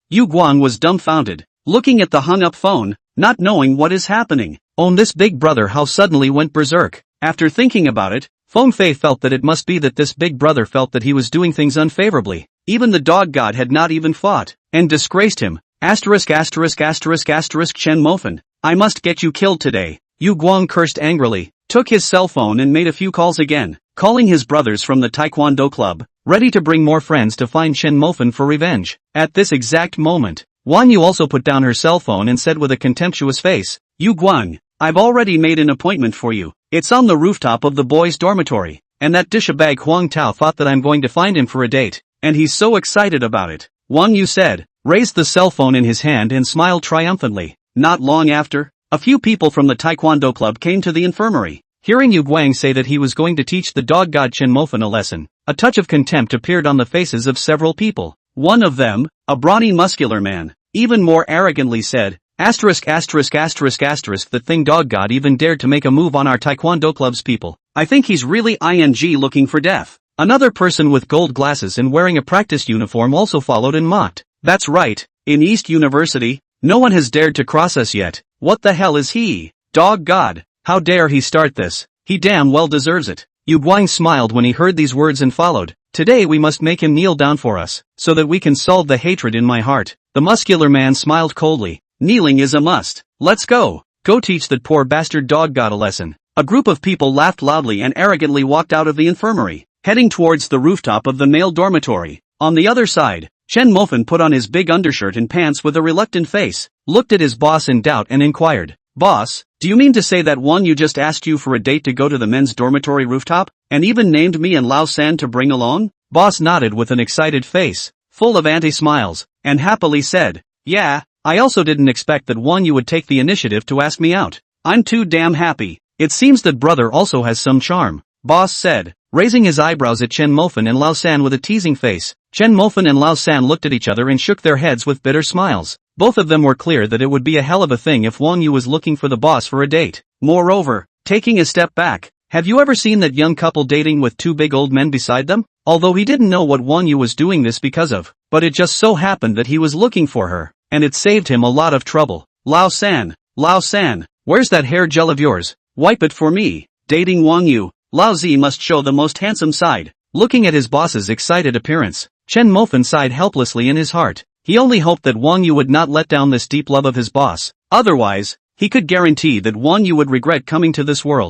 Yu Guang was dumbfounded, looking at the hung up phone, not knowing what is happening. This big brother how suddenly went berserk. After thinking about it, Feng Fei felt that it must be that this big brother felt that he was doing things unfavorably. Even the dog god had not even fought, and disgraced him. ******* Chen Mofan. I must get you killed today. Yu Guang cursed angrily, took his cell phone and made a few calls again, calling his brothers from the Taekwondo club, ready to bring more friends to find Chen Mofan for revenge. At this exact moment, Wan Yu also put down her cell phone and said with a contemptuous face, Yu Guang, I've already made an appointment for you. It's on the rooftop of the boys' dormitory, and that dishabag Huang Tao thought that I'm going to find him for a date, and he's so excited about it. Wang Yu said, raised the cell phone in his hand and smiled triumphantly. Not long after, a few people from the Taekwondo club came to the infirmary. Hearing Yu Guang say that he was going to teach the dog god Chen Mofan a lesson, a touch of contempt appeared on the faces of several people. One of them, a brawny muscular man, even more arrogantly said, that thing dog god even dared to make a move on our Taekwondo club's people. I think he's really ing looking for death. Another person with gold glasses and wearing a practice uniform also followed and mocked. That's right, in East University, no one has dared to cross us yet. What the hell is he? Dog god. How dare he start this? He damn well deserves it. Yu Guang smiled when he heard these words and followed. Today we must make him kneel down for us, so that we can solve the hatred in my heart. The muscular man smiled coldly. Kneeling is a must. Let's go. Go teach that poor bastard dog god a lesson. A group of people laughed loudly and arrogantly walked out of the infirmary, heading towards the rooftop of the male dormitory. On the other side, Chen Mofan put on his big undershirt and pants with a reluctant face, looked at his boss in doubt and inquired, Boss, do you mean to say that Wan Yu just asked you for a date to go to the men's dormitory rooftop, and even named me and Lao San to bring along? Boss nodded with an excited face, full of anti-smiles, and happily said, yeah, I also didn't expect that Wan Yu would take the initiative to ask me out. I'm too damn happy. It seems that brother also has some charm, Boss said, raising his eyebrows at Chen Mofan and Lao San with a teasing face. Chen Mofan and Lao San looked at each other and shook their heads with bitter smiles. Both of them were clear that it would be a hell of a thing if Wang Yu was looking for the boss for a date. Moreover, taking a step back, have you ever seen that young couple dating with two big old men beside them? Although he didn't know what Wang Yu was doing this because of, but it just so happened that he was looking for her, and it saved him a lot of trouble. Lao San, where's that hair gel of yours? Wipe it for me. Dating Wang Yu, Lao Zi must show the most handsome side. Looking at his boss's excited appearance, Chen Mofan sighed helplessly in his heart. He only hoped that Wang Yu would not let down this deep love of his boss. Otherwise, he could guarantee that Wang Yu would regret coming to this world.